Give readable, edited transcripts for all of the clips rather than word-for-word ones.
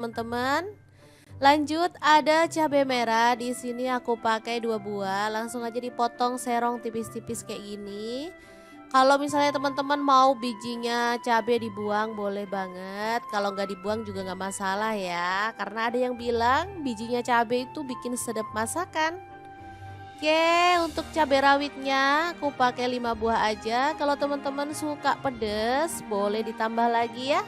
teman-teman. Lanjut ada cabai merah, di sini aku pakai 2 buah, langsung aja dipotong serong tipis-tipis kayak gini. Kalau misalnya teman-teman mau bijinya cabai dibuang boleh banget, kalau nggak dibuang juga nggak masalah ya, karena ada yang bilang bijinya cabai itu bikin sedap masakan. Oke, untuk cabai rawitnya aku pakai 5 buah aja. Kalau teman-teman suka pedes, boleh ditambah lagi ya.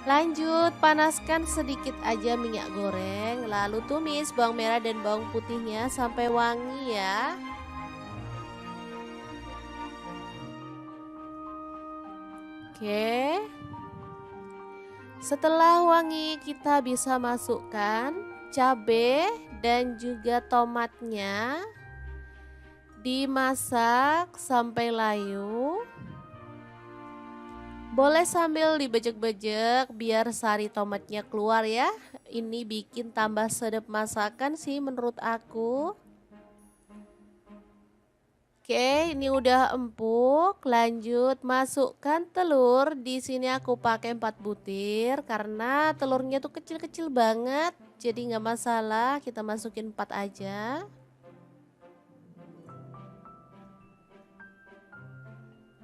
Lanjut, panaskan sedikit aja minyak goreng, lalu tumis bawang merah dan bawang putihnya sampai wangi ya. Oke. Setelah wangi, kita bisa masukkan cabai dan juga tomatnya. Dimasak sampai layu. Boleh sambil dibejek-bejek biar sari tomatnya keluar ya. Ini bikin tambah sedap masakan sih menurut aku. Oke, ini udah empuk. Lanjut masukkan telur. Di sini aku pakai 4 butir karena telurnya tuh kecil-kecil banget. Jadi nggak masalah, kita masukin 4 aja.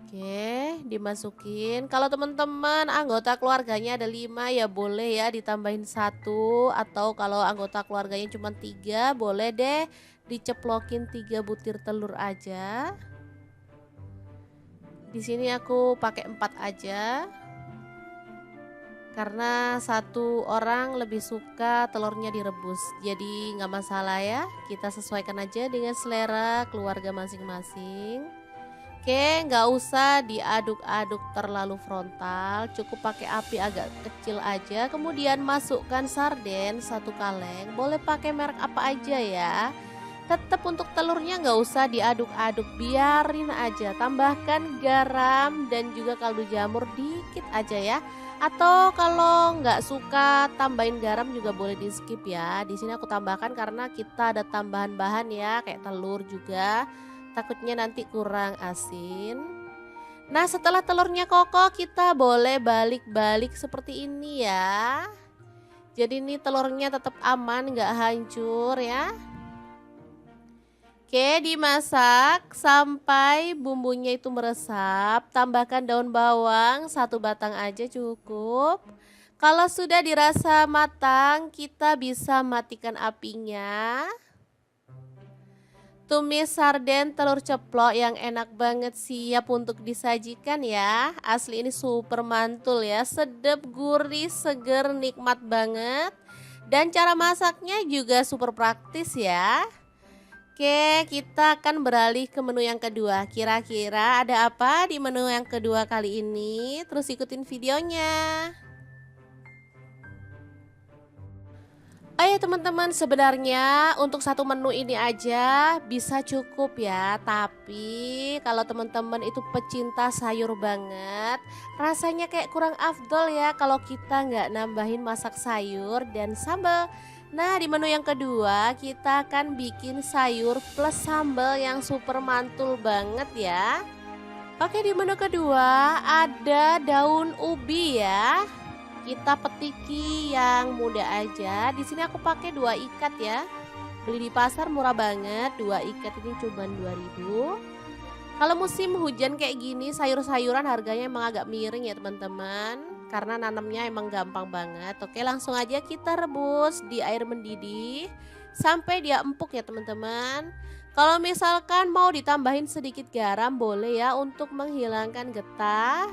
Oke, dimasukin. Kalau teman-teman anggota keluarganya ada 5 ya boleh ya ditambahin 1, atau kalau anggota keluarganya cuma 3 boleh deh diceplokin 3 butir telur aja. Di sini aku pakai 4 aja. Karena satu orang lebih suka telurnya direbus. Jadi nggak masalah ya. Kita sesuaikan aja dengan selera keluarga masing-masing. Oke, nggak usah diaduk-aduk terlalu frontal, cukup pakai api agak kecil aja. Kemudian masukkan sarden 1 kaleng, boleh pakai merek apa aja ya. Tetap untuk telurnya nggak usah diaduk-aduk, biarin aja. Tambahkan garam dan juga kaldu jamur dikit aja ya. Atau kalau nggak suka tambahin garam juga boleh di skip ya. Di sini aku tambahkan karena kita ada tambahan bahan ya, kayak telur juga. Takutnya nanti kurang asin. Nah, setelah telurnya kokoh, kita boleh balik-balik seperti ini ya. Jadi ini telurnya tetap aman, nggak hancur ya. Oke, dimasak sampai bumbunya itu meresap. Tambahkan daun bawang 1 batang aja cukup. Kalau sudah dirasa matang, kita bisa matikan apinya. Tumis sarden telur ceplok yang enak banget siap untuk disajikan ya. Asli ini super mantul ya, sedap, gurih, seger, nikmat banget. Dan cara masaknya juga super praktis ya. Oke, kita akan beralih ke menu yang kedua. Kira-kira ada apa di menu yang kedua kali ini? Terus ikutin videonya. Oh ya teman-teman, sebenarnya untuk satu menu ini aja bisa cukup ya. Tapi kalau teman-teman itu pecinta sayur banget, rasanya kayak kurang afdol ya kalau kita nggak nambahin masak sayur dan sambal. Nah, di menu yang kedua kita akan bikin sayur plus sambal yang super mantul banget ya. Oke, di menu kedua ada daun ubi ya. Kita petiki yang muda aja. Di sini aku pakai 2 ikat ya. Beli di pasar murah banget. 2 ikat ini cuma 2.000. Kalau musim hujan kayak gini, sayur-sayuran harganya emang agak miring ya teman-teman. Karena nanamnya emang gampang banget. Oke, langsung aja kita rebus di air mendidih sampai dia empuk ya teman-teman. Kalau misalkan mau ditambahin sedikit garam boleh ya untuk menghilangkan getah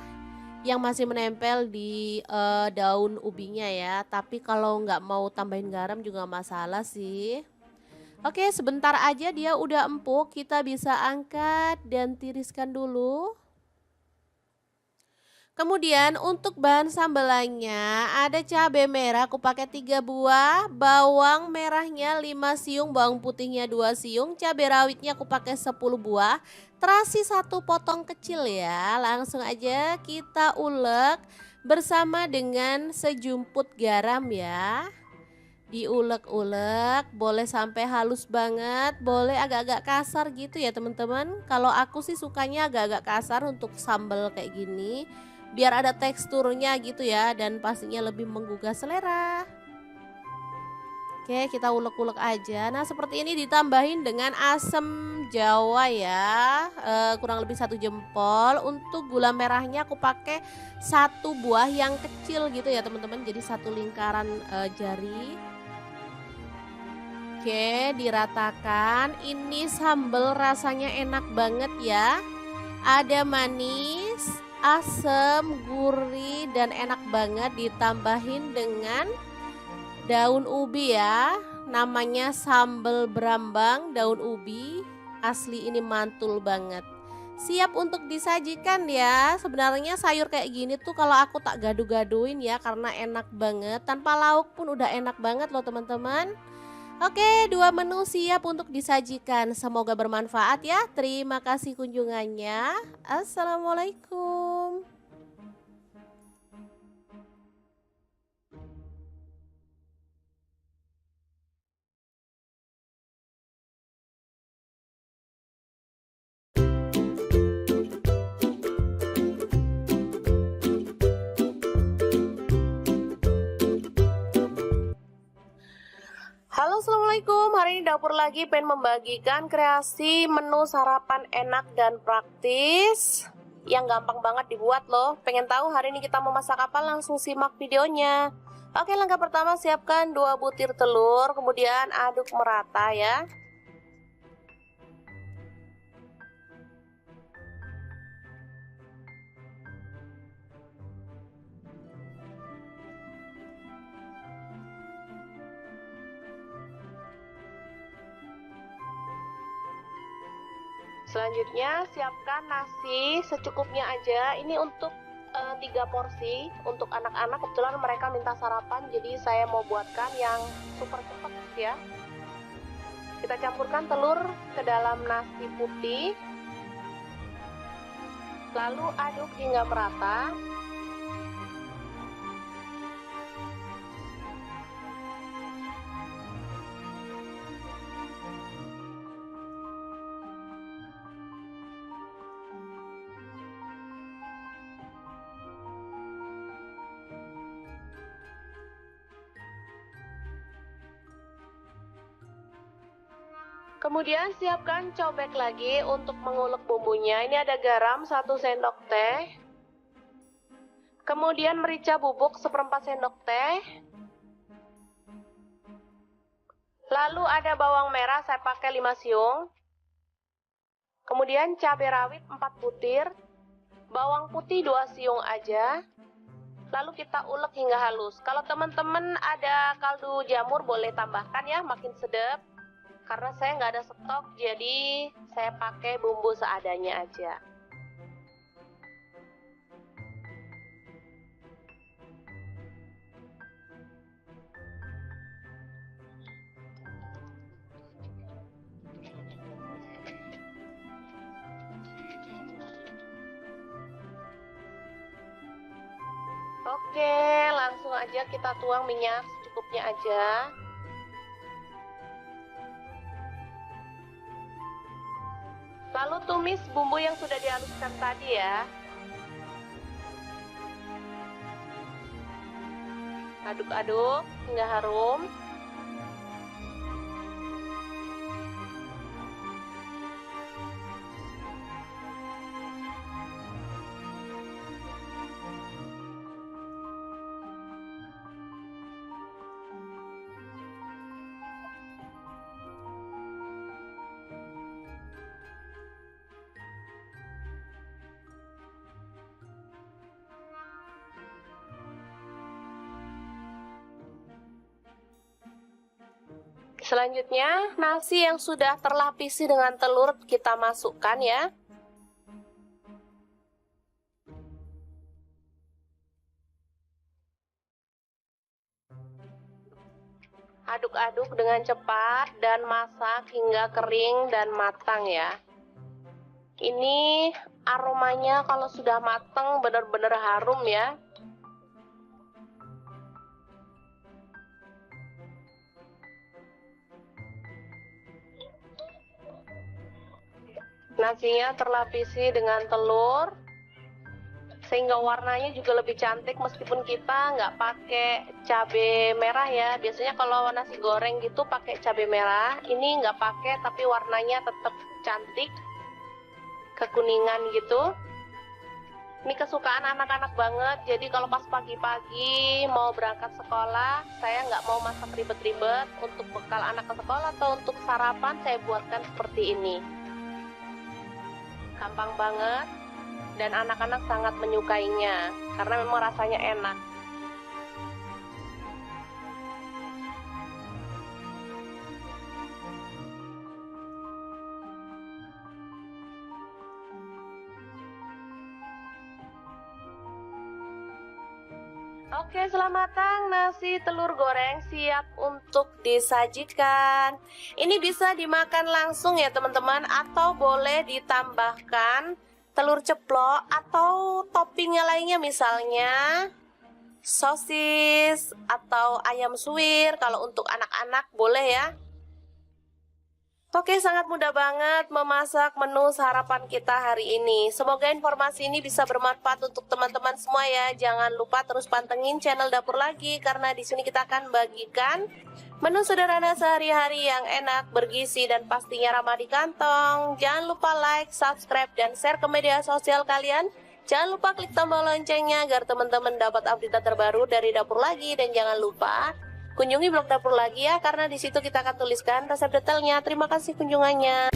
yang masih menempel di daun ubinya ya. Tapi kalau nggak mau tambahin garam juga nggak masalah sih. Oke, sebentar aja dia udah empuk, kita bisa angkat dan tiriskan dulu. Kemudian untuk bahan sambelannya ada cabai merah aku pakai 3 buah, bawang merahnya 5 siung, bawang putihnya 2 siung, cabai rawitnya aku pakai 10 buah, terasi 1 potong kecil ya. Langsung aja kita ulek bersama dengan sejumput garam ya. Diulek-ulek, boleh sampai halus banget, boleh agak-agak kasar gitu ya teman-teman. Kalau aku sih sukanya agak-agak kasar untuk sambal kayak gini, biar ada teksturnya gitu ya, dan pastinya lebih menggugah selera. Oke, kita ulek-ulek aja. Nah, seperti ini ditambahin dengan asam jawa ya, kurang lebih 1 jempol. Untuk gula merahnya aku pakai 1 buah yang kecil gitu ya teman-teman, jadi 1 lingkaran jari. Oke, diratakan. Ini sambal rasanya enak banget ya. Ada manis, asam, gurih, dan enak banget, ditambahin dengan daun ubi ya. Namanya sambal berambang daun ubi. Asli ini mantul banget. Siap untuk disajikan ya. Sebenarnya sayur kayak gini tuh kalau aku tak gaduh-gaduhin ya, karena enak banget. Tanpa lauk pun udah enak banget loh teman-teman. Oke, 2 menu siap untuk disajikan. Semoga bermanfaat ya. Terima kasih kunjungannya. Assalamualaikum. Halo, assalamualaikum. Hari ini dapur lagi pengen membagikan kreasi menu sarapan enak dan praktis yang gampang banget dibuat loh. Pengen tahu hari ini kita mau masak apa? Langsung simak videonya. Oke, langkah pertama siapkan 2 butir telur, kemudian aduk merata ya. Selanjutnya siapkan nasi secukupnya aja. Ini untuk 3 porsi untuk anak-anak. Kebetulan mereka minta sarapan, jadi saya mau buatkan yang super cepat ya. Kita campurkan telur ke dalam nasi putih, lalu aduk hingga merata. Kemudian siapkan cobek lagi untuk mengulek bumbunya. Ini ada garam 1 sendok teh. Kemudian merica bubuk 1/4 sendok teh. Lalu ada bawang merah, saya pakai 5 siung. Kemudian cabai rawit 4 butir. Bawang putih 2 siung aja. Lalu kita ulek hingga halus. Kalau teman-teman ada kaldu jamur boleh tambahkan ya, makin sedap. Karena saya nggak ada stok, jadi saya pakai bumbu seadanya aja. Oke, langsung aja kita tuang minyak secukupnya aja. Lalu tumis bumbu yang sudah dihaluskan tadi ya. Aduk-aduk hingga harum. Selanjutnya, nasi yang sudah terlapisi dengan telur kita masukkan ya. Aduk-aduk dengan cepat dan masak hingga kering dan matang ya. Ini aromanya kalau sudah matang benar-benar harum ya. Nasinya terlapisi dengan telur. sehingga warnanya juga lebih cantik meskipun kita nggak pakai cabai merah ya. Biasanya kalau nasi goreng gitu pakai cabai merah, ini nggak pakai tapi warnanya tetap cantik, kekuningan gitu. Ini kesukaan anak-anak banget, jadi kalau pas pagi-pagi mau berangkat sekolah, saya nggak mau masak ribet-ribet. Untuk bekal anak ke sekolah atau untuk sarapan, saya buatkan seperti ini. Gampang banget, dan anak-anak sangat menyukainya, karena memang rasanya enak. Oke, selamat matang, nasi telur goreng siap untuk disajikan. Ini bisa dimakan langsung ya teman-teman, atau boleh ditambahkan telur ceplok atau toppingnya lainnya, misalnya sosis atau ayam suwir. Kalau untuk anak-anak boleh ya. Oke, sangat mudah banget memasak menu sarapan kita hari ini. Semoga informasi ini bisa bermanfaat untuk teman-teman semua ya. Jangan lupa terus pantengin channel Dapur Lagi, karena di sini kita akan bagikan menu sederhana sehari-hari yang enak, bergizi, dan pastinya ramah di kantong. Jangan lupa like, subscribe, dan share ke media sosial kalian. Jangan lupa klik tombol loncengnya agar teman-teman dapat update terbaru dari Dapur Lagi. Dan jangan lupa kunjungi blog Dapur Lagi ya, karena di situ kita akan tuliskan resep detailnya. Terima kasih kunjungannya.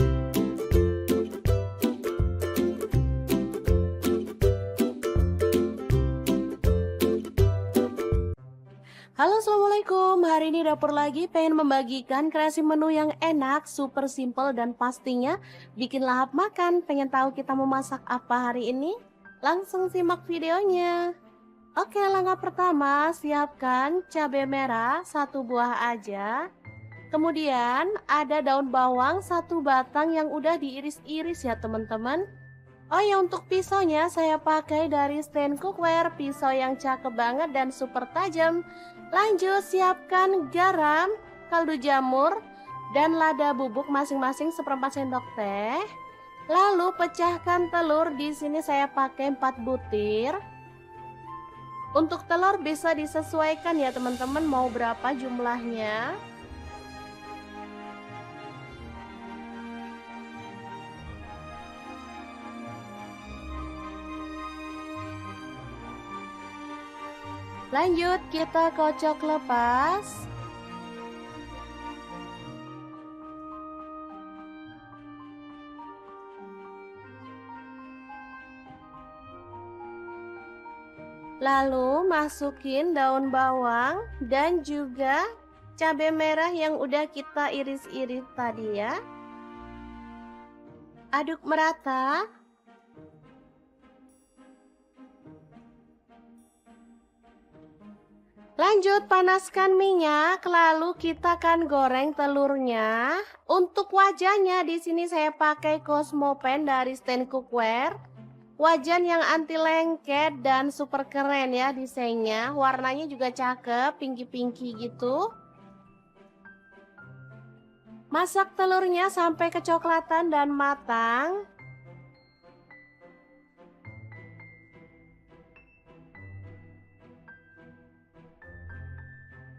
Halo, assalamualaikum. Hari ini Dapur Lagi pengen membagikan kreasi menu yang enak, super simple, dan pastinya bikin lahap makan. Pengen tahu kita mau masak apa hari ini? Langsung simak videonya. Oke, langkah pertama, siapkan cabai merah 1 buah aja. Kemudian ada daun bawang 1 batang yang udah diiris-iris ya teman-teman. Oh ya, untuk pisaunya saya pakai dari stand cookware, pisau yang cakep banget dan super tajam. Lanjut, siapkan garam, kaldu jamur, dan lada bubuk masing-masing 1/4 sendok teh. Lalu pecahkan telur, di sini saya pakai 4 butir. Untuk telur bisa disesuaikan ya teman-teman, mau berapa jumlahnya. Lanjut, kita kocok lepas. Lalu masukin daun bawang dan juga cabai merah yang udah kita iris-iris tadi ya. Aduk merata. Lanjut, panaskan minyak, lalu kita akan goreng telurnya. Untuk wajannya di sini saya pakai Cosmo Pan dari stand cookware. Wajan yang anti lengket dan super keren ya desainnya. Warnanya juga cakep, pinky-pinky gitu. Masak telurnya sampai kecoklatan dan matang.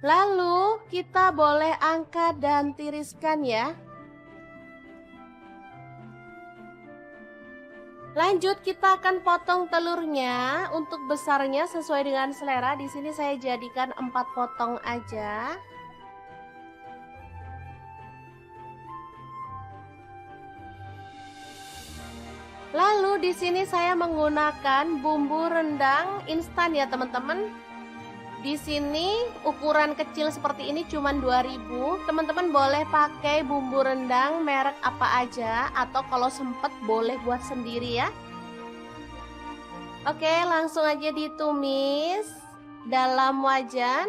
Lalu kita boleh angkat dan tiriskan ya. Lanjut, kita akan potong telurnya. Untuk besarnya sesuai dengan selera. Di sini saya jadikan 4 potong aja. Lalu di sini saya menggunakan bumbu rendang instan ya teman-teman. Di sini ukuran kecil seperti ini cuman 2000. Teman-teman boleh pakai bumbu rendang merek apa aja, atau kalau sempet boleh buat sendiri ya. Oke, langsung aja ditumis dalam wajan.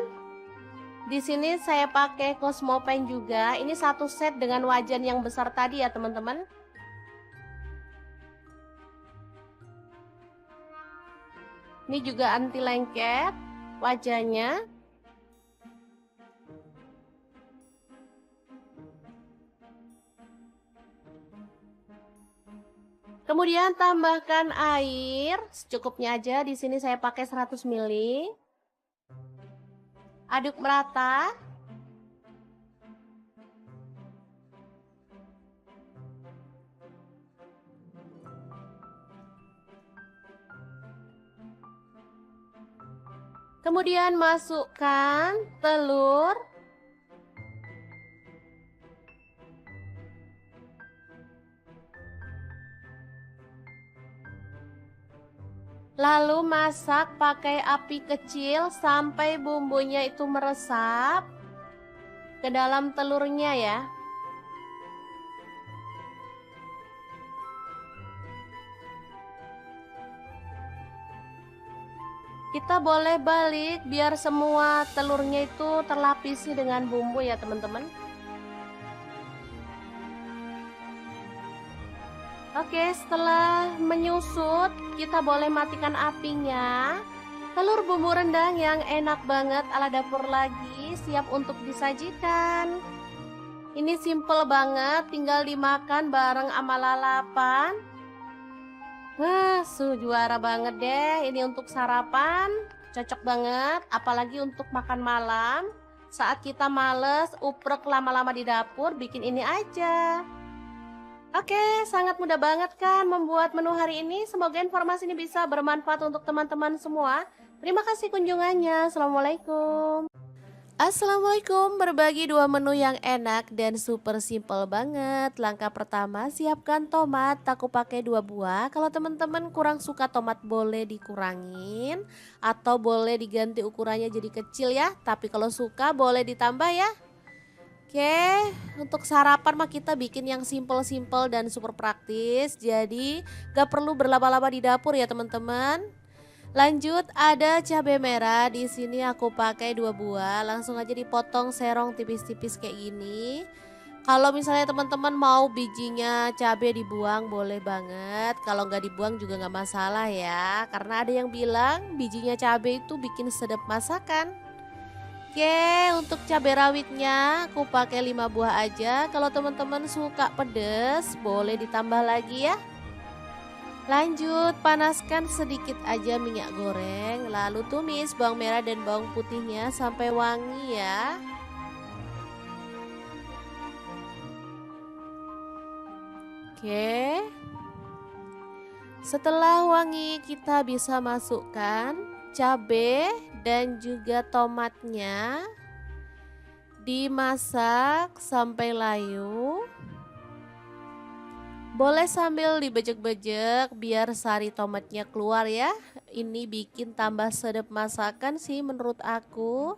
Di sini saya pakai Cosmo Pan juga. Ini 1 set dengan wajan yang besar tadi ya teman-teman. Ini juga anti lengket wajahnya. Kemudian tambahkan air secukupnya aja. Di sini saya pakai 100 ml. Aduk merata. Kemudian masukkan telur. Lalu masak pakai api kecil sampai bumbunya itu meresap ke dalam telurnya ya. Kita boleh balik biar semua telurnya itu terlapisi dengan bumbu ya teman-teman. Oke, setelah menyusut, kita boleh matikan apinya. Telur bumbu rendang yang enak banget ala dapur lagi, siap untuk disajikan. Ini simple banget, tinggal dimakan bareng sama lalapan. Juara banget deh, ini untuk sarapan, cocok banget. Apalagi untuk makan malam, saat kita males uprek lama-lama di dapur, bikin ini aja. Oke, sangat mudah banget kan membuat menu hari ini. Semoga informasi ini bisa bermanfaat untuk teman-teman semua. Terima kasih kunjungannya. Assalamualaikum. Assalamualaikum, berbagi dua menu yang enak dan super simple banget. Langkah pertama, siapkan tomat, aku pakai 2 buah. Kalau teman-teman kurang suka tomat boleh dikurangin atau boleh diganti ukurannya jadi kecil ya. Tapi kalau suka boleh ditambah ya. Oke, untuk sarapan mah kita bikin yang simple-simple dan super praktis. Jadi gak perlu berlama-lama di dapur ya teman-teman. Lanjut ada cabai merah, di sini aku pakai 2 buah. Langsung aja dipotong serong tipis-tipis kayak gini. Kalau misalnya teman-teman mau bijinya cabai dibuang boleh banget. Kalau nggak dibuang juga nggak masalah ya. Karena ada yang bilang bijinya cabai itu bikin sedap masakan. Oke, untuk cabai rawitnya aku pakai 5 buah aja. Kalau teman-teman suka pedas, boleh ditambah lagi ya. Lanjut, panaskan sedikit aja minyak goreng, lalu tumis bawang merah dan bawang putihnya sampai wangi ya. Oke. Setelah wangi, kita bisa masukkan cabai dan juga tomatnya, dimasak sampai layu. Boleh sambil dibejek-bejek biar sari tomatnya keluar ya. Ini bikin tambah sedap masakan sih menurut aku.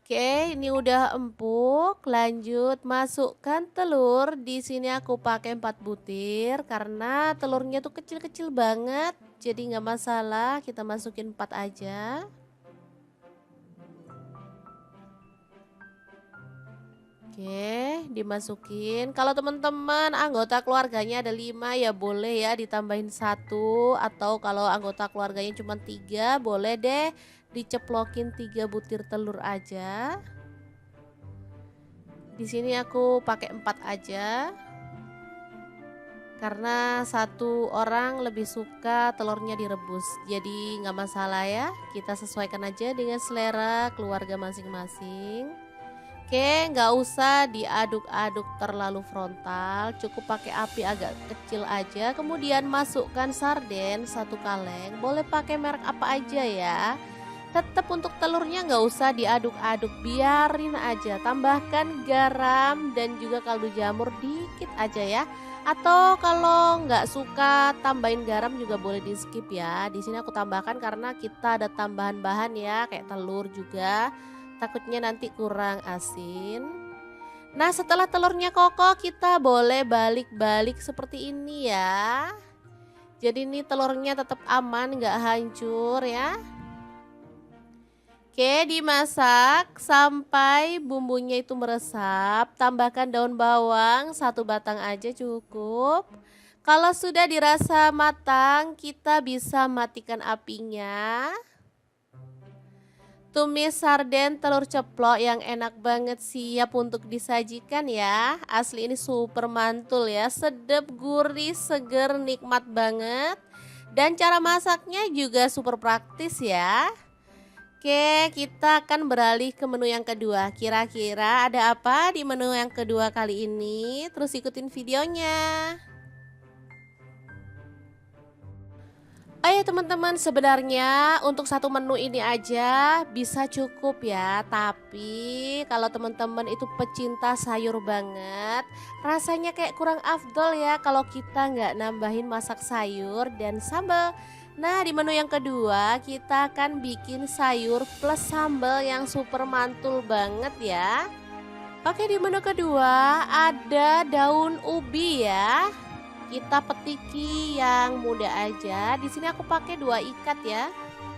Oke, ini udah empuk. Lanjut masukkan telur. Di sini aku pakai 4 butir karena telurnya tuh kecil-kecil banget. Jadi nggak masalah, kita masukin 4 aja. Oke, dimasukin. Kalau teman-teman anggota keluarganya ada 5 ya boleh ya ditambahin 1, atau kalau anggota keluarganya cuma 3 boleh deh diceplokin 3 butir telur aja. Di sini aku pakai 4 aja. Karena 1 orang lebih suka telurnya direbus. Jadi nggak masalah ya. Kita sesuaikan aja dengan selera keluarga masing-masing. Oke, nggak usah diaduk-aduk terlalu frontal, cukup pakai api agak kecil aja. Kemudian masukkan sarden 1 kaleng, boleh pakai merek apa aja ya. Tetap untuk telurnya nggak usah diaduk-aduk, biarin aja. Tambahkan garam dan juga kaldu jamur dikit aja ya. Atau kalau nggak suka tambahin garam juga boleh di skip ya. Di sini aku tambahkan karena kita ada tambahan bahan ya, kayak telur juga. Takutnya nanti kurang asin. Nah, setelah telurnya kokoh kita boleh balik-balik seperti ini ya. Jadi ini telurnya tetap aman, nggak hancur ya. Oke, dimasak sampai bumbunya itu meresap. Tambahkan daun bawang 1 batang aja cukup. Kalau sudah dirasa matang, kita bisa matikan apinya. Tumis sarden telur ceplok yang enak banget siap untuk disajikan ya. Asli ini super mantul ya, sedap, gurih, seger, nikmat banget. Dan cara masaknya juga super praktis ya. Oke, kita akan beralih ke menu yang kedua. Kira-kira ada apa di menu yang kedua kali ini? Terus ikutin videonya. Oh ya teman-teman, sebenarnya untuk satu menu ini aja bisa cukup ya. Tapi kalau teman-teman itu pecinta sayur banget, rasanya kayak kurang afdol ya kalau kita nggak nambahin masak sayur dan sambal. Nah, di menu yang kedua kita akan bikin sayur plus sambal yang super mantul banget ya. Oke, di menu kedua ada daun ubi ya. Kita petiki yang muda aja. Di sini aku pakai 2 ikat ya.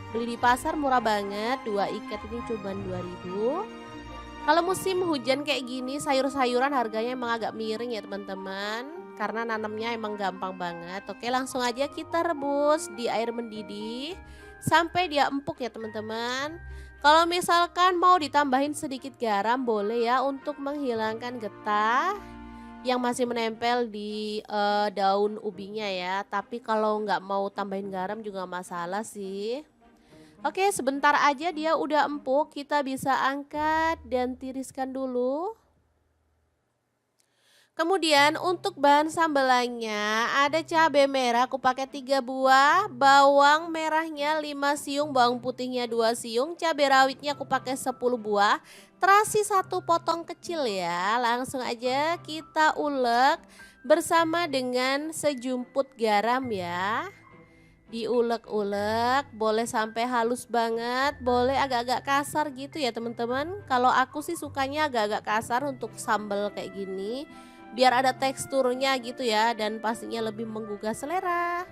Beli di pasar murah banget. 2 ikat ini cuma 2.000. Kalau musim hujan kayak gini, sayur-sayuran harganya emang agak miring ya teman-teman. Karena nanamnya emang gampang banget. Oke, langsung aja kita rebus di air mendidih sampai dia empuk ya teman-teman. Kalau misalkan mau ditambahin sedikit garam boleh ya untuk menghilangkan getah yang masih menempel di daun ubinya ya. Tapi kalau nggak mau tambahin garam juga masalah sih. Oke, sebentar aja dia udah empuk, kita bisa angkat dan tiriskan dulu. Kemudian untuk bahan sambelannya ada cabai merah aku pakai 3 buah, bawang merahnya 5 siung, bawang putihnya 2 siung, cabai rawitnya aku pakai 10 buah, terasi 1 potong kecil ya. Langsung aja kita ulek bersama dengan sejumput garam ya. Diulek-ulek, boleh sampai halus banget, boleh agak-agak kasar gitu ya teman-teman. Kalau aku sih sukanya agak-agak kasar untuk sambal kayak gini, biar ada teksturnya gitu ya dan pastinya lebih menggugah selera.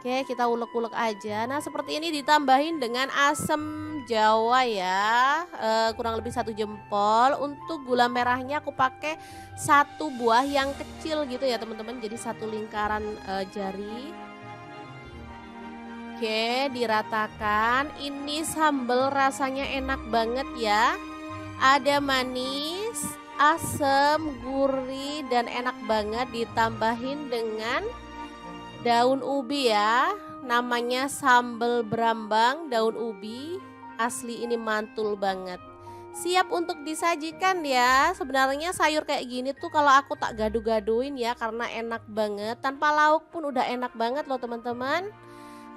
Oke, kita ulek-ulek aja. Nah, seperti ini ditambahin dengan asam jawa ya, kurang lebih 1 jempol. Untuk gula merahnya aku pakai 1 buah yang kecil gitu ya teman-teman, jadi 1 lingkaran jari. Oke, diratakan. Ini sambal rasanya enak banget ya. Ada manis, asam, gurih, dan enak banget ditambahin dengan daun ubi ya. Namanya sambal berambang daun ubi. Asli ini mantul banget. Siap untuk disajikan ya. Sebenarnya sayur kayak gini tuh kalau aku tak gaduh-gaduhin ya karena enak banget. Tanpa lauk pun udah enak banget loh teman-teman.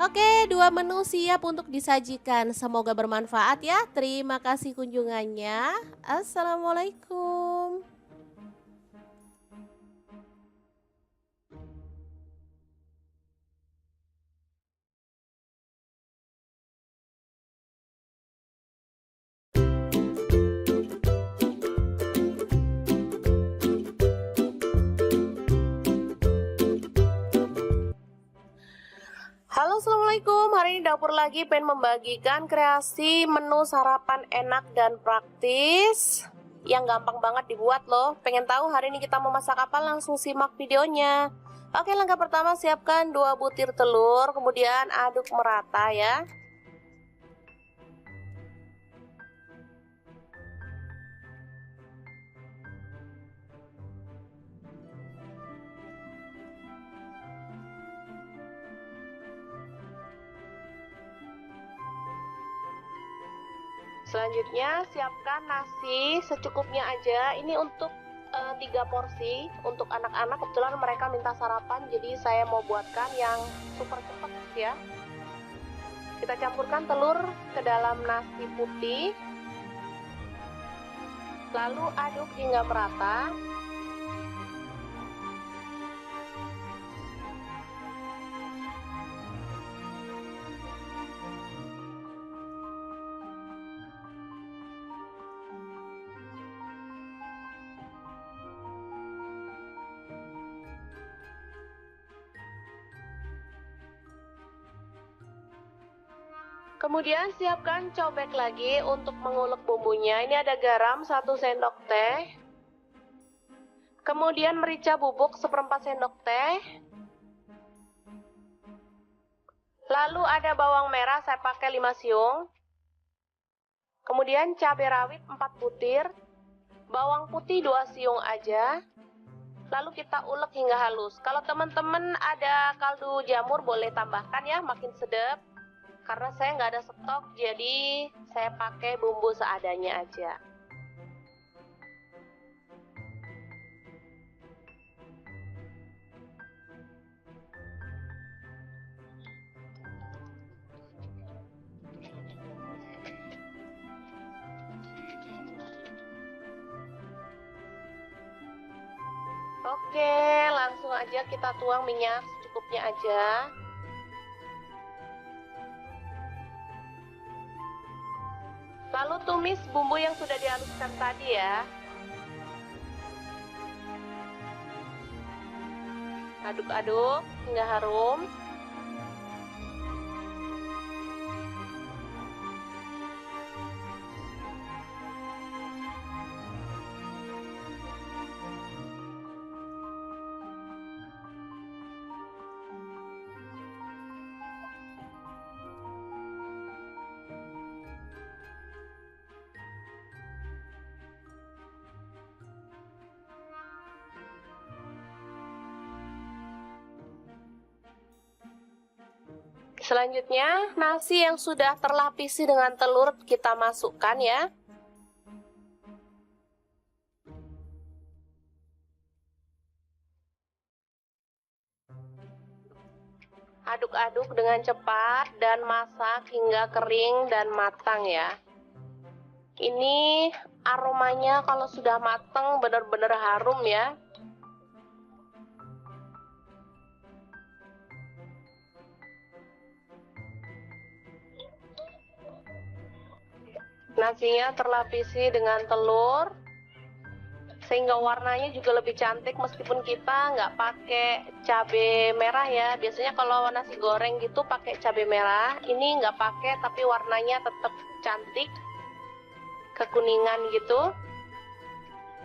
Oke, 2 menu siap untuk disajikan. Semoga bermanfaat ya. Terima kasih kunjungannya. Assalamualaikum. Halo, assalamualaikum. Hari ini dapur lagi pengen membagikan kreasi menu sarapan enak dan praktis yang gampang banget dibuat loh. Pengen tahu hari ini kita mau masak apa? Langsung simak videonya. Oke, langkah pertama siapkan 2 butir telur, kemudian aduk merata ya. Selanjutnya siapkan nasi secukupnya aja. Ini untuk 3 porsi untuk anak-anak. Kebetulan mereka minta sarapan, jadi saya mau buatkan yang super cepat ya. Kita campurkan telur ke dalam nasi putih, lalu aduk hingga merata. Kemudian siapkan cobek lagi untuk mengulek bumbunya. Ini ada garam 1 sendok teh. Kemudian merica bubuk 1/4 sendok teh. Lalu ada bawang merah, saya pakai 5 siung. Kemudian cabai rawit 4 butir, bawang putih 2 siung aja. Lalu kita ulek hingga halus. Kalau teman-teman ada kaldu jamur boleh tambahkan ya, makin sedap. Karena saya nggak ada stok, jadi saya pakai bumbu seadanya aja. Oke, langsung aja kita tuang minyak secukupnya aja. Lalu tumis bumbu yang sudah dihaluskan tadi ya. Aduk-aduk hingga harum. Selanjutnya, nasi yang sudah terlapisi dengan telur kita masukkan ya. Aduk-aduk dengan cepat dan masak hingga kering dan matang ya. Ini aromanya kalau sudah matang benar-benar harum ya. Nasinya terlapisi dengan telur sehingga warnanya juga lebih cantik meskipun kita nggak pakai cabai merah ya. Biasanya kalau nasi goreng gitu pakai cabai merah, ini nggak pakai tapi warnanya tetap cantik, kekuningan gitu.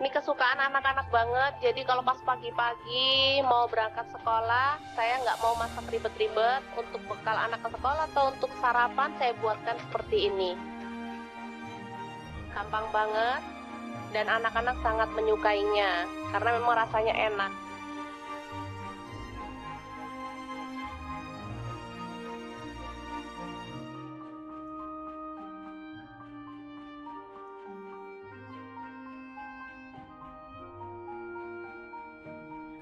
Ini kesukaan anak-anak banget, jadi kalau pas pagi-pagi mau berangkat sekolah, saya nggak mau masak ribet-ribet. Untuk bekal anak ke sekolah atau untuk sarapan saya buatkan seperti ini. Gampang banget dan anak-anak sangat menyukainya karena memang rasanya enak.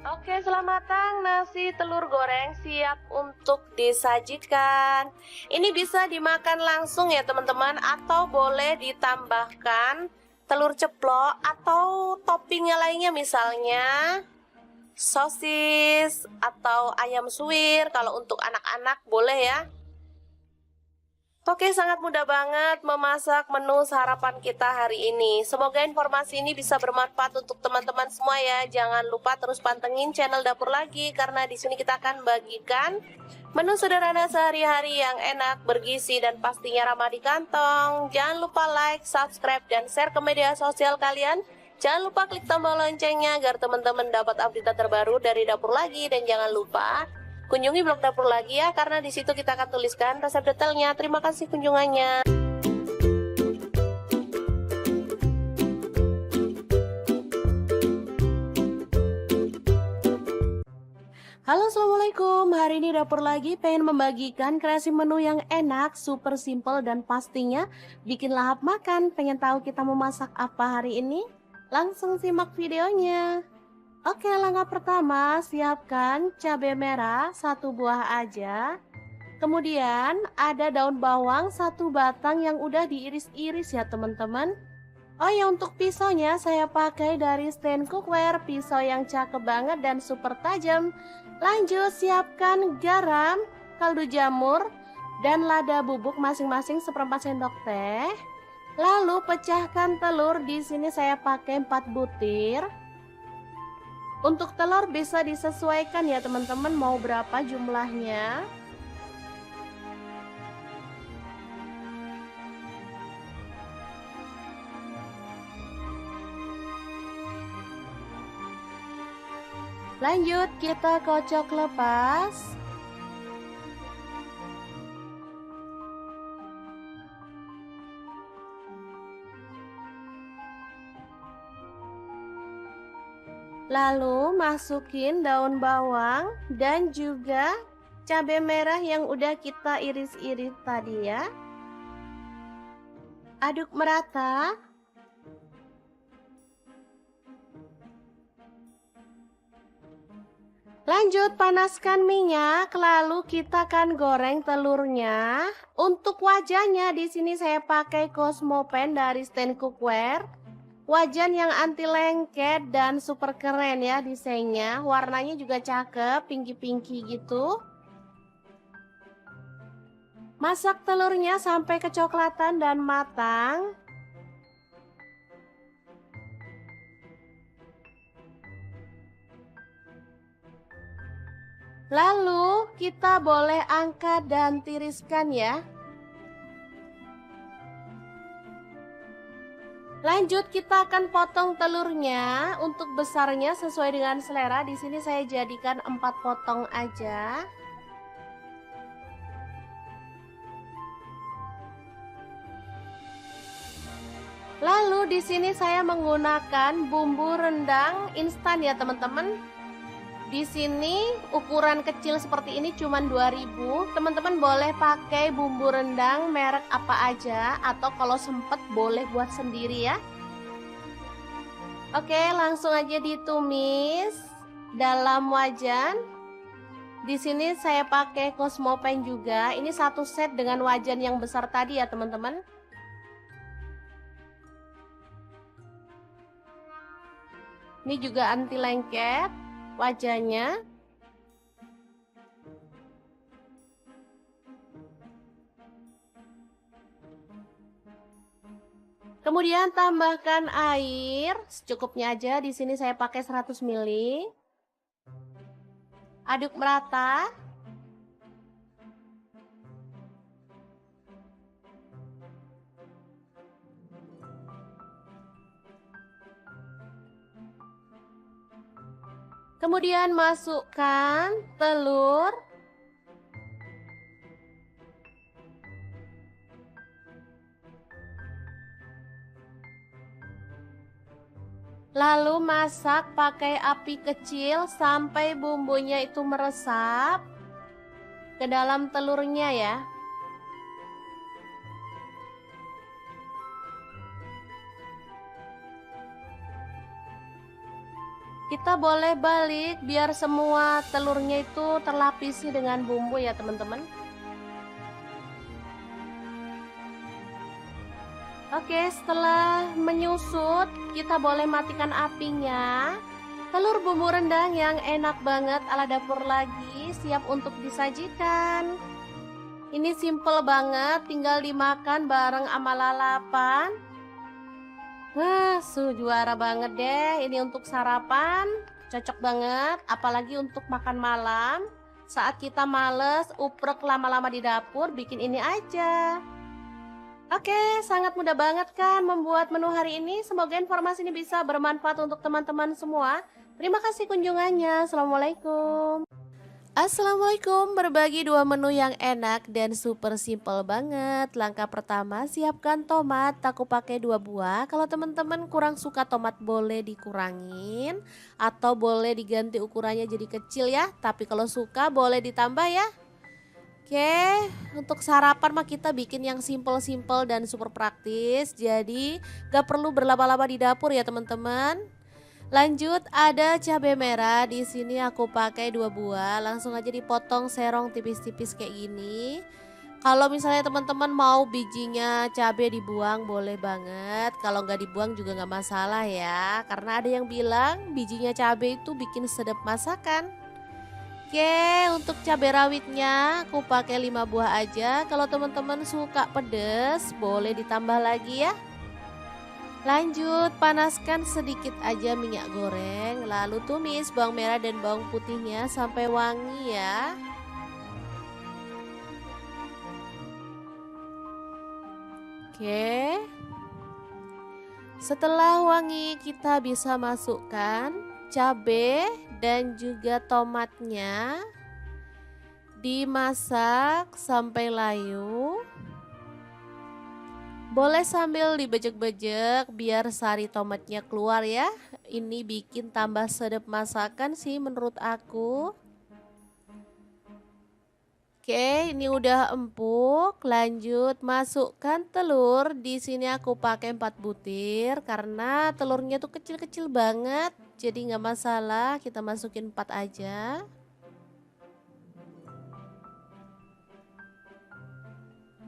Oke, selamat matang nasi telur goreng siap untuk disajikan. Ini bisa dimakan langsung ya teman-teman, atau boleh ditambahkan telur ceplok atau toppingnya lainnya, misalnya sosis atau ayam suwir. Kalau untuk anak-anak boleh ya. Oke, sangat mudah banget memasak menu sarapan kita hari ini. Semoga informasi ini bisa bermanfaat untuk teman-teman semua ya. Jangan lupa terus pantengin channel Dapur Lagi karena di sini kita akan bagikan menu sederhana sehari-hari yang enak, bergizi dan pastinya ramah di kantong. Jangan lupa like, subscribe dan share ke media sosial kalian. Jangan lupa klik tombol loncengnya agar teman-teman dapat update terbaru dari Dapur Lagi, dan jangan lupa kunjungi blog Dapur Lagi ya, karena di situ kita akan tuliskan resep detailnya. Terima kasih kunjungannya. Halo, assalamualaikum. Hari ini Dapur Lagi pengen membagikan kreasi menu yang enak, super simple dan pastinya bikin lahap makan. Pengen tahu kita mau masak apa hari ini? Langsung simak videonya. Oke, langkah pertama, siapkan cabai merah 1 buah aja. Kemudian ada daun bawang 1 batang yang udah diiris-iris ya teman-teman. Oh ya, untuk pisaunya saya pakai dari stand cookware, pisau yang cakep banget dan super tajam. Lanjut, siapkan garam, kaldu jamur, dan lada bubuk masing-masing 1/4 sendok teh. Lalu pecahkan telur, di sini saya pakai 4 butir. Untuk telur bisa disesuaikan ya teman-teman, mau berapa jumlahnya. Lanjut, kita kocok lepas. Lalu masukin daun bawang dan juga cabai merah yang udah kita iris-iris tadi ya. Aduk merata. Lanjut panaskan minyak, lalu kita akan goreng telurnya. Untuk wajahnya di sini saya pakai Cosmopan dari Stand Cookware. Wajan yang anti lengket dan super keren ya desainnya. Warnanya juga cakep, pinky-pinky gitu. Masak telurnya sampai kecoklatan dan matang. Lalu kita boleh angkat dan tiriskan ya. Lanjut kita akan potong telurnya. Untuk besarnya sesuai dengan selera. Di sini saya jadikan 4 potong aja. Lalu di sini saya menggunakan bumbu rendang instan ya teman-teman. Di sini ukuran kecil seperti ini cuma 2000. Teman-teman boleh pakai bumbu rendang merek apa aja atau kalau sempet boleh buat sendiri ya. Oke, langsung aja ditumis dalam wajan. Di sini saya pakai Cosmopan juga. Ini satu set dengan wajan yang besar tadi ya teman-teman. Ini juga anti lengket wajahnya. Kemudian tambahkan air secukupnya aja. Di sini saya pakai 100 ml. Aduk merata. Kemudian masukkan telur. Lalu masak pakai api kecil sampai bumbunya itu meresap ke dalam telurnya ya. Kita boleh balik biar semua telurnya itu terlapisi dengan bumbu ya teman-teman. Oke, setelah menyusut kita boleh matikan apinya. Telur bumbu rendang yang enak banget ala dapur lagi siap untuk disajikan. Ini simple banget, tinggal dimakan bareng sama lalapan. Wah, juara banget deh. Ini untuk sarapan, cocok banget. Apalagi untuk makan malam. Saat kita males, uprek lama-lama di dapur, bikin ini aja. Oke, sangat mudah banget kan membuat menu hari ini. Semoga informasi ini bisa bermanfaat untuk teman-teman semua. Terima kasih kunjungannya. Assalamualaikum. Assalamualaikum, berbagi 2 menu yang enak dan super simple banget. Langkah pertama, siapkan tomat, aku pakai 2 buah. Kalau teman-teman kurang suka tomat boleh dikurangin atau boleh diganti ukurannya jadi kecil ya. Tapi kalau suka boleh ditambah ya. Oke, untuk sarapan mah kita bikin yang simple-simple dan super praktis. Jadi gak perlu berlama-lama di dapur ya teman-teman. Lanjut ada cabai merah, di sini aku pakai 2 buah, langsung aja dipotong serong tipis-tipis kayak gini. Kalau misalnya teman-teman mau bijinya cabai dibuang boleh banget, kalau nggak dibuang juga nggak masalah ya, karena ada yang bilang bijinya cabai itu bikin sedap masakan. Oke, untuk cabai rawitnya aku pakai 5 buah aja. Kalau teman-teman suka pedas boleh ditambah lagi ya. Lanjut, panaskan sedikit aja minyak goreng, lalu tumis bawang merah dan bawang putihnya sampai wangi ya. Oke. Setelah wangi kita bisa masukkan cabai dan juga tomatnya. Dimasak sampai layu. Boleh sambil dibejek-bejek biar sari tomatnya keluar ya. ini bikin tambah sedap masakan sih menurut aku. Oke, ini udah empuk. Lanjut masukkan telur. Di sini aku pakai 4 butir karena telurnya tuh kecil-kecil banget. Jadi nggak masalah, kita masukin 4 aja.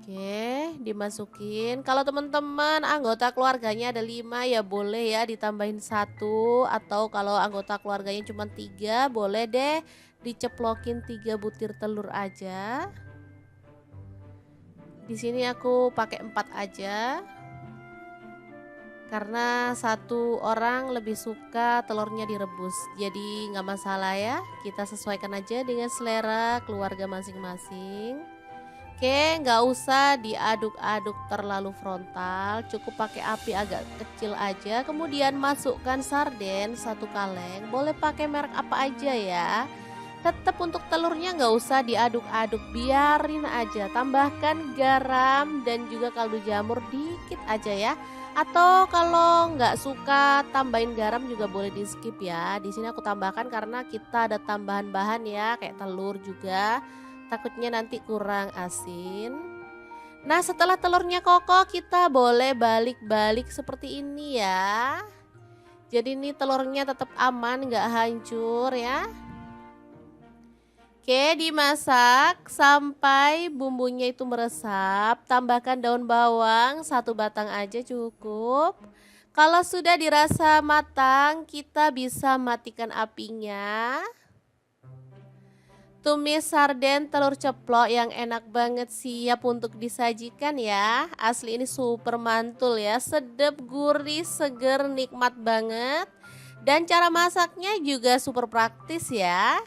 Oke, dimasukin. Kalau teman-teman anggota keluarganya ada 5 ya boleh ya ditambahin satu, atau kalau anggota keluarganya cuma 3 boleh deh diceplokin 3 butir telur aja. Di sini aku pakai 4 aja. Karena satu orang lebih suka telurnya direbus. Jadi nggak masalah ya. Kita sesuaikan aja dengan selera keluarga masing-masing. Oke, nggak usah diaduk-aduk terlalu frontal, cukup pakai api agak kecil aja. Kemudian masukkan sarden 1 kaleng, boleh pakai merek apa aja ya. Tetap untuk telurnya nggak usah diaduk-aduk, biarin aja. Tambahkan garam dan juga kaldu jamur dikit aja ya. Atau kalau nggak suka tambahin garam juga boleh di skip ya. Di sini aku tambahkan karena kita ada tambahan bahan ya, kayak telur juga. Takutnya nanti kurang asin. Nah, setelah telurnya kokoh, kita boleh balik-balik seperti ini ya. Jadi ini telurnya tetap aman, nggak hancur ya. Oke, dimasak sampai bumbunya itu meresap. Tambahkan daun bawang 1 batang aja cukup. Kalau sudah dirasa matang, kita bisa matikan apinya. Tumis sarden telur ceplok yang enak banget siap untuk disajikan ya. Asli ini super mantul ya, sedap, gurih, seger, nikmat banget. Dan cara masaknya juga super praktis ya.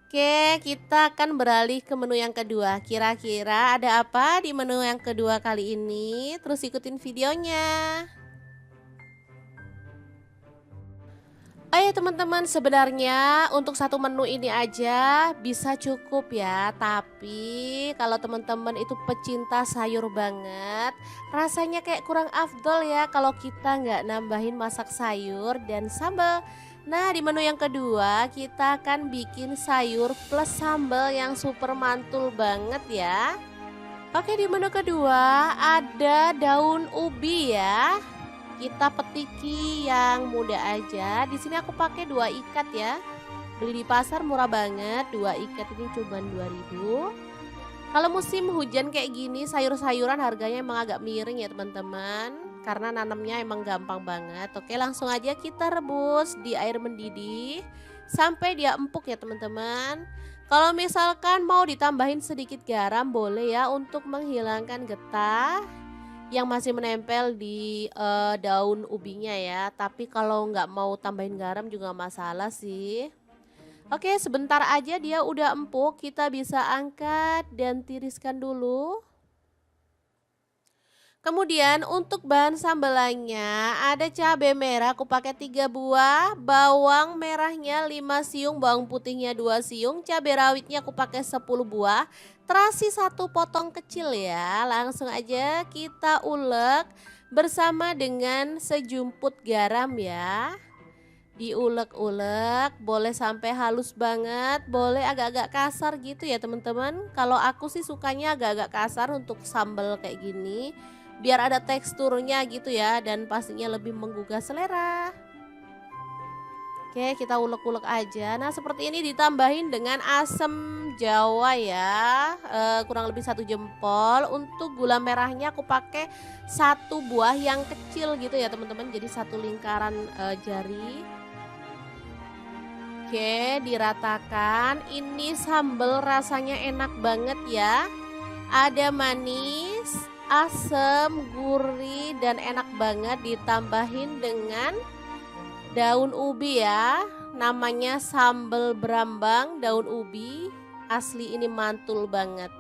Oke, kita akan beralih ke menu yang kedua. Kira-kira ada apa di menu yang kedua kali ini? Terus ikutin videonya. Oh ya teman-teman, sebenarnya untuk satu menu ini aja bisa cukup ya. Tapi kalau teman-teman itu pecinta sayur banget, rasanya kayak kurang afdol ya kalau kita nggak nambahin masak sayur dan sambal. Nah, di menu yang kedua kita akan bikin sayur plus sambal yang super mantul banget ya. Oke, di menu kedua ada daun ubi ya. Kita petiki yang muda aja. Di sini aku pakai 2 ikat ya. Beli di pasar murah banget. 2 ikat ini cuma 2.000. Kalau musim hujan kayak gini, sayur-sayuran harganya emang agak miring ya teman-teman. Karena nanamnya emang gampang banget. Oke, langsung aja kita rebus di air mendidih sampai dia empuk ya teman-teman. Kalau misalkan mau ditambahin sedikit garam boleh ya untuk menghilangkan getah yang masih menempel di daun ubinya ya. Tapi kalau nggak mau tambahin garam juga nggak masalah sih. Oke, sebentar aja dia udah empuk, kita bisa angkat dan tiriskan dulu. Kemudian untuk bahan sambelannya ada cabai merah aku pakai 3 buah, bawang merahnya 5 siung, bawang putihnya 2 siung, cabai rawitnya aku pakai 10 buah, terasi 1 potong kecil ya. Langsung aja kita ulek bersama dengan sejumput garam ya. Diulek-ulek, boleh sampai halus banget, boleh agak-agak kasar gitu ya teman-teman. Kalau aku sih sukanya agak-agak kasar untuk sambal kayak gini, biar ada teksturnya gitu ya dan pastinya lebih menggugah selera. Oke, kita ulek-ulek aja. Nah, seperti ini ditambahin dengan asam jawa ya, kurang lebih 1 jempol. Untuk gula merahnya aku pakai 1 buah yang kecil gitu ya teman-teman, jadi 1 lingkaran jari. Oke, diratakan. Ini sambal rasanya enak banget ya. Ada manis, asam, gurih, dan enak banget ditambahin dengan daun ubi ya. Namanya sambal berambang daun ubi. Asli ini mantul banget.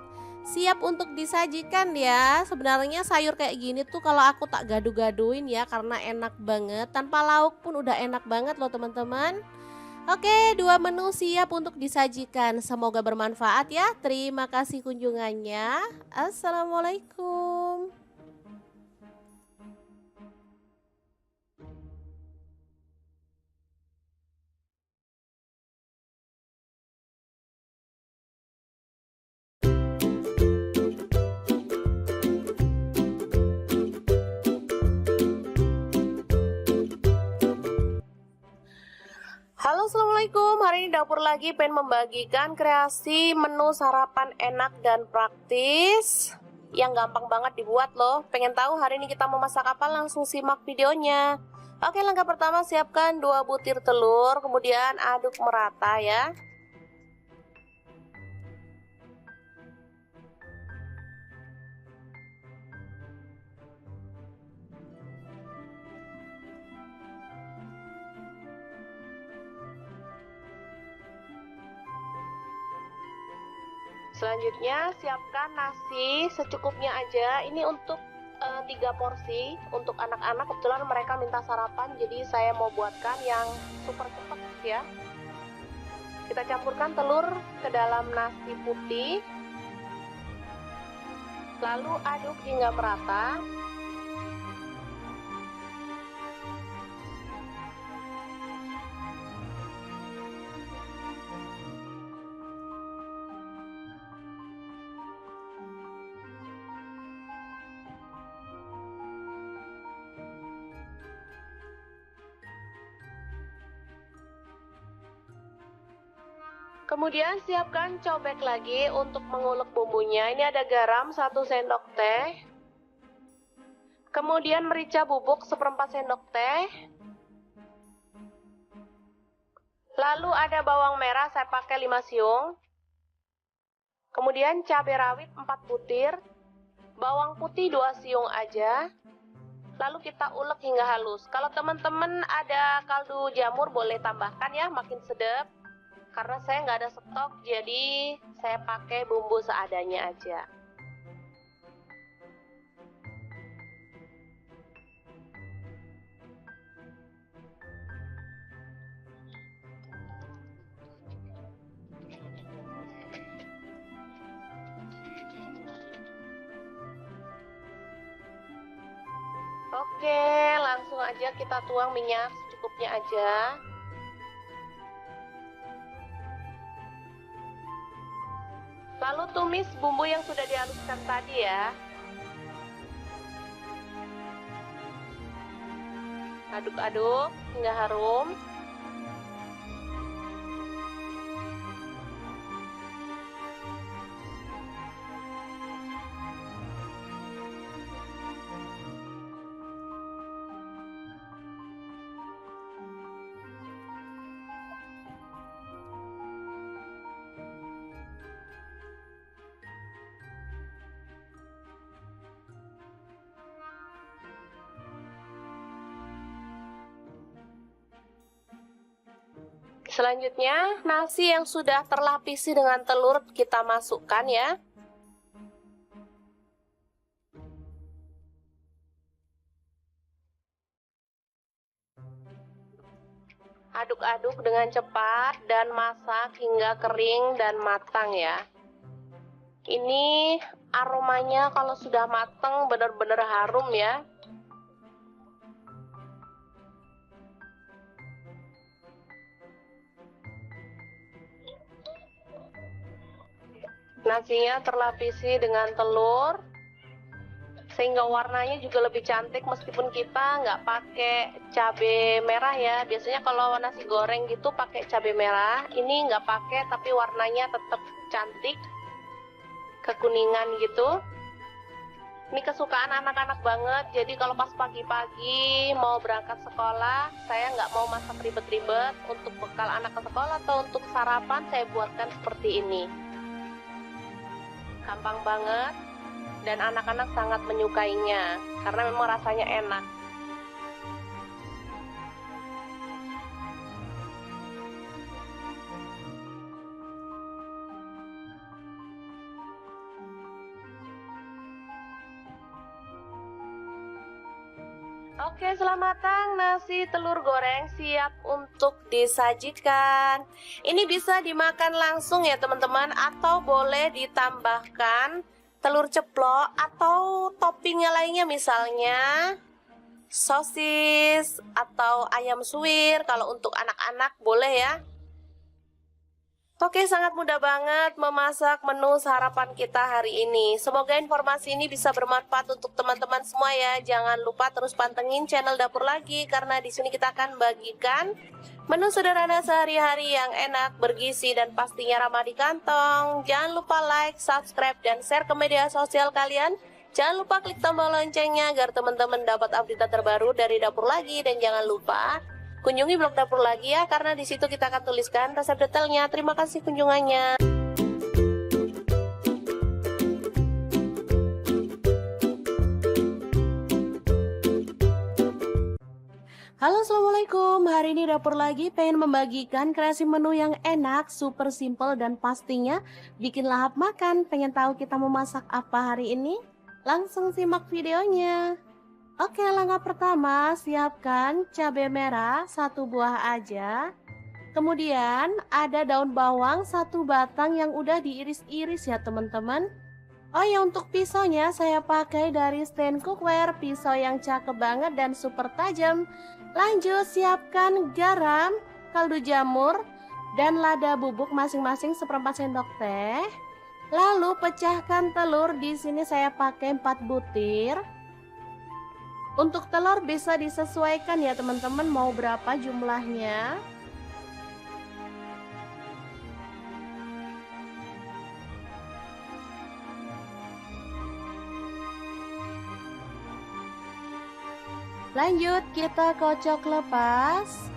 Siap untuk disajikan ya. Sebenarnya sayur kayak gini tuh kalau aku tak gaduh-gaduhin ya karena enak banget. Tanpa lauk pun udah enak banget loh teman-teman. Oke, 2 menu siap untuk disajikan. Semoga bermanfaat ya. Terima kasih kunjungannya. Assalamualaikum. Assalamualaikum, hari ini dapur lagi pengen membagikan kreasi menu sarapan enak dan praktis yang gampang banget dibuat loh. Pengen tahu hari ini kita mau masak apa? Langsung simak videonya. Oke, langkah pertama siapkan 2 butir telur, kemudian aduk merata ya. Selanjutnya siapkan nasi secukupnya aja. Ini untuk 3 porsi untuk anak-anak. Kebetulan mereka minta sarapan, jadi saya mau buatkan yang super cepat ya. Kita campurkan telur ke dalam nasi putih, lalu aduk hingga merata. Kemudian siapkan cobek lagi untuk mengulek bumbunya. Ini ada garam 1 sendok teh. Kemudian merica bubuk 1/4 sendok teh. Lalu ada bawang merah, saya pakai 5 siung. Kemudian cabai rawit 4 butir. Bawang putih 2 siung aja. Lalu kita ulek hingga halus. Kalau teman-teman ada kaldu jamur boleh tambahkan ya, makin sedap. Karena saya nggak ada stok, jadi saya pakai bumbu seadanya aja. Oke, langsung aja kita tuang minyak secukupnya aja. Lalu tumis bumbu yang sudah dihaluskan tadi ya. Aduk-aduk hingga harum. Selanjutnya, nasi yang sudah terlapisi dengan telur kita masukkan ya. Aduk-aduk dengan cepat dan masak hingga kering dan matang ya. Ini aromanya kalau sudah matang benar-benar harum ya. Nasinya terlapisi dengan telur sehingga warnanya juga lebih cantik meskipun kita nggak pakai cabai merah ya. Biasanya kalau nasi goreng gitu pakai cabai merah, ini nggak pakai tapi warnanya tetap cantik, kekuningan gitu. Ini kesukaan anak-anak banget, jadi kalau pas pagi-pagi mau berangkat sekolah, saya nggak mau masak ribet-ribet. Untuk bekal anak ke sekolah atau untuk sarapan saya buatkan seperti ini. Gampang banget dan anak-anak sangat menyukainya karena memang rasanya enak. Oke, selamat matang nasi telur goreng siap untuk disajikan. Ini bisa dimakan langsung ya teman-teman, atau boleh ditambahkan telur ceplok atau toppingnya lainnya, misalnya sosis atau ayam suwir. Kalau untuk anak-anak boleh ya. Oke, sangat mudah banget memasak menu sarapan kita hari ini. Semoga informasi ini bisa bermanfaat untuk teman-teman semua ya. Jangan lupa terus pantengin channel Dapur Lagi karena di sini kita akan bagikan menu sederhana sehari-hari yang enak, bergizi dan pastinya ramah di kantong. Jangan lupa like, subscribe dan share ke media sosial kalian. Jangan lupa klik tombol loncengnya agar teman-teman dapat update terbaru dari Dapur Lagi dan jangan lupa kunjungi blog Dapur Lagi ya, karena di situ kita akan tuliskan resep detailnya. Terima kasih kunjungannya. Halo, assalamualaikum. Hari ini Dapur Lagi pengen membagikan kreasi menu yang enak, super simple dan pastinya bikin lahap makan. Pengen tahu kita mau masak apa hari ini? Langsung simak videonya. Oke, langkah pertama siapkan cabai merah 1 buah aja. Kemudian ada daun bawang 1 batang yang udah diiris-iris ya teman-teman. Oh ya, untuk pisaunya saya pakai dari stand cookware, pisau yang cakep banget dan super tajam. Lanjut siapkan garam, kaldu jamur, dan lada bubuk masing-masing 1/4 sendok teh. Lalu pecahkan telur, di sini saya pakai 4 butir. Untuk telur bisa disesuaikan ya teman-teman, mau berapa jumlahnya. Lanjut kita kocok lepas.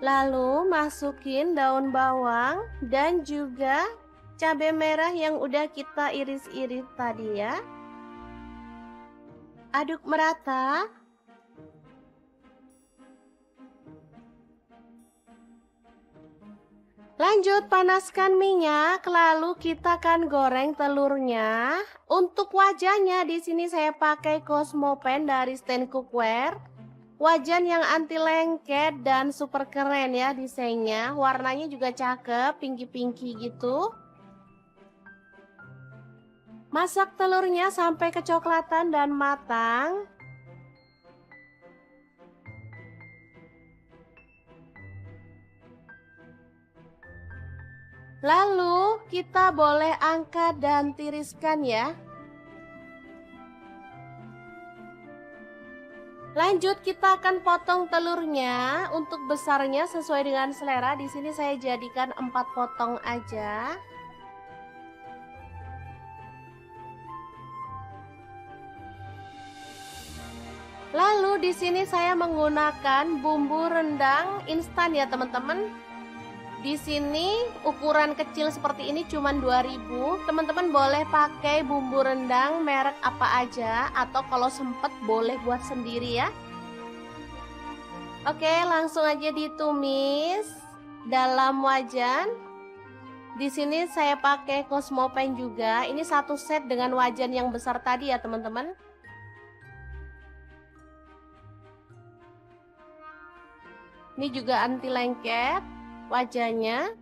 Lalu masukin daun bawang dan juga cabai merah yang udah kita iris-iris tadi ya. Aduk merata. Lanjut panaskan minyak, lalu kita akan goreng telurnya. Untuk wajahnya di sini saya pakai Cosmopan dari stand cookware. Wajan yang anti lengket dan super keren ya desainnya. Warnanya juga cakep, pinky-pinky gitu. Masak telurnya sampai kecoklatan dan matang. Lalu kita boleh angkat dan tiriskan ya. Lanjut kita akan potong telurnya. Untuk besarnya sesuai dengan selera. Di sini saya jadikan 4 potong aja. Lalu di sini saya menggunakan bumbu rendang instan ya teman-teman. Di sini ukuran kecil seperti ini cuma 2000. Teman-teman boleh pakai bumbu rendang merek apa aja atau kalau sempet boleh buat sendiri ya. Oke, langsung aja ditumis dalam wajan. Di sini saya pakai Cosmopan juga. Ini 1 set dengan wajan yang besar tadi ya teman-teman. Ini juga anti lengket wajahnya.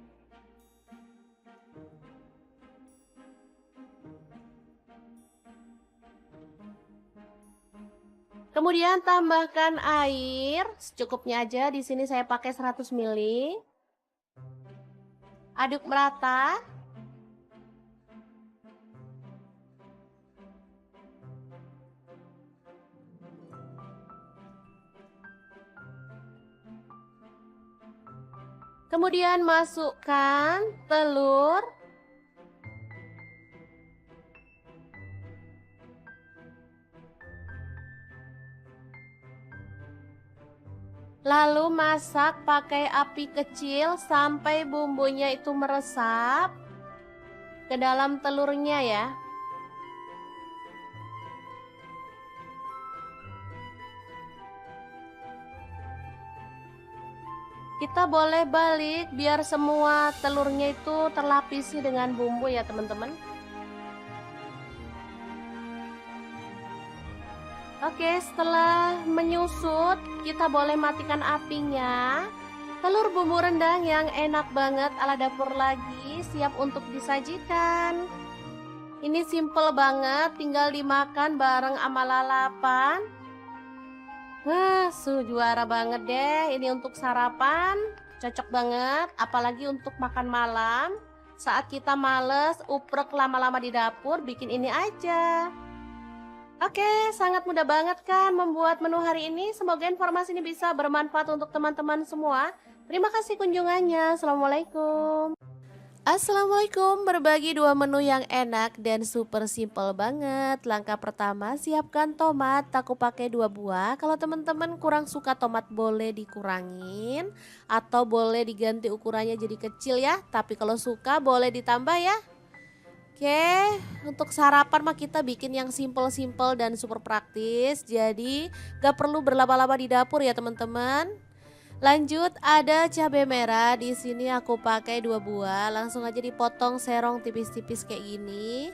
Kemudian tambahkan air secukupnya aja. Di sini saya pakai 100 ml. Aduk merata. Kemudian masukkan telur. Lalu masak pakai api kecil sampai bumbunya itu meresap ke dalam telurnya ya. Kita boleh balik biar semua telurnya itu terlapisi dengan bumbu ya teman-teman. Oke, setelah menyusut kita boleh matikan apinya. Telur bumbu rendang yang enak banget ala Dapur Lagi siap untuk disajikan. Ini simple banget, tinggal dimakan bareng sama lalapan. Wah, juara banget deh. Ini untuk sarapan, cocok banget. Apalagi untuk makan malam. Saat kita males, uprek lama-lama di dapur, bikin ini aja. Oke, sangat mudah banget kan membuat menu hari ini. Semoga informasi ini bisa bermanfaat untuk teman-teman semua. Terima kasih kunjungannya. Assalamualaikum. Assalamualaikum, berbagi dua menu yang enak dan super simple banget. Langkah pertama, siapkan tomat, aku pakai 2 buah. Kalau teman-teman kurang suka tomat boleh dikurangin atau boleh diganti ukurannya jadi kecil ya. Tapi kalau suka boleh ditambah ya. Oke, untuk sarapan mah kita bikin yang simple-simple dan super praktis. Jadi gak perlu berlama-lama di dapur ya teman-teman. Lanjut ada cabai merah, di sini aku pakai 2 buah, langsung aja dipotong serong tipis-tipis kayak gini.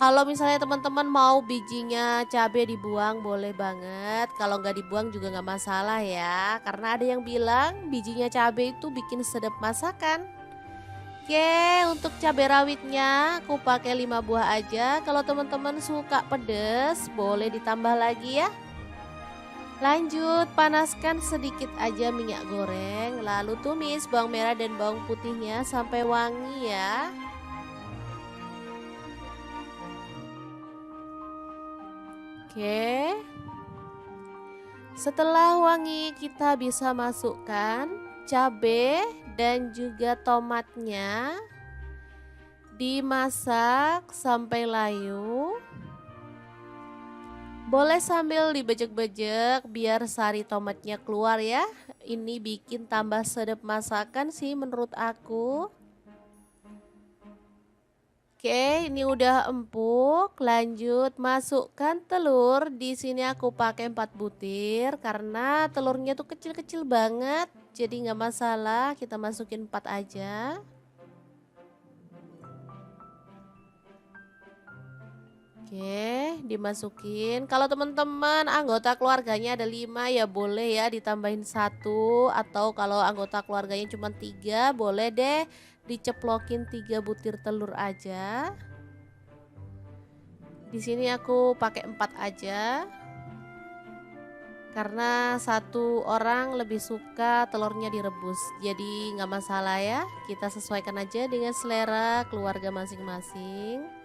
Kalau misalnya teman-teman mau bijinya cabai dibuang boleh banget, kalau nggak dibuang juga nggak masalah ya, karena ada yang bilang bijinya cabai itu bikin sedap masakan. Oke, untuk cabai rawitnya aku pakai 5 buah aja. Kalau teman-teman suka pedes boleh ditambah lagi ya. Lanjut, panaskan sedikit aja minyak goreng, lalu tumis bawang merah dan bawang putihnya sampai wangi ya. Oke. Setelah wangi, kita bisa masukkan cabai dan juga tomatnya. Dimasak sampai layu. Boleh sambil dibejek-bejek biar sari tomatnya keluar ya. Ini bikin tambah sedap masakan sih menurut aku. Oke, ini udah empuk. Lanjut masukkan telur. Di sini aku pakai 4 butir karena telurnya tuh kecil-kecil banget. Jadi nggak masalah, kita masukin 4 aja. Oke, dimasukin. Kalau teman-teman anggota keluarganya ada 5 ya boleh ya ditambahin 1, atau kalau anggota keluarganya cuma 3 boleh deh diceplokin 3 butir telur aja. Di sini aku pakai 4 aja. Karena 1 orang lebih suka telurnya direbus. Jadi nggak masalah ya. Kita sesuaikan aja dengan selera keluarga masing-masing.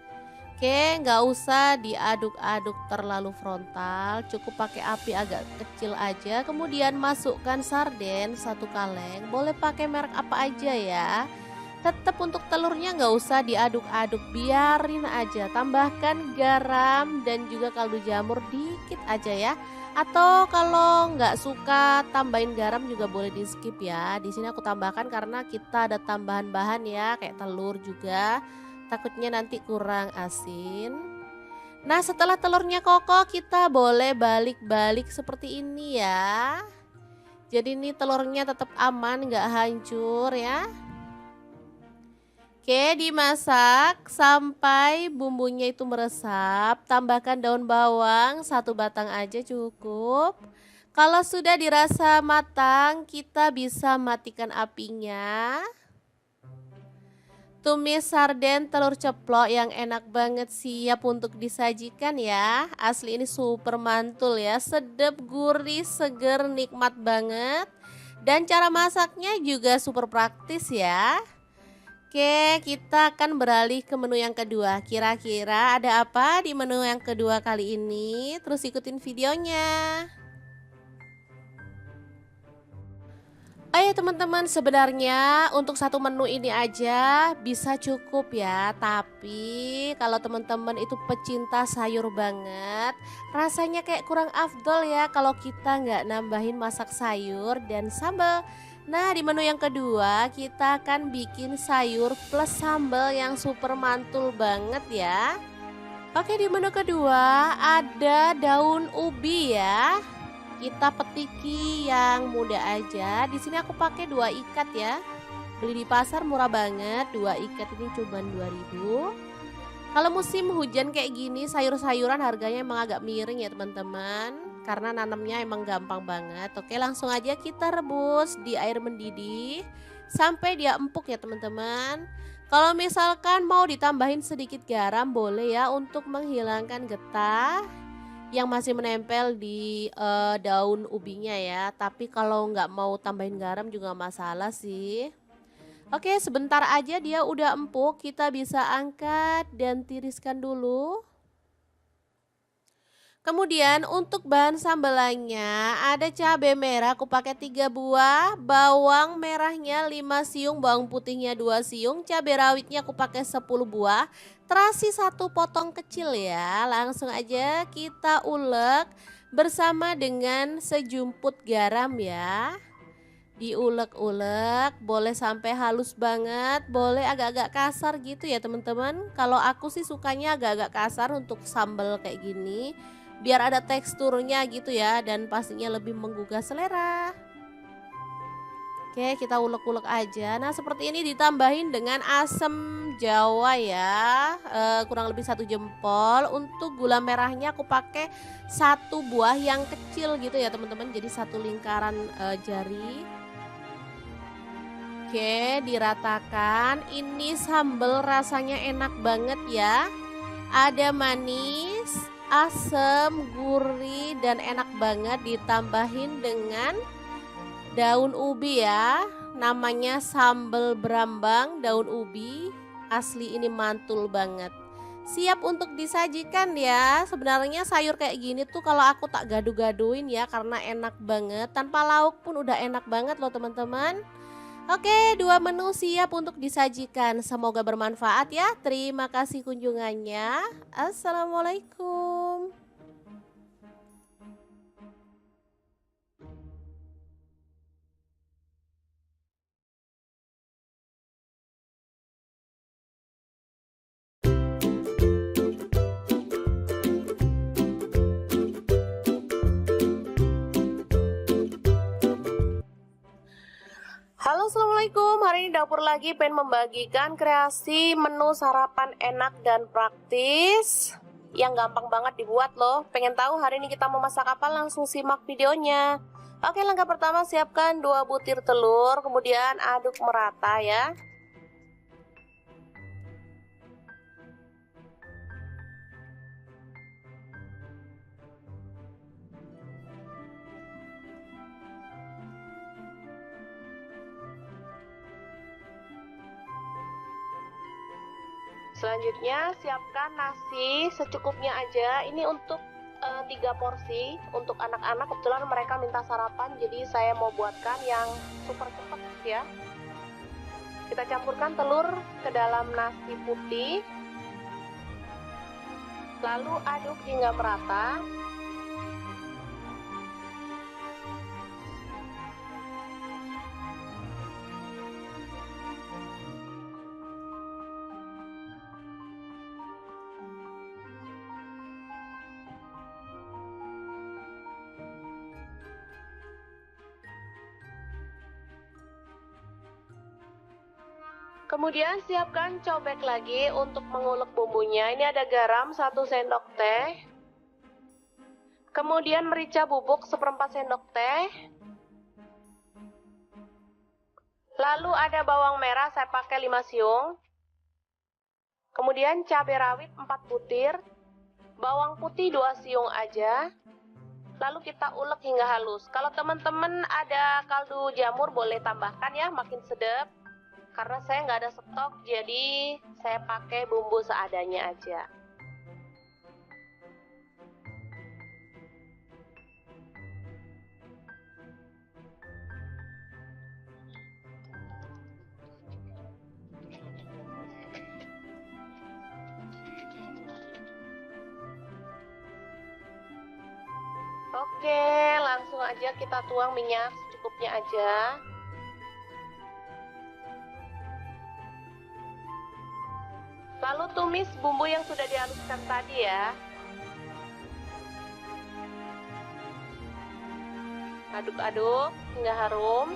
Oke, nggak usah diaduk-aduk terlalu frontal, cukup pakai api agak kecil aja. Kemudian masukkan sarden 1 kaleng, boleh pakai merek apa aja ya. Tetap untuk telurnya nggak usah diaduk-aduk, biarin aja. Tambahkan garam dan juga kaldu jamur dikit aja ya. Atau kalau nggak suka tambahin garam juga boleh di skip ya. Di sini aku tambahkan karena kita ada tambahan bahan ya, kayak telur juga. Takutnya nanti kurang asin. Nah, setelah telurnya kokoh kita boleh balik-balik seperti ini ya. Jadi ini telurnya tetap aman, nggak hancur ya. Oke, dimasak sampai bumbunya itu meresap. Tambahkan daun bawang 1 batang aja cukup. Kalau sudah dirasa matang, kita bisa matikan apinya. Tumis sarden telur ceplok yang enak banget siap untuk disajikan ya. Asli ini super mantul ya, sedap, gurih, seger, nikmat banget. Dan cara masaknya juga super praktis ya. Oke, kita akan beralih ke menu yang kedua. Kira-kira ada apa di menu yang kedua kali ini? Terus ikutin videonya. Oh ya teman-teman, sebenarnya untuk satu menu ini aja bisa cukup ya. Tapi kalau teman-teman itu pecinta sayur banget, rasanya kayak kurang afdol ya kalau kita nggak nambahin masak sayur dan sambal. Nah, di menu yang kedua kita akan bikin sayur plus sambal yang super mantul banget ya. Oke, di menu kedua ada daun ubi ya. Kita petiki yang muda aja. Di sini aku pakai 2 ikat ya. Beli di pasar murah banget. 2 ikat ini cuma 2.000. Kalau musim hujan kayak gini, sayur-sayuran harganya emang agak miring ya teman-teman. Karena nanamnya emang gampang banget. Oke, langsung aja kita rebus di air mendidih sampai dia empuk ya teman-teman. Kalau misalkan mau ditambahin sedikit garam boleh ya untuk menghilangkan getah yang masih menempel di, daun ubinya ya. Tapi kalau nggak mau tambahin garam juga nggak masalah sih. Oke, sebentar aja dia udah empuk, kita bisa angkat dan tiriskan dulu. Kemudian untuk bahan sambelannya ada cabai merah aku pakai 3 buah, bawang merahnya 5 siung, bawang putihnya 2 siung, cabai rawitnya aku pakai 10 buah, terasi 1 potong kecil ya. Langsung aja kita ulek bersama dengan sejumput garam ya. Diulek-ulek, boleh sampai halus banget, boleh agak-agak kasar gitu ya teman-teman. Kalau aku sih sukanya agak-agak kasar untuk sambal kayak gini, biar ada teksturnya gitu ya dan pastinya lebih menggugah selera. Oke, kita ulek-ulek aja. Nah, seperti ini ditambahin dengan asam jawa ya, kurang lebih 1 jempol. Untuk gula merahnya aku pakai 1 buah yang kecil gitu ya teman-teman, jadi 1 lingkaran jari. Oke, diratakan. Ini sambal rasanya enak banget ya. Ada manis, asam, gurih, dan enak banget ditambahin dengan daun ubi ya. Namanya sambal berambang daun ubi. Asli ini mantul banget. Siap untuk disajikan ya. Sebenarnya sayur kayak gini tuh kalau aku tak gaduh-gaduhin ya karena enak banget. Tanpa lauk pun udah enak banget loh teman-teman. Oke, 2 menu siap untuk disajikan. Semoga bermanfaat ya. Terima kasih kunjungannya. Assalamualaikum. Halo, assalamualaikum. Hari ini dapur lagi pengen membagikan kreasi menu sarapan enak dan praktis yang gampang banget dibuat loh. Pengen tahu hari ini kita mau masak apa? Langsung simak videonya. Oke, langkah pertama siapkan 2 butir telur, kemudian aduk merata ya. Selanjutnya siapkan nasi secukupnya aja. Ini untuk 3 porsi untuk anak-anak. Kebetulan mereka minta sarapan, jadi saya mau buatkan yang super cepat ya. Kita campurkan telur ke dalam nasi putih, lalu aduk hingga merata. Kemudian siapkan cobek lagi untuk mengulek bumbunya. Ini ada garam 1 sendok teh. Kemudian merica bubuk 1/4 sendok teh. Lalu ada bawang merah saya pakai 5 siung. Kemudian cabai rawit 4 butir. Bawang putih 2 siung aja. Lalu kita ulek hingga halus. Kalau teman-teman ada kaldu jamur boleh tambahkan ya, makin sedap. Karena saya nggak ada stok, jadi saya pakai bumbu seadanya aja. Oke, langsung aja kita tuang minyak secukupnya aja. Lalu tumis bumbu yang sudah dihaluskan tadi ya. Aduk-aduk hingga harum.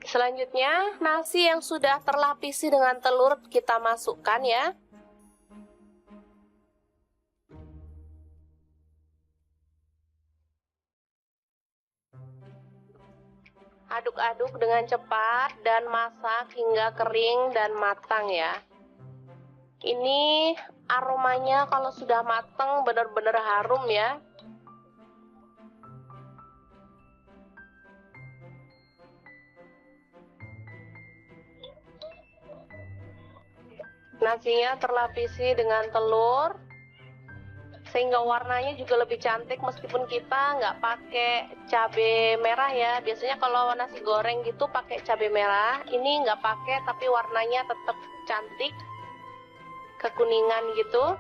Selanjutnya, nasi yang sudah terlapisi dengan telur kita masukkan ya. Aduk-aduk dengan cepat dan masak hingga kering dan matang ya. Ini aromanya kalau sudah matang benar-benar harum ya. Nasinya terlapisi dengan telur sehingga warnanya juga lebih cantik meskipun kita nggak pakai cabai merah ya. Biasanya kalau nasi goreng gitu pakai cabai merah, ini nggak pakai tapi warnanya tetap cantik, kekuningan gitu.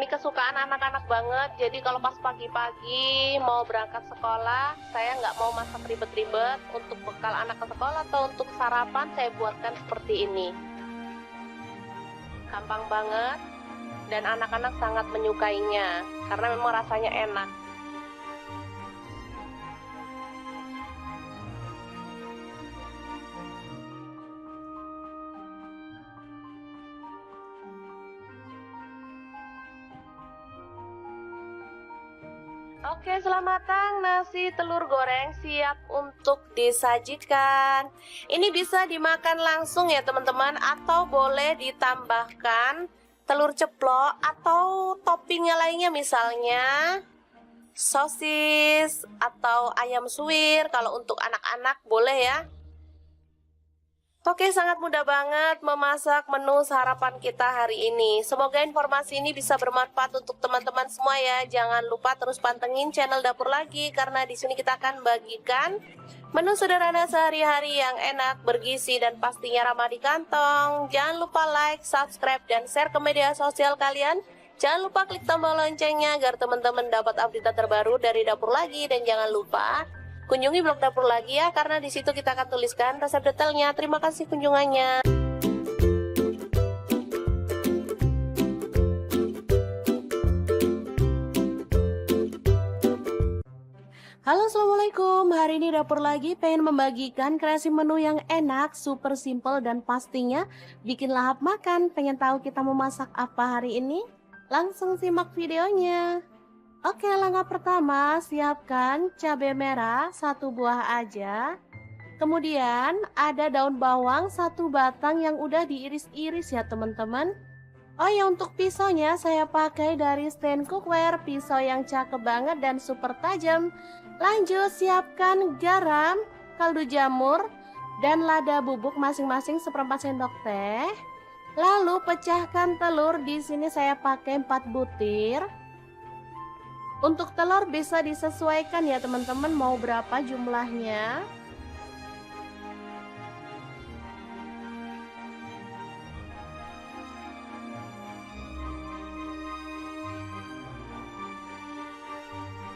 Ini kesukaan anak-anak banget, jadi kalau pas pagi-pagi mau berangkat sekolah, saya nggak mau masak ribet-ribet. Untuk bekal anak ke sekolah atau untuk sarapan saya buatkan seperti ini. Gampang banget dan anak-anak sangat menyukainya karena memang rasanya enak. Oke, selamat matang, nasi telur goreng siap untuk disajikan. Ini bisa dimakan langsung ya teman-teman, atau boleh ditambahkan telur ceplok atau toppingnya lainnya, misalnya sosis atau ayam suwir. Kalau untuk anak-anak boleh ya. Oke, sangat mudah banget memasak menu sarapan kita hari ini. Semoga informasi ini bisa bermanfaat untuk teman-teman semua ya. Jangan lupa terus pantengin channel Dapur Lagi karena di sini kita akan bagikan menu sederhana sehari-hari yang enak, bergizi dan pastinya ramah di kantong. Jangan lupa like, subscribe dan share ke media sosial kalian. Jangan lupa klik tombol loncengnya agar teman-teman dapat update terbaru dari Dapur Lagi, dan jangan lupa kunjungi blog Dapur Lagi ya, karena di situ kita akan tuliskan resep detailnya. Terima kasih kunjungannya. Halo, assalamualaikum. Hari ini Dapur Lagi pengen membagikan kreasi menu yang enak, super simple dan pastinya bikin lahap makan. Pengen tahu kita mau masak apa hari ini? Langsung simak videonya. Oke, langkah pertama, siapkan cabai merah 1 buah aja. Kemudian ada daun bawang 1 batang yang udah diiris-iris ya teman-teman. Oh ya, untuk pisaunya saya pakai dari stand cookware, pisau yang cakep banget dan super tajam. Lanjut, siapkan garam, kaldu jamur, dan lada bubuk masing-masing 1/4 sendok teh. Lalu pecahkan telur, di sini saya pakai 4 butir. Untuk telur bisa disesuaikan ya teman-teman, mau berapa jumlahnya.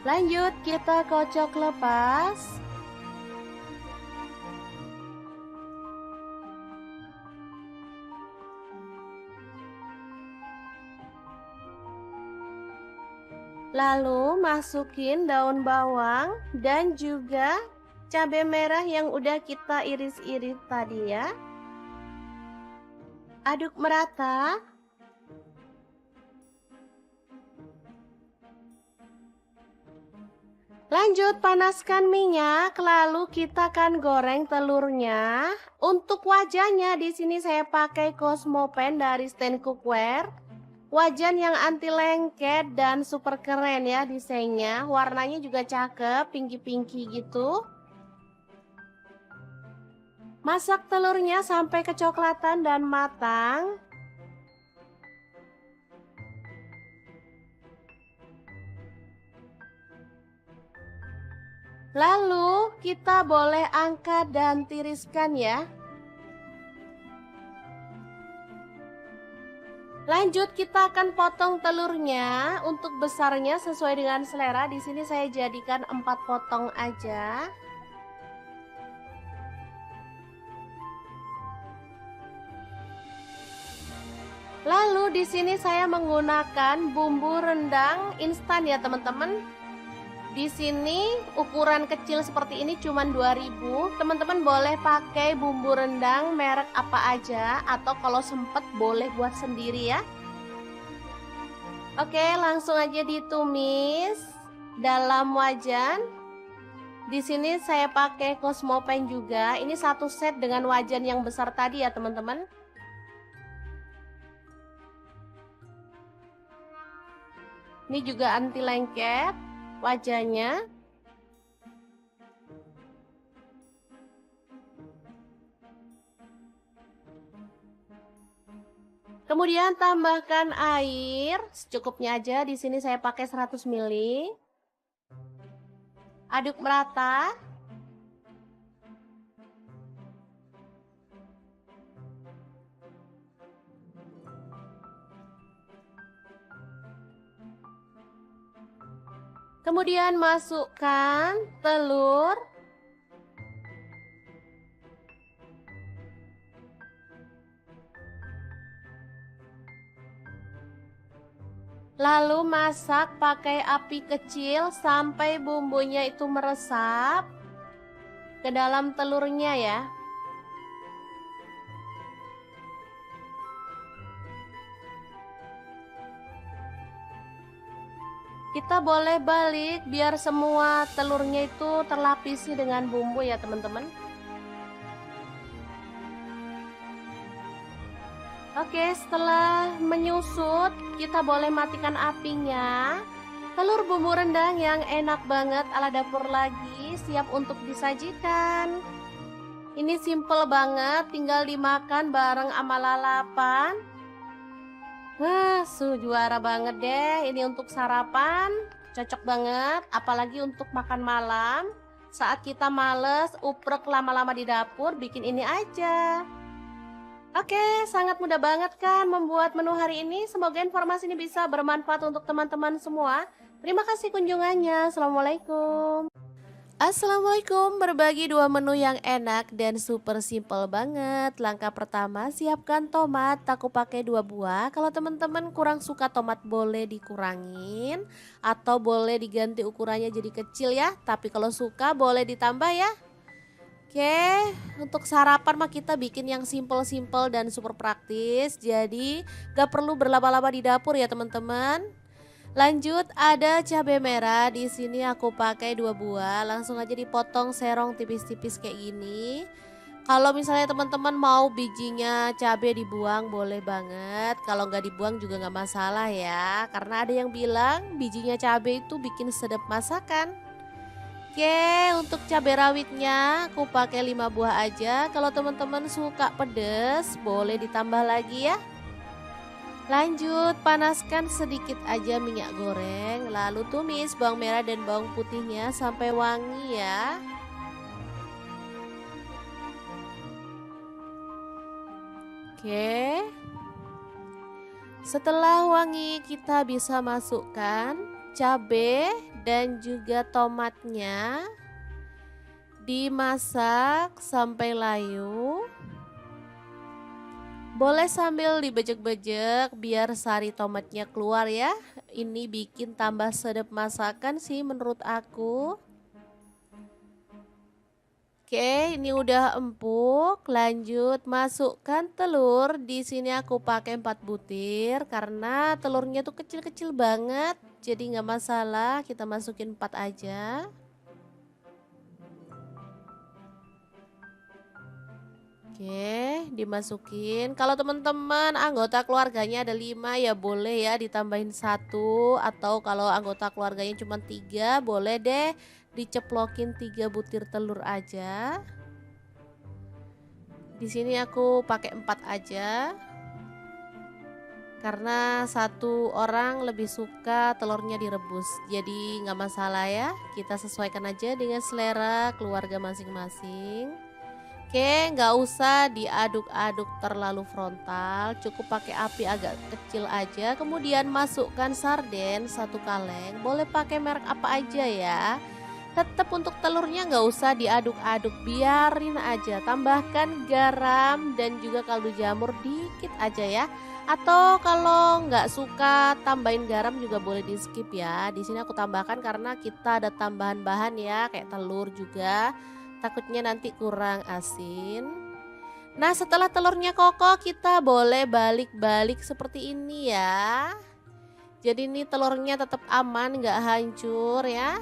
Lanjut, kita kocok lepas. Lalu masukin daun bawang dan juga cabai merah yang udah kita iris-iris tadi ya. Aduk merata. Lanjut, panaskan minyak, lalu kita akan goreng telurnya. Untuk wajahnya di sini saya pakai Cosmopan dari stand cookware. Wajan yang anti lengket dan super keren ya desainnya. Warnanya juga cakep, pinky-pinky gitu. Masak telurnya sampai kecoklatan dan matang. Lalu kita boleh angkat dan tiriskan ya. Lanjut, kita akan potong telurnya. Untuk besarnya sesuai dengan selera. Di sini saya jadikan 4 potong aja. Lalu di sini saya menggunakan bumbu rendang instan ya teman-teman. Di sini ukuran kecil seperti ini cuman 2000. Teman-teman boleh pakai bumbu rendang merek apa aja atau kalau sempet boleh buat sendiri ya. Oke, langsung aja ditumis dalam wajan. Di sini saya pakai Cosmopan juga. Ini satu set dengan wajan yang besar tadi ya, teman-teman. Ini juga anti lengket wajahnya. Kemudian tambahkan air secukupnya aja. Di sini saya pakai 100 ml. Aduk merata. Kemudian masukkan telur. Lalu masak pakai api kecil sampai bumbunya itu meresap ke dalam telurnya ya. Kita boleh balik biar semua telurnya itu terlapisi dengan bumbu ya teman-teman. Oke, setelah menyusut, kita boleh matikan apinya. Telur bumbu rendang yang enak banget ala dapur lagi, siap untuk disajikan. Ini simple banget, tinggal dimakan bareng sama lalapan. Wah, juara banget deh. Ini untuk sarapan, cocok banget. Apalagi untuk makan malam. Saat kita males, uprek lama-lama di dapur, bikin ini aja. Oke, sangat mudah banget kan membuat menu hari ini. Semoga informasi ini bisa bermanfaat untuk teman-teman semua. Terima kasih kunjungannya. Assalamualaikum. Assalamualaikum, berbagi dua menu yang enak dan super simple banget. Langkah pertama, siapkan tomat, aku pakai 2 buah. Kalau teman-teman kurang suka tomat boleh dikurangin atau boleh diganti ukurannya jadi kecil ya. Tapi kalau suka boleh ditambah ya. Oke, untuk sarapan mah kita bikin yang simple-simple dan super praktis. Jadi gak perlu berlama-lama di dapur ya teman-teman. Lanjut ada cabai merah, di sini aku pakai 2 buah. Langsung aja dipotong serong tipis-tipis kayak gini. Kalau misalnya teman-teman mau bijinya cabai dibuang boleh banget. Kalau nggak dibuang juga nggak masalah ya. Karena ada yang bilang bijinya cabai itu bikin sedap masakan. Oke, untuk cabai rawitnya aku pakai 5 buah aja. Kalau teman-teman suka pedas, boleh ditambah lagi ya. Lanjut, panaskan sedikit aja minyak goreng, lalu tumis bawang merah dan bawang putihnya sampai wangi ya. Oke. Setelah wangi, kita bisa masukkan cabai dan juga tomatnya, dimasak sampai layu. Boleh sambil dibejek-bejek biar sari tomatnya keluar ya. Ini bikin tambah sedap masakan sih menurut aku. Oke, ini udah empuk. Lanjut masukkan telur. Di sini aku pakai 4 butir karena telurnya tuh kecil-kecil banget. Jadi nggak masalah, kita masukin 4 aja. Oke, dimasukin. Kalau teman-teman anggota keluarganya ada 5 ya boleh ya ditambahin 1, atau kalau anggota keluarganya cuma 3 boleh deh diceplokin 3 butir telur aja. Di sini aku pakai 4 aja. Karena 1 orang lebih suka telurnya direbus. Jadi nggak masalah ya. Kita sesuaikan aja dengan selera keluarga masing-masing. Oke, nggak usah diaduk-aduk terlalu frontal, cukup pakai api agak kecil aja. Kemudian masukkan sarden 1 kaleng, boleh pakai merek apa aja ya. Tetap untuk telurnya nggak usah diaduk-aduk, biarin aja. Tambahkan garam dan juga kaldu jamur dikit aja ya. Atau kalau nggak suka tambahin garam juga boleh di skip ya. Di sini aku tambahkan karena kita ada tambahan bahan ya, kayak telur juga. Takutnya nanti kurang asin. Nah, setelah telurnya kokoh, kita boleh balik-balik seperti ini ya. Jadi ini telurnya tetap aman, nggak hancur ya.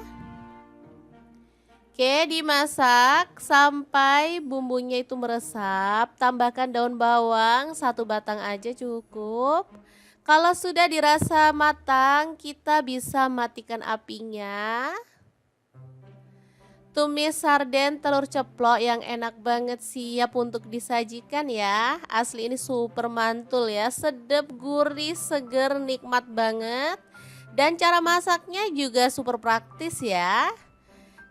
Oke, dimasak sampai bumbunya itu meresap. Tambahkan daun bawang, satu batang aja cukup. Kalau sudah dirasa matang, kita bisa matikan apinya. Tumis sarden telur ceplok yang enak banget siap untuk disajikan ya. Asli ini super mantul ya, sedap, gurih, seger, nikmat banget. Dan cara masaknya juga super praktis ya.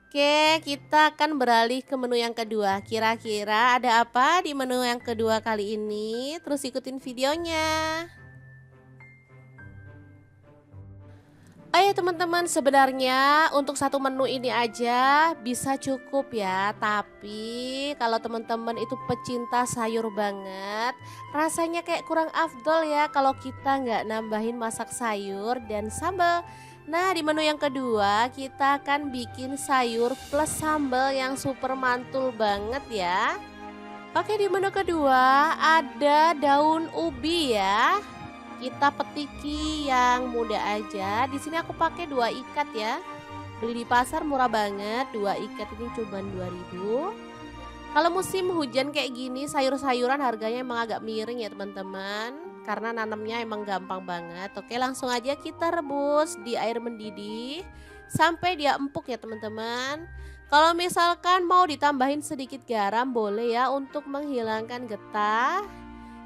Oke, kita akan beralih ke menu yang kedua. Kira-kira ada apa di menu yang kedua kali ini? Terus ikutin videonya. Oh ya teman-teman, sebenarnya untuk satu menu ini aja bisa cukup ya. Tapi kalau teman-teman itu pecinta sayur banget, rasanya kayak kurang afdol ya kalau kita nggak nambahin masak sayur dan sambal. Nah, di menu yang kedua kita akan bikin sayur plus sambal yang super mantul banget ya. Oke, di menu kedua ada daun ubi ya. Kita petiki yang muda aja. Di sini aku pakai 2 ikat ya. Beli di pasar murah banget. 2 ikat ini cuma 2.000. Kalau musim hujan kayak gini, sayur-sayuran harganya emang agak miring ya teman-teman. Karena nanamnya emang gampang banget. Oke, langsung aja kita rebus di air mendidih sampai dia empuk ya teman-teman. Kalau misalkan mau ditambahin sedikit garam boleh ya untuk menghilangkan getah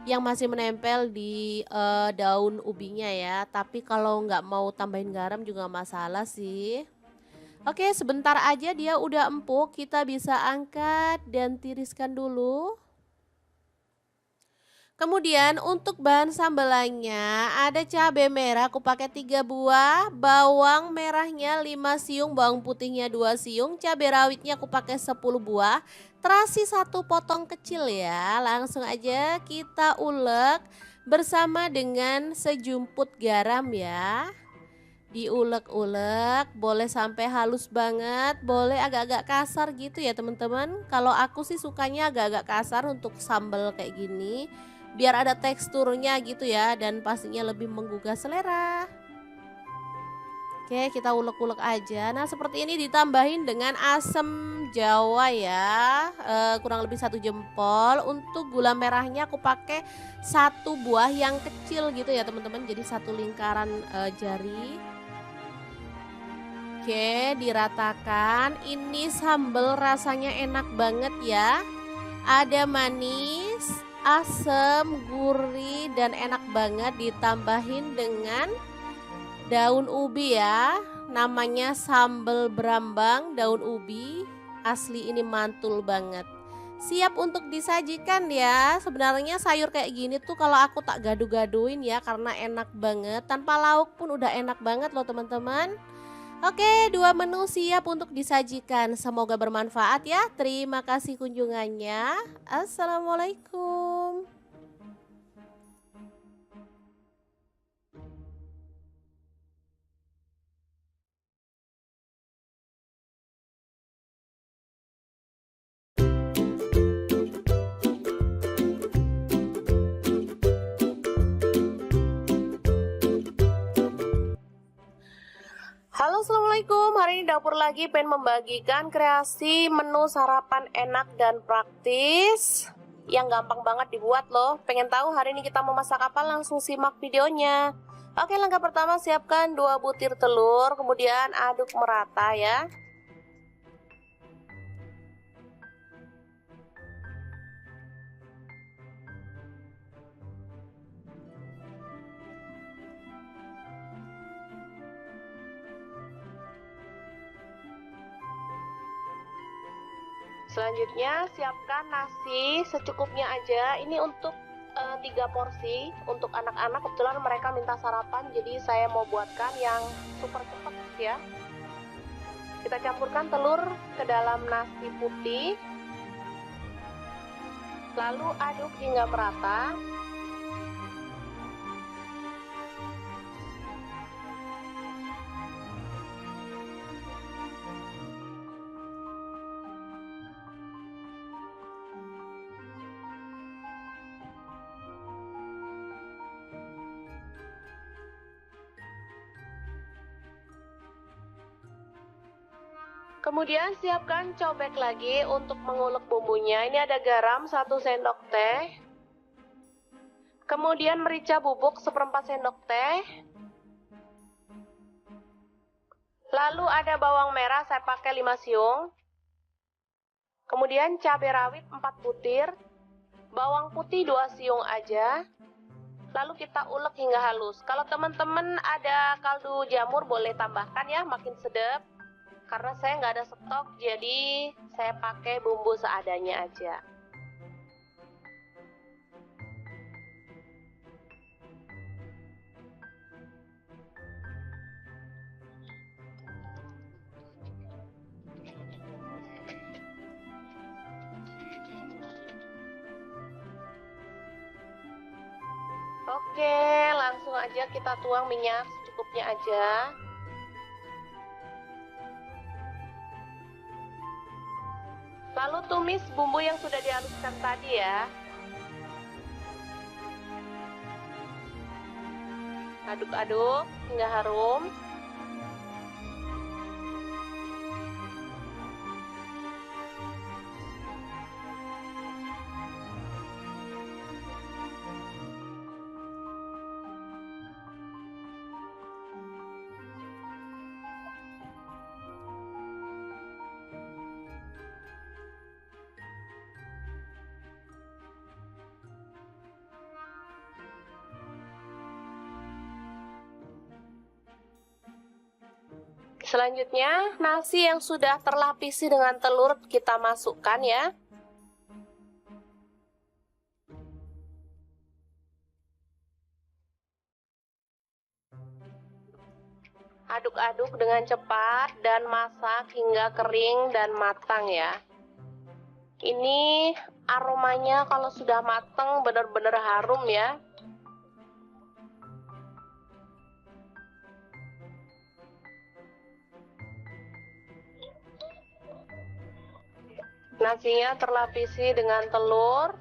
yang masih menempel di daun ubinya ya. Tapi kalau nggak mau tambahin garam juga masalah sih. Oke, sebentar aja dia udah empuk, kita bisa angkat dan tiriskan dulu. Kemudian untuk bahan sambelannya ada cabai merah aku pakai 3 buah, bawang merahnya 5 siung, bawang putihnya 2 siung, cabai rawitnya aku pakai 10 buah, terasi 1 potong kecil ya. Langsung aja kita ulek bersama dengan sejumput garam ya. Diulek-ulek, boleh sampai halus banget, boleh agak-agak kasar gitu ya teman-teman. Kalau aku sih sukanya agak-agak kasar untuk sambal kayak gini, biar ada teksturnya gitu ya dan pastinya lebih menggugah selera. Oke, kita ulek-ulek aja. Nah, seperti ini ditambahin dengan asam jawa ya, kurang lebih 1 jempol. Untuk gula merahnya aku pakai 1 buah yang kecil gitu ya teman-teman, jadi 1 lingkaran jari. Oke, diratakan. Ini sambal rasanya enak banget ya. Ada manis, asam, gurih, dan enak banget ditambahin dengan daun ubi ya. Namanya sambal berambang daun ubi. Asli ini mantul banget. Siap untuk disajikan ya. Sebenarnya sayur kayak gini tuh kalau aku tak gaduh-gaduhin ya karena enak banget. Tanpa lauk pun udah enak banget loh teman-teman. Oke, 2 menu siap untuk disajikan. Semoga bermanfaat ya. Terima kasih kunjungannya. Assalamualaikum. Halo, assalamualaikum. Hari ini dapur lagi pengen membagikan kreasi menu sarapan enak dan praktis yang gampang banget dibuat loh. Pengen tahu hari ini kita mau masak apa? Langsung simak videonya. Oke, langkah pertama siapkan 2 butir telur, kemudian aduk merata ya. Selanjutnya siapkan nasi secukupnya aja. Ini untuk 3 porsi untuk anak-anak. Kebetulan mereka minta sarapan, jadi saya mau buatkan yang super cepat ya. Kita campurkan telur ke dalam nasi putih, lalu aduk hingga merata. Kemudian siapkan cobek lagi untuk mengulek bumbunya. Ini ada garam 1 sendok teh. Kemudian merica bubuk 1/4 sendok teh. Lalu ada bawang merah, saya pakai 5 siung. Kemudian cabai rawit 4 butir. Bawang putih 2 siung aja. Lalu kita ulek hingga halus. Kalau teman-teman ada kaldu jamur boleh tambahkan ya, makin sedap. Karena saya nggak ada stok, jadi saya pakai bumbu seadanya aja. Oke, langsung aja kita tuang minyak secukupnya aja. Lalu tumis bumbu yang sudah dihaluskan tadi ya. Aduk-aduk hingga harum. Selanjutnya, nasi yang sudah terlapisi dengan telur kita masukkan ya. Aduk-aduk dengan cepat dan masak hingga kering dan matang ya. Ini aromanya kalau sudah matang benar-benar harum ya. Nasinya terlapisi dengan telur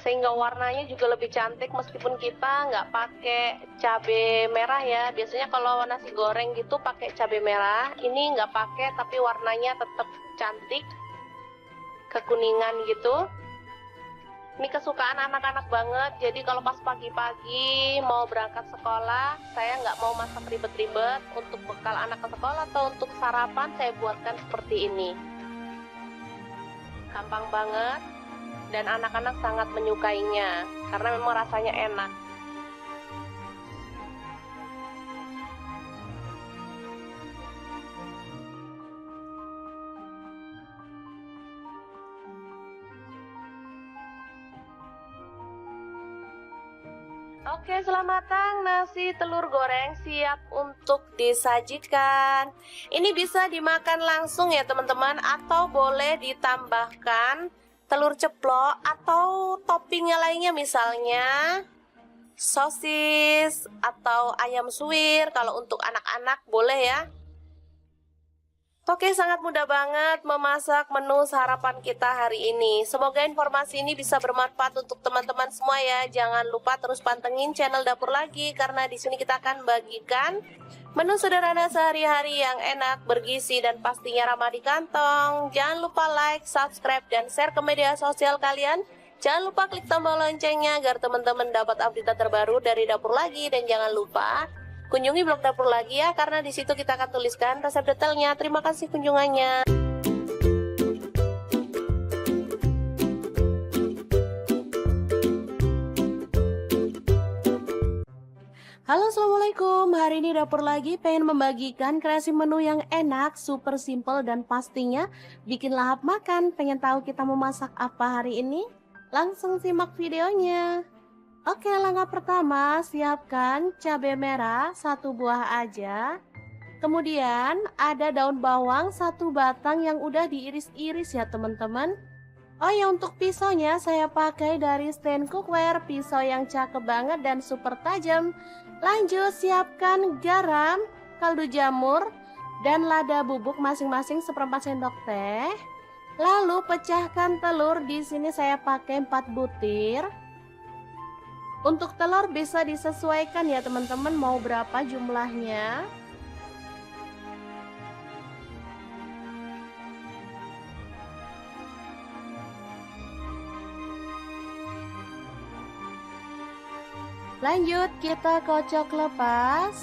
sehingga warnanya juga lebih cantik meskipun kita nggak pakai cabai merah ya. Biasanya kalau nasi goreng gitu pakai cabai merah, ini nggak pakai tapi warnanya tetap cantik, kekuningan gitu. Ini kesukaan anak-anak banget, jadi kalau pas pagi-pagi mau berangkat sekolah, saya nggak mau masak ribet-ribet. Untuk bekal anak ke sekolah atau untuk sarapan saya buatkan seperti ini. Gampang banget dan anak-anak sangat menyukainya karena memang rasanya enak. Oke, selamat matang nasi telur goreng siap untuk disajikan. Ini bisa dimakan langsung ya teman-teman, atau boleh ditambahkan telur ceplok atau toppingnya lainnya, misalnya sosis atau ayam suwir. Kalau untuk anak-anak boleh ya. Oke, sangat mudah banget memasak menu sarapan kita hari ini. Semoga informasi ini bisa bermanfaat untuk teman-teman semua ya. Jangan lupa terus pantengin channel Dapur Lagi karena di sini kita akan bagikan menu sederhana sehari-hari yang enak, bergizi dan pastinya ramah di kantong. Jangan lupa like, subscribe dan share ke media sosial kalian. Jangan lupa klik tombol loncengnya agar teman-teman dapat update terbaru dari Dapur Lagi, dan jangan lupa kunjungi blog Dapur Lagi ya, karena di situ kita akan tuliskan resep detailnya. Terima kasih kunjungannya. Halo, assalamualaikum. Hari ini Dapur Lagi pengen membagikan kreasi menu yang enak, super simple dan pastinya bikin lahap makan. Pengen tahu kita mau masak apa hari ini? Langsung simak videonya. Oke, langkah pertama siapkan cabai merah 1 buah aja. Kemudian ada daun bawang satu batang yang udah diiris-iris ya teman-teman. Oh ya, untuk pisaunya saya pakai dari stand cookware, pisau yang cakep banget dan super tajam. Lanjut siapkan garam, kaldu jamur, dan lada bubuk masing-masing seperempat sendok teh. Lalu pecahkan telur, di sini saya pakai 4 butir. Untuk telur bisa disesuaikan ya teman-teman mau berapa jumlahnya. Lanjut kita kocok lepas.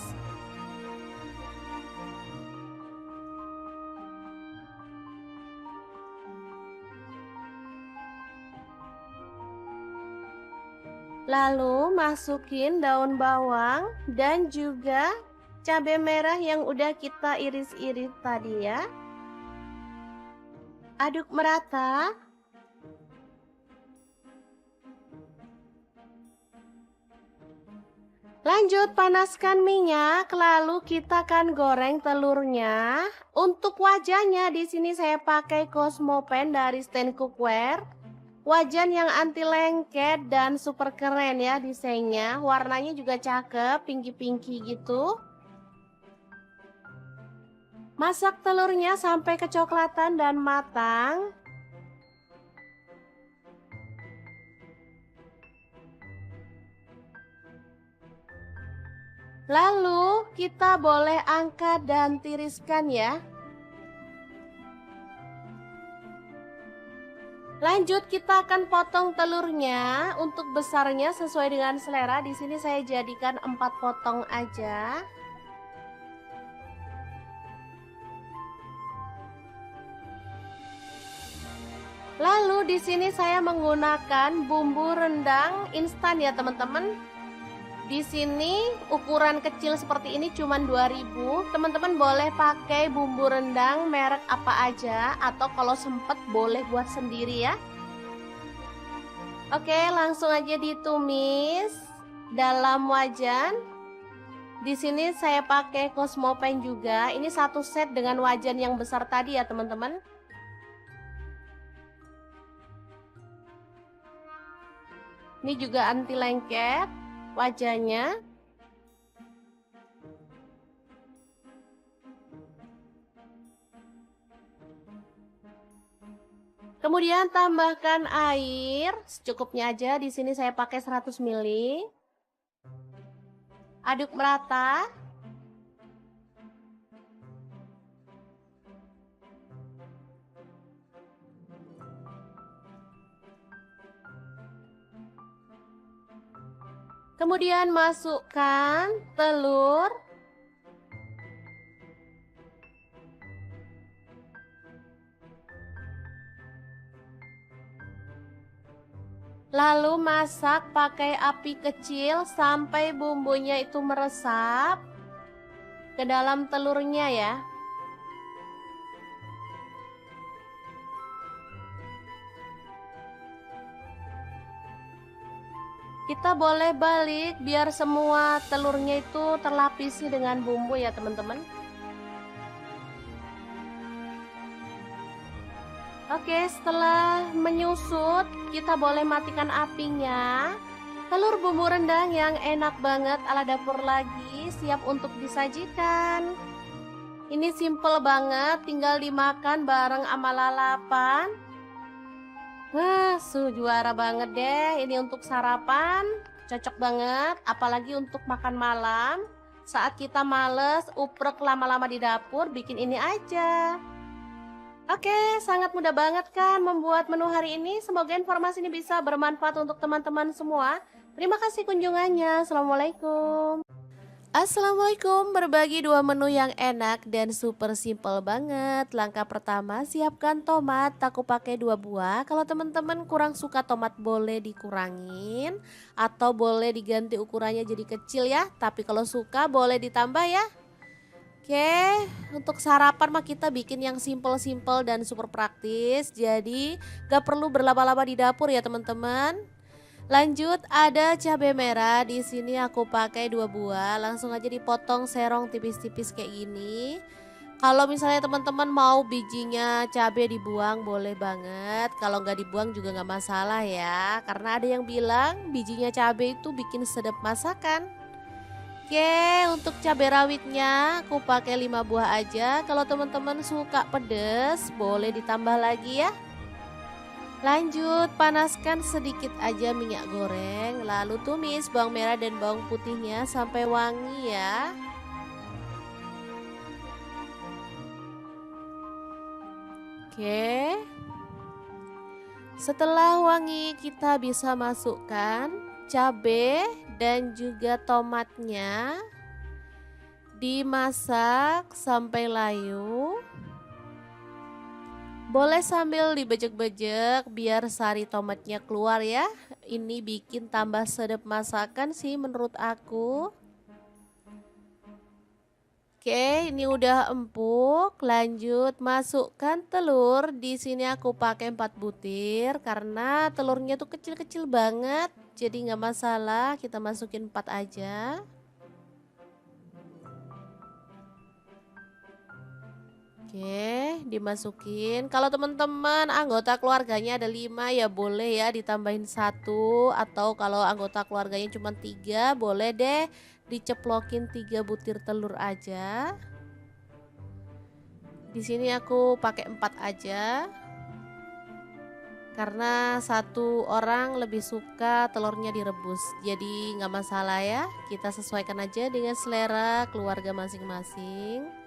Lalu masukin daun bawang dan juga cabai merah yang udah kita iris-iris tadi ya. Aduk merata. Lanjut panaskan minyak, lalu kita akan goreng telurnya. Untuk wajahnya di sini saya pakai Cosmopan dari stand cookware. Wajan yang anti lengket dan super keren ya desainnya. Warnanya juga cakep, pinky-pinky gitu. Masak telurnya sampai kecoklatan dan matang. Lalu kita boleh angkat dan tiriskan ya. Lanjut kita akan potong telurnya. Untuk besarnya sesuai dengan selera. Di sini saya jadikan 4 potong aja. Lalu di sini saya menggunakan bumbu rendang instan ya teman-teman. Di sini ukuran kecil seperti ini cuman 2000. Teman-teman boleh pakai bumbu rendang merek apa aja atau kalau sempet boleh buat sendiri ya. Oke, langsung aja ditumis dalam wajan. Di sini saya pakai Cosmopan juga. Ini satu set dengan wajan yang besar tadi ya teman-teman. Ini juga anti lengket wajahnya. Kemudian tambahkan air secukupnya aja. Di sini saya pakai 100 ml. Aduk merata. Kemudian masukkan telur. Lalu masak pakai api kecil sampai bumbunya itu meresap ke dalam telurnya ya. Kita boleh balik biar semua telurnya itu terlapisi dengan bumbu ya teman-teman. Oke, setelah menyusut kita boleh matikan apinya. Telur bumbu rendang yang enak banget ala dapur lagi siap untuk disajikan. Ini simple banget, tinggal dimakan bareng sama lalapan. Wah, juara banget deh. Ini untuk sarapan, cocok banget. Apalagi untuk makan malam. Saat kita males, uprek lama-lama di dapur, bikin ini aja. Oke, sangat mudah banget kan membuat menu hari ini. Semoga informasi ini bisa bermanfaat untuk teman-teman semua. Terima kasih kunjungannya. Assalamualaikum. Assalamualaikum, berbagi 2 menu yang enak dan super simple banget. Langkah pertama, siapkan tomat, aku pakai 2 buah. Kalau teman-teman kurang suka tomat boleh dikurangin atau boleh diganti ukurannya jadi kecil ya. Tapi kalau suka boleh ditambah ya. Oke, untuk sarapan mah kita bikin yang simple-simple dan super praktis. Jadi gak perlu berlama-lama di dapur ya teman-teman. Lanjut ada cabai merah, di sini aku pakai 2 buah, langsung aja dipotong serong tipis-tipis kayak gini. Kalau misalnya teman-teman mau bijinya cabai dibuang boleh banget, kalau nggak dibuang juga nggak masalah ya. Karena ada yang bilang bijinya cabai itu bikin sedap masakan. Oke, untuk cabai rawitnya aku pakai 5 buah aja. Kalau teman-teman suka pedes, boleh ditambah lagi ya. Lanjut, panaskan sedikit aja minyak goreng, lalu tumis bawang merah dan bawang putihnya sampai wangi ya. Oke. Setelah wangi, kita bisa masukkan cabai dan juga tomatnya. Dimasak sampai layu. Boleh sambil dibejek-bejek biar sari tomatnya keluar ya. Ini bikin tambah sedap masakan sih menurut aku. Oke, ini udah empuk. Lanjut masukkan telur. Di sini aku pakai 4 butir karena telurnya tuh kecil-kecil banget. Jadi nggak masalah, kita masukin 4 aja. Oke, dimasukin. Kalau teman-teman anggota keluarganya ada 5 ya boleh ya ditambahin 1, atau kalau anggota keluarganya cuma 3 boleh deh diceplokin 3 butir telur aja. Di sini aku pakai 4 aja. Karena satu orang lebih suka telurnya direbus. Jadi nggak masalah ya. Kita sesuaikan aja dengan selera keluarga masing-masing.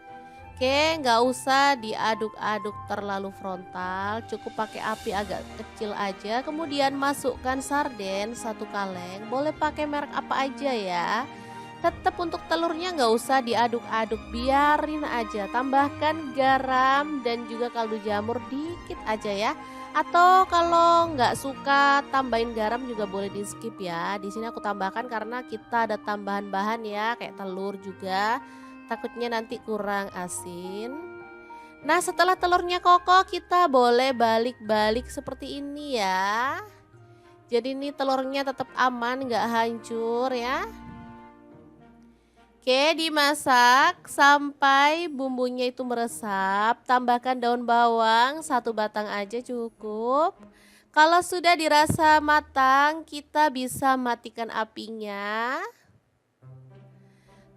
Oke, nggak usah diaduk-aduk terlalu frontal, cukup pakai api agak kecil aja. Kemudian masukkan sarden 1 kaleng, boleh pakai merek apa aja ya. Tetap untuk telurnya nggak usah diaduk-aduk, biarin aja. Tambahkan garam dan juga kaldu jamur dikit aja ya. Atau kalau nggak suka tambahin garam juga boleh di skip ya. Di sini aku tambahkan karena kita ada tambahan bahan ya, kayak telur juga. Takutnya nanti kurang asin. Nah, setelah telurnya kokoh kita boleh balik-balik seperti ini ya. Jadi ini telurnya tetap aman, nggak hancur ya. Oke, dimasak sampai bumbunya itu meresap. Tambahkan daun bawang 1 batang aja cukup. Kalau sudah dirasa matang, kita bisa matikan apinya.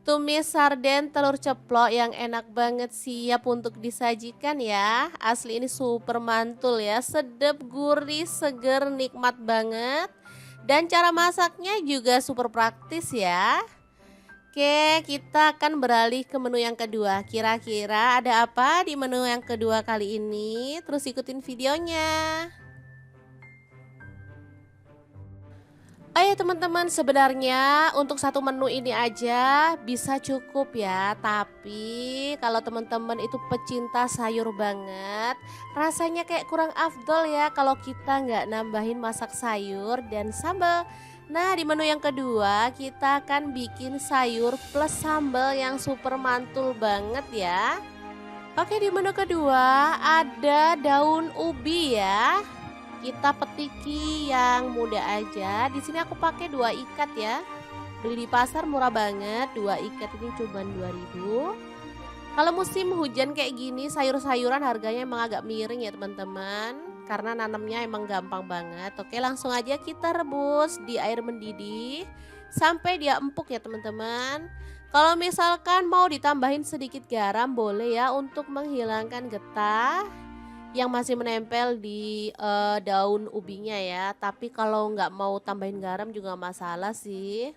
Tumis sarden telur ceplok yang enak banget siap untuk disajikan ya. Asli ini super mantul ya, sedap, gurih, seger, nikmat banget. Dan cara masaknya juga super praktis ya. Oke, kita akan beralih ke menu yang kedua. Kira-kira ada apa di menu yang kedua kali ini? Terus ikutin videonya. Oh ya teman-teman, sebenarnya untuk satu menu ini aja bisa cukup ya. Tapi kalau teman-teman itu pecinta sayur banget, rasanya kayak kurang afdol ya kalau kita nggak nambahin masak sayur dan sambal. Nah, di menu yang kedua kita akan bikin sayur plus sambal yang super mantul banget ya. Oke, di menu kedua ada daun ubi ya. Kita petiki yang muda aja. Di sini aku pakai 2 ikat ya. Beli di pasar murah banget. 2 ikat ini cuma 2.000. Kalau musim hujan kayak gini, sayur-sayuran harganya emang agak miring ya teman-teman. Karena nanamnya emang gampang banget. Oke, langsung aja kita rebus di air mendidih sampai dia empuk ya teman-teman. Kalau misalkan mau ditambahin sedikit garam boleh ya untuk menghilangkan getah yang masih menempel di daun ubinya ya. Tapi kalau nggak mau tambahin garam juga masalah sih.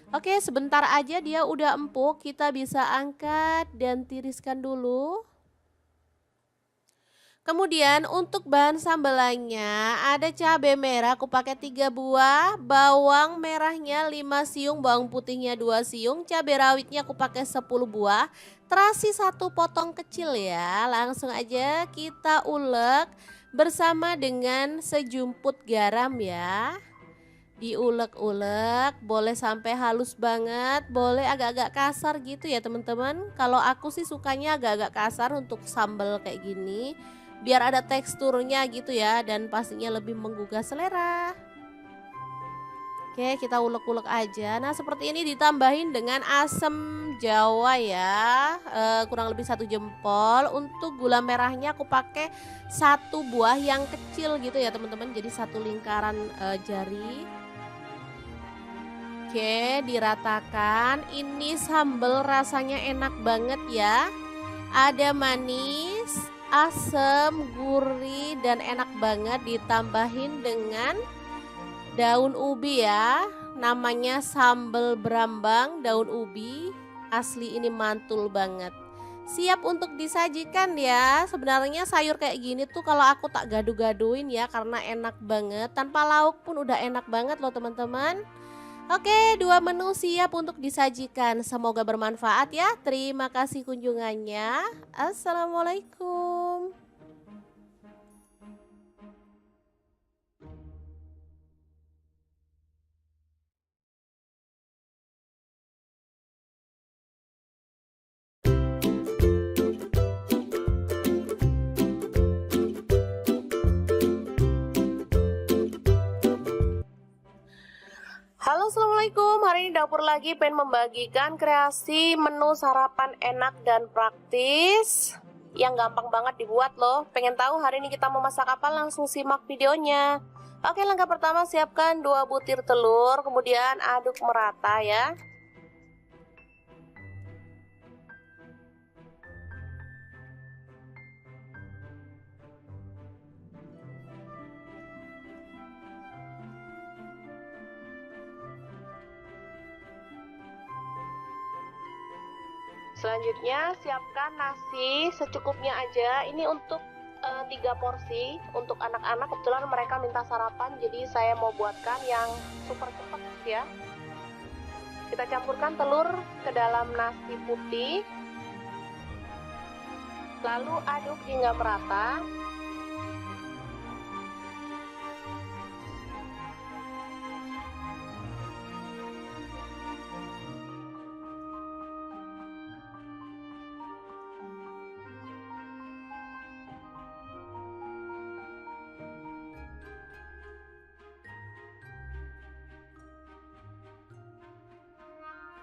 Oke, sebentar aja dia udah empuk, kita bisa angkat dan tiriskan dulu. Kemudian untuk bahan sambelannya ada cabai merah aku pakai 3 buah, bawang merahnya 5 siung, bawang putihnya 2 siung, cabai rawitnya aku pakai 10 buah, terasi 1 potong kecil ya. Langsung aja kita ulek bersama dengan sejumput garam ya. Diulek-ulek, boleh sampai halus banget, boleh agak-agak kasar gitu ya teman-teman. Kalau aku sih sukanya agak-agak kasar untuk sambal kayak gini, biar ada teksturnya gitu ya dan pastinya lebih menggugah selera. Oke, kita ulek-ulek aja. Nah, seperti ini ditambahin dengan asam jawa ya, kurang lebih 1 jempol. Untuk gula merahnya aku pakai 1 buah yang kecil gitu ya teman-teman, jadi 1 lingkaran jari. Oke, diratakan. Ini sambal rasanya enak banget ya. Ada manis, asam, gurih, dan enak banget ditambahin dengan daun ubi ya. Namanya sambal berambang daun ubi. Asli ini mantul banget. Siap untuk disajikan ya. Sebenarnya sayur kayak gini tuh kalau aku tak gaduh-gaduhin ya karena enak banget. Tanpa lauk pun udah enak banget loh teman-teman. Oke, 2 menu siap untuk disajikan. Semoga bermanfaat ya. Terima kasih kunjungannya. Assalamualaikum. Halo, assalamualaikum. Hari ini dapur lagi pengen membagikan kreasi menu sarapan enak dan praktis yang gampang banget dibuat loh. Pengen tahu hari ini kita mau masak apa? Langsung simak videonya. Oke, langkah pertama siapkan 2 butir telur, kemudian aduk merata ya. Selanjutnya siapkan nasi secukupnya aja. Ini untuk 3 porsi untuk anak-anak. Kebetulan mereka minta sarapan, jadi saya mau buatkan yang super cepat ya. Kita campurkan telur ke dalam nasi putih, lalu aduk hingga merata.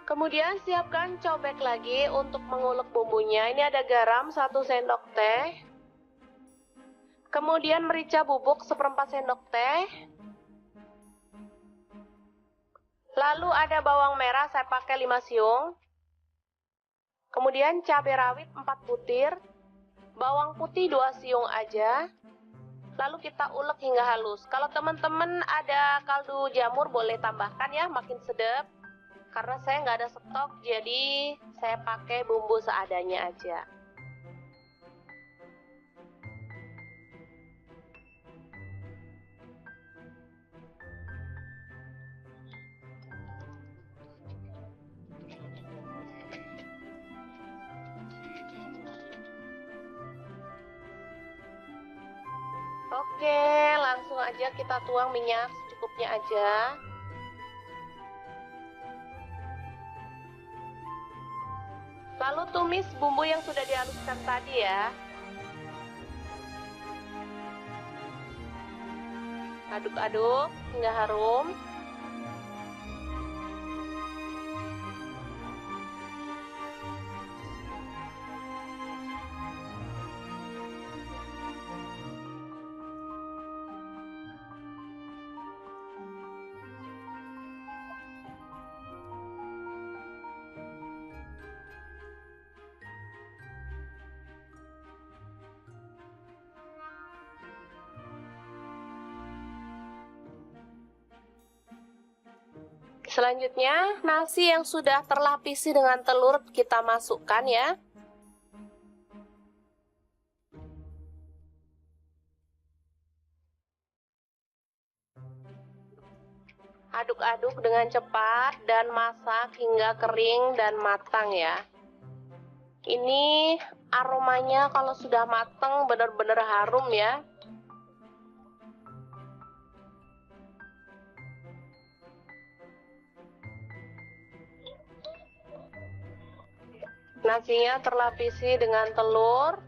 Kemudian siapkan cobek lagi untuk mengulek bumbunya. Ini ada garam 1 sendok teh. Kemudian merica bubuk 1/4 sendok teh. Lalu ada bawang merah, saya pakai 5 siung. Kemudian cabai rawit 4 butir. Bawang putih 2 siung aja. Lalu kita ulek hingga halus. Kalau teman-teman ada kaldu jamur boleh tambahkan ya, makin sedap. Karena saya nggak ada stok, jadi saya pakai bumbu seadanya aja. Oke, langsung aja kita tuang minyak secukupnya aja. Lalu tumis bumbu yang sudah dihaluskan tadi ya. Aduk-aduk hingga harum. Selanjutnya, nasi yang sudah terlapisi dengan telur kita masukkan ya. Aduk-aduk dengan cepat dan masak hingga kering dan matang ya. Ini aromanya kalau sudah matang benar-benar harum ya. Nasinya terlapisi dengan telur.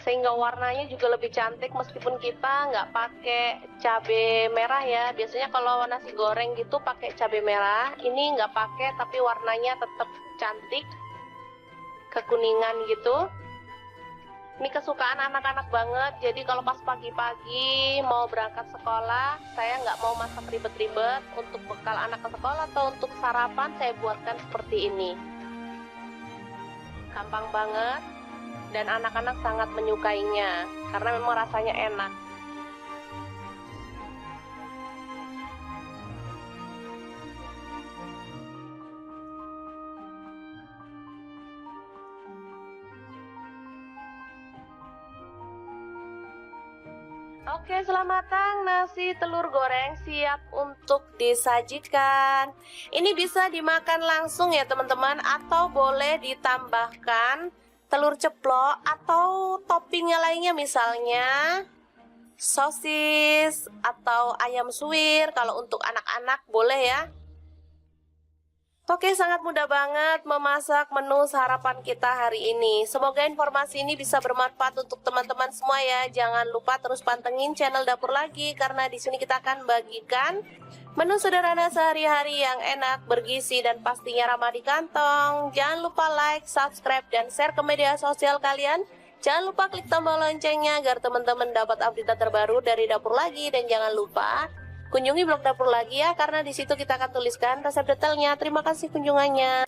sehingga warnanya juga lebih cantik meskipun kita nggak pakai cabai merah ya. Biasanya kalau nasi goreng gitu pakai cabai merah, ini nggak pakai tapi warnanya tetap cantik, kekuningan gitu. Ini kesukaan anak-anak banget, jadi kalau pas pagi-pagi mau berangkat sekolah, saya nggak mau masak ribet-ribet. Untuk bekal anak ke sekolah atau untuk sarapan, saya buatkan seperti ini. Gampang banget, dan anak-anak sangat menyukainya, karena memang rasanya enak. Oke, selamat matang, nasi telur goreng siap untuk disajikan. Ini bisa dimakan langsung ya teman-teman, atau boleh ditambahkan telur ceplok atau toppingnya lainnya, misalnya sosis atau ayam suwir. Kalau untuk anak-anak boleh ya. Oke, sangat mudah banget memasak menu sarapan kita hari ini. Semoga informasi ini bisa bermanfaat untuk teman-teman semua ya. Jangan lupa terus pantengin channel Dapur Lagi, karena di sini kita akan bagikan menu sederhana sehari-hari yang enak, bergizi, dan pastinya ramah di kantong. Jangan lupa like, subscribe, dan share ke media sosial kalian. Jangan lupa klik tombol loncengnya agar teman-teman dapat update terbaru dari Dapur Lagi, dan jangan lupa kunjungi blog Dapur Lagi ya, karena di situ kita akan tuliskan resep detailnya. Terima kasih kunjungannya.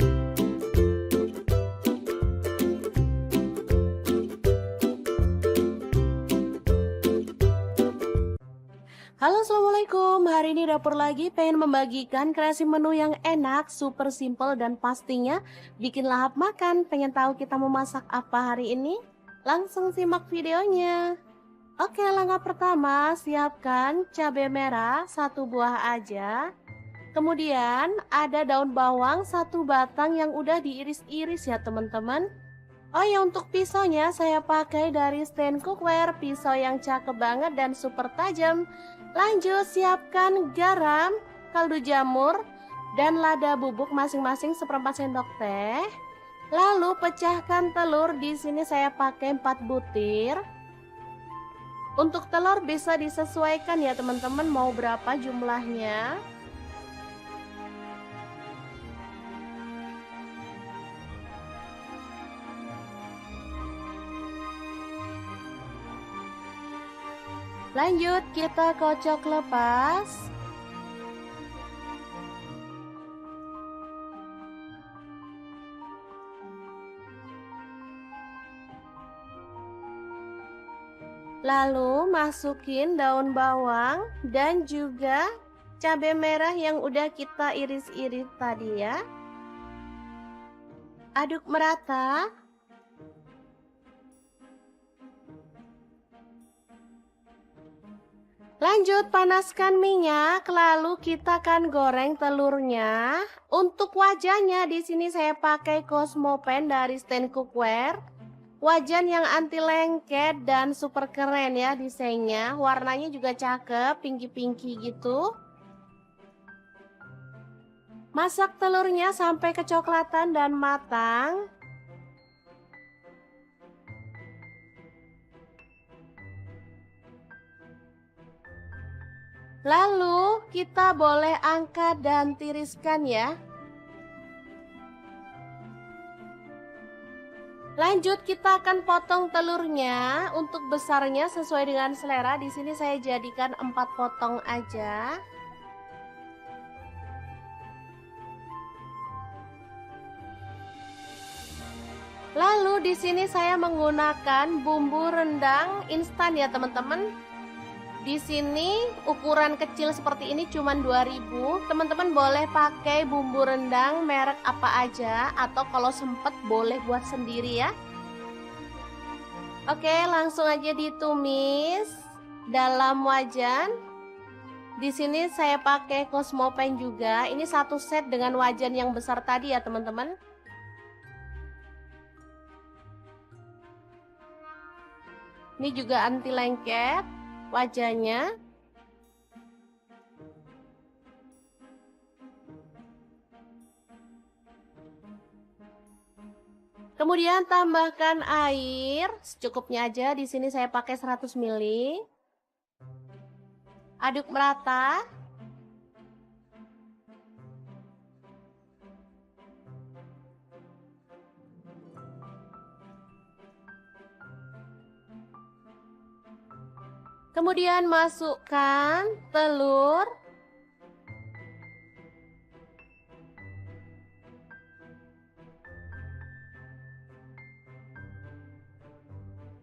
Halo, assalamualaikum. Hari ini Dapur Lagi pengen membagikan kreasi menu yang enak, super simple, dan pastinya bikin lahap makan. Pengen tahu kita mau masak apa hari ini? Langsung simak videonya. Oke, langkah pertama, siapkan cabai merah 1 buah aja. Kemudian ada daun bawang 1 batang yang udah diiris-iris ya teman-teman. Oh ya, untuk pisaunya saya pakai dari stand cookware, pisau yang cakep banget dan super tajam. Lanjut, siapkan garam, kaldu jamur, dan lada bubuk masing-masing 1/4 sendok teh. Lalu pecahkan telur, di sini saya pakai 4 butir. Untuk telur bisa disesuaikan ya teman-teman, mau berapa jumlahnya. Lanjut, kita kocok lepas. Lalu masukin daun bawang dan juga cabai merah yang udah kita iris-iris tadi ya. Aduk merata. Lanjut, panaskan minyak, lalu kita akan goreng telurnya. Untuk wajahnya di sini saya pakai Cosmopan dari stand cookware. Wajan yang anti lengket dan super keren ya desainnya. Warnanya juga cakep, pinky-pinky gitu. Masak telurnya sampai kecoklatan dan matang. Lalu kita boleh angkat dan tiriskan ya. Lanjut, kita akan potong telurnya. Untuk besarnya sesuai dengan selera. Di sini saya jadikan 4 potong aja. Lalu di sini saya menggunakan bumbu rendang instan ya teman-teman. Di sini ukuran kecil seperti ini cuma 2.000. Teman-teman boleh pakai bumbu rendang merek apa aja, atau kalau sempet boleh buat sendiri ya. Oke, langsung aja ditumis dalam wajan. Di sini saya pakai Cosmopan juga. Ini 1 set dengan wajan yang besar tadi ya teman-teman. Ini juga anti lengket wajahnya. Kemudian tambahkan air secukupnya aja. Di sini saya pakai 100 ml. Aduk merata. Kemudian masukkan telur.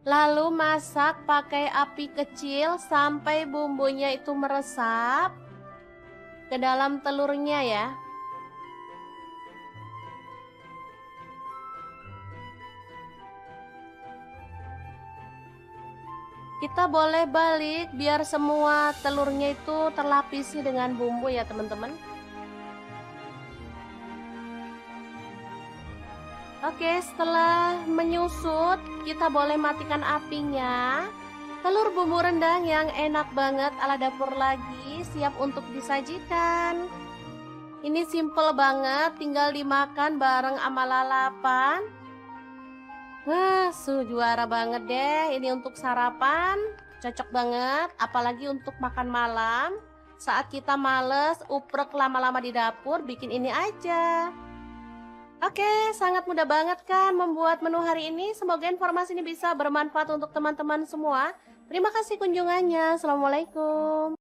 Lalu masak pakai api kecil sampai bumbunya itu meresap ke dalam telurnya ya. Kita boleh balik biar semua telurnya itu terlapisi dengan bumbu ya teman-teman. Oke, setelah menyusut, kita boleh matikan apinya. Telur bumbu rendang yang enak banget ala dapur lagi siap untuk disajikan. Ini simple banget, tinggal dimakan bareng sama lalapan. Wah, juara banget deh. Ini untuk sarapan, cocok banget. Apalagi untuk makan malam. Saat kita males, uprek lama-lama di dapur, bikin ini aja. Oke, sangat mudah banget kan membuat menu hari ini. Semoga informasi ini bisa bermanfaat untuk teman-teman semua. Terima kasih kunjungannya. Assalamualaikum.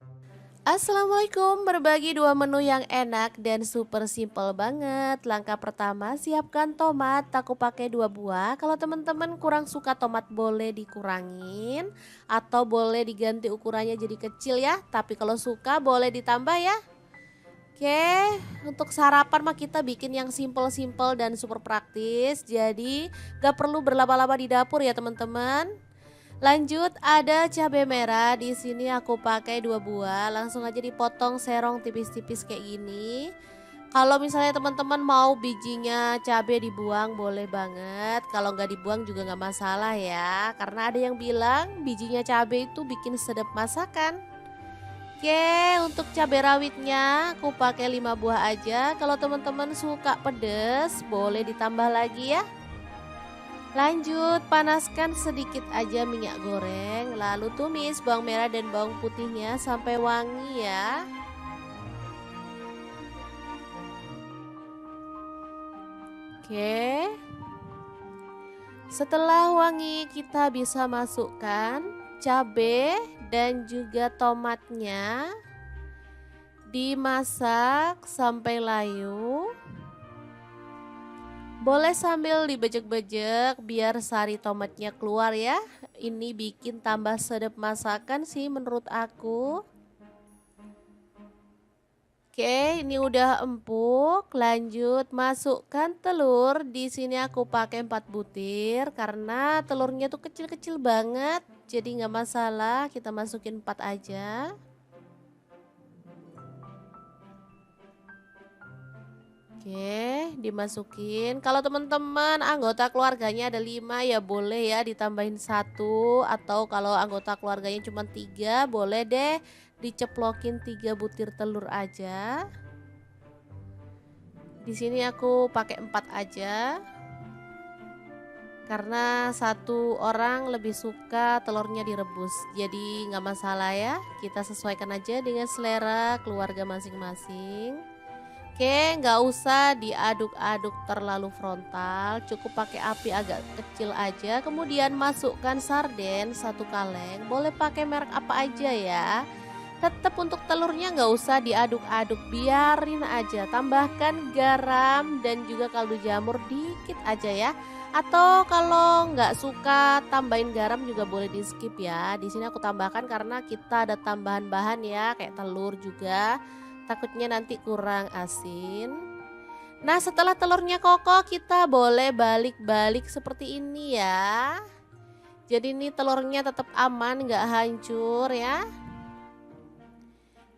Assalamualaikum, berbagi dua menu yang enak dan super simple banget. Langkah pertama, siapkan tomat, aku pakai 2 buah. Kalau teman-teman kurang suka tomat boleh dikurangin atau boleh diganti ukurannya jadi kecil ya. Tapi kalau suka boleh ditambah ya. Oke, untuk sarapan mah kita bikin yang simple-simple dan super praktis. Jadi gak perlu berlama-lama di dapur ya teman-teman. Lanjut ada cabai merah, di sini aku pakai 2 buah, langsung aja dipotong serong tipis-tipis kayak gini. Kalau misalnya teman-teman mau bijinya cabai dibuang boleh banget, kalau nggak dibuang juga nggak masalah ya, karena ada yang bilang bijinya cabai itu bikin sedap masakan. Oke, untuk cabai rawitnya aku pakai 5 buah aja, kalau teman-teman suka pedes boleh ditambah lagi ya. Lanjut, panaskan sedikit aja minyak goreng, lalu tumis bawang merah dan bawang putihnya sampai wangi ya. Oke. Setelah wangi, kita bisa masukkan cabai dan juga tomatnya. Dimasak sampai layu. Boleh sambil dibejek-bejek biar sari tomatnya keluar ya. Ini bikin tambah sedap masakan sih menurut aku. Oke, ini udah empuk. Lanjut masukkan telur. Di sini aku pakai 4 butir karena telurnya tuh kecil-kecil banget. Jadi nggak masalah, kita masukin 4 aja. Oke, dimasukin. Kalau teman-teman anggota keluarganya ada 5 ya boleh ya ditambahin 1, atau kalau anggota keluarganya cuma 3 boleh deh diceplokin 3 butir telur aja. Di sini aku pakai 4 aja. Karena 1 orang lebih suka telurnya direbus. Jadi nggak masalah ya. Kita sesuaikan aja dengan selera keluarga masing-masing. Oke, nggak usah diaduk-aduk terlalu frontal, cukup pakai api agak kecil aja. Kemudian masukkan sarden 1 kaleng, boleh pakai merek apa aja ya. Tetap untuk telurnya nggak usah diaduk-aduk, biarin aja. Tambahkan garam dan juga kaldu jamur dikit aja ya. Atau kalau nggak suka tambahin garam juga boleh di skip ya. Di sini aku tambahkan karena kita ada tambahan bahan ya, kayak telur juga. Takutnya nanti kurang asin. Nah, setelah telurnya kokoh kita boleh balik-balik seperti ini ya. Jadi ini telurnya tetap aman, nggak hancur ya.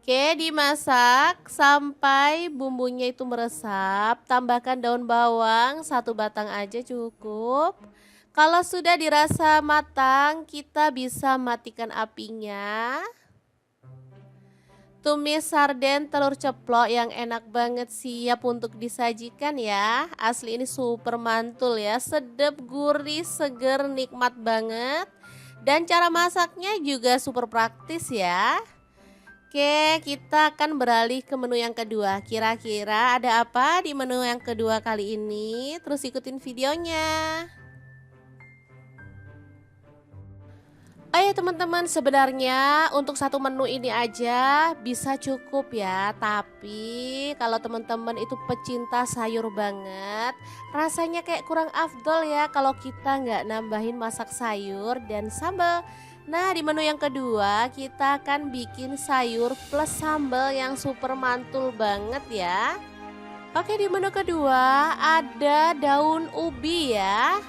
Oke, dimasak sampai bumbunya itu meresap. Tambahkan daun bawang 1 batang aja cukup. Kalau sudah dirasa matang, kita bisa matikan apinya. Tumis sarden telur ceplok yang enak banget siap untuk disajikan ya. Asli ini super mantul ya, sedap, gurih, seger, nikmat banget. Dan cara masaknya juga super praktis ya. Oke, kita akan beralih ke menu yang kedua. Kira-kira ada apa di menu yang kedua kali ini? Terus ikutin videonya. Oh ya teman-teman, sebenarnya untuk satu menu ini aja bisa cukup ya. Tapi kalau teman-teman itu pecinta sayur banget, rasanya kayak kurang afdol ya kalau kita nggak nambahin masak sayur dan sambal. Nah, di menu yang kedua kita akan bikin sayur plus sambal yang super mantul banget ya. Oke, di menu kedua ada daun ubi ya.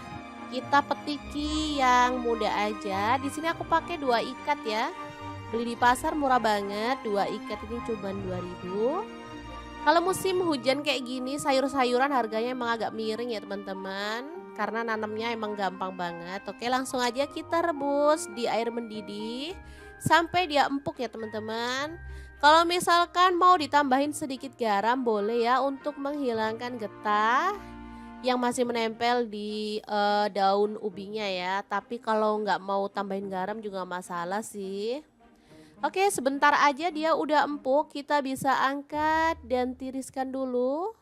Kita petiki yang muda aja. Di sini aku pakai 2 ikat ya. Beli di pasar murah banget. 2 ikat ini cuma 2.000. Kalau musim hujan kayak gini, sayur-sayuran harganya emang agak miring ya teman-teman. Karena nanamnya emang gampang banget. Oke, langsung aja kita rebus di air mendidih sampai dia empuk ya teman-teman. Kalau misalkan mau ditambahin sedikit garam boleh ya untuk menghilangkan getah yang masih menempel di daun ubinya ya. Tapi kalau nggak mau tambahin garam juga nggak masalah sih. Oke, sebentar aja dia udah empuk, kita bisa angkat dan tiriskan dulu.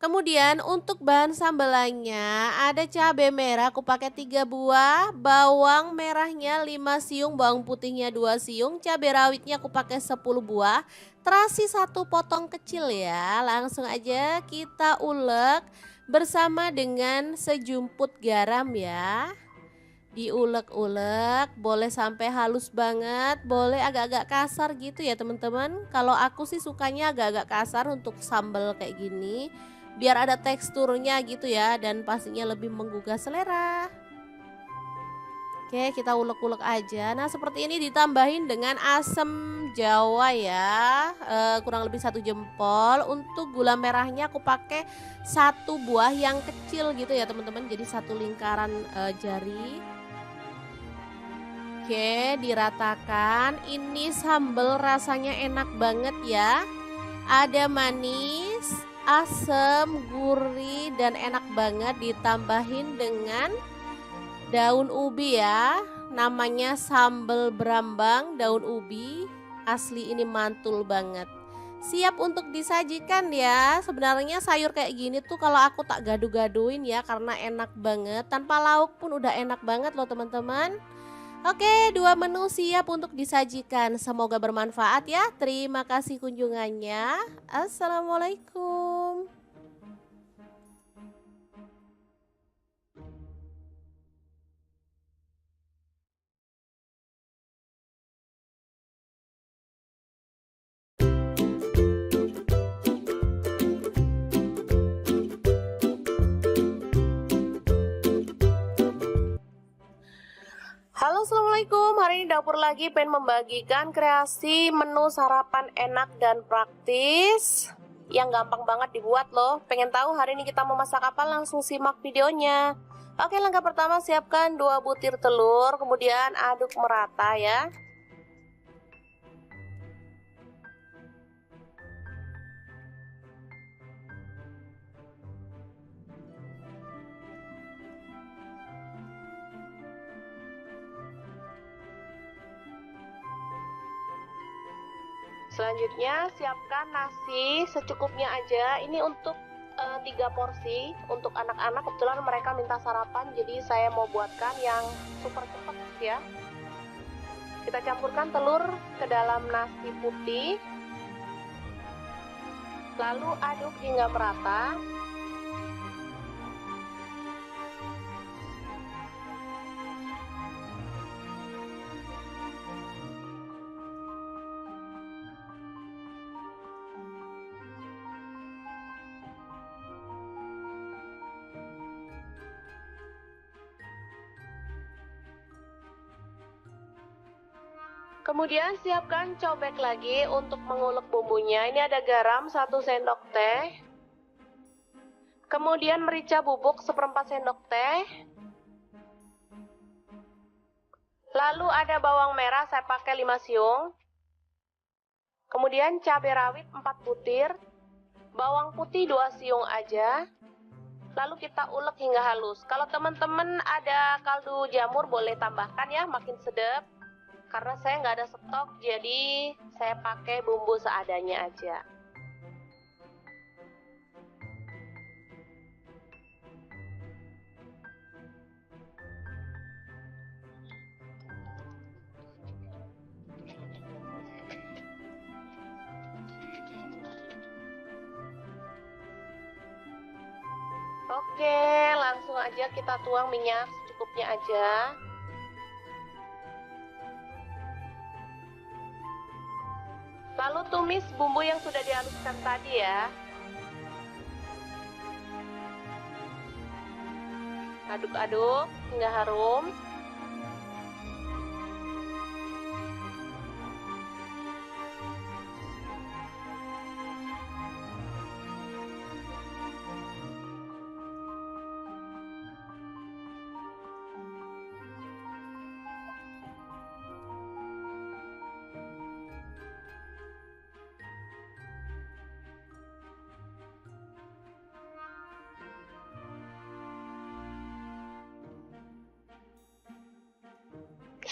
Kemudian untuk bahan sambelannya ada cabai merah aku pakai 3 buah, bawang merahnya 5 siung, bawang putihnya 2 siung, cabai rawitnya aku pakai 10 buah, terasi 1 potong kecil ya. Langsung aja kita ulek bersama dengan sejumput garam ya. Diulek-ulek, boleh sampai halus banget, boleh agak-agak kasar gitu ya teman-teman. Kalau aku sih sukanya agak-agak kasar untuk sambal kayak gini, biar ada teksturnya gitu ya dan pastinya lebih menggugah selera. Oke, kita ulek-ulek aja. Nah, seperti ini ditambahin dengan asam jawa ya, kurang lebih 1 jempol. Untuk gula merahnya aku pakai 1 buah yang kecil gitu ya teman-teman, jadi 1 lingkaran jari. Oke, diratakan. Ini sambal rasanya enak banget ya. Ada manis, asam, gurih, dan enak banget ditambahin dengan daun ubi ya. Namanya sambal berambang daun ubi. Asli ini mantul banget. Siap untuk disajikan ya. Sebenarnya sayur kayak gini tuh kalau aku tak gaduh-gaduhin ya karena enak banget. Tanpa lauk pun udah enak banget loh teman-teman. Oke, 2 menu siap untuk disajikan. Semoga bermanfaat ya. Terima kasih kunjungannya. Assalamualaikum. Halo, assalamualaikum. Hari ini dapur lagi pengen membagikan kreasi menu sarapan enak dan praktis yang gampang banget dibuat loh. Pengen tahu hari ini kita mau masak apa? Langsung simak videonya. Oke, langkah pertama siapkan 2 butir telur, kemudian aduk merata ya. Selanjutnya siapkan nasi secukupnya aja. Ini untuk 3 porsi untuk anak-anak, kebetulan mereka minta sarapan jadi saya mau buatkan yang super cepat ya. Kita campurkan telur ke dalam nasi putih, lalu aduk hingga merata. Kemudian siapkan cobek lagi untuk mengulek bumbunya. Ini ada garam 1 sendok teh. Kemudian merica bubuk 1/4 sendok teh. Lalu ada bawang merah saya pakai 5 siung. Kemudian cabai rawit 4 butir, bawang putih 2 siung aja. Lalu kita ulek hingga halus. Kalau teman-teman ada kaldu jamur boleh tambahkan ya, makin sedap. Karena saya nggak ada stok, jadi saya pakai bumbu seadanya aja. Oke, langsung aja kita tuang minyak secukupnya aja. Lalu tumis bumbu yang sudah dihaluskan tadi ya. Aduk-aduk hingga harum.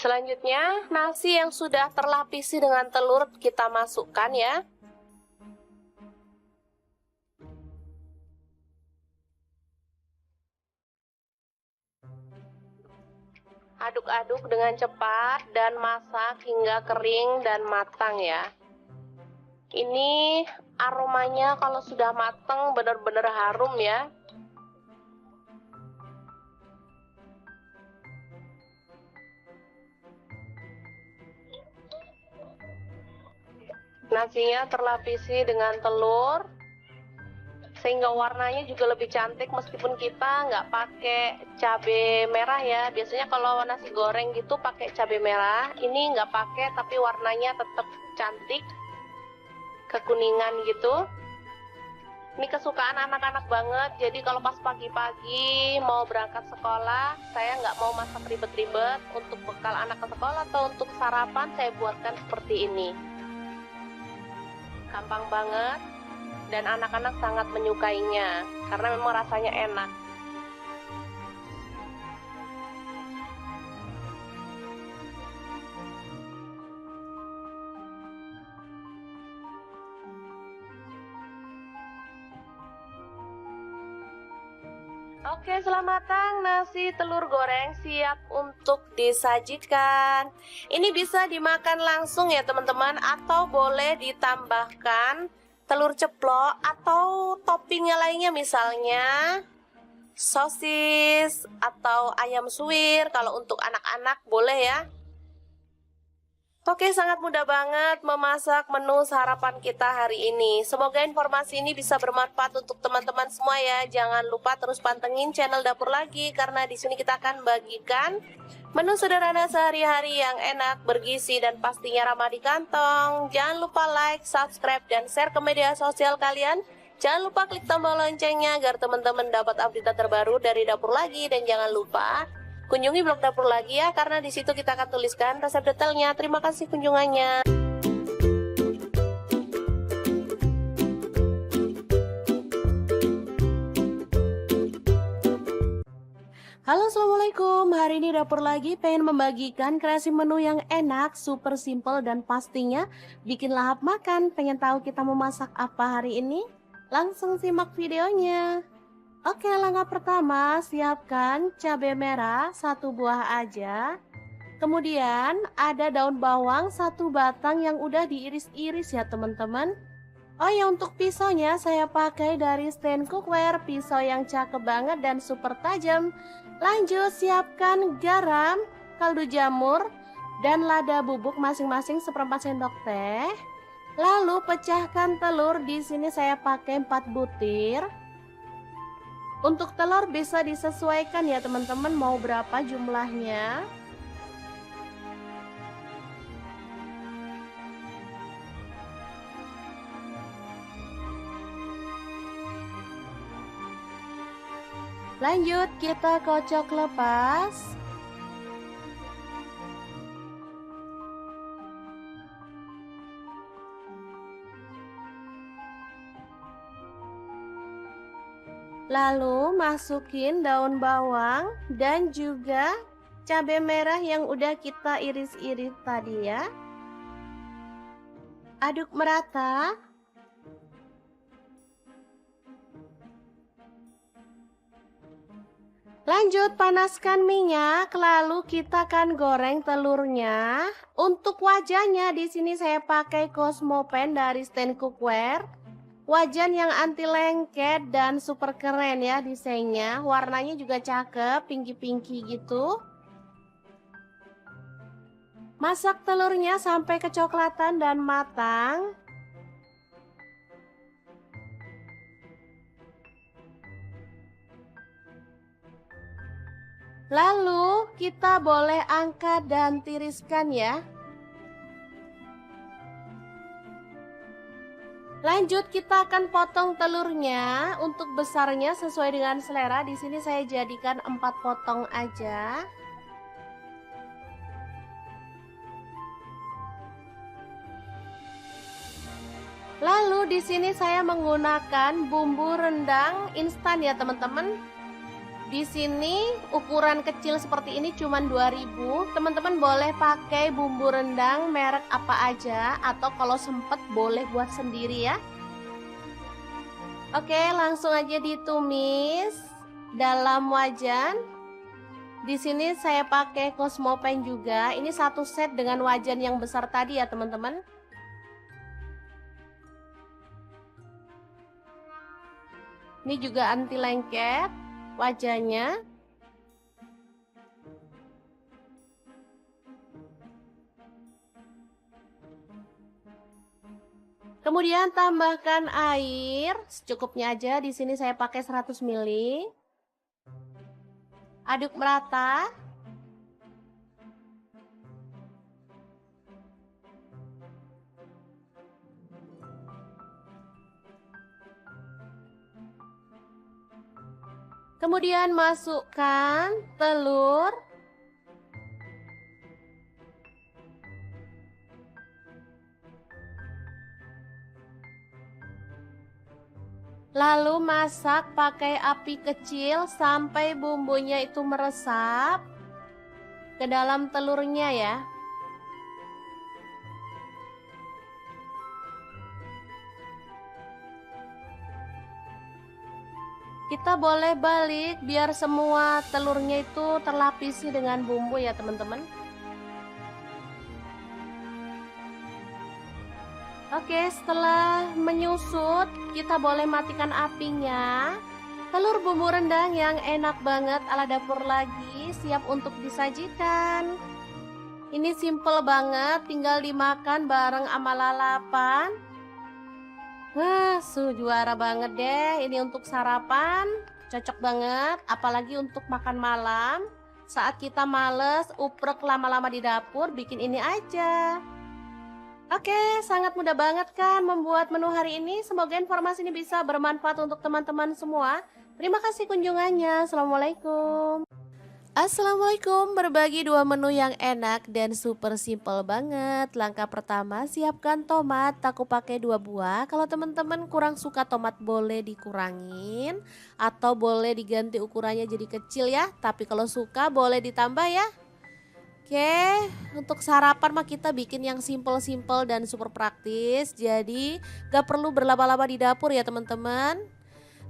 Selanjutnya, nasi yang sudah terlapisi dengan telur kita masukkan ya. Aduk-aduk dengan cepat dan masak hingga kering dan matang ya. Ini aromanya kalau sudah matang benar-benar harum ya. Nasinya terlapisi dengan telur sehingga warnanya juga lebih cantik meskipun kita nggak pakai cabai merah ya. Biasanya kalau nasi goreng gitu pakai cabai merah, ini nggak pakai tapi warnanya tetap cantik, kekuningan gitu. Ini kesukaan anak-anak banget, jadi kalau pas pagi-pagi mau berangkat sekolah, saya nggak mau masak ribet-ribet. Untuk bekal anak ke sekolah atau untuk sarapan saya buatkan seperti ini. Gampang banget dan anak-anak sangat menyukainya karena memang rasanya enak. Oke, selamat matang nasi telur goreng siap untuk disajikan. Ini bisa dimakan langsung ya teman-teman, atau boleh ditambahkan telur ceplok atau toppingnya lainnya, misalnya sosis atau ayam suwir. Kalau untuk anak-anak boleh ya. Oke, sangat mudah banget memasak menu sarapan kita hari ini. Semoga informasi ini bisa bermanfaat untuk teman-teman semua ya. Jangan lupa terus pantengin channel Dapur Lagi karena di sini kita akan bagikan menu sederhana sehari-hari yang enak, bergizi dan pastinya ramah di kantong. Jangan lupa like, subscribe dan share ke media sosial kalian. Jangan lupa klik tombol loncengnya agar teman-teman dapat update terbaru dari Dapur Lagi, dan jangan lupa kunjungi blog Dapur Lagi ya, karena di situ kita akan tuliskan resep detailnya. Terima kasih kunjungannya. Halo, assalamualaikum. Hari ini Dapur Lagi pengen membagikan kreasi menu yang enak, super simple dan pastinya bikin lahap makan. Pengen tahu kita mau masak apa hari ini? Langsung simak videonya. Oke, langkah pertama, siapkan cabai merah 1 buah aja. Kemudian ada daun bawang 1 batang yang udah diiris-iris ya teman-teman. Oh ya, untuk pisaunya saya pakai dari stand cookware, pisau yang cakep banget dan super tajam. Lanjut, siapkan garam, kaldu jamur, dan lada bubuk masing-masing 1/4 sendok teh. Lalu pecahkan telur, di sini saya pakai 4 butir. Untuk telur bisa disesuaikan ya teman-teman, mau berapa jumlahnya. Lanjut, kita kocok lepas. Lalu masukin daun bawang dan juga cabai merah yang udah kita iris-iris tadi ya. Aduk merata. Lanjut panaskan minyak, lalu kita akan goreng telurnya. Untuk wajahnya di sini saya pakai Cosmopan dari Stand Cookware. Wajan yang anti lengket dan super keren ya desainnya. Warnanya juga cakep, pinky-pinky gitu. Masak telurnya sampai kecoklatan dan matang. Lalu kita boleh angkat dan tiriskan ya. Lanjut kita akan potong telurnya. Untuk besarnya sesuai dengan selera. Di sini saya jadikan 4 potong aja. Lalu di sini saya menggunakan bumbu rendang instan ya teman-teman. Di sini ukuran kecil seperti ini cuma 2000. Teman-teman boleh pakai bumbu rendang merek apa aja atau kalau sempet boleh buat sendiri ya. Oke, langsung aja ditumis dalam wajan. Di sini saya pakai Cosmopan juga. Ini satu set dengan wajan yang besar tadi ya, teman-teman. Ini juga anti lengket wajahnya. Kemudian tambahkan air secukupnya aja. Di sini saya pakai 100 ml. Aduk merata. Kemudian masukkan telur. Lalu masak pakai api kecil sampai bumbunya itu meresap ke dalam telurnya ya. Kita boleh balik biar semua telurnya itu terlapisi dengan bumbu ya teman-teman. Oke, setelah menyusut kita boleh matikan apinya. Telur bumbu rendang yang enak banget ala dapur lagi siap untuk disajikan. Ini simple banget, tinggal dimakan bareng sama lalapan. Juara banget deh. Ini untuk sarapan cocok banget, apalagi untuk makan malam. Saat kita males uprek lama-lama di dapur, bikin ini aja. Oke, sangat mudah banget kan membuat menu hari ini. Semoga informasi ini bisa bermanfaat untuk teman-teman semua. Terima kasih kunjungannya. Assalamualaikum. Assalamualaikum, berbagi 2 menu yang enak dan super simple banget. Langkah pertama, siapkan tomat, aku pakai 2 buah. Kalau teman-teman kurang suka tomat boleh dikurangin atau boleh diganti ukurannya jadi kecil ya. Tapi kalau suka boleh ditambah ya. Oke, untuk sarapan mah kita bikin yang simple-simple dan super praktis. Jadi gak perlu berlama-lama di dapur ya teman-teman.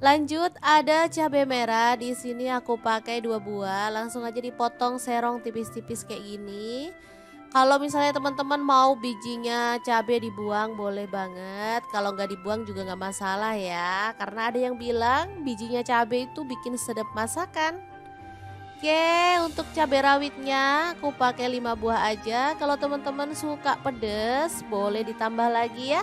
Lanjut ada cabai merah, di sini aku pakai 2 buah, langsung aja dipotong serong tipis-tipis kayak gini. Kalau misalnya teman-teman mau bijinya cabai dibuang boleh banget, kalau nggak dibuang juga nggak masalah ya, karena ada yang bilang bijinya cabai itu bikin sedap masakan. Oke, untuk cabai rawitnya aku pakai 5 buah aja. Kalau teman-teman suka pedas boleh ditambah lagi ya.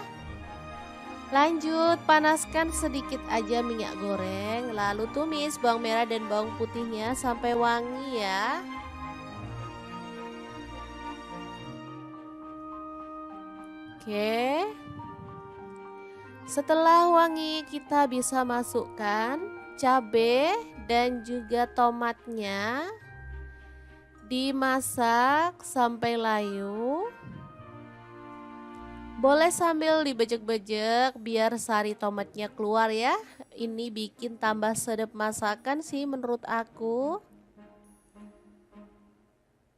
Lanjut panaskan sedikit aja minyak goreng, lalu tumis bawang merah dan bawang putihnya sampai wangi ya. Oke, setelah wangi kita bisa masukkan cabai dan juga tomatnya. Dimasak sampai layu. Boleh sambil dibejek-bejek biar sari tomatnya keluar ya. ini bikin tambah sedap masakan sih menurut aku.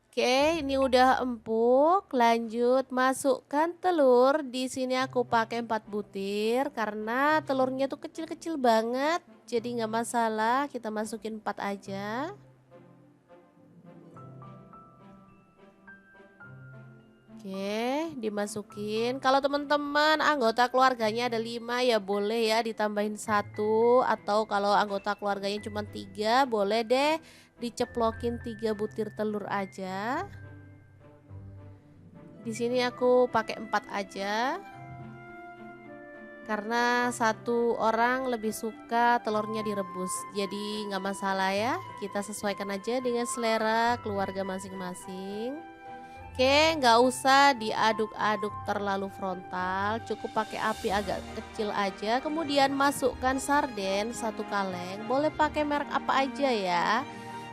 Oke, ini udah empuk. Lanjut masukkan telur. Di sini aku pakai 4 butir karena telurnya tuh kecil-kecil banget. Jadi nggak masalah, kita masukin 4 aja. Oke, dimasukin. Kalau teman-teman anggota keluarganya ada 5 ya boleh ya ditambahin satu, atau kalau anggota keluarganya cuma 3 boleh deh diceplokin 3 butir telur aja. Di sini aku pakai 4 aja. Karena satu orang lebih suka telurnya direbus. Jadi nggak masalah ya. Kita sesuaikan aja dengan selera keluarga masing-masing. Oke, nggak usah diaduk-aduk terlalu frontal, cukup pakai api agak kecil aja. Kemudian masukkan sarden 1 kaleng, boleh pakai merek apa aja ya.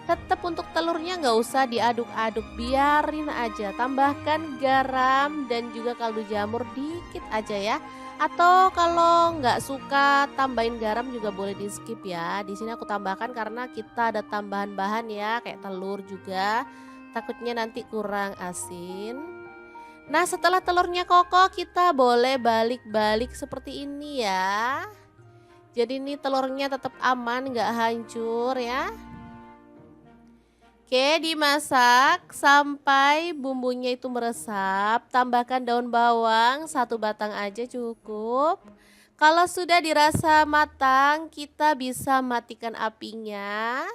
Tetap untuk telurnya nggak usah diaduk-aduk, biarin aja. Tambahkan garam dan juga kaldu jamur dikit aja ya. Atau kalau nggak suka tambahin garam juga boleh di skip ya. Di sini aku tambahkan karena kita ada tambahan bahan ya, kayak telur juga. Takutnya nanti kurang asin. Nah, setelah telurnya kokoh kita boleh balik-balik seperti ini ya. Jadi ini telurnya tetap aman, nggak hancur ya. Oke, dimasak sampai bumbunya itu meresap. Tambahkan daun bawang 1 batang aja cukup. Kalau sudah dirasa matang, kita bisa matikan apinya.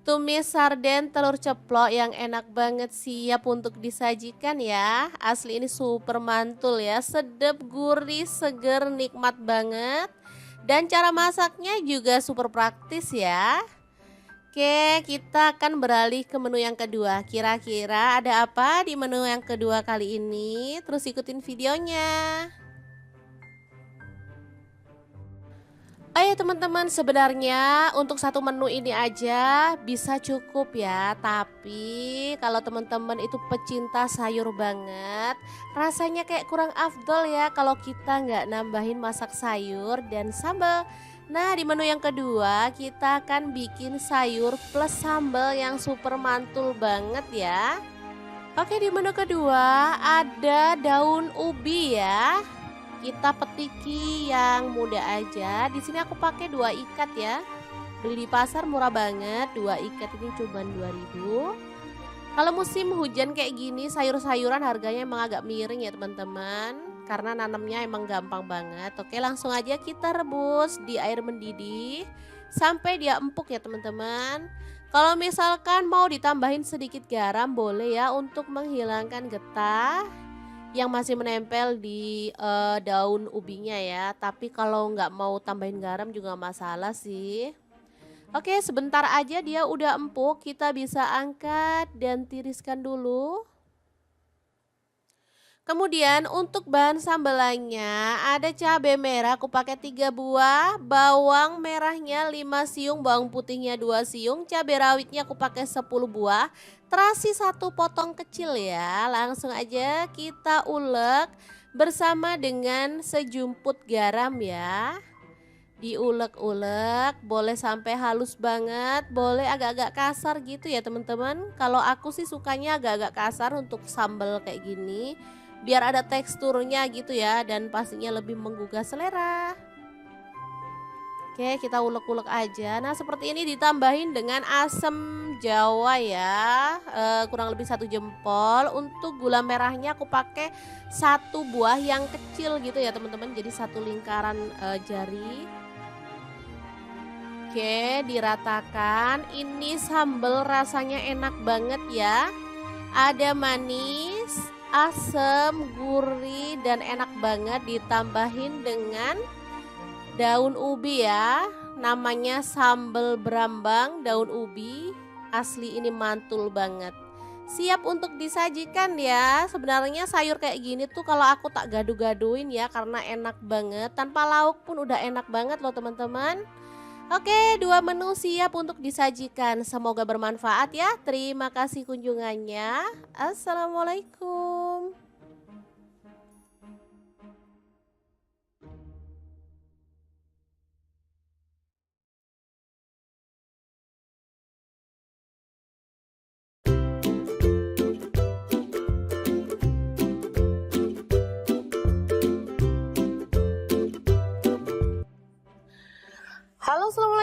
Tumis sarden telur ceplok yang enak banget siap untuk disajikan ya. Asli ini super mantul ya, sedap, gurih, seger, nikmat banget. Dan cara masaknya juga super praktis ya. Oke, kita akan beralih ke menu yang kedua. Kira-kira ada apa di menu yang kedua kali ini? Terus ikutin videonya. Oh ya teman-teman, sebenarnya untuk satu menu ini aja bisa cukup ya. Tapi kalau teman-teman itu pecinta sayur banget, rasanya kayak kurang afdol ya kalau kita nggak nambahin masak sayur dan sambal. Nah, di menu yang kedua kita akan bikin sayur plus sambal yang super mantul banget ya. Oke, di menu kedua ada daun ubi ya. Kita petiki yang muda aja. Di sini aku pakai 2 ikat ya. Beli di pasar murah banget. 2 ikat ini cuma 2.000. Kalau musim hujan kayak gini, sayur-sayuran harganya emang agak miring ya teman-teman. Karena nanamnya emang gampang banget. Oke, langsung aja kita rebus di air mendidih sampai dia empuk ya teman-teman. Kalau misalkan mau ditambahin sedikit garam boleh ya untuk menghilangkan getah yang masih menempel di daun ubinya ya. Tapi kalau nggak mau tambahin garam juga masalah sih. Oke, sebentar aja dia udah empuk, kita bisa angkat dan tiriskan dulu. Kemudian untuk bahan sambelannya ada cabai merah aku pakai 3 buah, bawang merahnya 5 siung, bawang putihnya 2 siung, cabai rawitnya aku pakai 10 buah, terasi 1 potong kecil ya. Langsung aja kita ulek bersama dengan sejumput garam ya. Diulek-ulek, boleh sampai halus banget, boleh agak-agak kasar gitu ya teman-teman. Kalau aku sih sukanya agak-agak kasar untuk sambal kayak gini, biar ada teksturnya gitu ya dan pastinya lebih menggugah selera. Oke, kita ulek-ulek aja. Nah, seperti ini ditambahin dengan asam jawa ya, kurang lebih 1 jempol. Untuk gula merahnya aku pakai 1 buah yang kecil gitu ya teman-teman, jadi 1 lingkaran jari. Oke, diratakan. Ini sambal rasanya enak banget ya. Ada manis, asam, gurih, dan enak banget ditambahin dengan daun ubi ya. Namanya sambal berambang daun ubi. Asli ini mantul banget. Siap untuk disajikan ya. Sebenarnya sayur kayak gini tuh kalau aku tak gaduh-gaduhin ya karena enak banget. Tanpa lauk pun udah enak banget loh teman-teman. Oke, 2 menu siap untuk disajikan. Semoga bermanfaat ya. Terima kasih kunjungannya. Assalamualaikum.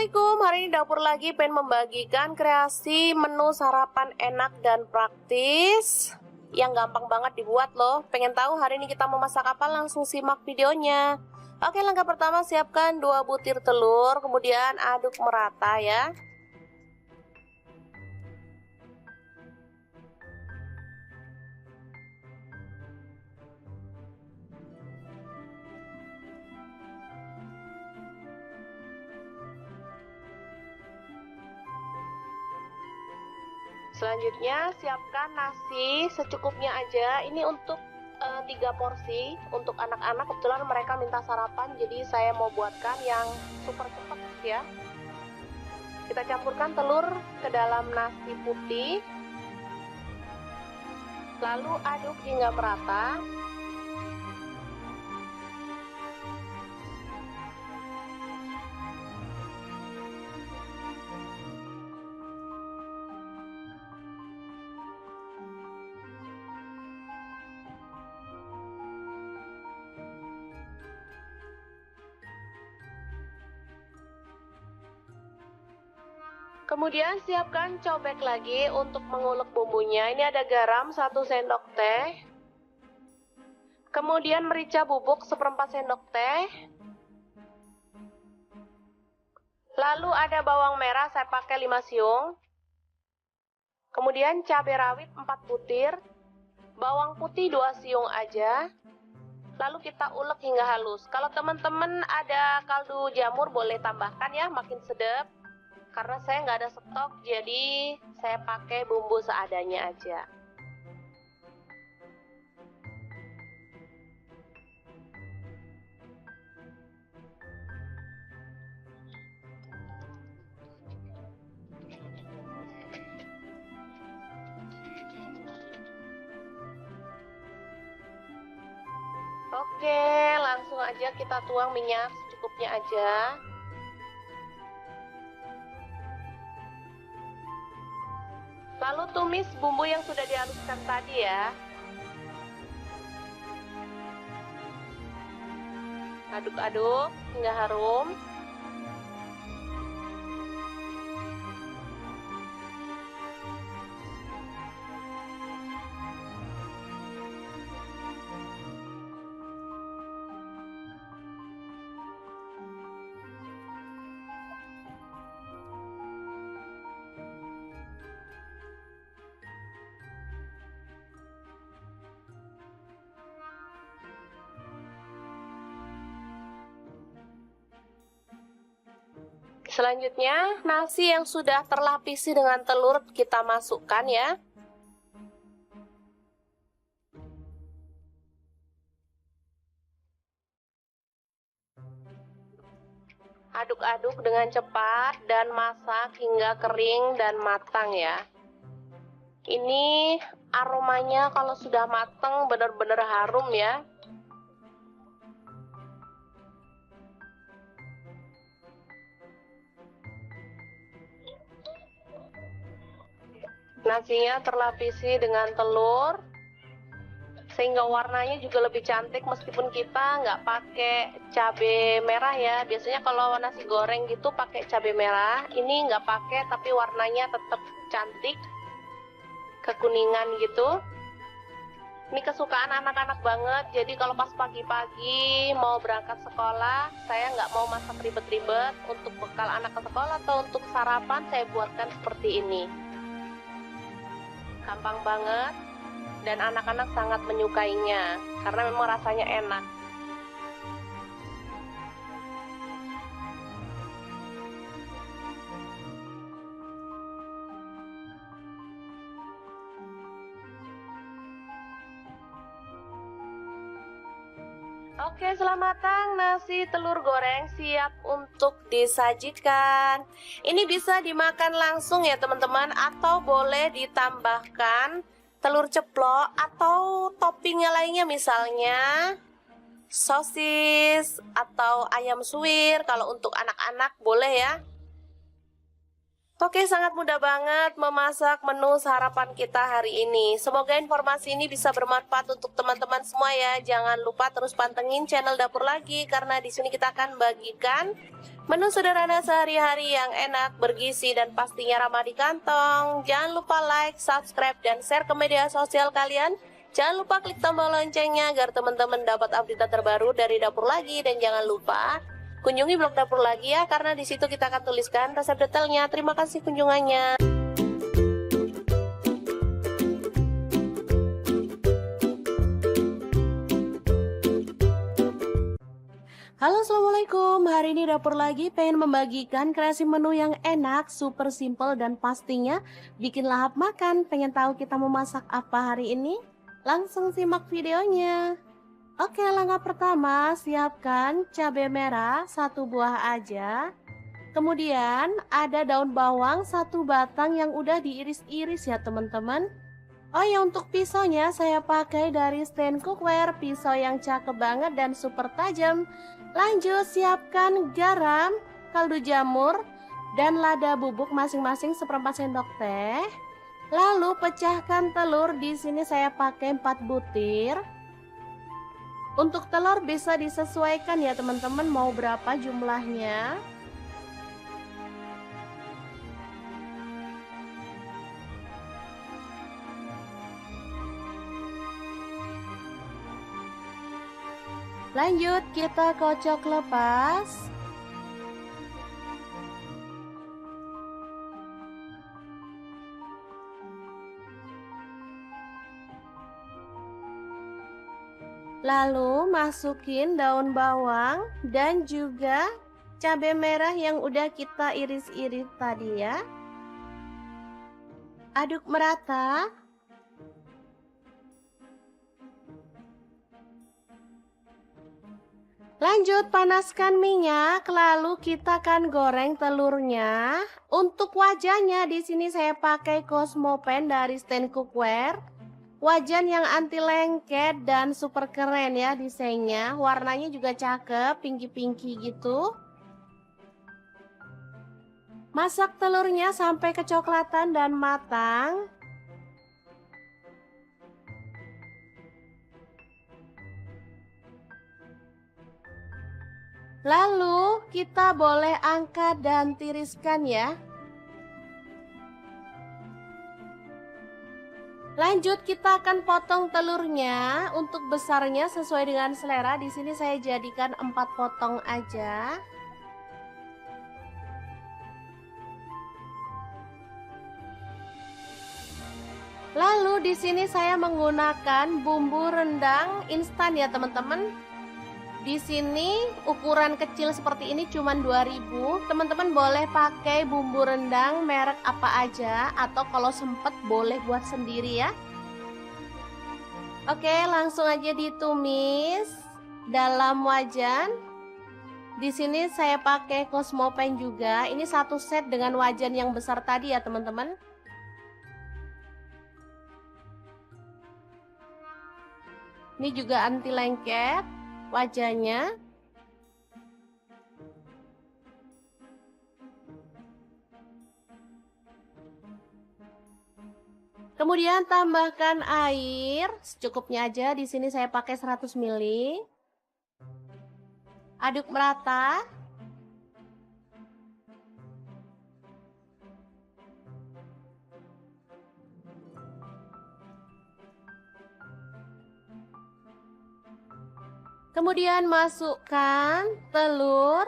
Assalamualaikum, hari ini dapur lagi pengen membagikan kreasi menu sarapan enak dan praktis yang gampang banget dibuat loh. Pengen tahu hari ini kita mau masak apa? Langsung simak videonya. Oke, langkah pertama siapkan 2 butir telur, kemudian aduk merata ya. Selanjutnya siapkan nasi secukupnya aja. Ini untuk 3 porsi untuk anak-anak. Kebetulan mereka minta sarapan, jadi saya mau buatkan yang super cepat ya. Kita campurkan telur ke dalam nasi putih, lalu aduk hingga merata. Kemudian siapkan cobek lagi untuk mengulek bumbunya. Ini ada garam 1 sendok teh. Kemudian merica bubuk 1/4 sendok teh. Lalu ada bawang merah, saya pakai 5 siung. Kemudian cabai rawit 4 butir. Bawang putih 2 siung aja. Lalu kita ulek hingga halus. Kalau teman-teman ada kaldu jamur boleh tambahkan ya, makin sedap. Karena saya nggak ada stok, jadi saya pakai bumbu seadanya aja. Oke, langsung aja kita tuang minyak secukupnya aja. Lalu tumis bumbu yang sudah dihaluskan tadi ya. Aduk-aduk hingga harum. Selanjutnya, nasi yang sudah terlapisi dengan telur kita masukkan ya. Aduk-aduk dengan cepat dan masak hingga kering dan matang ya. Ini aromanya kalau sudah matang benar-benar harum ya. Nasinya terlapisi dengan telur sehingga warnanya juga lebih cantik meskipun kita nggak pakai cabai merah ya. Biasanya kalau nasi goreng gitu pakai cabai merah, ini nggak pakai tapi warnanya tetap cantik, kekuningan gitu. Ini kesukaan anak-anak banget, jadi kalau pas pagi-pagi mau berangkat sekolah, saya nggak mau masak ribet-ribet. Untuk bekal anak ke sekolah atau untuk sarapan saya buatkan seperti ini. Gampang banget dan anak-anak sangat menyukainya karena memang rasanya enak. Oke, selamat matang nasi telur goreng siap untuk disajikan. Ini bisa dimakan langsung ya teman-teman, atau boleh ditambahkan telur ceplok atau toppingnya lainnya, misalnya sosis atau ayam suwir. Kalau untuk anak-anak boleh ya. Oke, sangat mudah banget memasak menu sarapan kita hari ini. Semoga informasi ini bisa bermanfaat untuk teman-teman semua ya. Jangan lupa terus pantengin channel Dapur Lagi karena di sini kita akan bagikan menu sederhana sehari-hari yang enak, bergizi dan pastinya ramah di kantong. Jangan lupa like, subscribe dan share ke media sosial kalian. Jangan lupa klik tombol loncengnya agar teman-teman dapat update terbaru dari Dapur Lagi dan jangan lupa kunjungi blog Dapur Lagi ya, karena di situ kita akan tuliskan resep detailnya. Terima kasih kunjungannya. Halo, assalamualaikum. Hari ini Dapur Lagi pengen membagikan kreasi menu yang enak, super simple dan pastinya bikin lahap makan. Pengen tahu kita mau masak apa hari ini? Langsung simak videonya. Oke, langkah pertama siapkan cabai merah 1 buah aja. Kemudian ada daun bawang 1 batang yang udah diiris-iris ya teman-teman. Oh ya, untuk pisaunya saya pakai dari stand cookware, pisau yang cakep banget dan super tajam. Lanjut siapkan garam, kaldu jamur, dan lada bubuk masing-masing 1/4 sendok teh. Lalu pecahkan telur, di sini saya pakai 4 butir. Untuk telur bisa disesuaikan ya teman-teman, mau berapa jumlahnya. Lanjut kita kocok lepas. Lalu masukin daun bawang dan juga cabai merah yang udah kita iris-iris tadi ya. Aduk merata. Lanjut panaskan minyak, lalu kita akan goreng telurnya. Untuk wajahnya di sini saya pakai Cosmo Pan dari stand cookware. Wajan yang anti lengket dan super keren ya desainnya. Warnanya juga cakep, pinky-pinky gitu. Masak telurnya sampai kecoklatan dan matang. Lalu kita boleh angkat dan tiriskan ya. Lanjut kita akan potong telurnya. Untuk besarnya sesuai dengan selera. Di sini saya jadikan 4 potong aja. Lalu di sini saya menggunakan bumbu rendang instan ya teman-teman. Di sini ukuran kecil seperti ini cuman 2000. Teman-teman boleh pakai bumbu rendang merek apa aja atau kalau sempet boleh buat sendiri ya. Oke, langsung aja ditumis dalam wajan. Di sini saya pakai Cosmo Pan juga. Ini 1 set dengan wajan yang besar tadi ya teman-teman. Ini juga anti lengket wajahnya. Kemudian tambahkan air secukupnya aja. Di sini saya pakai 100 ml. Aduk merata. Kemudian masukkan telur.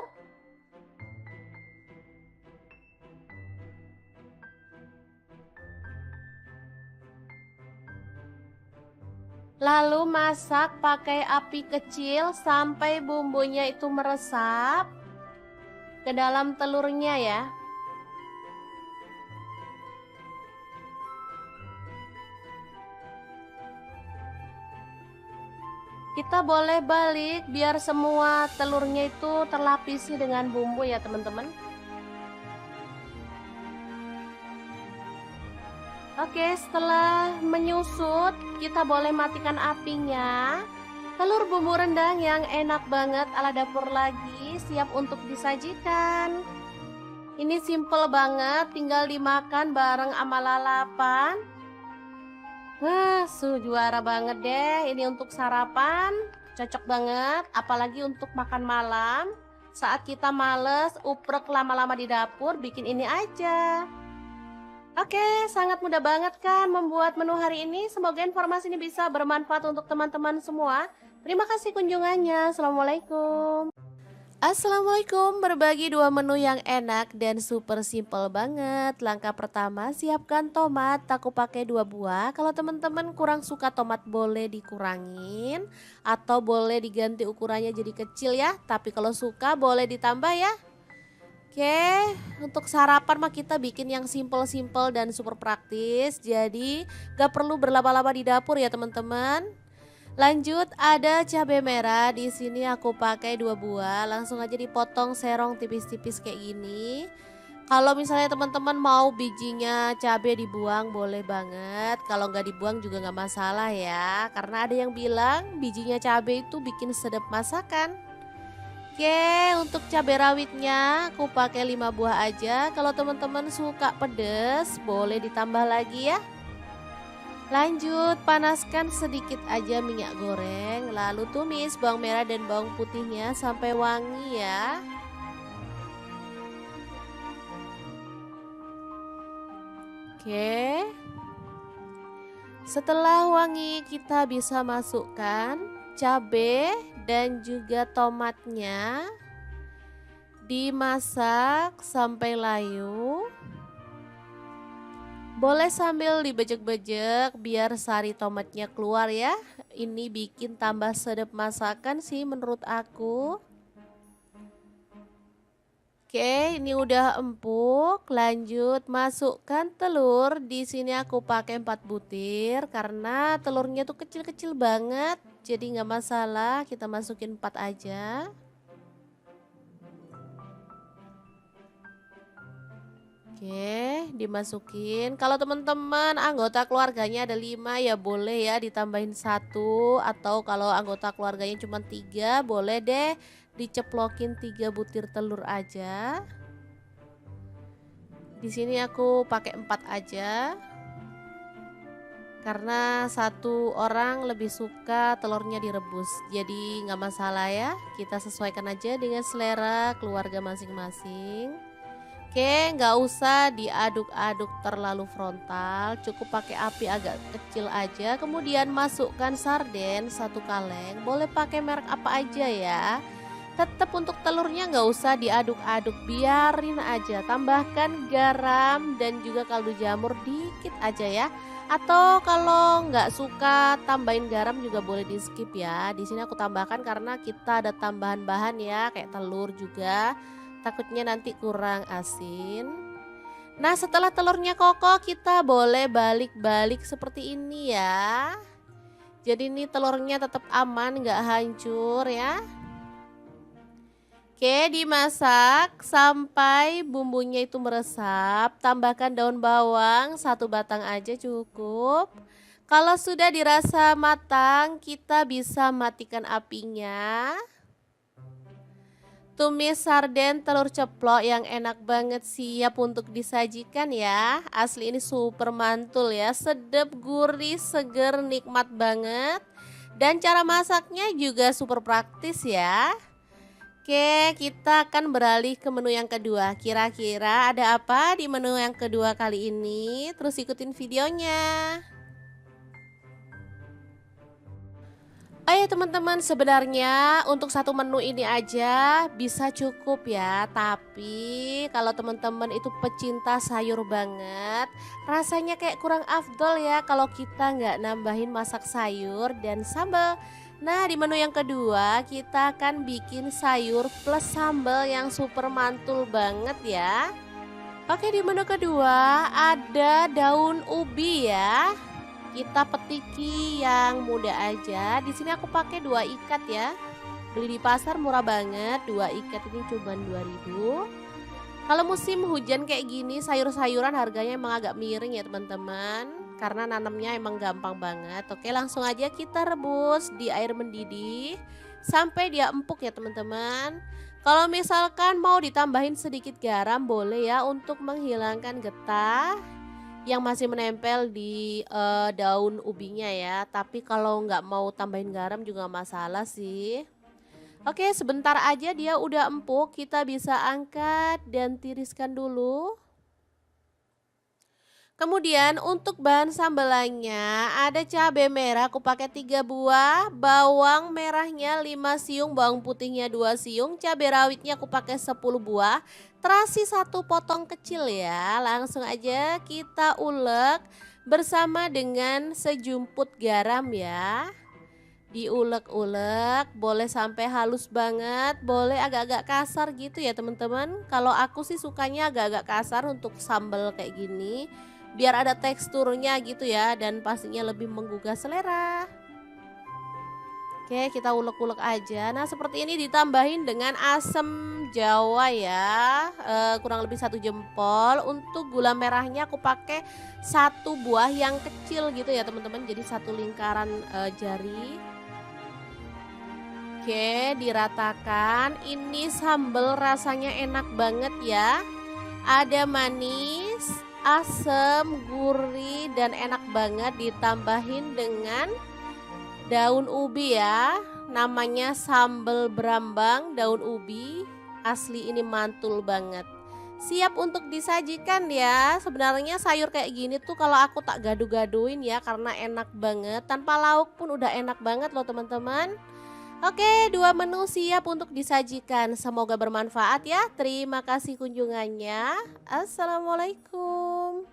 Lalu masak pakai api kecil sampai bumbunya itu meresap ke dalam telurnya ya. Kita boleh balik biar semua telurnya itu terlapisi dengan bumbu ya teman-teman. Oke, setelah menyusut kita boleh matikan apinya. Telur bumbu rendang yang enak banget ala Dapur Lagi siap untuk disajikan. Ini simple banget, tinggal dimakan bareng sama lalapan. Wah, juara banget deh. Ini untuk sarapan, cocok banget. Apalagi untuk makan malam. Saat kita males, uprek lama-lama di dapur, bikin ini aja. Oke, sangat mudah banget kan membuat menu hari ini. Semoga informasi ini bisa bermanfaat untuk teman-teman semua. Terima kasih kunjungannya. Assalamualaikum. Assalamualaikum, berbagi dua menu yang enak dan super simple banget. Langkah pertama, siapkan tomat, aku pakai 2 buah. Kalau teman-teman kurang suka tomat boleh dikurangin atau boleh diganti ukurannya jadi kecil ya. Tapi kalau suka boleh ditambah ya. Oke, untuk sarapan mah kita bikin yang simple-simple dan super praktis. Jadi gak perlu berlama-lama di dapur ya teman-teman. Lanjut ada cabai merah, di sini aku pakai 2 buah, langsung aja dipotong serong tipis-tipis kayak gini. Kalau misalnya teman-teman mau bijinya cabai dibuang boleh banget, kalau nggak dibuang juga nggak masalah ya, karena ada yang bilang bijinya cabai itu bikin sedap masakan. Oke, untuk cabai rawitnya aku pakai 5 buah aja. Kalau teman-teman suka pedes boleh ditambah lagi ya. Lanjut, panaskan sedikit aja minyak goreng, lalu tumis bawang merah dan bawang putihnya sampai wangi ya. Oke. Setelah wangi, kita bisa masukkan cabai dan juga tomatnya. Dimasak sampai layu. Boleh sambil dibejek-bejek biar sari tomatnya keluar ya. Ini bikin tambah sedap masakan sih menurut aku. Oke, ini udah empuk. Lanjut masukkan telur. Di sini aku pakai 4 butir karena telurnya tuh kecil-kecil banget. Jadi nggak masalah, kita masukin 4 aja. Oke, dimasukin. Kalau teman-teman anggota keluarganya ada 5 ya boleh ya ditambahin 1, atau kalau anggota keluarganya cuma 3 boleh deh diceplokin 3 butir telur aja. Di sini aku pakai 4 aja. Karena 1 orang lebih suka telurnya direbus. Jadi nggak masalah ya. Kita sesuaikan aja dengan selera keluarga masing-masing. Oke, nggak usah diaduk-aduk terlalu frontal, cukup pakai api agak kecil aja. Kemudian masukkan sarden 1 kaleng, boleh pakai merek apa aja ya. Tetap untuk telurnya nggak usah diaduk-aduk, biarin aja. Tambahkan garam dan juga kaldu jamur dikit aja ya. Atau kalau nggak suka tambahin garam juga boleh di skip ya. Di sini aku tambahkan karena kita ada tambahan bahan ya, kayak telur juga. Takutnya nanti kurang asin. Nah, setelah telurnya kokoh kita boleh balik-balik seperti ini ya. Jadi ini telurnya tetap aman, nggak hancur ya. Oke, dimasak sampai bumbunya itu meresap. Tambahkan daun bawang 1 batang aja cukup. Kalau sudah dirasa matang, kita bisa matikan apinya. Tumis sarden telur ceplok yang enak banget siap untuk disajikan ya. Asli ini super mantul ya, sedap, gurih, seger, nikmat banget. Dan cara masaknya juga super praktis ya. Oke, kita akan beralih ke menu yang kedua. Kira-kira ada apa di menu yang kedua kali ini? Terus ikutin videonya. Oh ya teman-teman, sebenarnya untuk satu menu ini aja bisa cukup ya. Tapi kalau teman-teman itu pecinta sayur banget, rasanya kayak kurang afdol ya kalau kita nggak nambahin masak sayur dan sambal. Nah, di menu yang kedua kita akan bikin sayur plus sambal yang super mantul banget ya. Oke, di menu kedua ada daun ubi ya. Kita petiki yang muda aja. Di sini aku pakai 2 ikat ya. Beli di pasar murah banget. 2 ikat ini cuma 2.000. Kalau musim hujan kayak gini, sayur-sayuran harganya emang agak miring ya teman-teman. Karena nanamnya emang gampang banget. Oke, langsung aja kita rebus di air mendidih sampai dia empuk ya teman-teman. Kalau misalkan mau ditambahin sedikit garam boleh ya untuk menghilangkan getah yang masih menempel di, daun ubinya ya. Tapi kalau nggak mau tambahin garam juga nggak masalah sih. Oke, sebentar aja dia udah empuk, kita bisa angkat dan tiriskan dulu. Kemudian untuk bahan sambelannya ada cabai merah aku pakai 3 buah, bawang merahnya 5 siung, bawang putihnya 2 siung, cabai rawitnya aku pakai 10 buah, terasi 1 potong kecil ya. Langsung aja kita ulek bersama dengan sejumput garam ya. Diulek-ulek, boleh sampai halus banget, boleh agak-agak kasar gitu ya teman-teman. Kalau aku sih sukanya agak-agak kasar untuk sambal kayak gini, biar ada teksturnya gitu ya dan pastinya lebih menggugah selera. Oke, kita ulek-ulek aja. Nah, seperti ini ditambahin dengan asam jawa ya, kurang lebih 1 jempol. Untuk gula merahnya aku pakai 1 buah yang kecil gitu ya teman-teman, jadi 1 lingkaran jari. Oke, diratakan. Ini sambal rasanya enak banget ya. Ada manis, asam, gurih, dan enak banget ditambahin dengan daun ubi ya. Namanya sambal berambang daun ubi. Asli ini mantul banget. Siap untuk disajikan ya. Sebenarnya sayur kayak gini tuh kalau aku tak gaduh-gaduhin ya karena enak banget. Tanpa lauk pun udah enak banget loh teman-teman. Oke, 2 menu siap untuk disajikan. Semoga bermanfaat ya. Terima kasih kunjungannya. Assalamualaikum.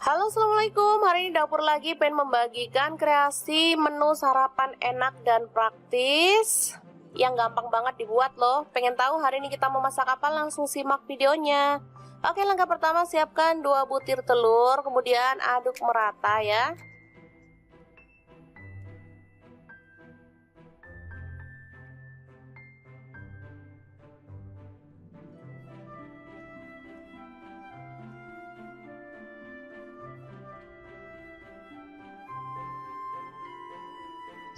Halo, assalamualaikum. Hari ini dapur lagi pengen membagikan kreasi menu sarapan enak dan praktis yang gampang banget dibuat loh. Pengen tahu hari ini kita mau masak apa? Langsung simak videonya. Oke, langkah pertama siapkan 2 butir telur, kemudian aduk merata ya.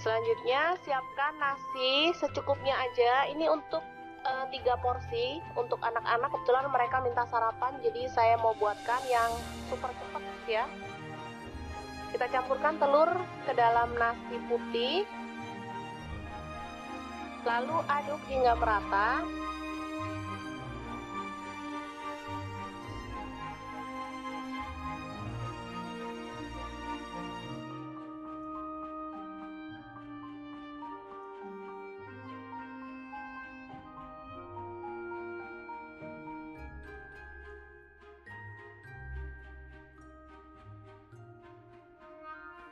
Selanjutnya siapkan nasi secukupnya aja. Ini untuk 3 porsi untuk anak-anak. Kebetulan mereka minta sarapan, jadi saya mau buatkan yang super cepat ya. Kita campurkan telur ke dalam nasi putih, lalu aduk hingga merata.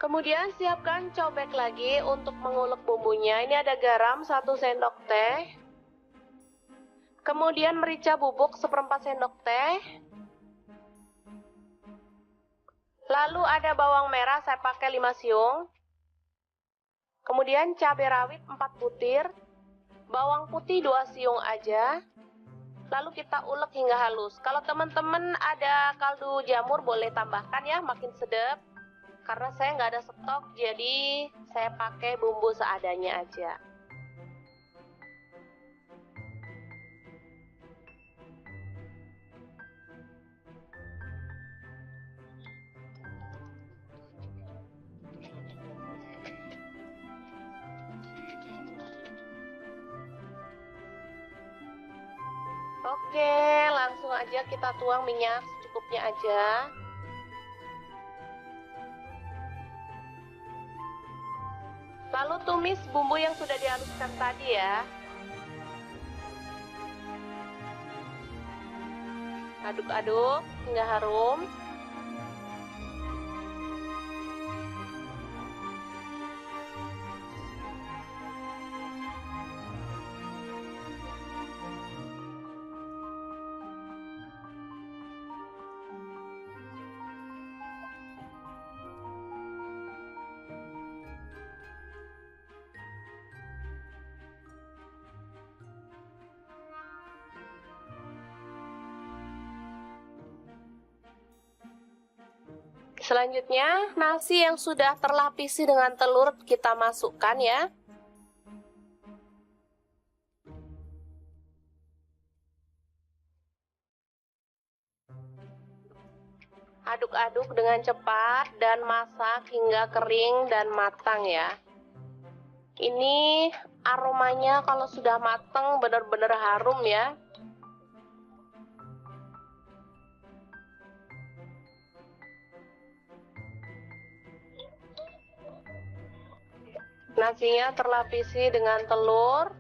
Kemudian siapkan cobek lagi untuk mengulek bumbunya. Ini ada garam 1 sendok teh. Kemudian merica bubuk 1/4 sendok teh. Lalu ada bawang merah saya pakai 5 siung. Kemudian cabai rawit 4 butir. Bawang putih 2 siung aja. Lalu kita ulek hingga halus. Kalau teman-teman ada kaldu jamur boleh tambahkan ya, makin sedap. Karena saya nggak ada stok, jadi saya pakai bumbu seadanya aja. Oke, langsung aja kita tuang minyak secukupnya aja. Lalu tumis bumbu yang sudah dihaluskan tadi ya. Aduk-aduk hingga harum. Selanjutnya, nasi yang sudah terlapisi dengan telur kita masukkan ya. Aduk-aduk dengan cepat dan masak hingga kering dan matang ya. Ini aromanya kalau sudah matang benar-benar harum ya. Nasinya terlapisi dengan telur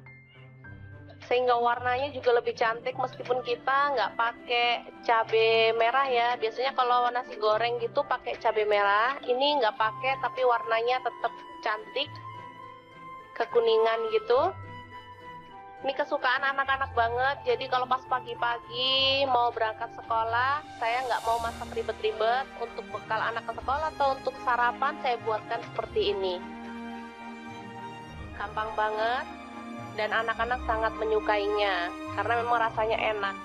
sehingga warnanya juga lebih cantik meskipun kita nggak pakai cabai merah ya. Biasanya kalau nasi goreng gitu pakai cabai merah, ini nggak pakai tapi warnanya tetap cantik, kekuningan gitu. Ini kesukaan anak-anak banget, jadi kalau pas pagi-pagi mau berangkat sekolah, saya nggak mau masak ribet-ribet. Untuk bekal anak ke sekolah atau untuk sarapan saya buatkan seperti ini. Gampang banget dan anak-anak sangat menyukainya karena memang rasanya enak.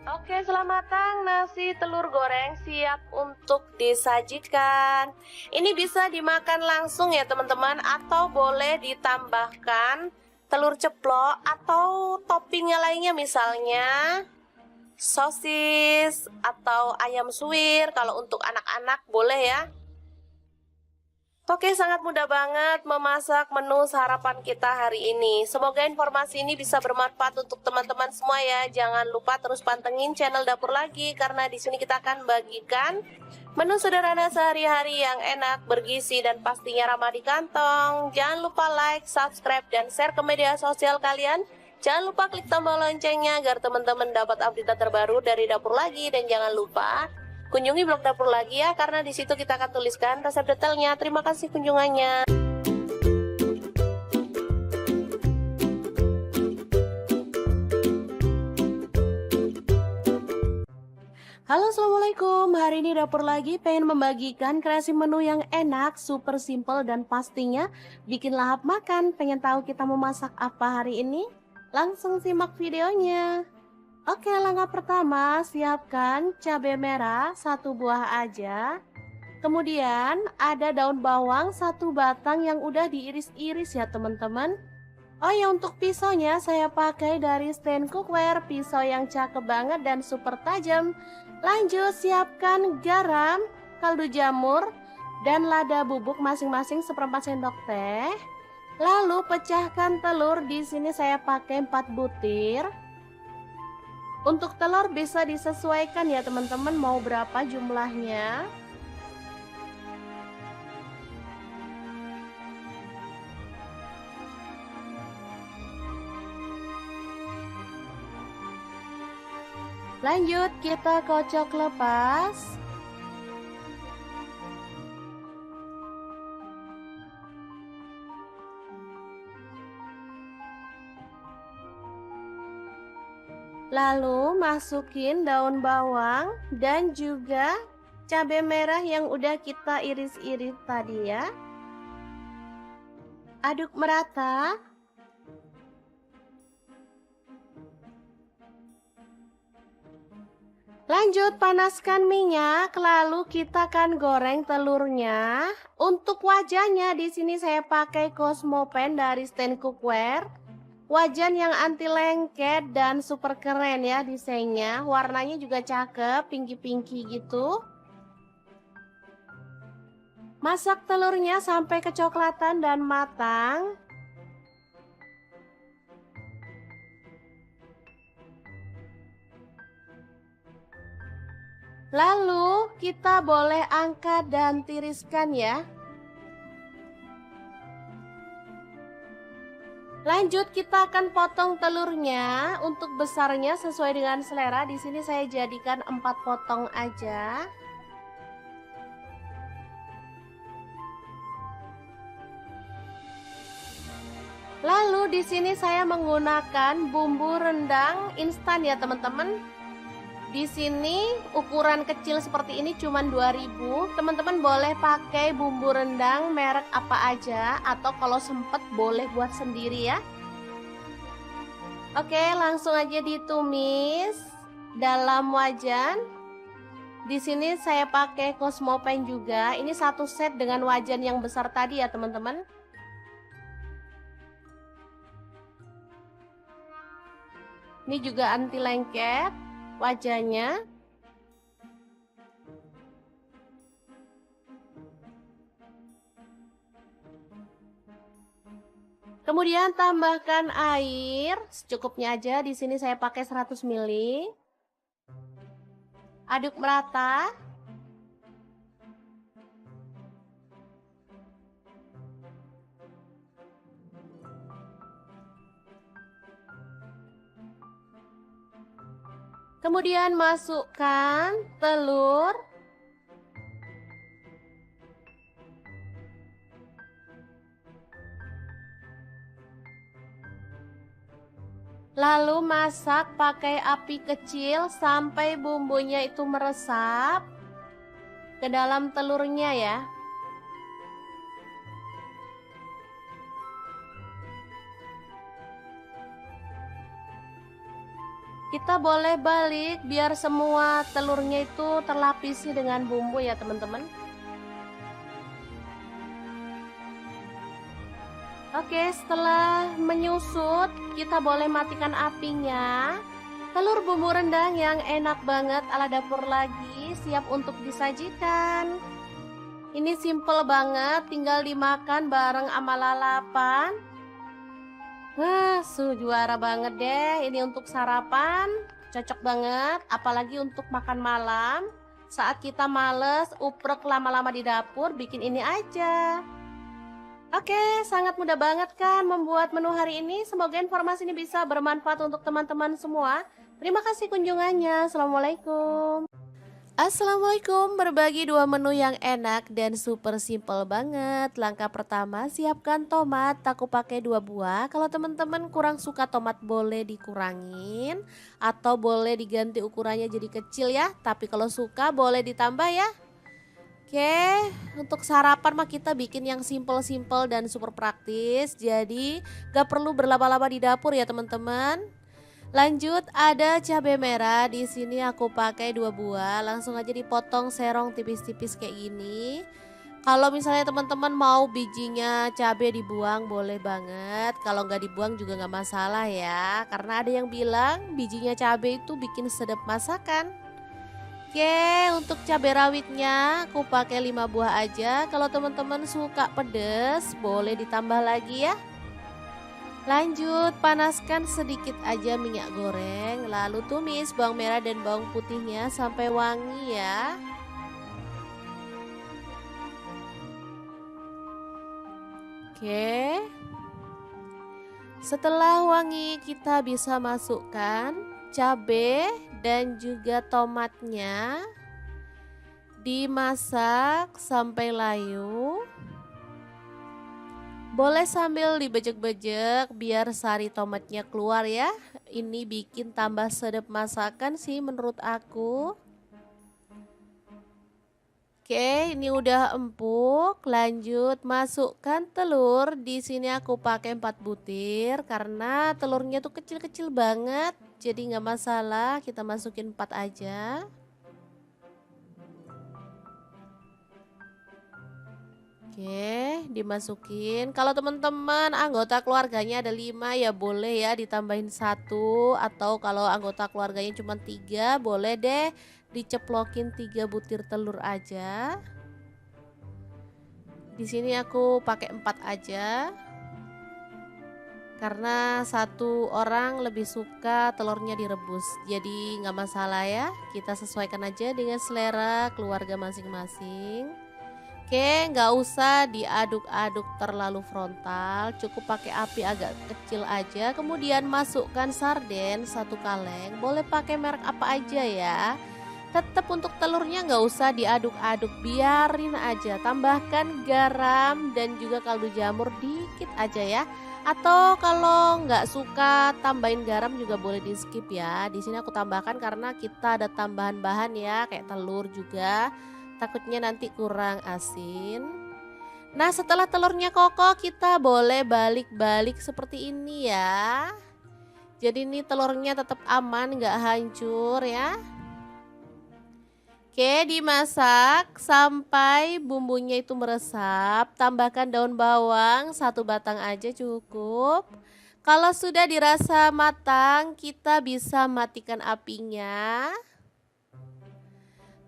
Oke, selamat matang, nasi telur goreng siap untuk disajikan. Ini bisa dimakan langsung ya teman-teman, atau boleh ditambahkan telur ceplok atau toppingnya lainnya, misalnya sosis atau ayam suwir. Kalau untuk anak-anak boleh ya. Oke, sangat mudah banget memasak menu sarapan kita hari ini. Semoga informasi ini bisa bermanfaat untuk teman-teman semua ya. Jangan lupa terus pantengin channel Dapur Lagi karena di sini kita akan bagikan menu sederhana sehari-hari yang enak, bergizi dan pastinya ramah di kantong. Jangan lupa like, subscribe dan share ke media sosial kalian. Jangan lupa klik tombol loncengnya agar teman-teman dapat update terbaru dari Dapur Lagi, dan jangan lupa kunjungi blog Dapur Lagi ya, karena di situ kita akan tuliskan resep detailnya. Terima kasih kunjungannya. Halo, assalamualaikum. Hari ini Dapur Lagi pengen membagikan kreasi menu yang enak, super simple dan pastinya bikin lahap makan. Pengen tahu kita mau masak apa hari ini? Langsung simak videonya. Oke, langkah pertama, siapkan cabai merah 1 buah aja. Kemudian ada daun bawang 1 batang yang udah diiris-iris ya teman-teman. Oh ya, untuk pisaunya saya pakai dari stand cookware, pisau yang cakep banget dan super tajam. Lanjut, siapkan garam, kaldu jamur, dan lada bubuk masing-masing 1/4 sendok teh. Lalu pecahkan telur, di sini saya pakai 4 butir. Untuk telur bisa disesuaikan ya teman-teman, mau berapa jumlahnya. Lanjut, kita kocok lepas. Lalu masukin daun bawang dan juga cabai merah yang udah kita iris-iris tadi ya. Aduk merata. Lanjut, panaskan minyak, lalu kita akan goreng telurnya. Untuk wajahnya di sini saya pakai Cosmopan dari stand cookware. Wajan yang anti lengket dan super keren ya desainnya. Warnanya juga cakep, pinky-pinky gitu. Masak telurnya sampai kecoklatan dan matang. Lalu kita boleh angkat dan tiriskan ya. Lanjut, kita akan potong telurnya. Untuk besarnya sesuai dengan selera. Di sini saya jadikan 4 potong aja. Lalu di sini saya menggunakan bumbu rendang instan ya teman-teman. Di sini ukuran kecil seperti ini cuman 2.000. Teman-teman boleh pakai bumbu rendang merek apa aja atau kalau sempet boleh buat sendiri ya. Oke, langsung aja ditumis dalam wajan. Di sini saya pakai Cosmopan juga. Ini satu set dengan wajan yang besar tadi ya, teman-teman. Ini juga anti lengket wajannya. Kemudian tambahkan air secukupnya aja. Di sini saya pakai 100 ml. Aduk merata. Kemudian masukkan telur. Lalu masak pakai api kecil sampai bumbunya itu meresap ke dalam telurnya ya. Kita boleh balik biar semua telurnya itu terlapisi dengan bumbu ya teman-teman. Oke, setelah menyusut, kita boleh matikan apinya. Telur bumbu rendang yang enak banget ala dapur lagi, siap untuk disajikan. Ini simple banget, tinggal dimakan bareng sama lalapan. Wah, juara banget deh. Ini untuk sarapan, cocok banget. Apalagi untuk makan malam. Saat kita males, uprek lama-lama di dapur, bikin ini aja. Oke, sangat mudah banget kan membuat menu hari ini. Semoga informasi ini bisa bermanfaat untuk teman-teman semua. Terima kasih kunjungannya. Assalamualaikum. Assalamualaikum, berbagi dua menu yang enak dan super simple banget. Langkah pertama, siapkan tomat. Aku pakai 2 buah. Kalau teman-teman kurang suka tomat boleh dikurangin atau boleh diganti ukurannya jadi kecil ya. Tapi kalau suka boleh ditambah ya. Oke, untuk sarapan mah kita bikin yang simple-simple dan super praktis. Jadi gak perlu berlama-lama di dapur ya teman-teman. Lanjut ada cabai merah. Di sini aku pakai 2 buah. Langsung aja dipotong serong tipis-tipis kayak gini. Kalau misalnya teman-teman mau bijinya cabai dibuang boleh banget. Kalau nggak dibuang juga nggak masalah ya. Karena ada yang bilang bijinya cabai itu bikin sedap masakan. Oke, untuk cabai rawitnya aku pakai 5 buah aja. Kalau teman-teman suka pedas, boleh ditambah lagi ya. Lanjut, panaskan sedikit aja minyak goreng, lalu tumis bawang merah dan bawang putihnya sampai wangi ya. Oke. Setelah wangi, kita bisa masukkan cabai dan juga tomatnya, dimasak sampai layu. Boleh sambil dibejek-bejek biar sari tomatnya keluar ya. Ini bikin tambah sedap masakan sih menurut aku. Oke, ini udah empuk. Lanjut masukkan telur. Di sini aku pakai 4 butir karena telurnya tuh kecil-kecil banget. Jadi nggak masalah, kita masukin 4 aja. Oke, dimasukin. Kalau teman-teman anggota keluarganya ada 5 ya boleh ya ditambahin 1. Atau kalau anggota keluarganya cuma 3 boleh deh diceplokin 3 butir telur aja. Di sini aku pakai 4 aja. Karena 1 orang lebih suka telurnya direbus. Jadi nggak masalah ya. Kita sesuaikan aja dengan selera keluarga masing-masing. Oke, nggak usah diaduk-aduk terlalu frontal. Cukup pakai api agak kecil aja. Kemudian masukkan sarden 1 kaleng. Boleh pakai merek apa aja ya. Tetap untuk telurnya nggak usah diaduk-aduk. Biarin aja. Tambahkan garam dan juga kaldu jamur dikit aja ya. Atau kalau nggak suka tambahin garam juga boleh di skip ya. Di sini aku tambahkan karena kita ada tambahan bahan ya, kayak telur juga. Takutnya nanti kurang asin. Nah, setelah telurnya kokoh, kita boleh balik-balik seperti ini ya. Jadi ini telurnya tetap aman, nggak hancur ya. Oke, dimasak sampai bumbunya itu meresap. Tambahkan daun bawang, 1 batang aja cukup. Kalau sudah dirasa matang, kita bisa matikan apinya.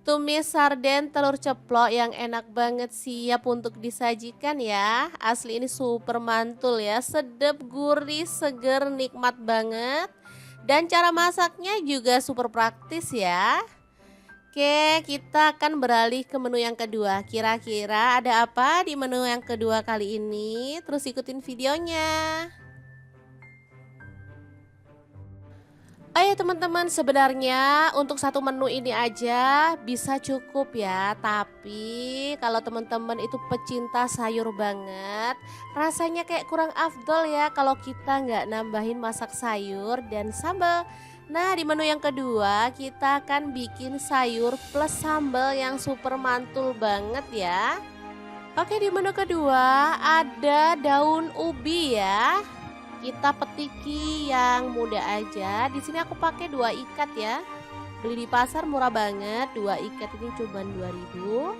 Tumis sarden telur ceplok yang enak banget siap untuk disajikan ya. Asli ini super mantul ya, sedap, gurih, seger, nikmat banget. Dan cara masaknya juga super praktis ya. Oke, kita akan beralih ke menu yang kedua. Kira-kira ada apa di menu yang kedua kali ini? Terus ikutin videonya. Oh ya teman-teman, sebenarnya untuk satu menu ini aja bisa cukup ya. Tapi kalau teman-teman itu pecinta sayur banget, rasanya kayak kurang afdol ya kalau kita nggak nambahin masak sayur dan sambal. Nah, di menu yang kedua kita akan bikin sayur plus sambal yang super mantul banget ya. Oke, di menu kedua ada daun ubi ya. Kita petiki yang muda aja. Di sini aku pakai 2 ikat ya. Beli di pasar murah banget. 2 ikat ini cuma 2.000.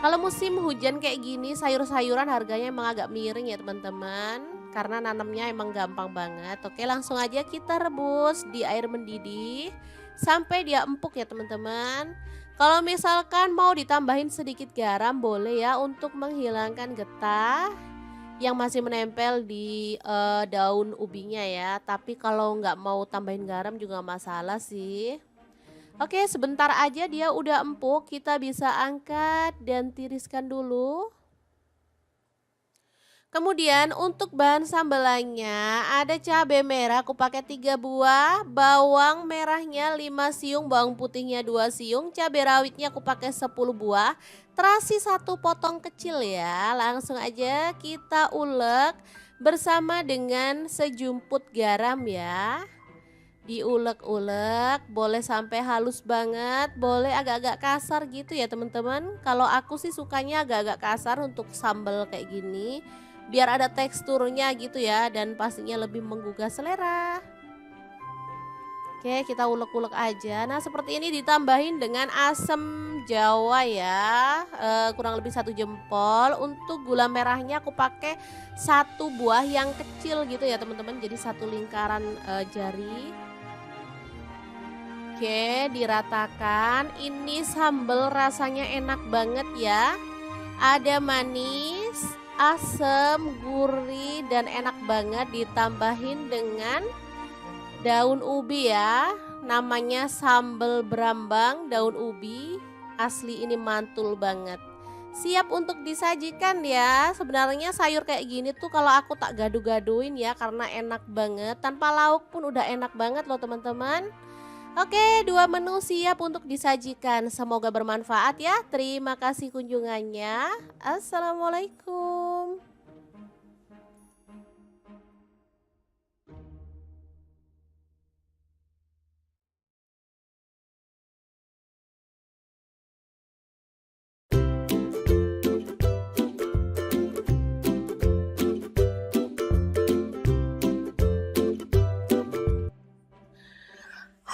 Kalau musim hujan kayak gini, sayur-sayuran harganya emang agak miring ya teman-teman. Karena nanamnya emang gampang banget. Oke, langsung aja kita rebus di air mendidih sampai dia empuk ya teman-teman. Kalau misalkan mau ditambahin sedikit garam boleh ya untuk menghilangkan getah yang masih menempel di daun ubinya ya. Tapi kalau nggak mau tambahin garam juga nggak masalah sih. Oke, sebentar aja dia udah empuk, kita bisa angkat dan tiriskan dulu. Kemudian untuk bahan sambelannya ada cabai merah aku pakai 3 buah, bawang merahnya 5 siung, bawang putihnya 2 siung, cabai rawitnya aku pakai 10 buah, terasi 1 potong kecil ya. Langsung aja kita ulek bersama dengan sejumput garam ya. Diulek-ulek, boleh sampai halus banget, boleh agak-agak kasar gitu ya teman-teman. Kalau aku sih sukanya agak-agak kasar untuk sambal kayak gini, biar ada teksturnya gitu ya, dan pastinya lebih menggugah selera. Oke, kita ulek-ulek aja. Nah, seperti ini ditambahin dengan asam jawa ya, kurang lebih 1 jempol. Untuk gula merahnya aku pakai 1 buah yang kecil gitu ya teman-teman, jadi 1 lingkaran jari. Oke, diratakan. Ini sambal rasanya enak banget ya. Ada manis, asam, gurih, dan enak banget. Ditambahin dengan daun ubi ya. Namanya sambal berambang daun ubi. Asli ini mantul banget. Siap untuk disajikan ya. Sebenarnya sayur kayak gini tuh kalau aku tak gaduh-gaduhin ya, karena enak banget. Tanpa lauk pun udah enak banget loh teman-teman. Oke, 2 menu siap untuk disajikan. Semoga bermanfaat ya. Terima kasih kunjungannya. Assalamualaikum.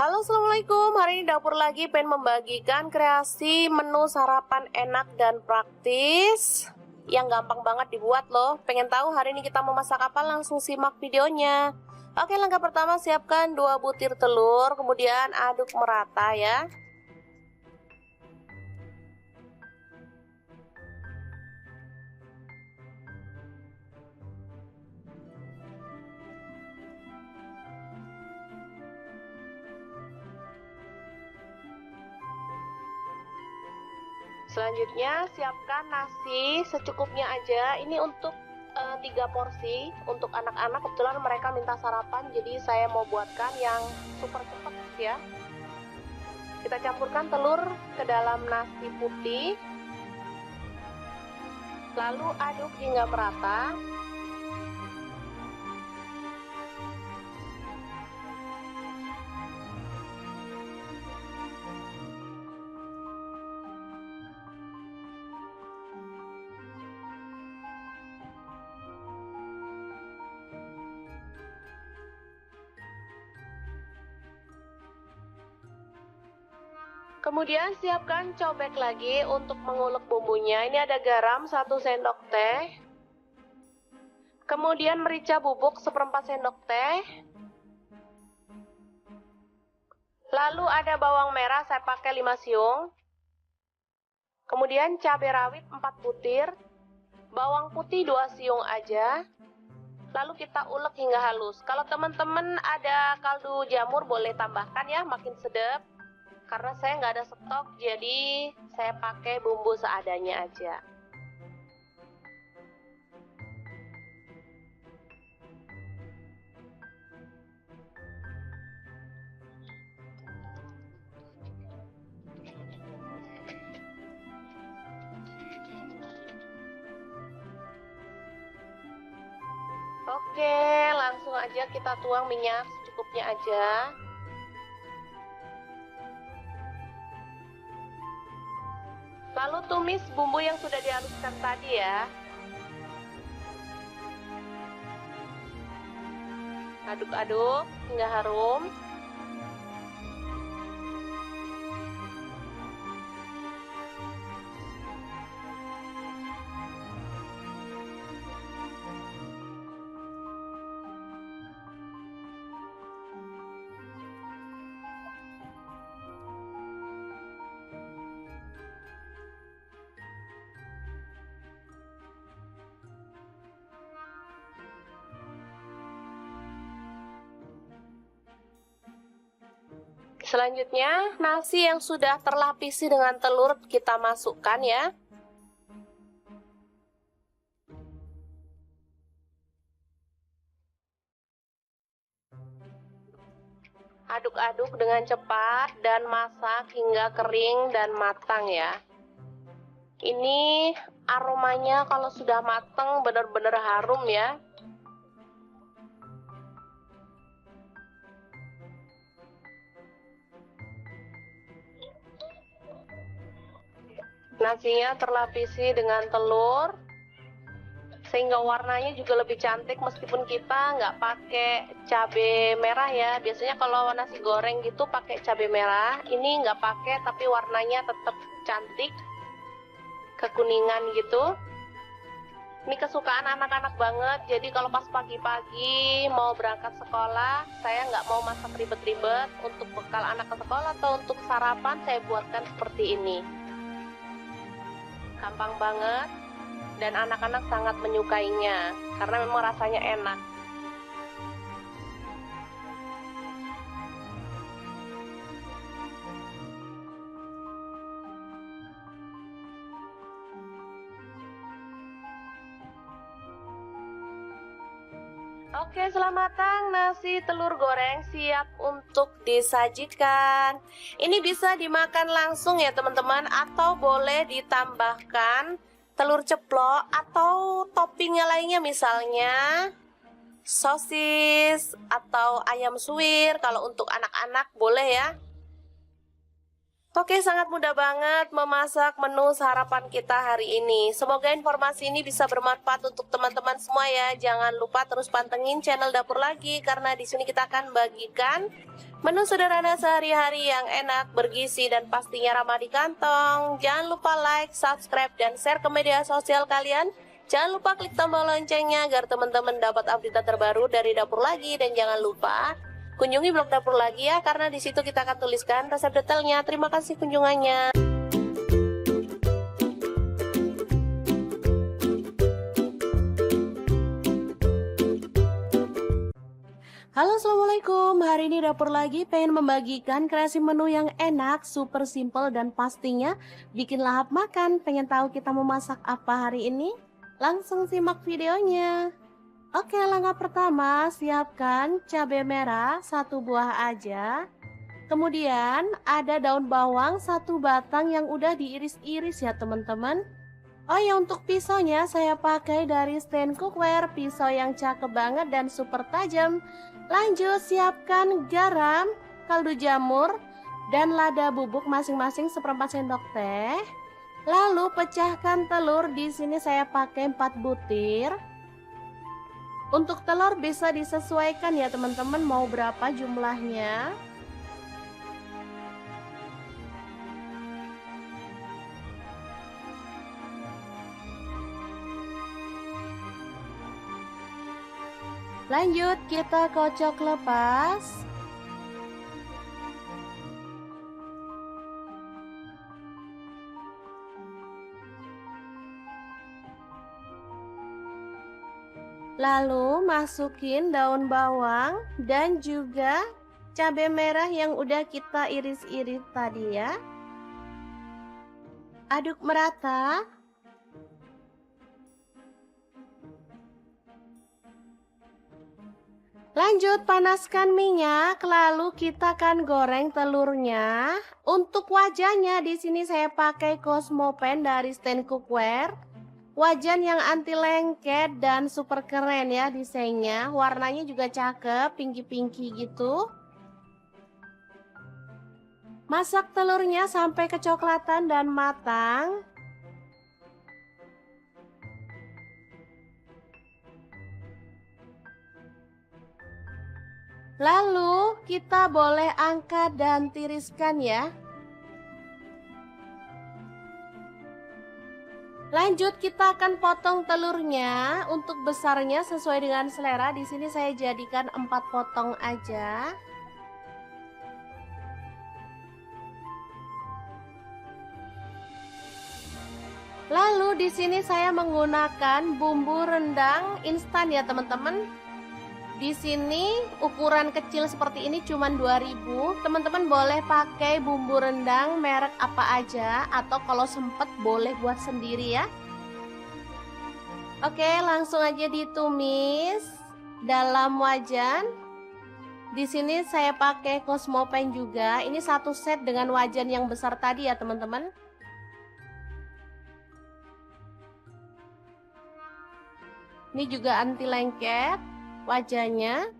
Halo, assalamualaikum. Hari ini dapur lagi pengen membagikan kreasi menu sarapan enak dan praktis yang gampang banget dibuat loh. Pengen tahu hari ini kita mau masak apa? Langsung simak videonya. Oke, langkah pertama siapkan 2 butir telur, kemudian aduk merata ya. Selanjutnya siapkan nasi secukupnya aja. Ini untuk 3 porsi untuk anak-anak. Kebetulan mereka minta sarapan, jadi saya mau buatkan yang super cepat ya. Kita campurkan telur ke dalam nasi putih, lalu aduk hingga merata. Kemudian siapkan cobek lagi untuk mengulek bumbunya. Ini ada garam 1 sendok teh. Kemudian merica bubuk 1/4 sendok teh. Lalu ada bawang merah, saya pakai 5 siung. Kemudian cabai rawit 4 butir. Bawang putih 2 siung aja. Lalu kita ulek hingga halus. Kalau teman-teman ada kaldu jamur boleh tambahkan ya, makin sedap. Karena saya nggak ada stok, jadi saya pakai bumbu seadanya aja. Oke, langsung aja kita tuang minyak secukupnya aja. Lalu tumis bumbu yang sudah dihaluskan tadi ya. Aduk-aduk hingga harum. Selanjutnya, nasi yang sudah terlapisi dengan telur kita masukkan ya. Aduk-aduk dengan cepat dan masak hingga kering dan matang ya. Ini aromanya kalau sudah matang benar-benar harum ya. Nasinya terlapisi dengan telur sehingga warnanya juga lebih cantik meskipun kita nggak pakai cabai merah ya. Biasanya kalau nasi goreng gitu pakai cabai merah, ini nggak pakai tapi warnanya tetap cantik, kekuningan gitu. Ini kesukaan anak-anak banget, jadi kalau pas pagi-pagi mau berangkat sekolah, saya nggak mau masak ribet-ribet. Untuk bekal anak ke sekolah atau untuk sarapan saya buatkan seperti ini. Gampang banget dan anak-anak sangat menyukainya karena memang rasanya enak. Oke, selamat matang nasi telur goreng siap untuk disajikan. Ini bisa dimakan langsung ya teman-teman, atau boleh ditambahkan telur ceplok atau toppingnya lainnya, misalnya sosis atau ayam suwir. Kalau untuk anak-anak boleh ya. Oke, sangat mudah banget memasak menu sarapan kita hari ini. Semoga informasi ini bisa bermanfaat untuk teman-teman semua ya. Jangan lupa terus pantengin channel Dapur Lagi, karena di sini kita akan bagikan menu sederhana sehari-hari yang enak, bergizi, dan pastinya ramah di kantong. Jangan lupa like, subscribe, dan share ke media sosial kalian. Jangan lupa klik tombol loncengnya agar teman-teman dapat update terbaru dari Dapur Lagi. Dan jangan lupa kunjungi blog Dapur Lagi ya, karena di situ kita akan tuliskan resep detailnya. Terima kasih kunjungannya. Halo, assalamualaikum. Hari ini Dapur Lagi pengen membagikan kreasi menu yang enak, super simple, dan pastinya bikin lahap makan. Pengen tahu kita mau masak apa hari ini? Langsung simak videonya. Oke, langkah pertama, siapkan cabai merah 1 buah aja. Kemudian ada daun bawang 1 batang yang udah diiris-iris ya teman-teman. Oh ya, untuk pisaunya saya pakai dari stand cookware, pisau yang cakep banget dan super tajam. Lanjut, siapkan garam, kaldu jamur, dan lada bubuk masing-masing 1/4 sendok teh. Lalu pecahkan telur, di sini saya pakai 4 butir. Untuk telur bisa disesuaikan ya teman-teman, mau berapa jumlahnya. Lanjut kita kocok lepas. Lalu masukin daun bawang dan juga cabai merah yang udah kita iris-iris tadi ya. Aduk merata. Lanjut panaskan minyak, lalu kita akan goreng telurnya. Untuk wajahnya di sini saya pakai Cosmopan dari Stand Cookware. Wajan yang anti lengket dan super keren ya desainnya. Warnanya juga cakep, pinky-pinky gitu. Masak telurnya sampai kecoklatan dan matang. Lalu kita boleh angkat dan tiriskan ya. Lanjut kita akan potong telurnya. Untuk besarnya sesuai dengan selera. Di sini saya jadikan 4 potong aja. Lalu di sini saya menggunakan bumbu rendang instan ya teman-teman. Di sini ukuran kecil seperti ini cuma 2000. Teman-teman boleh pakai bumbu rendang merek apa aja atau kalau sempet boleh buat sendiri ya. Oke, langsung aja ditumis dalam wajan. Di sini saya pakai Cosmopan juga. Ini satu set dengan wajan yang besar tadi ya teman-teman. Ini juga anti lengket wajahnya.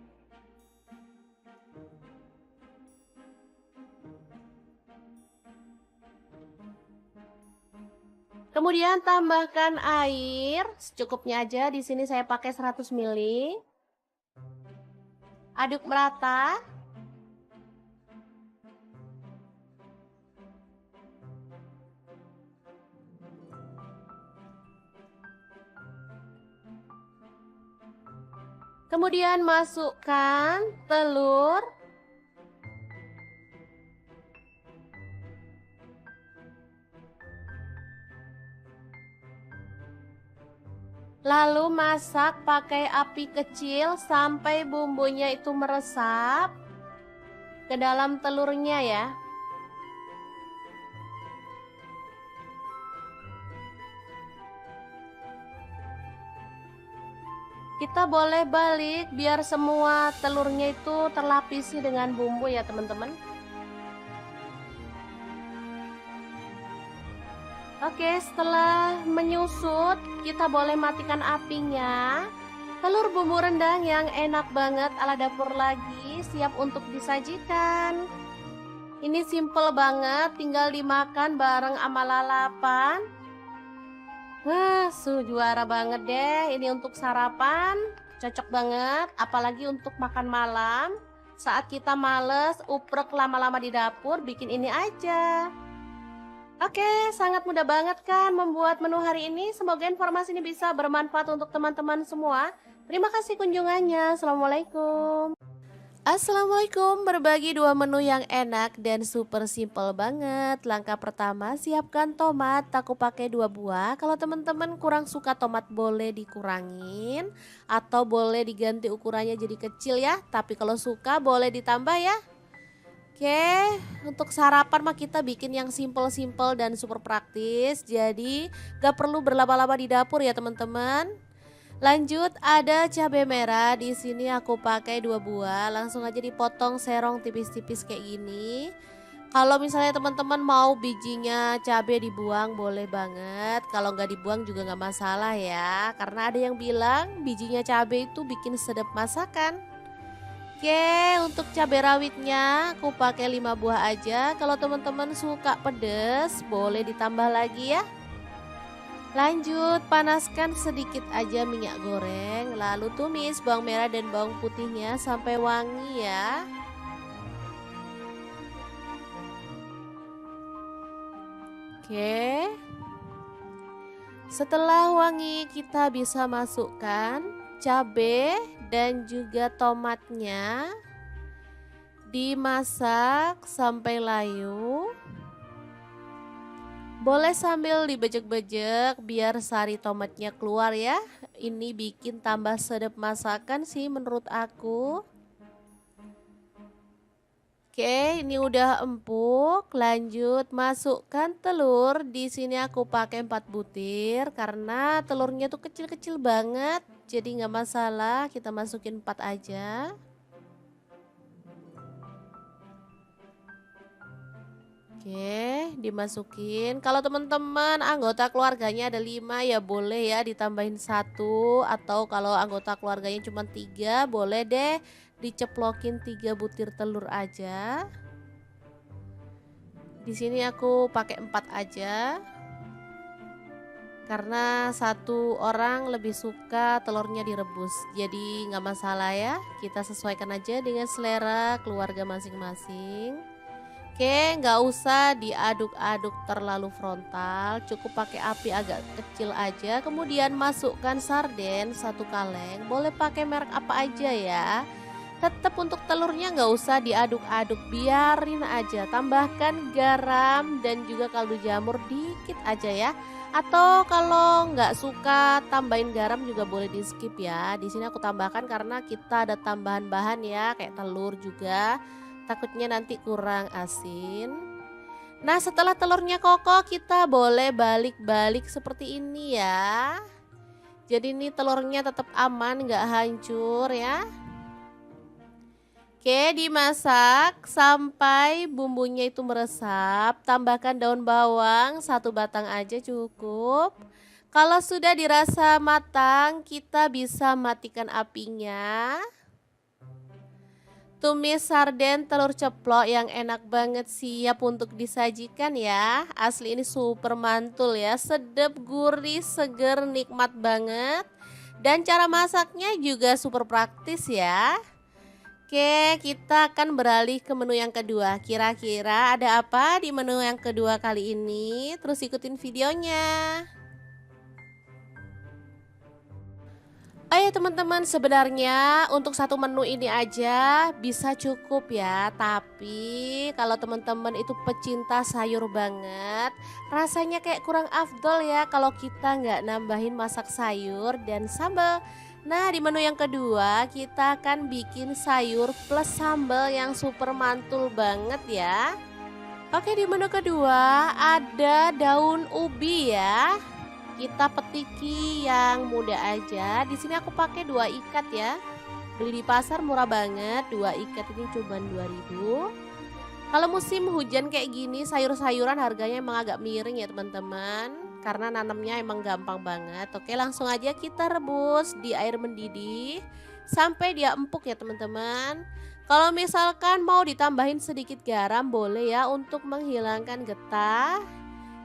Kemudian tambahkan air secukupnya aja. Di sini saya pakai 100 ml. Aduk merata. Kemudian masukkan telur. Lalu masak pakai api kecil sampai bumbunya itu meresap ke dalam telurnya ya. Kita boleh balik biar semua telurnya itu terlapisi dengan bumbu ya teman-teman. Oke, setelah menyusut kita boleh matikan apinya. Telur bumbu rendang yang enak banget ala dapur lagi siap untuk disajikan. Ini simple banget, tinggal dimakan bareng sama lalapan. Wah, juara banget deh. Ini untuk sarapan, cocok banget. Apalagi untuk makan malam. Saat kita males, uprek lama-lama di dapur, bikin ini aja. Oke, sangat mudah banget kan membuat menu hari ini. Semoga informasi ini bisa bermanfaat untuk teman-teman semua. Terima kasih kunjungannya. Assalamualaikum. Assalamualaikum, berbagi 2 menu yang enak dan super simple banget. Langkah pertama, siapkan tomat, aku pakai 2 buah. Kalau teman-teman kurang suka tomat boleh dikurangin atau boleh diganti ukurannya jadi kecil ya. Tapi kalau suka boleh ditambah ya. Oke, untuk sarapan mah kita bikin yang simple-simple dan super praktis. Jadi gak perlu berlama-lama di dapur ya teman-teman. Lanjut ada cabai merah, di sini aku pakai 2 buah, langsung aja dipotong serong tipis-tipis kayak gini. Kalau misalnya teman-teman mau bijinya cabai dibuang boleh banget, kalau nggak dibuang juga nggak masalah ya. Karena ada yang bilang bijinya cabai itu bikin sedap masakan. Oke, untuk cabai rawitnya aku pakai 5 buah aja. Kalau teman-teman suka pedes boleh ditambah lagi ya. Lanjut, panaskan sedikit aja minyak goreng, lalu tumis bawang merah dan bawang putihnya sampai wangi ya. Oke. Setelah wangi kita bisa masukkan cabai dan juga tomatnya. Dimasak sampai layu. Boleh sambil dibejek-bejek biar sari tomatnya keluar ya. Ini bikin tambah sedap masakan sih menurut aku. Oke, ini udah empuk. Lanjut masukkan telur. Di sini aku pakai 4 butir karena telurnya tuh kecil-kecil banget. Jadi nggak masalah, kita masukin 4 aja. Oke, dimasukin. Kalau teman-teman anggota keluarganya ada 5 ya boleh ya ditambahin 1, atau kalau anggota keluarganya cuma 3 boleh deh diceplokin 3 butir telur aja. Di sini aku pakai 4 aja. Karena 1 orang lebih suka telurnya direbus. Jadi nggak masalah ya. Kita sesuaikan aja dengan selera keluarga masing-masing. Oke, nggak usah diaduk-aduk terlalu frontal, cukup pakai api agak kecil aja. Kemudian masukkan sarden 1 kaleng, boleh pakai merek apa aja ya. Tetap untuk telurnya nggak usah diaduk-aduk, biarin aja. Tambahkan garam dan juga kaldu jamur dikit aja ya. Atau kalau nggak suka tambahin garam juga boleh di skip ya. Di sini aku tambahkan karena kita ada tambahan bahan ya, kayak telur juga. Takutnya nanti kurang asin. Nah, setelah telurnya kokoh kita boleh balik-balik seperti ini ya. Jadi ini telurnya tetap aman, nggak hancur ya. Oke, dimasak sampai bumbunya itu meresap. Tambahkan daun bawang 1 batang aja cukup. Kalau sudah dirasa matang, kita bisa matikan apinya. Tumis sarden telur ceplok yang enak banget siap untuk disajikan ya. Asli ini super mantul ya, sedap, gurih, seger, nikmat banget. Dan cara masaknya juga super praktis ya. Oke, kita akan beralih ke menu yang kedua. Kira-kira ada apa di menu yang kedua kali ini? Terus ikutin videonya. Oh ya teman-teman, sebenarnya untuk satu menu ini aja bisa cukup ya. Tapi kalau teman-teman itu pecinta sayur banget, rasanya kayak kurang afdol ya kalau kita nggak nambahin masak sayur dan sambal. Nah, di menu yang kedua kita akan bikin sayur plus sambal yang super mantul banget ya. Oke, di menu kedua ada daun ubi ya. Kita petiki yang muda aja. Di sini aku pakai 2 ikat ya. Beli di pasar murah banget. 2 ikat ini cuma 2.000. Kalau musim hujan kayak gini, sayur-sayuran harganya emang agak miring ya teman-teman. Karena nanamnya emang gampang banget. Oke, langsung aja kita rebus di air mendidih sampai dia empuk ya teman-teman. Kalau misalkan mau ditambahin sedikit garam boleh ya untuk menghilangkan getah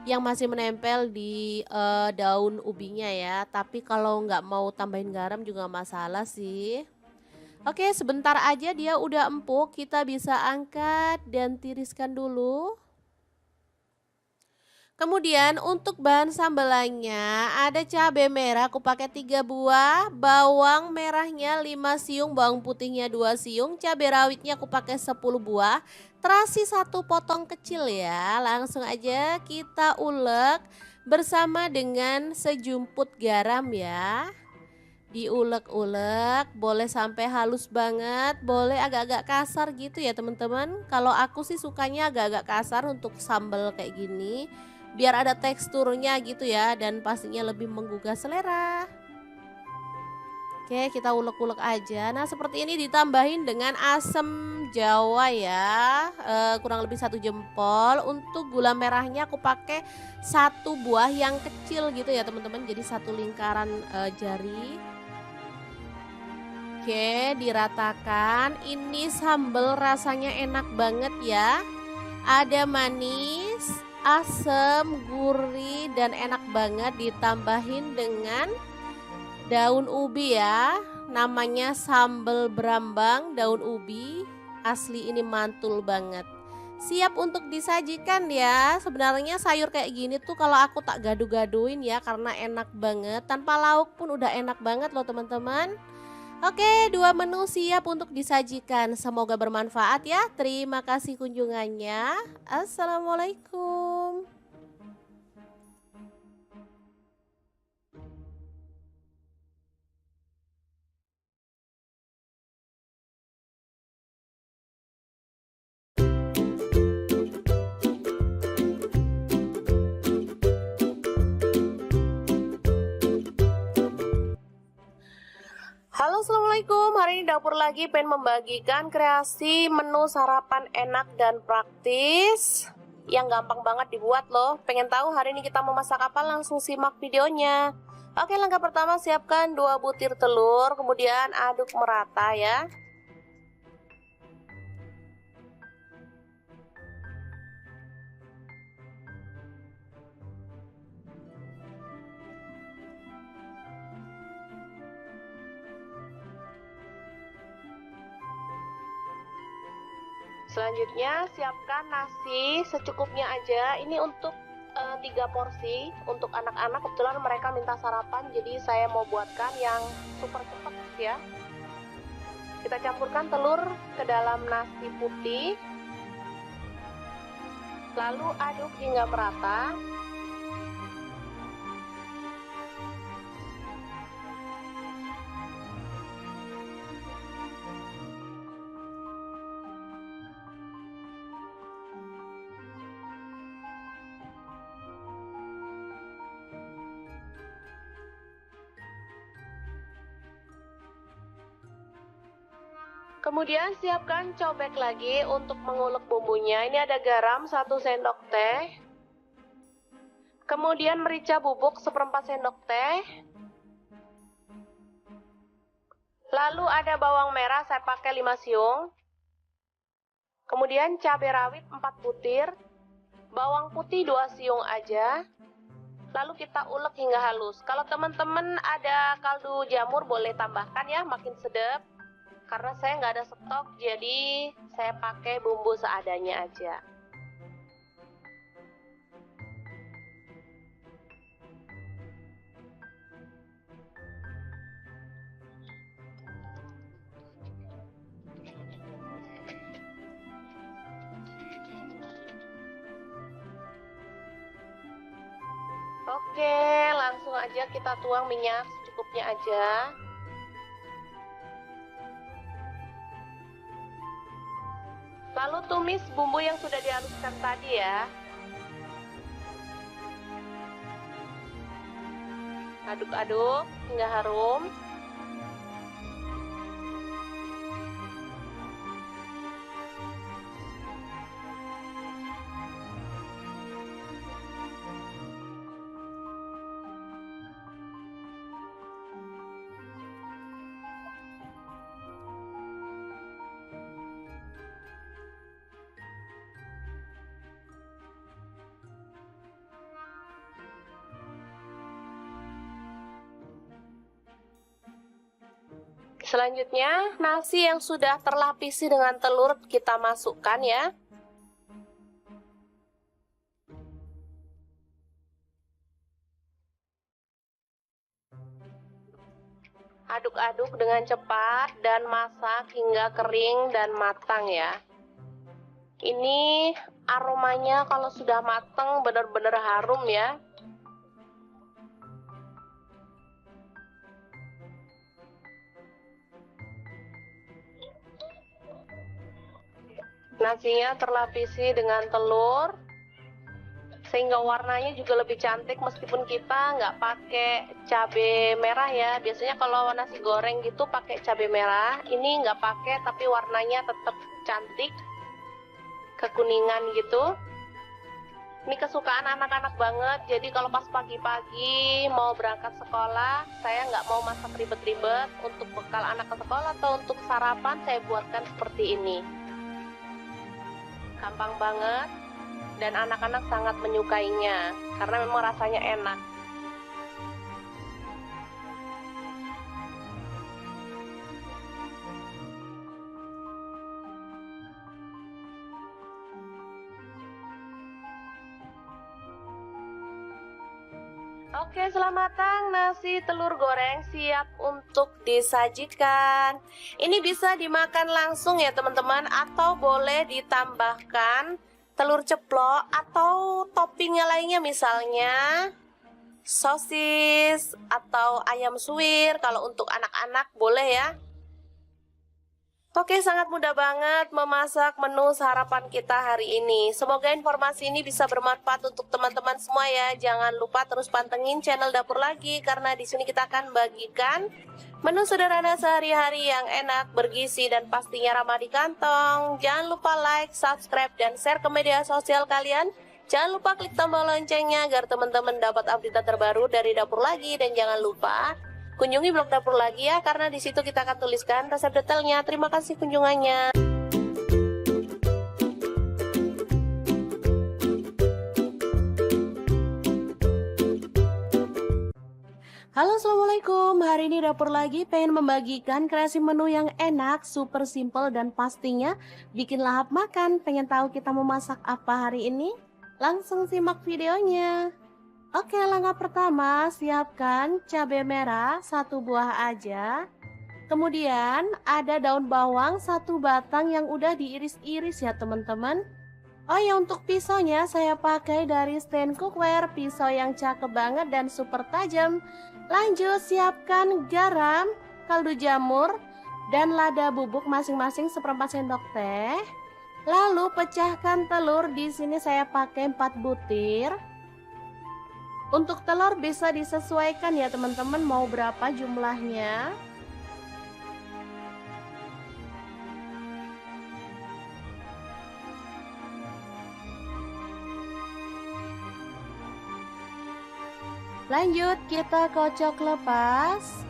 yang masih menempel di daun ubinya ya. Tapi kalau nggak mau tambahin garam juga masalah sih. Oke, sebentar aja dia udah empuk, kita bisa angkat dan tiriskan dulu. Kemudian untuk bahan sambelannya ada cabai merah aku pakai 3 buah, bawang merahnya 5 siung, bawang putihnya 2 siung, cabai rawitnya aku pakai 10 buah, terasi 1 potong kecil ya. Langsung aja kita ulek bersama dengan sejumput garam ya. Diulek-ulek, boleh sampai halus banget, boleh agak-agak kasar gitu ya teman-teman. Kalau aku sih sukanya agak-agak kasar untuk sambal kayak gini, biar ada teksturnya gitu ya dan pastinya lebih menggugah selera. Oke, kita ulek-ulek aja. Nah, seperti ini ditambahin dengan asam jawa ya, kurang lebih 1 jempol. Untuk gula merahnya aku pakai 1 buah yang kecil gitu ya teman-teman, jadi 1 lingkaran jari. Oke, diratakan. Ini sambal rasanya enak banget ya. Ada manis, asam, gurih, dan enak banget. Ditambahin dengan daun ubi ya. Namanya sambal berambang daun ubi. Asli ini mantul banget. Siap untuk disajikan ya. Sebenarnya sayur kayak gini tuh kalau aku tak gaduh-gaduhin ya, karena enak banget. Tanpa lauk pun udah enak banget loh teman-teman. Oke, dua menu siap untuk disajikan. Semoga bermanfaat ya. Terima kasih kunjungannya. Assalamualaikum. Halo, assalamualaikum. Hari ini dapur lagi pengen membagikan kreasi menu sarapan enak dan praktis yang gampang banget dibuat loh. Pengen tahu hari ini kita mau masak apa? Langsung simak videonya. Oke, langkah pertama siapkan 2 butir telur, kemudian aduk merata ya. Selanjutnya siapkan nasi secukupnya aja. Ini untuk 3 porsi untuk anak-anak. Kebetulan mereka minta sarapan, jadi saya mau buatkan yang super cepat ya. Kita campurkan telur ke dalam nasi putih, lalu aduk hingga merata. Kemudian siapkan cobek lagi untuk mengulek bumbunya. Ini ada garam 1 sendok teh. Kemudian merica bubuk 1/4 sendok teh. Lalu ada bawang merah, saya pakai 5 siung. Kemudian cabai rawit 4 butir. Bawang putih 2 siung aja. Lalu kita ulek hingga halus. Kalau teman-teman ada kaldu jamur boleh tambahkan ya, makin sedap. Karena saya nggak ada stok, jadi saya pakai bumbu seadanya aja. Oke, langsung aja kita tuang minyak secukupnya aja. Lalu tumis bumbu yang sudah dihaluskan tadi ya. Aduk-aduk hingga harum. Selanjutnya, nasi yang sudah terlapisi dengan telur kita masukkan ya. Aduk-aduk dengan cepat dan masak hingga kering dan matang ya. Ini aromanya kalau sudah matang benar-benar harum ya. Nasinya terlapisi dengan telur sehingga warnanya juga lebih cantik meskipun kita nggak pakai cabai merah ya. Biasanya kalau nasi goreng gitu pakai cabai merah, ini nggak pakai tapi warnanya tetap cantik, kekuningan gitu. Ini kesukaan anak-anak banget, jadi kalau pas pagi-pagi mau berangkat sekolah, saya nggak mau masak ribet-ribet. Untuk bekal anak ke sekolah atau untuk sarapan saya buatkan seperti ini. Gampang banget dan anak-anak sangat menyukainya karena memang rasanya enak. Oke, selamat matang, nasi telur goreng siap untuk disajikan. Ini bisa dimakan langsung ya teman-teman, atau boleh ditambahkan telur ceplok atau toppingnya lainnya, misalnya sosis atau ayam suwir. Kalau untuk anak-anak boleh ya. Oke, sangat mudah banget memasak menu sarapan kita hari ini. Semoga informasi ini bisa bermanfaat untuk teman-teman semua ya. Jangan lupa terus pantengin channel Dapur Lagi, karena di sini kita akan bagikan menu sederhana sehari-hari yang enak, bergizi, dan pastinya ramah di kantong. Jangan lupa like, subscribe, dan share ke media sosial kalian. Jangan lupa klik tombol loncengnya agar teman-teman dapat update terbaru dari Dapur Lagi. Dan jangan lupa kunjungi blog Dapur Lagi ya, karena di situ kita akan tuliskan resep detailnya. Terima kasih kunjungannya. Halo, assalamualaikum. Hari ini Dapur Lagi pengen membagikan kreasi menu yang enak, super simple, dan pastinya bikin lahap makan. Pengen tahu kita mau masak apa hari ini? Langsung simak videonya. Oke, langkah pertama, siapkan cabai merah 1 buah aja. Kemudian ada daun bawang 1 batang yang udah diiris-iris ya teman-teman. Oh ya, untuk pisaunya saya pakai dari stand cookware, pisau yang cakep banget dan super tajam. Lanjut, siapkan garam, kaldu jamur, dan lada bubuk masing-masing 1/4 sendok teh. Lalu pecahkan telur, di sini saya pakai 4 butir. Untuk telur bisa disesuaikan ya teman-teman, mau berapa jumlahnya. Lanjut, kita kocok lepas.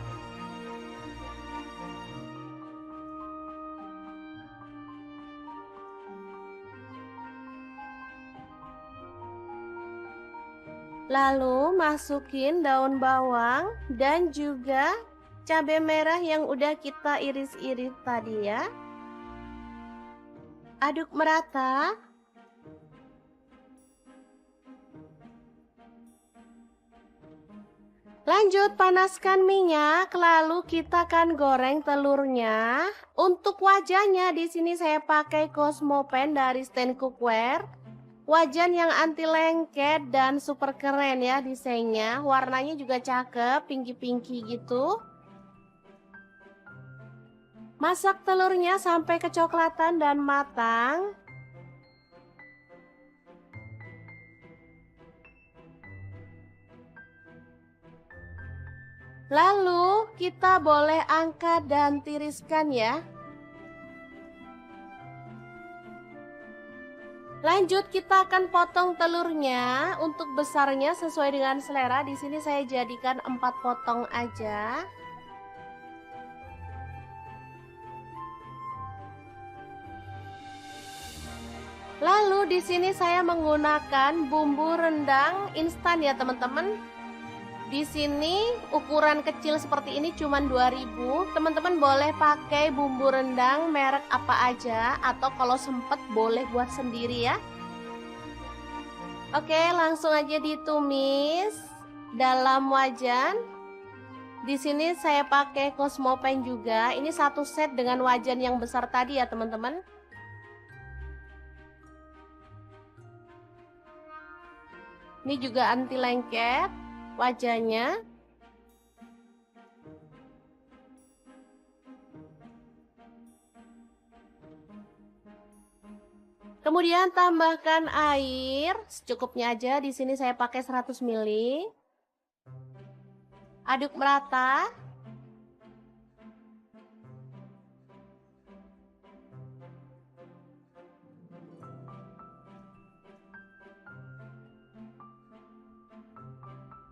Lalu masukin daun bawang dan juga cabai merah yang udah kita iris-iris tadi ya. Aduk merata. Lanjut, panaskan minyak, lalu kita akan goreng telurnya. Untuk wajahnya di sini saya pakai Cosmo Pan dari stand cookware. Wajan yang anti lengket dan super keren ya desainnya. Warnanya juga cakep, pinky-pinky gitu. Masak telurnya sampai kecoklatan dan matang. Lalu kita boleh angkat dan tiriskan ya. Lanjut, kita akan potong telurnya. Untuk besarnya sesuai dengan selera. Di sini saya jadikan 4 potong aja. Lalu di sini saya menggunakan bumbu rendang instan ya teman-teman. Di sini ukuran kecil seperti ini cuma 2.000. Teman-teman boleh pakai bumbu rendang merek apa aja, atau kalau sempet boleh buat sendiri ya. Oke, langsung aja ditumis dalam wajan. Di sini saya pakai Cosmo Pan juga. Ini 1 set dengan wajan yang besar tadi ya teman-teman. Ini juga anti lengket wajahnya. Kemudian tambahkan air secukupnya aja. Di sini saya pakai 100 ml. Aduk merata.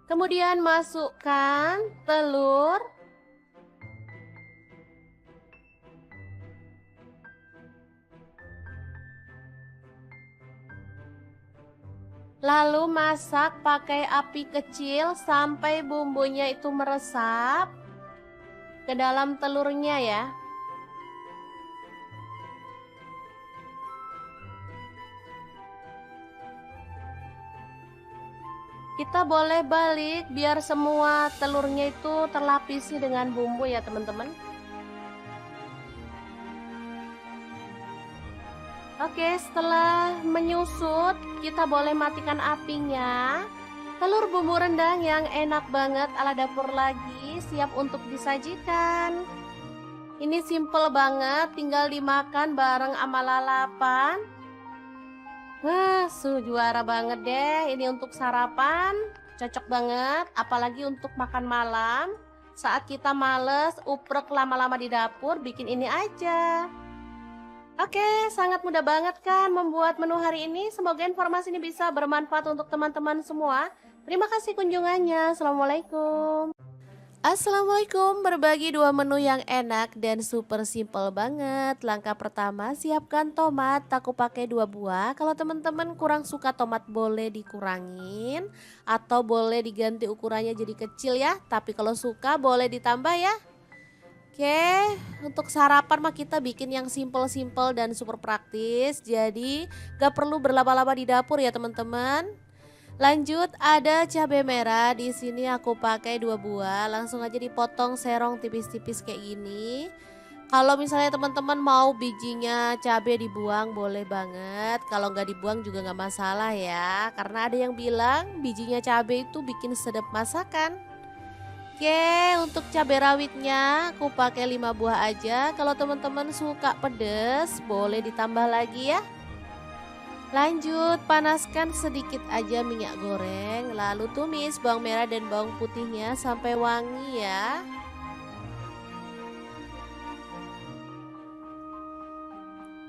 Kemudian masukkan telur. Lalu masak pakai api kecil sampai bumbunya itu meresap ke dalam telurnya ya. Kita boleh balik biar semua telurnya itu terlapisi dengan bumbu ya teman-teman. Oke, setelah menyusut, kita boleh matikan apinya. Telur bumbu rendang yang enak banget ala dapur lagi, siap untuk disajikan. Ini simple banget, tinggal dimakan bareng sama lalapan. Juara banget deh, ini untuk sarapan, cocok banget. Apalagi untuk makan malam, saat kita males, uprek lama-lama di dapur, bikin ini aja. Oke, sangat mudah banget kan membuat menu hari ini. Semoga informasi ini bisa bermanfaat untuk teman-teman semua. Terima kasih kunjungannya. Assalamualaikum. Assalamualaikum, berbagi dua menu yang enak dan super simple banget. Langkah pertama, siapkan tomat, aku pakai 2 buah. Kalau teman-teman kurang suka tomat boleh dikurangin atau boleh diganti ukurannya jadi kecil ya. Tapi kalau suka boleh ditambah ya. Oke, untuk sarapan mah kita bikin yang simple-simple dan super praktis. Jadi gak perlu berlama-lama di dapur ya teman-teman. Lanjut, ada cabai merah. Di sini aku pakai 2 buah. Langsung aja dipotong serong tipis-tipis kayak gini. Kalau misalnya teman-teman mau bijinya cabai dibuang boleh banget. Kalau nggak dibuang juga nggak masalah ya. Karena ada yang bilang bijinya cabai itu bikin sedap masakan. Oke, untuk cabai rawitnya aku pakai 5 buah aja. Kalau teman-teman suka pedas boleh ditambah lagi ya. Lanjut, panaskan sedikit aja minyak goreng, lalu tumis bawang merah dan bawang putihnya sampai wangi ya.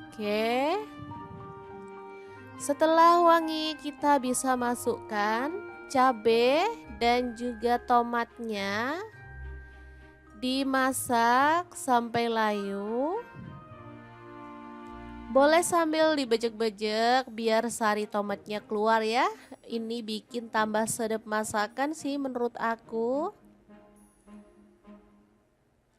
Oke. Setelah wangi, kita bisa masukkan cabai dan juga tomatnya. Dimasak sampai layu. Boleh sambil dibejek-bejek biar sari tomatnya keluar ya. Ini bikin tambah sedap masakan sih menurut aku.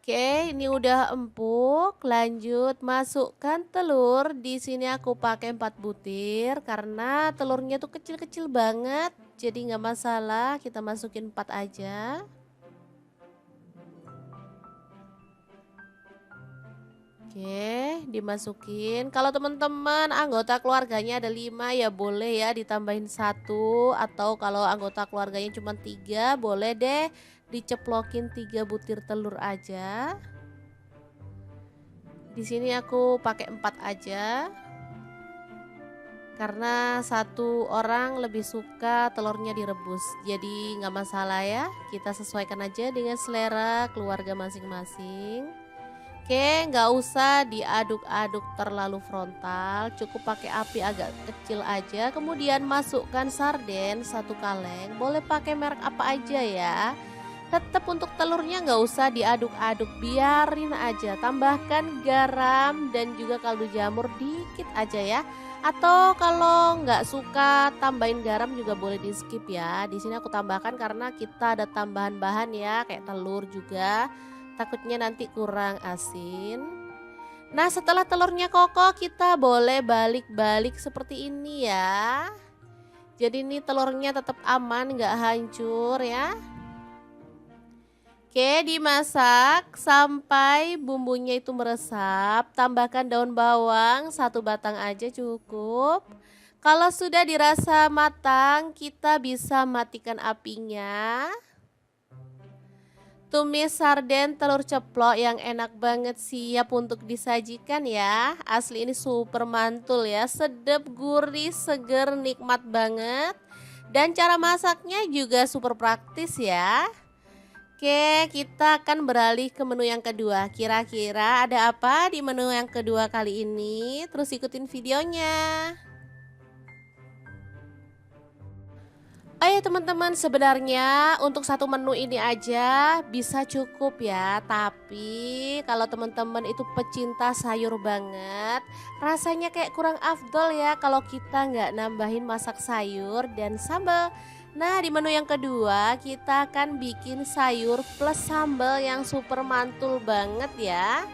Oke, ini udah empuk. Lanjut masukkan telur. Di sini aku pakai 4 butir karena telurnya tuh kecil-kecil banget. Jadi nggak masalah, kita masukin 4 aja. Oke, dimasukin. Kalau teman-teman anggota keluarganya ada 5 ya boleh ya ditambahin 1. Atau kalau anggota keluarganya cuma 3 boleh deh diceplokin 3 butir telur aja. Di sini aku pakai 4 aja. Karena 1 orang lebih suka telurnya direbus. Jadi nggak masalah ya. Kita sesuaikan aja dengan selera keluarga masing-masing. Oke, nggak usah diaduk-aduk terlalu frontal, cukup pakai api agak kecil aja. Kemudian masukkan sarden 1 kaleng, boleh pakai merek apa aja ya. Tetap untuk telurnya nggak usah diaduk-aduk, biarin aja. Tambahkan garam dan juga kaldu jamur dikit aja ya. Atau kalau nggak suka tambahin garam juga boleh di skip ya. Di sini aku tambahkan karena kita ada tambahan bahan ya, kayak telur juga. Takutnya nanti kurang asin. Nah, setelah telurnya kokoh kita boleh balik-balik seperti ini ya. Jadi ini telurnya tetap aman, nggak hancur ya. Oke, dimasak sampai bumbunya itu meresap. Tambahkan daun bawang 1 batang aja cukup. Kalau sudah dirasa matang, kita bisa matikan apinya. Tumis sarden telur ceplok yang enak banget siap untuk disajikan ya. Asli ini super mantul ya, sedap, gurih, seger, nikmat banget. Dan cara masaknya juga super praktis ya. Oke, kita akan beralih ke menu yang kedua. Kira-kira ada apa di menu yang kedua kali ini? Terus ikutin videonya. Oh ya teman-teman, sebenarnya untuk satu menu ini aja bisa cukup ya. Tapi kalau teman-teman itu pecinta sayur banget, rasanya kayak kurang afdol ya kalau kita nggak nambahin masak sayur dan sambal. Nah, di menu yang kedua kita akan bikin sayur plus sambal yang super mantul banget ya.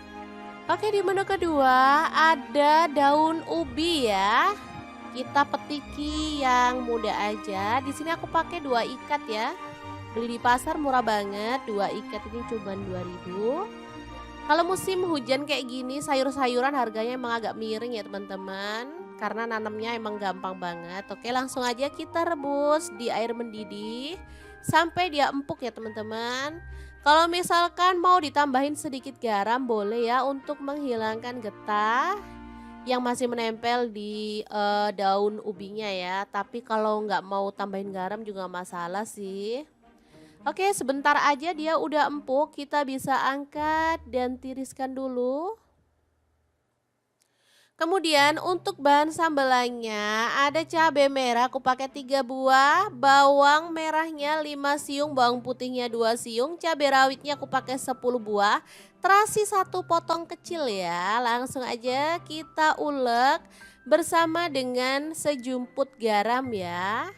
Oke, di menu kedua ada daun ubi ya. kita petiki yang muda aja. Di sini aku pakai 2 ikat ya. Beli di pasar murah banget, 2 ikat ini cuma 2.000. Kalau musim hujan kayak gini sayur-sayuran harganya emang agak miring ya teman-teman. Karena nanamnya emang gampang banget. Oke, langsung aja kita rebus di air mendidih sampai dia empuk ya teman-teman. Kalau misalkan mau ditambahin sedikit garam boleh ya untuk menghilangkan getah yang masih menempel di daun ubinya ya. Tapi kalau nggak mau tambahin garam juga masalah sih. Oke, sebentar aja dia udah empuk, kita bisa angkat dan tiriskan dulu. Kemudian untuk bahan sambelannya ada cabai merah aku pakai 3 buah, bawang merahnya 5 siung, bawang putihnya 2 siung, cabai rawitnya aku pakai 10 buah, terasi 1 potong kecil ya. Langsung aja kita ulek bersama dengan sejumput garam ya.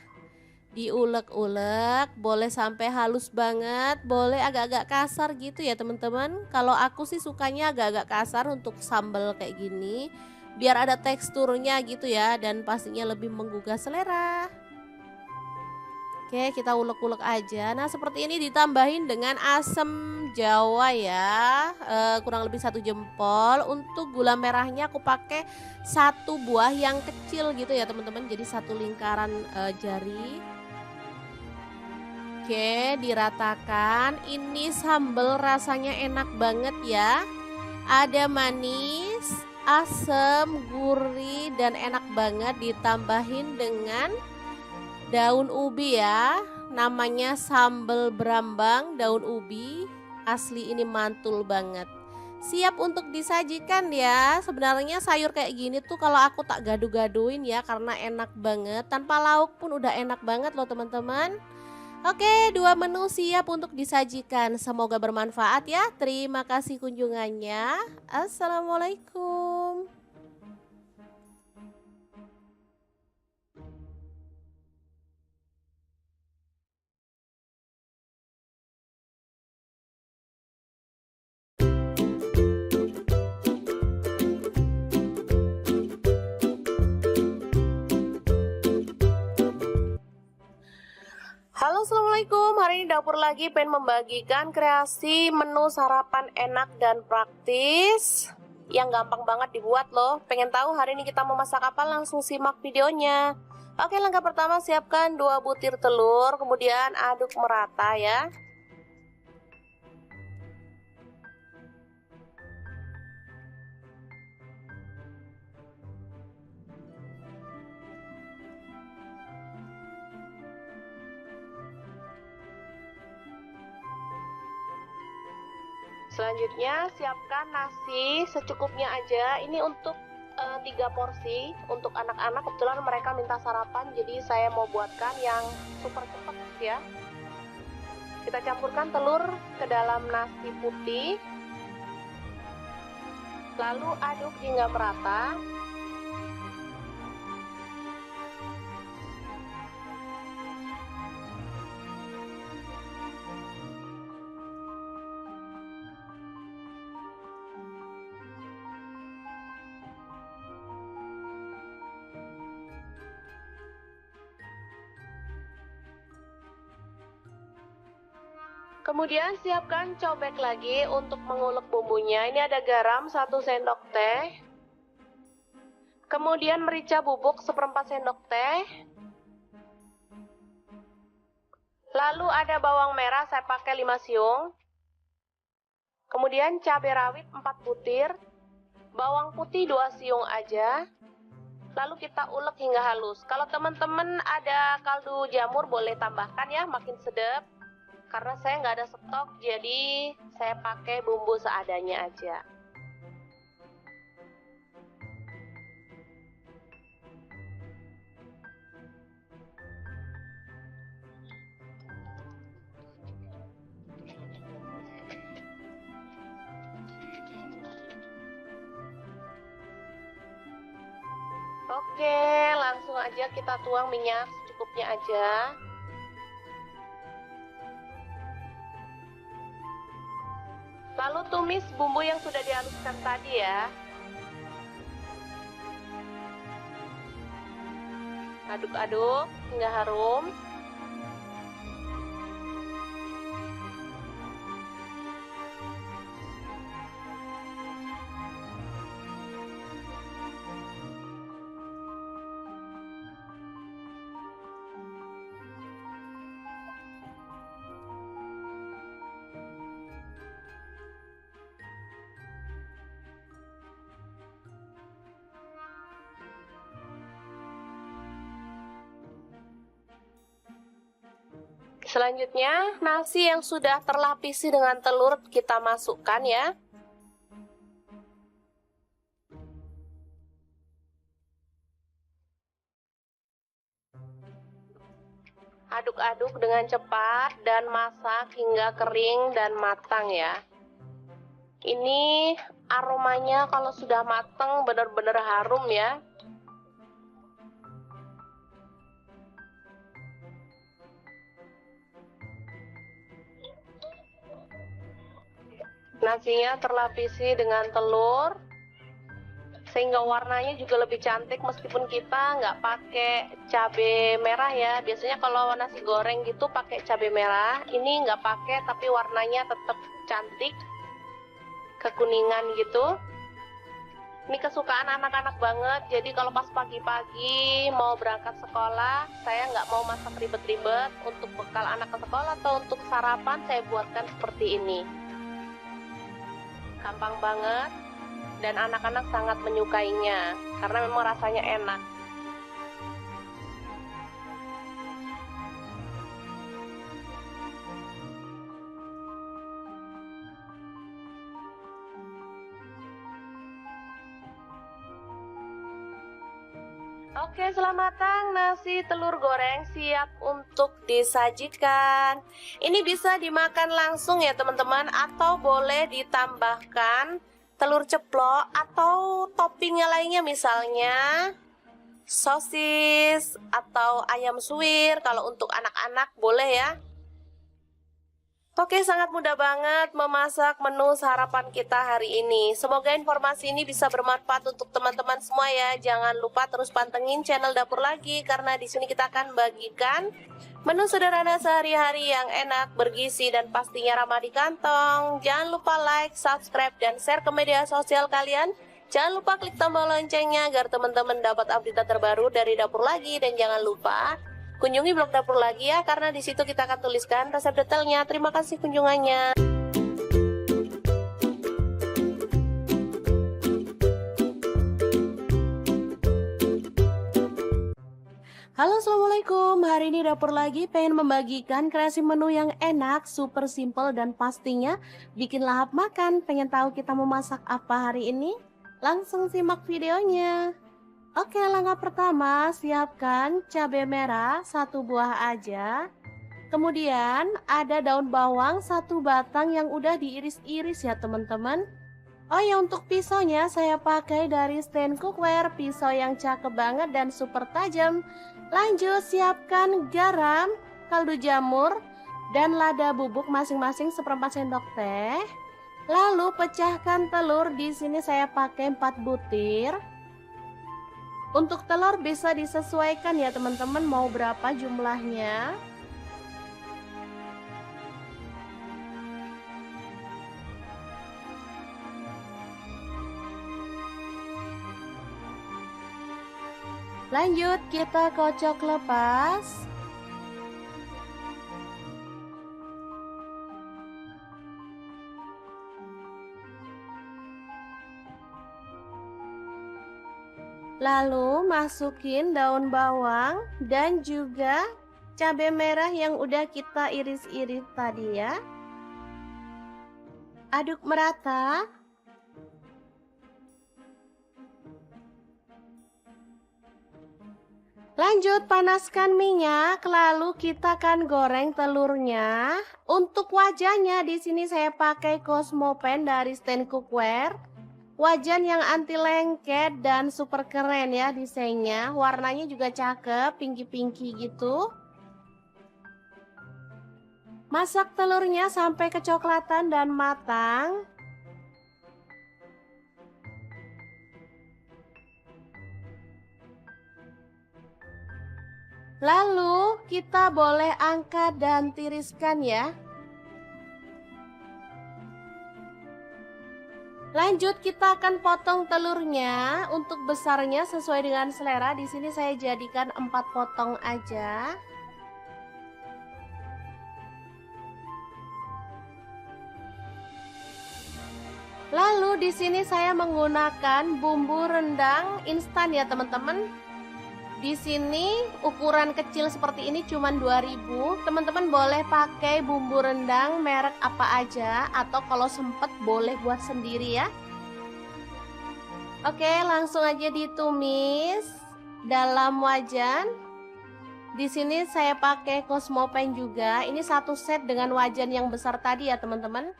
Diulek-ulek, boleh sampai halus banget, boleh agak-agak kasar gitu ya teman-teman. Kalau aku sih sukanya agak-agak kasar untuk sambal kayak gini, biar ada teksturnya gitu ya dan pastinya lebih menggugah selera. Oke, kita ulek-ulek aja. Nah, seperti ini ditambahin dengan asam jawa ya, kurang lebih 1 jempol. Untuk gula merahnya aku pakai 1 buah yang kecil gitu ya teman-teman, jadi 1 lingkaran jari. Oke, diratakan. Ini sambal rasanya enak banget ya. Ada manis, asam, gurih, dan enak banget ditambahin dengan daun ubi ya. Namanya sambal berambang daun ubi. Asli ini mantul banget. Siap untuk disajikan ya. Sebenarnya sayur kayak gini tuh kalau aku tak gaduh-gaduhin ya karena enak banget. Tanpa lauk pun udah enak banget loh teman-teman. Oke, 2 menu siap untuk disajikan. Semoga bermanfaat ya. Terima kasih kunjungannya. Assalamualaikum. Halo, assalamualaikum. Hari ini dapur lagi pengen membagikan kreasi menu sarapan enak dan praktis yang gampang banget dibuat loh. Pengen tahu hari ini kita mau masak apa? Langsung simak videonya. Oke, langkah pertama siapkan 2 butir telur, kemudian aduk merata ya. Selanjutnya siapkan nasi secukupnya aja. Ini untuk 3 porsi untuk anak-anak. Kebetulan mereka minta sarapan, jadi saya mau buatkan yang super cepat ya. Kita campurkan telur ke dalam nasi putih, lalu aduk hingga merata. Kemudian siapkan cobek lagi untuk mengulek bumbunya. Ini ada garam 1 sendok teh. Kemudian merica bubuk 1/4 sendok teh. Lalu ada bawang merah saya pakai 5 siung. Kemudian cabai rawit 4 butir. Bawang putih 2 siung aja. Lalu kita ulek hingga halus. Kalau teman-teman ada kaldu jamur boleh tambahkan ya, makin sedap. Karena saya nggak ada stok, jadi saya pakai bumbu seadanya aja. Oke, langsung aja kita tuang minyak secukupnya aja. Lalu tumis bumbu yang sudah dihaluskan tadi ya. Aduk-aduk hingga harum. Selanjutnya, nasi yang sudah terlapisi dengan telur kita masukkan ya. Aduk-aduk dengan cepat dan masak hingga kering dan matang ya. Ini aromanya kalau sudah matang benar-benar harum ya. Nasinya terlapisi dengan telur sehingga warnanya juga lebih cantik meskipun kita nggak pakai cabai merah ya. Biasanya kalau nasi goreng gitu pakai cabai merah, ini nggak pakai tapi warnanya tetap cantik, kekuningan gitu. Ini kesukaan anak-anak banget, jadi kalau pas pagi-pagi mau berangkat sekolah, saya nggak mau masak ribet-ribet. Untuk bekal anak ke sekolah atau untuk sarapan saya buatkan seperti ini. Gampang banget dan anak-anak sangat menyukainya karena memang rasanya enak. Oke, selamat matang, nasi telur goreng siap untuk disajikan. Ini bisa dimakan langsung ya teman-teman, atau boleh ditambahkan telur ceplok atau toppingnya lainnya, misalnya sosis atau ayam suwir. Kalau untuk anak-anak boleh ya. Oke, sangat mudah banget memasak menu sarapan kita hari ini. Semoga informasi ini bisa bermanfaat untuk teman-teman semua ya. Jangan lupa terus pantengin channel Dapur Lagi karena di sini kita akan bagikan menu sederhana sehari-hari yang enak, bergizi dan pastinya ramah di kantong. Jangan lupa like, subscribe dan share ke media sosial kalian. Jangan lupa klik tombol loncengnya agar teman-teman dapat update terbaru dari Dapur Lagi, dan jangan lupa kunjungi blog Dapur Lagi ya, karena di situ kita akan tuliskan resep detailnya. Terima kasih kunjungannya. Halo, assalamualaikum. Hari ini Dapur Lagi pengen membagikan kreasi menu yang enak, super simple dan pastinya bikin lahap makan. Pengen tahu kita mau masak apa hari ini? Langsung simak videonya. Oke, langkah pertama, siapkan cabai merah 1 buah aja. Kemudian ada daun bawang 1 batang yang udah diiris-iris ya teman-teman. Oh ya, untuk pisaunya saya pakai dari stand cookware, pisau yang cakep banget dan super tajam. Lanjut, siapkan garam, kaldu jamur, dan lada bubuk masing-masing 1/4 sendok teh. Lalu pecahkan telur, di sini saya pakai 4 butir. Untuk telur bisa disesuaikan ya teman-teman, mau berapa jumlahnya. Lanjut, kita kocok lepas. Lalu masukin daun bawang dan juga cabai merah yang udah kita iris-iris tadi ya. Aduk merata. Lanjut, panaskan minyak, lalu kita akan goreng telurnya. Untuk wajahnya di sini saya pakai Cosmopan dari stand cookware. Wajan yang anti lengket dan super keren ya desainnya. Warnanya juga cakep, pinky-pinky gitu. Masak telurnya sampai kecoklatan dan matang. Lalu kita boleh angkat dan tiriskan ya. Lanjut kita akan potong telurnya. Untuk besarnya sesuai dengan selera. Di sini saya jadikan 4 potong aja. Lalu di sini saya menggunakan bumbu rendang instan ya teman-teman. Di sini ukuran kecil seperti ini cuma 2000. Teman-teman boleh pakai bumbu rendang merek apa aja atau kalau sempet boleh buat sendiri ya. Oke, langsung aja ditumis dalam wajan. Di sini saya pakai Cosmopan juga. Ini satu set dengan wajan yang besar tadi ya teman-teman.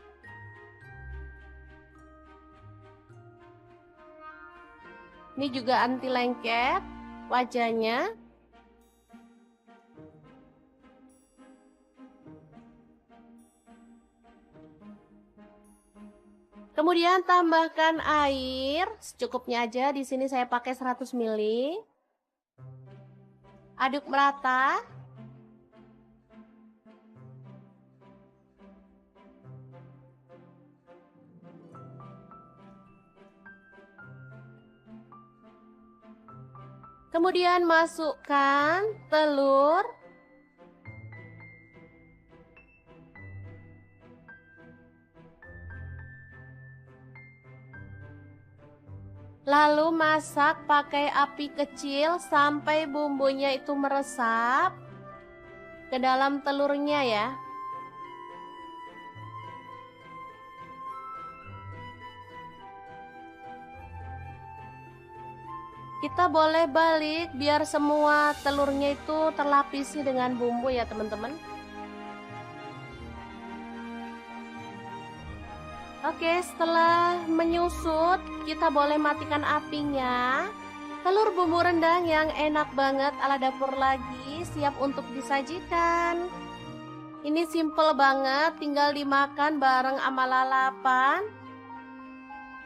Ini juga anti lengket wajahnya. Kemudian tambahkan air secukupnya aja. Di sini saya pakai 100 ml. Aduk merata. Kemudian masukkan telur. Lalu masak pakai api kecil sampai bumbunya itu meresap ke dalam telurnya ya. Kita boleh balik biar semua telurnya itu terlapisi dengan bumbu ya teman-teman. Oke, setelah menyusut kita boleh matikan apinya. Telur bumbu rendang yang enak banget ala dapur lagi siap untuk disajikan. Ini simple banget, tinggal dimakan bareng sama lalapan.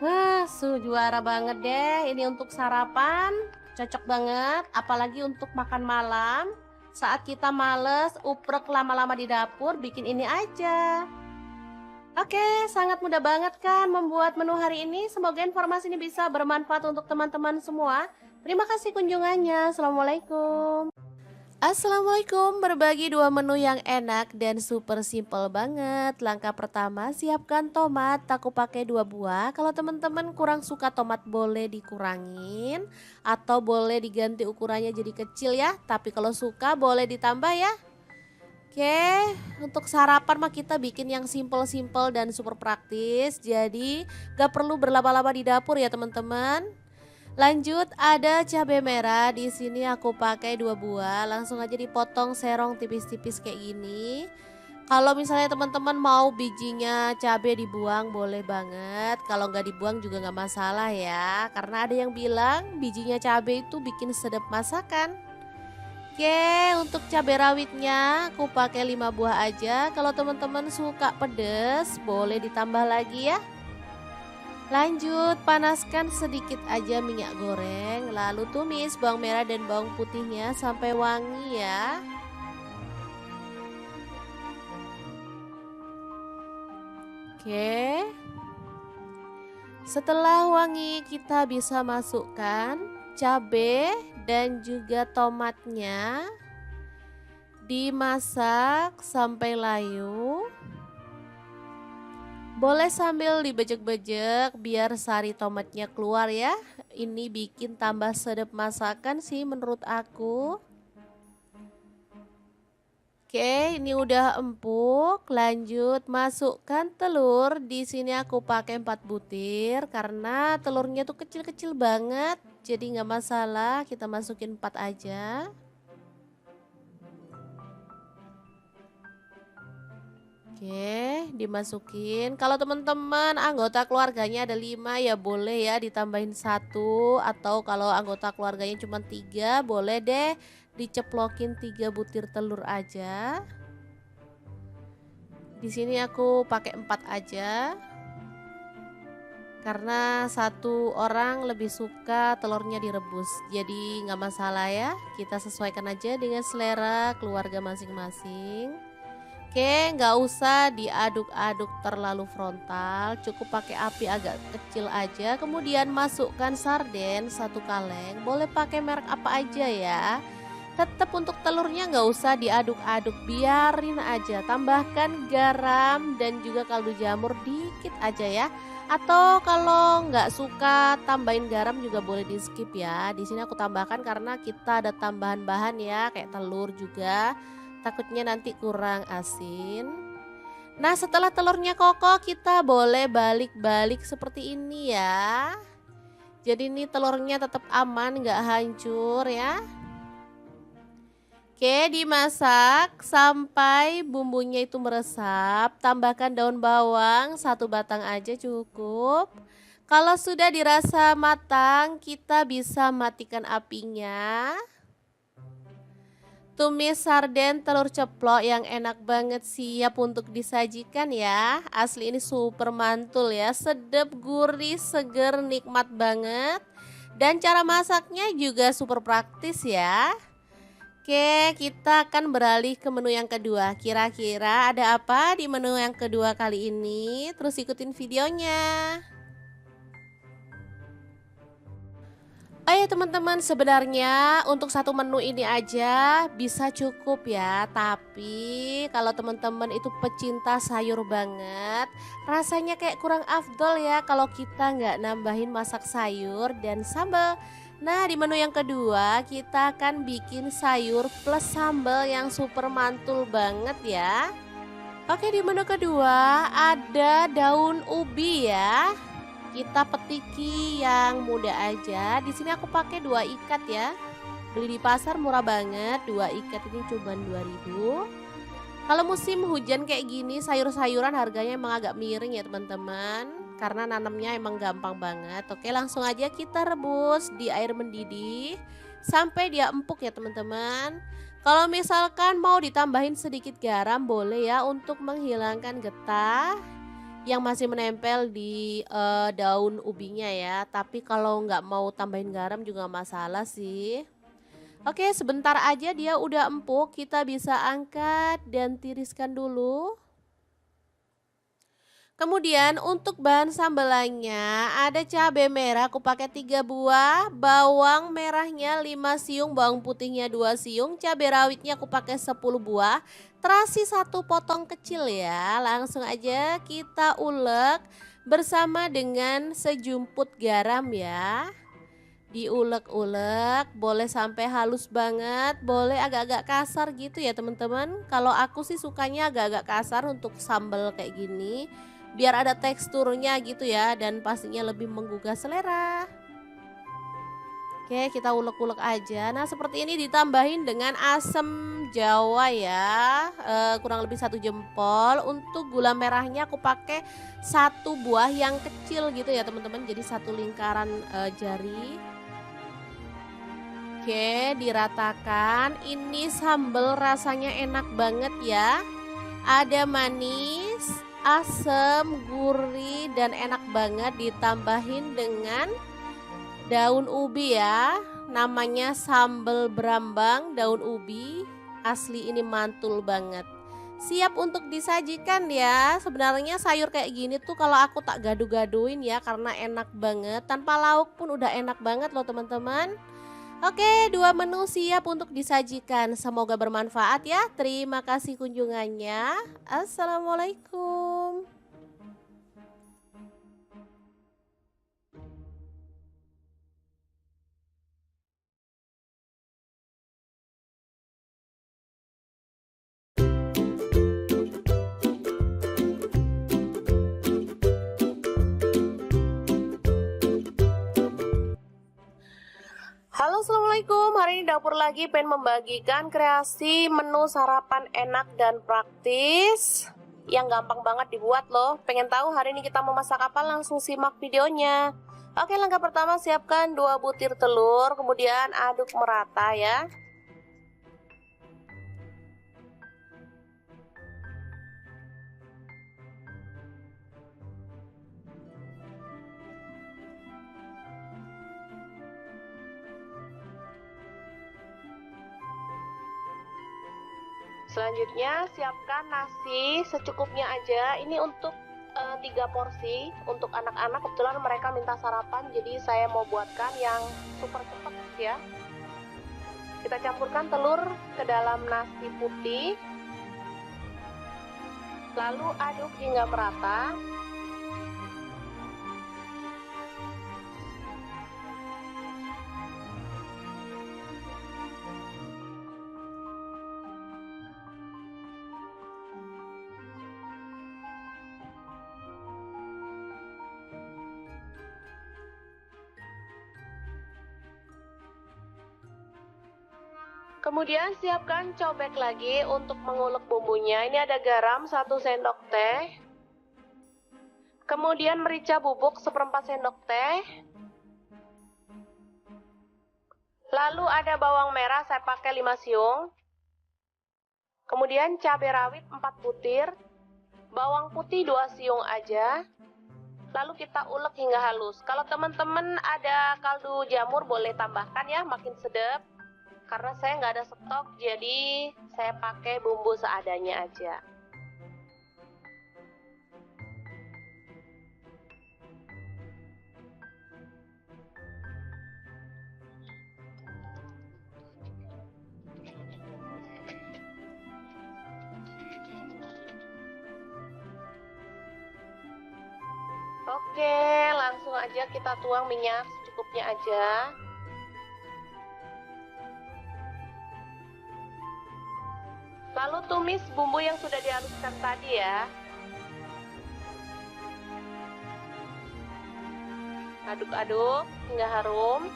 Wah, juara banget deh. Ini untuk sarapan, cocok banget. Apalagi untuk makan malam. Saat kita males, uprek lama-lama di dapur, bikin ini aja. Oke, sangat mudah banget kan membuat menu hari ini. Semoga informasi ini bisa bermanfaat untuk teman-teman semua. Terima kasih kunjungannya. Assalamualaikum. Assalamualaikum, berbagi 2 menu yang enak dan super simple banget. Langkah pertama, siapkan tomat, aku pakai 2 buah. Kalau teman-teman kurang suka tomat boleh dikurangin atau boleh diganti ukurannya jadi kecil ya. Tapi kalau suka boleh ditambah ya. Oke, untuk sarapan mah kita bikin yang simple-simple dan super praktis. Jadi gak perlu berlama-lama di dapur ya teman-teman. Lanjut ada cabai merah, di sini aku pakai 2 buah, langsung aja dipotong serong tipis-tipis kayak gini. Kalau misalnya teman-teman mau bijinya cabai dibuang boleh banget, kalau nggak dibuang juga nggak masalah ya, karena ada yang bilang bijinya cabai itu bikin sedap masakan. Oke, untuk cabai rawitnya aku pakai 5 buah aja. Kalau teman-teman suka pedes boleh ditambah lagi ya. Lanjut, panaskan sedikit aja minyak goreng, lalu tumis bawang merah dan bawang putihnya sampai wangi ya. Oke. Setelah wangi kita bisa masukkan cabai dan juga tomatnya. Dimasak sampai layu. Boleh sambil dibejek-bejek biar sari tomatnya keluar ya. Ini bikin tambah sedap masakan sih menurut aku. Oke, ini udah empuk. Lanjut masukkan telur. Di sini aku pakai 4 butir karena telurnya tuh kecil-kecil banget. Jadi nggak masalah, kita masukin 4 aja. Oke, dimasukin. Kalau teman-teman anggota keluarganya ada 5 ya boleh ya ditambahin 1, atau kalau anggota keluarganya cuma 3 boleh deh diceplokin 3 butir telur aja. Di sini aku pakai 4 aja. Karena satu orang lebih suka telurnya direbus. Jadi nggak masalah ya, kita sesuaikan aja dengan selera keluarga masing-masing. Oke, nggak usah diaduk-aduk terlalu frontal, cukup pakai api agak kecil aja. Kemudian masukkan sarden satu kaleng, boleh pakai merek apa aja ya. Tetap untuk telurnya nggak usah diaduk-aduk, biarin aja. Tambahkan garam dan juga kaldu jamur dikit aja ya. Atau kalau nggak suka tambahin garam juga boleh di skip ya. Di sini aku tambahkan karena kita ada tambahan bahan ya, kayak telur juga. Takutnya nanti kurang asin. Nah, setelah telurnya kokoh, kita boleh balik-balik seperti ini ya. Jadi ini telurnya tetap aman, nggak hancur ya. Oke, dimasak sampai bumbunya itu meresap. Tambahkan daun bawang, satu batang aja cukup. Kalau sudah dirasa matang, kita bisa matikan apinya. Tumis sarden telur ceplok yang enak banget siap untuk disajikan ya. Asli ini super mantul ya, sedap, gurih, seger, nikmat banget. Dan cara masaknya juga super praktis ya. Oke, kita akan beralih ke menu yang kedua. Kira-kira ada apa di menu yang kedua kali ini? Terus ikutin videonya. Oh ya teman-teman, sebenarnya untuk satu menu ini aja bisa cukup ya. Tapi kalau teman-teman itu pecinta sayur banget, rasanya kayak kurang afdol ya kalau kita nggak nambahin masak sayur dan sambal. Nah, di menu yang kedua kita akan bikin sayur plus sambal yang super mantul banget ya. Oke, di menu kedua ada daun ubi ya. Kita petiki yang muda aja. Di sini aku pakai 2 ikat ya. Beli di pasar murah banget. 2 ikat ini cuma 2.000. Kalau musim hujan kayak gini, sayur-sayuran harganya emang agak miring ya teman-teman. Karena nanamnya emang gampang banget. Oke, langsung aja kita rebus di air mendidih sampai dia empuk ya teman-teman. Kalau misalkan mau ditambahin sedikit garam boleh ya untuk menghilangkan getah yang masih menempel di daun ubinya ya. Tapi kalau nggak mau tambahin garam juga nggak masalah sih. Oke, sebentar aja dia udah empuk, kita bisa angkat dan tiriskan dulu. Kemudian untuk bahan sambelannya ada cabai merah aku pakai 3 buah, bawang merahnya 5 siung, bawang putihnya 2 siung, cabai rawitnya aku pakai 10 buah, terasi 1 potong kecil ya. Langsung aja kita ulek bersama dengan sejumput garam ya. Diulek-ulek, boleh sampai halus banget, boleh agak-agak kasar gitu ya teman-teman. Kalau aku sih sukanya agak-agak kasar untuk sambal kayak gini, biar ada teksturnya gitu ya dan pastinya lebih menggugah selera. Oke, kita ulek-ulek aja. Nah, seperti ini ditambahin dengan asam jawa ya, kurang lebih 1 jempol. Untuk gula merahnya aku pakai 1 buah yang kecil gitu ya teman-teman, jadi 1 lingkaran jari. Oke, diratakan. Ini sambal rasanya enak banget ya. Ada manis, asam, gurih, dan enak banget. Ditambahin dengan daun ubi ya. Namanya sambal berambang daun ubi. Asli ini mantul banget. Siap untuk disajikan ya. Sebenarnya sayur kayak gini tuh kalau aku tak gaduh-gaduhin ya, karena enak banget. Tanpa lauk pun udah enak banget loh teman-teman. Oke, 2 menu siap untuk disajikan. Semoga bermanfaat ya. Terima kasih kunjungannya. Assalamualaikum. Halo, assalamualaikum. Hari ini dapur lagi pengen membagikan kreasi menu sarapan enak dan praktis yang gampang banget dibuat loh. Pengen tahu hari ini kita mau masak apa? Langsung simak videonya. Oke, langkah pertama siapkan 2 butir telur, kemudian aduk merata ya. Selanjutnya siapkan nasi secukupnya aja. Ini untuk 3 porsi untuk anak-anak. Kebetulan mereka minta sarapan, jadi saya mau buatkan yang super cepat ya. Kita campurkan telur ke dalam nasi putih, lalu aduk hingga merata. Kemudian siapkan cobek lagi untuk mengulek bumbunya. Ini ada garam 1 sendok teh. Kemudian merica bubuk 1/4 sendok teh. Lalu ada bawang merah, saya pakai 5 siung. Kemudian cabai rawit 4 butir. Bawang putih 2 siung aja. Lalu kita ulek hingga halus. Kalau teman-teman ada kaldu jamur boleh tambahkan ya, makin sedap. Karena saya nggak ada stok, jadi saya pakai bumbu seadanya aja. Oke, langsung aja kita tuang minyak secukupnya aja. Lalu tumis bumbu yang sudah dihaluskan tadi ya. Aduk-aduk hingga harum.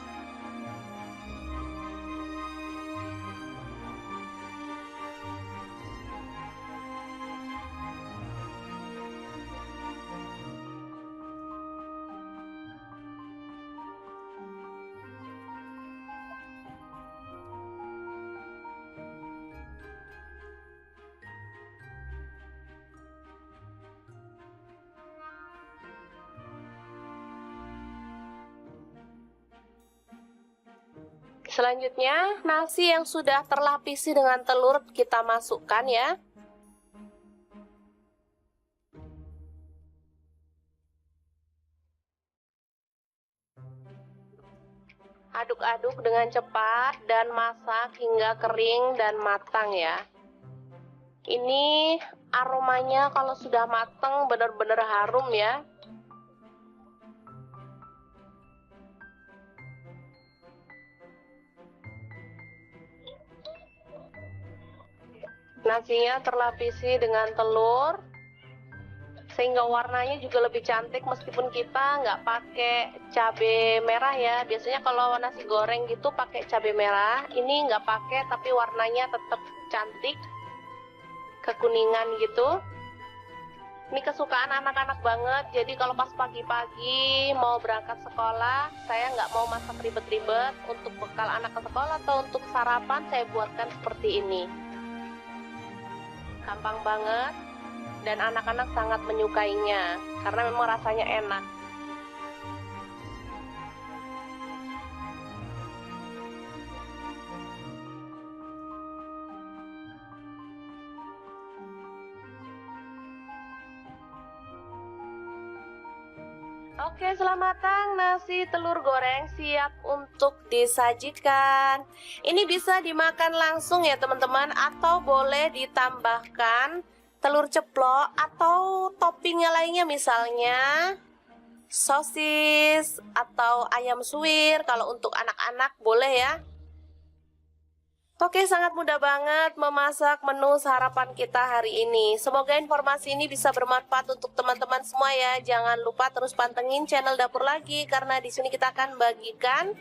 Selanjutnya, nasi yang sudah terlapisi dengan telur kita masukkan ya. Aduk-aduk dengan cepat dan masak hingga kering dan matang ya. Ini aromanya kalau sudah matang benar-benar harum ya. Nasinya terlapisi dengan telur sehingga warnanya juga lebih cantik meskipun kita nggak pakai cabai merah ya. Biasanya kalau nasi goreng gitu pakai cabai merah, ini nggak pakai tapi warnanya tetap cantik, kekuningan gitu. Ini kesukaan anak-anak banget, jadi kalau pas pagi-pagi mau berangkat sekolah, saya nggak mau masak ribet-ribet. Untuk bekal anak ke sekolah atau untuk sarapan saya buatkan seperti ini. Gampang banget dan anak-anak sangat menyukainya karena memang rasanya enak. Oke, selamat matang nasi telur goreng siap untuk disajikan. Ini bisa dimakan langsung ya teman-teman, atau boleh ditambahkan telur ceplok atau toppingnya lainnya, misalnya sosis atau ayam suwir. Kalau untuk anak-anak boleh ya. Oke, sangat mudah banget memasak menu sarapan kita hari ini. Semoga informasi ini bisa bermanfaat untuk teman-teman semua ya. Jangan lupa terus pantengin channel Dapur Lagi karena di sini kita akan bagikan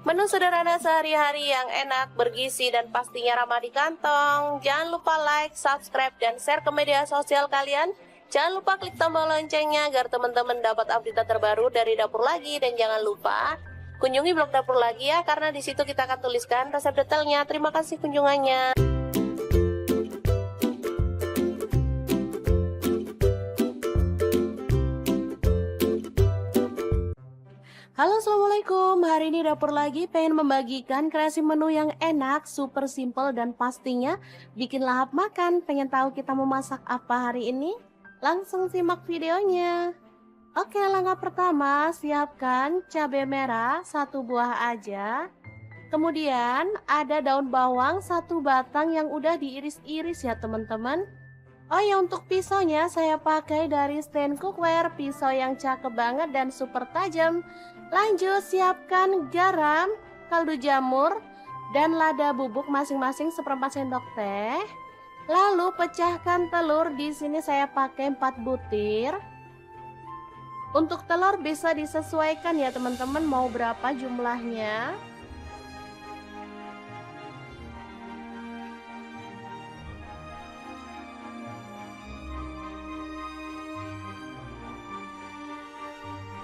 menu sederhana sehari-hari yang enak, bergizi dan pastinya ramah di kantong. Jangan lupa like, subscribe dan share ke media sosial kalian. Jangan lupa klik tombol loncengnya agar teman-teman dapat update terbaru dari Dapur Lagi, dan jangan lupa kunjungi blog Dapur Lagi ya, karena di situ kita akan tuliskan resep detailnya. Terima kasih kunjungannya. Halo, assalamualaikum. Hari ini dapur lagi pengen membagikan kreasi menu yang enak, super simple dan pastinya bikin lahap makan. Pengen tahu kita mau masak apa hari ini? Langsung simak videonya. Oke, langkah pertama siapkan cabai merah satu buah aja. Kemudian ada daun bawang satu batang yang udah diiris-iris ya teman-teman. Oh ya, untuk pisaunya saya pakai dari stand cookware, pisau yang cakep banget dan super tajam. Lanjut siapkan garam, kaldu jamur, dan lada bubuk masing-masing seperempat sendok teh. Lalu pecahkan telur, di sini saya pakai 4 butir. Untuk telur bisa disesuaikan ya teman-teman mau berapa jumlahnya.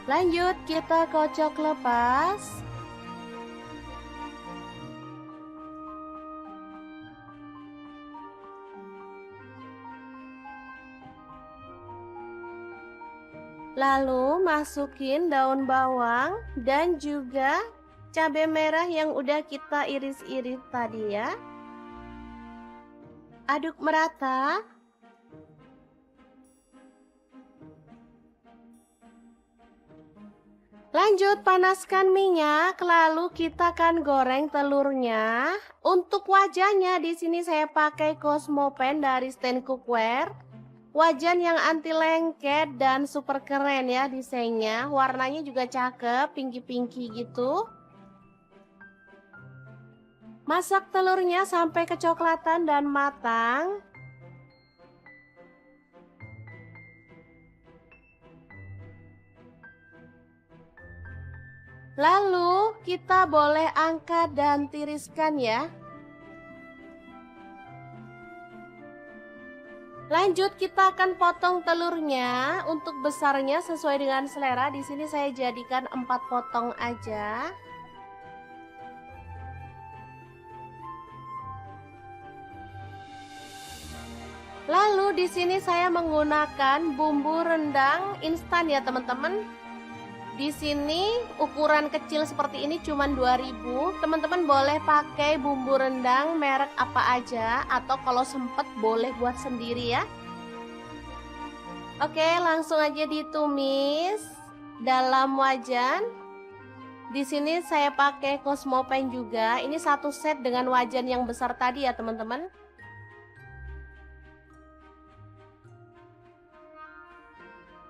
Lanjut kita kocok lepas. Lalu masukin daun bawang dan juga cabai merah yang udah kita iris-iris tadi ya. Aduk merata. Lanjut panaskan minyak, lalu kita akan goreng telurnya. Untuk wajahnya di sini saya pakai Cosmopan dari stand cookware. Wajan yang anti lengket dan super keren ya desainnya. Warnanya juga cakep, pinky-pinky gitu. Masak telurnya sampai kecoklatan dan matang. Lalu kita boleh angkat dan tiriskan ya. Lanjut kita akan potong telurnya. Untuk besarnya sesuai dengan selera. Di sini saya jadikan 4 potong aja. Lalu di sini saya menggunakan bumbu rendang instan ya teman-teman. Di sini ukuran kecil seperti ini cuma 2000. Teman-teman boleh pakai bumbu rendang merek apa aja atau kalau sempet boleh buat sendiri ya. Oke, langsung aja ditumis dalam wajan. Di sini saya pakai Cosmopan juga. Ini satu set dengan wajan yang besar tadi ya teman-teman.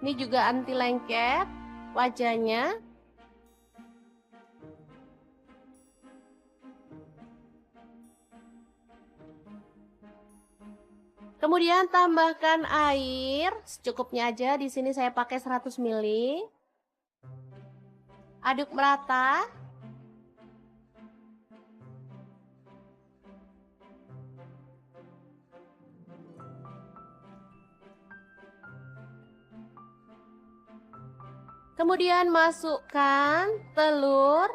Ini juga anti lengket wajahnya. Kemudian tambahkan air secukupnya aja. Di sini saya pakai 100 ml. Aduk merata. Kemudian masukkan telur.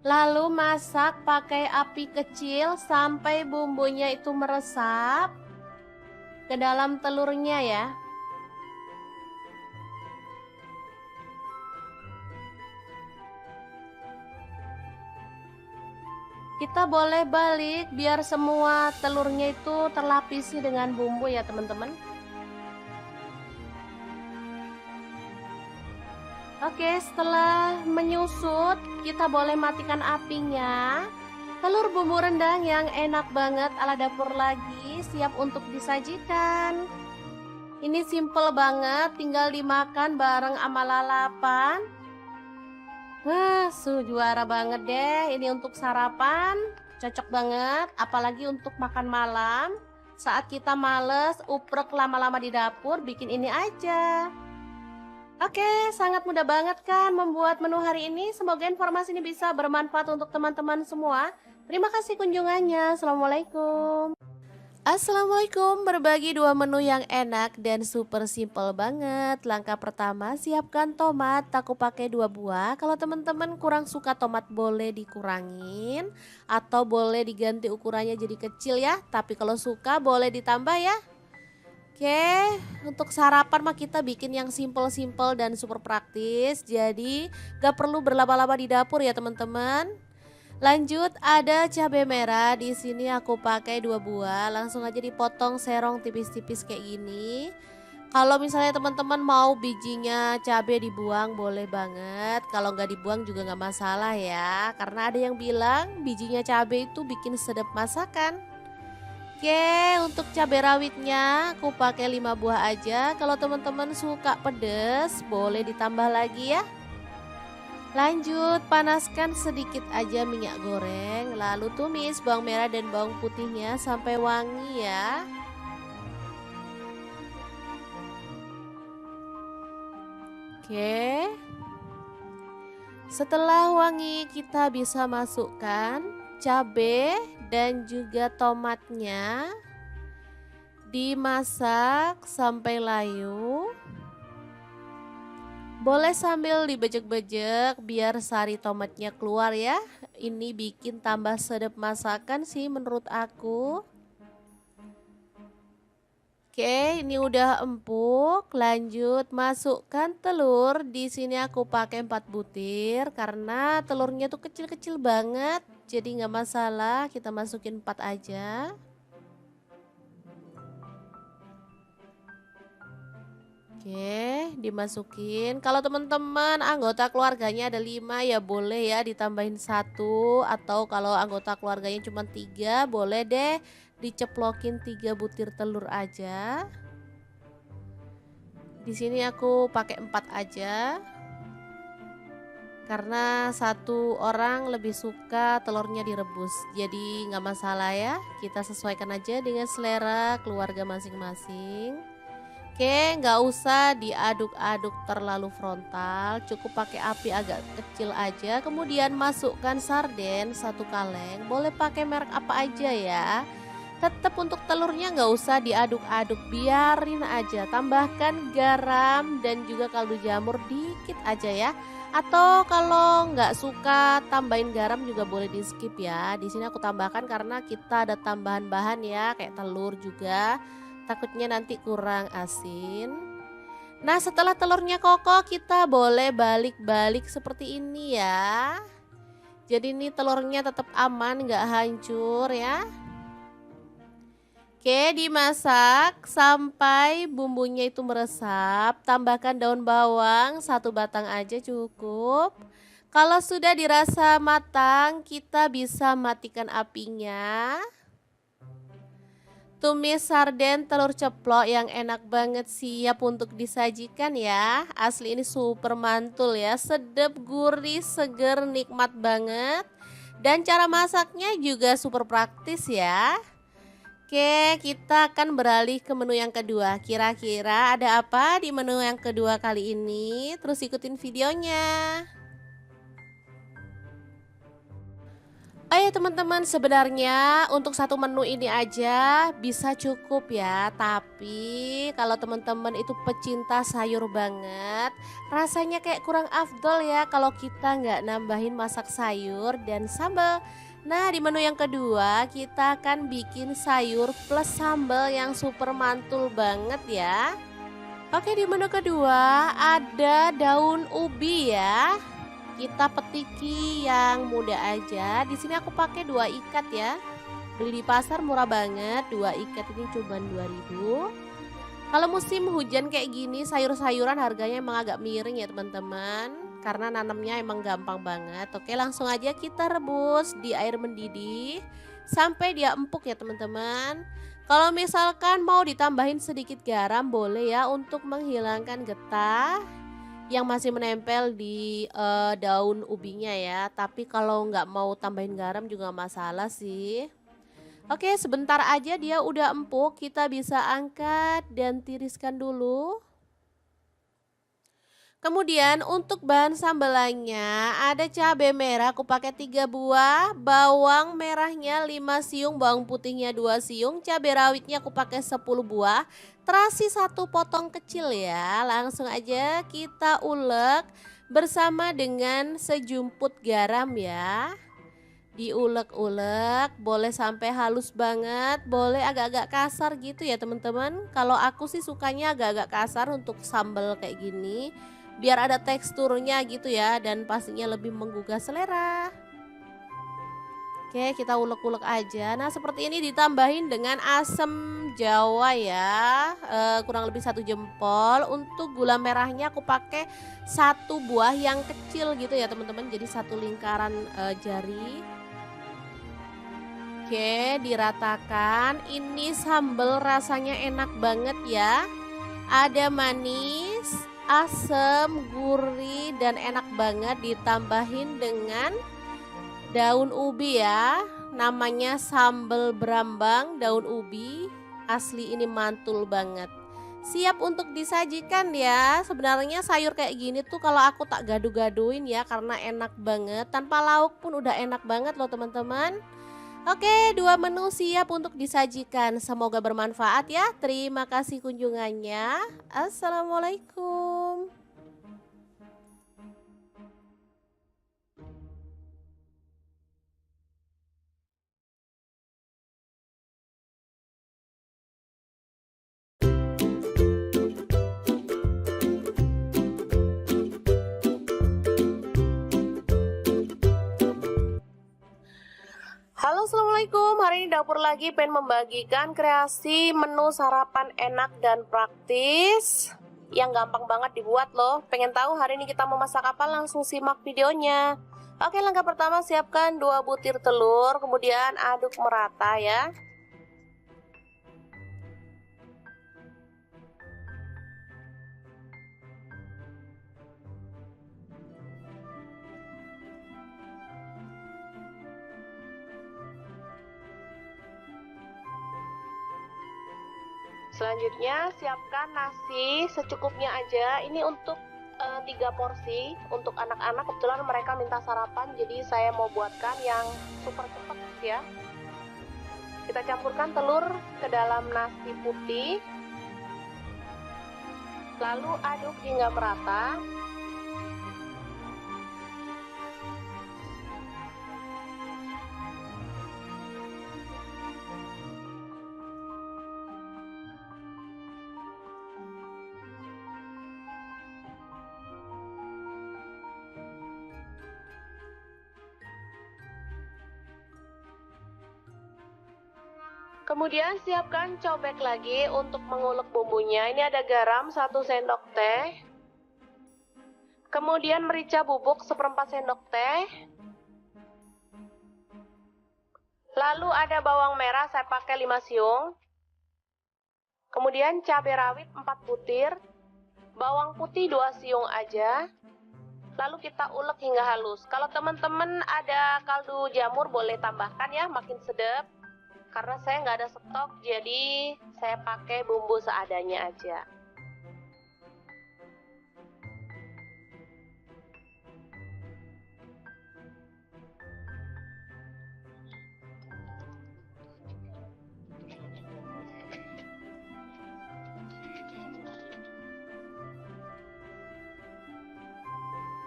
Lalu masak pakai api kecil sampai bumbunya itu meresap ke dalam telurnya ya. Kita boleh balik biar semua telurnya itu terlapisi dengan bumbu ya teman-teman. Oke, setelah menyusut kita boleh matikan apinya. Telur bumbu rendang yang enak banget ala dapur lagi siap untuk disajikan. Ini simple banget, tinggal dimakan bareng sama lalapan. Wah, juara banget deh. Ini untuk sarapan, cocok banget. Apalagi untuk makan malam. Saat kita males, uprek lama-lama di dapur, bikin ini aja. Oke, sangat mudah banget kan membuat menu hari ini. Semoga informasi ini bisa bermanfaat untuk teman-teman semua. Terima kasih kunjungannya. Assalamualaikum. Assalamualaikum, berbagi dua menu yang enak dan super simple banget. Langkah pertama, siapkan tomat, aku pakai 2 buah. Kalau teman-teman kurang suka tomat boleh dikurangin atau boleh diganti ukurannya jadi kecil ya. Tapi kalau suka boleh ditambah ya. Oke, untuk sarapan mah kita bikin yang simple-simple dan super praktis. Jadi gak perlu berlama-lama di dapur ya teman-teman. Lanjut ada cabai merah, di sini aku pakai 2 buah, langsung aja dipotong serong tipis-tipis kayak gini. Kalau misalnya teman-teman mau bijinya cabai dibuang boleh banget, kalau nggak dibuang juga nggak masalah ya. Karena ada yang bilang bijinya cabai itu bikin sedap masakan. Oke, untuk cabai rawitnya aku pakai 5 buah aja. Kalau teman-teman suka pedes boleh ditambah lagi ya. Lanjut, panaskan sedikit aja minyak goreng, lalu tumis bawang merah dan bawang putihnya sampai wangi ya. Oke, setelah wangi kita bisa masukkan cabai dan juga tomatnya, dimasak sampai layu. Boleh sambil dibejek-bejek biar sari tomatnya keluar ya. Ini bikin tambah sedap masakan sih menurut aku. Oke, ini udah empuk. Lanjut masukkan telur. Di sini aku pakai 4 butir karena telurnya tuh kecil-kecil banget. Jadi nggak masalah, kita masukin 4 aja. Oke, dimasukin. Kalau teman-teman anggota keluarganya ada 5 ya boleh ya ditambahin 1, atau kalau anggota keluarganya cuma 3 boleh deh diceplokin 3 butir telur aja. Di sini aku pakai 4 aja. Karena satu orang lebih suka telurnya direbus. Jadi nggak masalah ya. Kita sesuaikan aja dengan selera keluarga masing-masing. Oke, nggak usah diaduk-aduk terlalu frontal, cukup pakai api agak kecil aja. Kemudian masukkan sarden 1 kaleng, boleh pakai merek apa aja ya. Tetap untuk telurnya nggak usah diaduk-aduk, biarin aja. Tambahkan garam dan juga kaldu jamur dikit aja ya. Atau kalau nggak suka tambahin garam juga boleh di skip ya. Di sini aku tambahkan karena kita ada tambahan bahan ya, kayak telur juga. Takutnya nanti kurang asin. Nah, setelah telurnya kokoh kita boleh balik-balik seperti ini ya. Jadi ini telurnya tetap aman, nggak hancur ya. Oke, dimasak sampai bumbunya itu meresap. Tambahkan daun bawang 1 batang aja cukup. Kalau sudah dirasa matang, kita bisa matikan apinya. Tumis sarden telur ceplok yang enak banget siap untuk disajikan ya. Asli ini super mantul ya, sedap, gurih, seger, nikmat banget. Dan cara masaknya juga super praktis ya. Oke, kita akan beralih ke menu yang kedua. Kira-kira ada apa di menu yang kedua kali ini? Terus ikutin videonya. Oh ya teman-teman, sebenarnya untuk satu menu ini aja bisa cukup ya. Tapi kalau teman-teman itu pecinta sayur banget, rasanya kayak kurang afdol ya kalau kita nggak nambahin masak sayur dan sambal. Nah, di menu yang kedua kita akan bikin sayur plus sambal yang super mantul banget ya. Oke, di menu kedua ada daun ubi ya. Kita petiki yang muda aja. Di sini aku pakai 2 ikat ya. Beli di pasar murah banget. 2 ikat ini cuma 2.000. Kalau musim hujan kayak gini, sayur-sayuran harganya emang agak miring ya teman-teman. Karena nanamnya emang gampang banget. Oke, langsung aja kita rebus di air mendidih sampai dia empuk ya teman-teman. Kalau misalkan mau ditambahin sedikit garam boleh ya untuk menghilangkan getah yang masih menempel di daun ubinya ya. Tapi kalau nggak mau tambahin garam juga nggak masalah sih. Oke, sebentar aja dia udah empuk, kita bisa angkat dan tiriskan dulu. Kemudian untuk bahan sambelannya ada cabai merah aku pakai 3 buah, bawang merahnya 5 siung, bawang putihnya 2 siung, cabai rawitnya aku pakai 10 buah, terasi 1 potong kecil ya. Langsung aja kita ulek bersama dengan sejumput garam ya. Diulek-ulek, boleh sampai halus banget, boleh agak-agak kasar gitu ya teman-teman. Kalau aku sih sukanya agak-agak kasar untuk sambal kayak gini, biar ada teksturnya gitu ya dan pastinya lebih menggugah selera. Oke, kita ulek-ulek aja. Nah, seperti ini ditambahin dengan asam jawa ya, kurang lebih 1 jempol. Untuk gula merahnya aku pakai 1 buah yang kecil gitu ya teman-teman, jadi 1 lingkaran jari. Oke, diratakan. Ini sambal rasanya enak banget ya. Ada manis, asam, gurih, dan enak banget. Ditambahin dengan daun ubi ya. Namanya sambal berambang daun ubi. Asli ini mantul banget. Siap untuk disajikan ya. Sebenarnya sayur kayak gini tuh kalau aku tak gaduh-gaduhin ya, karena enak banget. Tanpa lauk pun udah enak banget loh teman-teman. Oke, 2 menu siap untuk disajikan. Semoga bermanfaat ya. Terima kasih kunjungannya. Assalamualaikum. Halo, assalamualaikum. Hari ini dapur lagi pengen membagikan kreasi menu sarapan enak dan praktis yang gampang banget dibuat loh. Pengen tahu hari ini kita mau masak apa? Langsung simak videonya. Oke, langkah pertama siapkan 2 butir telur, kemudian aduk merata ya. Selanjutnya siapkan nasi secukupnya aja. Ini untuk 3 porsi untuk anak-anak. Kebetulan mereka minta sarapan, jadi saya mau buatkan yang super cepat ya. Kita campurkan telur ke dalam nasi putih, lalu aduk hingga merata. Kemudian siapkan cobek lagi untuk mengulek bumbunya. Ini ada garam 1 sendok teh. Kemudian merica bubuk 1/4 sendok teh. Lalu ada bawang merah saya pakai 5 siung. Kemudian cabai rawit 4 butir. Bawang putih 2 siung aja. Lalu kita ulek hingga halus. Kalau teman-teman ada kaldu jamur boleh tambahkan ya, makin sedap. Karena saya nggak ada stok, jadi saya pakai bumbu seadanya aja.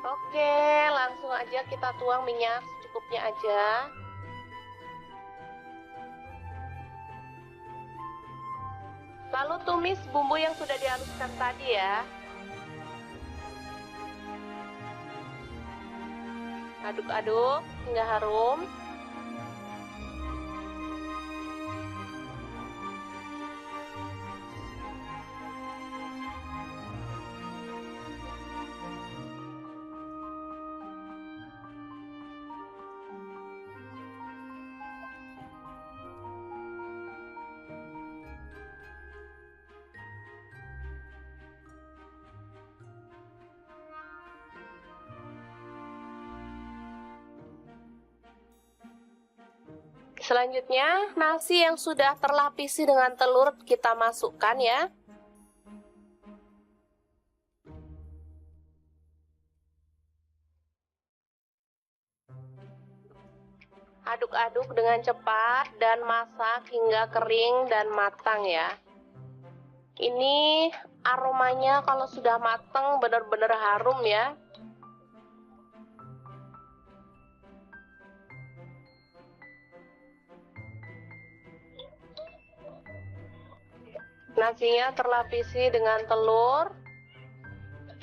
Oke, langsung aja kita tuang minyak secukupnya aja. Lalu tumis bumbu yang sudah dihaluskan tadi ya. Aduk-aduk hingga harum. Selanjutnya, nasi yang sudah terlapisi dengan telur kita masukkan ya. Aduk-aduk dengan cepat dan masak hingga kering dan matang ya. Ini aromanya kalau sudah matang benar-benar harum ya. Nasinya terlapisi dengan telur,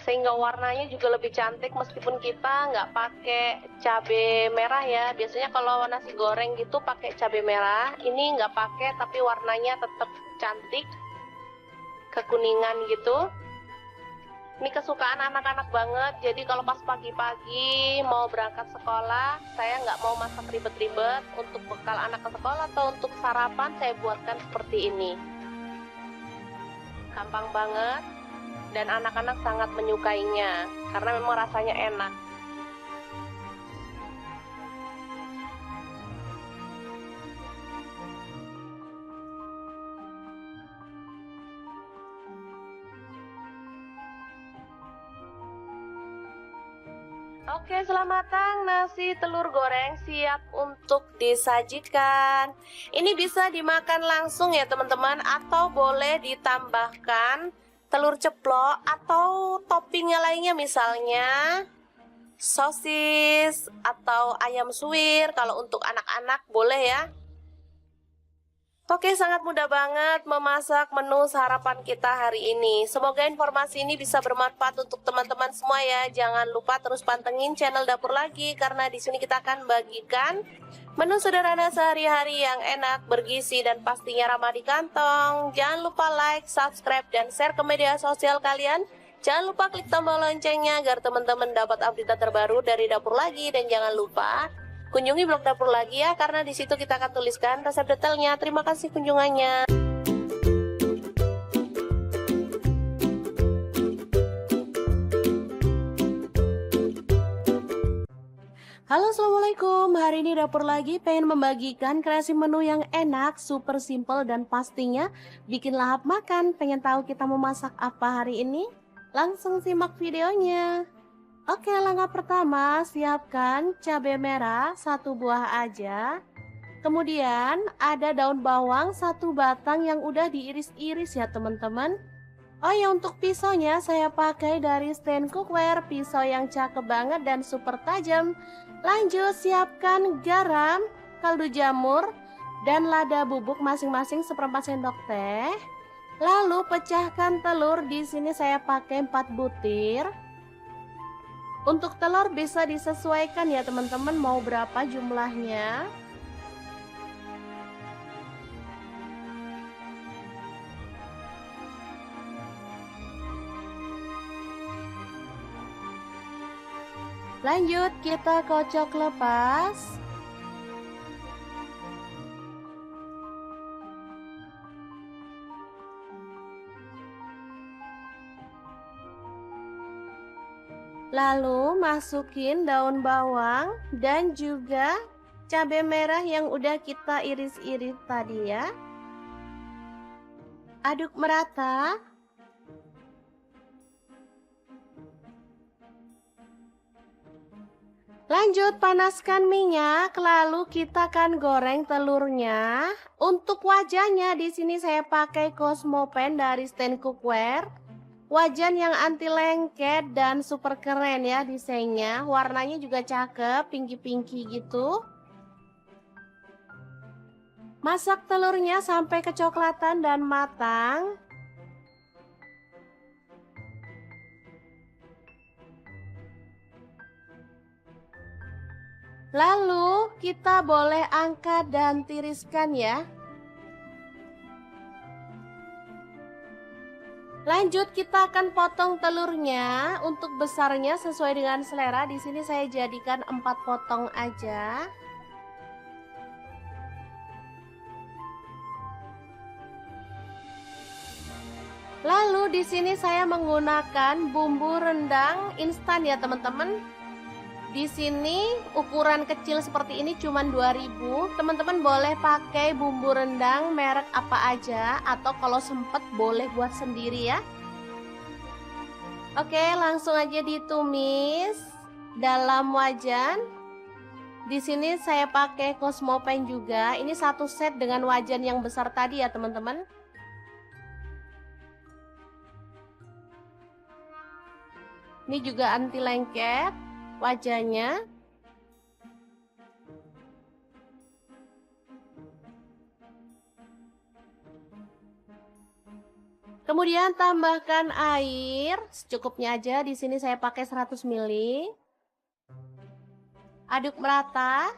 sehingga warnanya juga lebih cantik meskipun kita nggak pakai cabai merah ya. Biasanya kalau nasi goreng gitu pakai cabai merah, ini nggak pakai tapi warnanya tetap cantik, kekuningan gitu. Ini kesukaan anak-anak banget, jadi kalau pas pagi-pagi mau berangkat sekolah, saya nggak mau masak ribet-ribet. Untuk bekal anak ke sekolah atau untuk sarapan saya buatkan seperti ini. Gampang banget dan anak-anak sangat menyukainya karena memang rasanya enak. Oke, selamat matang, nasi telur goreng siap untuk disajikan. Ini bisa dimakan langsung ya teman-teman, atau boleh ditambahkan telur ceplok atau toppingnya lainnya, misalnya sosis atau ayam suwir. Kalau untuk anak-anak boleh ya. Oke, sangat mudah banget memasak menu sarapan kita hari ini. Semoga informasi ini bisa bermanfaat untuk teman-teman semua ya. Jangan lupa terus pantengin channel Dapur Lagi, karena di sini kita akan bagikan menu sederhana sehari-hari yang enak, bergizi, dan pastinya ramah di kantong. Jangan lupa like, subscribe, dan share ke media sosial kalian. Jangan lupa klik tombol loncengnya agar teman-teman dapat update terbaru dari Dapur Lagi. Dan jangan lupa kunjungi blog Dapur Lagi ya, karena di situ kita akan tuliskan resep detailnya. Terima kasih kunjungannya. Halo, assalamualaikum. Hari ini Dapur Lagi pengen membagikan kreasi menu yang enak, super simple, dan pastinya bikin lahap makan. Pengen tahu kita mau masak apa hari ini? Langsung simak videonya. Oke, langkah pertama, siapkan cabai merah 1 buah aja. Kemudian ada daun bawang 1 batang yang udah diiris-iris ya teman-teman. Oh ya, untuk pisaunya saya pakai dari stand cookware, pisau yang cakep banget dan super tajam. Lanjut, siapkan garam, kaldu jamur, dan lada bubuk masing-masing 1/4 sendok teh. Lalu pecahkan telur, di sini saya pakai 4 butir. Untuk telur bisa disesuaikan ya teman-teman, mau berapa jumlahnya. Lanjut, kita kocok lepas. Lalu masukin daun bawang dan juga cabai merah yang udah kita iris-iris tadi ya. Aduk merata. Lanjut, panaskan minyak, lalu kita akan goreng telurnya. Untuk wajahnya di sini saya pakai Cosmopan dari stand cookware. Wajan yang anti lengket dan super keren ya desainnya. Warnanya juga cakep, pinky-pinky gitu. Masak telurnya sampai kecoklatan dan matang. Lalu kita boleh angkat dan tiriskan ya. Lanjut, kita akan potong telurnya. Untuk besarnya sesuai dengan selera. Di sini saya jadikan 4 potong aja. Lalu di sini saya menggunakan bumbu rendang instan ya teman-teman. Di sini ukuran kecil seperti ini cuma 2.000. Teman-teman boleh pakai bumbu rendang merek apa aja, atau kalau sempet boleh buat sendiri ya. Oke, langsung aja ditumis dalam wajan. Di sini saya pakai Cosmopan juga. Ini satu set dengan wajan yang besar tadi ya teman-teman. Ini juga anti lengket wajahnya. Kemudian tambahkan air secukupnya aja. Di sini saya pakai 100 ml. Aduk merata.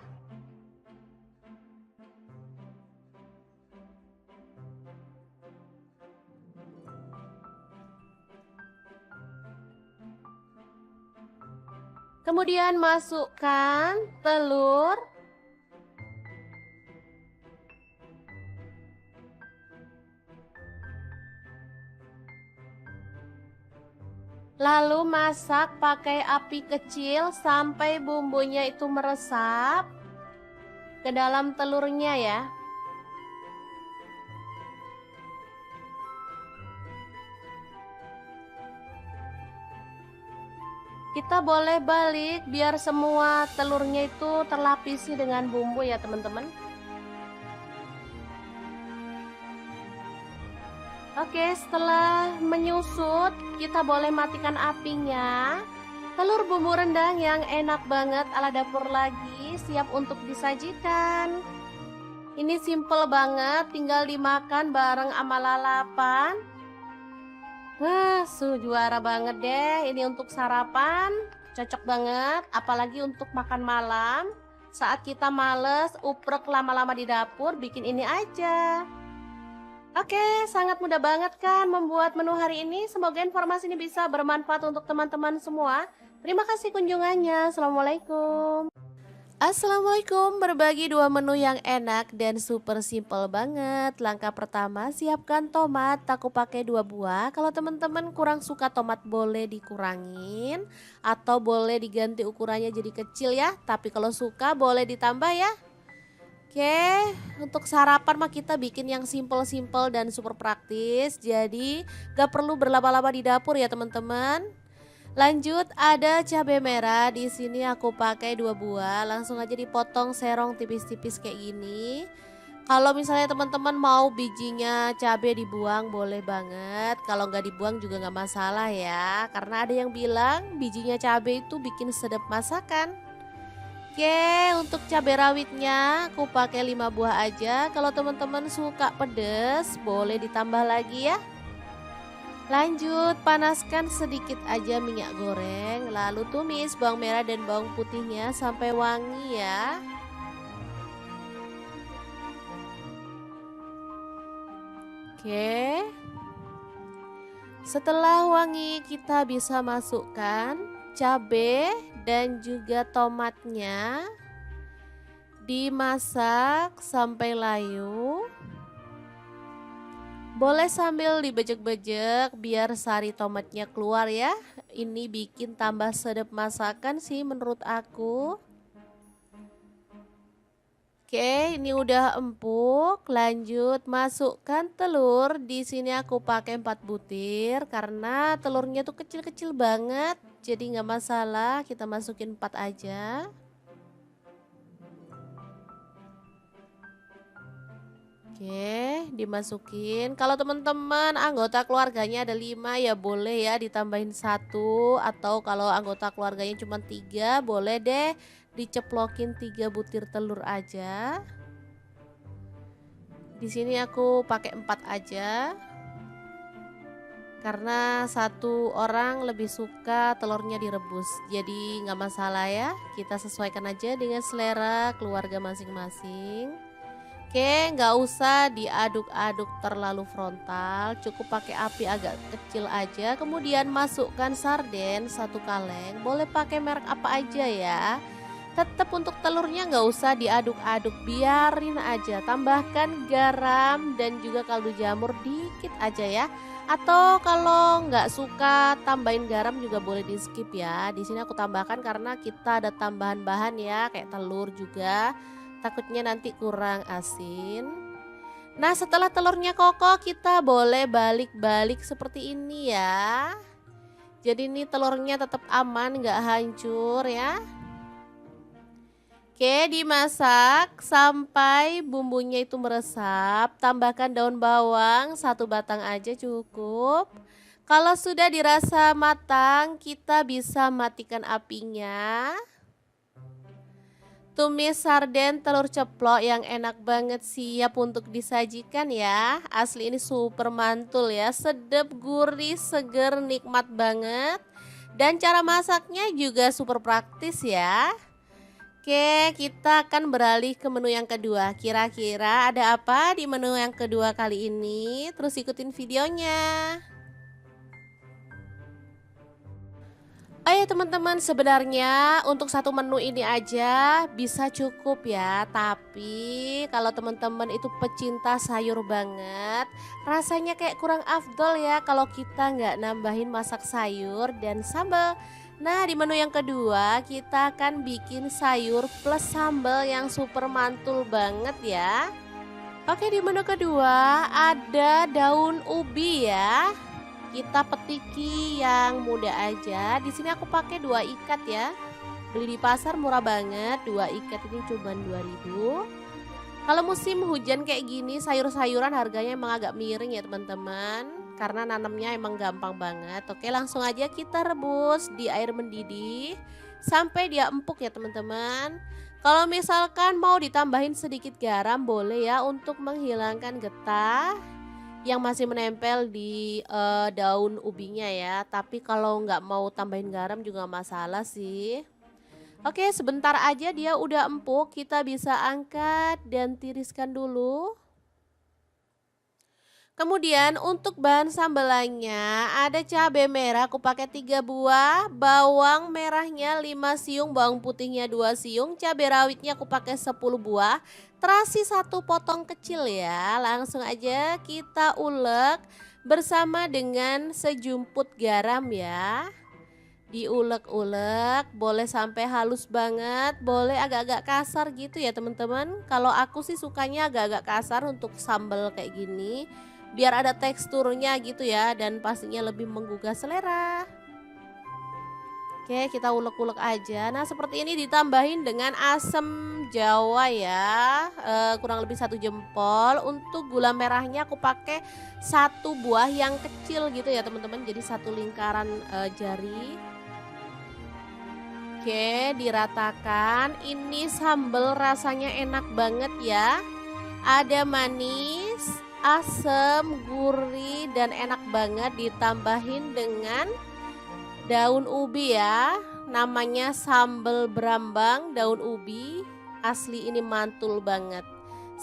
Kemudian masukkan telur. Lalu masak pakai api kecil sampai bumbunya itu meresap ke dalam telurnya ya. Kita boleh balik biar semua telurnya itu terlapisi dengan bumbu ya teman-teman. Oke, setelah menyusut, kita boleh matikan apinya. Telur bumbu rendang yang enak banget ala dapur lagi, siap untuk disajikan. Ini simple banget, tinggal dimakan bareng sama lalapan. Juara banget deh, ini untuk sarapan, cocok banget. Apalagi untuk makan malam, saat kita males uprek lama-lama di dapur, bikin ini aja. Oke, sangat mudah banget kan membuat menu hari ini. Semoga informasi ini bisa bermanfaat untuk teman-teman semua. Terima kasih kunjungannya. Assalamualaikum. Assalamualaikum, berbagi dua menu yang enak dan super simple banget. Langkah pertama, siapkan tomat, aku pakai 2 buah. Kalau teman-teman kurang suka tomat boleh dikurangin atau boleh diganti ukurannya jadi kecil ya. Tapi kalau suka boleh ditambah ya. Oke, untuk sarapan mah kita bikin yang simple-simple dan super praktis. Jadi gak perlu berlama-lama di dapur ya teman-teman. Lanjut ada cabai merah, di sini aku pakai 2 buah. Langsung aja dipotong serong tipis-tipis kayak gini. Kalau misalnya teman-teman mau bijinya cabai dibuang boleh banget. Kalau nggak dibuang juga nggak masalah ya. Karena ada yang bilang bijinya cabai itu bikin sedap masakan. Oke, untuk cabai rawitnya aku pakai 5 buah aja. Kalau teman-teman suka pedas, boleh ditambah lagi ya. Lanjut, panaskan sedikit aja minyak goreng, lalu tumis bawang merah dan bawang putihnya sampai wangi ya. Oke. Setelah wangi, kita bisa masukkan cabai dan juga tomatnya, dimasak sampai layu. Boleh sambil dibejek-bejek biar sari tomatnya keluar ya. Ini bikin tambah sedap masakan sih menurut aku. Oke, ini udah empuk. Lanjut masukkan telur. Di sini aku pakai 4 butir karena telurnya tuh kecil-kecil banget. Jadi nggak masalah, kita masukin 4 aja. Oke, dimasukin. Kalau teman-teman anggota keluarganya ada 5 ya boleh ya ditambahin 1, atau kalau anggota keluarganya cuma 3 boleh deh diceplokin 3 butir telur aja. Di sini aku pakai 4 aja. Karena 1 orang lebih suka telurnya direbus. Jadi nggak masalah ya. Kita sesuaikan aja dengan selera keluarga masing-masing. Oke, nggak usah diaduk-aduk terlalu frontal, cukup pakai api agak kecil aja. Kemudian masukkan sarden 1 kaleng, boleh pakai merek apa aja ya. Tetap untuk telurnya nggak usah diaduk-aduk, biarin aja. Tambahkan garam dan juga kaldu jamur dikit aja ya. Atau kalau nggak suka tambahin garam juga boleh di skip ya. Di sini aku tambahkan karena kita ada tambahan bahan ya, kayak telur juga. Takutnya nanti kurang asin. Nah, setelah telurnya kokoh kita boleh balik-balik seperti ini ya. Jadi ini telurnya tetap aman, nggak hancur ya. Oke, dimasak sampai bumbunya itu meresap. Tambahkan daun bawang, satu batang aja cukup. Kalau sudah dirasa matang, kita bisa matikan apinya. Tumis sarden telur ceplok yang enak banget siap untuk disajikan ya. Asli ini super mantul ya, sedap, gurih, seger, nikmat banget. Dan cara masaknya juga super praktis ya. Oke, kita akan beralih ke menu yang kedua. Kira-kira ada apa di menu yang kedua kali ini? Terus ikutin videonya. Oh ya teman-teman, sebenarnya untuk satu menu ini aja bisa cukup ya. Tapi kalau teman-teman itu pecinta sayur banget, rasanya kayak kurang afdol ya kalau kita nggak nambahin masak sayur dan sambal. Nah, di menu yang kedua kita akan bikin sayur plus sambal yang super mantul banget ya. Oke, di menu kedua ada daun ubi ya. Kita petiki yang muda aja. Di sini aku pakai 2 ikat ya. Beli di pasar murah banget, 2 ikat ini cuma 2.000. Kalau musim hujan kayak gini, sayur-sayuran harganya emang agak miring ya teman-teman. Karena nanamnya emang gampang banget. Oke, langsung aja kita rebus di air mendidih sampai dia empuk ya teman-teman. Kalau misalkan mau ditambahin sedikit garam boleh ya untuk menghilangkan getah yang masih menempel di daun ubinya ya. Tapi kalau nggak mau tambahin garam juga masalah sih. Oke, sebentar aja dia udah empuk, kita bisa angkat dan tiriskan dulu. Kemudian untuk bahan sambelannya ada cabai merah aku pakai 3 buah, bawang merahnya 5 siung, bawang putihnya 2 siung, cabai rawitnya aku pakai 10 buah, terasi 1 potong kecil ya. Langsung aja kita ulek bersama dengan sejumput garam ya. Diulek-ulek, boleh sampai halus banget, boleh agak-agak kasar gitu ya teman-teman. Kalau aku sih sukanya agak-agak kasar untuk sambal kayak gini, biar ada teksturnya gitu ya dan pastinya lebih menggugah selera. Oke, kita ulek-ulek aja. Nah, seperti ini ditambahin dengan asam jawa ya, kurang lebih 1 jempol. Untuk gula merahnya aku pakai 1 buah yang kecil gitu ya teman-teman, jadi 1 lingkaran jari. Oke, diratakan. Ini sambal rasanya enak banget ya. Ada manis, asam, gurih, dan enak banget ditambahin dengan daun ubi ya. Namanya sambal berambang daun ubi. Asli ini mantul banget.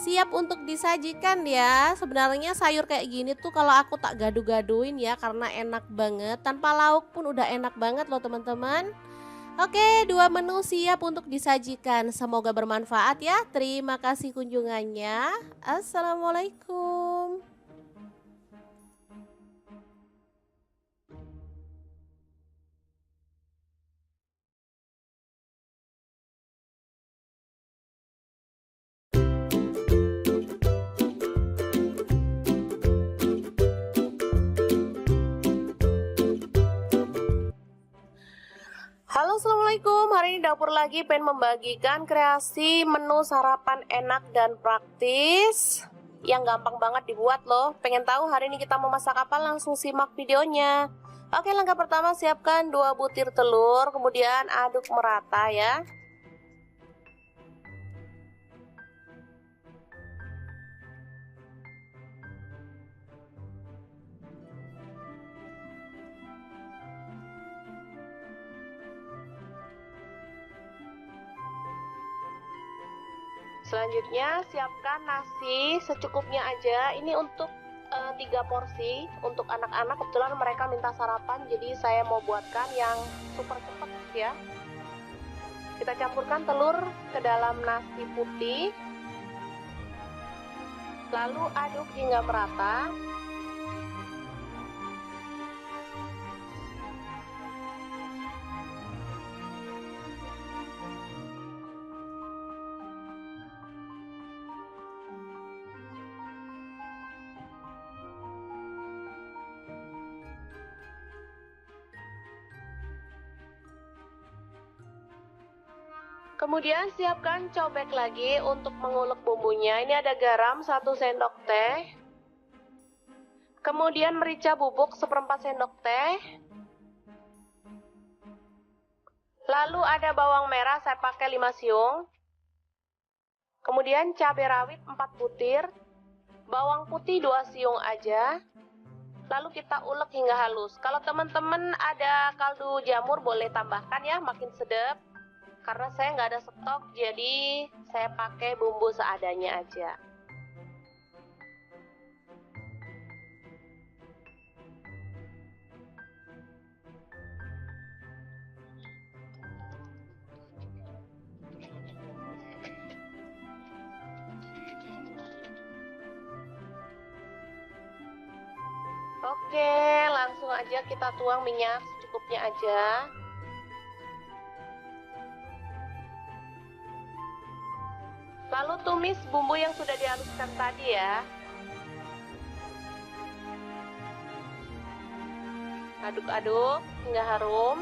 Siap untuk disajikan ya. Sebenarnya sayur kayak gini tuh kalau aku tak gaduh-gaduhin ya karena enak banget. Tanpa lauk pun udah enak banget loh teman-teman. Oke, 2 menu siap untuk disajikan. Semoga bermanfaat ya. Terima kasih kunjungannya. Assalamualaikum. Halo, assalamualaikum. Hari ini dapur lagi pengen membagikan kreasi menu sarapan enak dan praktis yang gampang banget dibuat loh. Pengen tahu hari ini kita mau masak apa? Langsung simak videonya. Oke, langkah pertama siapkan 2 butir telur, kemudian aduk merata ya. Selanjutnya siapkan nasi secukupnya aja. Ini untuk 3 porsi untuk anak-anak. Kebetulan mereka minta sarapan, jadi saya mau buatkan yang super cepat ya. Kita campurkan telur ke dalam nasi putih, lalu aduk hingga merata. Kemudian siapkan cobek lagi untuk mengulek bumbunya. Ini ada garam 1 sendok teh. Kemudian merica bubuk 1/4 sendok teh. Lalu ada bawang merah, saya pakai 5 siung. Kemudian cabai rawit 4 butir. Bawang putih 2 siung aja. Lalu kita ulek hingga halus. Kalau teman-teman ada kaldu jamur boleh tambahkan ya, makin sedap. Karena saya nggak ada stok, jadi saya pakai bumbu seadanya aja. Oke, langsung aja kita tuang minyak secukupnya aja. Lalu tumis bumbu yang sudah dihaluskan tadi ya. Aduk-aduk hingga harum.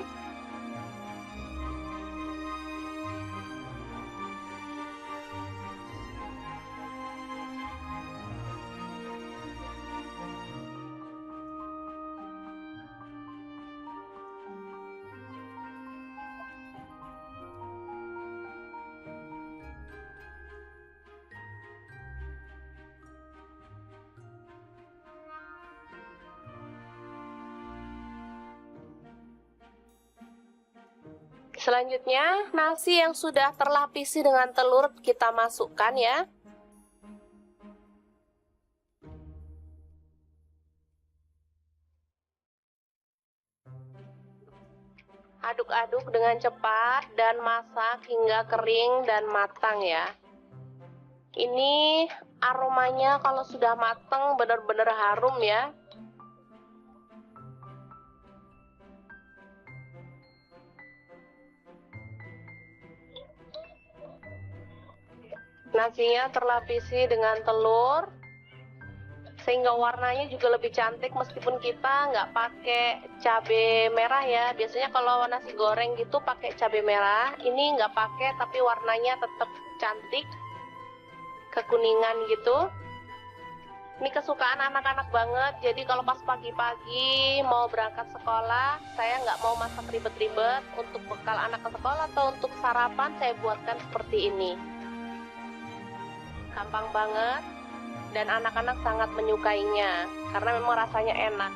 Selanjutnya, nasi yang sudah terlapisi dengan telur kita masukkan ya. Aduk-aduk dengan cepat dan masak hingga kering dan matang ya. Ini aromanya kalau sudah matang benar-benar harum ya. Nasinya terlapisi dengan telur sehingga warnanya juga lebih cantik meskipun kita nggak pakai cabai merah ya. Biasanya kalau nasi goreng gitu pakai cabai merah, ini nggak pakai tapi warnanya tetap cantik, kekuningan gitu. Ini kesukaan anak-anak banget, jadi kalau pas pagi-pagi mau berangkat sekolah, saya nggak mau masak ribet-ribet. Untuk bekal anak ke sekolah atau untuk sarapan saya buatkan seperti ini. Gampang banget dan anak-anak sangat menyukainya karena memang rasanya enak.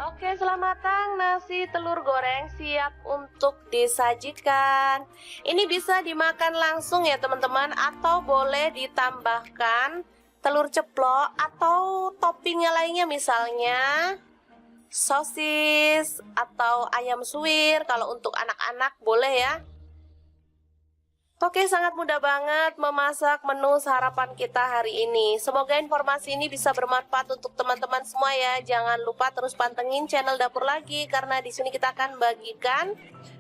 Oke, selamat matang nasi telur goreng siap untuk disajikan. Ini bisa dimakan langsung ya teman-teman, atau boleh ditambahkan telur ceplok atau toppingnya lainnya, misalnya sosis atau ayam suwir. Kalau untuk anak-anak boleh ya. Oke, sangat mudah banget memasak menu sarapan kita hari ini. Semoga informasi ini bisa bermanfaat untuk teman-teman semua ya. Jangan lupa terus pantengin channel Dapur Lagi karena di sini kita akan bagikan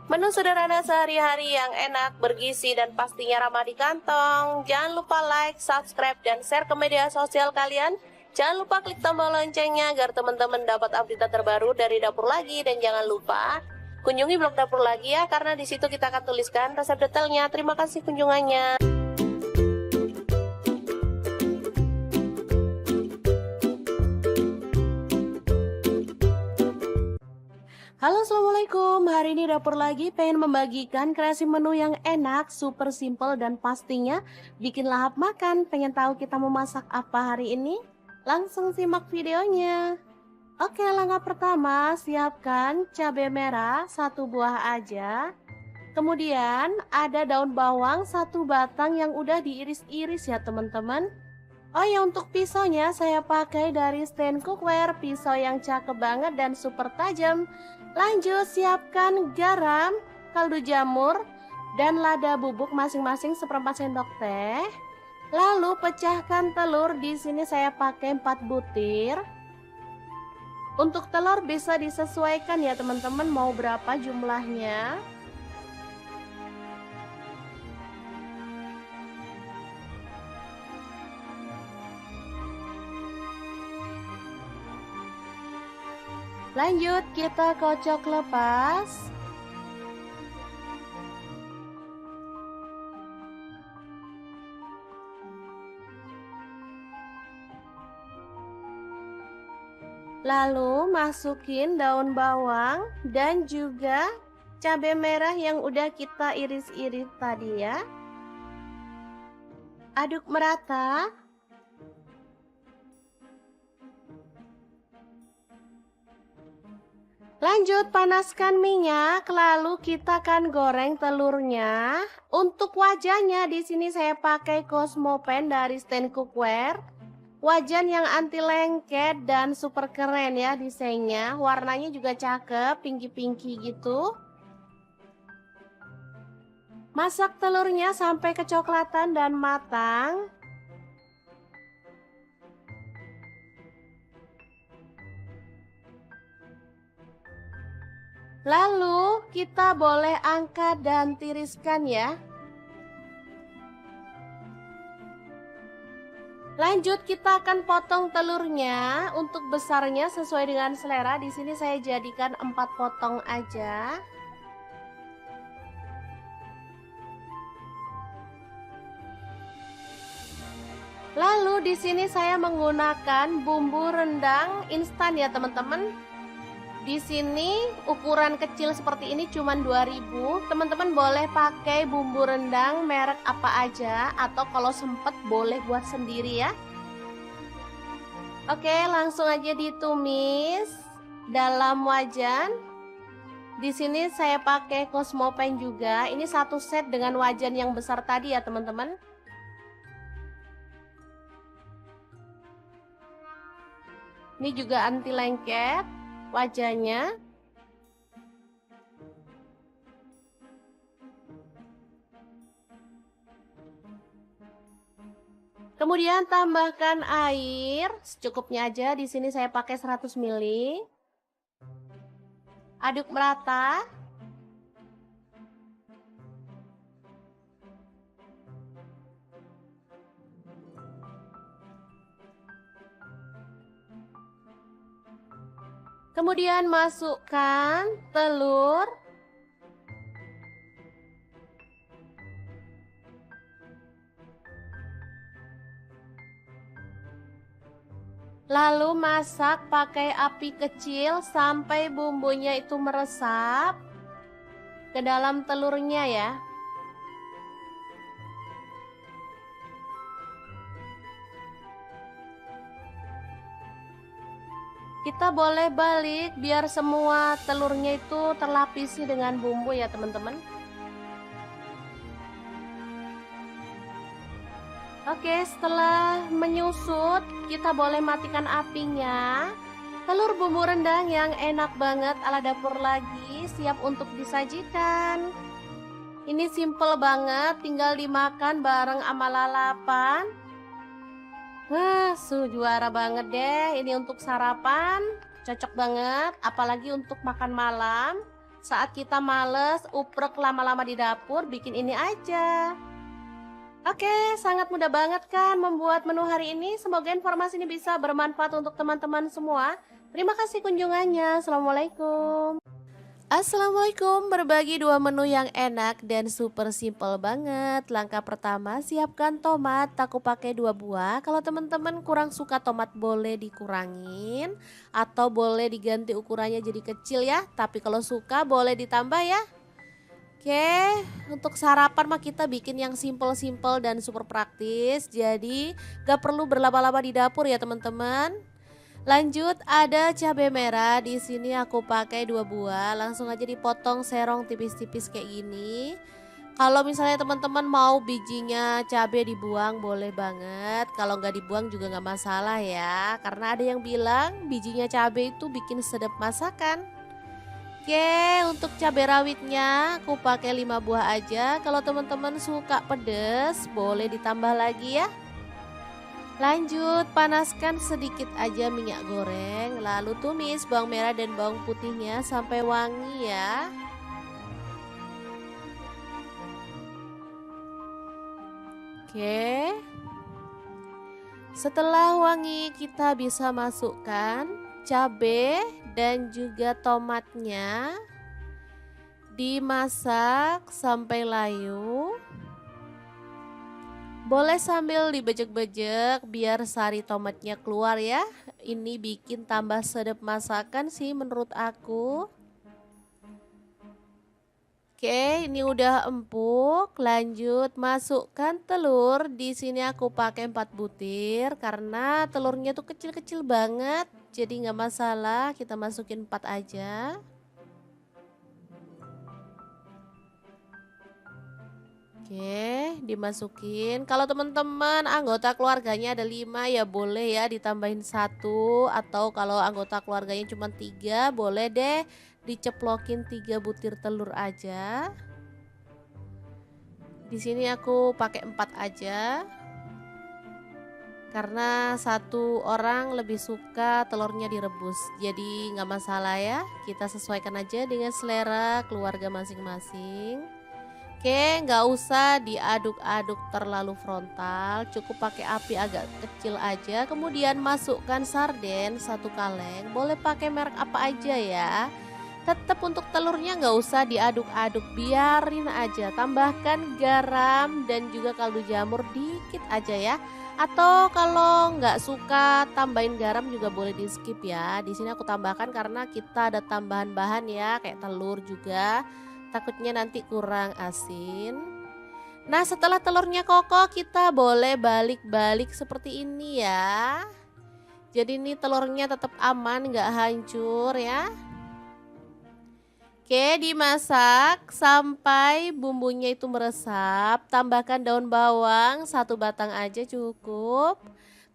menu sederhana sehari-hari yang enak, bergizi dan pastinya ramah di kantong. Jangan lupa like, subscribe dan share ke media sosial kalian. Jangan lupa klik tombol loncengnya agar teman-teman dapat update terbaru dari Dapur Lagi, dan jangan lupa kunjungi blog Dapur Lagi ya, karena di situ kita akan tuliskan resep detailnya. Terima kasih kunjungannya. Halo, assalamualaikum. Hari ini Dapur Lagi pengen membagikan kreasi menu yang enak, super simple dan pastinya bikin lahap makan. Pengen tahu kita mau masak apa hari ini? Langsung simak videonya. Oke, langkah pertama, siapkan cabai merah 1 buah aja. Kemudian ada daun bawang 1 batang yang udah diiris-iris ya teman-teman. Oh ya, untuk pisaunya saya pakai dari stand cookware, pisau yang cakep banget dan super tajam. Lanjut, siapkan garam, kaldu jamur, dan lada bubuk masing-masing 1/4 sendok teh. Lalu pecahkan telur, di sini saya pakai 4 butir. Untuk telur bisa disesuaikan ya teman-teman, mau berapa jumlahnya. Lanjut kita kocok lepas. Lalu masukin daun bawang dan juga cabai merah yang udah kita iris-iris tadi ya. Aduk merata. Lanjut panaskan minyak, lalu kita akan goreng telurnya. Untuk wajahnya di sini saya pakai Cosmopan dari Stand Cookware. Wajan yang anti lengket dan super keren ya desainnya. Warnanya juga cakep, pinky-pinky gitu. Masak telurnya sampai kecoklatan dan matang. Lalu kita boleh angkat dan tiriskan ya. Lanjut kita akan potong telurnya. Untuk besarnya sesuai dengan selera. Di sini saya jadikan 4 potong aja. Lalu di sini saya menggunakan bumbu rendang instan ya teman-teman. Di sini ukuran kecil seperti ini cuma 2000. Teman-teman boleh pakai bumbu rendang merek apa aja atau kalau sempet boleh buat sendiri ya. Oke, langsung aja ditumis dalam wajan. Di sini saya pakai Cosmopan juga. Ini satu set dengan wajan yang besar tadi ya teman-teman. Ini juga anti lengket wajahnya. Kemudian tambahkan air secukupnya aja. Di sini saya pakai 100 ml. Aduk merata. Kemudian masukkan telur. Lalu masak pakai api kecil sampai bumbunya itu meresap ke dalam telurnya ya. Kita boleh balik biar semua telurnya itu terlapisi dengan bumbu ya teman-teman. Oke, setelah menyusut kita boleh matikan apinya. Telur bumbu rendang yang enak banget ala dapur lagi siap untuk disajikan. Ini simple banget, tinggal dimakan bareng sama lalapan. Wah, juara banget deh. Ini untuk sarapan, cocok banget. Apalagi untuk makan malam. Saat kita males, uprek lama-lama di dapur, bikin ini aja. Oke, sangat mudah banget kan membuat menu hari ini. Semoga informasi ini bisa bermanfaat untuk teman-teman semua. Terima kasih kunjungannya. Assalamualaikum. Assalamualaikum, berbagi 2 menu yang enak dan super simple banget. Langkah pertama, siapkan tomat, aku pakai 2 buah. Kalau teman-teman kurang suka tomat boleh dikurangin atau boleh diganti ukurannya jadi kecil ya. Tapi kalau suka boleh ditambah ya. Oke, untuk sarapan mah kita bikin yang simple-simple dan super praktis. Jadi gak perlu berlama-lama di dapur ya teman-teman. Lanjut ada cabai merah, di sini aku pakai 2 buah, langsung aja dipotong serong tipis-tipis kayak gini. Kalau misalnya teman-teman mau bijinya cabai dibuang boleh banget, kalau nggak dibuang juga nggak masalah ya, karena ada yang bilang bijinya cabai itu bikin sedap masakan. Oke, untuk cabai rawitnya aku pakai 5 buah aja. Kalau teman-teman suka pedes boleh ditambah lagi ya. Lanjut panaskan sedikit aja minyak goreng, lalu tumis bawang merah dan bawang putihnya sampai wangi ya. Oke. Setelah wangi kita bisa masukkan cabe dan juga tomatnya. Dimasak sampai layu. Boleh sambil dibejek-bejek biar sari tomatnya keluar ya. Ini bikin tambah sedap masakan sih menurut aku. Oke, ini udah empuk. Lanjut masukkan telur. Di sini aku pakai 4 butir karena telurnya tuh kecil-kecil banget. Jadi nggak masalah, kita masukin 4 aja. Oke, dimasukin. Kalau teman-teman anggota keluarganya ada 5 ya boleh ya ditambahin 1, atau kalau anggota keluarganya cuma 3 boleh deh diceplokin 3 butir telur aja. Di sini aku pakai 4 aja. Karena satu orang lebih suka telurnya direbus. Jadi nggak masalah ya. Kita sesuaikan aja dengan selera keluarga masing-masing. Oke, nggak usah diaduk-aduk terlalu frontal, cukup pakai api agak kecil aja. Kemudian masukkan sarden 1 kaleng, boleh pakai merek apa aja ya. Tetap untuk telurnya nggak usah diaduk-aduk, biarin aja. Tambahkan garam dan juga kaldu jamur dikit aja ya. Atau kalau nggak suka tambahin garam juga boleh di skip ya. Di sini aku tambahkan karena kita ada tambahan bahan ya, kayak telur juga. Takutnya nanti kurang asin. Nah, setelah telurnya kokoh kita boleh balik-balik seperti ini ya. Jadi ini telurnya tetap aman, nggak hancur ya. Oke, dimasak sampai bumbunya itu meresap. Tambahkan daun bawang 1 batang aja cukup.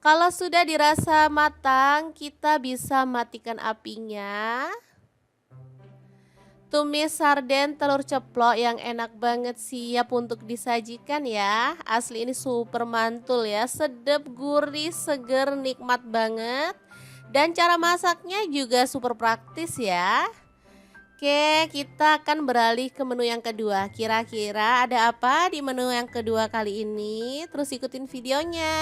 Kalau sudah dirasa matang, kita bisa matikan apinya. Tumis sarden telur ceplok yang enak banget siap untuk disajikan ya. Asli ini super mantul ya, sedap, gurih, seger, nikmat banget. Dan cara masaknya juga super praktis ya. Oke, kita akan beralih ke menu yang kedua. Kira-kira ada apa di menu yang kedua kali ini? Terus ikutin videonya.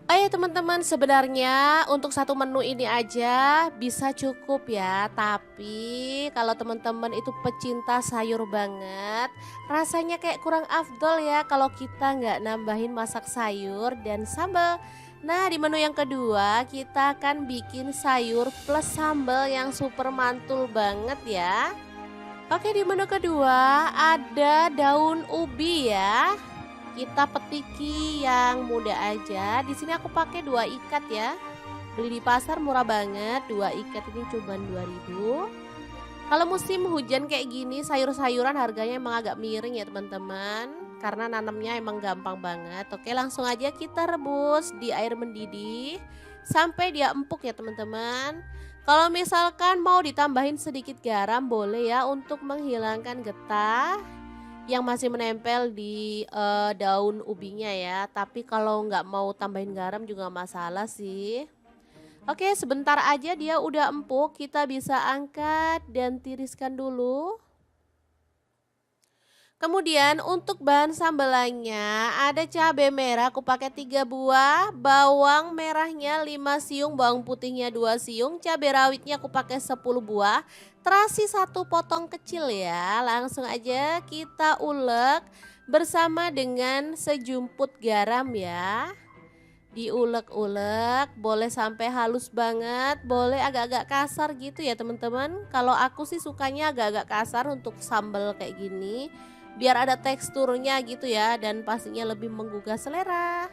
Oh ya teman-teman, sebenarnya untuk satu menu ini aja bisa cukup ya. Tapi kalau teman-teman itu pecinta sayur banget, rasanya kayak kurang afdol ya kalau kita nggak nambahin masak sayur dan sambal. Nah, di menu yang kedua kita akan bikin sayur plus sambal yang super mantul banget ya. Oke, di menu kedua ada daun ubi ya. Kita petiki yang muda aja. Di sini aku pakai 2 ikat ya. Beli di pasar murah banget. 2 ikat ini cuma 2.000. Kalau musim hujan kayak gini, sayur-sayuran harganya emang agak miring ya teman-teman. Karena nanamnya emang gampang banget. Oke, langsung aja kita rebus di air mendidih sampai dia empuk ya teman-teman. Kalau misalkan mau ditambahin sedikit garam boleh ya untuk menghilangkan getah yang masih menempel di daun ubinya ya. Tapi kalau nggak mau tambahin garam juga masalah sih. Oke, sebentar aja dia udah empuk, kita bisa angkat dan tiriskan dulu. Kemudian untuk bahan sambelannya ada cabai merah aku pakai 3 buah, bawang merahnya 5 siung, bawang putihnya 2 siung, cabai rawitnya aku pakai 10 buah, terasi 1 potong kecil ya. Langsung aja kita ulek bersama dengan sejumput garam ya. Diulek-ulek, boleh sampai halus banget, boleh agak-agak kasar gitu ya teman-teman. Kalau aku sih sukanya agak-agak kasar untuk sambal kayak gini, biar ada teksturnya gitu ya, dan pastinya lebih menggugah selera.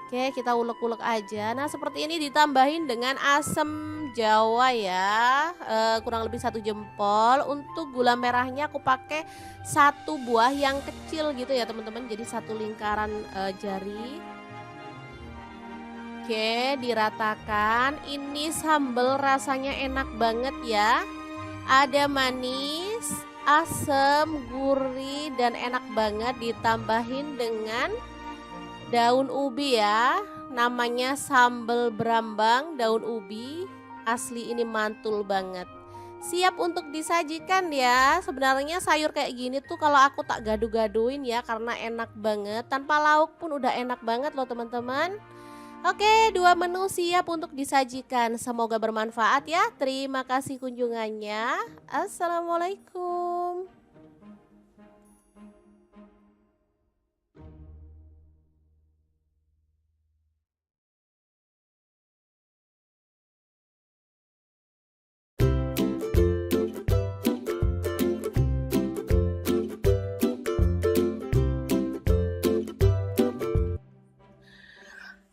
Oke, kita ulek-ulek aja. Nah, seperti ini ditambahin dengan asam jawa ya, kurang lebih 1 jempol. Untuk gula merahnya aku pakai 1 buah yang kecil gitu ya teman-teman, jadi 1 lingkaran jari. Oke, diratakan. Ini sambal rasanya enak banget ya. Ada manis, asam, gurih, dan enak banget. Ditambahin dengan daun ubi ya. Namanya sambal berambang daun ubi. Asli ini mantul banget. siap untuk disajikan ya. Sebenarnya sayur kayak gini tuh kalau aku tak gaduh-gaduhin ya karena enak banget. Tanpa lauk pun udah enak banget loh teman-teman. Oke, dua menu siap untuk disajikan. Semoga bermanfaat ya. Terima kasih kunjungannya. Assalamualaikum.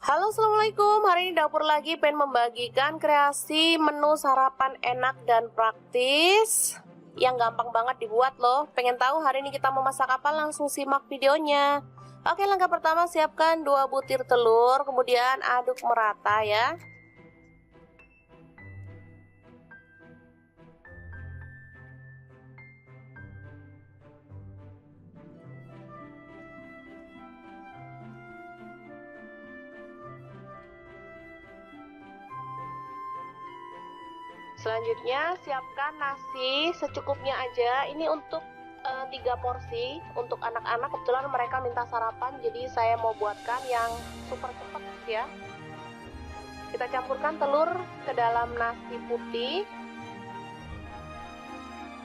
Halo, assalamualaikum. Hari ini dapur lagi pengen membagikan kreasi menu sarapan enak dan praktis yang gampang banget dibuat loh. Pengen tahu hari ini kita mau masak apa? Langsung simak videonya. Oke, langkah pertama siapkan 2 butir telur, kemudian aduk merata ya. Selanjutnya siapkan nasi secukupnya aja. Ini untuk 3 porsi untuk anak-anak. Kebetulan mereka minta sarapan, jadi saya mau buatkan yang super cepat ya. Kita campurkan telur ke dalam nasi putih,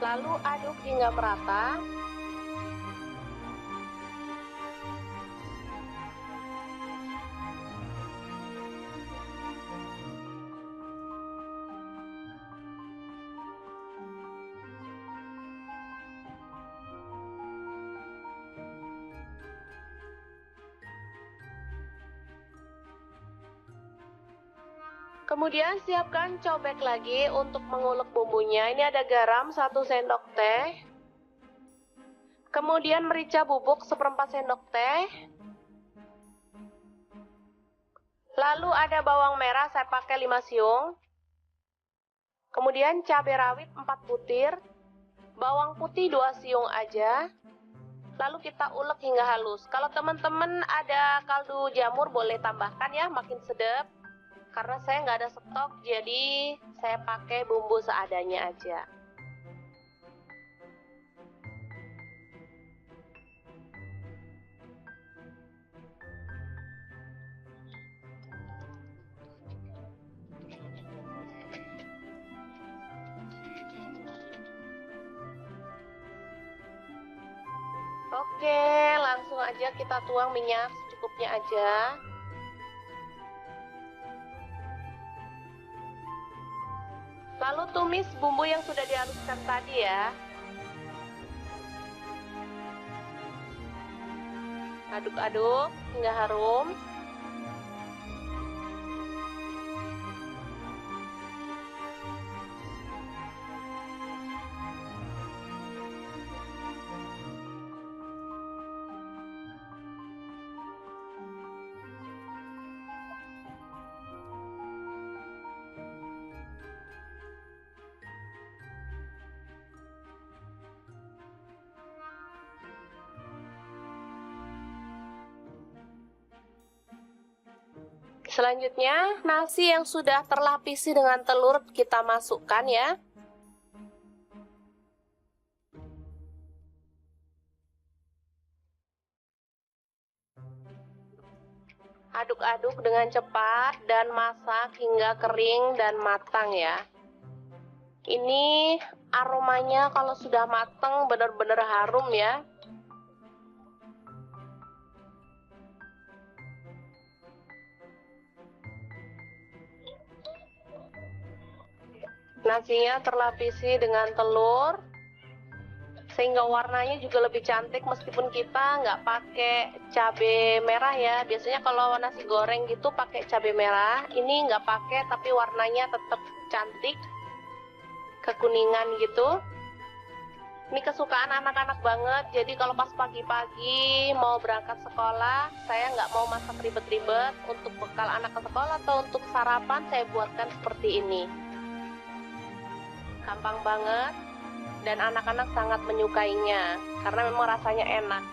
lalu aduk hingga merata. Kemudian siapkan cobek lagi untuk mengulek bumbunya. Ini ada garam 1 sendok teh. Kemudian merica bubuk 1/4 sendok teh. Lalu ada bawang merah, saya pakai 5 siung. Kemudian cabai rawit 4 butir. Bawang putih 2 siung aja. Lalu kita ulek hingga halus. Kalau teman-teman ada kaldu jamur boleh tambahkan ya, makin sedap. Karena saya nggak ada stok, jadi saya pakai bumbu seadanya aja. Oke, langsung aja kita tuang minyak secukupnya aja. Lalu tumis bumbu yang sudah dihaluskan tadi ya. Aduk-aduk hingga harum. Selanjutnya, nasi yang sudah terlapisi dengan telur kita masukkan ya. Aduk-aduk dengan cepat dan masak hingga kering dan matang ya. Ini aromanya kalau sudah matang benar-benar harum ya. Nasinya terlapisi dengan telur sehingga warnanya juga lebih cantik meskipun kita nggak pakai cabai merah ya. Biasanya kalau nasi goreng gitu pakai cabai merah, ini nggak pakai tapi warnanya tetap cantik, kekuningan gitu. Ini kesukaan anak-anak banget, jadi kalau pas pagi-pagi mau berangkat sekolah, saya nggak mau masak ribet-ribet. Untuk bekal anak ke sekolah atau untuk sarapan saya buatkan seperti ini. Gampang banget dan anak-anak sangat menyukainya karena memang rasanya enak.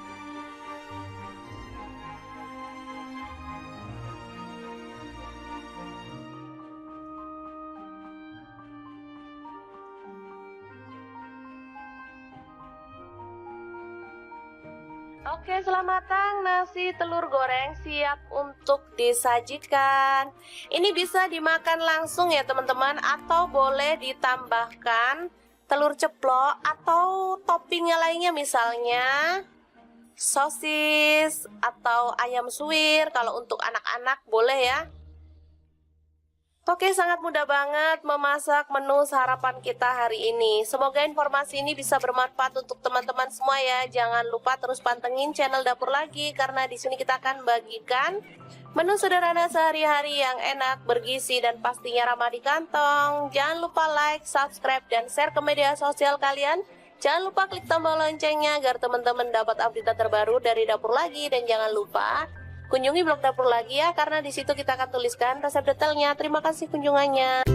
Oke, selamat matang nasi telur goreng siap untuk disajikan. Ini bisa dimakan langsung ya teman-teman, atau boleh ditambahkan telur ceplok atau toppingnya lainnya, misalnya sosis atau ayam suwir. Kalau untuk anak-anak boleh ya. Oke, sangat mudah banget memasak menu sarapan kita hari ini. Semoga informasi ini bisa bermanfaat untuk teman-teman semua ya. Jangan lupa terus pantengin channel Dapur Lagi, karena di sini kita akan bagikan menu sederhana sehari-hari yang enak, bergizi, dan pastinya ramah di kantong. Jangan lupa like, subscribe, dan share ke media sosial kalian. Jangan lupa klik tombol loncengnya agar teman-teman dapat update terbaru dari Dapur Lagi, dan jangan lupa kunjungi blog Dapur Lagi ya, karena di situ kita akan tuliskan resep detailnya. Terima kasih kunjungannya.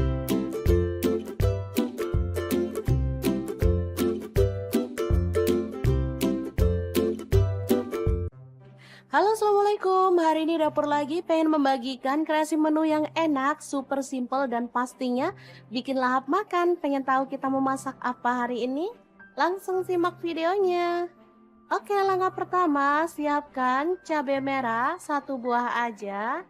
Halo, assalamualaikum. Hari ini Dapur Lagi pengen membagikan kreasi menu yang enak, super simple, dan pastinya bikin lahap makan. Pengen tahu kita mau masak apa hari ini? Langsung simak videonya. Oke, langkah pertama, siapkan cabai merah 1 buah aja.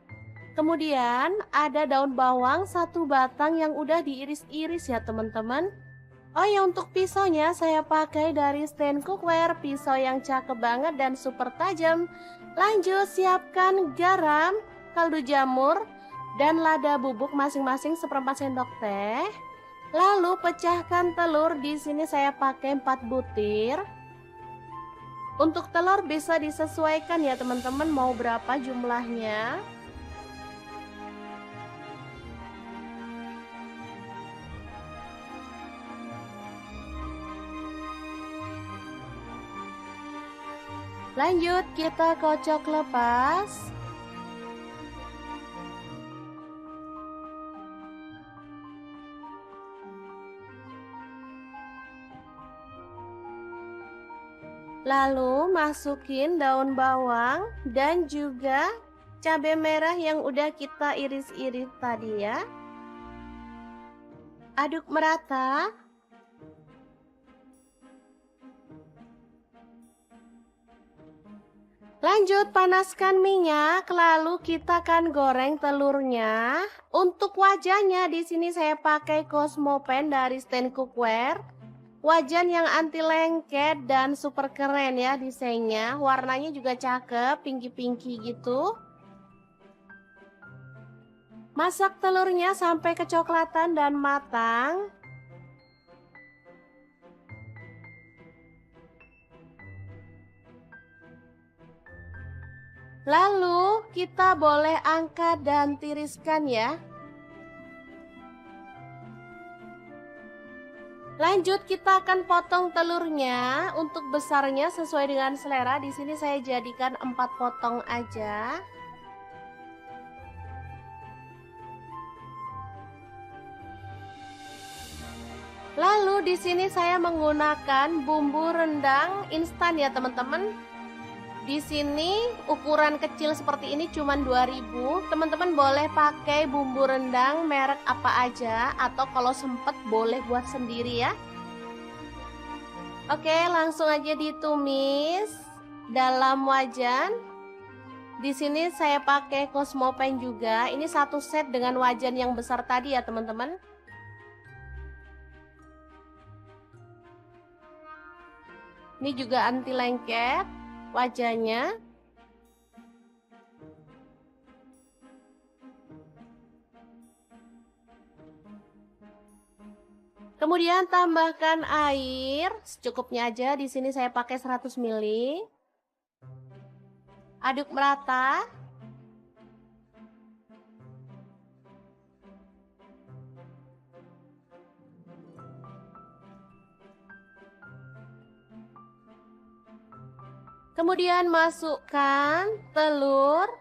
Kemudian ada daun bawang 1 batang yang udah diiris-iris ya teman-teman. Oh ya, untuk pisaunya saya pakai dari stand cookware, pisau yang cakep banget dan super tajam. Lanjut, siapkan garam, kaldu jamur, dan lada bubuk masing-masing 1/4 sendok teh. Lalu pecahkan telur, di sini saya pakai 4 butir. Untuk telur bisa disesuaikan ya teman-teman, mau berapa jumlahnya. Lanjut, kita kocok lepas. Lalu masukin daun bawang dan juga cabai merah yang udah kita iris-iris tadi ya. Aduk merata. Lanjut, panaskan minyak, lalu kita akan goreng telurnya. Untuk wajahnya di sini saya pakai Cosmopan dari stand cookware. Wajan yang anti lengket dan super keren ya desainnya. Warnanya juga cakep, pinky-pinky gitu. Masak telurnya sampai kecoklatan dan matang. Lalu kita boleh angkat dan tiriskan ya. Lanjut, kita akan potong telurnya. Untuk besarnya sesuai dengan selera. Di sini saya jadikan 4 potong aja. Lalu di sini saya menggunakan bumbu rendang instan ya teman-teman. Di sini ukuran kecil seperti ini cuma 2.000. Teman-teman boleh pakai bumbu rendang merek apa aja, atau kalau sempet boleh buat sendiri ya. Oke, langsung aja ditumis dalam wajan. Di sini saya pakai Cosmopan juga. Ini 1 set dengan wajan yang besar tadi ya teman-teman. Ini juga anti lengket wajahnya. Kemudian tambahkan air secukupnya aja. Di sini saya pakai 100 ml. Aduk merata. Kemudian masukkan telur.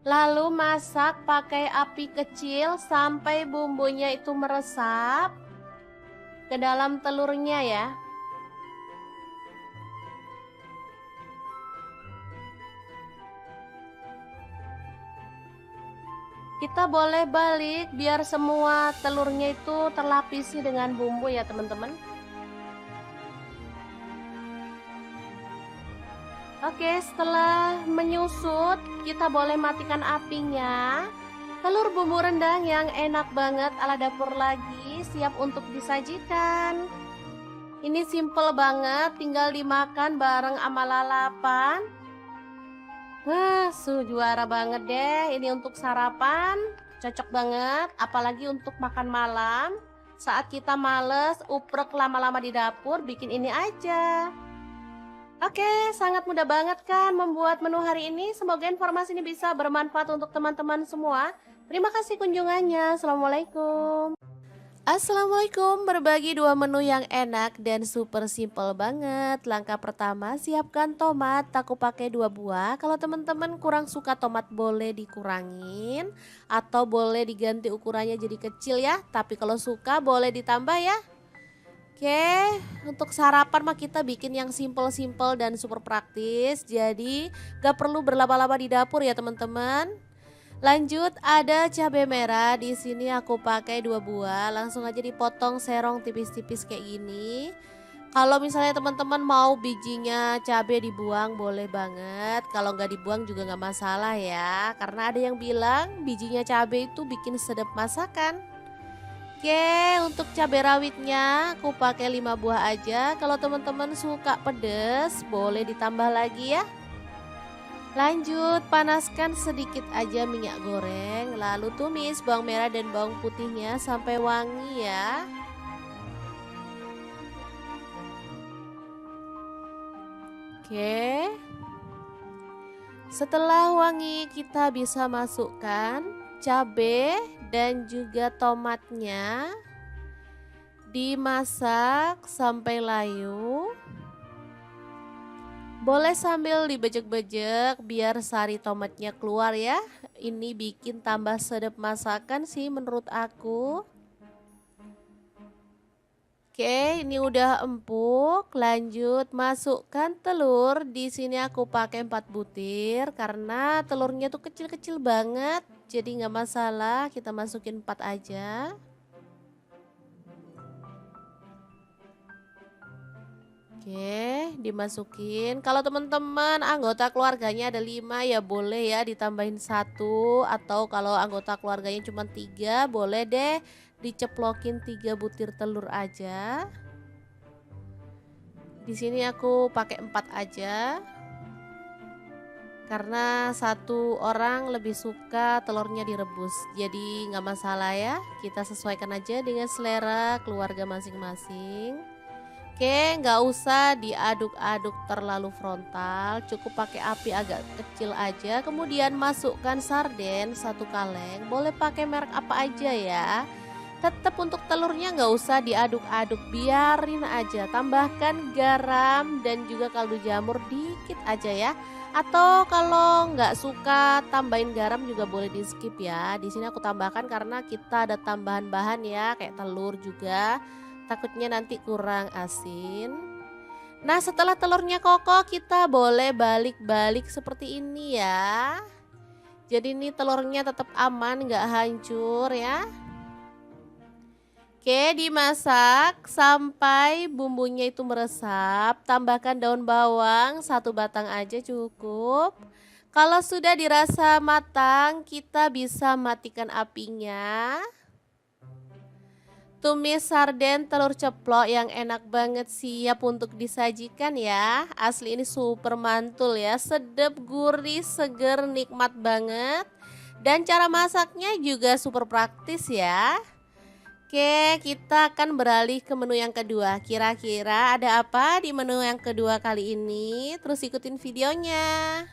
Lalu masak pakai api kecil sampai bumbunya itu meresap ke dalam telurnya ya. Kita boleh balik biar semua telurnya itu terlapisi dengan bumbu ya teman-teman. Oke, setelah menyusut, kita boleh matikan apinya. Telur bumbu rendang yang enak banget ala dapur lagi siap untuk disajikan. Ini simple banget, tinggal dimakan bareng sama lalapan. Wah, juara banget deh. Ini untuk sarapan, cocok banget. Apalagi untuk makan malam. Saat kita males, uprek lama-lama di dapur, bikin ini aja. Oke, sangat mudah banget kan membuat menu hari ini. Semoga informasi ini bisa bermanfaat untuk teman-teman semua. Terima kasih kunjungannya. Assalamualaikum. Assalamualaikum, berbagi dua menu yang enak dan super simple banget. Langkah pertama, siapkan tomat, aku pakai 2 buah. Kalau teman-teman kurang suka tomat boleh dikurangin atau boleh diganti ukurannya jadi kecil ya. Tapi kalau suka boleh ditambah ya. Oke, untuk sarapan mah kita bikin yang simple-simple dan super praktis. Jadi gak perlu berlama-lama di dapur ya teman-teman. Lanjut ada cabai merah, di sini aku pakai 2 buah, langsung aja dipotong serong tipis-tipis kayak gini. Kalau misalnya teman-teman mau bijinya cabai dibuang boleh banget, kalau nggak dibuang juga nggak masalah ya, karena ada yang bilang bijinya cabai itu bikin sedap masakan. Oke, untuk cabai rawitnya aku pakai 5 buah aja. Kalau teman-teman suka pedas boleh ditambah lagi ya. Lanjut, panaskan sedikit aja minyak goreng, lalu tumis bawang merah dan bawang putihnya sampai wangi ya. Oke. Setelah wangi kita bisa masukkan cabai dan juga tomatnya. Dimasak sampai layu. Boleh sambil dibejek-bejek biar sari tomatnya keluar ya. Ini bikin tambah sedap masakan sih menurut aku. Oke, ini udah empuk. Lanjut masukkan telur. Di sini aku pakai 4 butir karena telurnya tuh kecil-kecil banget. Jadi nggak masalah, kita masukin 4 aja. Oke, dimasukin. Kalau teman-teman anggota keluarganya ada 5 ya boleh ya ditambahin 1, atau kalau anggota keluarganya cuma 3 boleh deh diceplokin 3 butir telur aja. Di sini aku pakai 4 aja. Karena 1 orang lebih suka telurnya direbus. Jadi nggak masalah ya. Kita sesuaikan aja dengan selera keluarga masing-masing. Oke, nggak usah diaduk-aduk terlalu frontal, cukup pakai api agak kecil aja. Kemudian masukkan sarden 1 kaleng, boleh pakai merek apa aja ya. Tetap untuk telurnya nggak usah diaduk-aduk, biarin aja. Tambahkan garam dan juga kaldu jamur dikit aja ya. Atau kalau nggak suka tambahin garam juga boleh di skip ya. Di sini aku tambahkan karena kita ada tambahan bahan ya, kayak telur juga. Takutnya nanti kurang asin. Nah, setelah telurnya kokoh kita boleh balik-balik seperti ini ya. Jadi ini telurnya tetap aman, nggak hancur ya. Oke, dimasak sampai bumbunya itu meresap. Tambahkan daun bawang 1 batang aja cukup. Kalau sudah dirasa matang, kita bisa matikan apinya. Tumis sarden telur ceplok yang enak banget siap untuk disajikan ya. Asli ini super mantul ya, sedap, gurih, seger, nikmat banget. Dan cara masaknya juga super praktis ya. Oke, kita akan beralih ke menu yang kedua. Kira-kira ada apa di menu yang kedua kali ini? Terus ikutin videonya.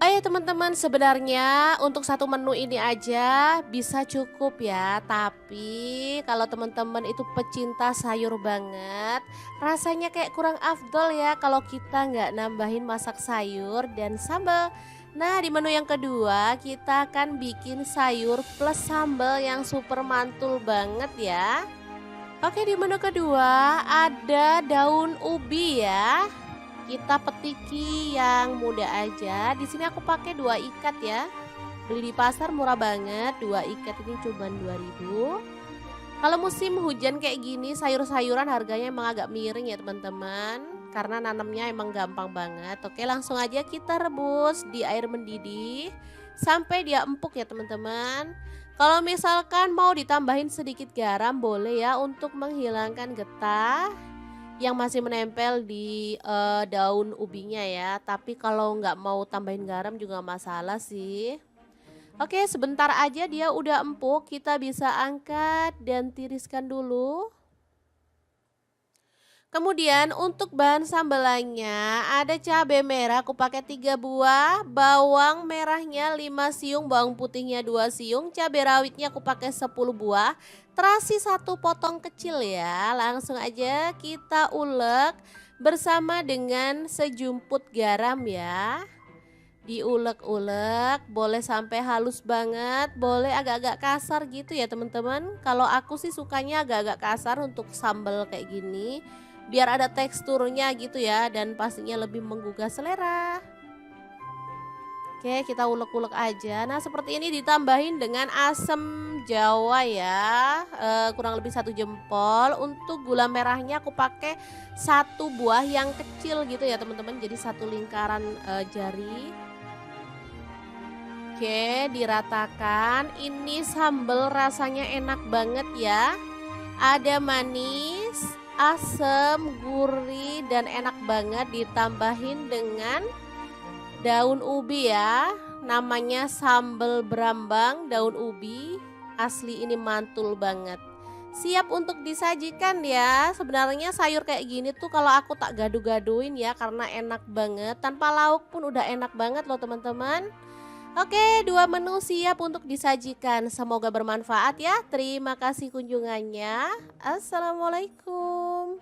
Oh ya teman-teman, sebenarnya untuk 1 menu ini aja bisa cukup ya. Tapi kalau teman-teman itu pecinta sayur banget, rasanya kayak kurang afdol ya kalau kita nggak nambahin masak sayur dan sambal. Nah, di menu yang kedua kita akan bikin sayur plus sambal yang super mantul banget ya. Oke, di menu kedua ada daun ubi ya. Kita petiki yang muda aja. Di sini aku pakai 2 ikat ya. Beli di pasar murah banget, 2 ikat ini cuma 2.000. Kalau musim hujan kayak gini, sayur-sayuran harganya emang agak miring ya teman-teman. Karena nanamnya emang gampang banget. Oke, langsung aja kita rebus di air mendidih sampai dia empuk ya teman-teman. Kalau misalkan mau ditambahin sedikit garam boleh ya untuk menghilangkan getah yang masih menempel di daun ubinya ya. Tapi kalau nggak mau tambahin garam juga nggak masalah sih. Oke, sebentar aja dia udah empuk, kita bisa angkat dan tiriskan dulu. Kemudian untuk bahan sambelannya ada cabai merah aku pakai 3 buah, bawang merahnya 5 siung, bawang putihnya 2 siung, cabai rawitnya aku pakai 10 buah, terasi 1 potong kecil ya. Langsung aja kita ulek bersama dengan sejumput garam ya. Diulek-ulek, boleh sampai halus banget, boleh agak-agak kasar gitu ya teman-teman. Kalau aku sih sukanya agak-agak kasar untuk sambal kayak gini, biar ada teksturnya gitu ya dan pastinya lebih menggugah selera. Oke, kita ulek-ulek aja. Nah, seperti ini ditambahin dengan asam jawa ya, kurang lebih 1 jempol. Untuk gula merahnya aku pakai 1 buah yang kecil gitu ya teman-teman, jadi 1 lingkaran jari. Oke, diratakan. Ini sambal rasanya enak banget ya. Ada manis, asam, gurih, dan enak banget ditambahin dengan daun ubi ya. Namanya sambal berambang daun ubi. Asli ini mantul banget. Siap untuk disajikan ya. Sebenarnya sayur kayak gini tuh kalau aku tak gaduh-gaduhin ya karena enak banget. Tanpa lauk pun udah enak banget loh teman-teman. Oke, 2 menu siap untuk disajikan. Semoga bermanfaat ya. Terima kasih kunjungannya. Assalamualaikum.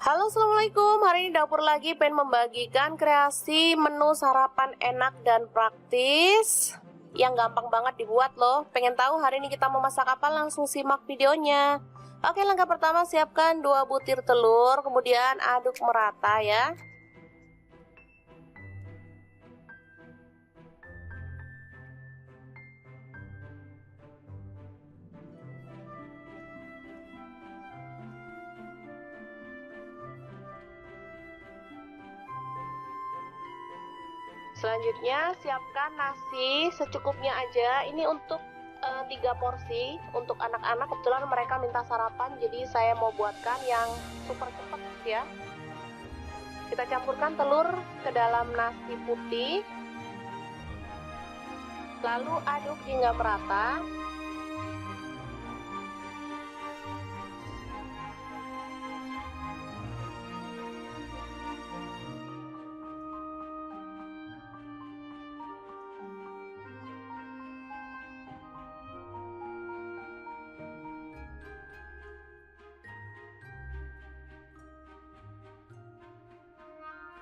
Halo, assalamualaikum. Hari ini dapur lagi pengen membagikan kreasi menu sarapan enak dan praktis yang gampang banget dibuat loh. Pengen tahu hari ini kita mau masak apa? Langsung simak videonya. Oke, langkah pertama siapkan 2 butir telur, kemudian aduk merata ya. Selanjutnya siapkan nasi secukupnya aja. Ini untuk 3 porsi untuk anak-anak. Kebetulan mereka minta sarapan, jadi saya mau buatkan yang super cepat ya. Kita campurkan telur ke dalam nasi putih, lalu aduk hingga merata.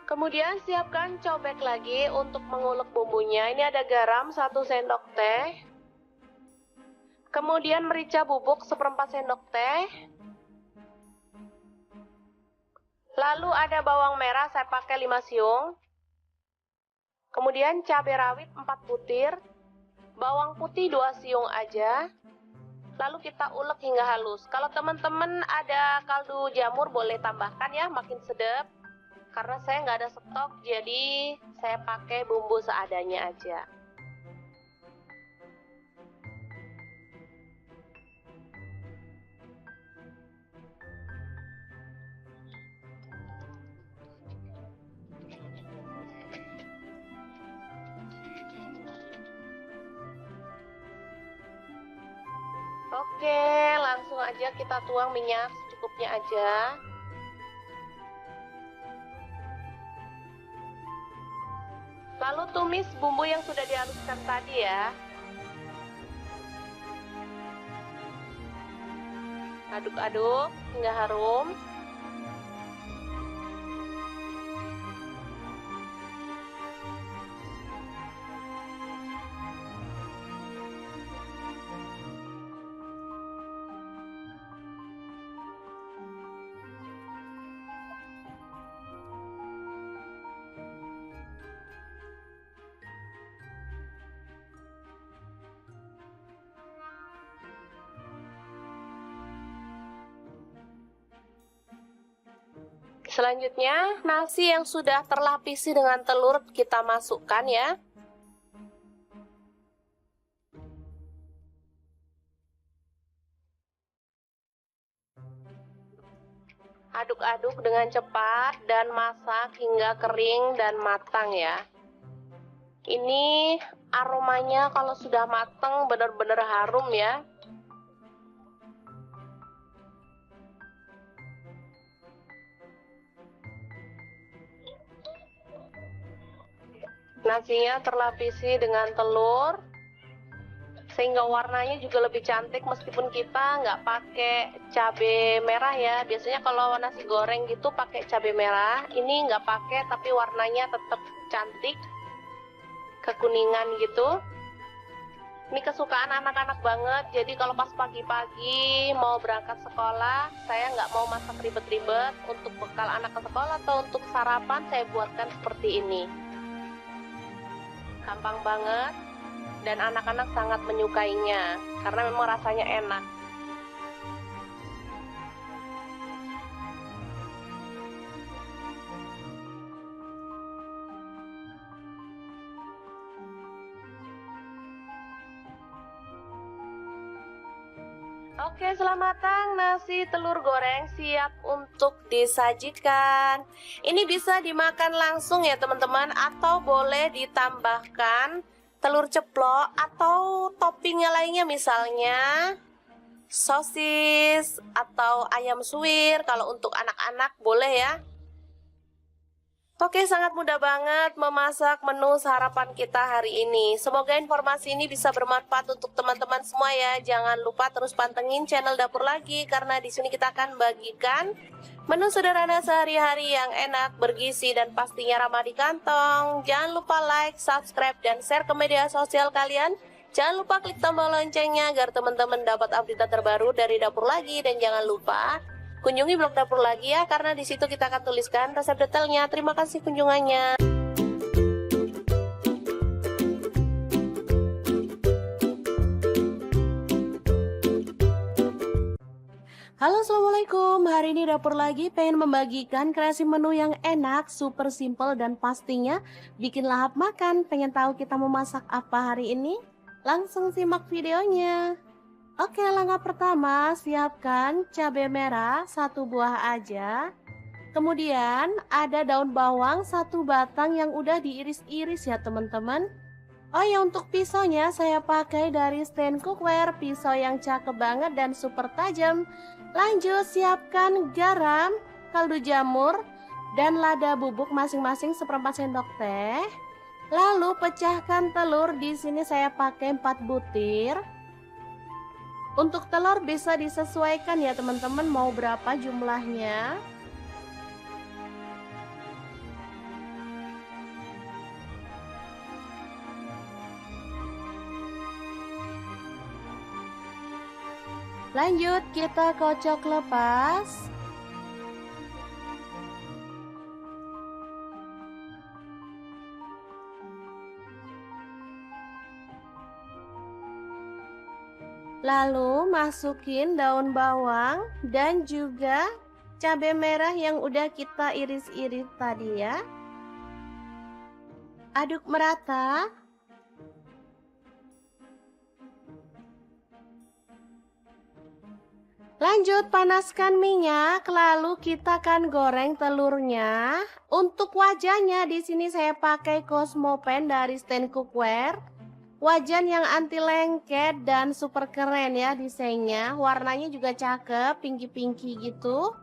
Kemudian siapkan cobek lagi untuk mengulek bumbunya. Ini ada garam 1 sendok teh. Kemudian merica bubuk 1/4 sendok teh. Lalu ada bawang merah saya pakai 5 siung. Kemudian cabai rawit 4 butir. Bawang putih 2 siung aja. Lalu kita ulek hingga halus. Kalau teman-teman ada kaldu jamur boleh tambahkan ya, makin sedap. Karena saya nggak ada stok, jadi saya pakai bumbu seadanya aja. Oke, langsung aja kita tuang minyak secukupnya aja. Lalu tumis bumbu yang sudah dihaluskan tadi ya. Aduk-aduk hingga harum. Selanjutnya, nasi yang sudah terlapisi dengan telur kita masukkan ya. Aduk-aduk dengan cepat dan masak hingga kering dan matang ya. Ini aromanya kalau sudah matang benar-benar harum ya. Nasinya terlapisi dengan telur sehingga warnanya juga lebih cantik meskipun kita nggak pakai cabai merah ya. Biasanya kalau nasi goreng gitu pakai cabai merah, ini nggak pakai tapi warnanya tetap cantik, kekuningan gitu. Ini kesukaan anak-anak banget, jadi kalau pas pagi-pagi mau berangkat sekolah, saya nggak mau masak ribet-ribet. Untuk bekal anak ke sekolah atau untuk sarapan saya buatkan seperti ini. Gampang banget dan anak-anak sangat menyukainya karena memang rasanya enak. Oke, selamat matang nasi telur goreng siap untuk disajikan. Ini bisa dimakan langsung ya teman-teman, atau boleh ditambahkan telur ceplok atau toppingnya lainnya, misalnya sosis atau ayam suwir. Kalau untuk anak-anak boleh ya. Oke, sangat mudah banget memasak menu sarapan kita hari ini. Semoga informasi ini bisa bermanfaat untuk teman-teman semua ya. Jangan lupa terus pantengin channel Dapur Lagi, karena di sini kita akan bagikan menu sederhana sehari-hari yang enak, bergizi, dan pastinya ramah di kantong. Jangan lupa like, subscribe, dan share ke media sosial kalian. Jangan lupa klik tombol loncengnya agar teman-teman dapat update terbaru dari Dapur Lagi. Dan jangan lupa kunjungi blog Dapur Lagi ya, karena di situ kita akan tuliskan resep detailnya. Terima kasih kunjungannya. Halo, assalamualaikum. Hari ini Dapur Lagi pengen membagikan kreasi menu yang enak, super simple, dan pastinya bikin lahap makan. Pengen tahu kita mau masak apa hari ini? Langsung simak videonya. Oke, langkah pertama, siapkan cabai merah 1 buah aja. Kemudian ada daun bawang 1 batang yang udah diiris-iris ya teman-teman. Oh ya, untuk pisaunya saya pakai dari stand cookware, pisau yang cakep banget dan super tajam. Lanjut, siapkan garam, kaldu jamur, dan lada bubuk masing-masing 1/4 sendok teh. Lalu pecahkan telur, di sini saya pakai 4 butir. Untuk telur bisa disesuaikan ya teman-teman, mau berapa jumlahnya. Lanjut, kita kocok lepas. Lalu masukin daun bawang dan juga cabai merah yang udah kita iris-iris tadi ya. Aduk merata. Lanjut, panaskan minyak, lalu kita akan goreng telurnya. Untuk wajahnya di sini saya pakai Cosmopan dari stand cookware. Wajan yang anti lengket dan super keren ya desainnya. Warnanya juga cakep, pinky-pinky gitu.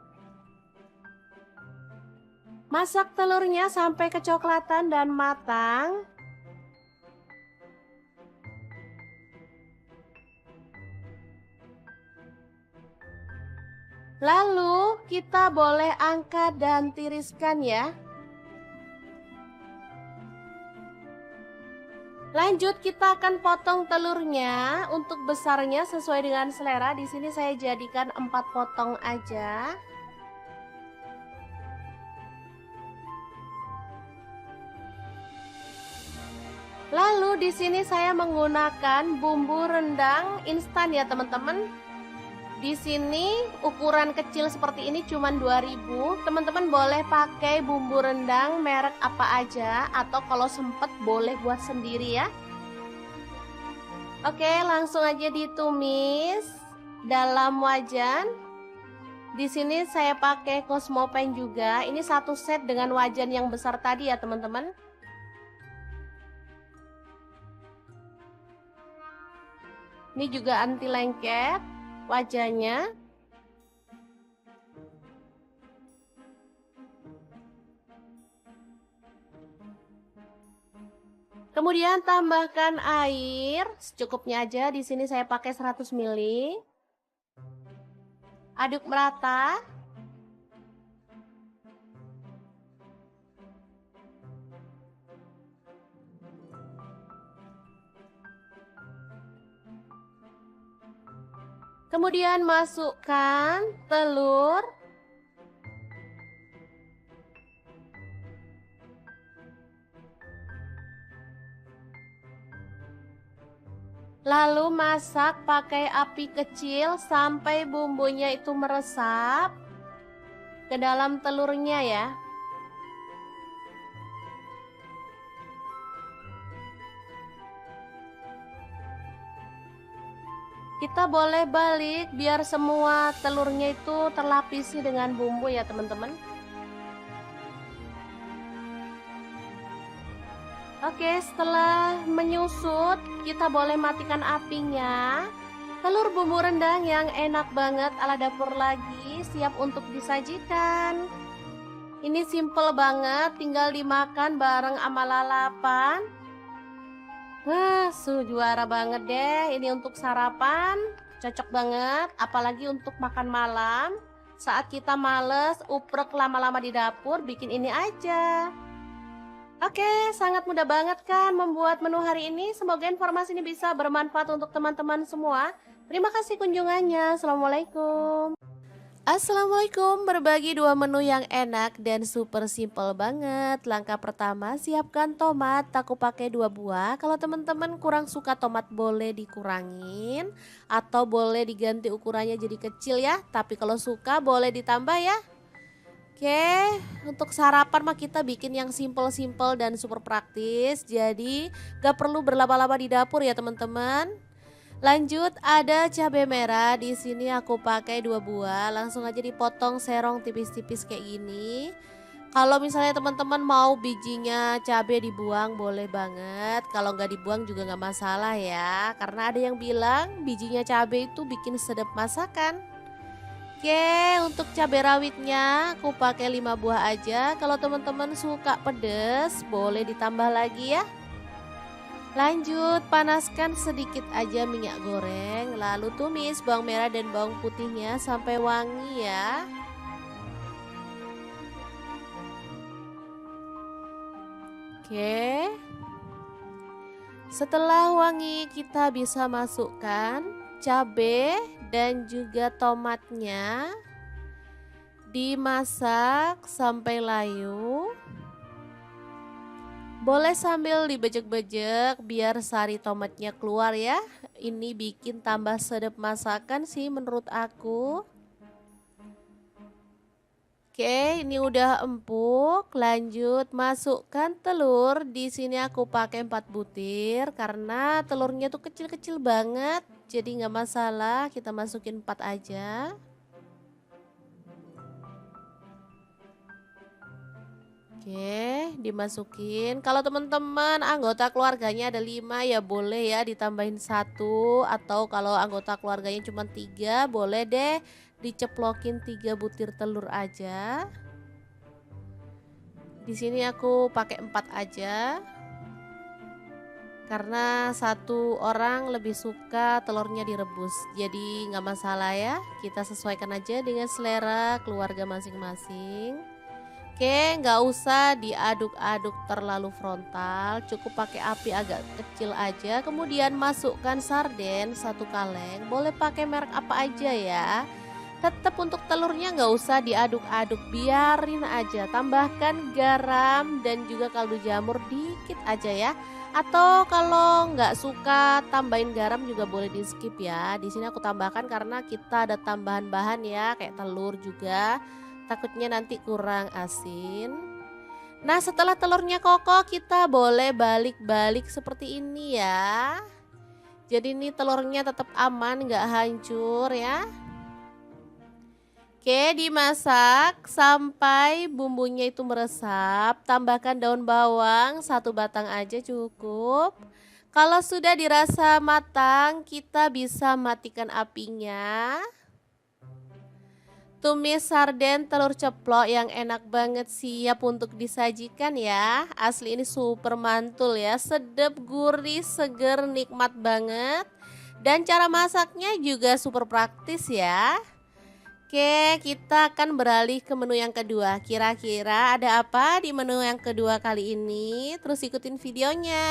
Masak telurnya sampai kecoklatan dan matang. Lalu kita boleh angkat dan tiriskan ya. Lanjut kita akan potong telurnya. Untuk besarnya sesuai dengan selera. Di sini saya jadikan 4 potong aja. Lalu di sini saya menggunakan bumbu rendang instan ya teman-teman. Di sini ukuran kecil seperti ini cuma 2000. Teman-teman boleh pakai bumbu rendang merek apa aja atau kalau sempet boleh buat sendiri ya. Oke, langsung aja ditumis dalam wajan. Di sini saya pakai Cosmopan juga. Ini satu set dengan wajan yang besar tadi ya teman-teman. Ini juga anti lengket wajahnya. Kemudian tambahkan air secukupnya aja. Di sini saya pakai 100 ml. Aduk merata. Kemudian masukkan telur. Lalu masak pakai api kecil sampai bumbunya itu meresap ke dalam telurnya ya. Kita boleh balik biar semua telurnya itu terlapisi dengan bumbu ya teman-teman. Oke, setelah menyusut kita boleh matikan apinya. Telur bumbu rendang yang enak banget ala dapur lagi siap untuk disajikan. Ini simple banget, tinggal dimakan bareng sama lalapan. Juara banget deh. Ini untuk sarapan cocok banget, apalagi untuk makan malam. Saat kita males uprek lama-lama di dapur, bikin ini aja. Oke, sangat mudah banget kan membuat menu hari ini. Semoga informasi ini bisa bermanfaat untuk teman-teman semua. Terima kasih kunjungannya. Assalamualaikum. Assalamualaikum, berbagi 2 menu yang enak dan super simple banget. Langkah pertama, siapkan tomat, aku pakai 2 buah. Kalau teman-teman kurang suka tomat boleh dikurangin atau boleh diganti ukurannya jadi kecil ya. Tapi kalau suka boleh ditambah ya. Oke, untuk sarapan mah kita bikin yang simple-simple dan super praktis. Jadi gak perlu berlama-lama di dapur ya teman-teman. Lanjut ada cabai merah, di sini aku pakai 2 buah, langsung aja dipotong serong tipis-tipis kayak gini. Kalau misalnya teman-teman mau bijinya cabai dibuang boleh banget, kalau nggak dibuang juga nggak masalah ya, karena ada yang bilang bijinya cabai itu bikin sedap masakan. Oke, untuk cabai rawitnya aku pakai 5 buah aja, kalau teman-teman suka pedes boleh ditambah lagi ya. Lanjut, panaskan sedikit aja minyak goreng, lalu tumis bawang merah dan bawang putihnya sampai wangi ya. Oke. Setelah wangi, kita bisa masukkan cabai dan juga tomatnya. Dimasak sampai layu. Boleh sambil dibejek-bejek biar sari tomatnya keluar ya. Ini bikin tambah sedap masakan sih menurut aku. Oke, ini udah empuk. Lanjut masukkan telur. Di sini aku pakai 4 butir karena telurnya tuh kecil-kecil banget. Jadi nggak masalah, kita masukin 4 aja. Oke, dimasukin. Kalau teman-teman anggota keluarganya ada 5 ya boleh ya ditambahin 1, atau kalau anggota keluarganya cuma 3 boleh deh diceplokin 3 butir telur aja. Di sini aku pakai 4 aja. Karena satu orang lebih suka telurnya direbus. Jadi nggak masalah ya, kita sesuaikan aja dengan selera keluarga masing-masing. Oke, nggak usah diaduk-aduk terlalu frontal, cukup pakai api agak kecil aja. Kemudian masukkan sarden satu kaleng, boleh pakai merek apa aja ya. Tetap untuk telurnya nggak usah diaduk-aduk, biarin aja. Tambahkan garam dan juga kaldu jamur dikit aja ya. Atau kalau nggak suka tambahin garam juga boleh di skip ya. Di sini aku tambahkan karena kita ada tambahan bahan ya, kayak telur juga. Takutnya nanti kurang asin. Nah, setelah telurnya kokoh, kita boleh balik-balik seperti ini ya. Jadi ini telurnya tetap aman, nggak hancur ya. Oke, dimasak sampai bumbunya itu meresap. Tambahkan daun bawang, satu batang aja cukup. Kalau sudah dirasa matang, kita bisa matikan apinya. Tumis sarden telur ceplok yang enak banget siap untuk disajikan ya. Asli ini super mantul ya, sedap, gurih, seger, nikmat banget. Dan cara masaknya juga super praktis ya. Oke, kita akan beralih ke menu yang kedua. Kira-kira ada apa di menu yang kedua kali ini? Terus ikutin videonya.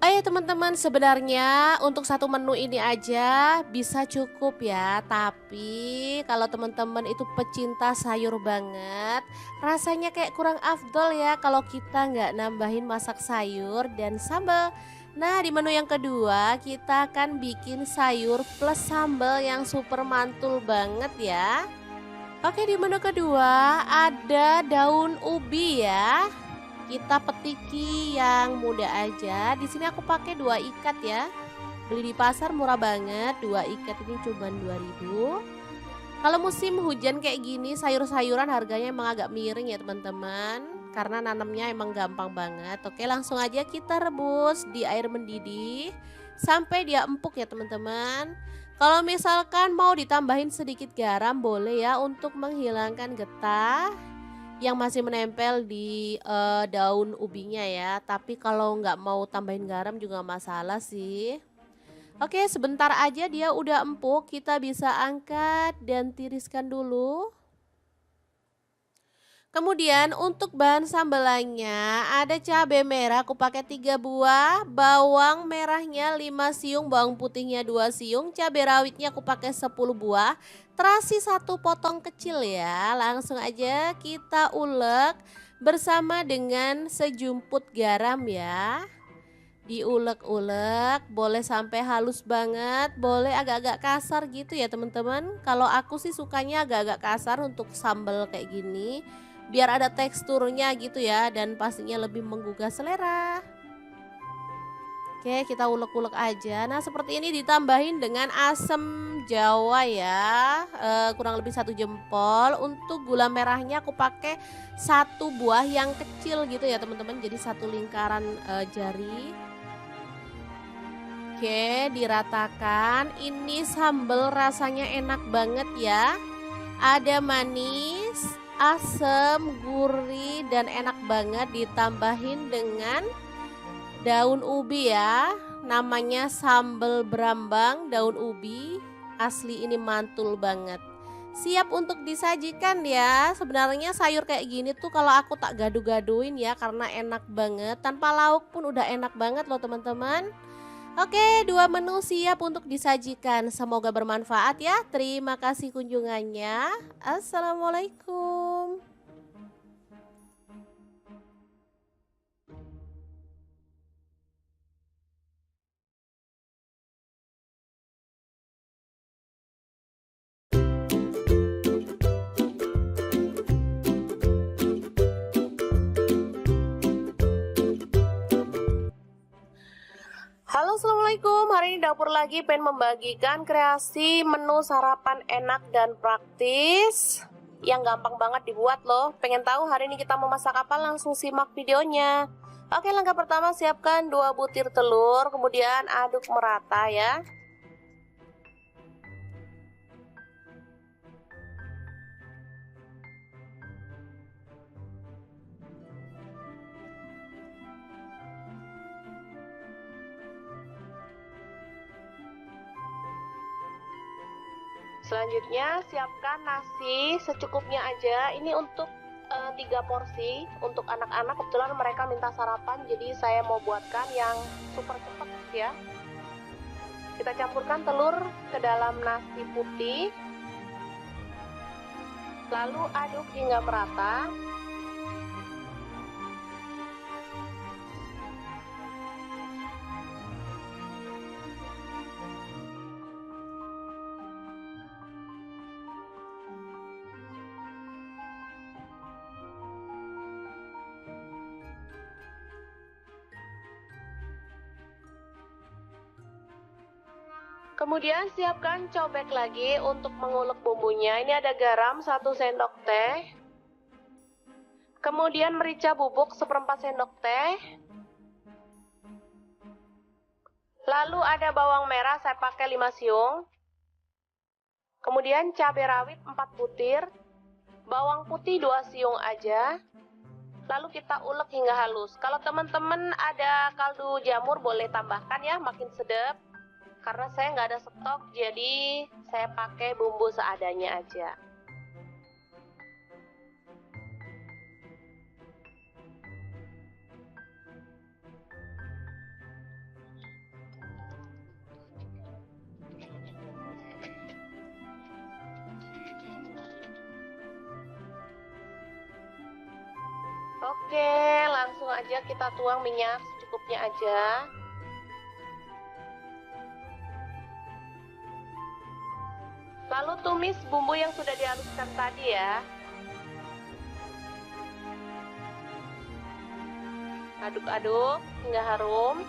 Oh ya teman-teman, sebenarnya untuk satu menu ini aja bisa cukup ya. Tapi kalau teman-teman itu pecinta sayur banget, rasanya kayak kurang afdol ya kalau kita nggak nambahin masak sayur dan sambal. Nah, di menu yang kedua kita akan bikin sayur plus sambal yang super mantul banget ya. Oke, di menu kedua ada daun ubi ya. Kita petiki yang muda aja. Di sini aku pakai 2 ikat ya. Beli di pasar murah banget. 2 ikat ini cuma 2.000. Kalau musim hujan kayak gini, sayur-sayuran harganya emang agak miring ya teman-teman. Karena nanamnya emang gampang banget. Oke, langsung aja kita rebus di air mendidih sampai dia empuk ya teman-teman. Kalau misalkan mau ditambahin sedikit garam boleh ya untuk menghilangkan getah yang masih menempel di daun ubinya ya. Tapi kalau nggak mau tambahin garam juga nggak masalah sih. Oke, sebentar aja dia udah empuk, kita bisa angkat dan tiriskan dulu. Kemudian untuk bahan sambelannya ada cabai merah aku pakai 3 buah, bawang merahnya 5 siung, bawang putihnya 2 siung, cabai rawitnya aku pakai 10 buah, terasi 1 potong kecil ya. Langsung aja kita ulek bersama dengan sejumput garam ya. Diulek-ulek, boleh sampai halus banget, boleh agak-agak kasar gitu ya teman-teman. Kalau aku sih sukanya agak-agak kasar untuk sambal kayak gini, biar ada teksturnya gitu ya dan pastinya lebih menggugah selera. Oke, kita ulek-ulek aja. Nah, seperti ini ditambahin dengan asam jawa ya, kurang lebih 1 jempol. Untuk gula merahnya aku pakai 1 buah yang kecil gitu ya teman-teman, jadi 1 lingkaran jari. Oke, diratakan. Ini sambal rasanya enak banget ya. Ada manis, asam, gurih, dan enak banget. Ditambahin dengan daun ubi ya. Namanya sambal berambang daun ubi. Asli ini mantul banget. Siap untuk disajikan ya. Sebenarnya sayur kayak gini tuh kalau aku tak gaduh-gaduhin ya, karena enak banget. Tanpa lauk pun udah enak banget loh teman-teman. Oke, 2 menu siap untuk disajikan. Semoga bermanfaat ya. Terima kasih kunjungannya. Assalamualaikum. Halo, assalamualaikum. Hari ini dapur lagi pengen membagikan kreasi menu sarapan enak dan praktis yang gampang banget dibuat loh. Pengen tahu hari ini kita mau masak apa? Langsung simak videonya. Oke, langkah pertama siapkan 2 butir telur, kemudian aduk merata ya. Selanjutnya siapkan nasi secukupnya aja. Ini untuk 3 porsi untuk anak-anak. Kebetulan mereka minta sarapan, jadi saya mau buatkan yang super cepat ya. Kita campurkan telur ke dalam nasi putih, lalu aduk hingga merata. Kemudian siapkan cobek lagi untuk mengulek bumbunya. Ini ada garam 1 sendok teh. Kemudian merica bubuk 1/4 sendok teh. Lalu ada bawang merah, saya pakai 5 siung. Kemudian cabai rawit 4 butir. Bawang putih 2 siung aja. Lalu kita ulek hingga halus. Kalau teman-teman ada kaldu jamur boleh tambahkan ya, makin sedap. Karena saya nggak ada stok, jadi saya pakai bumbu seadanya aja. Oke, langsung aja kita tuang minyak secukupnya aja. Lalu tumis bumbu yang sudah dihaluskan tadi ya. Aduk-aduk hingga harum.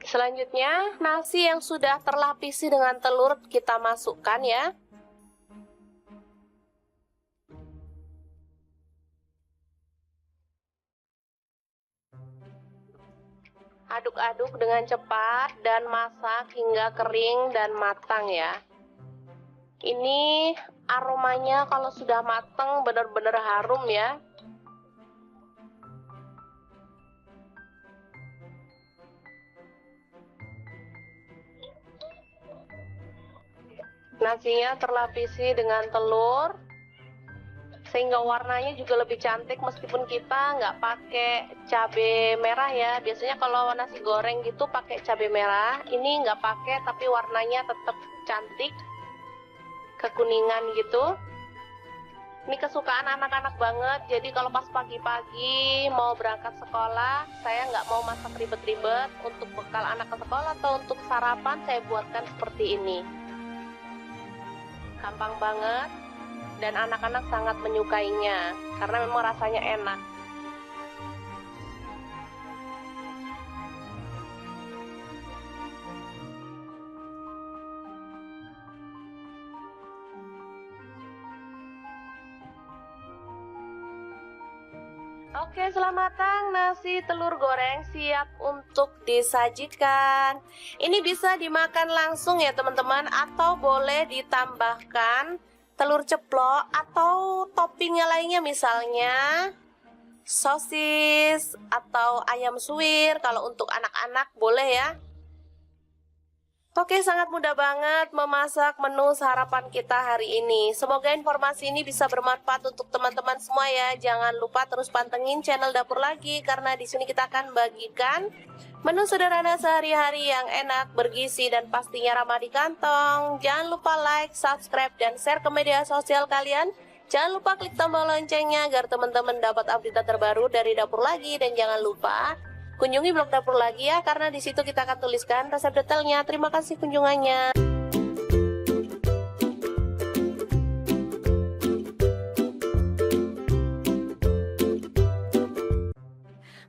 Selanjutnya, nasi yang sudah terlapisi dengan telur kita masukkan ya. Aduk-aduk dengan cepat dan masak hingga kering dan matang ya. Ini aromanya kalau sudah matang benar-benar harum ya. Nasinya terlapisi dengan telur sehingga warnanya juga lebih cantik meskipun kita nggak pakai cabai merah ya. Biasanya kalau nasi goreng gitu pakai cabai merah, ini nggak pakai tapi warnanya tetap cantik kekuningan gitu. Ini kesukaan anak-anak banget, jadi kalau pas pagi-pagi mau berangkat sekolah saya nggak mau masak ribet-ribet. Untuk bekal anak ke sekolah atau untuk sarapan saya buatkan seperti ini. Gampang banget dan anak-anak sangat menyukainya karena memang rasanya enak. Oke, selamat matang nasi telur goreng siap untuk disajikan. Ini bisa dimakan langsung ya teman-teman, atau boleh ditambahkan telur ceplok atau toppingnya lainnya, misalnya sosis atau ayam suwir. Kalau untuk anak-anak boleh ya. Oke, sangat mudah banget memasak menu sarapan kita hari ini. Semoga informasi ini bisa bermanfaat untuk teman-teman semua ya. Jangan lupa terus pantengin channel Dapur Lagi karena di sini kita akan bagikan menu sederhana sehari-hari yang enak, bergizi dan pastinya ramah di kantong. Jangan lupa like, subscribe dan share ke media sosial kalian. Jangan lupa klik tombol loncengnya agar teman-teman dapat update terbaru dari Dapur Lagi, dan jangan lupa kunjungi blog Dapur Lagi ya, karena di situ kita akan tuliskan resep detailnya. Terima kasih kunjungannya.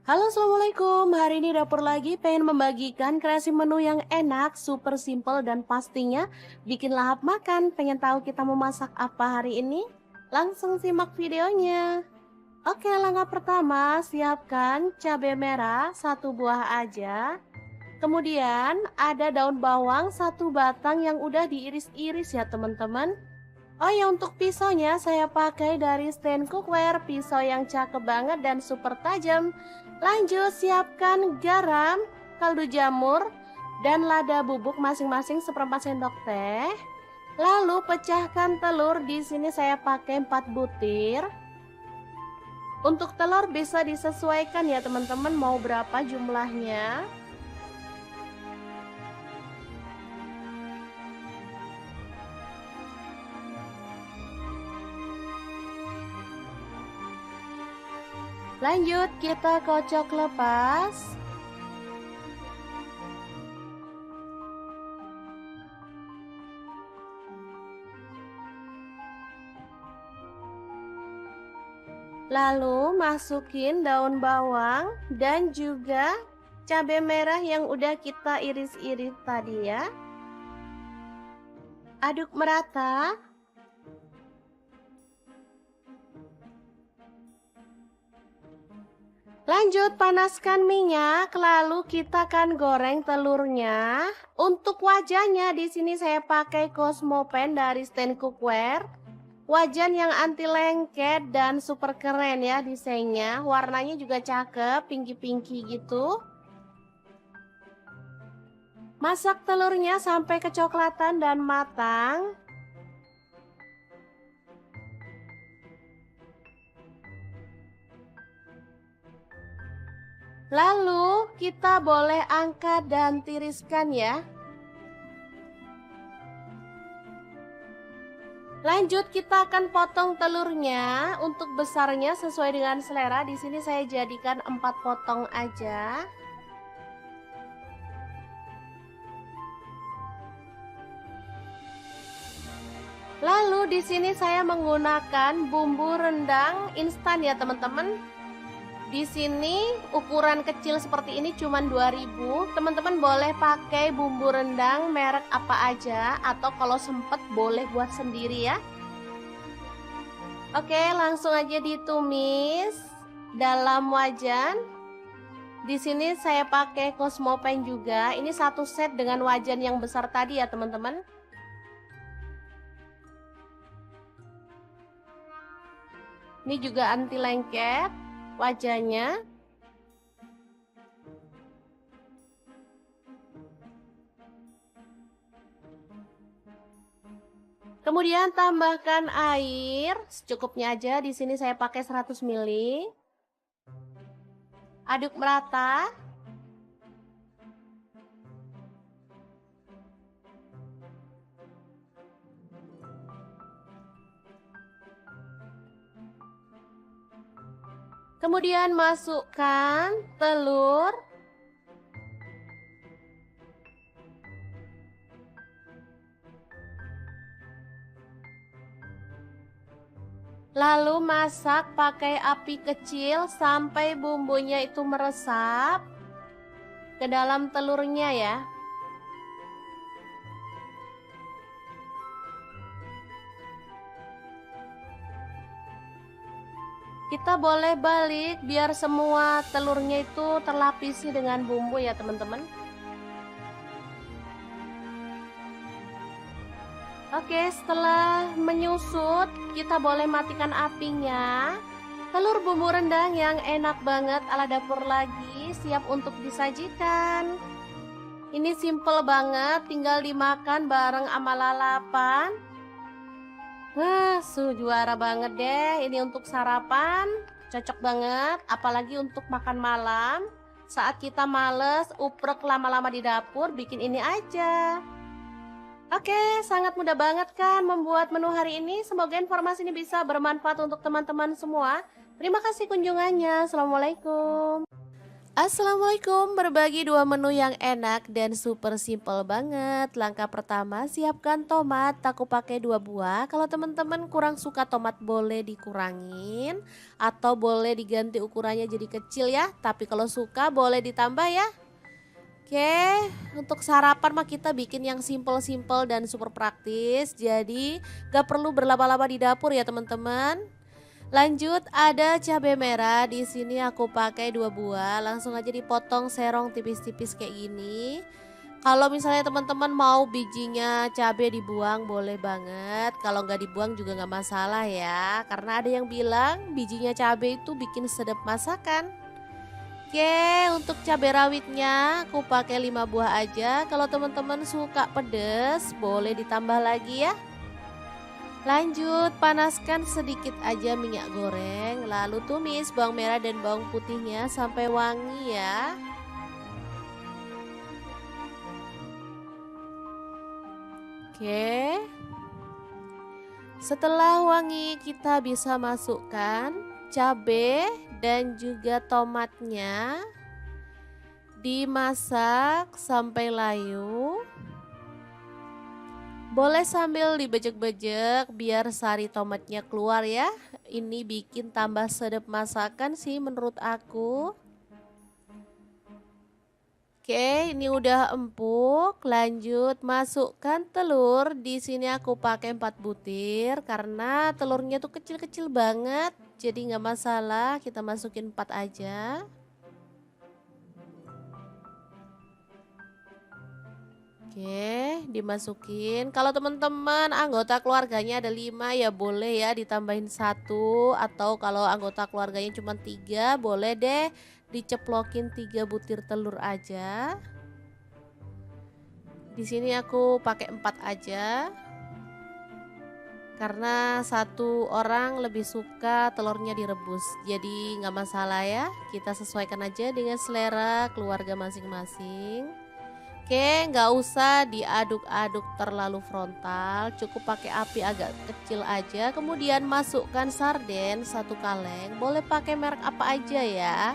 Halo, assalamualaikum. Hari ini dapur lagi pengen membagikan kreasi menu yang enak, super simple dan pastinya bikin lahap makan. Pengen tahu kita mau masak apa hari ini? Langsung simak videonya. Oke, langkah pertama siapkan cabai merah satu buah aja. Kemudian ada daun bawang satu batang yang udah diiris-iris ya teman-teman. Oh ya, untuk pisaunya saya pakai dari stand cookware, pisau yang cakep banget dan super tajam. Lanjut siapkan garam, kaldu jamur, dan lada bubuk masing-masing seperempat sendok teh. Lalu pecahkan telur, di sini saya pakai 4 butir. Untuk telur bisa disesuaikan ya teman-teman mau berapa jumlahnya. Lanjut kita kocok lepas. Lalu masukin daun bawang dan juga cabai merah yang udah kita iris-iris tadi ya. Aduk merata. Lanjut panaskan minyak, lalu kita akan goreng telurnya. Untuk wajahnya di sini saya pakai Cosmopan dari stand cookware. Wajan yang anti lengket dan super keren ya desainnya. Warnanya juga cakep, pinky-pinky gitu. Masak telurnya sampai kecoklatan dan matang. Lalu kita boleh angkat dan tiriskan ya. Lanjut kita akan potong telurnya. Untuk besarnya sesuai dengan selera. Di sini saya jadikan 4 potong aja. Lalu di sini saya menggunakan bumbu rendang instan ya teman-teman. Di sini ukuran kecil seperti ini cuman 2000. Teman-teman boleh pakai bumbu rendang merek apa aja atau kalau sempet boleh buat sendiri ya. Oke, langsung aja ditumis dalam wajan. Di sini saya pakai Cosmopan juga. Ini satu set dengan wajan yang besar tadi ya, teman-teman. Ini juga anti lengket wajahnya. Kemudian tambahkan air secukupnya aja. Di sini saya pakai 100 ml. Aduk merata. Kemudian masukkan telur. Lalu masak pakai api kecil sampai bumbunya itu meresap ke dalam telurnya ya. Kita boleh balik biar semua telurnya itu terlapisi dengan bumbu ya teman-teman. Oke, setelah menyusut kita boleh matikan apinya. Telur bumbu rendang yang enak banget ala dapur lagi siap untuk disajikan. Ini simple banget, tinggal dimakan bareng sama lalapan. Juara banget deh. Ini untuk sarapan cocok banget, apalagi untuk makan malam. Saat kita males uprek lama-lama di dapur, bikin ini aja. Oke, sangat mudah banget kan membuat menu hari ini. Semoga informasi ini bisa bermanfaat untuk teman-teman semua. Terima kasih kunjungannya. Assalamualaikum. Assalamualaikum, berbagi dua menu yang enak dan super simple banget. Langkah pertama, siapkan tomat, aku pakai dua buah. Kalau teman-teman kurang suka tomat boleh dikurangin atau boleh diganti ukurannya jadi kecil ya. Tapi kalau suka boleh ditambah ya. Oke, untuk sarapan mah kita bikin yang simple-simple dan super praktis. Jadi gak perlu berlama-lama di dapur ya teman-teman. Lanjut ada cabai merah, di sini aku pakai 2 buah, langsung aja dipotong serong tipis-tipis kayak gini. Kalau misalnya teman-teman mau bijinya cabai dibuang boleh banget, kalau nggak dibuang juga nggak masalah ya. Karena ada yang bilang bijinya cabai itu bikin sedap masakan. Oke, untuk cabai rawitnya aku pakai 5 buah aja. Kalau teman-teman suka pedes, boleh ditambah lagi ya. Lanjut, panaskan sedikit aja minyak goreng, lalu tumis bawang merah dan bawang putihnya sampai wangi ya. Oke, setelah wangi kita bisa masukkan cabai dan juga tomatnya, dimasak sampai layu. Boleh sambil dibejek-bejek biar sari tomatnya keluar ya. Ini bikin tambah sedap masakan sih menurut aku. Oke, ini udah empuk. Lanjut masukkan telur. Di sini aku pakai 4 butir karena telurnya tuh kecil-kecil banget. Jadi nggak masalah, kita masukin 4 aja. Oke, dimasukin. Kalau teman-teman anggota keluarganya ada 5 ya boleh ya ditambahin satu, atau kalau anggota keluarganya cuma 3 boleh deh diceplokin 3 butir telur aja. Di sini aku pakai 4 aja. Karena satu orang lebih suka telurnya direbus. Jadi nggak masalah ya. Kita sesuaikan aja dengan selera keluarga masing-masing. Oke, nggak usah diaduk-aduk terlalu frontal, cukup pakai api agak kecil aja. Kemudian masukkan sarden 1 kaleng, boleh pakai merek apa aja ya.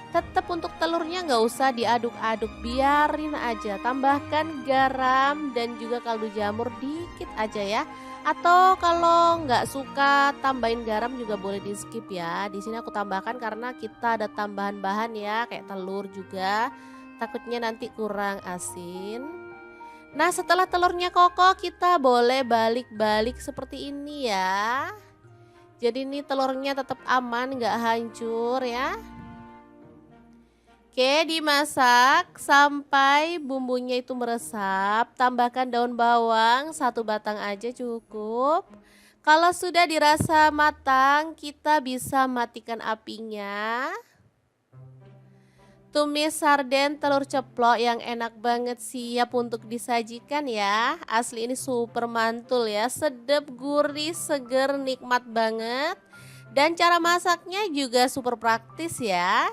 Tetap untuk telurnya nggak usah diaduk-aduk, biarin aja. Tambahkan garam dan juga kaldu jamur dikit aja ya. Atau kalau nggak suka tambahin garam juga boleh di skip ya. Di sini aku tambahkan karena kita ada tambahan bahan ya, kayak telur juga. Takutnya nanti kurang asin. Nah, setelah telurnya kokoh kita boleh balik-balik seperti ini ya. Jadi ini telurnya tetap aman, nggak hancur ya. Oke, dimasak sampai bumbunya itu meresap. Tambahkan daun bawang 1 batang aja cukup. Kalau sudah dirasa matang, kita bisa matikan apinya. Tumis sarden telur ceplok yang enak banget siap untuk disajikan ya. Asli ini super mantul ya, sedap, gurih, seger, nikmat banget. Dan cara masaknya juga super praktis ya.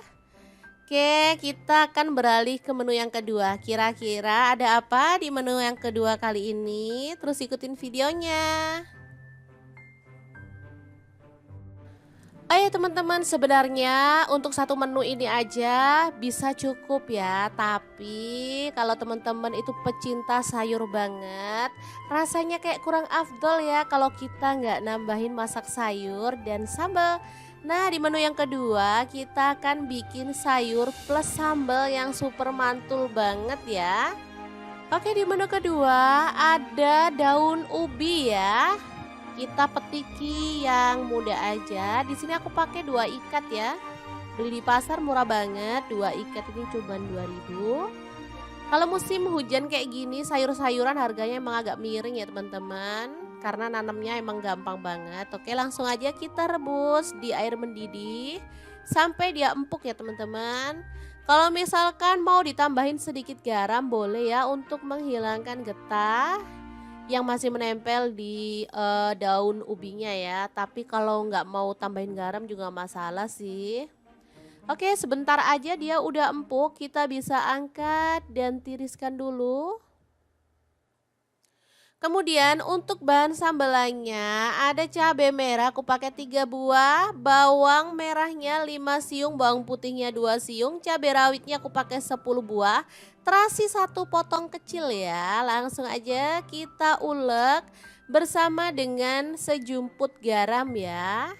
Oke, kita akan beralih ke menu yang kedua. Kira-kira ada apa di menu yang kedua kali ini? Terus ikutin videonya. Oh ya teman-teman, sebenarnya untuk satu menu ini aja bisa cukup ya. Tapi kalau teman-teman itu pecinta sayur banget, rasanya kayak kurang afdol ya kalau kita nggak nambahin masak sayur dan sambal. Nah, di menu yang kedua kita akan bikin sayur plus sambal yang super mantul banget ya. Oke, di menu kedua ada daun ubi ya. Kita petiki yang muda aja. Di sini aku pakai 2 ikat ya. Beli di pasar murah banget. 2 ikat ini cuma 2.000. Kalau musim hujan kayak gini, sayur-sayuran harganya emang agak miring ya teman-teman. Karena nanamnya emang gampang banget. Oke, langsung aja kita rebus di air mendidih sampai dia empuk ya teman-teman. Kalau misalkan mau ditambahin sedikit garam boleh ya untuk menghilangkan getah yang masih menempel di daun ubinya ya. Tapi kalau nggak mau tambahin garam juga masalah sih. Oke, sebentar aja dia udah empuk, kita bisa angkat dan tiriskan dulu. Kemudian untuk bahan sambelannya ada cabai merah aku pakai 3 buah, bawang merahnya 5 siung, bawang putihnya 2 siung, cabai rawitnya aku pakai 10 buah, terasi 1 potong kecil ya. Langsung aja kita ulek bersama dengan sejumput garam ya.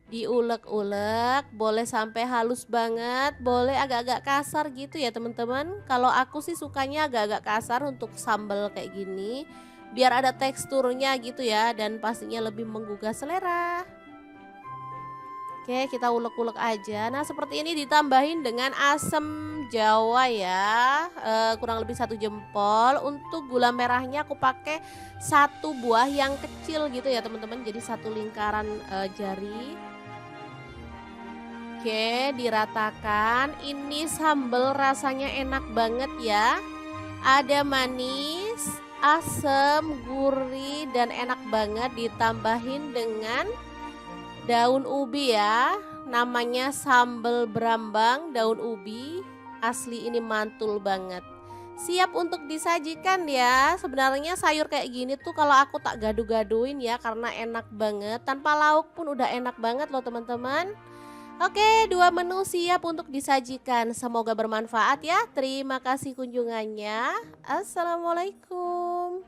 Diulek-ulek, boleh sampai halus banget, boleh agak-agak kasar gitu ya teman-teman. Kalau aku sih sukanya agak-agak kasar untuk sambal kayak gini, biar ada teksturnya gitu ya, dan pastinya lebih menggugah selera. Oke, kita ulek-ulek aja. Nah, seperti ini ditambahin dengan asam jawa ya, kurang lebih 1 jempol. Untuk gula merahnya aku pakai 1 buah yang kecil gitu ya teman-teman, jadi 1 lingkaran jari. Oke, diratakan. Ini sambal rasanya enak banget ya. Ada manis, asam, gurih, dan enak banget. Ditambahin dengan daun ubi ya. Namanya sambal berambang daun ubi. Asli ini mantul banget. Siap untuk disajikan ya. Sebenarnya sayur kayak gini tuh kalau aku tak gaduh-gaduhin ya, karena enak banget. Tanpa lauk pun udah enak banget loh teman-teman. Oke, 2 menu siap untuk disajikan. Semoga bermanfaat ya. Terima kasih kunjungannya. Assalamualaikum.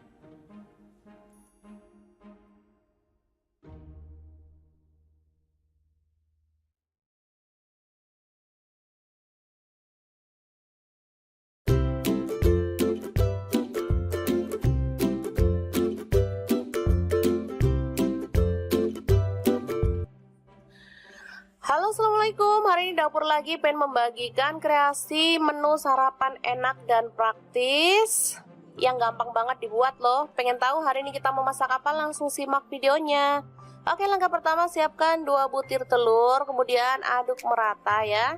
Halo, assalamualaikum. Hari ini dapur lagi pengen membagikan kreasi menu sarapan enak dan praktis yang gampang banget dibuat loh. Pengen tahu hari ini kita mau masak apa? Langsung simak videonya. Oke, langkah pertama siapkan 2 butir telur, kemudian aduk merata ya.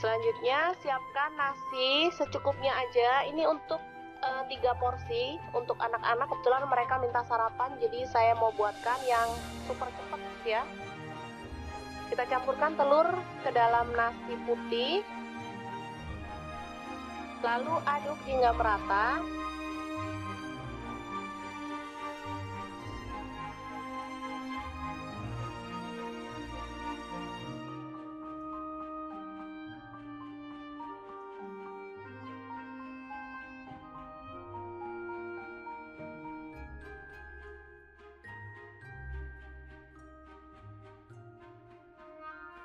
Selanjutnya siapkan nasi secukupnya aja. Ini untuk 3 porsi untuk anak-anak. Kebetulan mereka minta sarapan, jadi saya mau buatkan yang super cepat ya. Kita campurkan telur ke dalam nasi putih, lalu aduk hingga merata.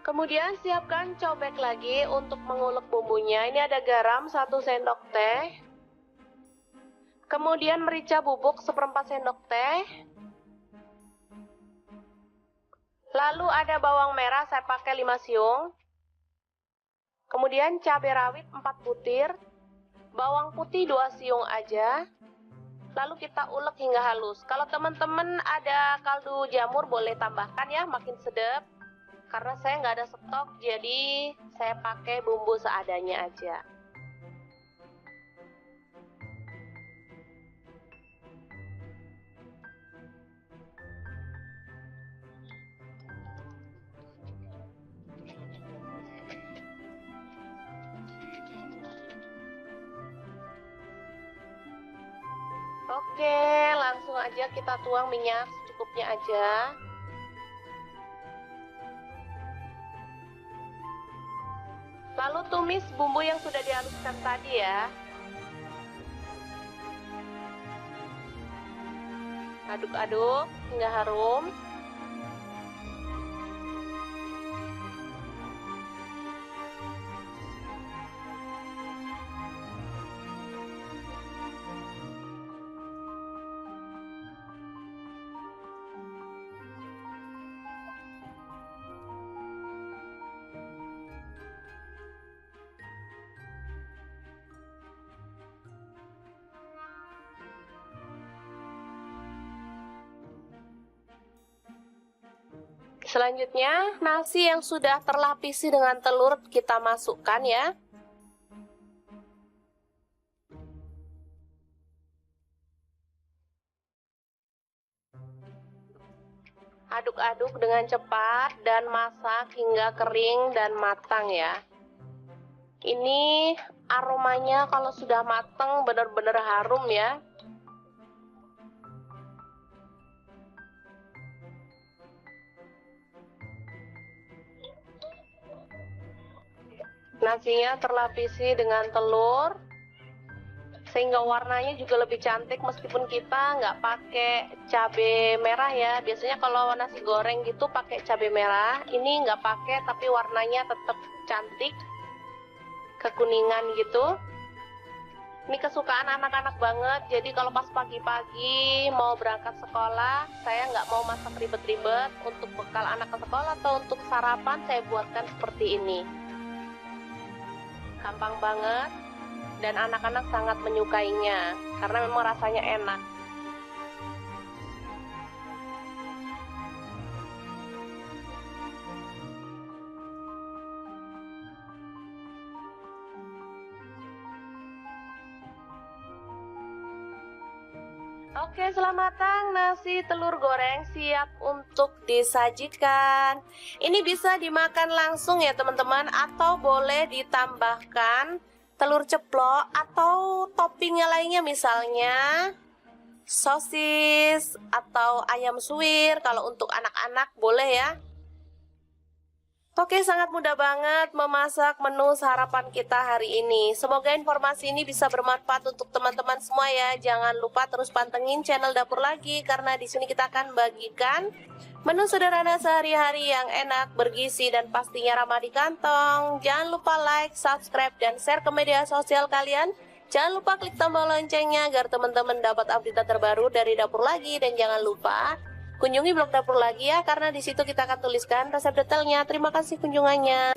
Kemudian siapkan cobek lagi untuk mengulek bumbunya. Ini ada garam 1 sendok teh. Kemudian merica bubuk 1/4 sendok teh. Lalu ada bawang merah saya pakai 5 siung. Kemudian cabai rawit 4 butir. Bawang putih 2 siung aja. Lalu kita ulek hingga halus. Kalau teman-teman ada kaldu jamur boleh tambahkan ya, makin sedap. Karena saya nggak ada stok, jadi saya pakai bumbu seadanya aja. Oke, langsung aja kita tuang minyak secukupnya aja. Lalu tumis bumbu yang sudah dihaluskan tadi ya. Aduk-aduk hingga harum. Selanjutnya, nasi yang sudah terlapisi dengan telur kita masukkan ya. Aduk-aduk dengan cepat dan masak hingga kering dan matang ya. Ini aromanya kalau sudah matang benar-benar harum ya. Nasinya terlapisi dengan telur, sehingga warnanya juga lebih cantik meskipun kita nggak pakai cabai merah ya. Biasanya kalau nasi goreng gitu pakai cabai merah, ini nggak pakai tapi warnanya tetap cantik, kekuningan gitu. Ini kesukaan anak-anak banget, jadi kalau pas pagi-pagi mau berangkat sekolah, saya nggak mau masak ribet-ribet. Untuk bekal anak ke sekolah atau untuk sarapan saya buatkan seperti ini. Gampang banget dan anak-anak sangat menyukainya karena memang rasanya enak. Oke, selamat matang, nasi telur goreng siap untuk disajikan. Ini bisa dimakan langsung ya teman-teman, atau boleh ditambahkan telur ceplok atau toppingnya lainnya, misalnya sosis atau ayam suwir. Kalau untuk anak-anak boleh ya. Oke, sangat mudah banget memasak menu sarapan kita hari ini. Semoga informasi ini bisa bermanfaat untuk teman-teman semua ya. Jangan lupa terus pantengin channel Dapur Lagi, karena di sini kita akan bagikan menu sederhana sehari-hari yang enak, bergizi, dan pastinya ramah di kantong. Jangan lupa like, subscribe, dan share ke media sosial kalian. Jangan lupa klik tombol loncengnya agar teman-teman dapat update terbaru dari Dapur Lagi. Dan jangan lupa kunjungi blog Dapur Lagi ya, karena di situ kita akan tuliskan resep detailnya. Terima kasih kunjungannya.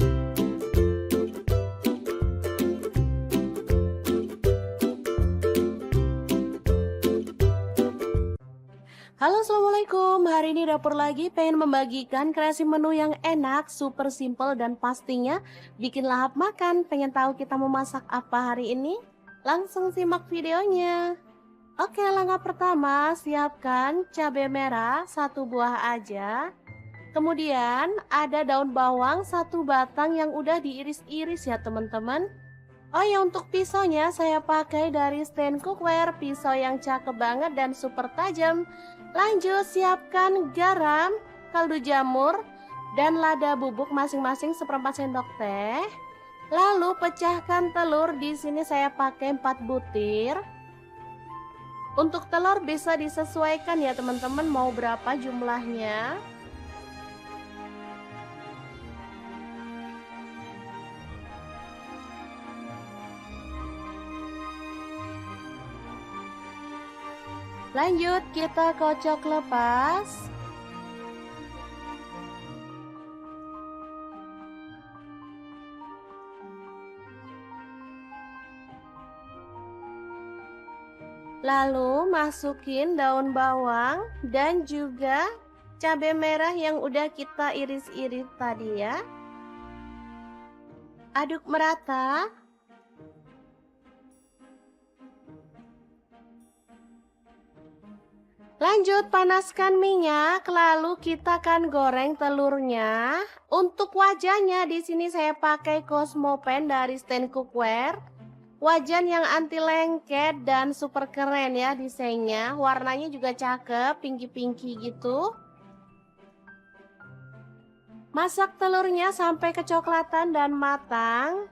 Halo, assalamualaikum. Hari ini Dapur Lagi pengen membagikan kreasi menu yang enak, super simple, dan pastinya bikin lahap makan. Pengen tahu kita mau masak apa hari ini? Langsung simak videonya. Oke, langkah pertama, siapkan cabai merah 1 buah aja. Kemudian ada daun bawang 1 batang yang udah diiris-iris ya teman-teman. Oh ya, untuk pisaunya saya pakai dari stand cookware, pisau yang cakep banget dan super tajam. Lanjut, siapkan garam, kaldu jamur, dan lada bubuk masing-masing 1/4 sendok teh. Lalu pecahkan telur, di sini saya pakai 4 butir. Untuk telur bisa disesuaikan ya teman-teman, mau berapa jumlahnya. Lanjut, kita kocok lepas. Lalu masukin daun bawang dan juga cabai merah yang udah kita iris-iris tadi ya. Aduk merata. Lanjut, panaskan minyak, lalu kita akan goreng telurnya. Untuk wajahnya di sini saya pakai Cosmopan dari stand cookware. Wajan yang anti lengket dan super keren ya desainnya. Warnanya juga cakep, pinky-pinky gitu. Masak telurnya sampai kecoklatan dan matang.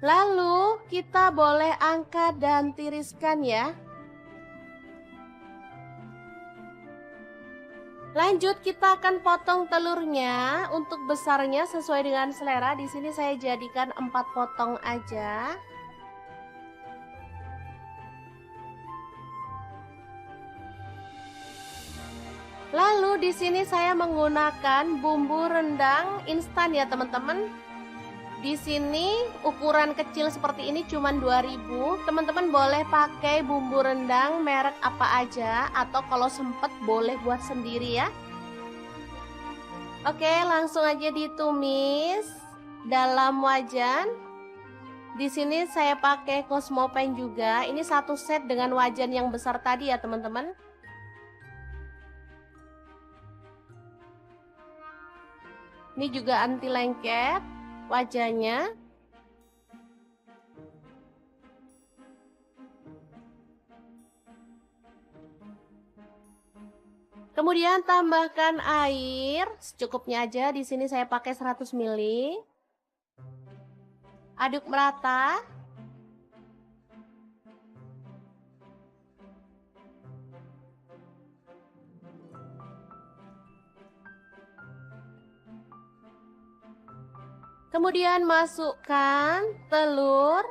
Lalu kita boleh angkat dan tiriskan ya. Lanjut, kita akan potong telurnya. Untuk besarnya sesuai dengan selera. Di sini saya jadikan 4 potong aja. Lalu di sini saya menggunakan bumbu rendang instan ya teman-teman. Di sini ukuran kecil seperti ini cuma 2.000. Teman-teman boleh pakai bumbu rendang merek apa aja, atau kalau sempet boleh buat sendiri ya. Oke, langsung aja ditumis dalam wajan. Di sini saya pakai Cosmo Pen juga. Ini satu set dengan wajan yang besar tadi ya teman-teman. Ini juga anti lengket wajahnya. Kemudian tambahkan air secukupnya aja. Di sini saya pakai 100 ml. Aduk merata. Kemudian masukkan telur.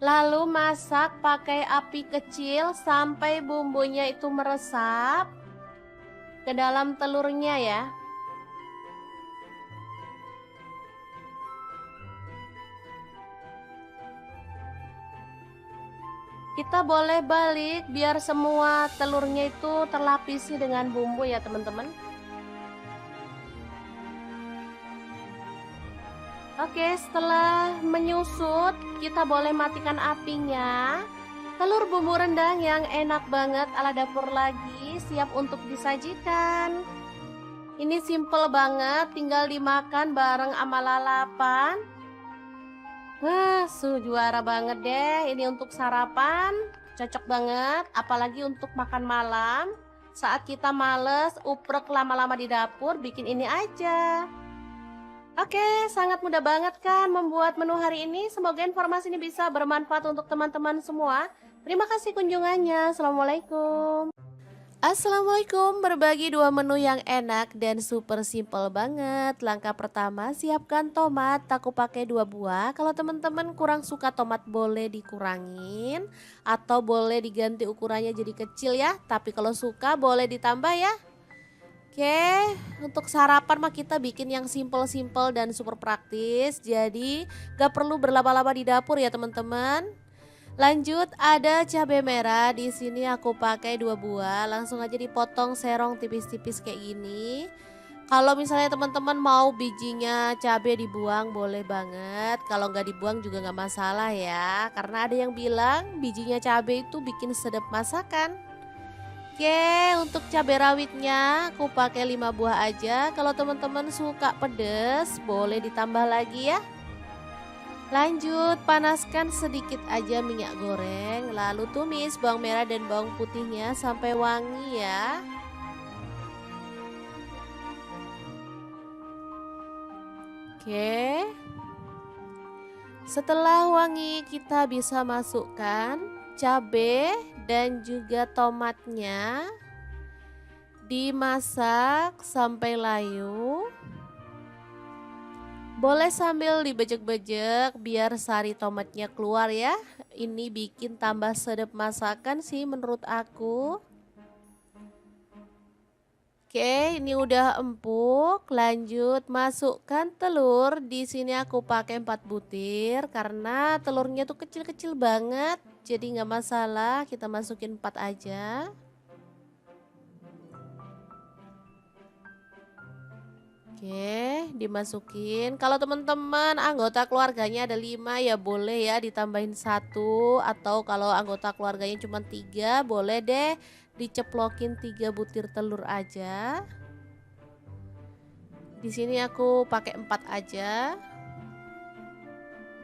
Lalu masak pakai api kecil sampai bumbunya itu meresap ke dalam telurnya ya. Kita boleh balik biar semua telurnya itu terlapisi dengan bumbu ya teman-teman. Oke, setelah menyusut, kita boleh matikan apinya. Telur bumbu rendang yang enak banget ala dapur lagi, siap untuk disajikan. Ini simple banget, tinggal dimakan bareng sama lalapan. Wah, juara banget deh. Ini untuk sarapan, cocok banget. Apalagi untuk makan malam. Saat kita males, uprek lama-lama di dapur, bikin ini aja. Oke, sangat mudah banget kan membuat menu hari ini. Semoga informasi ini bisa bermanfaat untuk teman-teman semua. Terima kasih kunjungannya. Assalamualaikum. Assalamualaikum, berbagi dua menu yang enak dan super simple banget. Langkah pertama, siapkan tomat. Aku pakai 2 buah. Kalau teman-teman kurang suka tomat boleh dikurangin atau boleh diganti ukurannya jadi kecil ya. Tapi kalau suka boleh ditambah ya. Oke, untuk sarapan mah kita bikin yang simple-simple dan super praktis. Jadi gak perlu berlama-lama di dapur ya teman-teman. Lanjut ada cabai merah. Di sini aku pakai 2 buah. Langsung aja dipotong serong tipis-tipis kayak gini. Kalau misalnya teman-teman mau bijinya cabai dibuang boleh banget. Kalau nggak dibuang juga nggak masalah ya. Karena ada yang bilang bijinya cabai itu bikin sedap masakan. Oke, untuk cabai rawitnya aku pakai 5 buah aja. Kalau teman-teman suka pedas, boleh ditambah lagi ya. Lanjut, panaskan sedikit aja minyak goreng, lalu tumis bawang merah dan bawang putihnya sampai wangi ya. Oke. Setelah wangi, kita bisa masukkan cabai dan juga tomatnya, dimasak sampai layu. Boleh sambil dibejek-bejek biar sari tomatnya keluar ya. Ini bikin tambah sedap masakan sih menurut aku. Oke, ini udah empuk. Lanjut masukkan telur. Di sini aku pakai 4 butir karena telurnya tuh kecil-kecil banget. Jadi nggak masalah, kita masukin 4 aja. Oke, dimasukin. Kalau teman-teman anggota keluarganya ada 5 ya boleh ya ditambahin 1, atau kalau anggota keluarganya cuma 3 boleh deh diceplokin 3 butir telur aja. Di sini aku pakai 4 aja.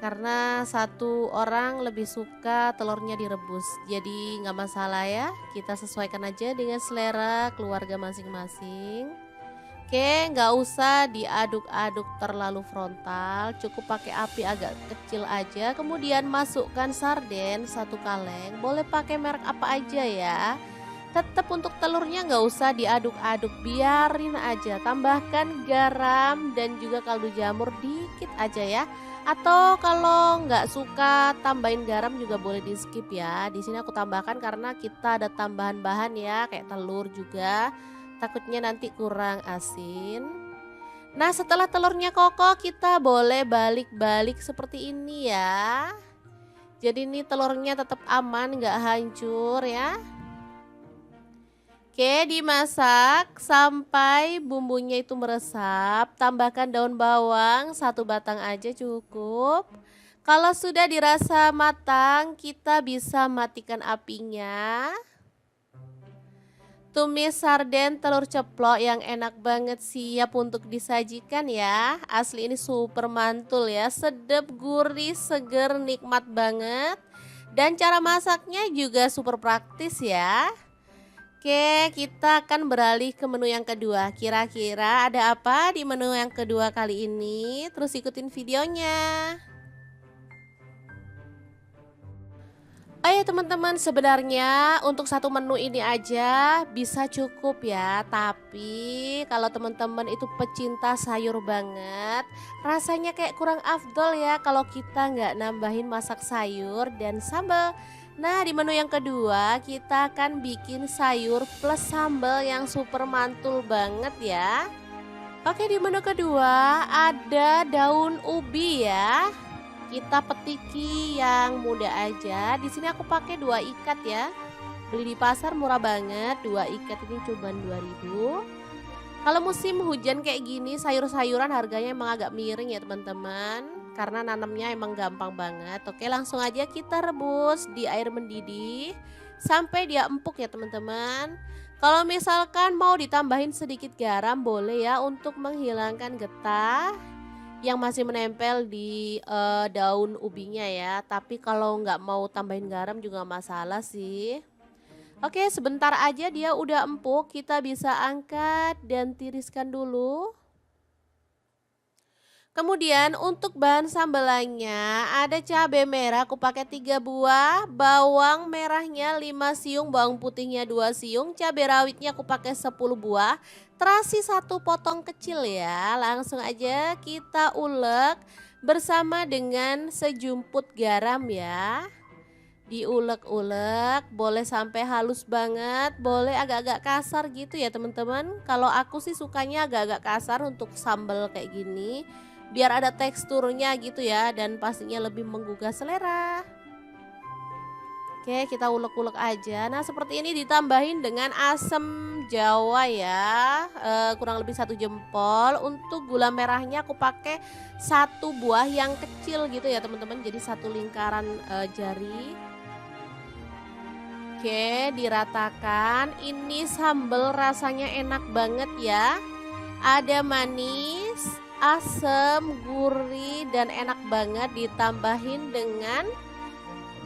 Karena 1 orang lebih suka telurnya direbus. Jadi nggak masalah ya. Kita sesuaikan aja dengan selera keluarga masing-masing. Oke, nggak usah diaduk-aduk terlalu frontal, cukup pakai api agak kecil aja. Kemudian masukkan sarden 1 kaleng, boleh pakai merek apa aja ya. Tetap untuk telurnya nggak usah diaduk-aduk, biarin aja. Tambahkan garam dan juga kaldu jamur dikit aja ya. Atau kalau nggak suka tambahin garam juga boleh di skip ya. Di sini aku tambahkan karena kita ada tambahan bahan ya, kayak telur juga. Takutnya nanti kurang asin. Nah, setelah telurnya kokoh kita boleh balik-balik seperti ini ya. Jadi ini telurnya tetap aman, nggak hancur ya. Oke, dimasak sampai bumbunya itu meresap, tambahkan daun bawang, satu batang aja cukup. Kalau sudah dirasa matang, kita bisa matikan apinya. Tumis sarden telur ceplok yang enak banget siap untuk disajikan ya. Asli ini super mantul ya, sedap, gurih, seger, nikmat banget. Dan cara masaknya juga super praktis ya. Oke, kita akan beralih ke menu yang kedua. Kira-kira ada apa di menu yang kedua kali ini? Terus ikutin videonya. Oh ya teman-teman, sebenarnya untuk satu menu ini aja bisa cukup ya. Tapi kalau teman-teman itu pecinta sayur banget, rasanya kayak kurang afdol ya kalau kita nggak nambahin masak sayur dan sambal. Nah, di menu yang kedua kita akan bikin sayur plus sambal yang super mantul banget ya. Oke, di menu kedua ada daun ubi ya. Kita petiki yang muda aja. Di sini aku pakai 2 ikat ya. Beli di pasar murah banget. 2 ikat ini cuma 2.000. Kalau musim hujan kayak gini, sayur-sayuran harganya emang agak miring ya teman-teman. Karena nanamnya emang gampang banget. Oke, langsung aja kita rebus di air mendidih sampai dia empuk ya teman-teman. Kalau misalkan mau ditambahin sedikit garam boleh ya untuk menghilangkan getah yang masih menempel di daun ubinya ya. Tapi kalau nggak mau tambahin garam juga nggak masalah sih. Oke, sebentar aja dia udah empuk, kita bisa angkat dan tiriskan dulu. Kemudian untuk bahan sambelannya ada cabai merah aku pakai 3 buah, bawang merahnya 5 siung, bawang putihnya 2 siung, cabai rawitnya aku pakai 10 buah, terasi 1 potong kecil ya. Langsung aja kita ulek bersama dengan sejumput garam ya. Diulek-ulek, boleh sampai halus banget, boleh agak-agak kasar gitu ya teman-teman. Kalau aku sih sukanya agak-agak kasar untuk sambal kayak gini, biar ada teksturnya gitu ya dan pastinya lebih menggugah selera. Oke, kita ulek-ulek aja. Nah, seperti ini ditambahin dengan asam jawa ya, kurang lebih 1 jempol. Untuk gula merahnya aku pakai 1 buah yang kecil gitu ya teman-teman, jadi 1 lingkaran jari. Oke, diratakan. Ini sambal rasanya enak banget ya. Ada manis, asam, gurih, dan enak banget. Ditambahin dengan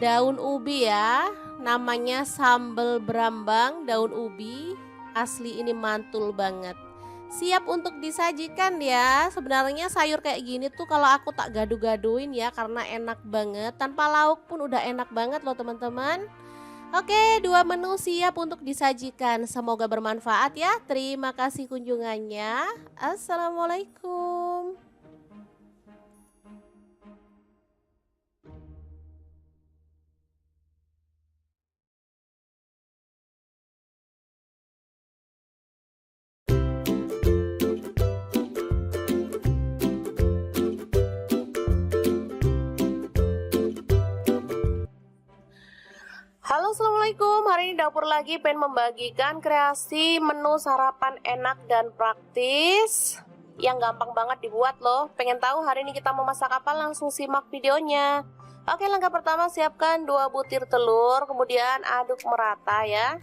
daun ubi ya. Namanya sambal berambang daun ubi. Asli ini mantul banget. Siap untuk disajikan ya. Sebenarnya sayur kayak gini tuh kalau aku tak gaduh-gaduhin ya, karena enak banget. Tanpa lauk pun udah enak banget loh teman-teman. Oke, 2 menu siap untuk disajikan. Semoga bermanfaat ya. Terima kasih kunjungannya. Assalamualaikum. Halo, assalamualaikum. Hari ini dapur lagi pengen membagikan kreasi menu sarapan enak dan praktis yang gampang banget dibuat loh. Pengen tahu hari ini kita mau masak apa? Langsung simak videonya. Oke, langkah pertama siapkan 2 butir telur, kemudian aduk merata ya.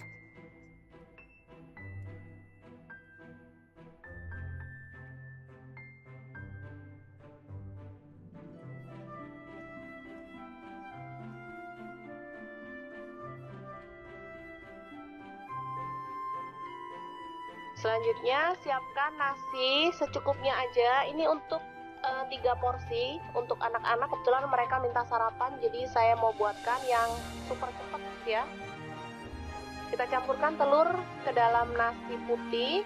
Selanjutnya siapkan nasi secukupnya aja. Ini untuk 3 porsi untuk anak-anak. Kebetulan mereka minta sarapan, jadi saya mau buatkan yang super cepat ya. Kita campurkan telur ke dalam nasi putih,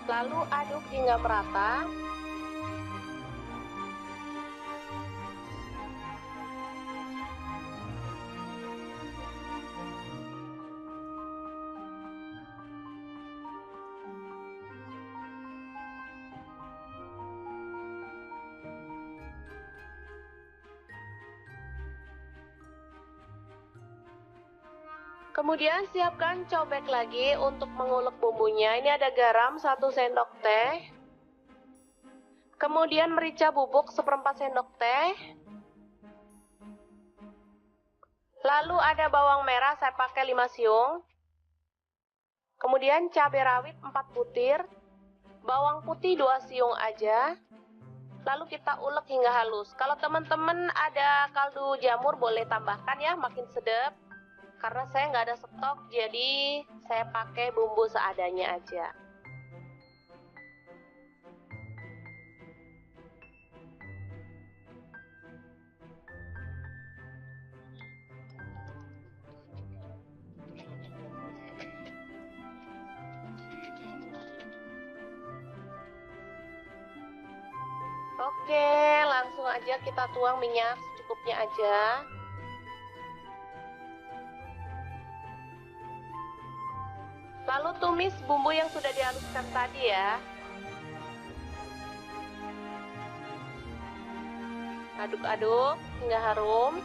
lalu aduk hingga merata. Kemudian siapkan cobek lagi untuk mengulek bumbunya. Ini ada garam 1 sendok teh. Kemudian merica bubuk 1/4 sendok teh. Lalu ada bawang merah, saya pakai 5 siung. Kemudian cabai rawit 4 butir. Bawang putih 2 siung aja. Lalu kita ulek hingga halus. Kalau teman-teman ada kaldu jamur boleh tambahkan ya, makin sedap. Karena saya nggak ada stok, jadi saya pakai bumbu seadanya aja. Oke, langsung aja kita tuang minyak secukupnya aja. Lalu tumis bumbu yang sudah dihaluskan tadi ya. Aduk-aduk hingga harum.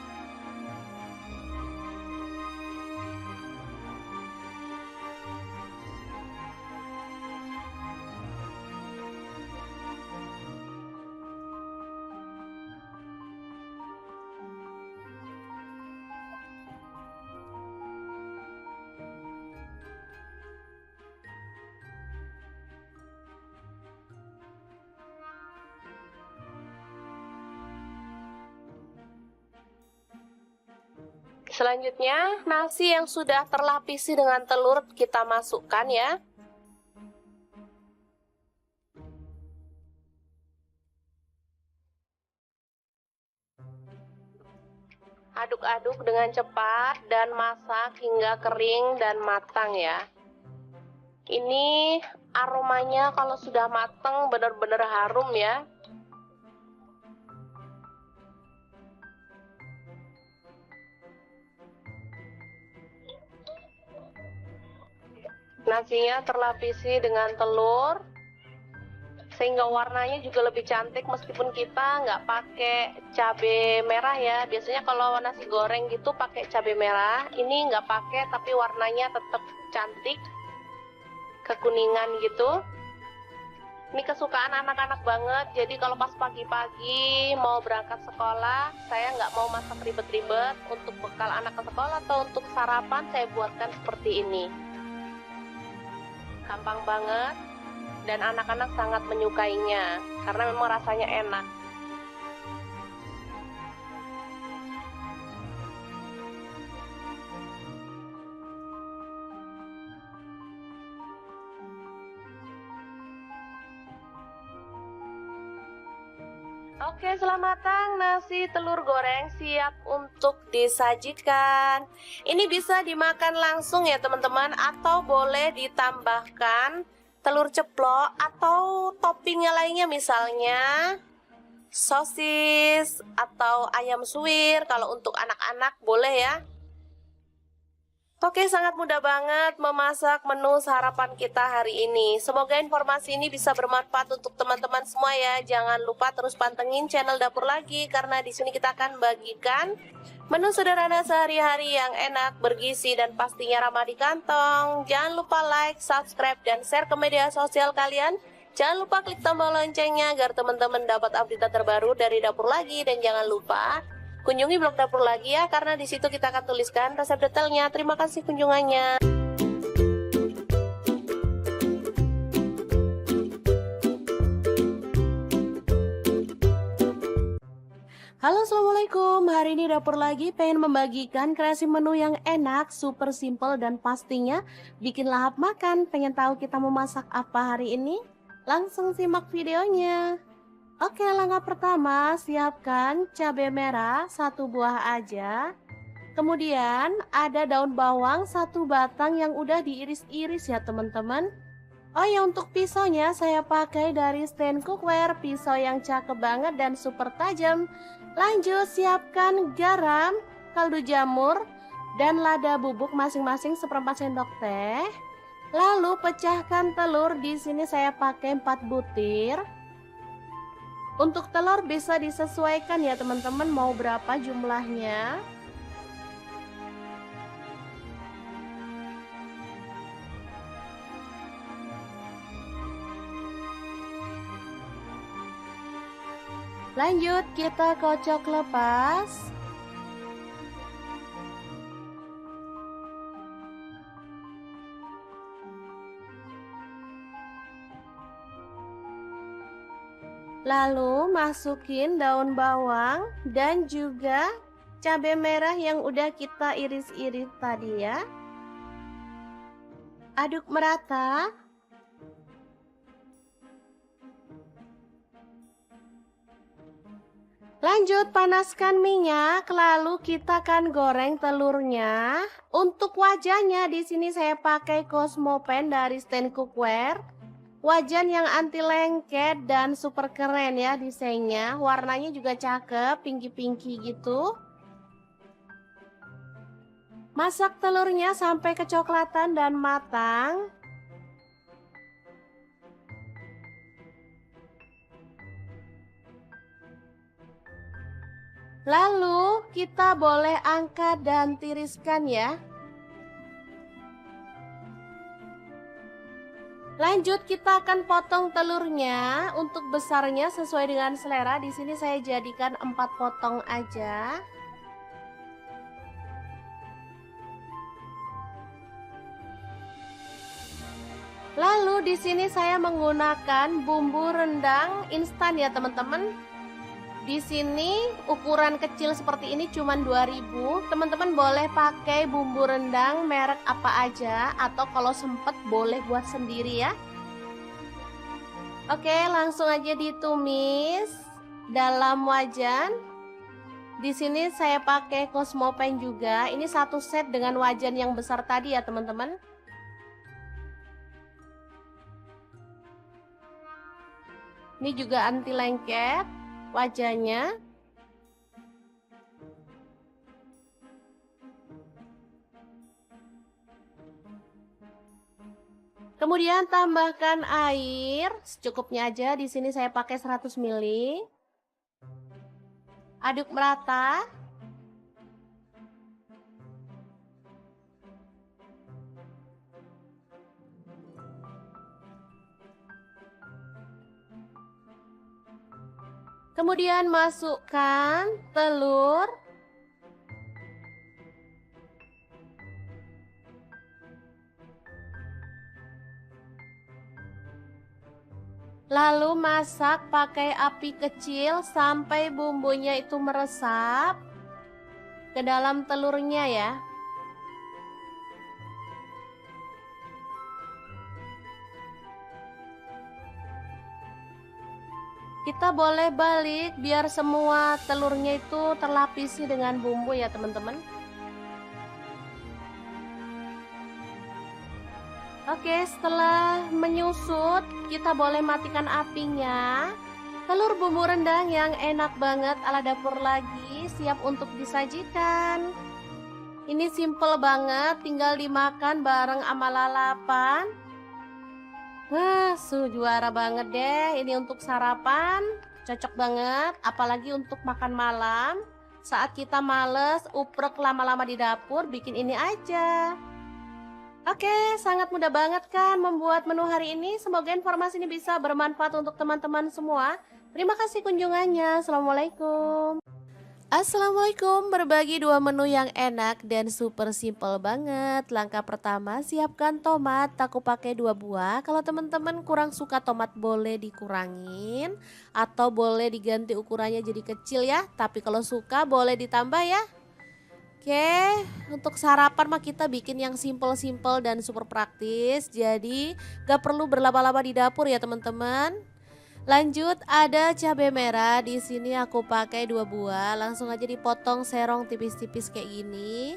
Selanjutnya, nasi yang sudah terlapisi dengan telur kita masukkan ya. Aduk-aduk dengan cepat dan masak hingga kering dan matang ya. Ini aromanya kalau sudah matang benar-benar harum ya. Nasinya terlapisi dengan telur sehingga warnanya juga lebih cantik meskipun kita nggak pakai cabai merah ya. Biasanya kalau nasi goreng gitu pakai cabai merah, ini nggak pakai tapi warnanya tetap cantik, kekuningan gitu. Ini kesukaan anak-anak banget, jadi kalau pas pagi-pagi mau berangkat sekolah, saya nggak mau masak ribet-ribet. Untuk bekal anak ke sekolah atau untuk sarapan saya buatkan seperti ini. Gampang banget dan anak-anak sangat menyukainya karena memang rasanya enak. Oke, selamat matang nasi telur goreng siap untuk disajikan. Ini bisa dimakan langsung ya teman-teman, atau boleh ditambahkan telur ceplok atau toppingnya lainnya, misalnya sosis atau ayam suwir. Kalau untuk anak-anak boleh ya. Oke, sangat mudah banget memasak menu sarapan kita hari ini. Semoga informasi ini bisa bermanfaat untuk teman-teman semua ya. Jangan lupa terus pantengin channel Dapur Lagi, karena di sini kita akan bagikan menu sederhana sehari-hari yang enak, bergizi, dan pastinya ramah di kantong. Jangan lupa like, subscribe, dan share ke media sosial kalian. Jangan lupa klik tombol loncengnya agar teman-teman dapat update terbaru dari Dapur Lagi. Dan jangan lupa kunjungi blog Dapur Lagi ya, karena di situ kita akan tuliskan resep detailnya. Terima kasih kunjungannya. Halo, assalamualaikum. Hari ini Dapur Lagi pengen membagikan kreasi menu yang enak, super simple, dan pastinya bikin lahap makan. Pengen tahu kita mau masak apa hari ini? Langsung simak videonya. Oke, langkah pertama, siapkan cabai merah 1 buah aja. Kemudian ada daun bawang 1 batang yang udah diiris-iris ya teman-teman. Oh ya, untuk pisaunya saya pakai dari stand cookware, pisau yang cakep banget dan super tajam. Lanjut, siapkan garam, kaldu jamur, dan lada bubuk masing-masing 1/4 sendok teh. Lalu pecahkan telur, di sini saya pakai 4 butir. Untuk telur bisa disesuaikan ya teman-teman, mau berapa jumlahnya. Lanjut kita kocok lepas. Lalu masukin daun bawang dan juga cabai merah yang udah kita iris-iris tadi ya. Aduk merata. Lanjut panaskan minyak, lalu kita akan goreng telurnya. Untuk wajahnya di sini saya pakai Cosmopan dari Stand Cookware. Wajan yang anti lengket dan super keren ya desainnya. Warnanya juga cakep, pinky-pinky gitu. Masak telurnya sampai kecoklatan dan matang. Lalu kita boleh angkat dan tiriskan ya. Lanjut kita akan potong telurnya. Untuk besarnya sesuai dengan selera. Di sini saya jadikan 4 potong aja. Lalu di sini saya menggunakan bumbu rendang instan ya teman-teman. Di sini ukuran kecil seperti ini cuma 2000. Teman-teman boleh pakai bumbu rendang merek apa aja atau kalau sempet boleh buat sendiri ya. Oke, langsung aja ditumis dalam wajan. Di sini saya pakai Cosmopan juga. Ini satu set dengan wajan yang besar tadi ya teman-teman. Ini juga anti lengket wajahnya. Kemudian tambahkan air secukupnya aja. Di sini saya pakai 100 ml. Aduk merata. Kemudian masukkan telur. Lalu masak pakai api kecil sampai bumbunya itu meresap ke dalam telurnya ya. Kita boleh balik biar semua telurnya itu terlapisi dengan bumbu ya teman-teman. Oke, setelah menyusut kita boleh matikan apinya. Telur bumbu rendang yang enak banget ala dapur lagi siap untuk disajikan. Ini simple banget, tinggal dimakan bareng sama lalapan. Wah, juara banget deh. Ini untuk sarapan, cocok banget. Apalagi untuk makan malam. Saat kita males, uprek lama-lama di dapur, bikin ini aja. Oke, sangat mudah banget kan membuat menu hari ini. Semoga informasi ini bisa bermanfaat untuk teman-teman semua. Terima kasih kunjungannya. Assalamualaikum. Assalamualaikum, berbagi 2 menu yang enak dan super simple banget. Langkah pertama, siapkan tomat, aku pakai 2 buah. Kalau teman-teman kurang suka tomat boleh dikurangin atau boleh diganti ukurannya jadi kecil ya. Tapi kalau suka boleh ditambah ya. Oke, untuk sarapan mah kita bikin yang simple-simple dan super praktis. Jadi gak perlu berlama-lama di dapur ya teman-teman. Lanjut ada cabai merah, di sini aku pakai 2 buah, langsung aja dipotong serong tipis-tipis kayak gini.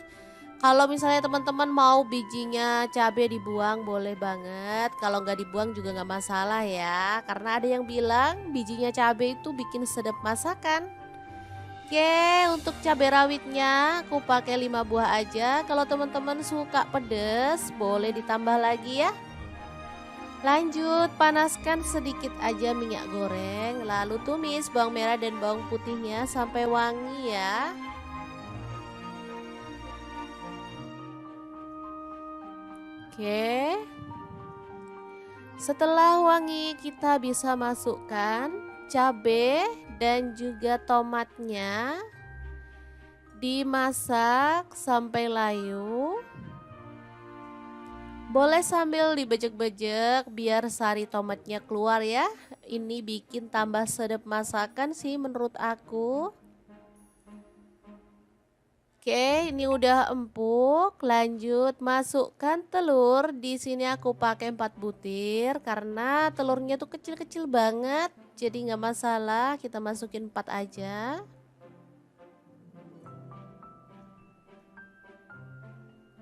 Kalau misalnya teman-teman mau bijinya cabai dibuang boleh banget, kalau nggak dibuang juga nggak masalah ya. Karena ada yang bilang bijinya cabai itu bikin sedap masakan. Oke, untuk cabai rawitnya aku pakai 5 buah aja. Kalau teman-teman suka pedas boleh ditambah lagi ya. Lanjut panaskan sedikit aja minyak goreng, lalu tumis bawang merah dan bawang putihnya sampai wangi ya. Oke. Setelah wangi kita bisa masukkan cabai dan juga tomatnya dimasak sampai layu. Boleh sambil dibejek-bejek biar sari tomatnya keluar ya. Ini bikin tambah sedap masakan sih menurut aku. Oke, ini udah empuk. Lanjut masukkan telur. Di sini aku pakai 4 butir karena telurnya tuh kecil-kecil banget. Jadi nggak masalah, kita masukin 4 aja.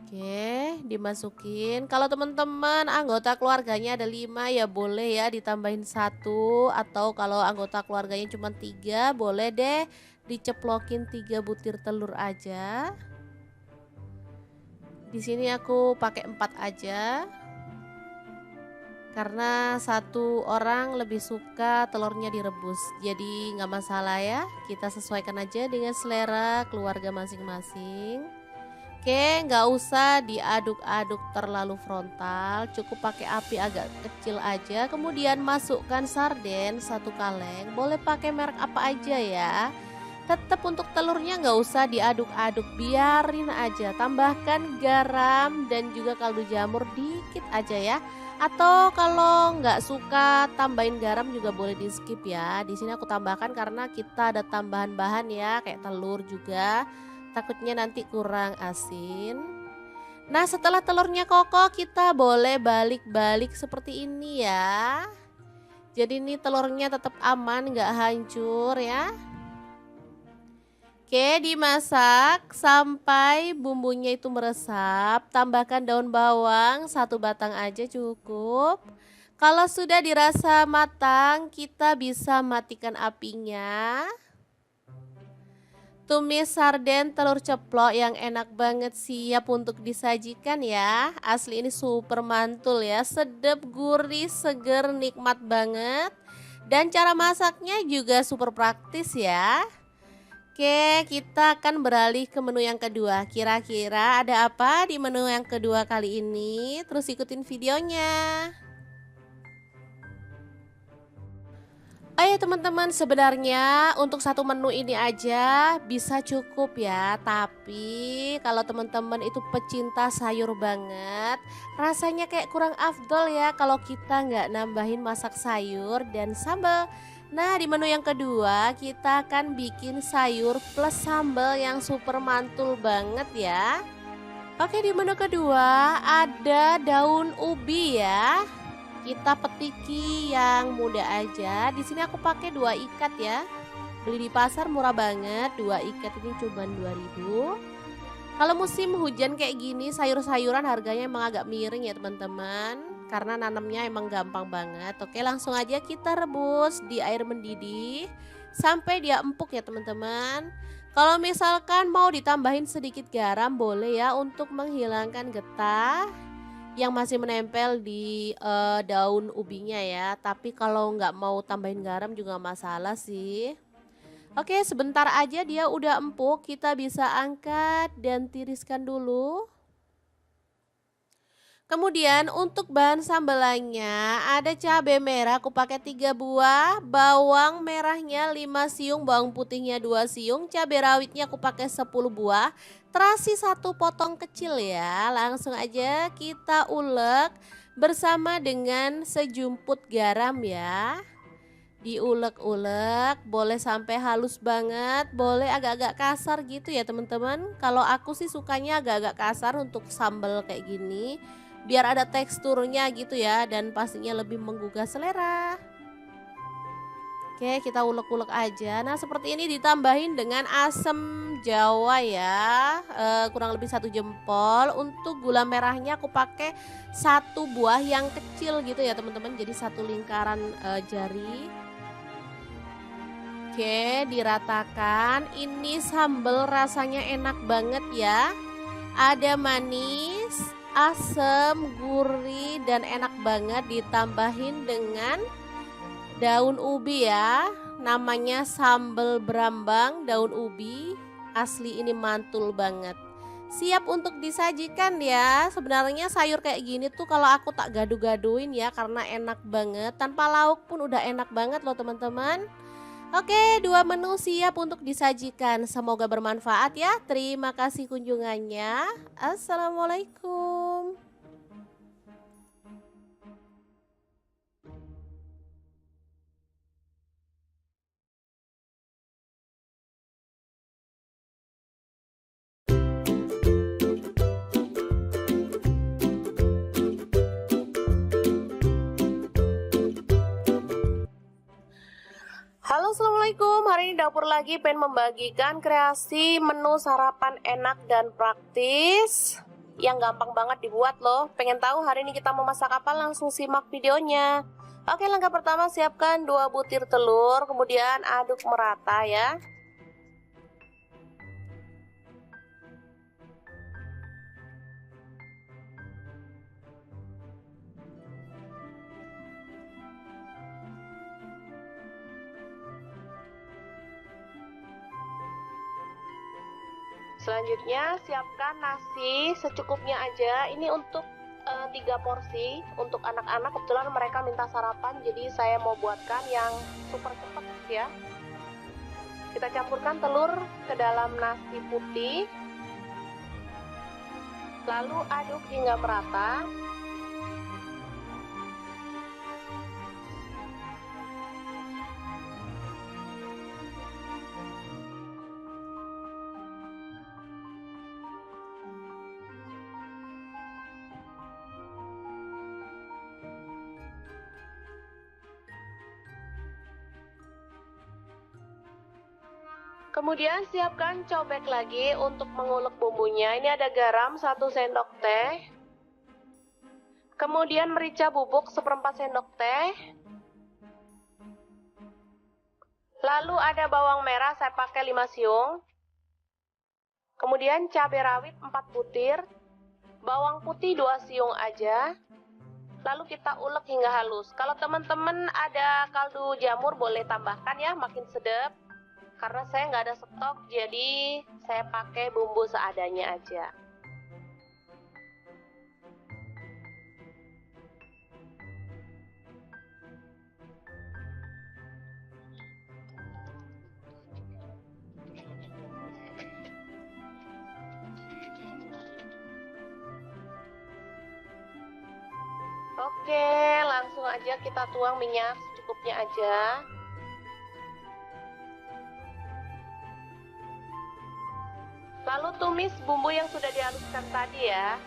Oke, dimasukin. Kalau teman-teman anggota keluarganya ada 5 ya boleh ya ditambahin 1, atau kalau anggota keluarganya cuma 3 boleh deh diceplokin 3 butir telur aja. Di sini aku pakai 4 aja. Karena 1 orang lebih suka telurnya direbus. Jadi nggak masalah ya. Kita sesuaikan aja dengan selera keluarga masing-masing. Oke, nggak usah diaduk-aduk terlalu frontal, cukup pakai api agak kecil aja. Kemudian masukkan sarden 1 kaleng, boleh pakai merek apa aja ya. Tetap untuk telurnya nggak usah diaduk-aduk, biarin aja. Tambahkan garam dan juga kaldu jamur dikit aja ya. Atau kalau nggak suka tambahin garam juga boleh di skip ya. Di sini aku tambahkan karena kita ada tambahan bahan ya, kayak telur juga. Takutnya nanti kurang asin. Nah, setelah telurnya kokoh kita boleh balik-balik seperti ini ya. Jadi ini telurnya tetap aman, nggak hancur ya. Oke, dimasak sampai bumbunya itu meresap. Tambahkan daun bawang 1 batang aja cukup. Kalau sudah dirasa matang, kita bisa matikan apinya. Tumis sarden telur ceplok yang enak banget siap untuk disajikan ya. Asli ini super mantul ya, sedap, gurih, seger, nikmat banget. Dan cara masaknya juga super praktis ya. Oke, kita akan beralih ke menu yang kedua. Kira-kira ada apa di menu yang kedua kali ini? Terus ikutin videonya. Oh ya teman-teman, sebenarnya untuk satu menu ini aja bisa cukup ya. Tapi kalau teman-teman itu pecinta sayur banget, rasanya kayak kurang afdol ya kalau kita nggak nambahin masak sayur dan sambal. Nah, di menu yang kedua kita akan bikin sayur plus sambal yang super mantul banget ya. Oke, di menu kedua ada daun ubi ya. Kita petiki yang muda aja. Di sini aku pakai 2 ikat ya. Beli di pasar murah banget. 2 ikat ini cuma 2.000. Kalau musim hujan kayak gini, sayur-sayuran harganya emang agak miring ya teman-teman. Karena nanamnya emang gampang banget. Oke, langsung aja kita rebus di air mendidih sampai dia empuk ya teman-teman. Kalau misalkan mau ditambahin sedikit garam boleh ya untuk menghilangkan getah yang masih menempel di daun ubinya ya. Tapi kalau nggak mau tambahin garam juga masalah sih. Oke, sebentar aja dia udah empuk, kita bisa angkat dan tiriskan dulu. Kemudian untuk bahan sambelannya ada cabai merah aku pakai 3 buah, bawang merahnya 5 siung, bawang putihnya 2 siung, cabai rawitnya aku pakai 10 buah, terasi 1 potong kecil ya. Langsung aja kita ulek bersama dengan sejumput garam ya. Diulek-ulek, boleh sampai halus banget, boleh agak-agak kasar gitu ya teman-teman. Kalau aku sih sukanya agak-agak kasar untuk sambal kayak gini, biar ada teksturnya gitu ya, dan pastinya lebih menggugah selera. Oke, kita ulek-ulek aja. Nah, seperti ini ditambahin dengan asam jawa ya, kurang lebih 1 jempol. Untuk gula merahnya aku pakai 1 buah yang kecil gitu ya teman-teman, jadi 1 lingkaran jari. Oke, diratakan. Ini sambal rasanya enak banget ya. Ada manis, asam, gurih, dan enak banget. Ditambahin dengan daun ubi ya. Namanya sambal berambang daun ubi. Asli ini mantul banget. siap untuk disajikan ya. Sebenarnya sayur kayak gini tuh kalau aku tak gaduh-gaduhin ya karena enak banget. Tanpa lauk pun udah enak banget loh teman-teman. Oke, dua menu siap untuk disajikan. Semoga bermanfaat ya. Terima kasih kunjungannya. Assalamualaikum. Halo, assalamualaikum. Hari ini dapur lagi pengen membagikan kreasi menu sarapan enak dan praktis yang gampang banget dibuat loh. Pengen tahu hari ini kita mau masak apa? Langsung simak videonya. Oke, langkah pertama siapkan 2 butir telur, kemudian aduk merata ya. Selanjutnya siapkan nasi secukupnya aja. Ini untuk 3 porsi untuk anak-anak. Kebetulan mereka minta sarapan, jadi saya mau buatkan yang super cepat ya. Kita campurkan telur ke dalam nasi putih, lalu aduk hingga merata. Kemudian siapkan cobek lagi untuk mengulek bumbunya. Ini ada garam 1 sendok teh. Kemudian merica bubuk 1/4 sendok teh. Lalu ada bawang merah, saya pakai 5 siung. Kemudian cabai rawit 4 butir. Bawang putih 2 siung aja. Lalu kita ulek hingga halus. Kalau teman-teman ada kaldu jamur boleh tambahkan ya, makin sedap. Karena saya nggak ada stok, jadi saya pakai bumbu seadanya aja. Oke, langsung aja kita tuang minyak secukupnya aja. Lalu tumis bumbu yang sudah dihaluskan tadi ya.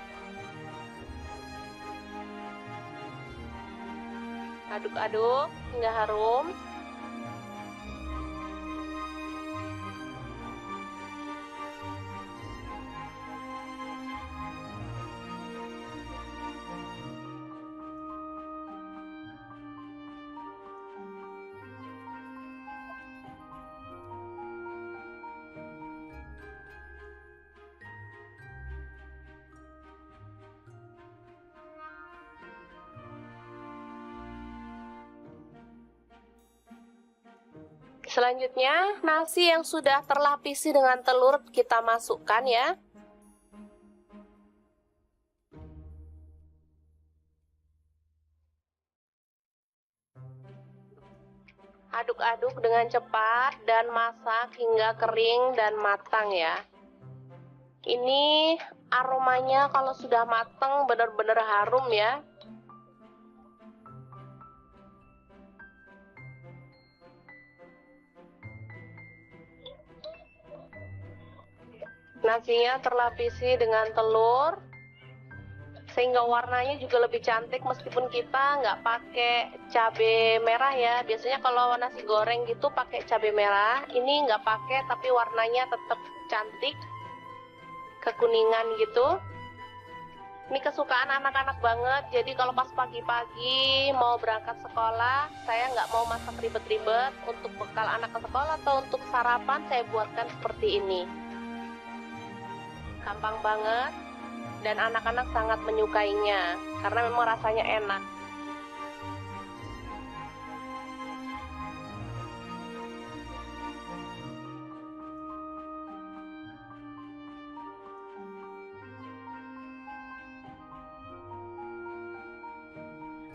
Aduk-aduk hingga harum. Selanjutnya, nasi yang sudah terlapisi dengan telur kita masukkan ya. Aduk-aduk dengan cepat dan masak hingga kering dan matang ya. Ini aromanya kalau sudah matang benar-benar harum ya. Nasinya terlapisi dengan telur sehingga warnanya juga lebih cantik meskipun kita nggak pakai cabai merah ya. Biasanya kalau nasi goreng gitu pakai cabai merah, ini nggak pakai tapi warnanya tetap cantik, kekuningan gitu. Ini kesukaan anak-anak banget, jadi kalau pas pagi-pagi mau berangkat sekolah, saya nggak mau masak ribet-ribet. Untuk bekal anak ke sekolah atau untuk sarapan saya buatkan seperti ini. Gampang banget dan anak-anak sangat menyukainya karena memang rasanya enak.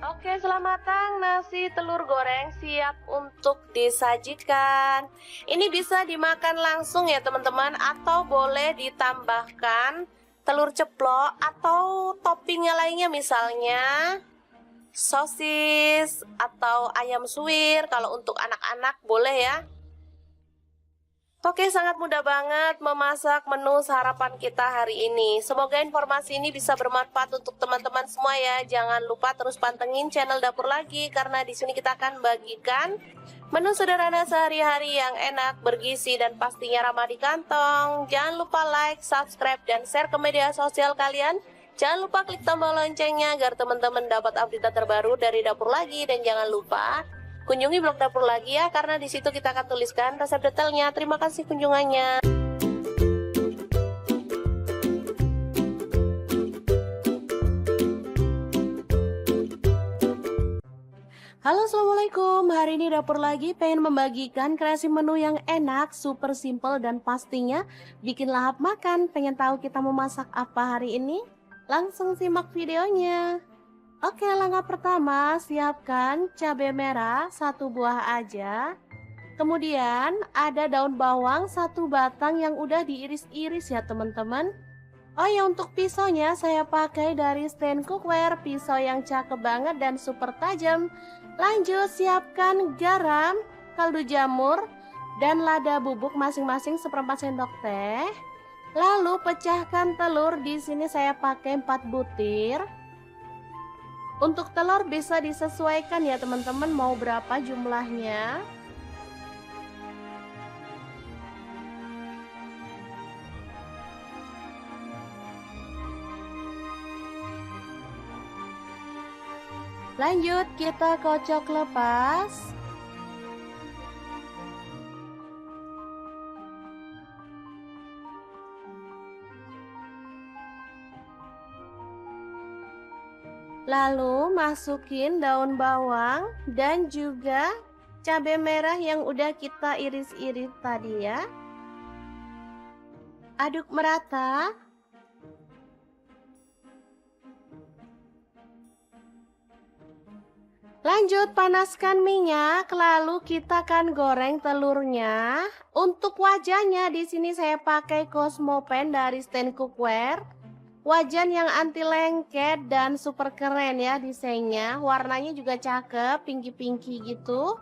Oke, selamat matang, nasi telur goreng siap untuk disajikan. Ini bisa dimakan langsung ya teman-teman, atau boleh ditambahkan telur ceplok atau toppingnya lainnya, misalnya sosis atau ayam suwir. Kalau untuk anak-anak boleh ya. Oke, sangat mudah banget memasak menu sarapan kita hari ini. Semoga informasi ini bisa bermanfaat untuk teman-teman semua ya. Jangan lupa terus pantengin channel Dapur Lagi, karena di sini kita akan bagikan menu sederhana sehari-hari yang enak, bergizi, dan pastinya ramah di kantong. Jangan lupa like, subscribe, dan share ke media sosial kalian. Jangan lupa klik tombol loncengnya agar teman-teman dapat update terbaru dari Dapur Lagi. Dan jangan lupa kunjungi blog Dapur Lagi ya, karena di situ kita akan tuliskan resep detailnya. Terima kasih kunjungannya. Halo, assalamualaikum. Hari ini Dapur Lagi pengen membagikan kreasi menu yang enak, super simple, dan pastinya bikin lahap makan. Pengen tahu kita mau masak apa hari ini? Langsung simak videonya. Oke, langkah pertama, siapkan cabai merah 1 buah aja. Kemudian ada daun bawang 1 batang yang udah diiris-iris ya teman-teman. Oh ya, untuk pisaunya saya pakai dari stand cookware, pisau yang cakep banget dan super tajam. Lanjut, siapkan garam, kaldu jamur, dan lada bubuk masing-masing 1/4 sendok teh. Lalu pecahkan telur, di sini saya pakai 4 butir. Untuk telur bisa disesuaikan ya teman-teman, mau berapa jumlahnya. Lanjut, kita kocok lepas. Lalu masukin daun bawang dan juga cabai merah yang udah kita iris-iris tadi ya. Aduk merata. Lanjut, panaskan minyak, lalu kita akan goreng telurnya. Untuk wajannya di sini saya pakai Cosmo Pan dari stand cookware. Wajan yang anti lengket dan super keren ya desainnya. Warnanya juga cakep, pinky-pinky gitu.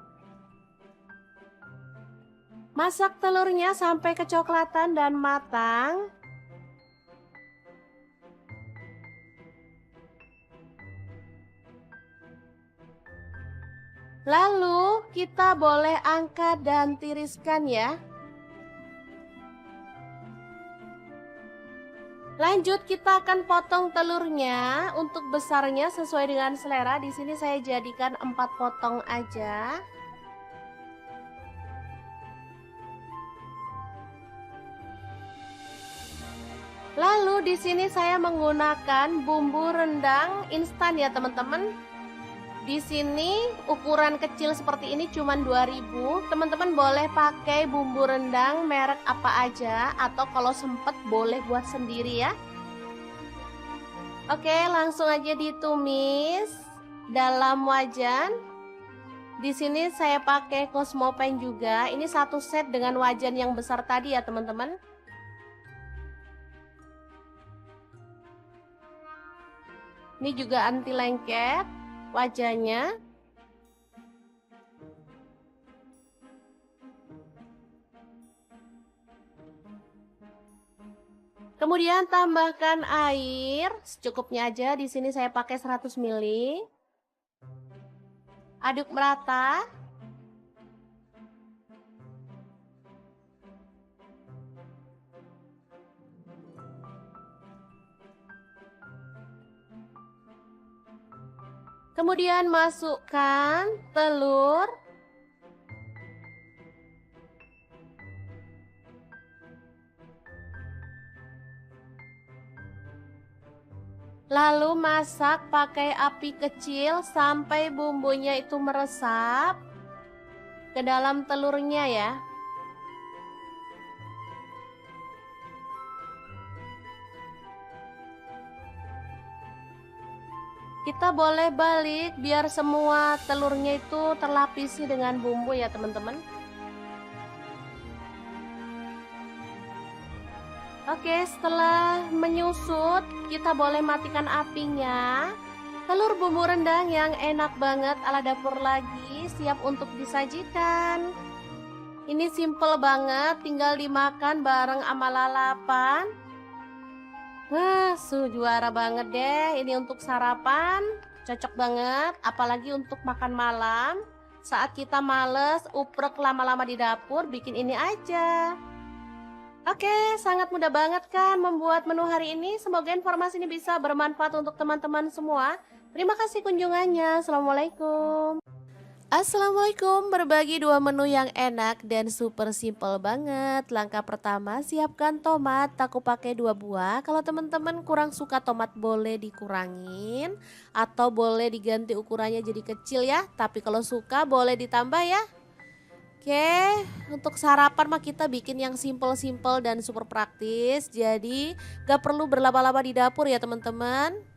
Masak telurnya sampai kecoklatan dan matang. Lalu kita boleh angkat dan tiriskan ya. Lanjut, kita akan potong telurnya. Untuk besarnya sesuai dengan selera. Di sini saya jadikan 4 potong aja. Lalu di sini saya menggunakan bumbu rendang instan ya teman-teman. Di sini ukuran kecil seperti ini cuma 2000. Teman-teman boleh pakai bumbu rendang merek apa aja, atau kalau sempet boleh buat sendiri ya. Oke, langsung aja ditumis dalam wajan. Di sini saya pakai Cosmo Pan juga. Ini 1 set dengan wajan yang besar tadi ya teman-teman. Ini juga anti lengket wajahnya. Kemudian tambahkan air secukupnya aja. Di sini saya pakai 100 ml. Aduk merata. Kemudian masukkan telur. Lalu masak pakai api kecil sampai bumbunya itu meresap ke dalam telurnya ya. Kita boleh balik biar semua telurnya itu terlapisi dengan bumbu ya teman-teman. Oke, setelah menyusut, kita boleh matikan apinya. Telur bumbu rendang yang enak banget ala dapur lagi, siap untuk disajikan. Ini simple banget, tinggal dimakan bareng sama lalapan. Wah, juara banget deh. Ini untuk sarapan, cocok banget. Apalagi untuk makan malam. Saat kita males, uprek lama-lama di dapur, bikin ini aja. Oke, sangat mudah banget kan membuat menu hari ini. Semoga informasi ini bisa bermanfaat untuk teman-teman semua. Terima kasih kunjungannya. Assalamualaikum. Assalamualaikum, berbagi dua menu yang enak dan super simple banget. Langkah pertama, siapkan tomat, aku pakai 2 buah. Kalau teman-teman kurang suka tomat boleh dikurangin atau boleh diganti ukurannya jadi kecil ya. Tapi kalau suka boleh ditambah ya. Oke, untuk sarapan mah kita bikin yang simple-simple dan super praktis. Jadi gak perlu berlama-lama di dapur ya teman-teman.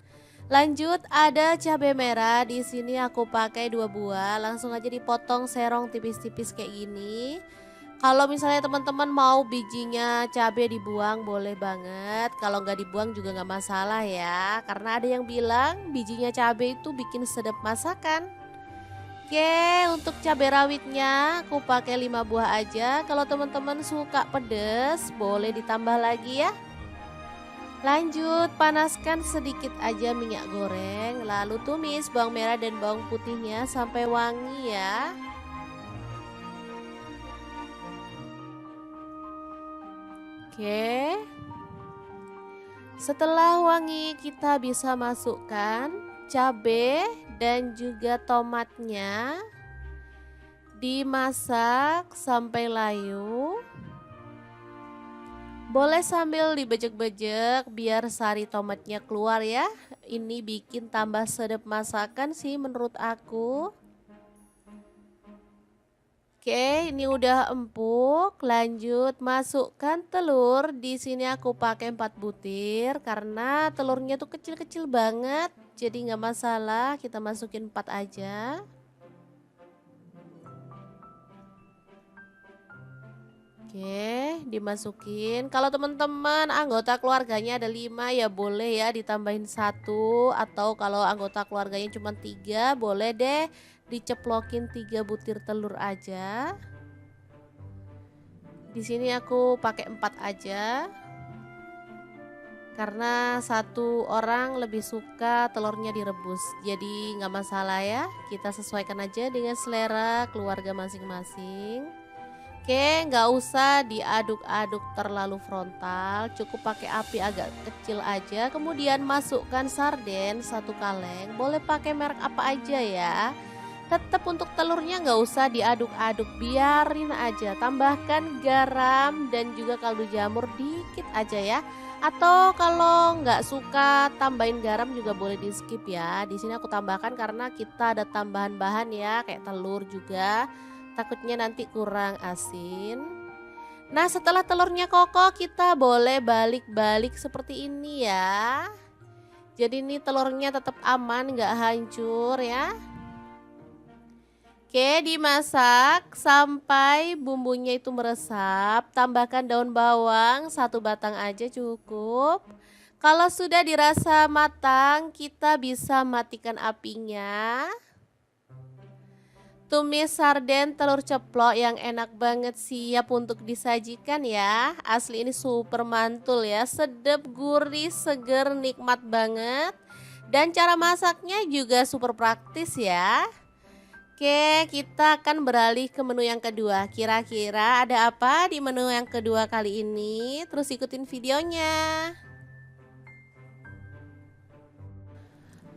Lanjut ada cabai merah, di sini aku pakai 2 buah. Langsung aja dipotong serong tipis-tipis kayak gini. Kalau misalnya teman-teman mau bijinya cabai dibuang boleh banget. Kalau nggak dibuang juga nggak masalah ya. Karena ada yang bilang bijinya cabai itu bikin sedap masakan. Oke, untuk cabai rawitnya aku pakai 5 buah aja. Kalau teman-teman suka pedas, boleh ditambah lagi ya. Lanjut, panaskan sedikit aja minyak goreng, lalu tumis bawang merah dan bawang putihnya sampai wangi ya. Oke. Setelah wangi, kita bisa masukkan cabai dan juga tomatnya, dimasak sampai layu. Boleh sambil dibejek-bejek biar sari tomatnya keluar ya. Ini bikin tambah sedap masakan sih menurut aku. Oke, ini udah empuk. Lanjut masukkan telur. Di sini aku pakai 4 butir karena telurnya tuh kecil-kecil banget. Jadi nggak masalah, kita masukin 4 aja. Oke, dimasukin. Kalau teman-teman anggota keluarganya ada 5 ya boleh ya ditambahin 1. Atau kalau anggota keluarganya cuma 3 boleh deh diceplokin 3 butir telur aja. Di sini aku pakai 4 aja. Karena 1 orang lebih suka telurnya direbus. Jadi nggak masalah ya. Kita sesuaikan aja dengan selera keluarga masing-masing. Oke, nggak usah diaduk-aduk terlalu frontal. Cukup pakai api agak kecil aja. Kemudian masukkan sarden 1 kaleng. Boleh pakai merek apa aja ya. Tetap untuk telurnya nggak usah diaduk-aduk, biarin aja. Tambahkan garam dan juga kaldu jamur dikit aja ya. Atau kalau nggak suka tambahin garam juga boleh di skip ya. Di sini aku tambahkan karena kita ada tambahan bahan ya, kayak telur juga. Takutnya nanti kurang asin. Nah, setelah telurnya kokoh kita boleh balik-balik seperti ini ya. Jadi ini telurnya tetap aman, nggak hancur ya. Oke, dimasak sampai bumbunya itu meresap. Tambahkan daun bawang 1 batang aja cukup. Kalau sudah dirasa matang, kita bisa matikan apinya. Tumis sarden telur ceplok yang enak banget siap untuk disajikan ya. Asli ini super mantul ya, sedap, gurih, seger, nikmat banget. Dan cara masaknya juga super praktis ya. Oke, kita akan beralih ke menu yang kedua. Kira-kira ada apa di menu yang kedua kali ini? Terus ikutin videonya.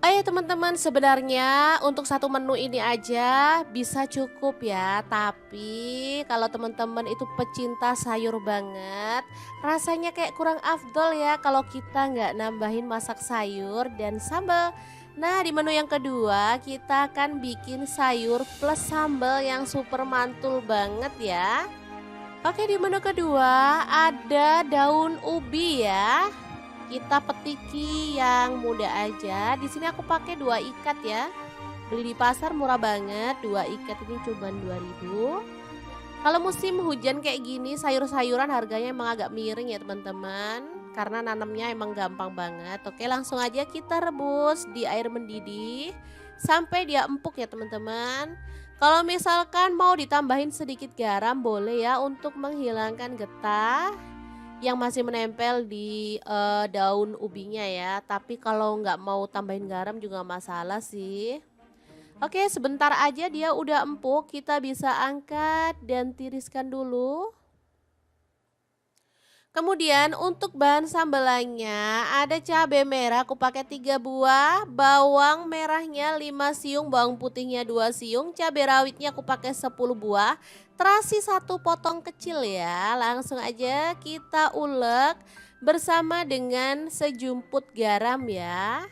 Oh ya teman-teman, sebenarnya untuk satu menu ini aja bisa cukup ya. Tapi kalau teman-teman itu pecinta sayur banget, rasanya kayak kurang afdol ya kalau kita nggak nambahin masak sayur dan sambal. Nah, di menu yang kedua kita akan bikin sayur plus sambal yang super mantul banget ya. Oke, di menu kedua ada daun ubi ya. Kita petiki yang muda aja. Di sini aku pakai 2 ikat ya. Beli di pasar murah banget, 2 ikat ini cuma 2.000. Kalau musim hujan kayak gini, sayur-sayuran harganya emang agak miring ya teman-teman. Karena nanamnya emang gampang banget. Oke, langsung aja kita rebus di air mendidih sampai dia empuk ya teman-teman. Kalau misalkan mau ditambahin sedikit garam boleh ya untuk menghilangkan getah yang masih menempel di daun ubinya ya. Tapi kalau nggak mau tambahin garam juga masalah sih. Oke, sebentar aja dia udah empuk, kita bisa angkat dan tiriskan dulu. Kemudian untuk bahan sambelannya ada cabai merah aku pakai 3 buah, bawang merahnya 5 siung, bawang putihnya 2 siung, cabai rawitnya aku pakai 10 buah, terasi 1 potong kecil ya. Langsung aja kita ulek bersama dengan sejumput garam ya.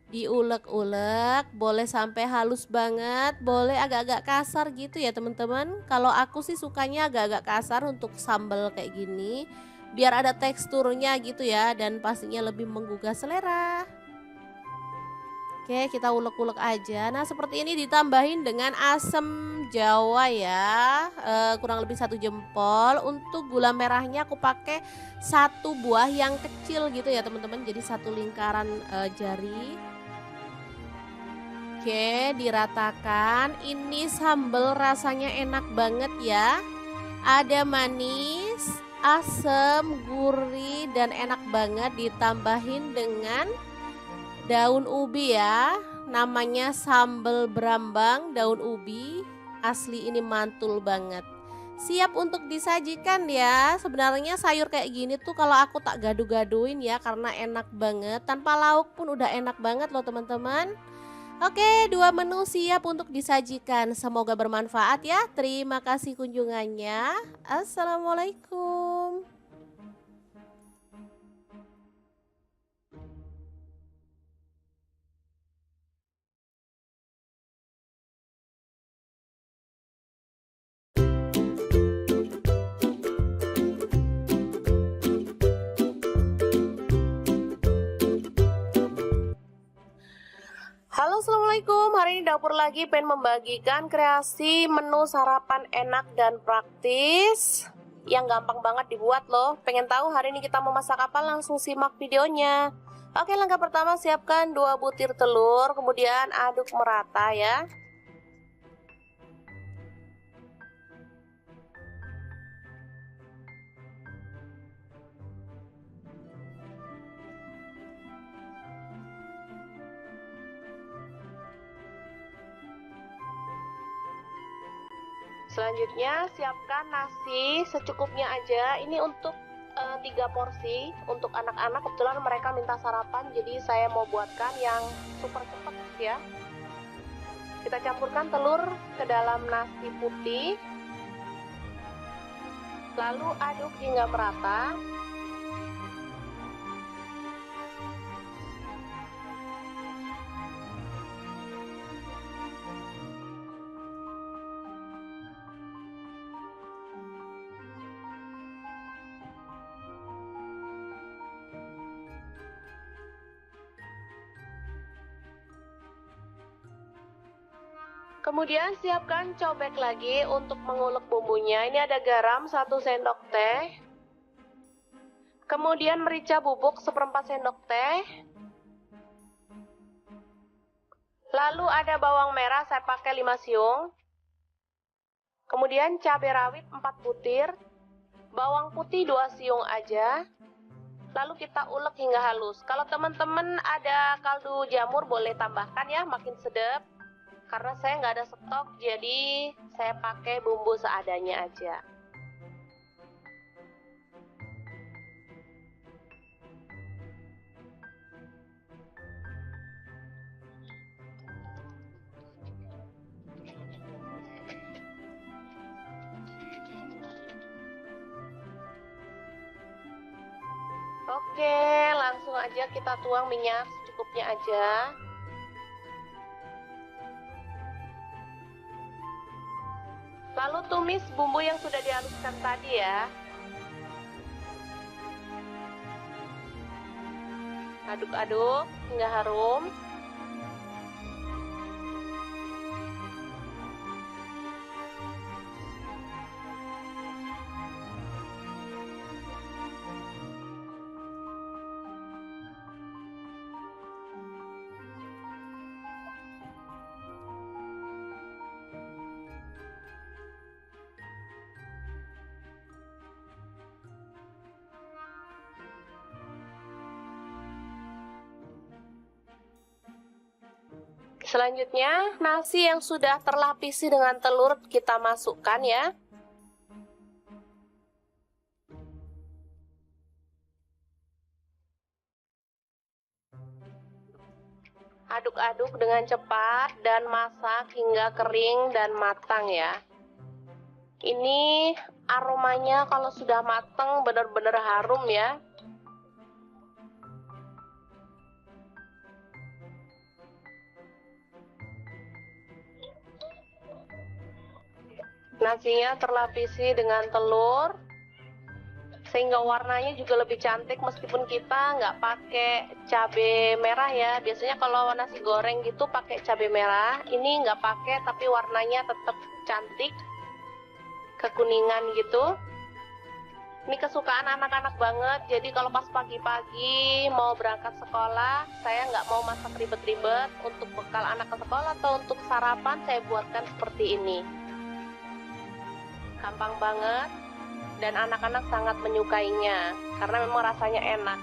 Diulek-ulek, boleh sampai halus banget, boleh agak-agak kasar gitu ya teman-teman. Kalau aku sih sukanya agak-agak kasar untuk sambal kayak gini, biar ada teksturnya gitu ya dan pastinya lebih menggugah selera. Oke, kita ulek-ulek aja. Nah, seperti ini ditambahin dengan asam jawa ya, kurang lebih 1 jempol. Untuk gula merahnya aku pakai 1 buah yang kecil gitu ya teman-teman, jadi 1 lingkaran jari. Oke, diratakan. Ini sambal rasanya enak banget ya. Ada manis, asam, gurih, dan enak banget ditambahin dengan daun ubi ya. Namanya sambal berambang daun ubi. Asli ini mantul banget. Siap untuk disajikan ya. Sebenarnya sayur kayak gini tuh kalau aku tak gaduh-gaduhin ya karena enak banget. Tanpa lauk pun udah enak banget loh teman-teman. Oke, 2 menu siap untuk disajikan. Semoga bermanfaat ya. Terima kasih kunjungannya. Assalamualaikum. Halo, assalamualaikum. Hari ini dapur lagi pengen membagikan kreasi menu sarapan enak dan praktis yang gampang banget dibuat loh. Pengen tahu hari ini kita mau masak apa? Langsung simak videonya. Oke, langkah pertama siapkan 2 butir telur, kemudian aduk merata ya. Selanjutnya siapkan nasi secukupnya aja. Ini untuk 3 porsi untuk anak-anak. Kebetulan mereka minta sarapan, jadi saya mau buatkan yang super cepat ya. Kita campurkan telur ke dalam nasi putih, lalu aduk hingga merata. Kemudian siapkan cobek lagi untuk mengulek bumbunya. Ini ada garam 1 sendok teh. Kemudian merica bubuk 1/4 sendok teh. Lalu ada bawang merah saya pakai 5 siung. Kemudian cabai rawit 4 butir. Bawang putih 2 siung aja. Lalu kita ulek hingga halus. Kalau teman-teman ada kaldu jamur boleh tambahkan ya, makin sedap. Karena saya nggak ada stok, jadi saya pakai bumbu seadanya aja. Oke, langsung aja kita tuang minyak secukupnya aja. Lalu tumis bumbu yang sudah dihaluskan tadi ya. Aduk-aduk hingga harum. Selanjutnya, nasi yang sudah terlapisi dengan telur kita masukkan ya. Aduk-aduk dengan cepat dan masak hingga kering dan matang ya. Ini aromanya kalau sudah matang benar-benar harum ya. Nasinya terlapisi dengan telur sehingga warnanya juga lebih cantik meskipun kita nggak pakai cabai merah ya. Biasanya kalau nasi goreng gitu pakai cabai merah, ini nggak pakai tapi warnanya tetap cantik, kekuningan gitu. Ini kesukaan anak-anak banget, jadi kalau pas pagi-pagi mau berangkat sekolah, saya nggak mau masak ribet-ribet. Untuk bekal anak ke sekolah atau untuk sarapan saya buatkan seperti ini. Gampang banget dan anak-anak sangat menyukainya karena memang rasanya enak.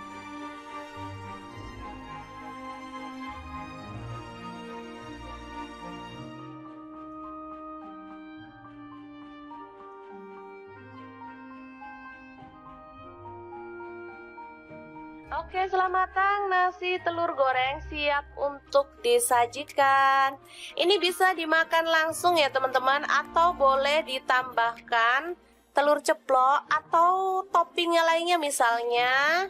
Oke, selamat matang nasi telur goreng siap untuk disajikan. Ini bisa dimakan langsung ya teman-teman, atau boleh ditambahkan telur ceplok atau toppingnya lainnya, misalnya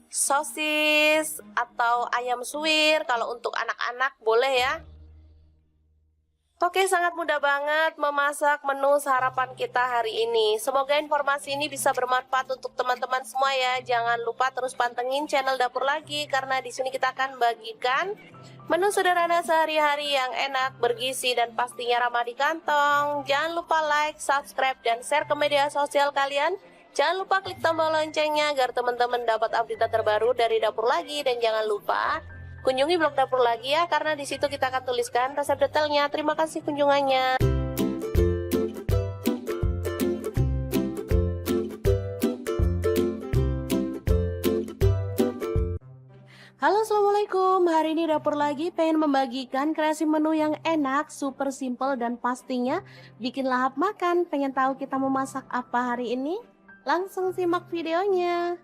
sosis atau ayam suwir. Kalau untuk anak-anak boleh ya. Oke, sangat mudah banget memasak menu sarapan kita hari ini. Semoga informasi ini bisa bermanfaat untuk teman-teman semua ya. Jangan lupa terus pantengin channel Dapur Lagi karena di sini kita akan bagikan menu sederhana sehari-hari yang enak, bergizi dan pastinya ramah di kantong. Jangan lupa like, subscribe dan share ke media sosial kalian. Jangan lupa klik tombol loncengnya agar teman-teman dapat update terbaru dari Dapur Lagi, dan jangan lupa kunjungi blog Dapur Lagi ya, karena di situ kita akan tuliskan resep detailnya. Terima kasih kunjungannya. Halo, assalamualaikum. Hari ini Dapur Lagi pengen membagikan kreasi menu yang enak, super simple dan pastinya bikin lahap makan. Pengen tahu kita mau masak apa hari ini? Langsung simak videonya.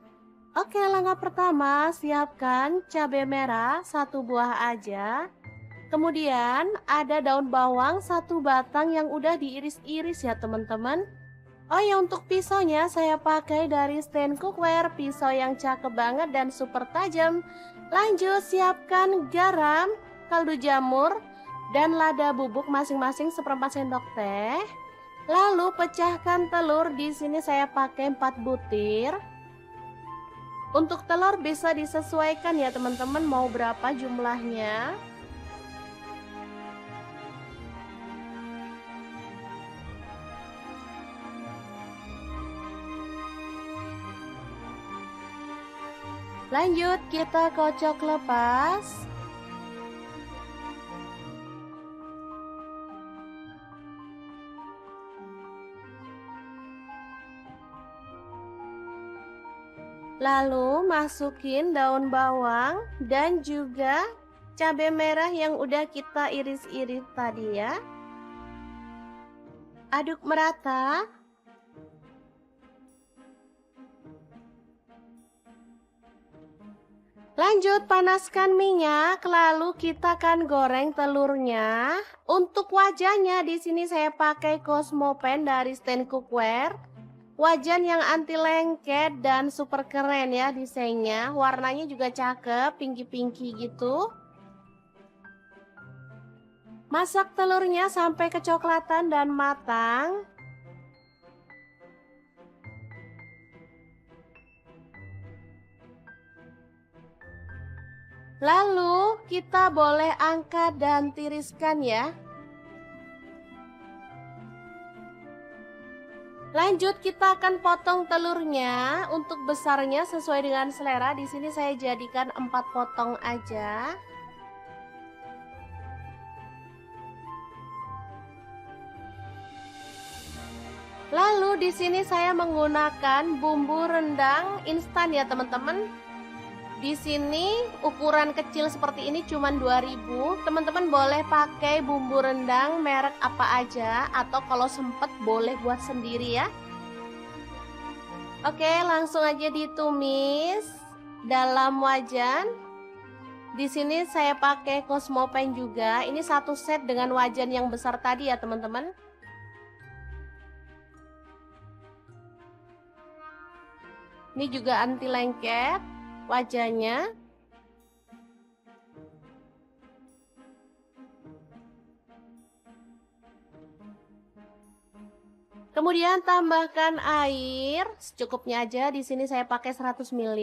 Oke, langkah pertama, siapkan cabai merah 1 buah aja. Kemudian ada daun bawang 1 batang yang udah diiris-iris ya teman-teman. Oh ya, untuk pisaunya saya pakai dari stand cookware, pisau yang cakep banget dan super tajam. Lanjut, siapkan garam, kaldu jamur, dan lada bubuk masing-masing 1/4 sendok teh. Lalu pecahkan telur, di sini saya pakai 4 butir. Untuk telur bisa disesuaikan ya teman-teman, mau berapa jumlahnya. Lanjut, kita kocok lepas. Lalu masukin daun bawang dan juga cabai merah yang udah kita iris-iris tadi ya. Aduk merata. Lanjut, panaskan minyak, lalu kita akan goreng telurnya. Untuk wajahnya di sini saya pakai Cosmo Pan dari stand cookware. Wajan yang anti lengket dan super keren ya desainnya. Warnanya juga cakep, pinky-pinky gitu. Masak telurnya sampai kecoklatan dan matang. Lalu kita boleh angkat dan tiriskan ya. Lanjut kita akan potong telurnya. Untuk besarnya sesuai dengan selera. Di sini saya jadikan 4 potong aja. Lalu di sini saya menggunakan bumbu rendang instan ya teman-teman. Di sini ukuran kecil seperti ini cuma 2.000. Teman-teman boleh pakai bumbu rendang merek apa aja atau kalau sempet boleh buat sendiri ya. Oke, langsung aja ditumis dalam wajan. Di sini saya pakai Cosmo Pen juga. Ini satu set dengan wajan yang besar tadi ya teman-teman. Ini juga anti lengket wajahnya. Kemudian tambahkan air secukupnya aja. Di sini saya pakai 100 ml.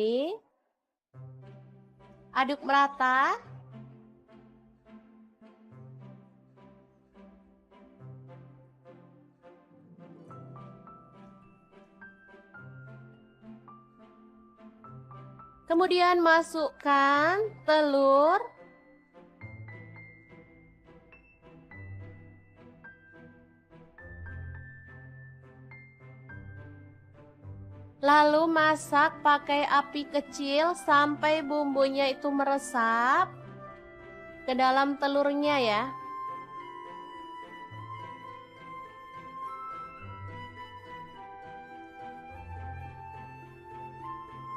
Aduk merata. Kemudian masukkan telur. Lalu masak pakai api kecil sampai bumbunya itu meresap ke dalam telurnya ya.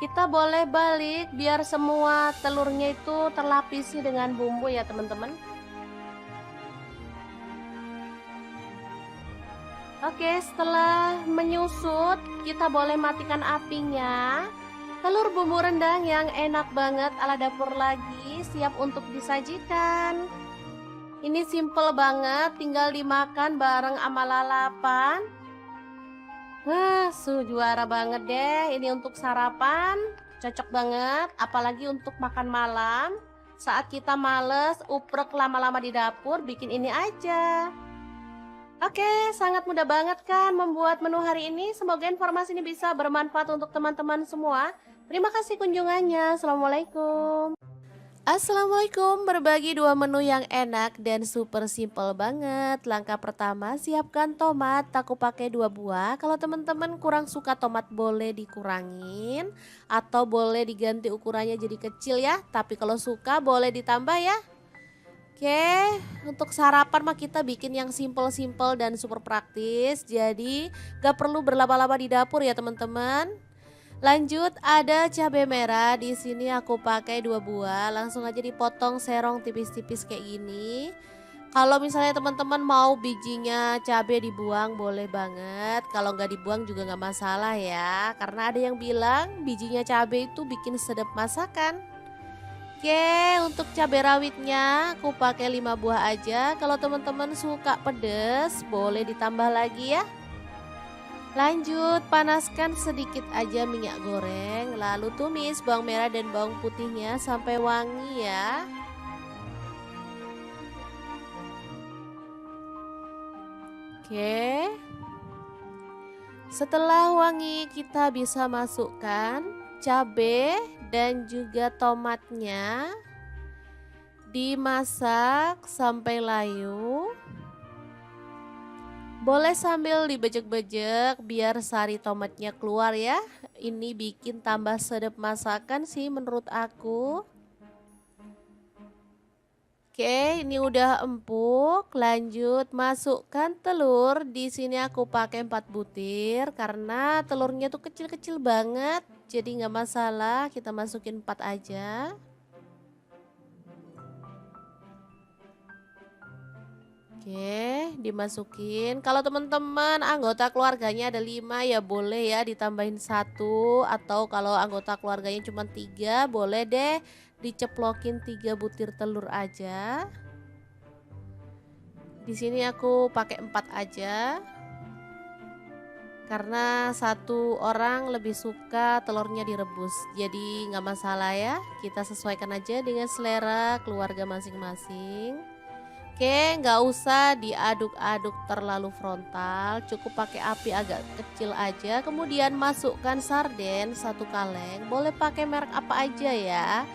Kita boleh balik biar semua telurnya itu terlapisi dengan bumbu ya teman-teman. Oke, setelah menyusut kita boleh matikan apinya. Telur bumbu rendang yang enak banget ala dapur lagi siap untuk disajikan. Ini simple banget, tinggal dimakan bareng sama lalapan. Wah, juara banget deh. Ini untuk sarapan, cocok banget. Apalagi untuk makan malam. Saat kita males, uprek lama-lama di dapur, bikin ini aja. Oke, sangat mudah banget kan membuat menu hari ini. Semoga informasi ini bisa bermanfaat untuk teman-teman semua. Terima kasih kunjungannya. Assalamualaikum. Assalamualaikum, berbagi dua menu yang enak dan super simple banget. Langkah pertama, siapkan tomat, aku pakai 2 buah. Kalau teman-teman kurang suka tomat boleh dikurangin atau boleh diganti ukurannya jadi kecil ya. Tapi kalau suka boleh ditambah ya. Oke, untuk sarapan mah kita bikin yang simple-simple dan super praktis. Jadi gak perlu berlama-lama di dapur ya teman-teman. Lanjut ada cabai merah, di sini aku pakai 2 buah, langsung aja dipotong serong tipis-tipis kayak gini. Kalau misalnya teman-teman mau bijinya cabai dibuang boleh banget, kalau nggak dibuang juga nggak masalah ya, karena ada yang bilang bijinya cabai itu bikin sedap masakan. Oke, untuk cabai rawitnya aku pakai 5 buah aja, kalau teman-teman suka pedes boleh ditambah lagi ya. Lanjut, panaskan sedikit aja minyak goreng, lalu tumis bawang merah dan bawang putihnya sampai wangi ya. Oke. Setelah wangi, kita bisa masukkan cabai dan juga tomatnya. Dimasak sampai layu. Boleh sambil dibejek-bejek biar sari tomatnya keluar ya. Ini bikin tambah sedap masakan sih menurut aku. Oke, ini udah empuk. Lanjut masukkan telur. Di sini aku pakai 4 butir karena telurnya tuh kecil-kecil banget. Jadi nggak masalah, kita masukin 4 aja. Oke, dimasukin. Kalau teman-teman anggota keluarganya ada 5 ya boleh ya ditambahin 1, atau kalau anggota keluarganya cuma 3 boleh deh diceplokin 3 butir telur aja. Di sini aku pakai 4 aja. Karena satu orang lebih suka telurnya direbus. Jadi nggak masalah ya, kita sesuaikan aja dengan selera keluarga masing-masing. Oke, nggak usah diaduk-aduk terlalu frontal, cukup pakai api agak kecil aja. Kemudian masukkan sarden satu kaleng, boleh pakai merek apa aja ya.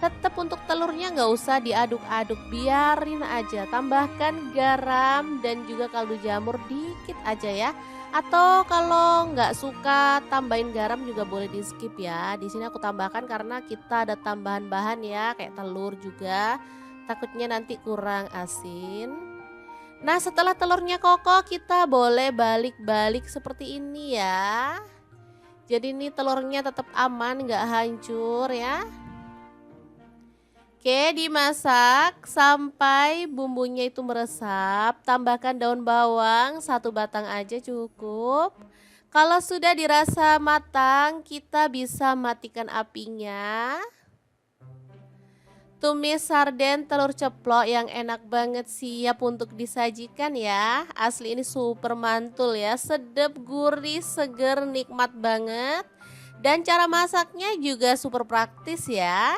Tetap untuk telurnya nggak usah diaduk-aduk, biarin aja. Tambahkan garam dan juga kaldu jamur dikit aja ya. Atau kalau nggak suka tambahin garam juga boleh di skip ya. Di sini aku tambahkan karena kita ada tambahan bahan ya, kayak telur juga. Takutnya nanti kurang asin. Nah, setelah telurnya kokoh, kita boleh balik-balik seperti ini ya. Jadi ini telurnya tetap aman, nggak hancur ya. Oke, dimasak sampai bumbunya itu meresap. Tambahkan daun bawang, satu batang aja cukup. Kalau sudah dirasa matang, kita bisa matikan apinya. Tumis sarden telur ceplok yang enak banget siap untuk disajikan ya. Asli ini super mantul ya, sedap, gurih, seger, nikmat banget. Dan cara masaknya juga super praktis ya.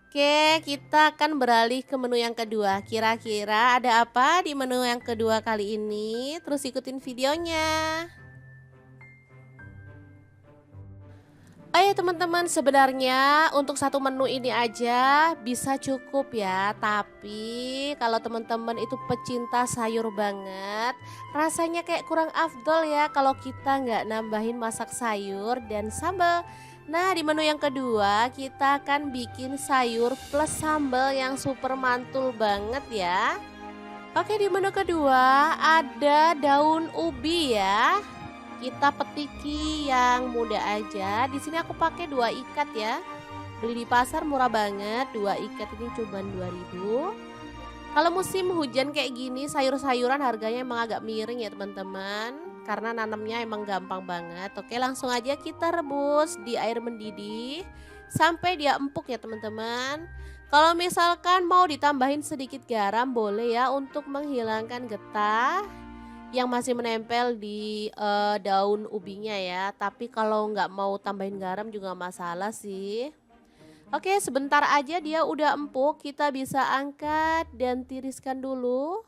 Oke, kita akan beralih ke menu yang kedua. Kira-kira ada apa di menu yang kedua kali ini? Terus ikutin videonya. Oh ya teman-teman, sebenarnya untuk satu menu ini aja bisa cukup ya. Tapi kalau teman-teman itu pecinta sayur banget, rasanya kayak kurang afdol ya kalau kita nggak nambahin masak sayur dan sambal. Nah, di menu yang kedua kita akan bikin sayur plus sambal yang super mantul banget ya. Oke, di menu kedua ada daun ubi ya. Kita petiki yang muda aja. Di sini aku pakai 2 ikat ya. Beli di pasar murah banget. 2 ikat ini cuma 2.000. Kalau musim hujan kayak gini, sayur-sayuran harganya emang agak miring ya teman-teman. Karena nanamnya emang gampang banget. Oke, langsung aja kita rebus di air mendidih sampai dia empuk ya teman-teman. Kalau misalkan mau ditambahin sedikit garam boleh ya untuk menghilangkan getah yang masih menempel di daun ubinya ya. Tapi kalau nggak mau tambahin garam juga nggak masalah sih. Oke, sebentar aja dia udah empuk, kita bisa angkat dan tiriskan dulu.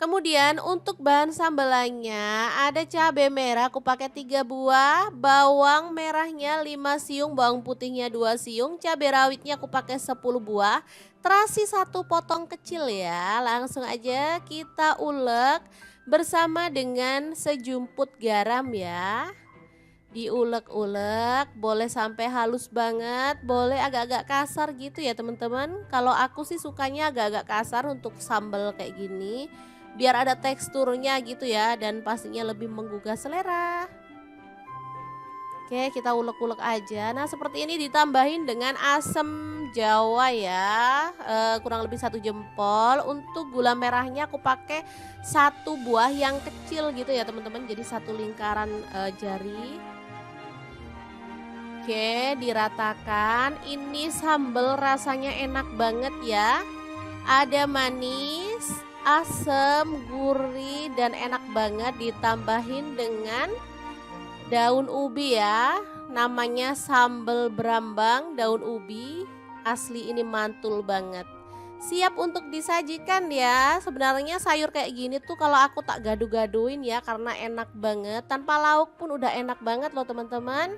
Kemudian untuk bahan sambelannya ada cabai merah aku pakai 3 buah, bawang merahnya 5 siung, bawang putihnya 2 siung, cabai rawitnya aku pakai 10 buah, terasi 1 potong kecil ya. Langsung aja kita ulek bersama dengan sejumput garam ya. Diulek-ulek, boleh sampai halus banget, boleh agak-agak kasar gitu ya teman-teman. Kalau aku sih sukanya agak-agak kasar untuk sambal kayak gini, biar ada teksturnya gitu ya dan pastinya lebih menggugah selera. Oke, kita ulek-ulek aja. Nah, seperti ini ditambahin dengan asam jawa ya, kurang lebih 1 jempol. Untuk gula merahnya aku pakai 1 buah yang kecil gitu ya teman-teman, jadi 1 lingkaran jari. Oke, diratakan. Ini sambal rasanya enak banget ya. Ada manis, asam, gurih, dan enak banget ditambahin dengan daun ubi ya. Namanya sambal berambang daun ubi. Asli ini mantul banget. Siap untuk disajikan ya. Sebenarnya sayur kayak gini tuh kalau aku tak gaduh-gaduhin ya karena enak banget. Tanpa lauk pun udah enak banget loh teman-teman.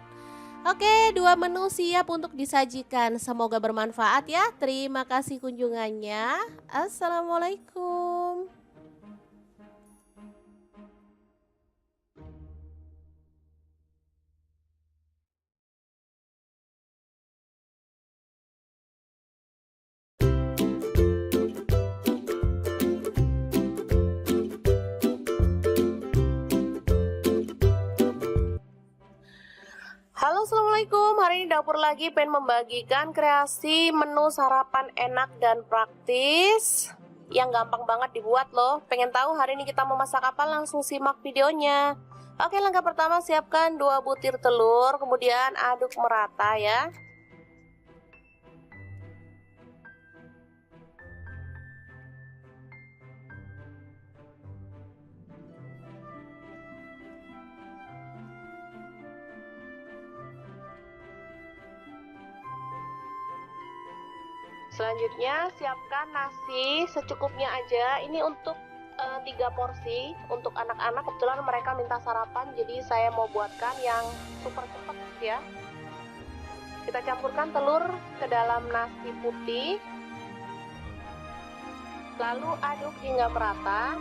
Oke, 2 menu siap untuk disajikan. Semoga bermanfaat ya. Terima kasih kunjungannya. Assalamualaikum. Halo, assalamualaikum. Hari ini dapur lagi pengen membagikan kreasi menu sarapan enak dan praktis yang gampang banget dibuat loh. Pengen tahu hari ini kita mau masak apa? Langsung simak videonya. Oke, langkah pertama siapkan 2 butir telur, kemudian aduk merata ya. Selanjutnya siapkan nasi secukupnya aja. Ini untuk 3 porsi untuk anak-anak. Kebetulan mereka minta sarapan, jadi saya mau buatkan yang super cepat ya. Kita campurkan telur ke dalam nasi putih, lalu aduk hingga merata.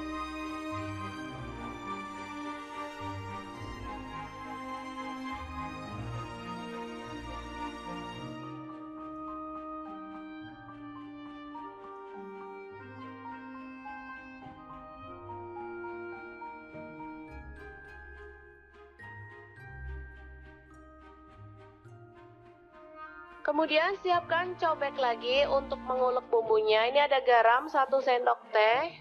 Kemudian siapkan cobek lagi untuk mengulek bumbunya. Ini ada garam 1 sendok teh.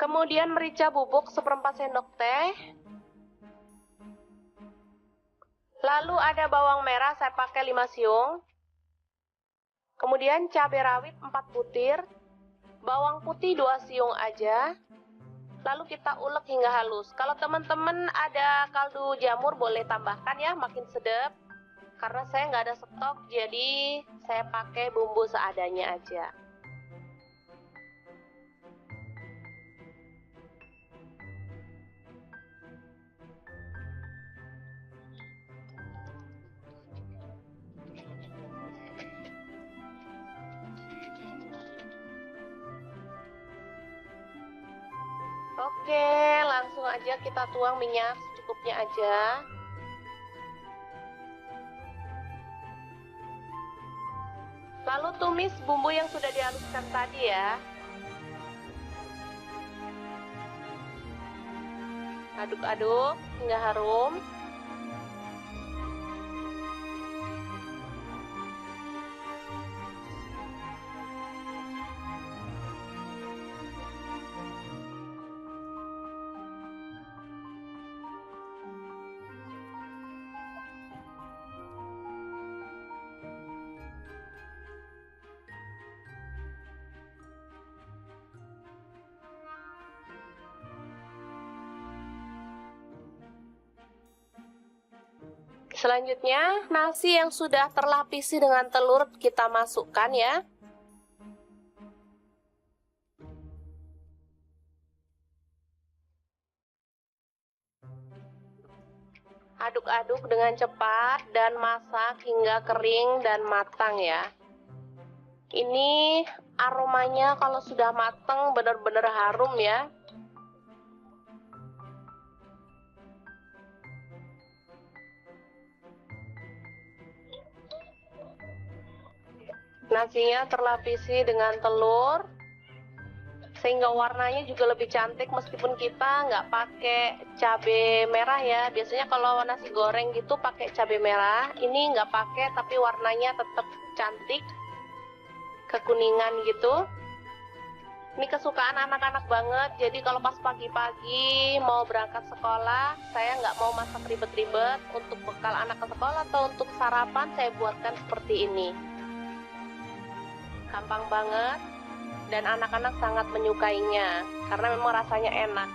Kemudian merica bubuk 1/4 sendok teh. Lalu ada bawang merah, saya pakai 5 siung. Kemudian cabai rawit 4 butir. Bawang putih 2 siung aja. Lalu kita ulek hingga halus. Kalau teman-teman ada kaldu jamur boleh tambahkan ya, makin sedap. Karena saya nggak ada stok, jadi saya pakai bumbu seadanya aja. Oke, langsung aja kita tuang minyak secukupnya aja. Lalu tumis bumbu yang sudah dihaluskan tadi ya. Aduk-aduk hingga harum. Selanjutnya, nasi yang sudah terlapisi dengan telur kita masukkan ya. Aduk-aduk dengan cepat dan masak hingga kering dan matang ya. Ini aromanya kalau sudah matang benar-benar harum ya. Nasinya terlapisi dengan telur sehingga warnanya juga lebih cantik meskipun kita nggak pakai cabai merah ya. Biasanya kalau nasi goreng gitu pakai cabai merah, ini nggak pakai tapi warnanya tetap cantik, kekuningan gitu. Ini kesukaan anak-anak banget, jadi kalau pas pagi-pagi mau berangkat sekolah, saya nggak mau masak ribet-ribet. Untuk bekal anak ke sekolah atau untuk sarapan saya buatkan seperti ini. Gampang banget dan anak-anak sangat menyukainya karena memang rasanya enak.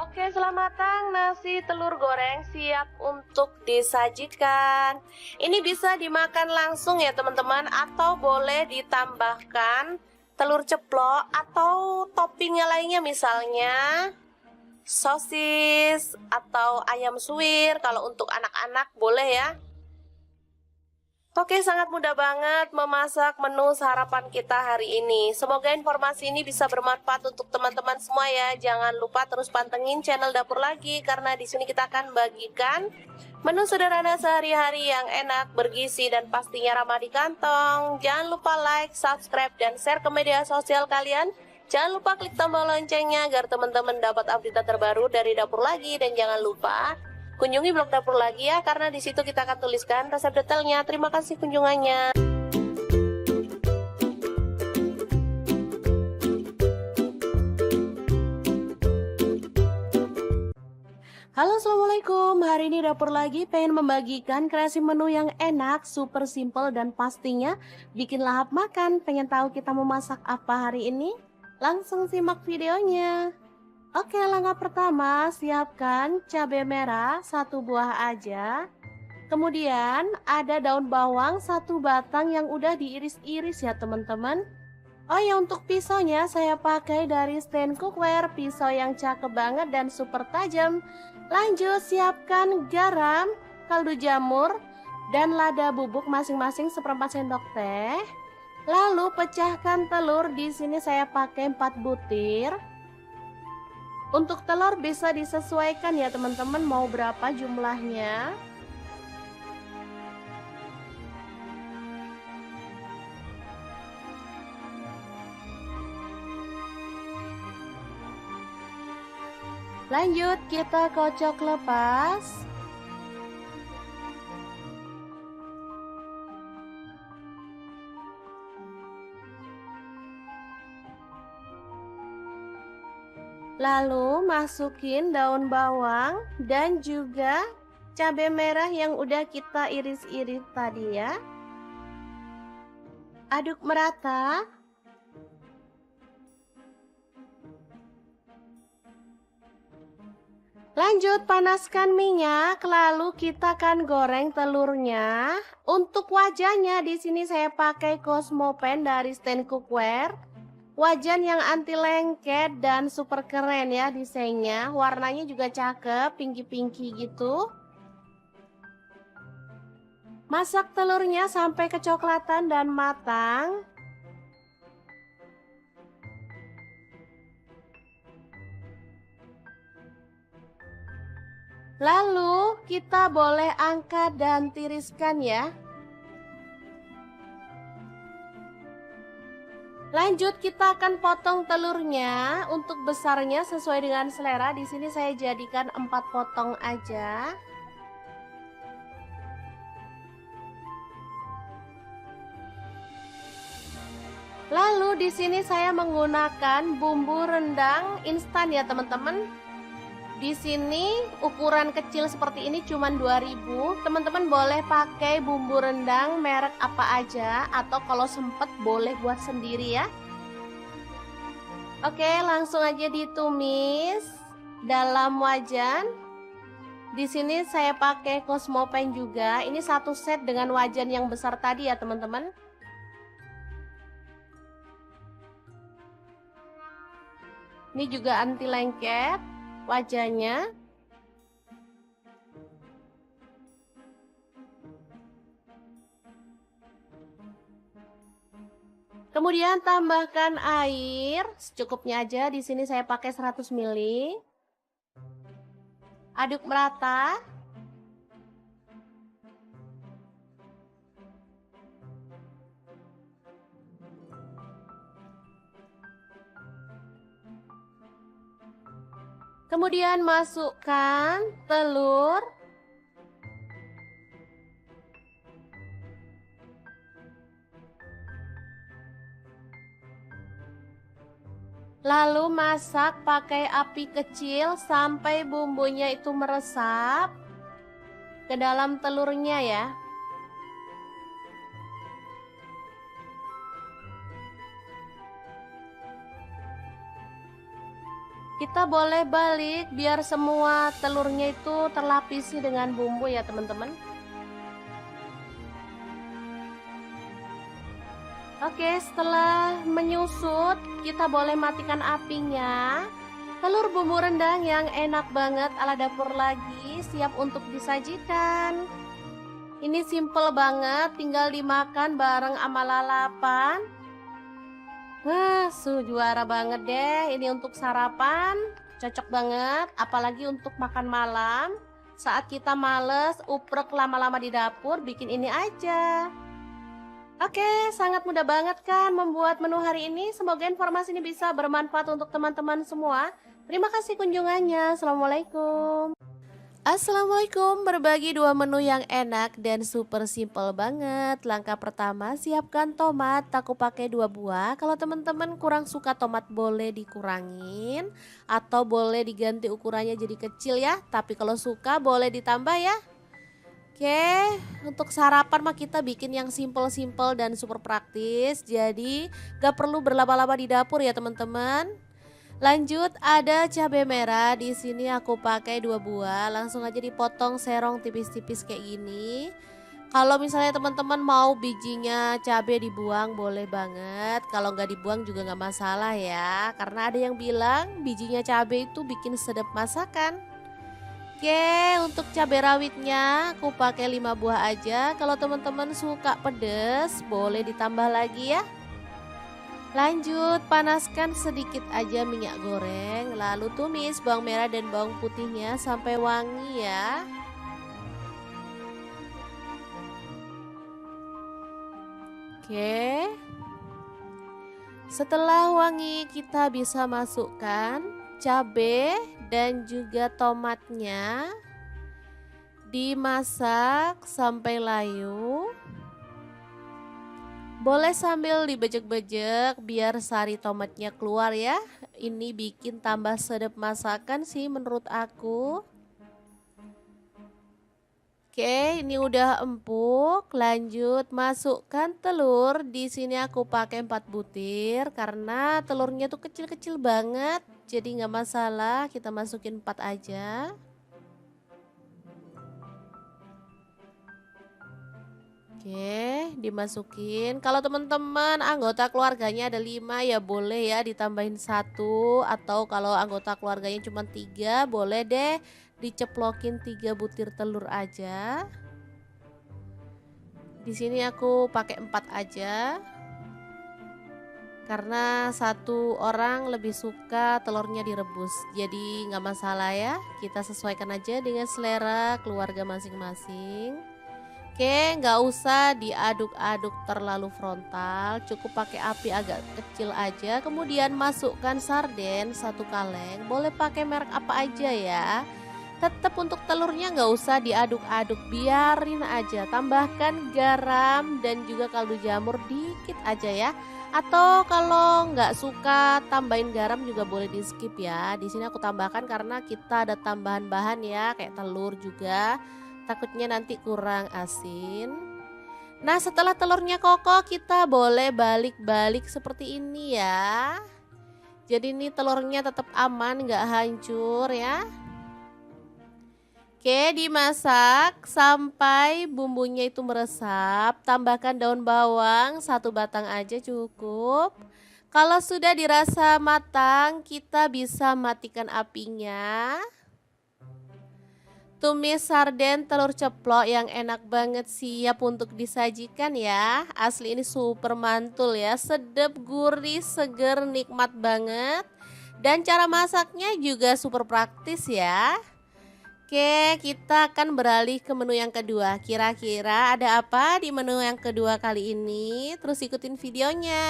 Oke, selamat matang nasi telur goreng siap untuk disajikan. Ini bisa dimakan langsung ya teman-teman, atau boleh ditambahkan telur ceplok atau toppingnya lainnya, misalnya sosis atau ayam suwir. Kalau untuk anak-anak boleh ya. Oke, sangat mudah banget memasak menu sarapan kita hari ini. Semoga informasi ini bisa bermanfaat untuk teman-teman semua ya. Jangan lupa terus pantengin channel Dapur Lagi, karena di sini kita akan bagikan menu sederhana sehari-hari yang enak, bergizi, dan pastinya ramah di kantong. Jangan lupa like, subscribe, dan share ke media sosial kalian. Jangan lupa klik tombol loncengnya agar teman-teman dapat update terbaru dari Dapur Lagi. Dan jangan lupa kunjungi blog Dapur Lagi ya, karena di situ kita akan tuliskan resep detailnya. Terima kasih kunjungannya. Halo, assalamualaikum. Assalamualaikum, hari ini dapur lagi pengen membagikan kreasi menu yang enak, super simple dan pastinya bikin lahap makan. Pengen tahu kita mau masak apa hari ini? Langsung simak videonya. Oke, langkah pertama siapkan cabai merah 1 buah aja. Kemudian ada daun bawang 1 batang yang udah diiris-iris ya teman-teman. Oh ya, untuk pisaunya saya pakai dari stand cookware, pisau yang cakep banget dan super tajam. Lanjut siapkan garam, kaldu jamur, dan lada bubuk masing-masing 1/4 sendok teh. Lalu pecahkan telur, di sini saya pakai 4 butir. Untuk telur bisa disesuaikan ya teman-teman mau berapa jumlahnya. Lanjut kita kocok lepas. Lalu masukin daun bawang dan juga cabai merah yang udah kita iris-iris tadi ya. Aduk merata. Lanjut panaskan minyak, lalu kita akan goreng telurnya. Untuk wajahnya di sini saya pakai Cosmopan dari stand cookware. Wajan yang anti lengket dan super keren ya desainnya. Warnanya juga cakep, pinky-pinky gitu. Masak telurnya sampai kecoklatan dan matang. Lalu kita boleh angkat dan tiriskan ya. Lanjut kita akan potong telurnya. Untuk besarnya sesuai dengan selera. Di sini saya jadikan 4 potong aja. Lalu di sini saya menggunakan bumbu rendang instan ya teman-teman. Di sini ukuran kecil seperti ini cuma 2.000. Teman-teman boleh pakai bumbu rendang merek apa aja atau kalau sempet boleh buat sendiri ya. Oke, langsung aja ditumis dalam wajan. Di sini saya pakai Cosmopan juga. Ini 1 set dengan wajan yang besar tadi ya teman-teman. Ini juga anti lengket wajahnya. Kemudian tambahkan air secukupnya aja. Di sini saya pakai 100 ml. Aduk merata. Kemudian masukkan telur. Lalu masak pakai api kecil sampai bumbunya itu meresap ke dalam telurnya ya. Kita boleh balik biar semua telurnya itu terlapisi dengan bumbu ya teman-teman. Oke, setelah menyusut kita boleh matikan apinya. Telur bumbu rendang yang enak banget ala dapur lagi siap untuk disajikan. Ini simple banget, tinggal dimakan bareng sama lalapan. Wah, juara banget deh. Ini untuk sarapan, cocok banget. Apalagi untuk makan malam. Saat kita males uprek lama-lama di dapur, bikin ini aja. Oke, sangat mudah banget kan membuat menu hari ini. Semoga informasi ini bisa bermanfaat untuk teman-teman semua. Terima kasih kunjungannya. Assalamualaikum. Assalamualaikum, berbagi dua menu yang enak dan super simple banget. Langkah pertama, siapkan tomat, aku pakai 2 buah. Kalau teman-teman kurang suka tomat boleh dikurangin atau boleh diganti ukurannya jadi kecil ya. Tapi kalau suka boleh ditambah ya. Oke, untuk sarapan mah kita bikin yang simple-simple dan super praktis. Jadi gak perlu berlama-lama di dapur ya teman-teman. Lanjut ada cabai merah, di sini aku pakai 2 buah, langsung aja dipotong serong tipis-tipis kayak gini. Kalau misalnya teman-teman mau bijinya cabai dibuang boleh banget, kalau nggak dibuang juga nggak masalah ya. Karena ada yang bilang bijinya cabai itu bikin sedap masakan. Oke, untuk cabai rawitnya aku pakai 5 buah aja. Kalau teman-teman suka pedes boleh ditambah lagi ya. Lanjut, panaskan sedikit aja minyak goreng, lalu tumis bawang merah dan bawang putihnya sampai wangi ya. Oke, setelah wangi kita bisa masukkan cabai dan juga tomatnya, dimasak sampai layu. Boleh sambil dibejek-bejek biar sari tomatnya keluar ya. Ini bikin tambah sedap masakan sih menurut aku. Oke, ini udah empuk. Lanjut masukkan telur. Di sini aku pakai 4 butir karena telurnya tuh kecil-kecil banget. Jadi nggak masalah, kita masukin 4 aja. Oke, dimasukin. Kalau teman-teman anggota keluarganya ada 5 ya boleh ya ditambahin 1, atau kalau anggota keluarganya cuma 3 boleh deh diceplokin 3 butir telur aja. Di sini aku pakai 4 aja. Karena satu orang lebih suka telurnya direbus. Jadi nggak masalah ya. Kita sesuaikan aja dengan selera keluarga masing-masing. Oke, nggak usah diaduk-aduk terlalu frontal, cukup pakai api agak kecil aja. Kemudian masukkan sarden 1 kaleng, boleh pakai merek apa aja ya. Tetap untuk telurnya nggak usah diaduk-aduk, biarin aja. Tambahkan garam dan juga kaldu jamur dikit aja ya. Atau kalau nggak suka tambahin garam juga boleh di skip ya. Di sini aku tambahkan karena kita ada tambahan bahan ya, kayak telur juga. Takutnya nanti kurang asin. Nah, setelah telurnya kokoh kita boleh balik-balik seperti ini ya. Jadi ini telurnya tetap aman, nggak hancur ya. Oke, dimasak sampai bumbunya itu meresap. Tambahkan daun bawang 1 batang aja cukup. Kalau sudah dirasa matang, kita bisa matikan apinya. Tumis sarden telur ceplok yang enak banget siap untuk disajikan ya. Asli ini super mantul ya, sedap, gurih, seger, nikmat banget. Dan cara masaknya juga super praktis ya. Oke, kita akan beralih ke menu yang kedua. Kira-kira ada apa di menu yang kedua kali ini? Terus ikutin videonya.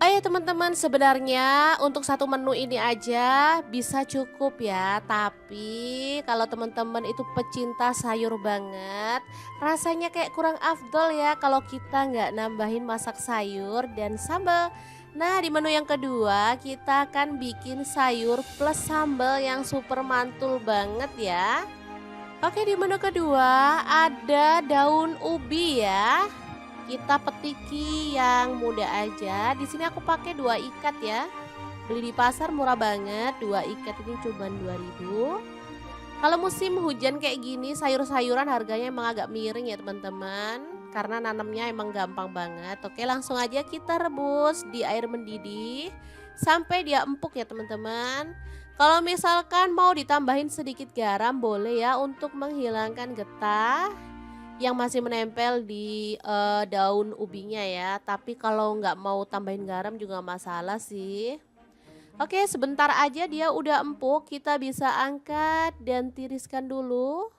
Oh ya teman-teman, sebenarnya untuk satu menu ini aja bisa cukup ya. Tapi kalau teman-teman itu pecinta sayur banget, rasanya kayak kurang afdol ya kalau kita nggak nambahin masak sayur dan sambal. Nah, di menu yang kedua kita akan bikin sayur plus sambal yang super mantul banget ya. Oke, di menu kedua ada daun ubi ya. Kita petiki yang muda aja. Di sini aku pakai 2 ikat ya. Beli di pasar murah banget. 2 ikat ini cuma 2.000. Kalau musim hujan kayak gini, sayur-sayuran harganya emang agak miring ya teman-teman. Karena nanamnya emang gampang banget. Oke, langsung aja kita rebus di air mendidih sampai dia empuk ya teman-teman. Kalau misalkan mau ditambahin sedikit garam boleh ya untuk menghilangkan getah yang masih menempel di daun ubinya ya. Tapi kalau nggak mau tambahin garam juga nggak masalah sih. Oke, sebentar aja dia udah empuk, kita bisa angkat dan tiriskan dulu.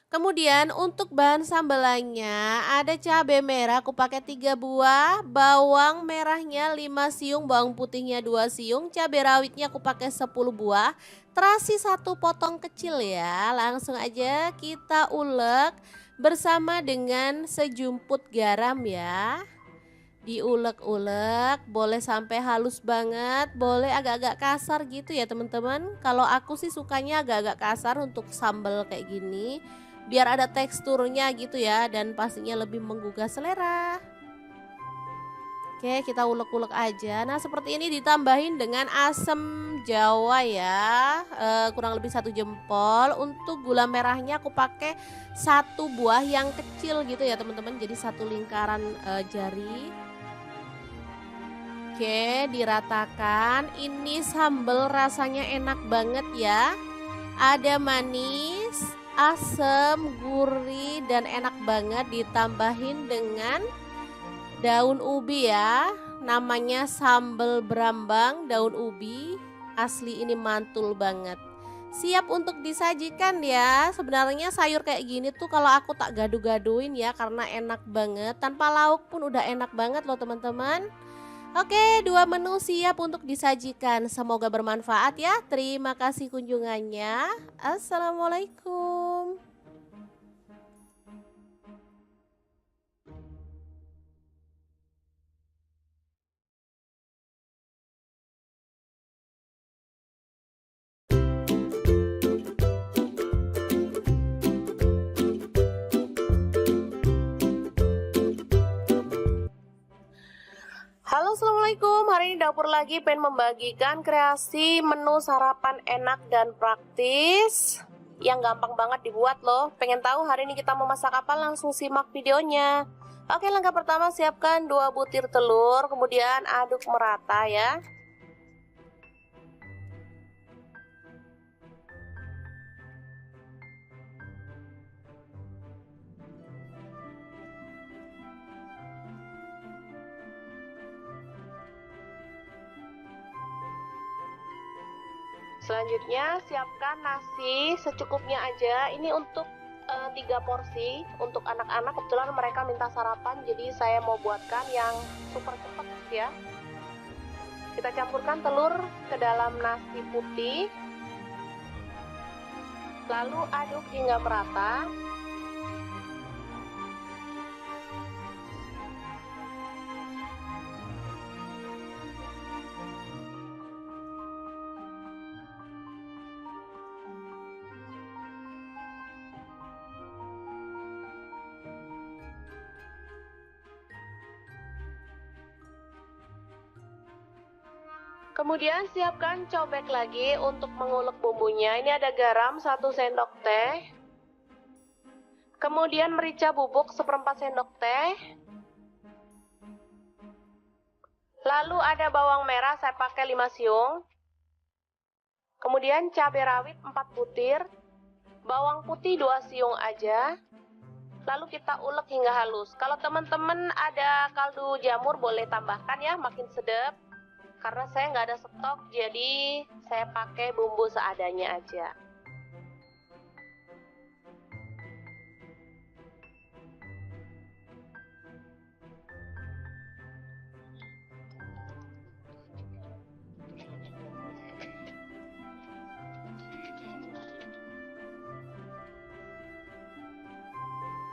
Kemudian untuk bahan sambelannya ada cabai merah aku pakai 3 buah, bawang merahnya 5 siung, bawang putihnya 2 siung, cabai rawitnya aku pakai 10 buah, terasi 1 potong kecil ya. Langsung aja kita ulek bersama dengan sejumput garam ya. Diulek-ulek, boleh sampai halus banget, boleh agak-agak kasar gitu ya teman-teman. Kalau aku sih sukanya agak-agak kasar untuk sambal kayak gini, biar ada teksturnya gitu ya dan pastinya lebih menggugah selera. Oke, kita ulek-ulek aja. Nah, seperti ini ditambahin dengan asam jawa ya, kurang lebih 1 jempol. Untuk gula merahnya aku pakai 1 buah yang kecil gitu ya teman-teman, jadi 1 lingkaran jari. Oke, diratakan. Ini sambal rasanya enak banget ya. Ada manis, asam, gurih, dan enak banget. Ditambahin dengan daun ubi ya. Namanya sambal berambang daun ubi. Asli ini mantul banget. Siap untuk disajikan ya. Sebenarnya sayur kayak gini tuh kalau aku tak gaduh-gaduhin ya, karena enak banget. Tanpa lauk pun udah enak banget loh teman-teman. Oke, 2 menu siap untuk disajikan. Semoga bermanfaat ya. Terima kasih kunjungannya. Assalamualaikum. Halo, assalamualaikum. Hari ini dapur lagi pengen membagikan kreasi menu sarapan enak dan praktis yang gampang banget dibuat loh. Pengen tahu hari ini kita mau masak apa? Langsung simak videonya. Oke, langkah pertama siapkan 2 butir telur, kemudian aduk merata ya. Selanjutnya siapkan nasi secukupnya aja. Ini untuk 3 porsi untuk anak-anak. Kebetulan mereka minta sarapan, jadi saya mau buatkan yang super cepat ya. Kita campurkan telur ke dalam nasi putih, lalu aduk hingga merata. Kemudian siapkan cobek lagi untuk mengulek bumbunya. Ini ada garam 1 sendok teh. Kemudian merica bubuk 1/4 sendok teh. Lalu ada bawang merah saya pakai 5 siung. Kemudian cabai rawit 4 butir. Bawang putih 2 siung aja. Lalu kita ulek hingga halus. Kalau teman-teman ada kaldu jamur boleh tambahkan ya, makin sedap. Karena saya nggak ada stok, jadi saya pakai bumbu seadanya aja.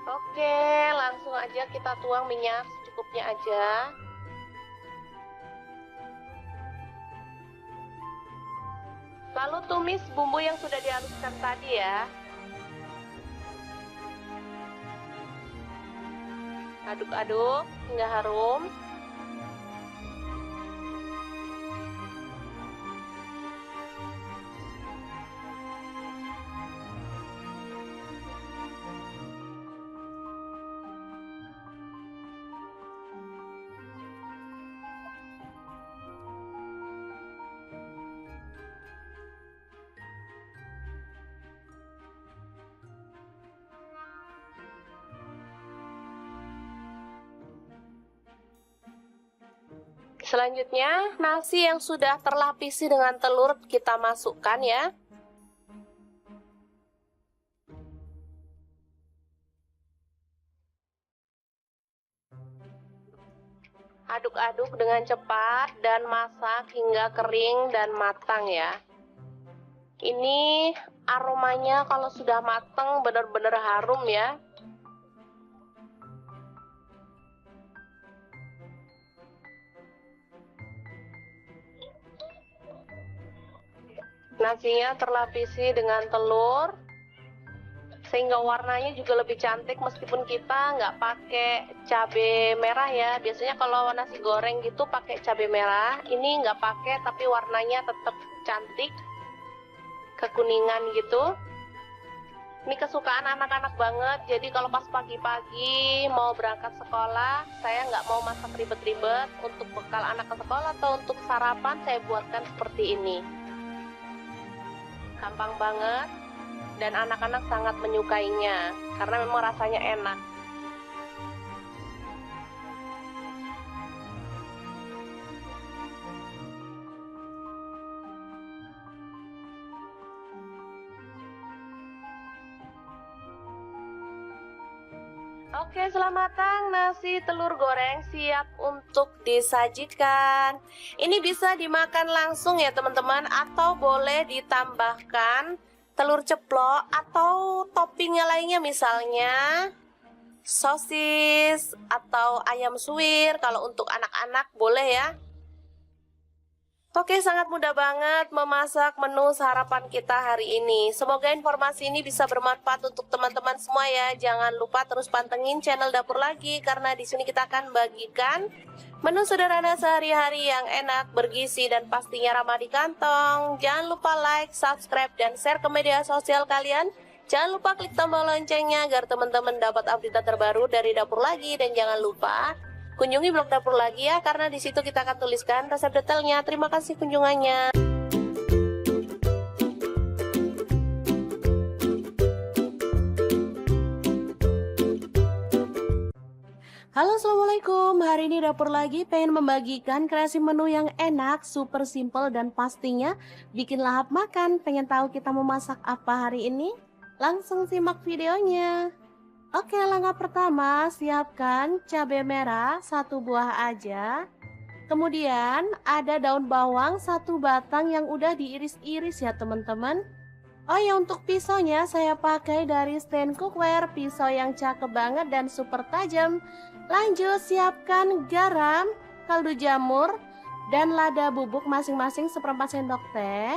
Oke, langsung aja kita tuang minyak secukupnya aja. Lalu tumis bumbu yang sudah dihaluskan tadi ya. Aduk-aduk hingga harum. Selanjutnya, nasi yang sudah terlapisi dengan telur kita masukkan ya. Aduk-aduk dengan cepat dan masak hingga kering dan matang ya. Ini aromanya kalau sudah matang benar-benar harum ya. Nasinya terlapisi dengan telur sehingga warnanya juga lebih cantik, meskipun kita nggak pakai cabai merah ya. Biasanya kalau nasi goreng gitu pakai cabai merah, ini nggak pakai tapi warnanya tetap cantik, kekuningan gitu. Ini kesukaan anak-anak banget, jadi kalau pas pagi-pagi mau berangkat sekolah, saya nggak mau masak ribet-ribet. Untuk bekal anak ke sekolah atau untuk sarapan saya buatkan seperti ini. Gampang banget dan anak-anak sangat menyukainya karena memang rasanya enak. Oke, selamat matang, nasi telur goreng siap untuk disajikan. Ini bisa dimakan langsung ya teman-teman, atau boleh ditambahkan telur ceplok atau toppingnya lainnya, misalnya sosis atau ayam suwir. Kalau untuk anak-anak boleh ya. Oke, sangat mudah banget memasak menu sarapan kita hari ini. Semoga informasi ini bisa bermanfaat untuk teman-teman semua ya. Jangan lupa terus pantengin channel Dapur Lagi, karena di sini kita akan bagikan menu sederhana sehari-hari yang enak, bergizi, dan pastinya ramah di kantong. Jangan lupa like, subscribe, dan share ke media sosial kalian. Jangan lupa klik tombol loncengnya agar teman-teman dapat update terbaru dari Dapur Lagi. Dan jangan lupa kunjungi blog Dapur Lagi ya, karena di situ kita akan tuliskan resep detailnya. Terima kasih kunjungannya. Halo, assalamualaikum. Hari ini Dapur Lagi pengen membagikan kreasi menu yang enak, super simple, dan pastinya bikin lahap makan. Pengen tahu kita mau masak apa hari ini? Langsung simak videonya. Oke, langkah pertama, siapkan cabai merah 1 buah aja. Kemudian ada daun bawang 1 batang yang udah diiris-iris ya teman-teman. Oh ya, untuk pisaunya saya pakai dari stand cookware, pisau yang cakep banget dan super tajam. Lanjut, siapkan garam, kaldu jamur, dan lada bubuk masing-masing 1/4 sendok teh.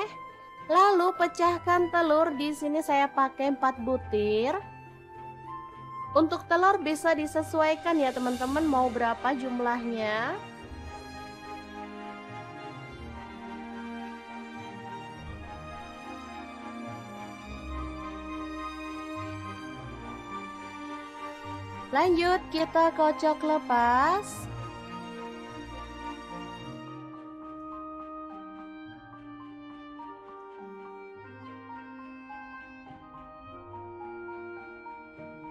Lalu pecahkan telur, di sini saya pakai 4 butir. Untuk telur bisa disesuaikan ya teman-teman, mau berapa jumlahnya. Lanjut, kita kocok lepas.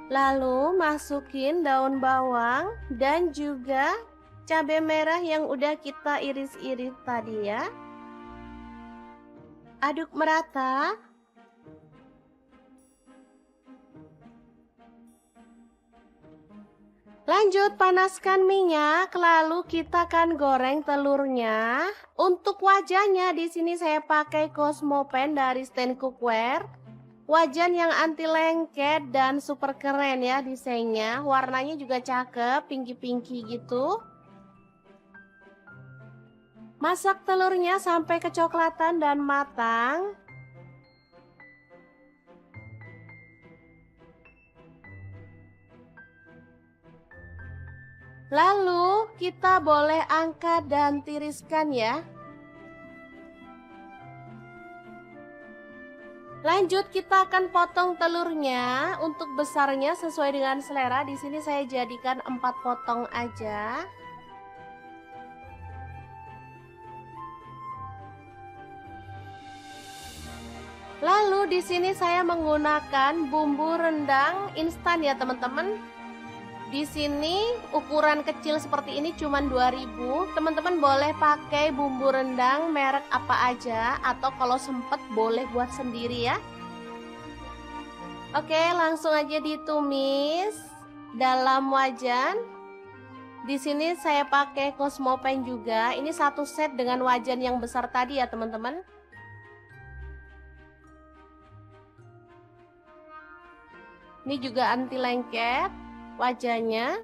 Lalu masukin daun bawang dan juga cabai merah yang udah kita iris-iris tadi ya. Aduk merata. Lanjut, panaskan minyak, lalu kita akan goreng telurnya. Untuk wajahnya di sini saya pakai Cosmopan dari stand cookware. Wajan yang anti lengket dan super keren ya desainnya. Warnanya juga cakep, pinky-pinky gitu. Masak telurnya sampai kecoklatan dan matang. Lalu kita boleh angkat dan tiriskan ya. Lanjut, kita akan potong telurnya. Untuk besarnya sesuai dengan selera. Di sini saya jadikan 4 potong aja. Lalu di sini saya menggunakan bumbu rendang instan ya teman-teman. Di sini ukuran kecil seperti ini cuman 2000. Teman-teman boleh pakai bumbu rendang merek apa aja, atau kalau sempet boleh buat sendiri ya. Oke, langsung aja ditumis dalam wajan. Di sini saya pakai Cosmopan juga. Ini satu set dengan wajan yang besar tadi ya teman-teman. Ini juga anti lengket wajahnya.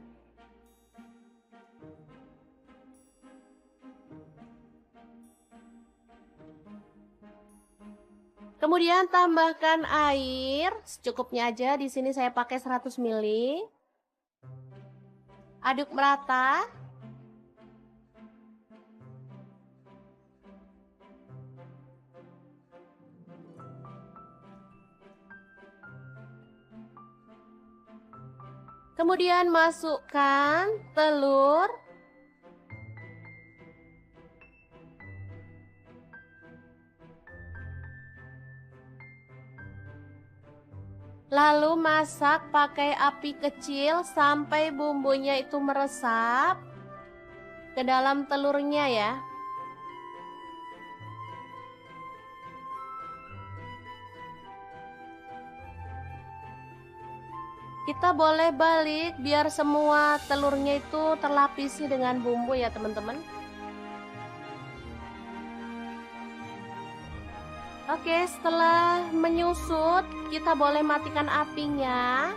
Kemudian tambahkan air secukupnya aja. Di sini saya pakai 100 ml. Aduk merata. Kemudian masukkan telur. Lalu masak pakai api kecil sampai bumbunya itu meresap ke dalam telurnya ya. Kita boleh balik biar semua telurnya itu terlapisi dengan bumbu ya teman-teman. Oke, setelah menyusut, kita boleh matikan apinya.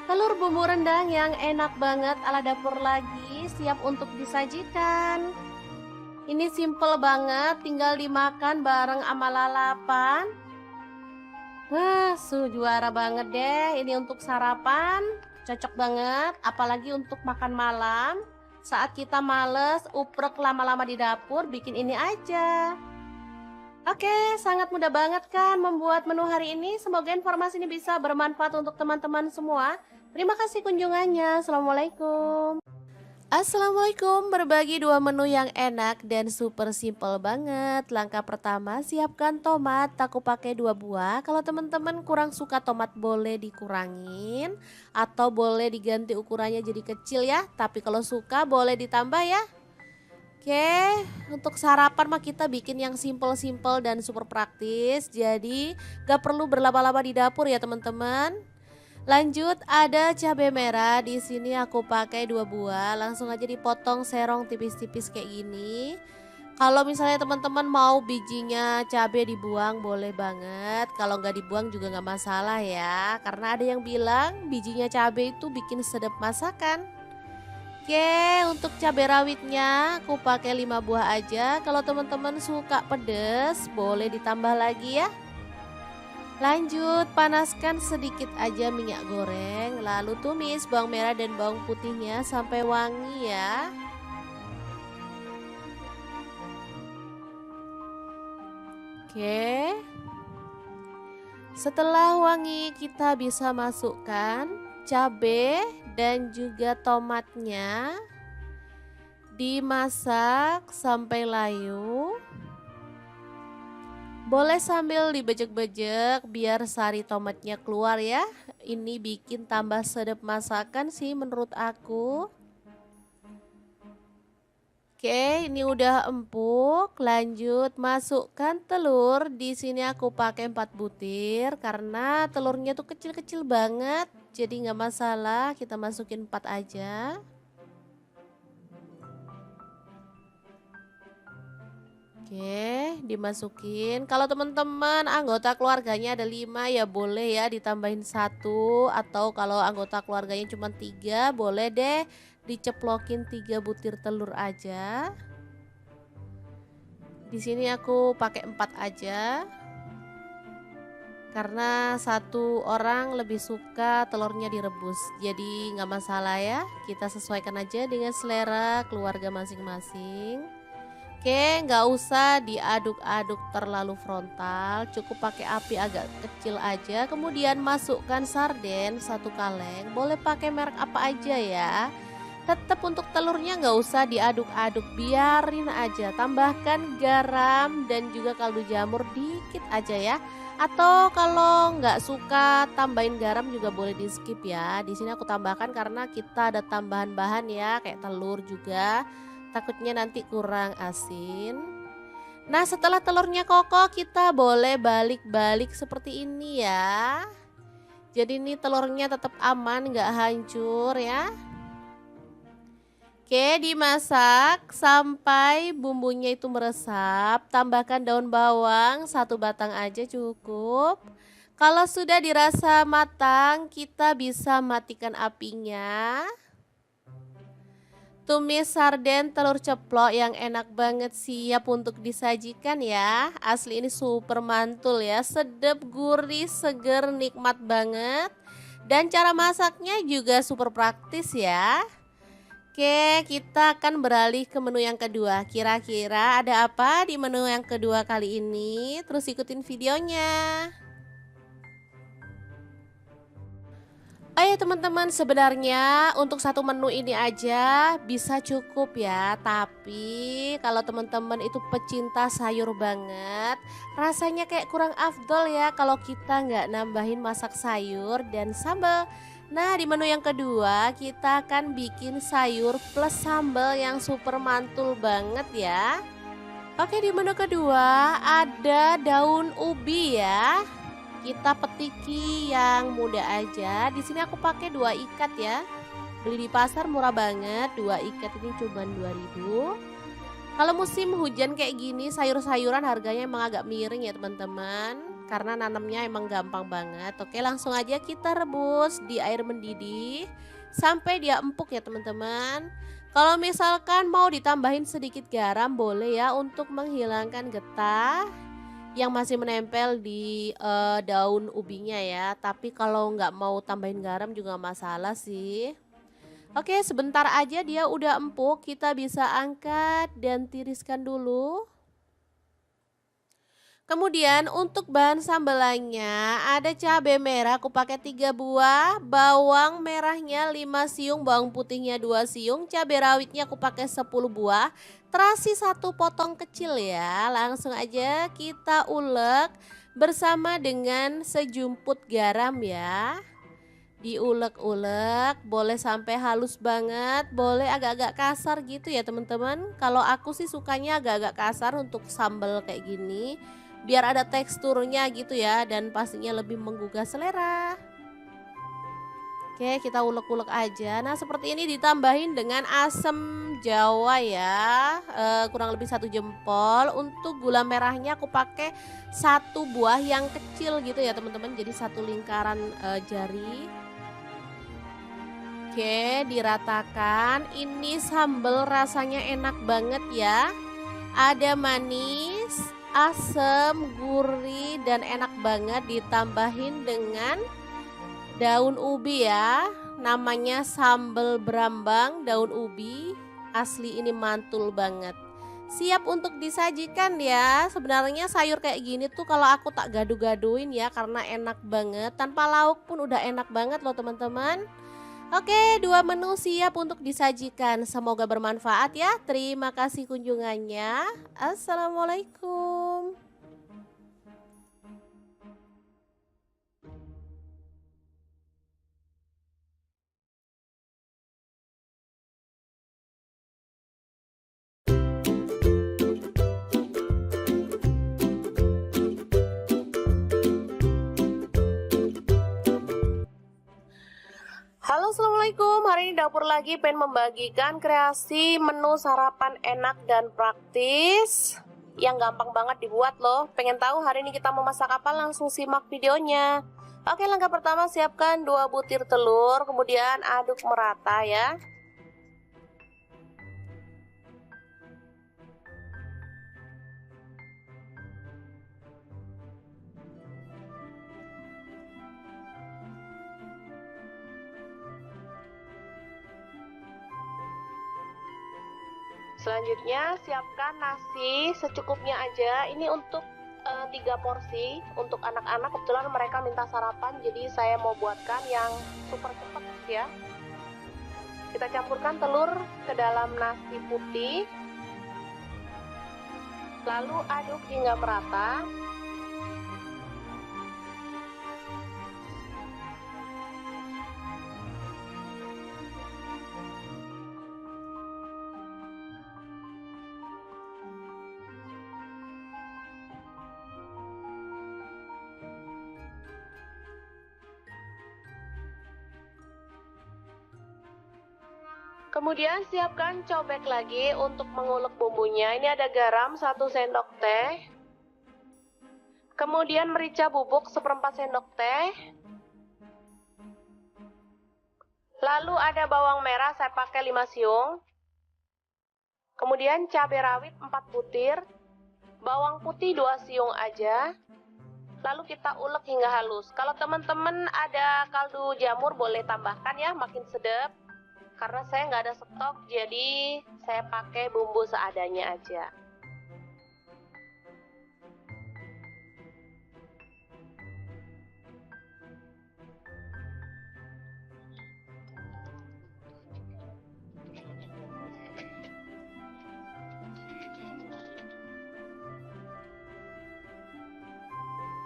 Telur bumbu rendang yang enak banget ala dapur lagi, siap untuk disajikan. Ini simple banget, tinggal dimakan bareng sama lalapan. Juara banget deh, ini untuk sarapan, cocok banget, apalagi untuk makan malam. Saat kita males, uprek lama-lama di dapur, bikin ini aja. Oke, sangat mudah banget kan membuat menu hari ini. Semoga informasi ini bisa bermanfaat untuk teman-teman semua. Terima kasih kunjungannya. Assalamualaikum. Assalamualaikum, berbagi dua menu yang enak dan super simple banget. Langkah pertama, siapkan tomat, aku pakai 2 buah. Kalau teman-teman kurang suka tomat boleh dikurangin atau boleh diganti ukurannya jadi kecil ya. Tapi kalau suka boleh ditambah ya. Oke, untuk sarapan mah kita bikin yang simple-simple dan super praktis. Jadi gak perlu berlama-lama di dapur ya teman-teman. Lanjut ada cabai merah, di sini aku pakai 2 buah, langsung aja dipotong serong tipis-tipis kayak gini. Kalau misalnya teman-teman mau bijinya cabai dibuang boleh banget, kalau nggak dibuang juga nggak masalah ya, karena ada yang bilang bijinya cabai itu bikin sedap masakan. Oke, untuk cabai rawitnya aku pakai 5 buah aja. Kalau teman-teman suka pedes boleh ditambah lagi ya. Lanjut, panaskan sedikit aja minyak goreng, lalu tumis bawang merah dan bawang putihnya sampai wangi ya. Oke. Setelah wangi, kita bisa masukkan cabai dan juga tomatnya. Dimasak sampai layu. Boleh sambil dibejek-bejek biar sari tomatnya keluar ya. Ini bikin tambah sedap masakan sih menurut aku. Oke, ini udah empuk. Lanjut masukkan telur. Di sini aku pakai 4 butir karena telurnya tuh kecil-kecil banget. Jadi nggak masalah, kita masukin 4 aja. Oke, dimasukin. Kalau teman-teman anggota keluarganya ada 5 ya boleh ya ditambahin 1, atau kalau anggota keluarganya cuma 3 boleh deh diceplokin 3 butir telur aja. Di sini aku pakai 4 aja. Karena 1 orang lebih suka telurnya direbus. Jadi nggak masalah ya. Kita sesuaikan aja dengan selera keluarga masing-masing. Oke, nggak usah diaduk-aduk terlalu frontal, cukup pakai api agak kecil aja. Kemudian masukkan sarden 1 kaleng, boleh pakai merek apa aja ya. Tetap untuk telurnya nggak usah diaduk-aduk, biarin aja. Tambahkan garam dan juga kaldu jamur dikit aja ya. Atau kalau nggak suka tambahin garam juga boleh di skip ya. Di sini aku tambahkan karena kita ada tambahan bahan ya, kayak telur juga. Takutnya nanti kurang asin. Nah, setelah telurnya kokoh kita boleh balik-balik seperti ini ya. Jadi ini telurnya tetap aman, nggak hancur ya. Oke, dimasak sampai bumbunya itu meresap. Tambahkan daun bawang, satu batang aja cukup. Kalau sudah dirasa matang, kita bisa matikan apinya. Tumis sarden telur ceplok yang enak banget siap untuk disajikan ya. Asli ini super mantul ya, sedap, gurih, seger, nikmat banget. Dan cara masaknya juga super praktis ya. Oke, kita akan beralih ke menu yang kedua. Kira-kira ada apa di menu yang kedua kali ini? Terus ikutin videonya. Oh ya teman-teman, sebenarnya untuk satu menu ini aja bisa cukup ya. Tapi kalau teman-teman itu pecinta sayur banget, rasanya kayak kurang afdol ya kalau kita nggak nambahin masak sayur dan sambal. Nah, di menu yang kedua kita akan bikin sayur plus sambal yang super mantul banget ya. Oke, di menu kedua ada daun ubi ya. Kita petiki yang muda aja. Di sini aku pakai 2 ikat ya. Beli di pasar murah banget. 2 ikat ini cuma 2.000. Kalau musim hujan kayak gini, sayur-sayuran harganya emang agak miring ya teman-teman. Karena nanamnya emang gampang banget. Oke, langsung aja kita rebus di air mendidih sampai dia empuk ya teman-teman. Kalau misalkan mau ditambahin sedikit garam boleh ya untuk menghilangkan getah yang masih menempel di daun ubinya ya. Tapi kalau nggak mau tambahin garam juga masalah sih. Oke, sebentar aja dia udah empuk, kita bisa angkat dan tiriskan dulu. Kemudian untuk bahan sambelannya ada cabai merah aku pakai 3 buah, bawang merahnya 5 siung, bawang putihnya 2 siung, cabai rawitnya aku pakai 10 buah, terasi 1 potong kecil ya. Langsung aja kita ulek bersama dengan sejumput garam ya. Diulek-ulek, boleh sampai halus banget, boleh agak-agak kasar gitu ya teman-teman. Kalau aku sih sukanya agak-agak kasar untuk sambal kayak gini, biar ada teksturnya gitu ya dan pastinya lebih menggugah selera. Oke, kita ulek-ulek aja. Nah, seperti ini ditambahin dengan asam jawa ya, kurang lebih 1 jempol. Untuk gula merahnya aku pakai 1 buah yang kecil gitu ya teman-teman, jadi 1 lingkaran jari. Oke, diratakan. Ini sambal rasanya enak banget ya. Ada manis, asam, gurih, dan enak banget ditambahin dengan daun ubi ya. Namanya sambal berambang daun ubi. Asli ini mantul banget. Siap untuk disajikan ya. Sebenarnya sayur kayak gini tuh kalau aku tak gaduh-gaduhin ya karena enak banget. Tanpa lauk pun udah enak banget loh teman-teman. Oke, 2 menu siap untuk disajikan. Semoga bermanfaat ya. Terima kasih kunjungannya. Assalamualaikum. Halo, assalamualaikum. Hari ini dapur lagi pengen membagikan kreasi menu sarapan enak dan praktis yang gampang banget dibuat loh. Pengen tahu hari ini kita mau masak apa? Langsung simak videonya. Oke, langkah pertama siapkan 2 butir telur, kemudian aduk merata ya. Selanjutnya siapkan nasi secukupnya aja. Ini untuk 3 porsi untuk anak-anak. Kebetulan mereka minta sarapan, jadi saya mau buatkan yang super cepat ya. Kita campurkan telur ke dalam nasi putih, lalu aduk hingga merata. Kemudian siapkan cobek lagi untuk mengulek bumbunya. Ini ada garam 1 sendok teh. Kemudian merica bubuk 1/4 sendok teh. Lalu ada bawang merah, saya pakai 5 siung. Kemudian cabai rawit 4 butir. Bawang putih 2 siung aja. Lalu kita ulek hingga halus. Kalau teman-teman ada kaldu jamur boleh tambahkan ya, makin sedap. Karena saya nggak ada stok, jadi saya pakai bumbu seadanya aja.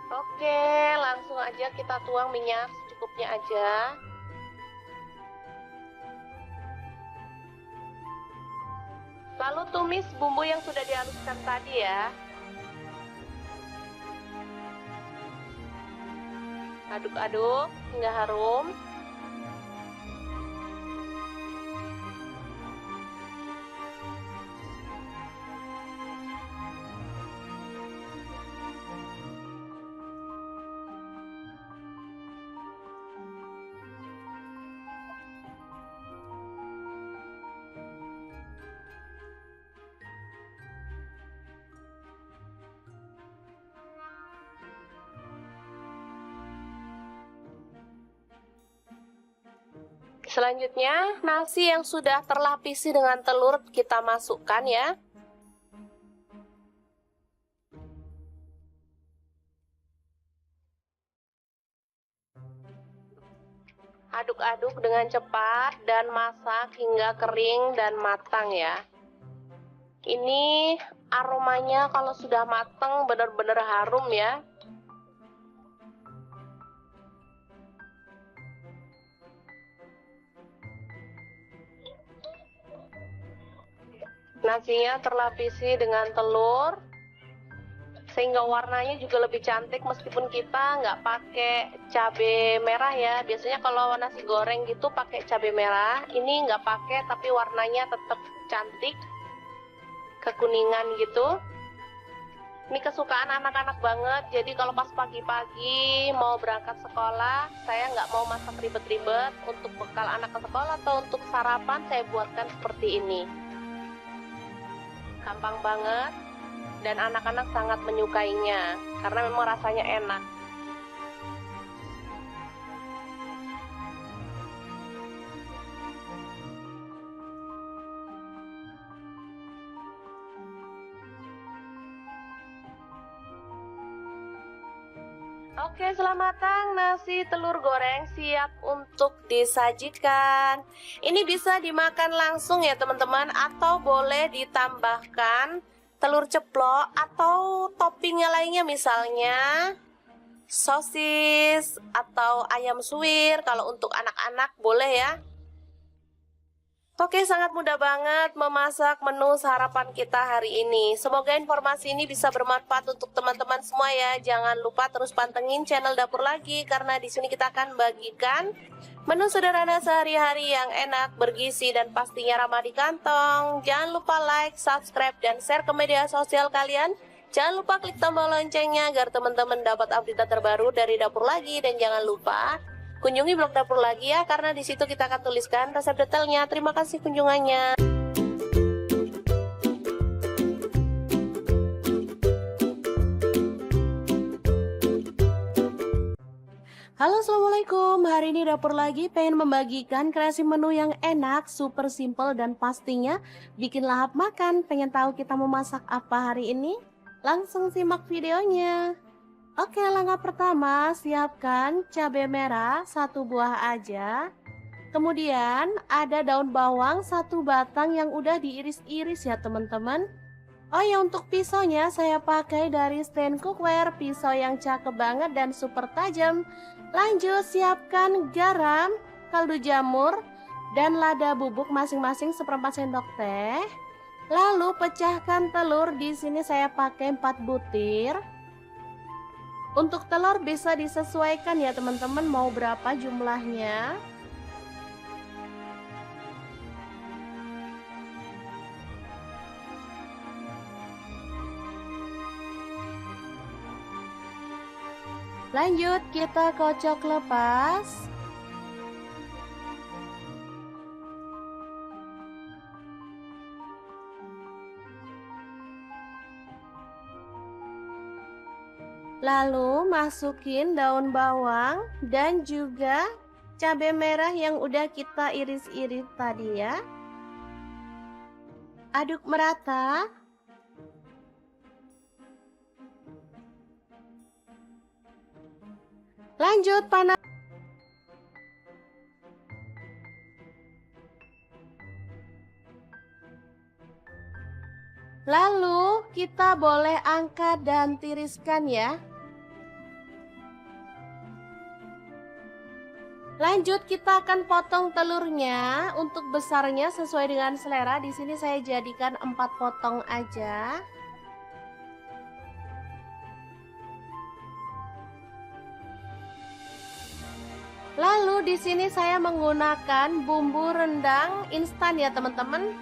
Oke, langsung aja kita tuang minyak secukupnya aja. Lalu tumis bumbu yang sudah dihaluskan tadi ya. Aduk-aduk hingga harum. Selanjutnya, nasi yang sudah terlapisi dengan telur kita masukkan ya. Aduk-aduk dengan cepat dan masak hingga kering dan matang ya. Ini aromanya kalau sudah matang benar-benar harum ya. Nasinya terlapisi dengan telur sehingga warnanya juga lebih cantik meskipun kita nggak pakai cabai merah ya. Biasanya kalau nasi goreng gitu pakai cabai merah, ini nggak pakai tapi warnanya tetap cantik, kekuningan gitu. Ini kesukaan anak-anak banget, jadi kalau pas pagi-pagi mau berangkat sekolah, saya nggak mau masak ribet-ribet. Untuk bekal anak ke sekolah atau untuk sarapan saya buatkan seperti ini. Gampang banget dan anak-anak sangat menyukainya karena memang rasanya enak. Oke, selamat matang nasi telur goreng siap untuk disajikan. Ini bisa dimakan langsung ya teman-teman, atau boleh ditambahkan telur ceplok atau toppingnya lainnya, misalnya sosis atau ayam suwir. Kalau untuk anak-anak boleh ya. Oke, sangat mudah banget memasak menu sarapan kita hari ini. Semoga informasi ini bisa bermanfaat untuk teman-teman semua ya. Jangan lupa terus pantengin channel Dapur Lagi karena di sini kita akan bagikan menu sederhana sehari-hari yang enak, bergizi dan pastinya ramah di kantong. Jangan lupa like, subscribe dan share ke media sosial kalian. Jangan lupa klik tombol loncengnya agar teman-teman dapat update terbaru dari Dapur Lagi, dan jangan lupa kunjungi blog Dapur Lagi ya, karena di situ kita akan tuliskan resep detailnya. Terima kasih kunjungannya. Halo, assalamualaikum. Hari ini Dapur Lagi pengen membagikan kreasi menu yang enak, super simple dan pastinya bikin lahap makan. Pengen tahu kita mau masak apa hari ini? Langsung simak videonya. Oke, langkah pertama siapkan cabai merah 1 buah aja. Kemudian ada daun bawang 1 batang yang udah diiris-iris ya teman-teman. Oh ya, untuk pisaunya saya pakai dari stand cookware, pisau yang cakep banget dan super tajam. Lanjut siapkan garam, kaldu jamur, dan lada bubuk masing-masing 1/4 sendok teh. Lalu pecahkan telur, di sini saya pakai 4 butir. Untuk telur bisa disesuaikan ya teman-teman, mau berapa jumlahnya. Lanjut kita kocok lepas. Lalu masukin daun bawang dan juga cabai merah yang udah kita iris-iris tadi ya. Aduk merata. Lanjut panas. Lalu kita boleh angkat dan tiriskan ya. Lanjut kita akan potong telurnya. Untuk besarnya sesuai dengan selera. Di sini saya jadikan 4 potong aja. Lalu di sini saya menggunakan bumbu rendang instan ya teman-teman.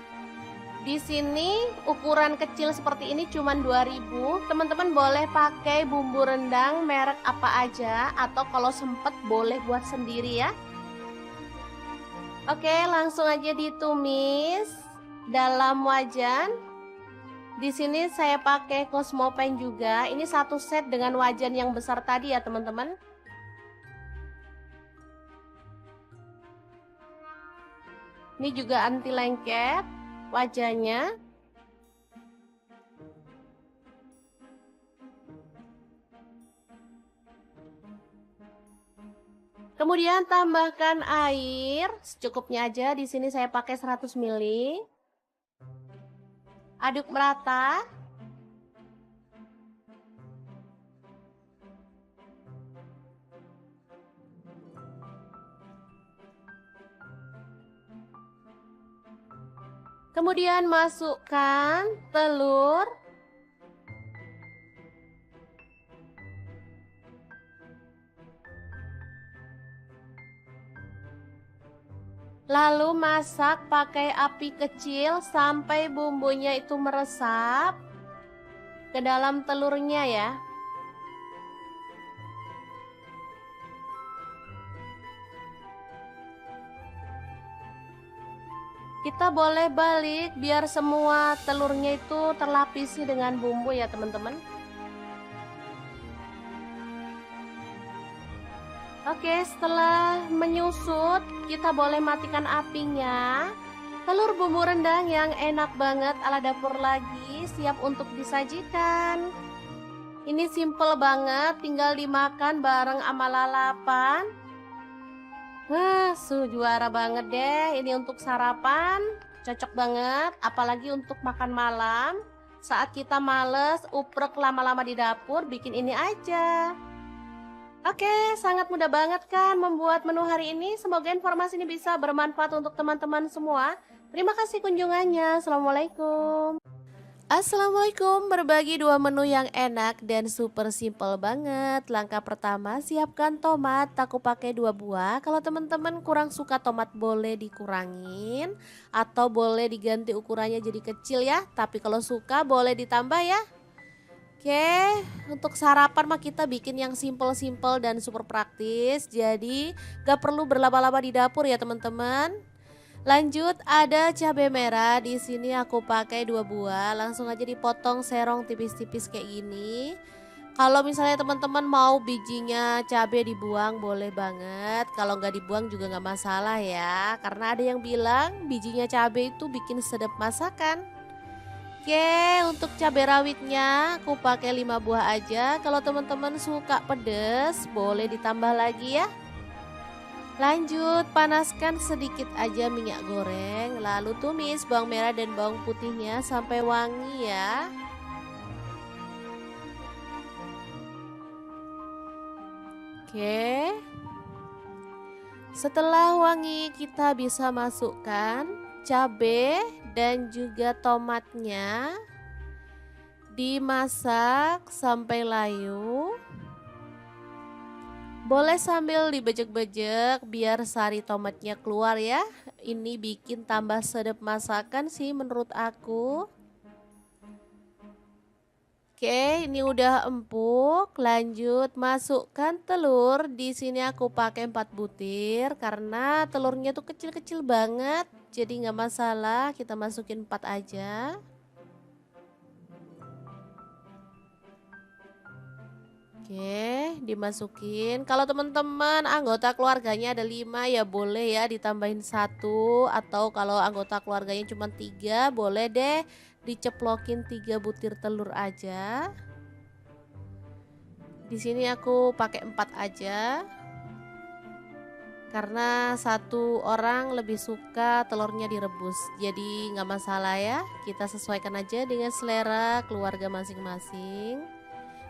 Di sini ukuran kecil seperti ini cuma 2000. Teman-teman boleh pakai bumbu rendang merek apa aja atau kalau sempet boleh buat sendiri ya. Oke, langsung aja ditumis dalam wajan. Di sini saya pakai Cosmopan juga. Ini satu set dengan wajan yang besar tadi ya teman-teman. Ini juga anti lengket wajahnya. Kemudian tambahkan air secukupnya aja. Di sini saya pakai 100 ml. Aduk merata. Kemudian masukkan telur. Lalu masak pakai api kecil sampai bumbunya itu meresap ke dalam telurnya ya. Kita boleh balik biar semua telurnya itu terlapisi dengan bumbu ya teman-teman. Oke, setelah menyusut kita boleh matikan apinya. Telur bumbu rendang yang enak banget ala dapur lagi siap untuk disajikan. Ini simple banget, tinggal dimakan bareng sama lalapan. Juara banget deh. Ini untuk sarapan cocok banget, apalagi untuk makan malam. Saat kita males uprek lama-lama di dapur, bikin ini aja. Oke, sangat mudah banget kan membuat menu hari ini. Semoga informasi ini bisa bermanfaat untuk teman-teman semua. Terima kasih kunjungannya. Assalamualaikum. Assalamualaikum, berbagi 2 menu yang enak dan super simple banget. Langkah pertama, siapkan tomat, aku pakai 2 buah. Kalau teman-teman kurang suka tomat boleh dikurangin atau boleh diganti ukurannya jadi kecil ya. Tapi kalau suka boleh ditambah ya. Oke, untuk sarapan mah kita bikin yang simple-simple dan super praktis. Jadi gak perlu berlama-lama di dapur ya teman-teman. Lanjut ada cabai merah, di sini aku pakai 2 buah, langsung aja dipotong serong tipis-tipis kayak gini. Kalau misalnya teman-teman mau bijinya cabai dibuang boleh banget, kalau nggak dibuang juga nggak masalah ya, karena ada yang bilang bijinya cabai itu bikin sedap masakan. Oke, untuk cabai rawitnya aku pakai 5 buah aja, kalau teman-teman suka pedes boleh ditambah lagi ya. Lanjut, panaskan sedikit aja minyak goreng, lalu tumis bawang merah dan bawang putihnya sampai wangi ya. Oke. Setelah wangi kita bisa masukkan cabai dan juga tomatnya. Dimasak sampai layu. Boleh sambil dibejek-bejek biar sari tomatnya keluar ya. Ini bikin tambah sedap masakan sih menurut aku. Oke, ini udah empuk. Lanjut masukkan telur. Di sini aku pakai 4 butir karena telurnya tuh kecil-kecil banget. Jadi nggak masalah, kita masukin 4 aja. Oke, dimasukin. Kalau teman-teman anggota keluarganya ada 5 ya boleh ya ditambahin satu, atau kalau anggota keluarganya cuma 3 boleh deh diceplokin 3 butir telur aja. Di sini aku pakai 4 aja. Karena satu orang lebih suka telurnya direbus. Jadi nggak masalah ya. Kita sesuaikan aja dengan selera keluarga masing-masing.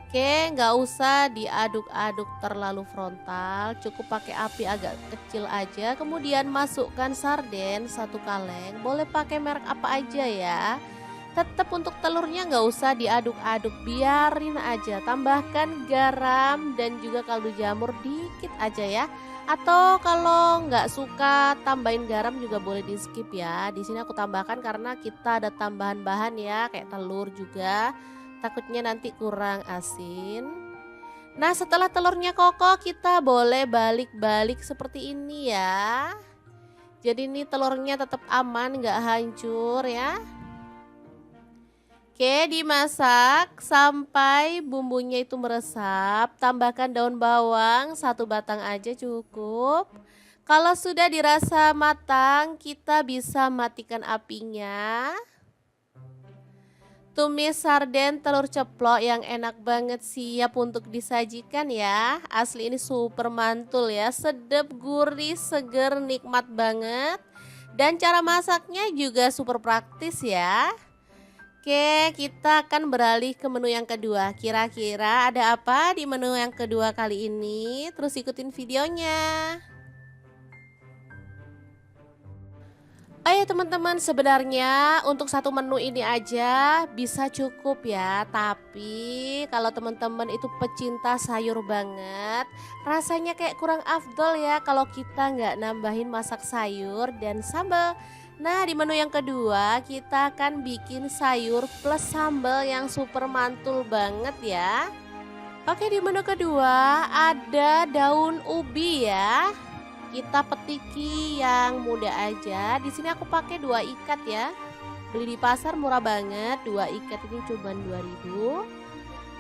Oke, nggak usah diaduk-aduk terlalu frontal, cukup pakai api agak kecil aja. Kemudian masukkan sarden 1 kaleng, boleh pakai merek apa aja ya. Tetap untuk telurnya nggak usah diaduk-aduk, biarin aja. Tambahkan garam dan juga kaldu jamur dikit aja ya. Atau kalau nggak suka tambahin garam juga boleh di skip ya. Di sini aku tambahkan karena kita ada tambahan bahan ya, kayak telur juga. Takutnya nanti kurang asin. Nah, setelah telurnya kokoh, kita boleh balik-balik seperti ini ya. Jadi ini telurnya tetap aman, nggak hancur ya. Oke, dimasak sampai bumbunya itu meresap. Tambahkan daun bawang 1 batang aja cukup. Kalau sudah dirasa matang, kita bisa matikan apinya. Tumis sarden telur ceplok yang enak banget siap untuk disajikan ya. Asli ini super mantul ya, sedap, gurih, seger, nikmat banget. Dan cara masaknya juga super praktis ya. Oke, kita akan beralih ke menu yang kedua. Kira-kira ada apa di menu yang kedua kali ini? Terus ikutin videonya. Oh ya teman-teman, sebenarnya untuk satu menu ini aja bisa cukup ya. Tapi kalau teman-teman itu pecinta sayur banget, rasanya kayak kurang afdol ya kalau kita nggak nambahin masak sayur dan sambal. Nah, di menu yang kedua kita akan bikin sayur plus sambal yang super mantul banget ya. Oke, di menu kedua ada daun ubi ya. Kita petiki yang muda aja. Di sini aku pakai 2 ikat ya. Beli di pasar murah banget. 2 ikat ini cuma 2.000.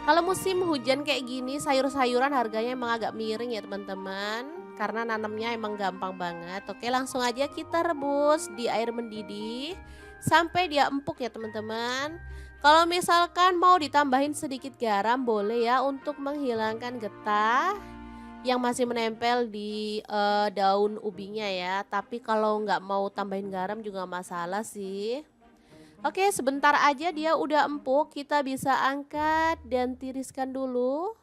Kalau musim hujan kayak gini, sayur-sayuran harganya emang agak miring ya teman-teman. Karena nanamnya emang gampang banget. Oke, langsung aja kita rebus di air mendidih sampai dia empuk ya teman-teman. Kalau misalkan mau ditambahin sedikit garam boleh ya untuk menghilangkan getah yang masih menempel di daun ubinya ya. Tapi kalau nggak mau tambahin garam juga nggak masalah sih. Oke, sebentar aja dia udah empuk, kita bisa angkat dan tiriskan dulu.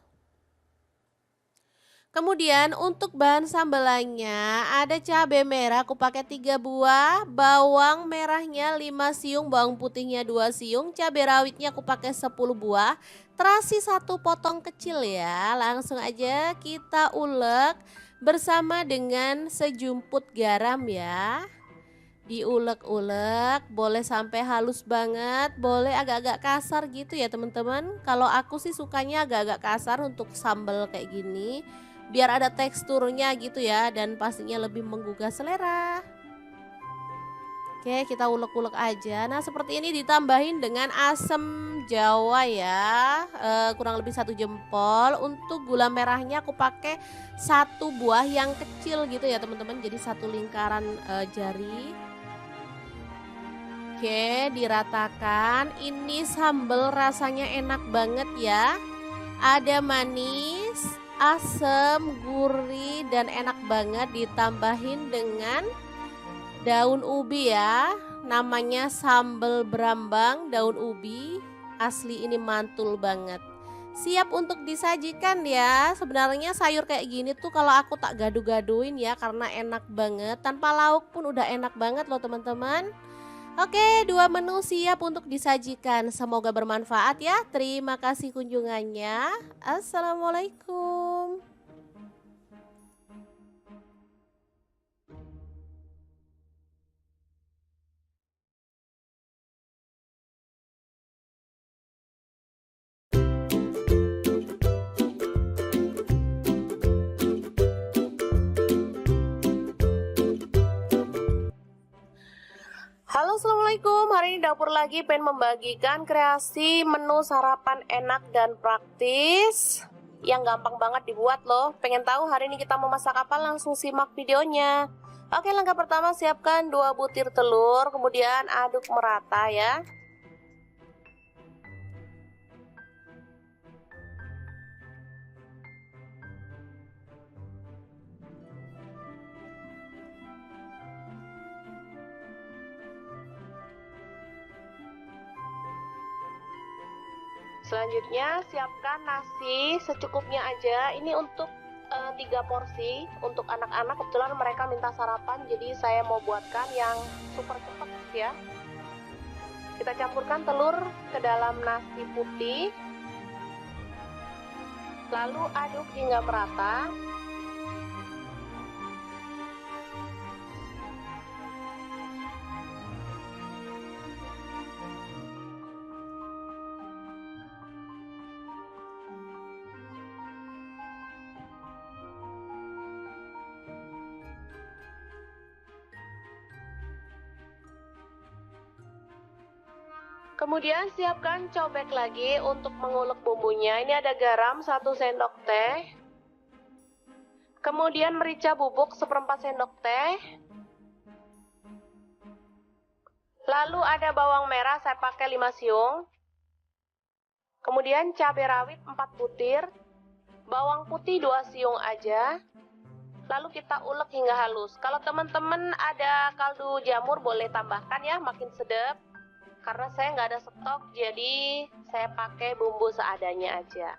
Kemudian untuk bahan sambelannya ada cabai merah aku pakai 3 buah, bawang merahnya 5 siung, bawang putihnya 2 siung, cabai rawitnya aku pakai 10 buah, terasi 1 potong kecil ya. Langsung aja kita ulek bersama dengan sejumput garam ya. Diulek-ulek, boleh sampai halus banget, boleh agak-agak kasar gitu ya teman-teman. Kalau aku sih sukanya agak-agak kasar untuk sambal kayak gini, biar ada teksturnya gitu ya dan pastinya lebih menggugah selera. Oke, kita ulek-ulek aja. Nah, seperti ini ditambahin dengan asam jawa ya, kurang lebih 1 jempol. Untuk gula merahnya aku pakai 1 buah yang kecil gitu ya teman-teman, jadi 1 lingkaran jari. Oke, diratakan. Ini sambal rasanya enak banget ya. Ada manis, asam, gurih, dan enak banget ditambahin dengan daun ubi ya. Namanya sambal berambang daun ubi. Asli ini mantul banget. Siap untuk disajikan ya. Sebenarnya sayur kayak gini tuh kalau aku tak gaduh-gaduhin ya karena enak banget. Tanpa lauk pun udah enak banget loh teman-teman. Oke, 2 menu siap untuk disajikan. Semoga bermanfaat ya. Terima kasih kunjungannya. Assalamualaikum. hari ini dapur lagi pengen membagikan kreasi menu sarapan enak dan praktis yang gampang banget dibuat loh. Pengen tahu hari ini kita mau masak apa? Langsung simak videonya. Oke, langkah pertama siapkan 2 butir telur, kemudian aduk merata ya. Selanjutnya siapkan nasi secukupnya aja. Ini untuk 3 porsi untuk anak-anak. Kebetulan mereka minta sarapan, jadi saya mau buatkan yang super cepat ya. Kita campurkan telur ke dalam nasi putih, lalu aduk hingga merata. Kemudian siapkan cobek lagi untuk mengulek bumbunya. Ini ada garam 1 sendok teh. Kemudian merica bubuk 1/4 sendok teh. Lalu ada bawang merah, saya pakai 5 siung. Kemudian cabai rawit 4 butir. Bawang putih 2 siung aja. Lalu kita ulek hingga halus. Kalau teman-teman ada kaldu jamur boleh tambahkan ya, makin sedap. Karena saya nggak ada stok, jadi saya pakai bumbu seadanya aja.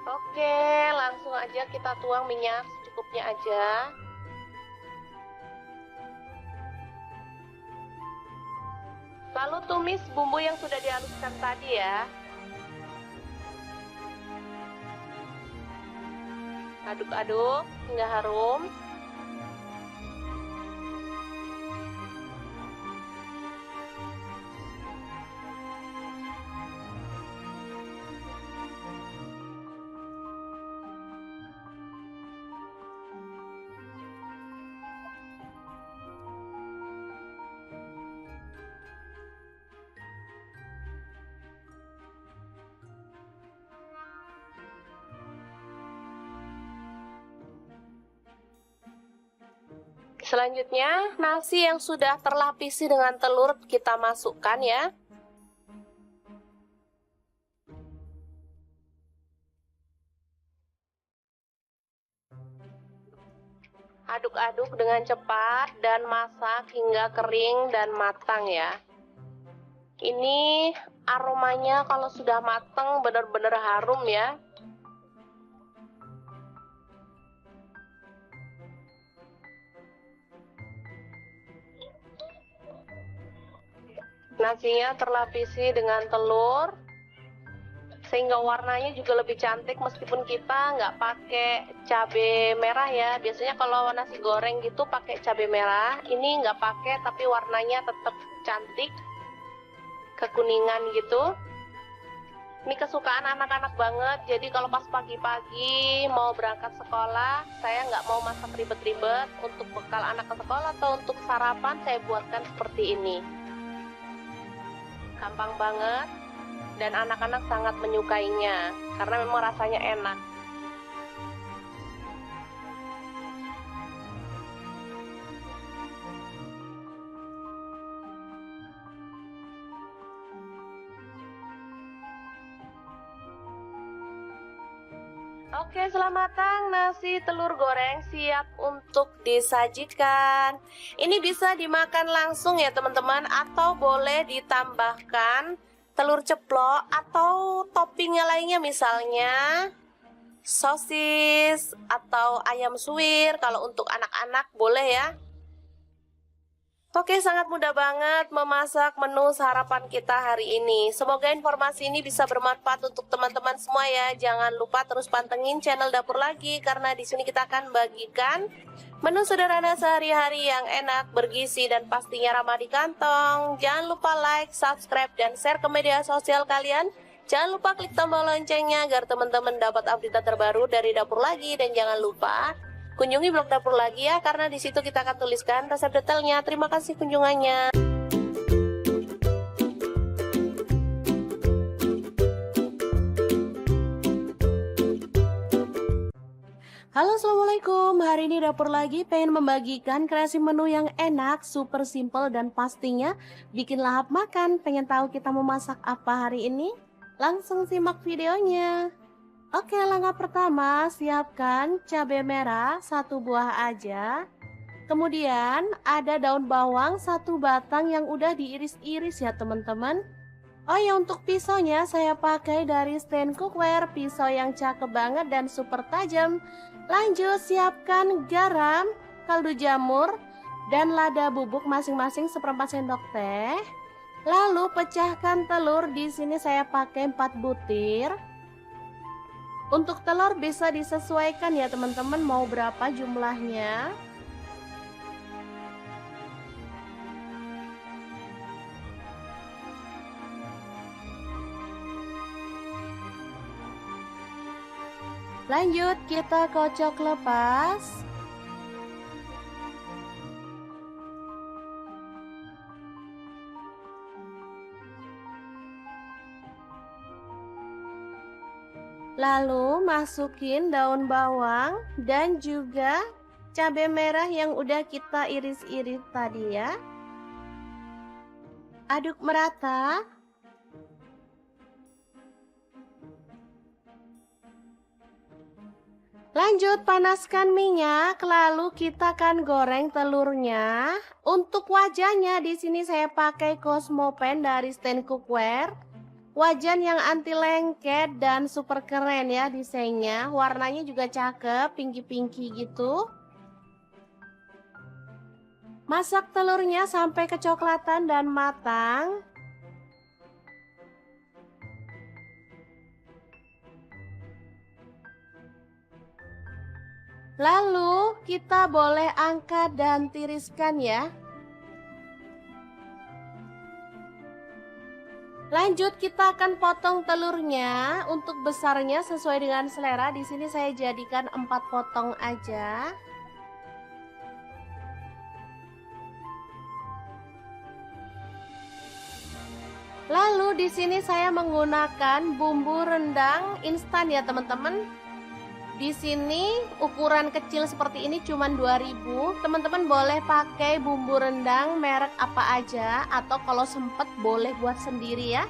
Oke, langsung aja kita tuang minyak secukupnya aja. Lalu tumis bumbu yang sudah dihaluskan tadi ya. Aduk-aduk hingga harum. Selanjutnya, nasi yang sudah terlapisi dengan telur kita masukkan ya. Aduk-aduk dengan cepat dan masak hingga kering dan matang ya. Ini aromanya kalau sudah matang benar-benar harum ya. Nasinya terlapisi dengan telur sehingga warnanya juga lebih cantik meskipun kita nggak pakai cabai merah ya. Biasanya kalau nasi goreng gitu pakai cabai merah, ini nggak pakai tapi warnanya tetap cantik, kekuningan gitu. Ini kesukaan anak-anak banget, jadi kalau pas pagi-pagi mau berangkat sekolah, saya nggak mau masak ribet-ribet. Untuk bekal anak ke sekolah atau untuk sarapan saya buatkan seperti ini. Gampang banget dan anak-anak sangat menyukainya karena memang rasanya enak. Oke, setelah matang nasi telur goreng siap untuk disajikan. Ini bisa dimakan langsung ya teman-teman, atau boleh ditambahkan telur ceplok atau toppingnya lainnya, misalnya sosis atau ayam suwir. Kalau untuk anak-anak boleh ya. Oke, sangat mudah banget memasak menu sarapan kita hari ini. Semoga informasi ini bisa bermanfaat untuk teman-teman semua ya. Jangan lupa terus pantengin channel Dapur Lagi karena di sini kita akan bagikan menu sederhana sehari-hari yang enak, bergizi dan pastinya ramah di kantong. Jangan lupa like, subscribe dan share ke media sosial kalian. Jangan lupa klik tombol loncengnya agar teman-teman dapat update terbaru dari Dapur Lagi dan jangan lupa kunjungi blog Dapur Lagi ya, karena di situ kita akan tuliskan resep detailnya. Terima kasih kunjungannya. Halo, assalamualaikum. Hari ini Dapur Lagi pengen membagikan kreasi menu yang enak, super simple dan pastinya bikin lahap makan. Pengen tahu kita mau masak apa hari ini? Langsung simak videonya. Oke, langkah pertama siapkan cabai merah 1 buah aja. Kemudian ada daun bawang 1 batang yang udah diiris-iris ya teman-teman. Oh ya, untuk pisaunya saya pakai dari stand cookware, pisau yang cakep banget dan super tajam. Lanjut siapkan garam, kaldu jamur, dan lada bubuk masing-masing 1/4 sendok teh. Lalu pecahkan telur, di sini saya pakai 4 butir. Untuk telur bisa disesuaikan ya teman-teman, mau berapa jumlahnya. Lanjut kita kocok lepas. Lalu masukin daun bawang dan juga cabai merah yang udah kita iris-iris tadi ya. Aduk merata. Lanjut panaskan minyak, lalu kita akan goreng telurnya. Untuk wajannya di sini saya pakai Cosmopan dari stand cookware. Wajan yang anti lengket dan super keren ya desainnya. Warnanya juga cakep, pinky-pinky gitu. Masak telurnya sampai kecoklatan dan matang. Lalu kita boleh angkat dan tiriskan ya. Lanjut kita akan potong telurnya. Untuk besarnya sesuai dengan selera. Di sini saya jadikan 4 potong aja. Lalu di sini saya menggunakan bumbu rendang instan ya teman-teman. Di sini ukuran kecil seperti ini cuman 2000. Teman-teman boleh pakai bumbu rendang merek apa aja atau kalau sempet boleh buat sendiri ya.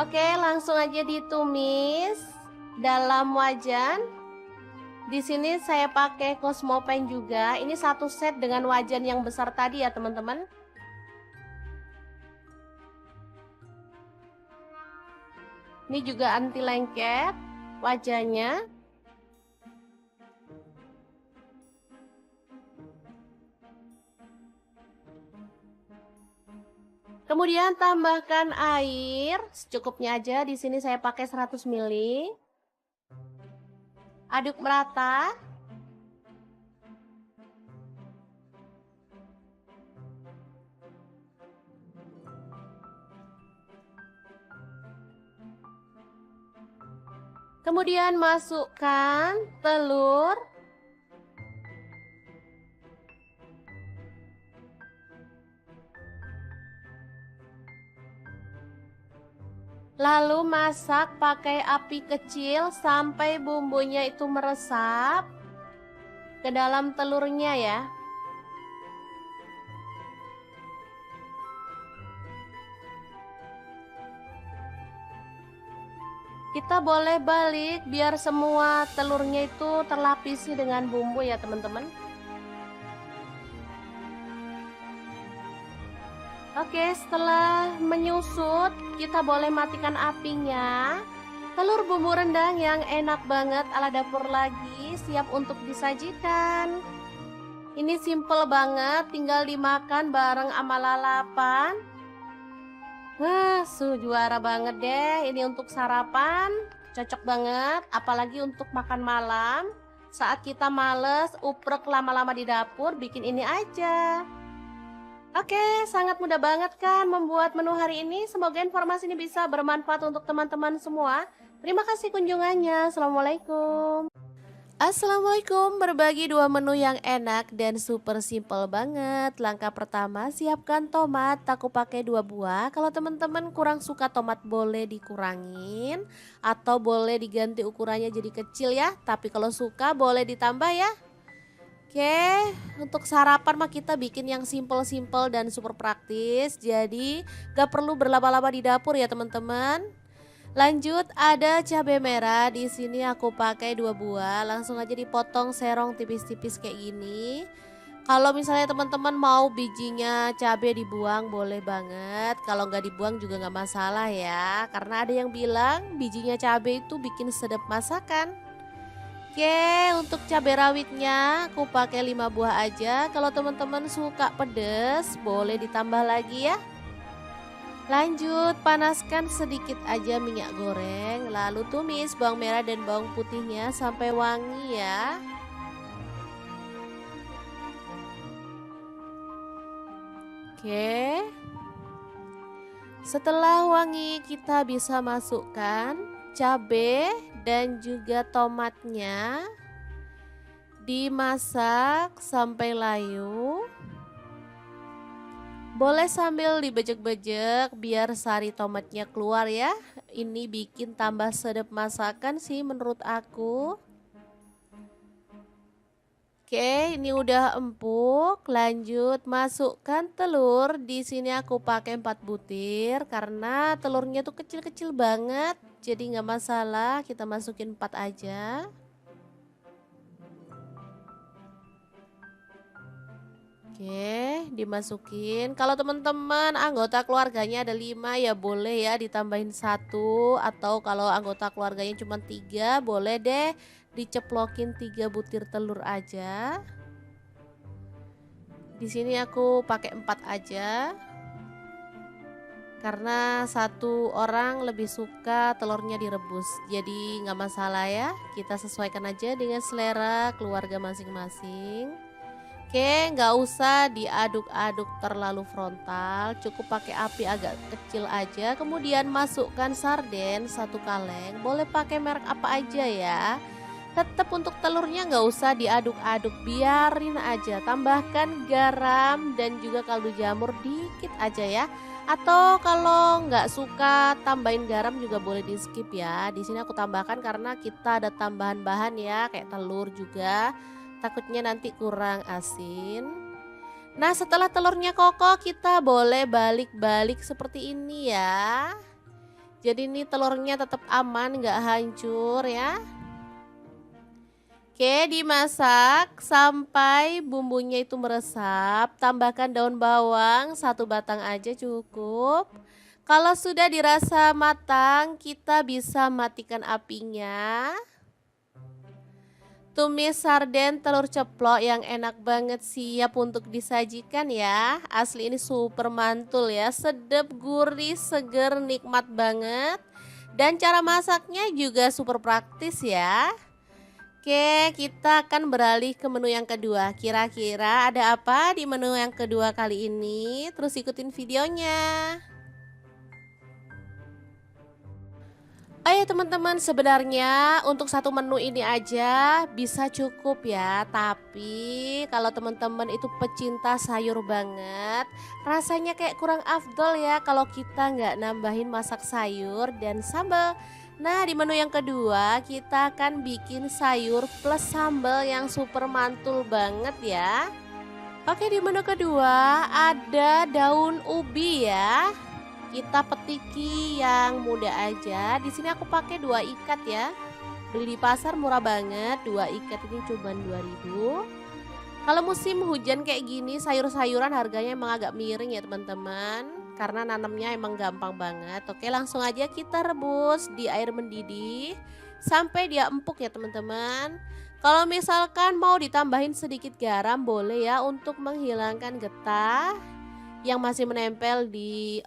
Oke, langsung aja ditumis dalam wajan. Di sini saya pakai Cosmopan juga. Ini 1 set dengan wajan yang besar tadi ya teman-teman. Ini juga anti lengket wajahnya. Kemudian tambahkan air secukupnya aja. Di sini saya pakai 100 ml. Aduk merata. Kemudian masukkan telur. Lalu masak pakai api kecil sampai bumbunya itu meresap ke dalam telurnya ya. Kita boleh balik biar semua telurnya itu terlapisi dengan bumbu ya teman-teman. Oke, setelah menyusut kita boleh matikan apinya. Telur bumbu rendang yang enak banget ala Dapur Lagi siap untuk disajikan. Ini simple banget, tinggal dimakan bareng sama lalapan. Wah, juara banget deh. Ini untuk sarapan, cocok banget. Apalagi untuk makan malam. Saat kita males, uprek lama-lama di dapur, bikin ini aja. Oke, sangat mudah banget kan membuat menu hari ini. Semoga informasi ini bisa bermanfaat untuk teman-teman semua. Terima kasih kunjungannya. Assalamualaikum. Assalamualaikum, berbagi dua menu yang enak dan super simple banget. Langkah pertama, siapkan tomat, aku pakai 2 buah. Kalau teman-teman kurang suka tomat boleh dikurangin atau boleh diganti ukurannya jadi kecil ya. Tapi kalau suka boleh ditambah ya. Oke, untuk sarapan mah kita bikin yang simple-simple dan super praktis. Jadi gak perlu berlama-lama di dapur ya teman-teman. Lanjut ada cabai merah, di sini aku pakai 2 buah, langsung aja dipotong serong tipis-tipis kayak gini. Kalau misalnya teman-teman mau bijinya cabai dibuang boleh banget, kalau nggak dibuang juga nggak masalah ya, karena ada yang bilang bijinya cabai itu bikin sedap masakan. Oke, untuk cabai rawitnya aku pakai 5 buah aja. Kalau teman-teman suka pedes boleh ditambah lagi ya. Lanjut, panaskan sedikit aja minyak goreng, lalu tumis bawang merah dan bawang putihnya sampai wangi ya. Oke. Setelah wangi, kita bisa masukkan cabai dan juga tomatnya. Dimasak sampai layu. Boleh sambil dibejek-bejek biar sari tomatnya keluar ya. Ini bikin tambah sedap masakan sih menurut aku. Oke, ini udah empuk. Lanjut masukkan telur. Di sini aku pakai 4 butir karena telurnya tuh kecil-kecil banget. Jadi nggak masalah, kita masukin 4 aja. Oke, dimasukin. Kalau teman-teman anggota keluarganya ada 5 ya boleh ya ditambahin 1, atau kalau anggota keluarganya cuma 3 boleh deh diceplokin 3 butir telur aja. Di sini aku pakai 4 aja. Karena 1 orang lebih suka telurnya direbus. Jadi nggak masalah ya. Kita sesuaikan aja dengan selera keluarga masing-masing. Oke, nggak usah diaduk-aduk terlalu frontal, cukup pakai api agak kecil aja. Kemudian masukkan sarden 1 kaleng, boleh pakai merek apa aja ya. Tetap untuk telurnya nggak usah diaduk-aduk, biarin aja. Tambahkan garam dan juga kaldu jamur dikit aja ya. Atau kalau nggak suka tambahin garam juga boleh di skip ya. Di sini aku tambahkan karena kita ada tambahan bahan ya, kayak telur juga. Takutnya nanti kurang asin. Nah, setelah telurnya kokoh kita boleh balik-balik seperti ini ya. Jadi ini telurnya tetap aman, nggak hancur ya. Oke, dimasak sampai bumbunya itu meresap. Tambahkan daun bawang 1 batang aja cukup. Kalau sudah dirasa matang, kita bisa matikan apinya. Tumis sarden telur ceplok yang enak banget siap untuk disajikan ya. Asli ini super mantul ya, sedap, gurih, seger, nikmat banget. Dan cara masaknya juga super praktis ya. Oke, kita akan beralih ke menu yang kedua. Kira-kira ada apa di menu yang kedua kali ini? Terus ikutin videonya. Oh ya teman-teman, sebenarnya untuk satu menu ini aja bisa cukup ya. Tapi kalau teman-teman itu pecinta sayur banget, rasanya kayak kurang afdol ya kalau kita nggak nambahin masak sayur dan sambal. Nah, di menu yang kedua kita akan bikin sayur plus sambal yang super mantul banget ya. Oke, di menu kedua ada daun ubi ya. Kita petiki yang muda aja. Di sini aku pakai 2 ikat ya. Beli di pasar murah banget. 2 ikat ini cuma 2.000. Kalau musim hujan kayak gini, sayur-sayuran harganya emang agak miring ya teman-teman. Karena nanamnya emang gampang banget. Oke, langsung aja kita rebus di air mendidih sampai dia empuk ya teman-teman. Kalau misalkan mau ditambahin sedikit garam boleh ya untuk menghilangkan getah yang masih menempel di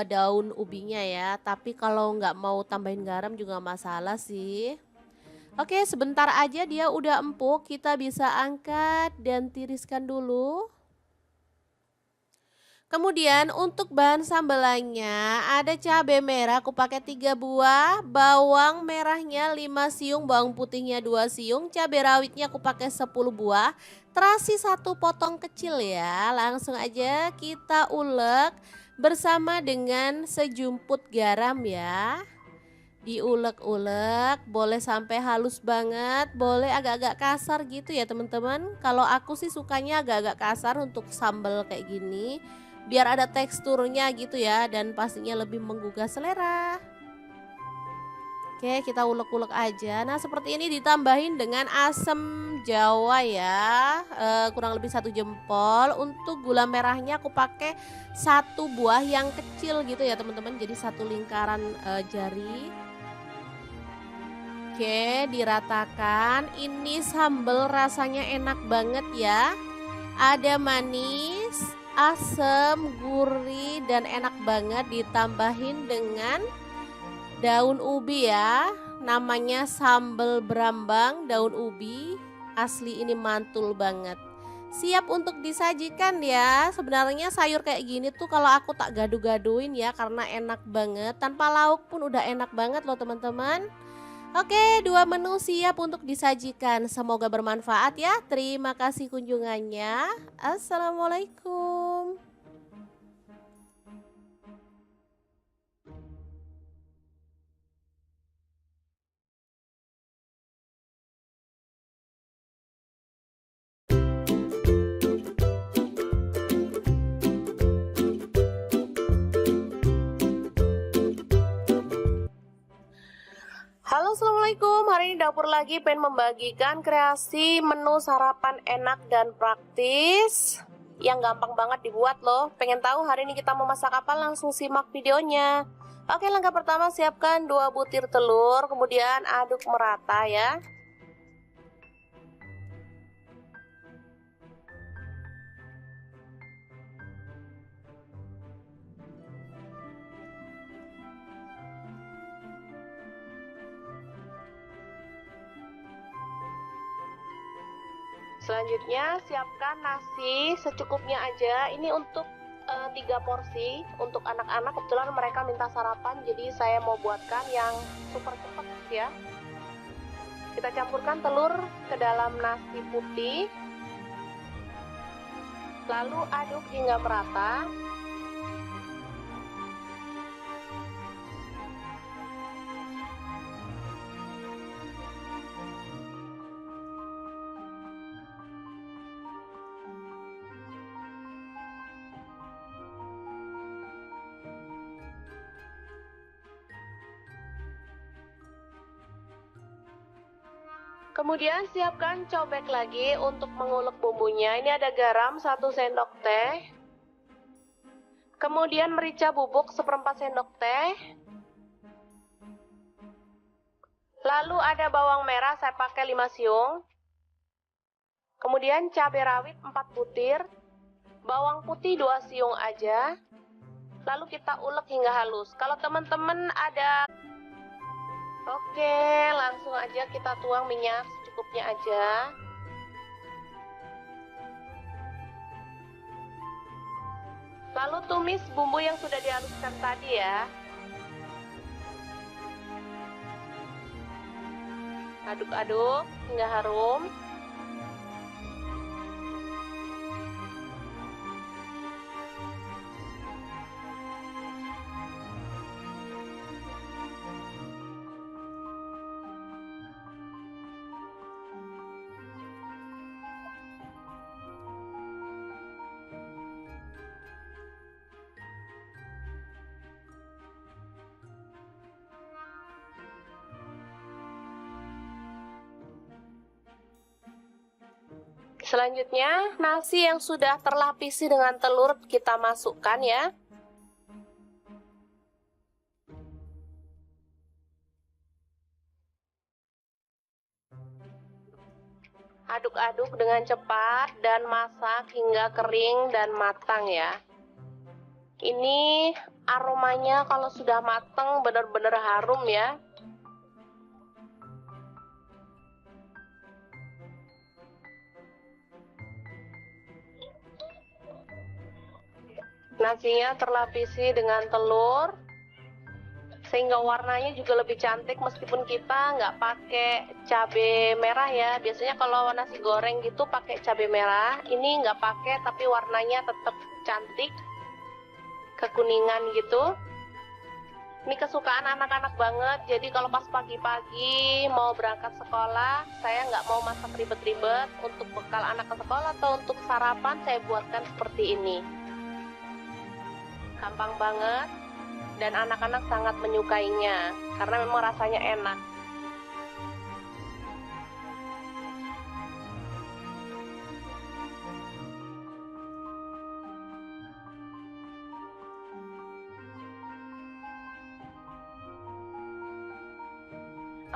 daun ubinya ya. Tapi kalau nggak mau tambahin garam juga nggak masalah sih. Oke, sebentar aja dia udah empuk, kita bisa angkat dan tiriskan dulu. Kemudian untuk bahan sambelannya ada cabai merah aku pakai 3 buah, bawang merahnya 5 siung, bawang putihnya 2 siung, cabai rawitnya aku pakai 10 buah, terasi 1 potong kecil ya. Langsung aja kita ulek bersama dengan sejumput garam ya. Diulek-ulek, boleh sampai halus banget, boleh agak-agak kasar gitu ya teman-teman. Kalau aku sih sukanya agak-agak kasar untuk sambal kayak gini, biar ada teksturnya gitu ya dan pastinya lebih menggugah selera. Oke, kita ulek-ulek aja. Nah, seperti ini ditambahin dengan asam jawa ya, kurang lebih 1 jempol. Untuk gula merahnya aku pakai 1 buah yang kecil gitu ya teman-teman, jadi 1 lingkaran jari. Oke, diratakan. Ini sambal rasanya enak banget ya. Ada manis, asam, gurih, dan enak banget ditambahin dengan daun ubi ya. Namanya sambal berambang daun ubi. Asli ini mantul banget. Siap untuk disajikan ya. Sebenarnya sayur kayak gini tuh kalau aku tak gaduh-gaduhin ya karena enak banget. Tanpa lauk pun udah enak banget loh teman-teman. Oke, 2 menu siap untuk disajikan. Semoga bermanfaat ya. Terima kasih kunjungannya. Assalamualaikum. Halo, assalamualaikum. Hari ini dapur lagi pengen membagikan kreasi menu sarapan enak dan praktis yang gampang banget dibuat loh. Pengen tahu hari ini kita mau masak apa? Langsung simak videonya. Oke, langkah pertama siapkan 2 butir telur, kemudian aduk merata ya. Selanjutnya siapkan nasi secukupnya aja. Ini untuk 3 porsi untuk anak-anak. Kebetulan mereka minta sarapan, jadi saya mau buatkan yang super cepat ya. Kita campurkan telur ke dalam nasi putih, lalu aduk hingga merata. Kemudian siapkan cobek lagi untuk mengulek bumbunya. Ini ada garam 1 sendok teh. Kemudian merica bubuk 1/4 sendok teh. Lalu ada bawang merah saya pakai 5 siung. Kemudian cabai rawit 4 butir. Bawang putih 2 siung aja. Lalu kita ulek hingga halus. Kalau teman-teman ada... Oke, langsung aja kita tuang minyak secukupnya aja. Lalu tumis bumbu yang sudah dihaluskan tadi ya. Aduk-aduk hingga harum. Selanjutnya, nasi yang sudah terlapisi dengan telur kita masukkan ya. Aduk-aduk dengan cepat dan masak hingga kering dan matang ya. Ini aromanya kalau sudah matang benar-benar harum ya. Nasinya terlapisi dengan telur sehingga warnanya juga lebih cantik meskipun kita nggak pakai cabai merah ya. Biasanya kalau nasi goreng gitu pakai cabai merah, ini nggak pakai tapi warnanya tetap cantik, kekuningan gitu. Ini kesukaan anak-anak banget, jadi kalau pas pagi-pagi mau berangkat sekolah, saya nggak mau masak ribet-ribet. Untuk bekal anak ke sekolah atau untuk sarapan saya buatkan seperti ini. Gampang banget dan anak-anak sangat menyukainya karena memang rasanya enak.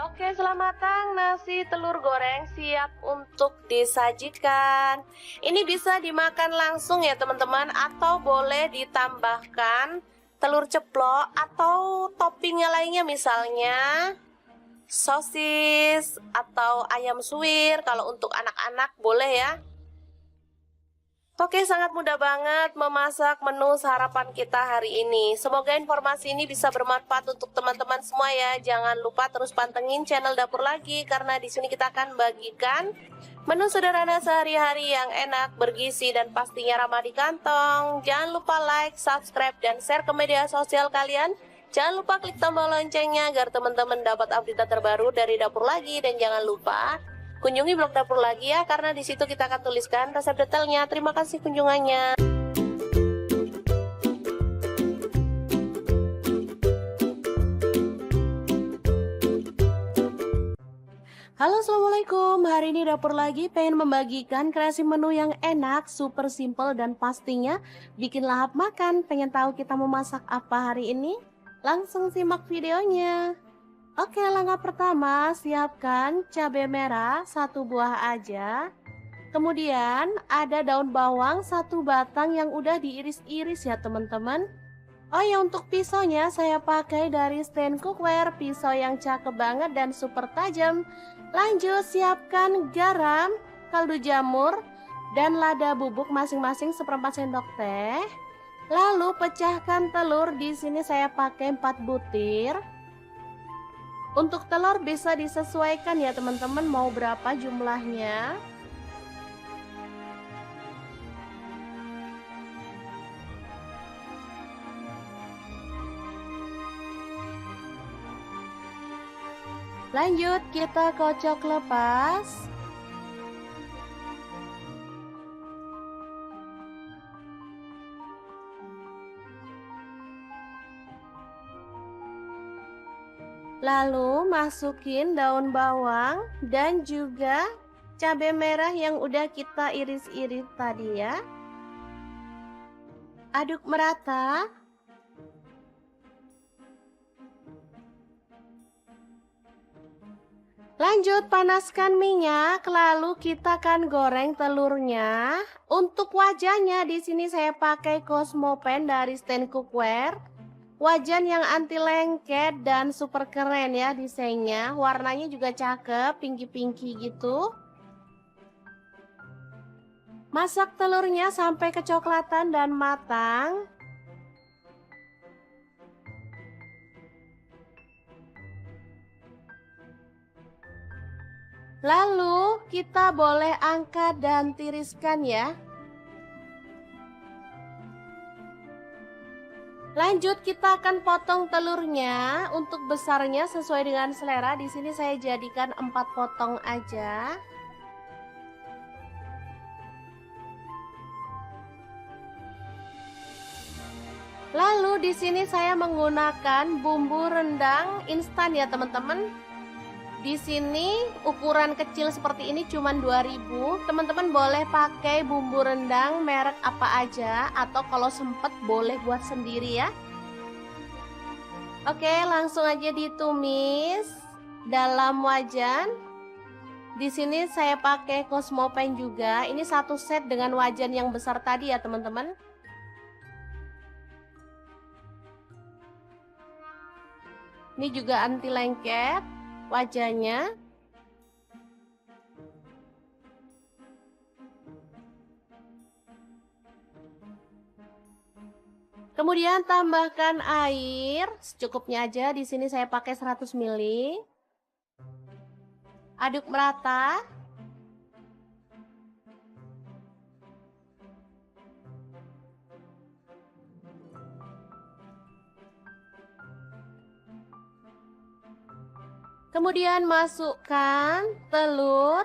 Oke, selamat matang, nasi telur goreng siap untuk disajikan. Ini bisa dimakan langsung ya teman-teman, atau boleh ditambahkan telur ceplok atau toppingnya lainnya, misalnya sosis atau ayam suwir. Kalau untuk anak-anak boleh ya. Oke, sangat mudah banget memasak menu sarapan kita hari ini. Semoga informasi ini bisa bermanfaat untuk teman-teman semua ya. Jangan lupa terus pantengin channel Dapur Lagi karena di sini kita akan bagikan menu sederhana sehari-hari yang enak, bergizi dan pastinya ramah di kantong. Jangan lupa like, subscribe dan share ke media sosial kalian. Jangan lupa klik tombol loncengnya agar teman-teman dapat update terbaru dari Dapur Lagi, dan jangan lupa kunjungi blog Dapur Lagi ya, karena di situ kita akan tuliskan resep detailnya. Terima kasih kunjungannya. Halo, assalamualaikum. Hari ini Dapur Lagi pengen membagikan kreasi menu yang enak, super simple dan pastinya bikin lahap makan. Pengen tahu kita mau masak apa hari ini? Langsung simak videonya. Oke, langkah pertama, siapkan cabai merah 1 buah aja. Kemudian ada daun bawang 1 batang yang udah diiris-iris ya teman-teman. Oh ya, untuk pisaunya saya pakai dari stand cookware, pisau yang cakep banget dan super tajam. Lanjut, siapkan garam, kaldu jamur, dan lada bubuk masing-masing 1/4 sendok teh. Lalu pecahkan telur, di sini saya pakai 4 butir. Untuk telur bisa disesuaikan ya teman-teman, mau berapa jumlahnya. Lanjut, kita kocok lepas. Lalu masukin daun bawang dan juga cabai merah yang udah kita iris-iris tadi ya. Aduk merata. Lanjut, panaskan minyak, lalu kita akan goreng telurnya. Untuk wajahnya di sini saya pakai Cosmopan dari stand cookware. Wajan yang anti lengket dan super keren ya desainnya. Warnanya juga cakep, pinky-pinky gitu. Masak telurnya sampai kecoklatan dan matang. Lalu kita boleh angkat dan tiriskan ya. Lanjut, kita akan potong telurnya. Untuk besarnya sesuai dengan selera. Di sini saya jadikan 4 potong aja. Lalu di sini saya menggunakan bumbu rendang instan ya teman-teman. Di sini ukuran kecil seperti ini cuman 2000. Teman-teman boleh pakai bumbu rendang merek apa aja, atau kalau sempet boleh buat sendiri ya. Oke, langsung aja ditumis dalam wajan. Di sini saya pakai Cosmopan juga. Ini satu set dengan wajan yang besar tadi ya teman-teman. Ini juga anti lengket wajahnya. Kemudian tambahkan air secukupnya aja. Di sini saya pakai 100 ml. Aduk merata. Kemudian masukkan telur.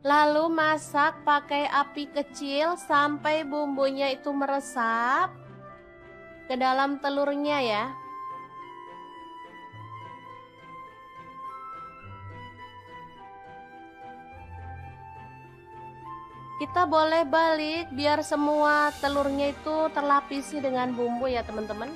Lalu masak pakai api kecil sampai bumbunya itu meresap ke dalam telurnya ya. Kita boleh balik biar semua telurnya itu terlapisi dengan bumbu ya teman-teman.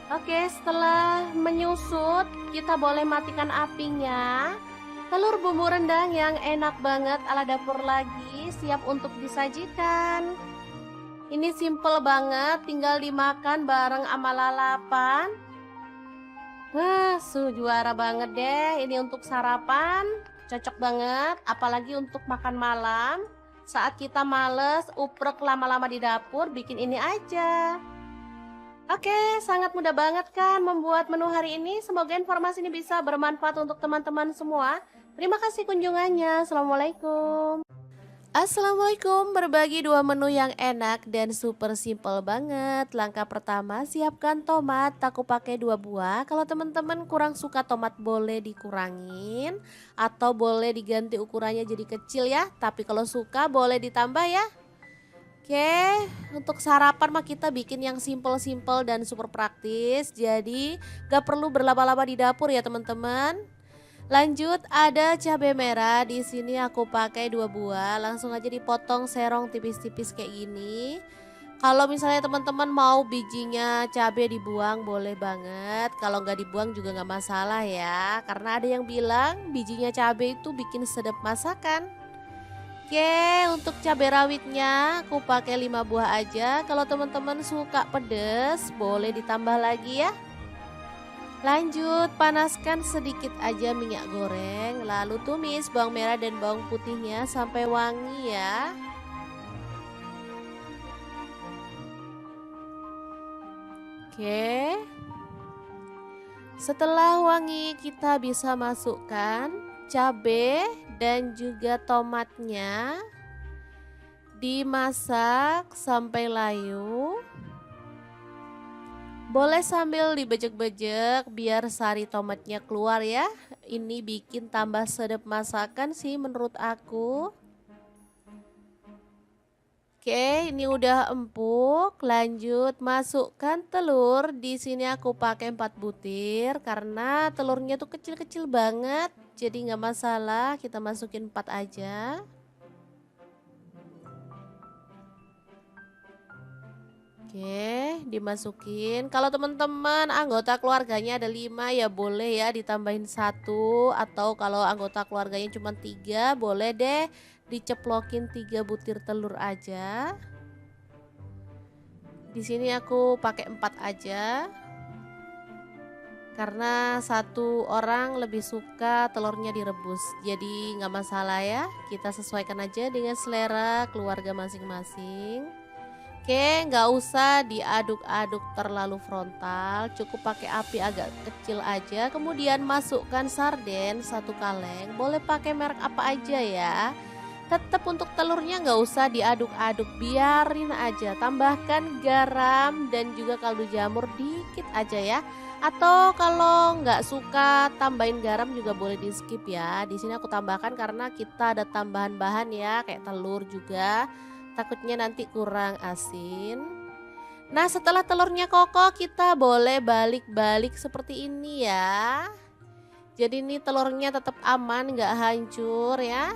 Oke, setelah menyusut, kita boleh matikan apinya. Telur bumbu rendang yang enak banget ala dapur lagi, siap untuk disajikan. Ini simple banget, tinggal dimakan bareng sama lalapan. Juara banget deh, ini untuk sarapan, cocok banget, apalagi untuk makan malam. Saat kita males, uprek lama-lama di dapur, bikin ini aja. Oke, sangat mudah banget kan membuat menu hari ini. Semoga informasi ini bisa bermanfaat untuk teman-teman semua. Terima kasih kunjungannya. Assalamualaikum. Assalamualaikum, berbagi dua menu yang enak dan super simple banget. Langkah pertama, siapkan tomat, aku pakai 2 buah. Kalau teman-teman kurang suka tomat boleh dikurangin atau boleh diganti ukurannya jadi kecil ya. Tapi kalau suka boleh ditambah ya. Oke, untuk sarapan mah kita bikin yang simple-simple dan super praktis. Jadi gak perlu berlama-lama di dapur ya teman-teman. Lanjut ada cabai merah, di sini aku pakai 2 buah. Langsung aja dipotong serong tipis-tipis kayak gini. Kalau misalnya teman-teman mau bijinya cabai dibuang boleh banget. Kalau nggak dibuang juga nggak masalah ya. Karena ada yang bilang bijinya cabai itu bikin sedap masakan. Oke, untuk cabai rawitnya aku pakai 5 buah aja. Kalau teman-teman suka pedas, boleh ditambah lagi ya. Lanjut, panaskan sedikit aja minyak goreng, lalu tumis bawang merah dan bawang putihnya sampai wangi ya. Oke. Setelah wangi, kita bisa masukkan cabai dan juga tomatnya, dimasak sampai layu. Boleh sambil dibejek-bejek biar sari tomatnya keluar ya. Ini bikin tambah sedap masakan sih menurut aku. Oke, ini udah empuk. Lanjut masukkan telur. Di sini aku pakai 4 butir karena telurnya tuh kecil-kecil banget. Jadi nggak masalah, kita masukin 4 aja. Oke, dimasukin. Kalau teman-teman anggota keluarganya ada 5 ya boleh ya ditambahin 1, atau kalau anggota keluarganya cuma 3 boleh deh diceplokin 3 butir telur aja. Di sini aku pakai 4 aja. Karena satu orang lebih suka telurnya direbus. Jadi nggak masalah ya. Kita sesuaikan aja dengan selera keluarga masing-masing. Oke, nggak usah diaduk-aduk terlalu frontal, cukup pakai api agak kecil aja. Kemudian masukkan sarden 1 kaleng, boleh pakai merek apa aja ya. Tetap untuk telurnya nggak usah diaduk-aduk, biarin aja. Tambahkan garam dan juga kaldu jamur dikit aja ya. Atau kalau nggak suka tambahin garam juga boleh di skip ya. Di sini aku tambahkan karena kita ada tambahan bahan ya, kayak telur juga. Takutnya nanti kurang asin. Nah, setelah telurnya kokoh kita boleh balik-balik seperti ini ya. Jadi ini telurnya tetap aman, nggak hancur ya.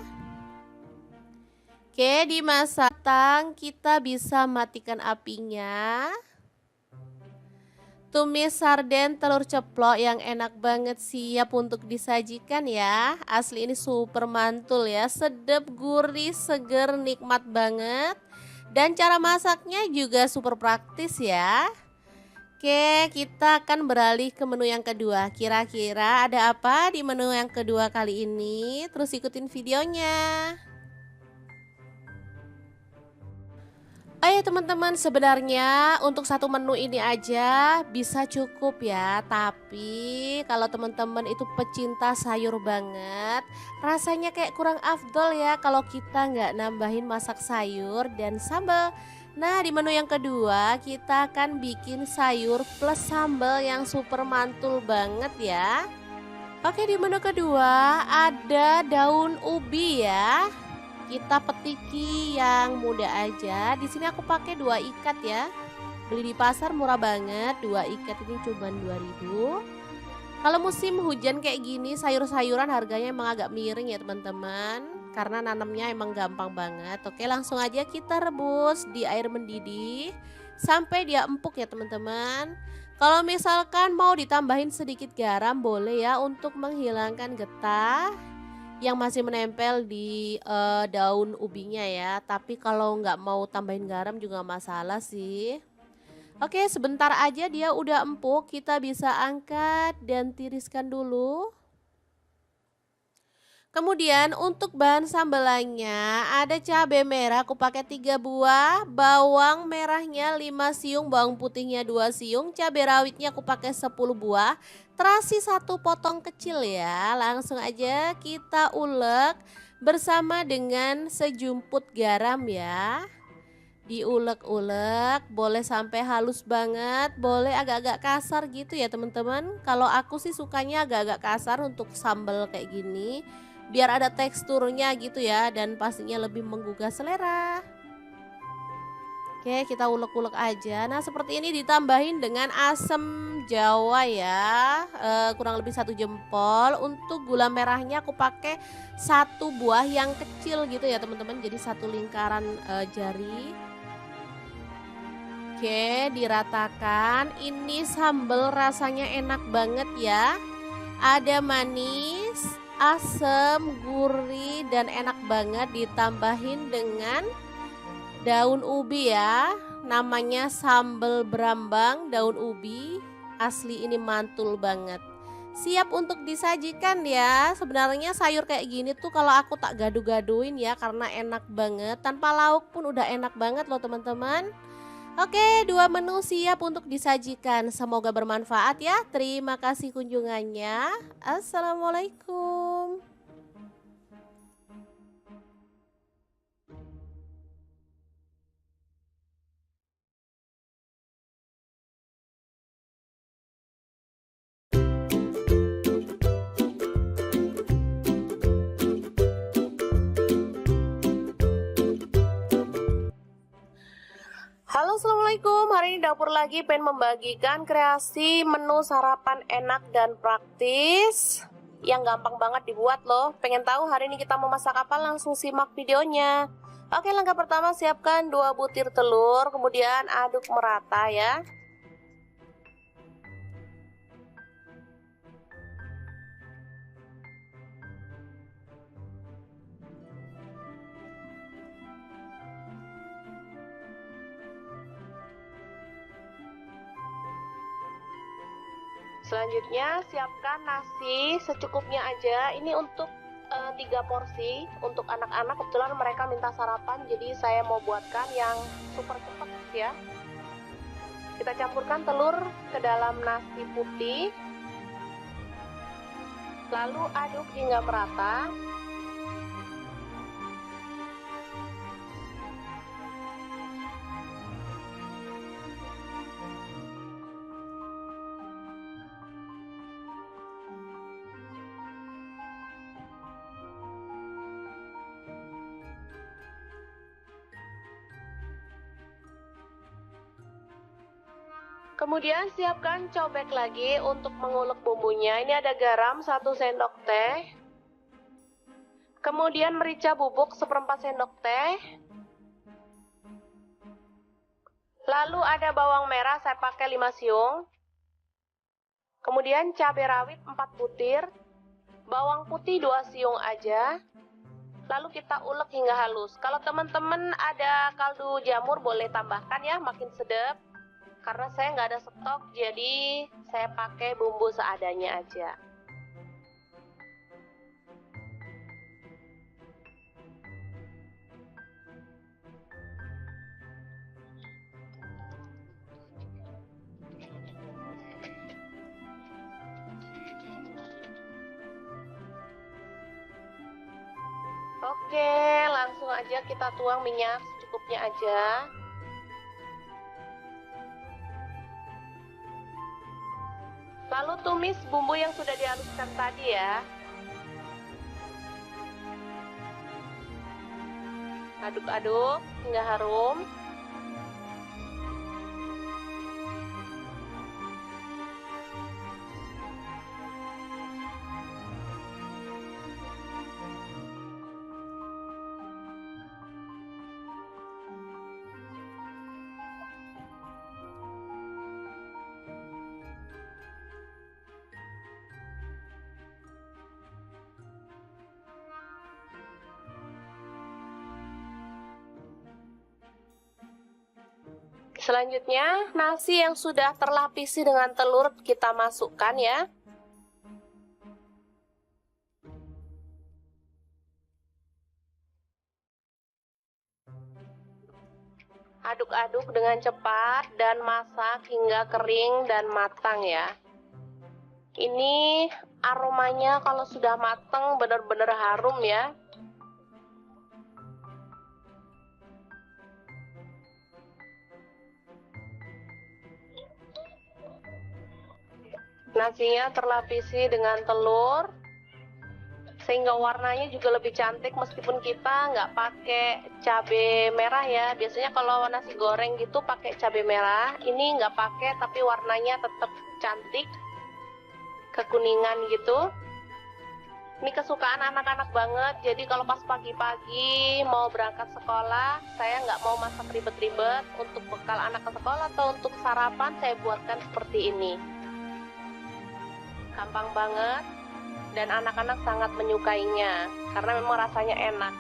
Oke, dimasak matang, kita bisa matikan apinya. Tumis sarden telur ceplok yang enak banget siap untuk disajikan ya. Asli ini super mantul ya, sedap, gurih, seger, nikmat banget. Dan cara masaknya juga super praktis ya. Oke, kita akan beralih ke menu yang kedua. Kira-kira ada apa di menu yang kedua kali ini? Terus ikutin videonya. Oh ya teman-teman, sebenarnya untuk satu menu ini aja bisa cukup ya. Tapi kalau teman-teman itu pecinta sayur banget, rasanya kayak kurang afdol ya kalau kita nggak nambahin masak sayur dan sambal. Nah, di menu yang kedua kita akan bikin sayur plus sambal yang super mantul banget ya. Oke, di menu kedua ada daun ubi ya. Kita petiki yang muda aja. Di sini aku pakai 2 ikat ya. Beli di pasar murah banget, 2 ikat ini cuma 2.000. Kalau musim hujan kayak gini, sayur-sayuran harganya emang agak miring ya teman-teman. Karena nanamnya emang gampang banget. Oke, langsung aja kita rebus di air mendidih sampai dia empuk ya teman-teman. Kalau misalkan mau ditambahin sedikit garam boleh ya untuk menghilangkan getah yang masih menempel di daun ubinya ya. Tapi kalau nggak mau tambahin garam juga masalah sih. Oke, sebentar aja dia udah empuk, kita bisa angkat dan tiriskan dulu. Kemudian untuk bahan sambelannya ada cabai merah aku pakai 3 buah, bawang merahnya 5 siung, bawang putihnya 2 siung, cabai rawitnya aku pakai 10 buah, terasi 1 potong kecil ya. Langsung aja kita ulek bersama dengan sejumput garam ya. Diulek-ulek, boleh sampai halus banget, boleh agak-agak kasar gitu ya teman-teman. Kalau aku sih sukanya agak-agak kasar untuk sambal kayak gini, biar ada teksturnya gitu ya dan pastinya lebih menggugah selera. Oke, kita ulek-ulek aja. Nah, seperti ini ditambahin dengan asam jawa ya, kurang lebih 1 jempol. Untuk gula merahnya aku pakai 1 buah yang kecil gitu ya teman-teman, jadi 1 lingkaran jari. Oke, diratakan. Ini sambal rasanya enak banget ya. Ada manis, asam, gurih, dan enak banget ditambahin dengan daun ubi ya. Namanya sambal berambang daun ubi. Asli ini mantul banget. Siap untuk disajikan ya. Sebenarnya sayur kayak gini tuh kalau aku tak gaduh-gaduhin ya karena enak banget. Tanpa lauk pun udah enak banget loh teman-teman. Oke, 2 menu siap untuk disajikan. Semoga bermanfaat ya. Terima kasih kunjungannya. Assalamualaikum. Halo, assalamualaikum. Hari ini dapur lagi pengen membagikan kreasi menu sarapan enak dan praktis yang gampang banget dibuat loh. Pengen tahu hari ini kita mau masak apa? Langsung simak videonya. Oke, langkah pertama siapkan 2 butir telur, kemudian aduk merata ya. Selanjutnya siapkan nasi secukupnya aja. Ini untuk 3 porsi untuk anak-anak. Kebetulan mereka minta sarapan, jadi saya mau buatkan yang super cepat ya. Kita campurkan telur ke dalam nasi putih, lalu aduk hingga merata. Kemudian siapkan cobek lagi untuk mengulek bumbunya. Ini ada garam 1 sendok teh, Kemudian merica bubuk 1/4 sendok teh. Lalu ada bawang merah, saya pakai 5 siung. Kemudian cabai rawit 4 butir. Bawang putih 2 siung aja. Lalu kita ulek hingga halus. Kalau teman-teman ada kaldu jamur boleh tambahkan ya, makin sedap. Karena saya nggak ada stok, jadi saya pakai bumbu seadanya aja. Oke, langsung aja kita tuang minyak secukupnya aja. Lalu tumis bumbu yang sudah dihaluskan tadi ya. Aduk-aduk hingga harum. Selanjutnya, nasi yang sudah terlapisi dengan telur kita masukkan ya. Aduk-aduk dengan cepat dan masak hingga kering dan matang ya. Ini aromanya kalau sudah matang benar-benar harum ya. Nasinya terlapisi dengan telur sehingga warnanya juga lebih cantik meskipun kita nggak pakai cabai merah ya. Biasanya kalau nasi goreng gitu pakai cabai merah, ini nggak pakai tapi warnanya tetap cantik, kekuningan gitu. Ini kesukaan anak-anak banget, jadi kalau pas pagi-pagi mau berangkat sekolah, saya nggak mau masak ribet-ribet. Untuk bekal anak ke sekolah atau untuk sarapan saya buatkan seperti ini. Gampang banget dan anak-anak sangat menyukainya karena memang rasanya enak.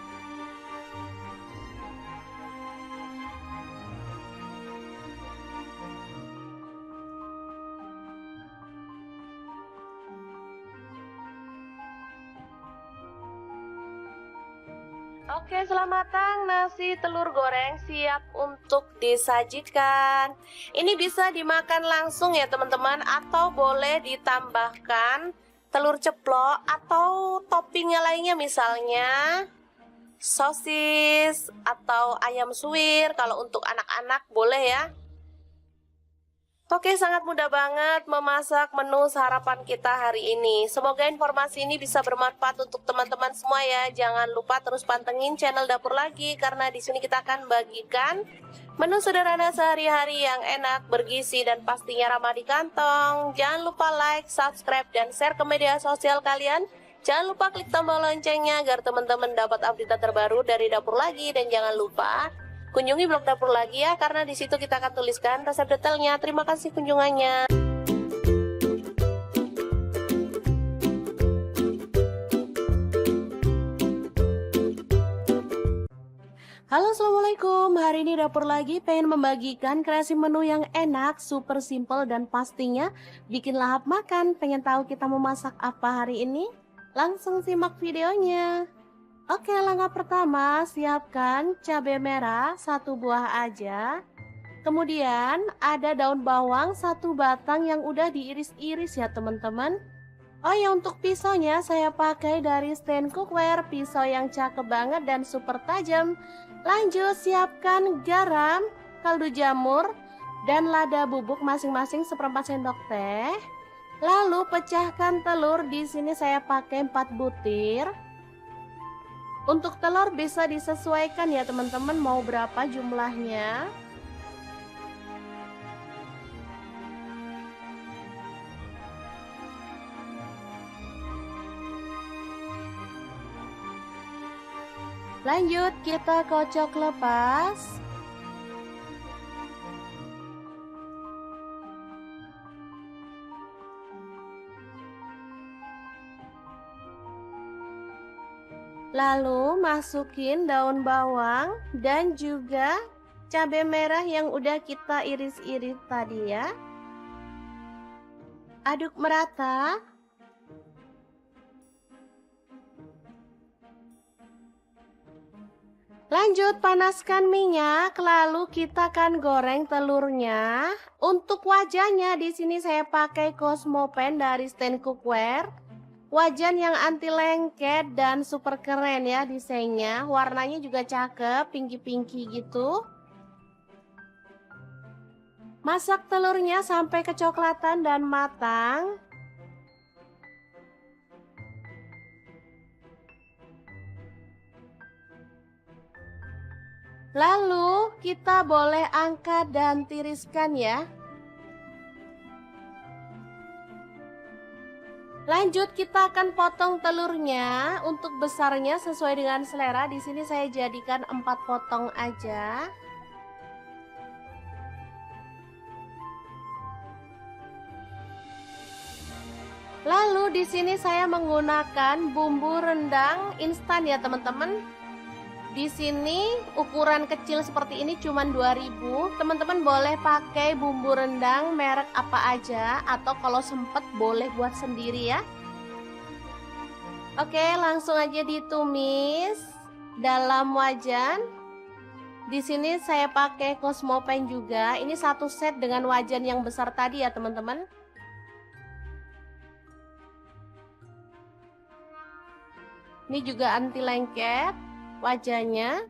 Oke, selamat matang nasi telur goreng siap untuk disajikan. Ini bisa dimakan langsung ya teman-teman, atau boleh ditambahkan telur ceplok atau toppingnya lainnya, misalnya sosis atau ayam suwir. Kalau untuk anak-anak boleh ya. Oke, sangat mudah banget memasak menu sarapan kita hari ini. Semoga informasi ini bisa bermanfaat untuk teman-teman semua ya. Jangan lupa terus pantengin channel Dapur Lagi karena di sini kita akan bagikan menu sederhana sehari-hari yang enak, bergizi dan pastinya ramah di kantong. Jangan lupa like, subscribe dan share ke media sosial kalian. Jangan lupa klik tombol loncengnya agar teman-teman dapat update terbaru dari Dapur Lagi, dan jangan lupa kunjungi blog Dapur Lagi ya, karena di situ kita akan tuliskan resep detailnya. Terima kasih kunjungannya. Halo, assalamualaikum. Hari ini Dapur Lagi pengen membagikan kreasi menu yang enak, super simple dan pastinya bikin lahap makan. Pengen tahu kita mau masak apa hari ini? Langsung simak videonya. Oke, langkah pertama, siapkan cabai merah 1 buah aja. Kemudian ada daun bawang 1 batang yang udah diiris-iris ya teman-teman. Oh ya, untuk pisaunya saya pakai dari stand cookware, pisau yang cakep banget dan super tajam. Lanjut, siapkan garam, kaldu jamur, dan lada bubuk masing-masing 1/4 sendok teh. Lalu pecahkan telur, di sini saya pakai 4 butir. Untuk telur bisa disesuaikan ya teman-teman, mau berapa jumlahnya. Lanjut kita kocok lepas. Lalu masukin daun bawang dan juga cabai merah yang udah kita iris-iris tadi ya. Aduk merata. Lanjut panaskan minyak, lalu kita akan goreng telurnya. Untuk wajahnya di sini saya pakai Cosmopan dari Stand Cookware. Wajan yang anti lengket dan super keren ya desainnya. Warnanya juga cakep, pinky-pinky gitu. Masak telurnya sampai kecoklatan dan matang. Lalu kita boleh angkat dan tiriskan ya. Lanjut kita akan potong telurnya. Untuk besarnya sesuai dengan selera. Di sini saya jadikan 4 potong aja. Lalu di sini saya menggunakan bumbu rendang instan ya teman-teman. Di sini ukuran kecil seperti ini cuma 2000. Teman-teman boleh pakai bumbu rendang merek apa aja atau kalau sempet boleh buat sendiri ya. Oke, langsung aja ditumis dalam wajan. Di sini saya pakai Cosmopan juga. Ini satu set dengan wajan yang besar tadi ya, teman-teman. Ini juga anti lengket wajahnya.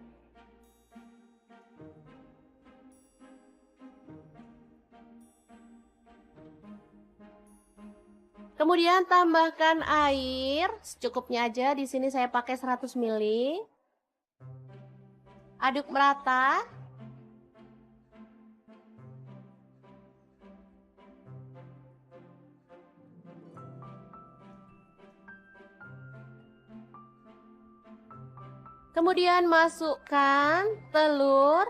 Kemudian tambahkan air secukupnya aja. Di sini saya pakai 100 ml. Aduk merata. Kemudian masukkan telur.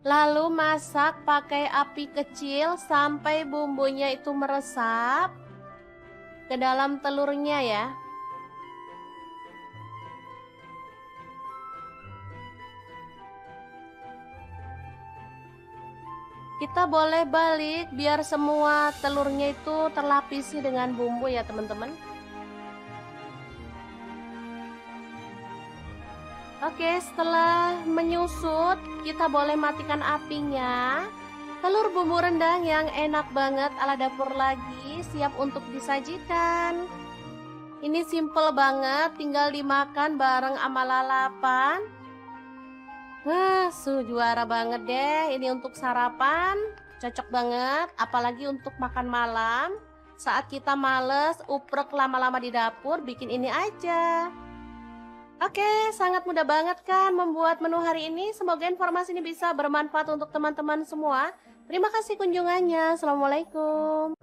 Lalu masak pakai api kecil sampai bumbunya itu meresap ke dalam telurnya ya. Kita boleh balik biar semua telurnya itu terlapisi dengan bumbu ya teman-teman. Oke, setelah menyusut kita boleh matikan apinya. Telur bumbu rendang yang enak banget ala dapur lagi siap untuk disajikan. Ini simple banget, tinggal dimakan bareng sama lalapan. Juara banget deh. Ini untuk sarapan cocok banget, apalagi untuk makan malam. Saat kita males uprek lama-lama di dapur, bikin ini aja. Oke, sangat mudah banget kan membuat menu hari ini. Semoga informasi ini bisa bermanfaat untuk teman-teman semua. Terima kasih kunjungannya. Assalamualaikum.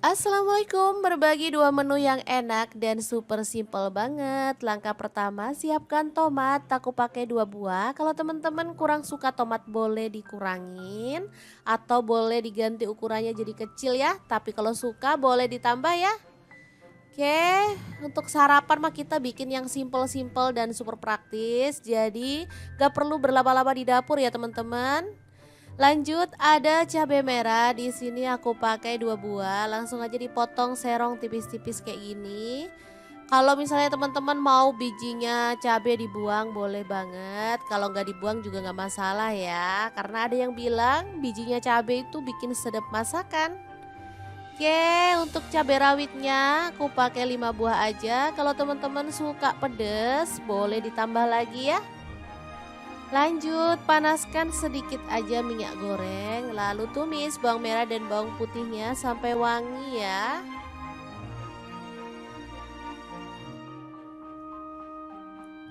Assalamualaikum, berbagi 2 menu yang enak dan super simple banget. Langkah pertama, siapkan tomat, aku pakai 2 buah. Kalau teman-teman kurang suka tomat boleh dikurangin atau boleh diganti ukurannya jadi kecil ya. Tapi kalau suka boleh ditambah ya. Oke, untuk sarapan mah kita bikin yang simple-simple dan super praktis. Jadi gak perlu berlama-lama di dapur ya teman-teman. Lanjut ada cabai merah, di sini aku pakai 2 buah, langsung aja dipotong serong tipis-tipis kayak gini. Kalau misalnya teman-teman mau bijinya cabai dibuang boleh banget, kalau nggak dibuang juga nggak masalah ya, karena ada yang bilang bijinya cabai itu bikin sedap masakan. Oke, untuk cabai rawitnya aku pakai 5 buah aja. Kalau teman-teman suka pedes boleh ditambah lagi ya. Lanjut panaskan sedikit aja minyak goreng, lalu tumis bawang merah dan bawang putihnya sampai wangi ya.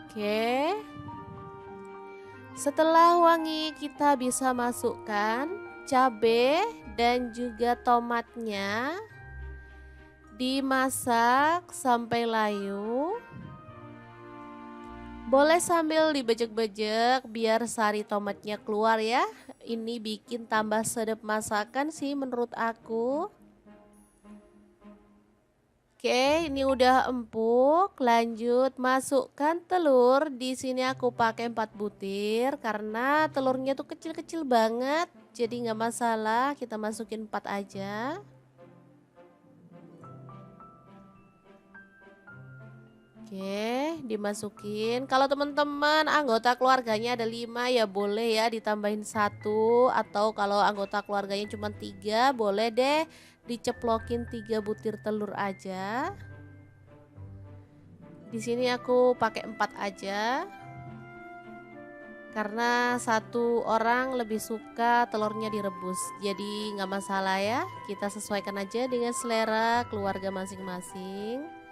Oke, setelah wangi kita bisa masukkan cabai dan juga tomatnya dimasak sampai layu. Boleh sambil dibejek-bejek biar sari tomatnya keluar ya. Ini bikin tambah sedap masakan sih menurut aku. Oke, ini udah empuk. Lanjut masukkan telur. Di sini aku pakai 4 butir karena telurnya tuh kecil-kecil banget. Jadi nggak masalah, kita masukin 4 aja. Oke, dimasukin. Kalau teman-teman anggota keluarganya ada 5 ya boleh ya ditambahin 1, atau kalau anggota keluarganya cuma 3 boleh deh diceplokin 3 butir telur aja. Di sini aku pakai 4 aja. Karena satu orang lebih suka telurnya direbus. Jadi nggak masalah ya. Kita sesuaikan aja dengan selera keluarga masing-masing.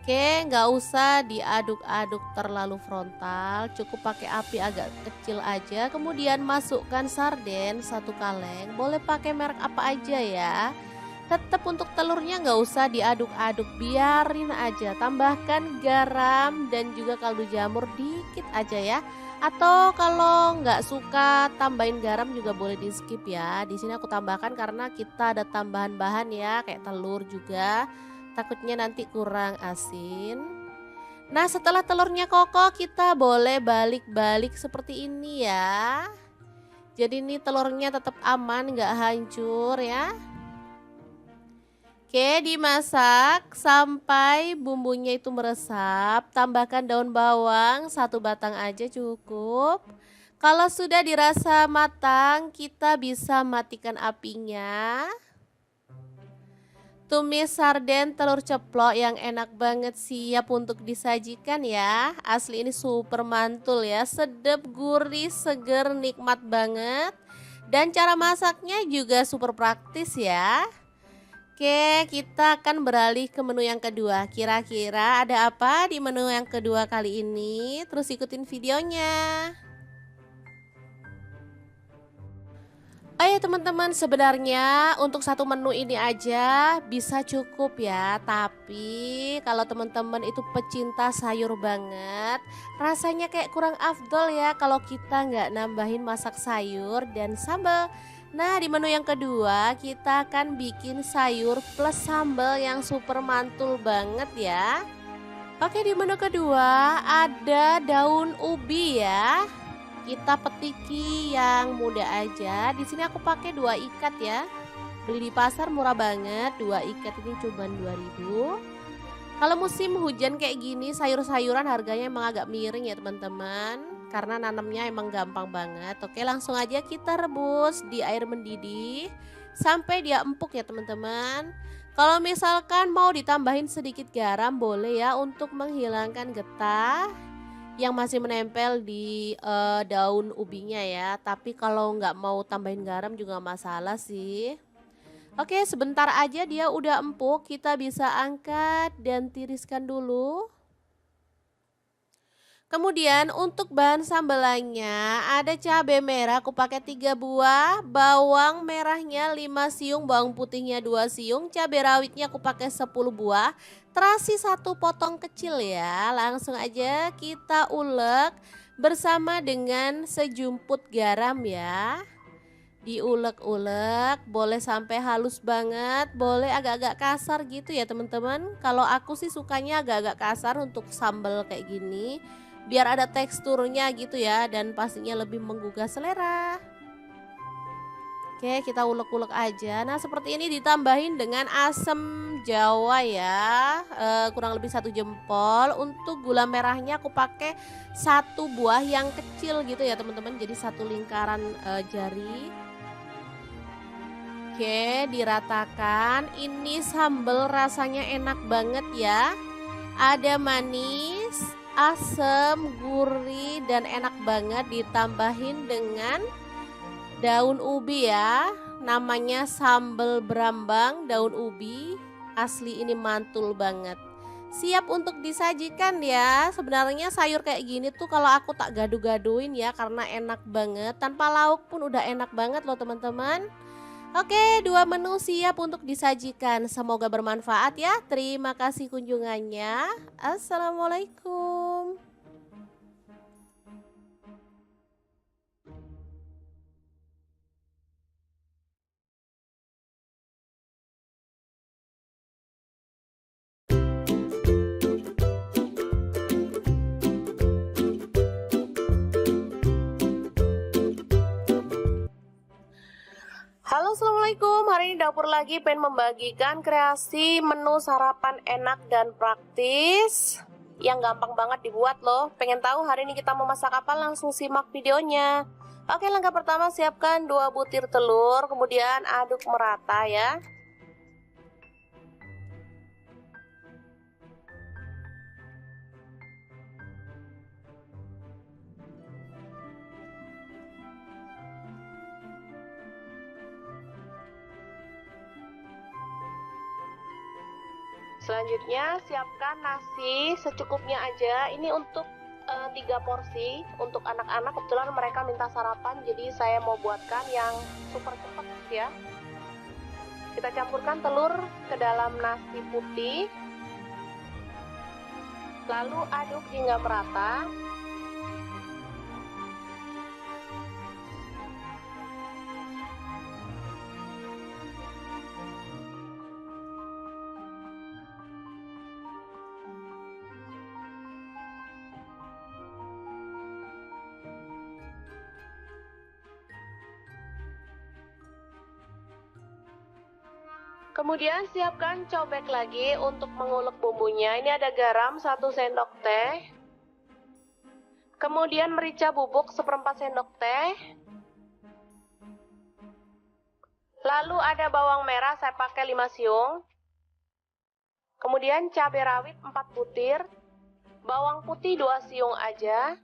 Oke, nggak usah diaduk-aduk terlalu frontal, cukup pakai api agak kecil aja. Kemudian masukkan sarden 1 kaleng, boleh pakai merek apa aja ya. Tetap untuk telurnya nggak usah diaduk-aduk, biarin aja. Tambahkan garam dan juga kaldu jamur dikit aja ya. Atau kalau nggak suka tambahin garam juga boleh di skip ya. Di sini aku tambahkan karena kita ada tambahan bahan ya, kayak telur juga. Takutnya nanti kurang asin. Nah, setelah telurnya kokoh kita boleh balik-balik seperti ini ya. Jadi ini telurnya tetap aman, nggak hancur ya. Oke, dimasak sampai bumbunya itu meresap. Tambahkan daun bawang 1 batang aja cukup. Kalau sudah dirasa matang, kita bisa matikan apinya. Tumis sarden telur ceplok yang enak banget siap untuk disajikan ya. Asli ini super mantul ya, sedap, gurih, seger, nikmat banget. Dan cara masaknya juga super praktis ya. Oke, kita akan beralih ke menu yang kedua. Kira-kira ada apa di menu yang kedua kali ini? Terus ikutin videonya. Oh ya teman-teman, sebenarnya untuk satu menu ini aja bisa cukup ya. Tapi kalau teman-teman itu pecinta sayur banget, rasanya kayak kurang afdol ya kalau kita nggak nambahin masak sayur dan sambal. Nah, di menu yang kedua kita akan bikin sayur plus sambal yang super mantul banget ya. Oke, di menu kedua ada daun ubi ya. Kita petiki yang muda aja. Di sini aku pakai 2 ikat ya. Beli di pasar murah banget. 2 ikat ini cuma 2.000. Kalau musim hujan kayak gini, sayur-sayuran harganya emang agak miring ya teman-teman. Karena nanamnya emang gampang banget. Oke, langsung aja kita rebus di air mendidih sampai dia empuk ya teman-teman. Kalau misalkan mau ditambahin sedikit garam boleh ya untuk menghilangkan getah yang masih menempel di daun ubinya ya. Tapi kalau nggak mau tambahin garam juga masalah sih. Oke, sebentar aja dia udah empuk, kita bisa angkat dan tiriskan dulu. Kemudian untuk bahan sambelannya ada cabai merah aku pakai 3 buah, bawang merahnya 5 siung, bawang putihnya 2 siung, cabai rawitnya aku pakai 10 buah, terasi 1 potong kecil ya. Langsung aja kita ulek bersama dengan sejumput garam ya. Diulek-ulek, boleh sampai halus banget, boleh agak-agak kasar gitu ya teman-teman. Kalau aku sih sukanya agak-agak kasar untuk sambal kayak gini, biar ada teksturnya gitu ya, dan pastinya lebih menggugah selera. Oke, kita ulek-ulek aja. Nah, seperti ini ditambahin dengan asam jawa ya, kurang lebih 1 jempol. Untuk gula merahnya aku pakai 1 buah yang kecil gitu ya teman-teman, jadi 1 lingkaran jari. Oke, diratakan. Ini sambal rasanya enak banget ya. Ada manis, asam, gurih, dan enak banget. Ditambahin dengan daun ubi ya. Namanya sambal berambang daun ubi. Asli ini mantul banget. Siap untuk disajikan ya. Sebenarnya sayur kayak gini tuh kalau aku tak gaduh-gaduhin ya, karena enak banget. Tanpa lauk pun udah enak banget loh teman-teman. Oke, dua menu siap untuk disajikan. Semoga bermanfaat ya. Terima kasih kunjungannya. Assalamualaikum. Halo, assalamualaikum. Hari ini dapur lagi pengen membagikan kreasi menu sarapan enak dan praktis yang gampang banget dibuat loh. Pengen tahu hari ini kita mau masak apa? Langsung simak videonya. Oke, langkah pertama siapkan 2 butir telur, kemudian aduk merata ya. Selanjutnya siapkan nasi secukupnya aja. Ini untuk 3 porsi untuk anak-anak. Kebetulan mereka minta sarapan, jadi saya mau buatkan yang super cepat ya. Kita campurkan telur ke dalam nasi putih, lalu aduk hingga merata. Kemudian siapkan cobek lagi untuk mengulek bumbunya. Ini ada garam 1 sendok teh. Kemudian merica bubuk 1/4 sendok teh. Lalu ada bawang merah, saya pakai 5 siung. Kemudian cabai rawit 4 butir. Bawang putih 2 siung aja.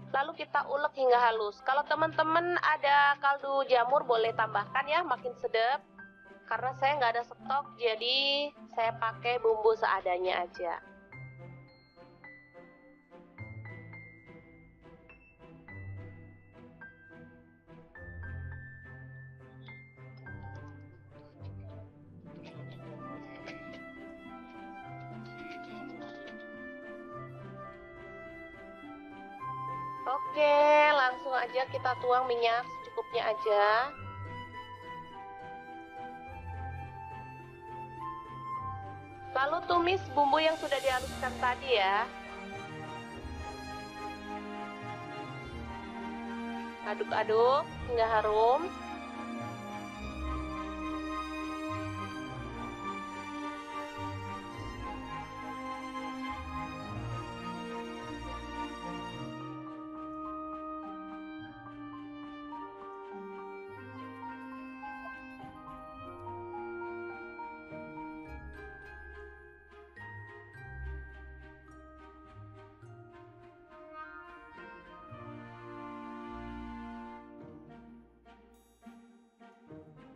Lalu kita ulek hingga halus. Kalau teman-teman ada kaldu jamur boleh tambahkan ya, makin sedap. Karena saya nggak ada stok, jadi saya pakai bumbu seadanya aja. Oke, langsung aja kita tuang minyak secukupnya aja. Lalu tumis bumbu yang sudah dihaluskan tadi ya. Aduk-aduk hingga harum.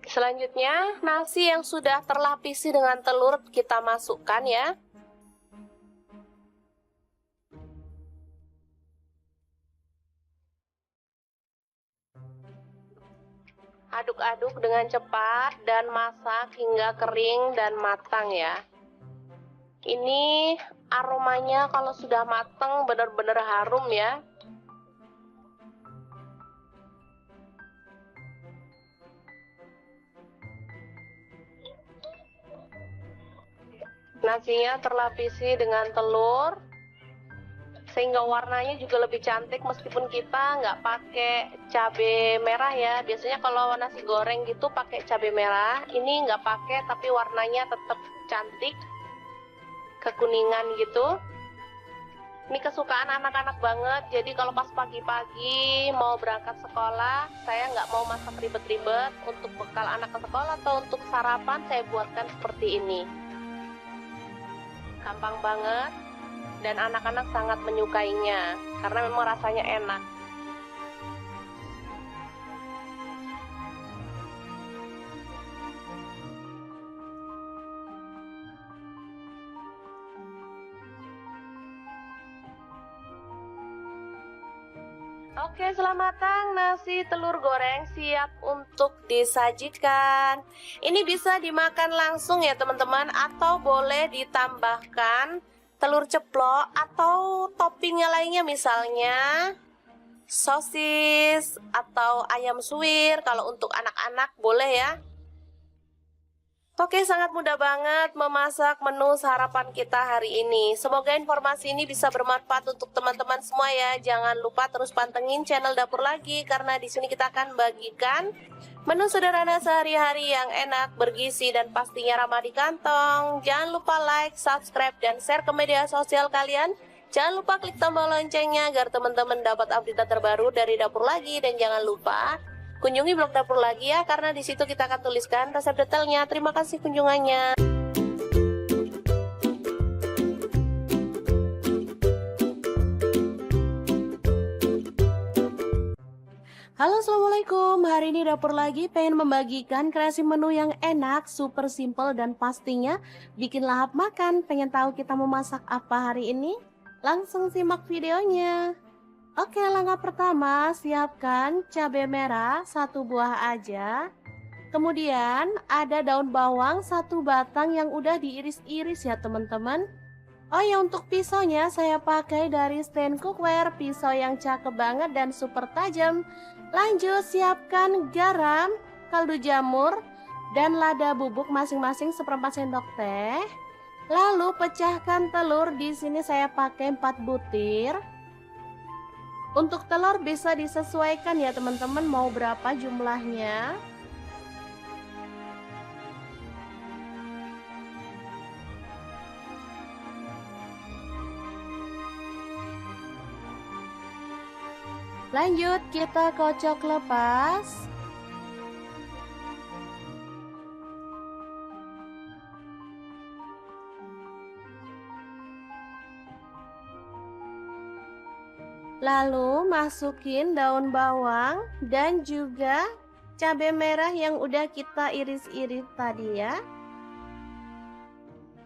Selanjutnya, nasi yang sudah terlapisi dengan telur kita masukkan ya. Aduk-aduk dengan cepat dan masak hingga kering dan matang ya. Ini aromanya kalau sudah matang benar-benar harum ya. Nasinya terlapisi dengan telur sehingga warnanya juga lebih cantik meskipun kita nggak pakai cabai merah ya. Biasanya kalau nasi goreng gitu pakai cabai merah, ini nggak pakai tapi warnanya tetap cantik, kekuningan gitu. Ini kesukaan anak-anak banget, jadi kalau pas pagi-pagi mau berangkat sekolah, saya nggak mau masak ribet-ribet. Untuk bekal anak ke sekolah atau untuk sarapan saya buatkan seperti ini. Gampang banget dan anak-anak sangat menyukainya karena memang rasanya enak. Oke, selamat matang, nasi telur goreng siap untuk disajikan. Ini bisa dimakan langsung ya teman-teman, atau boleh ditambahkan telur ceplok atau toppingnya lainnya, misalnya sosis atau ayam suwir. Kalau untuk anak-anak boleh ya. Oke, sangat mudah banget memasak menu sarapan kita hari ini. Semoga informasi ini bisa bermanfaat untuk teman-teman semua ya. Jangan lupa terus pantengin channel Dapur Lagi, karena di sini kita akan bagikan menu sederhana sehari-hari yang enak, bergizi, dan pastinya ramah di kantong. Jangan lupa like, subscribe, dan share ke media sosial kalian. Jangan lupa klik tombol loncengnya agar teman-teman dapat update terbaru dari Dapur Lagi. Dan jangan lupa kunjungi blog Dapur Lagi ya, karena di situ kita akan tuliskan resep detailnya. Terima kasih kunjungannya. Halo, assalamualaikum. Hari ini Dapur Lagi pengen membagikan kreasi menu yang enak, super simple, dan pastinya bikin lahap makan. Pengen tahu kita mau masak apa hari ini? Langsung simak videonya. Oke, langkah pertama, siapkan cabai merah 1 buah aja. Kemudian ada daun bawang 1 batang yang udah diiris-iris ya teman-teman. Oh ya, untuk pisaunya saya pakai dari stand cookware, pisau yang cakep banget dan super tajam. Lanjut, siapkan garam, kaldu jamur, dan lada bubuk masing-masing 1/4 sendok teh. Lalu pecahkan telur, di sini saya pakai 4 butir. Untuk telur bisa disesuaikan ya teman-teman, mau berapa jumlahnya. Lanjut, kita kocok lepas. Lalu masukin daun bawang dan juga cabai merah yang udah kita iris-iris tadi ya.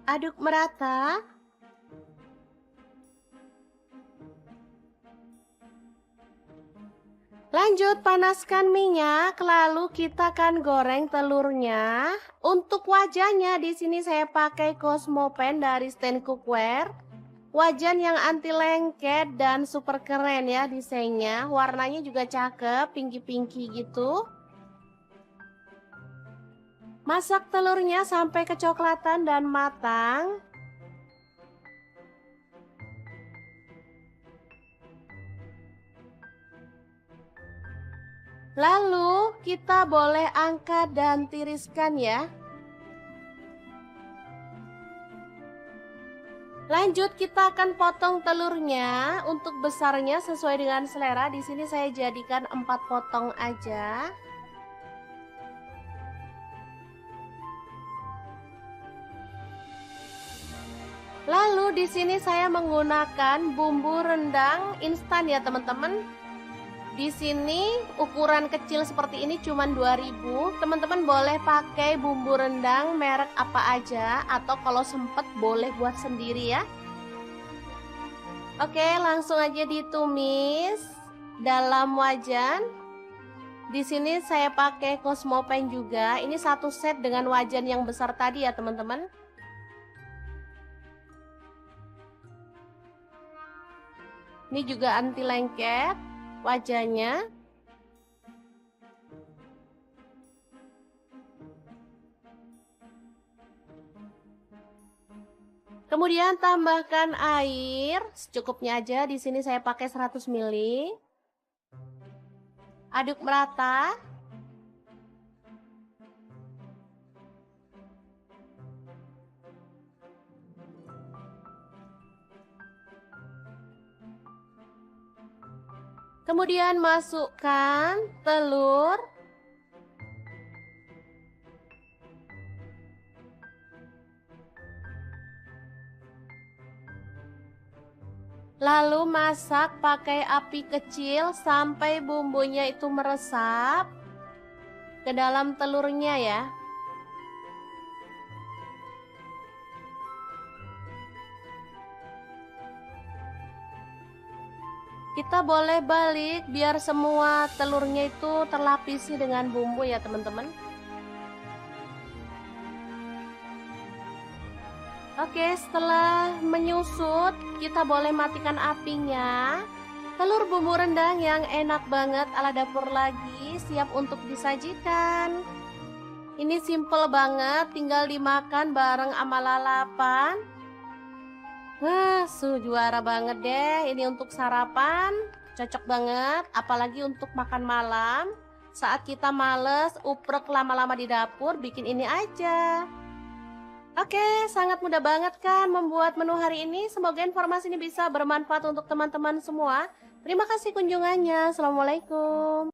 Aduk merata. Lanjut, panaskan minyak, lalu kita akan goreng telurnya. Untuk wajahnya di sini saya pakai Cosmopan dari stand cookware. Wajan yang anti lengket dan super keren ya desainnya. Warnanya juga cakep, pinky-pinky gitu. Masak telurnya sampai kecoklatan dan matang. Lalu kita boleh angkat dan tiriskan ya. Lanjut, kita akan potong telurnya. Untuk besarnya sesuai dengan selera. Di sini saya jadikan 4 potong aja. Lalu di sini saya menggunakan bumbu rendang instan ya teman-teman. Di sini ukuran kecil seperti ini cuma 2.000. Teman-teman boleh pakai bumbu rendang merek apa aja, atau kalau sempet boleh buat sendiri ya. Oke, langsung aja ditumis dalam wajan. Di sini saya pakai Cosmopan juga. Ini 1 set dengan wajan yang besar tadi ya teman-teman. Ini juga anti lengket wajahnya. Kemudian tambahkan air secukupnya aja. Di sini saya pakai 100 ml. Aduk merata. Kemudian masukkan telur. Lalu masak pakai api kecil sampai bumbunya itu meresap ke dalam telurnya ya. Kita boleh balik biar semua telurnya itu terlapisi dengan bumbu ya teman-teman. Oke, setelah menyusut, kita boleh matikan apinya. Telur bumbu rendang yang enak banget ala dapur lagi siap untuk disajikan. Ini simple banget, tinggal dimakan bareng sama lalapan. Wah, juara banget deh. Ini untuk sarapan, cocok banget. Apalagi untuk makan malam. Saat kita males, uprek lama-lama di dapur, bikin ini aja. Oke, sangat mudah banget kan membuat menu hari ini. Semoga informasi ini bisa bermanfaat untuk teman-teman semua. Terima kasih kunjungannya. Assalamualaikum.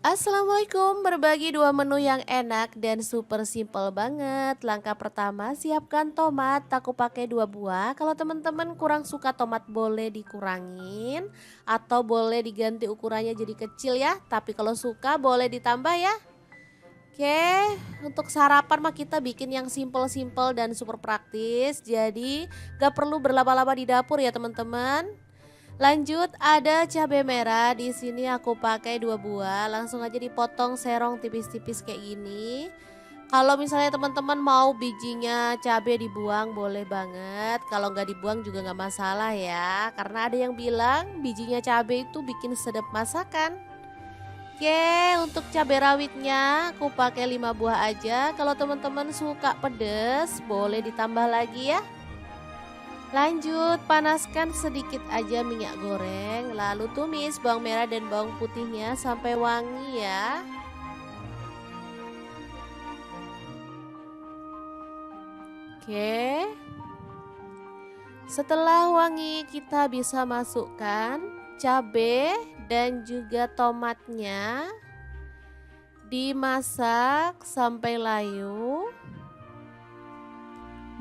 Assalamualaikum, berbagi dua menu yang enak dan super simple banget. Langkah pertama, siapkan tomat. Aku pakai 2 buah. Kalau teman-teman kurang suka tomat boleh dikurangin atau boleh diganti ukurannya jadi kecil ya. Tapi kalau suka boleh ditambah ya. Oke, untuk sarapan mah kita bikin yang simple-simple dan super praktis. Jadi gak perlu berlama-lama di dapur ya teman-teman. Lanjut ada cabai merah, di sini aku pakai 2 buah. Langsung aja dipotong serong tipis-tipis kayak gini. Kalau misalnya teman-teman mau bijinya cabai dibuang boleh banget. Kalau nggak dibuang juga nggak masalah ya. Karena ada yang bilang bijinya cabai itu bikin sedap masakan. Oke, untuk cabai rawitnya aku pakai 5 buah aja. Kalau teman-teman suka pedas, boleh ditambah lagi ya. Lanjut, panaskan sedikit aja minyak goreng, lalu tumis bawang merah dan bawang putihnya sampai wangi ya. Oke. Setelah wangi, kita bisa masukkan cabai dan juga tomatnya, dimasak sampai layu.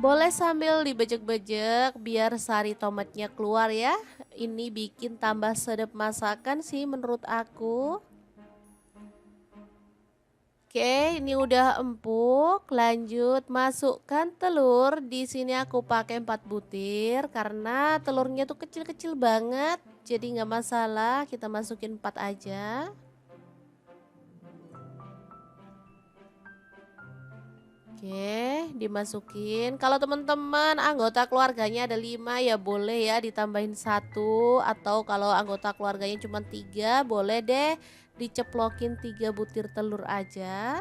Boleh sambil dibejek-bejek biar sari tomatnya keluar ya. Ini bikin tambah sedap masakan sih menurut aku. Oke, ini udah empuk. Lanjut masukkan telur. Di sini aku pakai 4 butir karena telurnya tuh kecil-kecil banget. Jadi nggak masalah, kita masukin 4 aja. Oke, dimasukin. Kalau teman-teman anggota keluarganya ada 5 ya boleh ya ditambahin 1. Atau kalau anggota keluarganya cuma 3 boleh deh diceplokin 3 butir telur aja.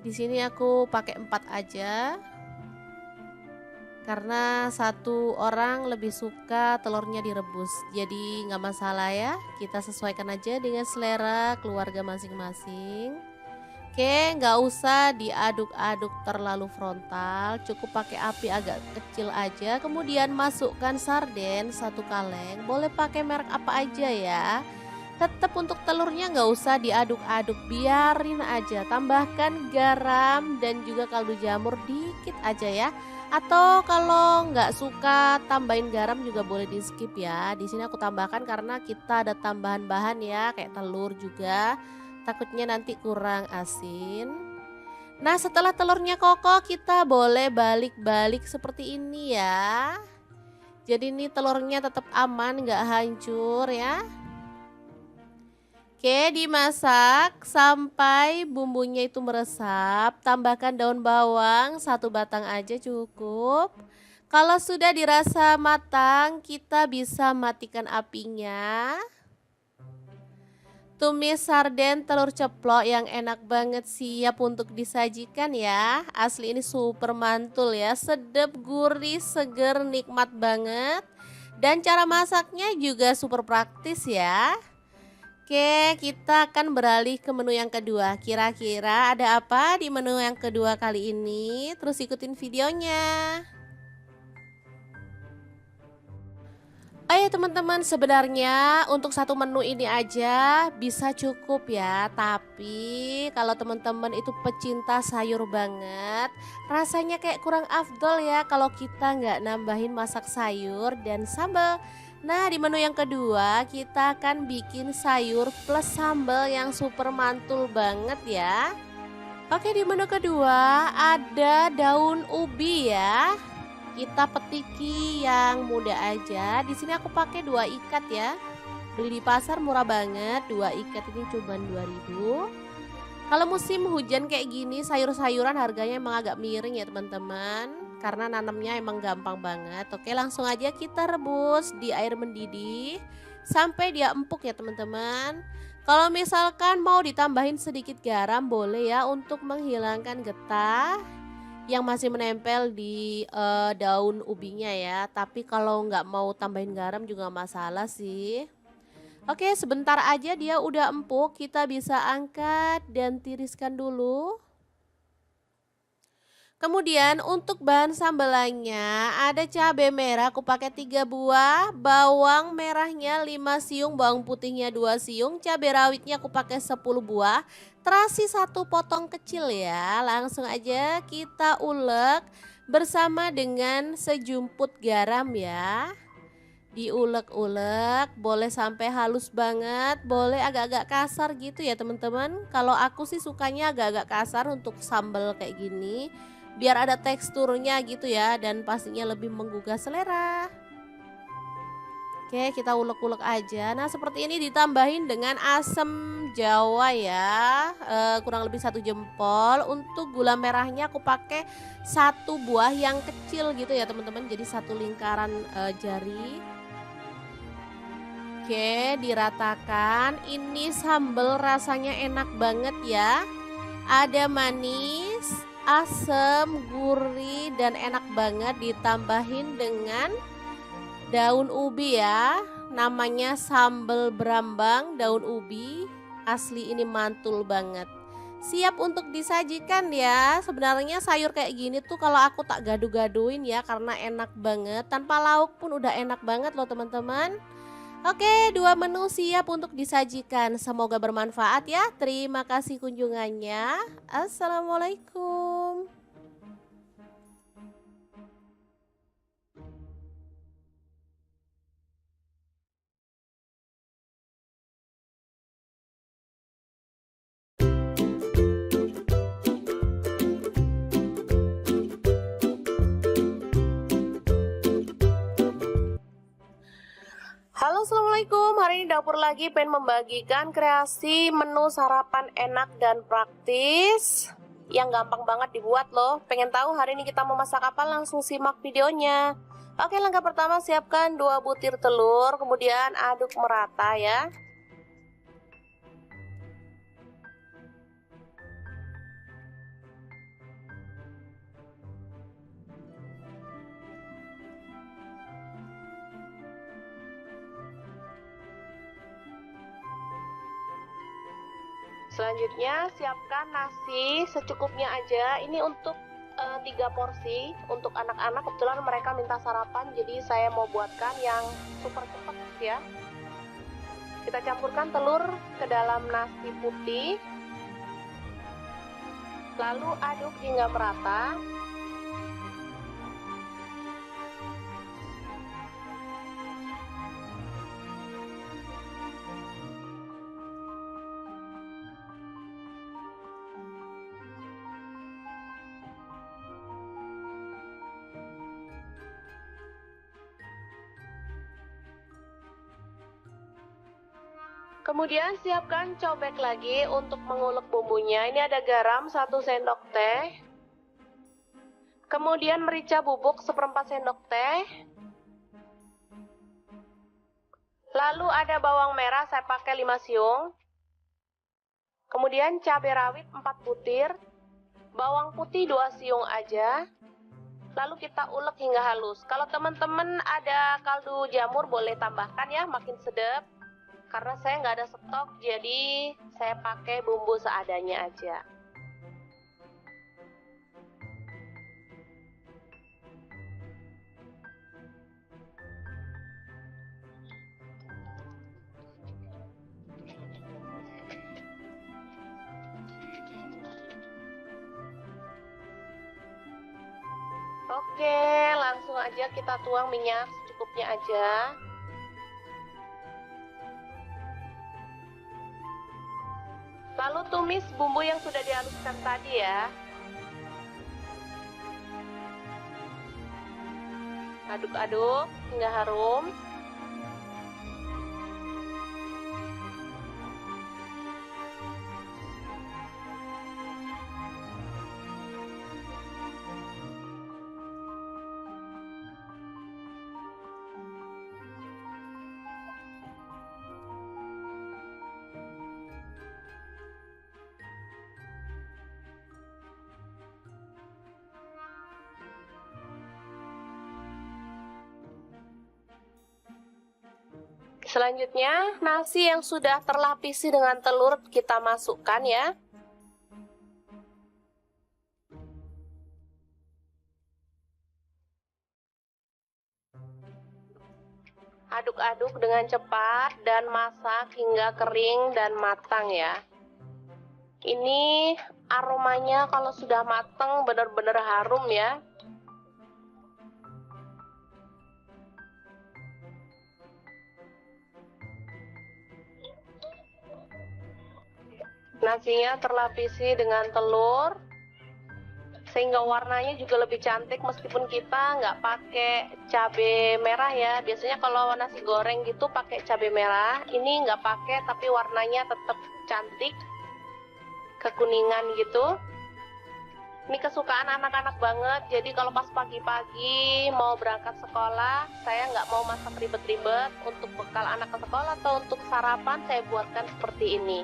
Di sini aku pakai 4 aja. Karena 1 orang lebih suka telurnya direbus. Jadi nggak masalah ya. Kita sesuaikan aja dengan selera keluarga masing-masing. Oke, nggak usah diaduk-aduk terlalu frontal, cukup pakai api agak kecil aja. Kemudian masukkan sarden 1 kaleng, boleh pakai merek apa aja ya. Tetap untuk telurnya nggak usah diaduk-aduk, biarin aja. Tambahkan garam dan juga kaldu jamur dikit aja ya. Atau kalau nggak suka tambahin garam juga boleh di skip ya. Di sini aku tambahkan karena kita ada tambahan bahan ya, kayak telur juga. Takutnya nanti kurang asin. Nah, setelah telurnya kokoh kita boleh balik-balik seperti ini ya. Jadi ini telurnya tetap aman, nggak hancur ya. Oke, dimasak sampai bumbunya itu meresap. Tambahkan daun bawang 1 batang aja cukup. Kalau sudah dirasa matang, kita bisa matikan apinya. Tumis sarden telur ceplok yang enak banget siap untuk disajikan ya. Asli ini super mantul ya, sedap, gurih, seger, nikmat banget. Dan cara masaknya juga super praktis ya. Oke, kita akan beralih ke menu yang kedua. Kira-kira ada apa di menu yang kedua kali ini? Terus ikutin videonya. Oh ya teman-teman, sebenarnya untuk satu menu ini aja bisa cukup ya. Tapi kalau teman-teman itu pecinta sayur banget, rasanya kayak kurang afdol ya kalau kita nggak nambahin masak sayur dan sambal. Nah, di menu yang kedua kita akan bikin sayur plus sambal yang super mantul banget ya. Oke, di menu kedua ada daun ubi ya. Kita petiki yang muda aja. Di sini aku pakai 2 ikat ya. Beli di pasar murah banget, 2 ikat ini cuma 2.000. Kalau musim hujan kayak gini, sayur-sayuran harganya emang agak miring ya teman-teman. Karena nanamnya emang gampang banget. Oke, langsung aja kita rebus di air mendidih sampai dia empuk ya teman-teman. Kalau misalkan mau ditambahin sedikit garam boleh ya untuk menghilangkan getah yang masih menempel di daun ubinya ya. Tapi kalau nggak mau tambahin garam juga nggak masalah sih. Oke, sebentar aja dia udah empuk, kita bisa angkat dan tiriskan dulu. Kemudian untuk bahan sambelannya ada cabai merah aku pakai 3 buah, bawang merahnya 5 siung, bawang putihnya 2 siung, cabai rawitnya aku pakai 10 buah, terasi 1 potong kecil ya. Langsung aja kita ulek bersama dengan sejumput garam ya. Diulek-ulek, boleh sampai halus banget, boleh agak-agak kasar gitu ya teman-teman. Kalau aku sih sukanya agak-agak kasar untuk sambal kayak gini, biar ada teksturnya gitu ya dan pastinya lebih menggugah selera. Oke, kita ulek-ulek aja. Nah, seperti ini ditambahin dengan asam jawa ya, kurang lebih 1 jempol. Untuk gula merahnya aku pakai 1 buah yang kecil gitu ya teman-teman, jadi 1 lingkaran jari. Oke, diratakan. Ini sambal rasanya enak banget ya. Ada manis, asam, gurih, dan enak banget ditambahin dengan daun ubi ya. Namanya sambal berambang daun ubi. Asli ini mantul banget. Siap untuk disajikan ya. Sebenarnya sayur kayak gini tuh kalau aku tak gaduh-gaduhin ya karena enak banget. Tanpa lauk pun udah enak banget loh teman-teman. Oke, 2 menu siap untuk disajikan. Semoga bermanfaat ya. Terima kasih kunjungannya. Assalamualaikum. Halo, assalamualaikum. Hari ini dapur lagi pengen membagikan kreasi menu sarapan enak dan praktis yang gampang banget dibuat loh. Pengen tahu hari ini kita mau masak apa? Langsung simak videonya. Oke, langkah pertama siapkan 2 butir telur, kemudian aduk merata ya. Selanjutnya siapkan nasi secukupnya aja. Ini untuk 3 porsi untuk anak-anak, kebetulan mereka minta sarapan jadi saya mau buatkan yang super cepat ya. Kita campurkan telur ke dalam nasi putih, lalu aduk hingga merata. Kemudian siapkan cobek lagi untuk mengulek bumbunya. Ini ada garam 1 sendok teh. Kemudian merica bubuk 1/4 sendok teh. Lalu ada bawang merah saya pakai 5 siung. Kemudian cabai rawit 4 butir. Bawang putih 2 siung aja. Lalu kita ulek hingga halus. Kalau teman-teman ada kaldu jamur boleh tambahkan ya, makin sedap. Karena saya nggak ada stok, jadi saya pakai bumbu seadanya aja. Oke, langsung aja kita tuang minyak secukupnya aja. Lalu tumis bumbu yang sudah dihaluskan tadi ya. Aduk-aduk hingga harum. Selanjutnya, nasi yang sudah terlapisi dengan telur kita masukkan ya. Aduk-aduk dengan cepat dan masak hingga kering dan matang ya. Ini aromanya kalau sudah matang benar-benar harum ya. Nasinya terlapisi dengan telur sehingga warnanya juga lebih cantik meskipun kita nggak pakai cabai merah ya. Biasanya kalau nasi goreng gitu pakai cabai merah, ini nggak pakai tapi warnanya tetap cantik, kekuningan gitu. Ini kesukaan anak-anak banget, jadi kalau pas pagi-pagi mau berangkat sekolah, saya nggak mau masak ribet-ribet. Untuk bekal anak ke sekolah atau untuk sarapan saya buatkan seperti ini.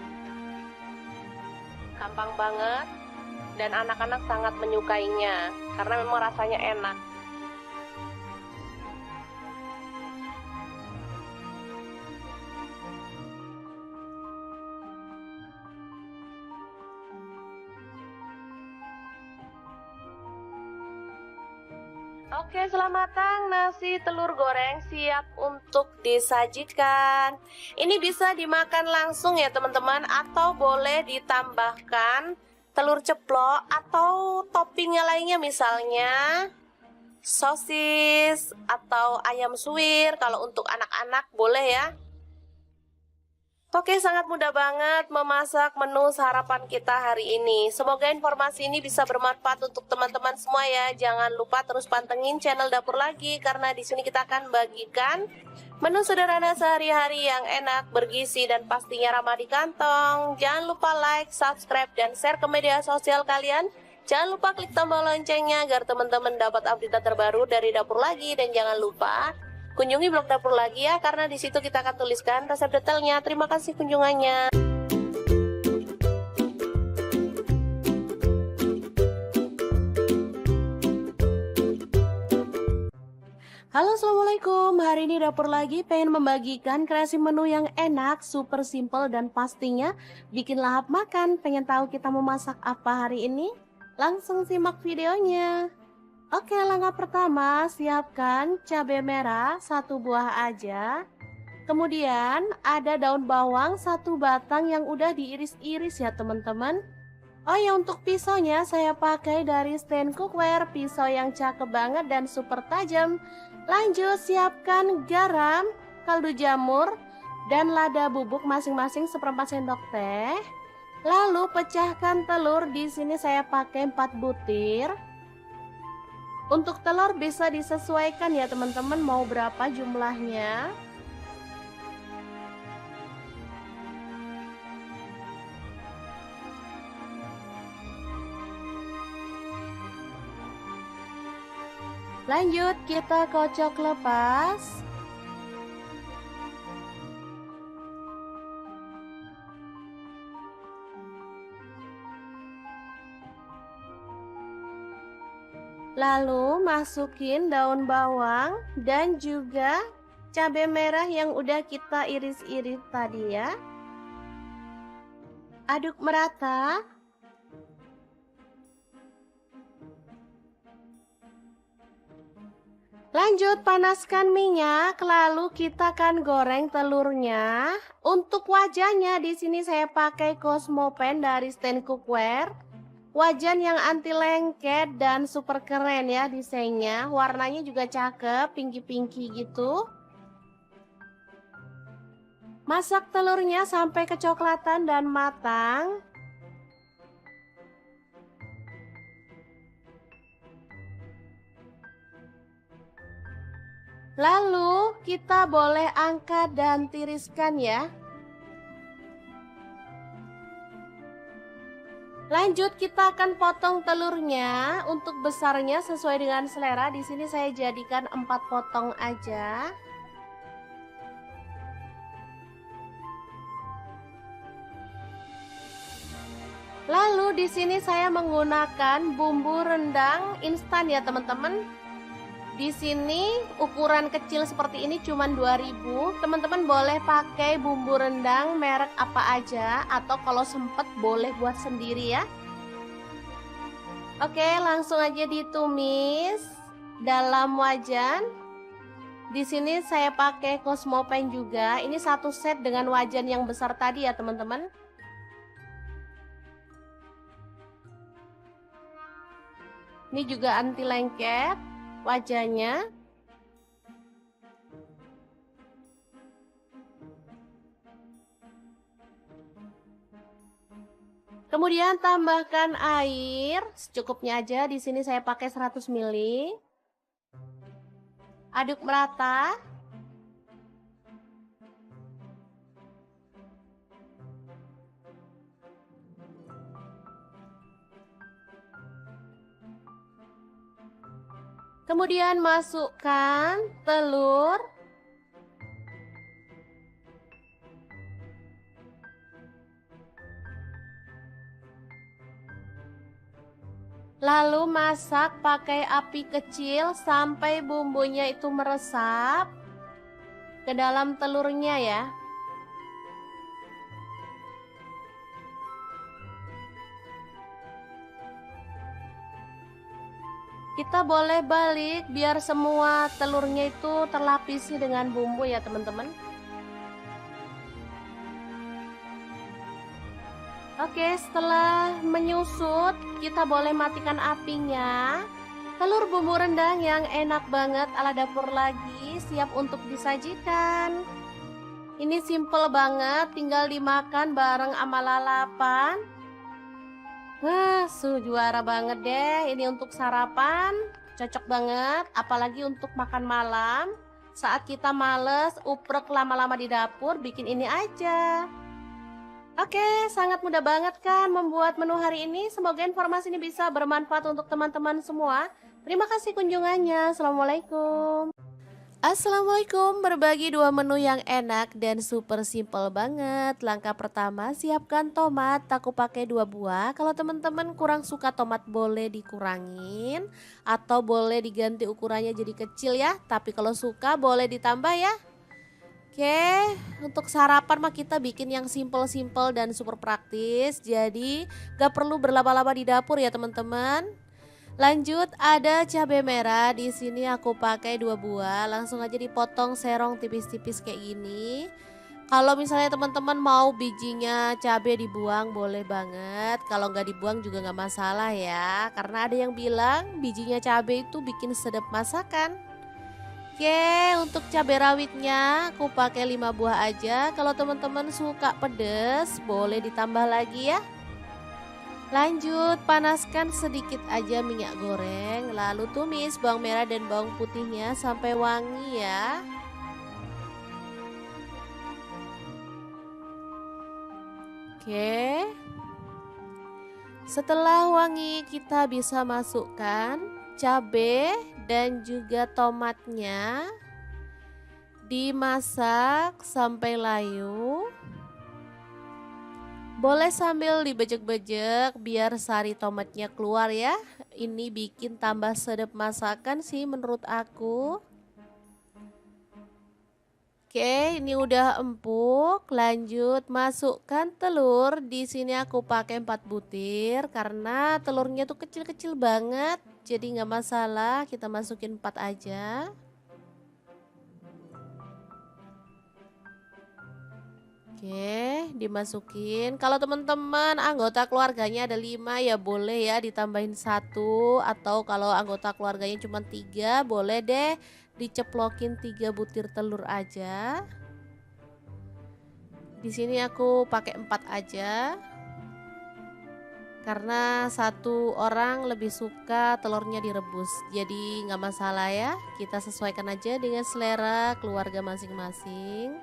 Gampang banget dan anak-anak sangat menyukainya karena memang rasanya enak. Oke, selamat matang, nasi telur goreng siap untuk disajikan. Ini bisa dimakan langsung ya teman-teman, atau boleh ditambahkan telur ceplok atau toppingnya lainnya, misalnya sosis atau ayam suwir. Kalau untuk anak-anak boleh ya. Oke, sangat mudah banget memasak menu sarapan kita hari ini. Semoga informasi ini bisa bermanfaat untuk teman-teman semua ya. Jangan lupa terus pantengin channel Dapur Lagi karena di sini kita akan bagikan menu sederhana sehari-hari yang enak, bergizi dan pastinya ramah di kantong. Jangan lupa like, subscribe dan share ke media sosial kalian. Jangan lupa klik tombol loncengnya agar teman-teman dapat update terbaru dari Dapur Lagi, dan jangan lupa kunjungi blog Dapur Lagi ya, karena di situ kita akan tuliskan resep detailnya. Terima kasih kunjungannya. Halo, assalamualaikum. Hari ini Dapur Lagi pengen membagikan kreasi menu yang enak, super simple dan pastinya bikin lahap makan. Pengen tahu kita mau masak apa hari ini? Langsung simak videonya. Oke, langkah pertama, siapkan cabai merah 1 buah aja. Kemudian ada daun bawang 1 batang yang udah diiris-iris ya teman-teman. Oh ya, untuk pisaunya saya pakai dari stand cookware, pisau yang cakep banget dan super tajam. Lanjut, siapkan garam, kaldu jamur, dan lada bubuk masing-masing 1/4 sendok teh. Lalu pecahkan telur, di sini saya pakai 4 butir. Untuk telur bisa disesuaikan ya teman-teman, mau berapa jumlahnya. Lanjut, kita kocok lepas. Lalu masukin daun bawang dan juga cabai merah yang udah kita iris-iris tadi ya. Aduk merata. Lanjut, panaskan minyak, lalu kita akan goreng telurnya. Untuk wajahnya di sini saya pakai Cosmopan dari stand cookware. Wajan yang anti lengket dan super keren ya desainnya. Warnanya juga cakep, pinky-pinky gitu. Masak telurnya sampai kecoklatan dan matang. Lalu kita boleh angkat dan tiriskan ya. Lanjut kita akan potong telurnya. Untuk besarnya sesuai dengan selera. Di sini saya jadikan 4 potong aja. Lalu di sini saya menggunakan bumbu rendang instan ya teman-teman. Di sini ukuran kecil seperti ini cuma 2000. Teman-teman boleh pakai bumbu rendang merek apa aja atau kalau sempet boleh buat sendiri ya. Oke, langsung aja ditumis dalam wajan. Di sini saya pakai Cosmopan juga. Ini satu set dengan wajan yang besar tadi ya teman-teman. Ini juga anti lengket wajahnya. Kemudian tambahkan air secukupnya aja. Di sini saya pakai 100 ml. Aduk merata. Kemudian masukkan telur. Lalu masak pakai api kecil sampai bumbunya itu meresap ke dalam telurnya ya. Kita boleh balik biar semua telurnya itu terlapisi dengan bumbu ya teman-teman. Oke, setelah menyusut kita boleh matikan apinya. Telur bumbu rendang yang enak banget ala dapur lagi siap untuk disajikan. Ini simple banget, tinggal dimakan bareng sama lalapan. Wah, juara banget deh. Ini untuk sarapan, cocok banget. Apalagi untuk makan malam. Saat kita males, uprek lama-lama di dapur, bikin ini aja. Oke, sangat mudah banget kan membuat menu hari ini. Semoga informasi ini bisa bermanfaat untuk teman-teman semua. Terima kasih kunjungannya. Assalamualaikum. Assalamualaikum, berbagi 2 menu yang enak dan super simple banget. Langkah pertama, siapkan tomat, aku pakai 2 buah. Kalau teman-teman kurang suka tomat boleh dikurangin atau boleh diganti ukurannya jadi kecil ya. Tapi kalau suka boleh ditambah ya. Oke, untuk sarapan mah kita bikin yang simple-simple dan super praktis. Jadi gak perlu berlama-lama di dapur ya teman-teman. Lanjut ada cabai merah, di sini aku pakai 2 buah, langsung aja dipotong serong tipis-tipis kayak gini. Kalau misalnya teman-teman mau bijinya cabai dibuang boleh banget, kalau nggak dibuang juga nggak masalah ya, karena ada yang bilang bijinya cabai itu bikin sedap masakan. Oke, untuk cabai rawitnya aku pakai 5 buah aja. Kalau teman-teman suka pedes boleh ditambah lagi ya. Lanjut, panaskan sedikit aja minyak goreng, lalu tumis bawang merah dan bawang putihnya sampai wangi ya. Oke. Setelah wangi kita bisa masukkan cabai dan juga tomatnya. Dimasak sampai layu. Boleh sambil dibejek-bejek biar sari tomatnya keluar ya. Ini bikin tambah sedap masakan sih menurut aku. Oke, ini udah empuk. Lanjut masukkan telur. Di sini aku pakai 4 butir karena telurnya tuh kecil-kecil banget. Jadi nggak masalah, kita masukin 4 aja. Oke, dimasukin. Kalau teman-teman anggota keluarganya ada 5 ya boleh ya ditambahin 1, atau kalau anggota keluarganya cuma 3 boleh deh diceplokin 3 butir telur aja. Di sini aku pakai 4 aja. karena satu orang lebih suka telurnya direbus. Jadi nggak masalah ya, kita sesuaikan aja dengan selera keluarga masing-masing.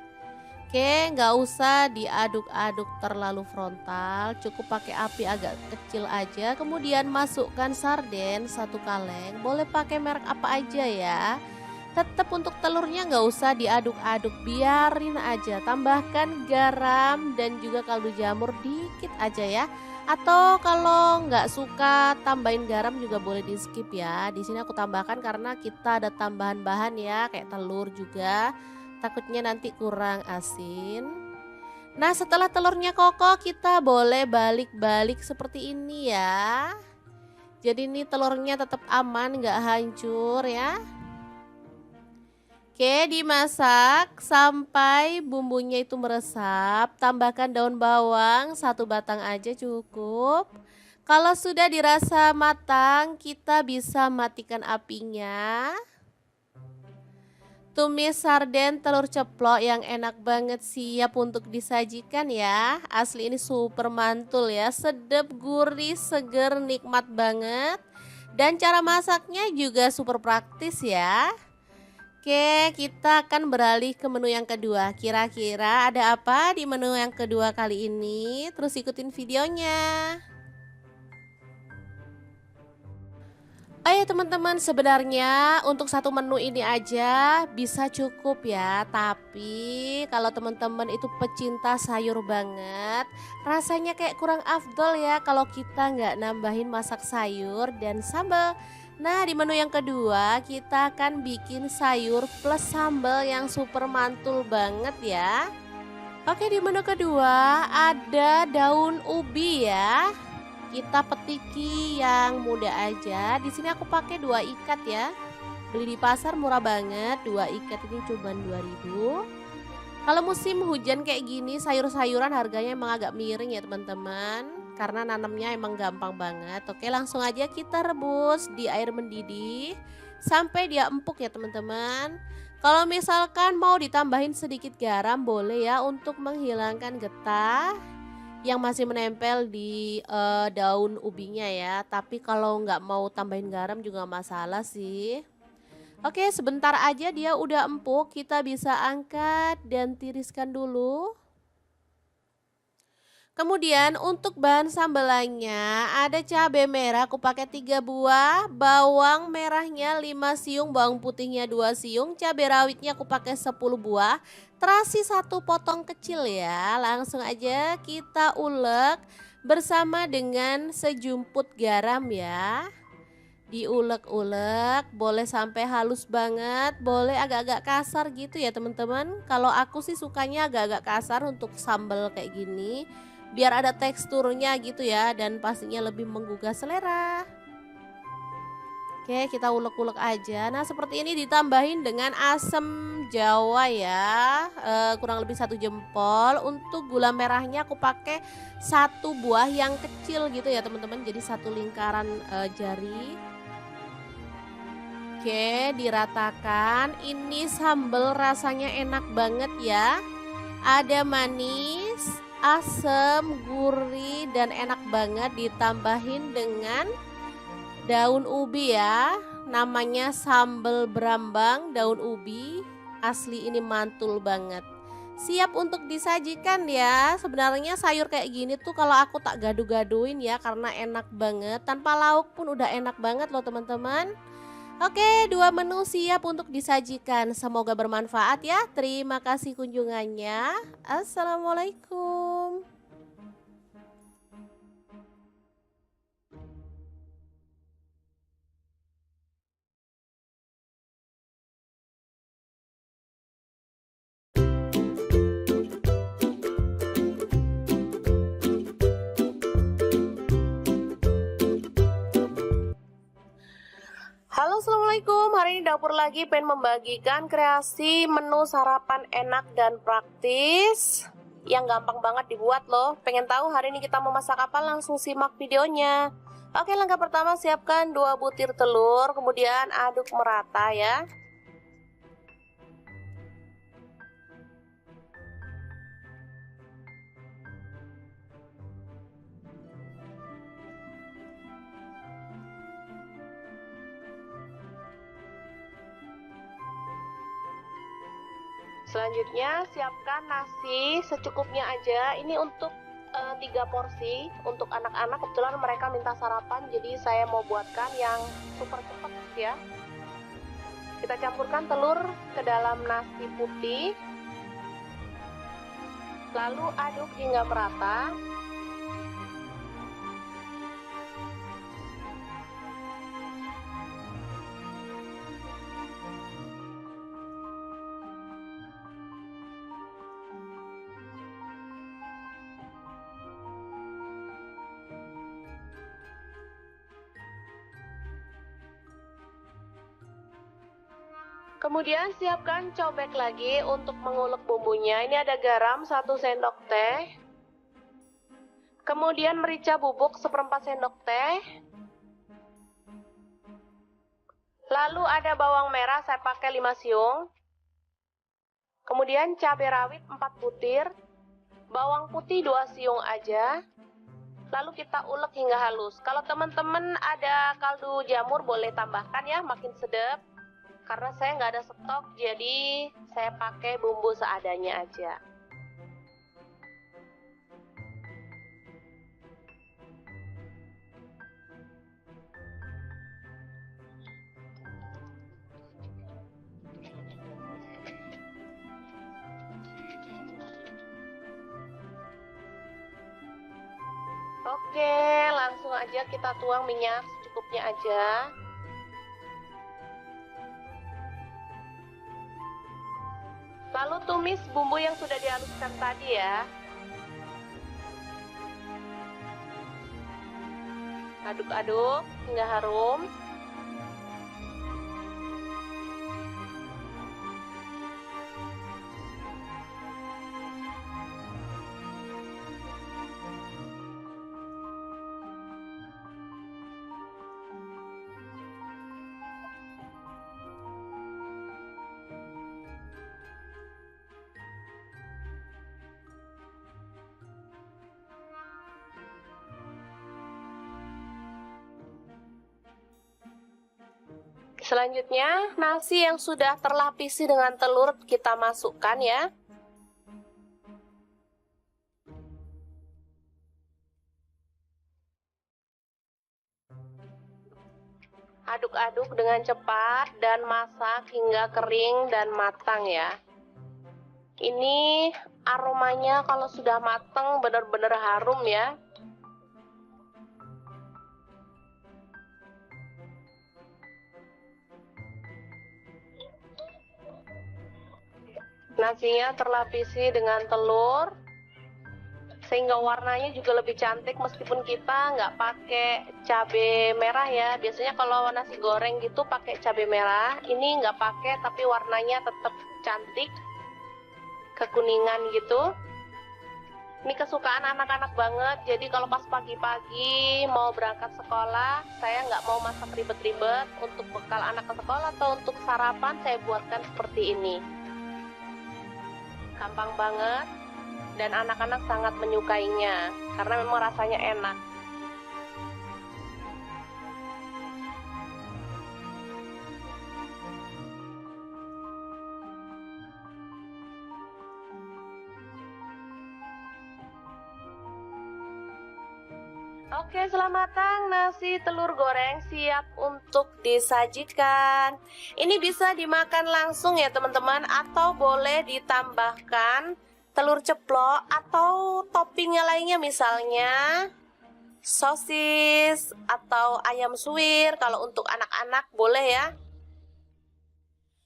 Oke, nggak usah diaduk-aduk terlalu frontal, cukup pakai api agak kecil aja. Kemudian masukkan sarden satu kaleng, boleh pakai merek apa aja ya. Tetap untuk telurnya nggak usah diaduk-aduk, biarin aja. Tambahkan garam dan juga kaldu jamur dikit aja ya. Atau kalau nggak suka tambahin garam juga boleh di skip ya. Di sini aku tambahkan karena kita ada tambahan bahan ya, kayak telur juga. Takutnya nanti kurang asin. Nah, setelah telurnya kokoh, kita boleh balik-balik seperti ini ya. Jadi ini telurnya tetap aman, nggak hancur ya. Oke, dimasak sampai bumbunya itu meresap. Tambahkan daun bawang, satu batang aja cukup. Kalau sudah dirasa matang, kita bisa matikan apinya. Tumis sarden telur ceplok yang enak banget siap untuk disajikan ya. Asli ini super mantul ya, sedap, gurih, seger, nikmat banget. Dan cara masaknya juga super praktis ya. Oke, kita akan beralih ke menu yang kedua. Kira-kira ada apa di menu yang kedua kali ini? Terus ikutin videonya. Oh ya teman-teman, sebenarnya untuk satu menu ini aja bisa cukup ya. Tapi kalau teman-teman itu pecinta sayur banget, rasanya kayak kurang afdol ya kalau kita nggak nambahin masak sayur dan sambal. Nah, di menu yang kedua kita akan bikin sayur plus sambal yang super mantul banget ya. Oke, di menu kedua ada daun ubi ya. Kita petiki yang muda aja. Di sini aku pakai 2 ikat ya. Beli di pasar murah banget. 2 ikat ini cuma 2.000. Kalau musim hujan kayak gini, sayur-sayuran harganya emang agak miring ya teman-teman. Karena nanamnya emang gampang banget. Oke, langsung aja kita rebus di air mendidih sampai dia empuk ya teman-teman. Kalau misalkan mau ditambahin sedikit garam boleh ya untuk menghilangkan getah yang masih menempel di daun ubinya ya. Tapi kalau nggak mau tambahin garam juga masalah sih. Oke, sebentar aja dia udah empuk, kita bisa angkat dan tiriskan dulu. Kemudian untuk bahan sambelannya ada cabai merah aku pakai 3 buah, bawang merahnya 5 siung, bawang putihnya 2 siung, cabai rawitnya aku pakai 10 buah, terasi 1 potong kecil ya. Langsung aja kita ulek bersama dengan sejumput garam ya. Diulek-ulek, boleh sampai halus banget, boleh agak-agak kasar gitu ya teman-teman. Kalau aku sih sukanya agak-agak kasar untuk sambal kayak gini, biar ada teksturnya gitu ya dan pastinya lebih menggugah selera. Oke, kita ulek-ulek aja. Nah, seperti ini ditambahin dengan asam jawa ya, kurang lebih 1 jempol. Untuk gula merahnya aku pakai 1 buah yang kecil gitu ya teman-teman, jadi 1 lingkaran jari. Oke, diratakan. Ini sambal rasanya enak banget ya. Ada manis, asam, gurih, dan enak banget ditambahin dengan daun ubi ya. Namanya sambal berambang daun ubi. Asli ini mantul banget. Siap untuk disajikan ya. Sebenarnya sayur kayak gini tuh kalau aku tak gaduh-gaduhin ya karena enak banget. Tanpa lauk pun udah enak banget loh teman-teman. Oke, 2 menu siap untuk disajikan. Semoga bermanfaat ya. Terima kasih kunjungannya. Assalamualaikum. Halo, assalamualaikum. Hari ini dapur lagi pengen membagikan kreasi menu sarapan enak dan praktis yang gampang banget dibuat loh. Pengen tahu hari ini kita mau masak apa? Langsung simak videonya. Oke, langkah pertama siapkan 2 butir telur, kemudian aduk merata ya. Selanjutnya siapkan nasi secukupnya aja. Ini untuk 3 porsi untuk anak-anak. Kebetulan mereka minta sarapan, jadi saya mau buatkan yang super cepat ya. Kita campurkan telur ke dalam nasi putih, lalu aduk hingga merata. Kemudian siapkan cobek lagi untuk mengulek bumbunya. Ini ada garam 1 sendok teh. Kemudian merica bubuk 1/4 sendok teh. Lalu ada bawang merah, saya pakai 5 siung. Kemudian cabai rawit 4 butir. Bawang putih 2 siung aja. Lalu kita ulek hingga halus. Kalau teman-teman ada kaldu jamur boleh tambahkan ya, makin sedap. Karena saya nggak ada stok, jadi saya pakai bumbu seadanya aja. Oke, langsung aja kita tuang minyak secukupnya aja. Lalu tumis bumbu yang sudah dihaluskan tadi ya. Aduk-aduk hingga harum. Selanjutnya, nasi yang sudah terlapisi dengan telur kita masukkan ya. Aduk-aduk dengan cepat dan masak hingga kering dan matang ya. Ini aromanya kalau sudah matang benar-benar harum ya. Nasinya terlapisi dengan telur sehingga warnanya juga lebih cantik meskipun kita nggak pakai cabai merah ya. Biasanya kalau nasi goreng gitu pakai cabai merah, ini nggak pakai tapi warnanya tetap cantik kekuningan gitu. Ini kesukaan anak-anak banget, jadi kalau pas pagi-pagi mau berangkat sekolah saya nggak mau masak ribet-ribet. Untuk bekal anak ke sekolah atau untuk sarapan saya buatkan seperti ini. Gampang banget dan anak-anak sangat menyukainya karena memang rasanya enak. Oke, selamat matang nasi telur goreng siap untuk disajikan. Ini bisa dimakan langsung ya teman-teman, atau boleh ditambahkan telur ceplok atau toppingnya lainnya, misalnya sosis atau ayam suwir. Kalau untuk anak-anak boleh ya.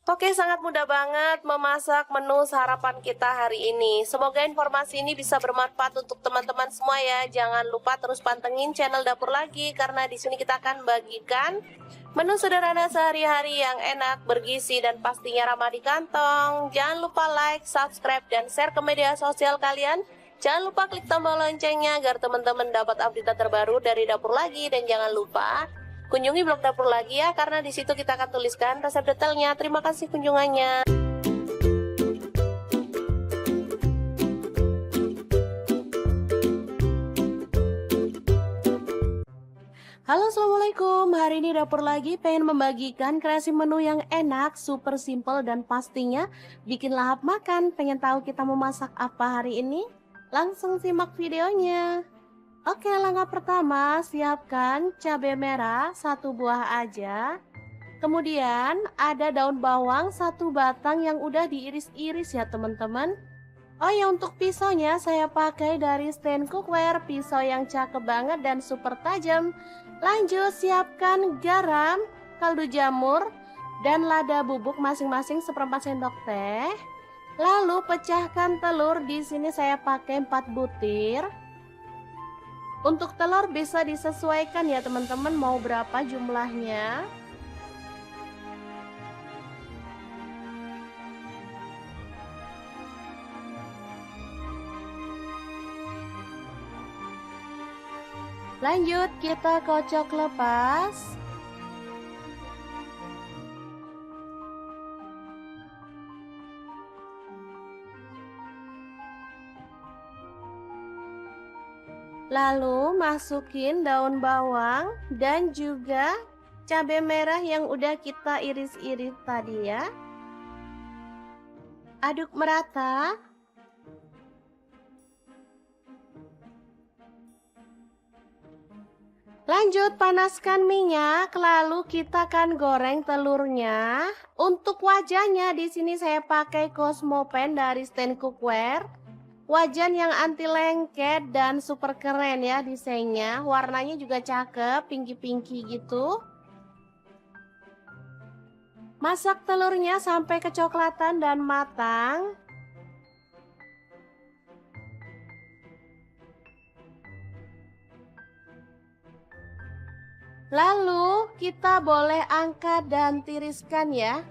Oke, sangat mudah banget memasak menu sarapan kita hari ini. Semoga informasi ini bisa bermanfaat untuk teman-teman semua ya. Jangan lupa terus pantengin channel Dapur Lagi karena di sini kita akan bagikan menu sederhana sehari-hari yang enak, bergizi dan pastinya ramah di kantong. Jangan lupa like, subscribe dan share ke media sosial kalian. Jangan lupa klik tombol loncengnya agar teman-teman dapat update terbaru dari Dapur Lagi, dan jangan lupa kunjungi blog Dapur Lagi ya, karena di situ kita akan tuliskan resep detailnya. Terima kasih kunjungannya. Halo, assalamualaikum Assalamualaikum, hari ini dapur lagi pengen membagikan kreasi menu yang enak, super simple dan pastinya bikin lahap makan. Pengen tahu kita mau masak apa hari ini? Langsung simak videonya. Oke, langkah pertama siapkan cabai merah 1 buah aja. Kemudian ada daun bawang 1 batang yang udah diiris-iris ya teman-teman. Oh ya, untuk pisaunya saya pakai dari stand cookware, pisau yang cakep banget dan super tajam. Lanjut siapkan garam, kaldu jamur, dan lada bubuk masing-masing 1/4 sendok teh. Lalu pecahkan telur, di sini saya pakai 4 butir. Untuk telur bisa disesuaikan ya teman-teman mau berapa jumlahnya. Lanjut kita kocok lepas. Lalu masukin daun bawang dan juga cabai merah yang udah kita iris-iris tadi ya. Aduk merata. Lanjut panaskan minyak, lalu kita akan goreng telurnya. Untuk wajahnya di sini saya pakai Cosmopan dari stand cookware. Wajan yang anti lengket dan super keren ya desainnya. Warnanya juga cakep, pinky-pinky gitu. Masak telurnya sampai kecoklatan dan matang. Lalu kita boleh angkat dan tiriskan ya.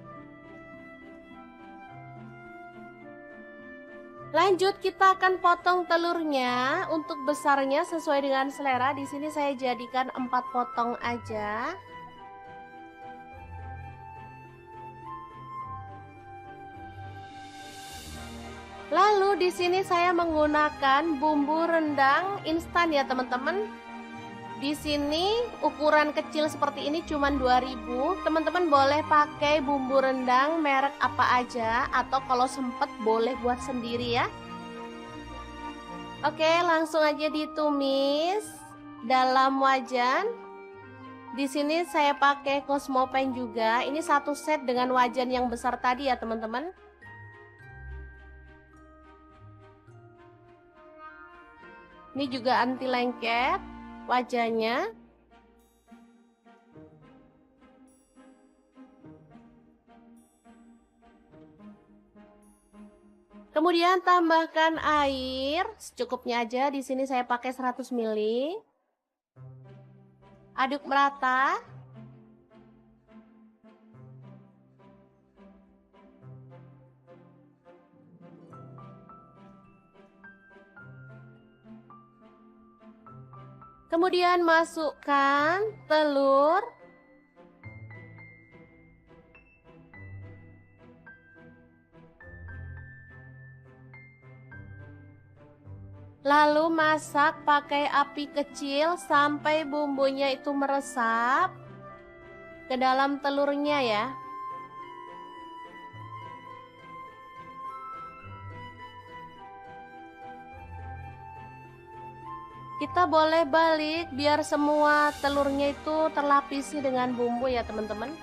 Lanjut kita akan potong telurnya. Untuk besarnya sesuai dengan selera. Di sini saya jadikan 4 potong aja. Lalu di sini saya menggunakan bumbu rendang instan ya teman-teman. Di sini ukuran kecil seperti ini cuman 2000. Teman-teman boleh pakai bumbu rendang merek apa aja atau kalau sempet boleh buat sendiri ya. Oke, langsung aja ditumis dalam wajan. Di sini saya pakai Cosmopan juga. Ini 1 set dengan wajan yang besar tadi ya teman-teman. Ini juga anti lengket wajahnya. Kemudian tambahkan air secukupnya aja. Di sini saya pakai 100 ml. Aduk merata. Kemudian masukkan telur. Lalu masak pakai api kecil sampai bumbunya itu meresap ke dalam telurnya ya. Kita boleh balik biar semua telurnya itu terlapisi dengan bumbu ya teman-teman.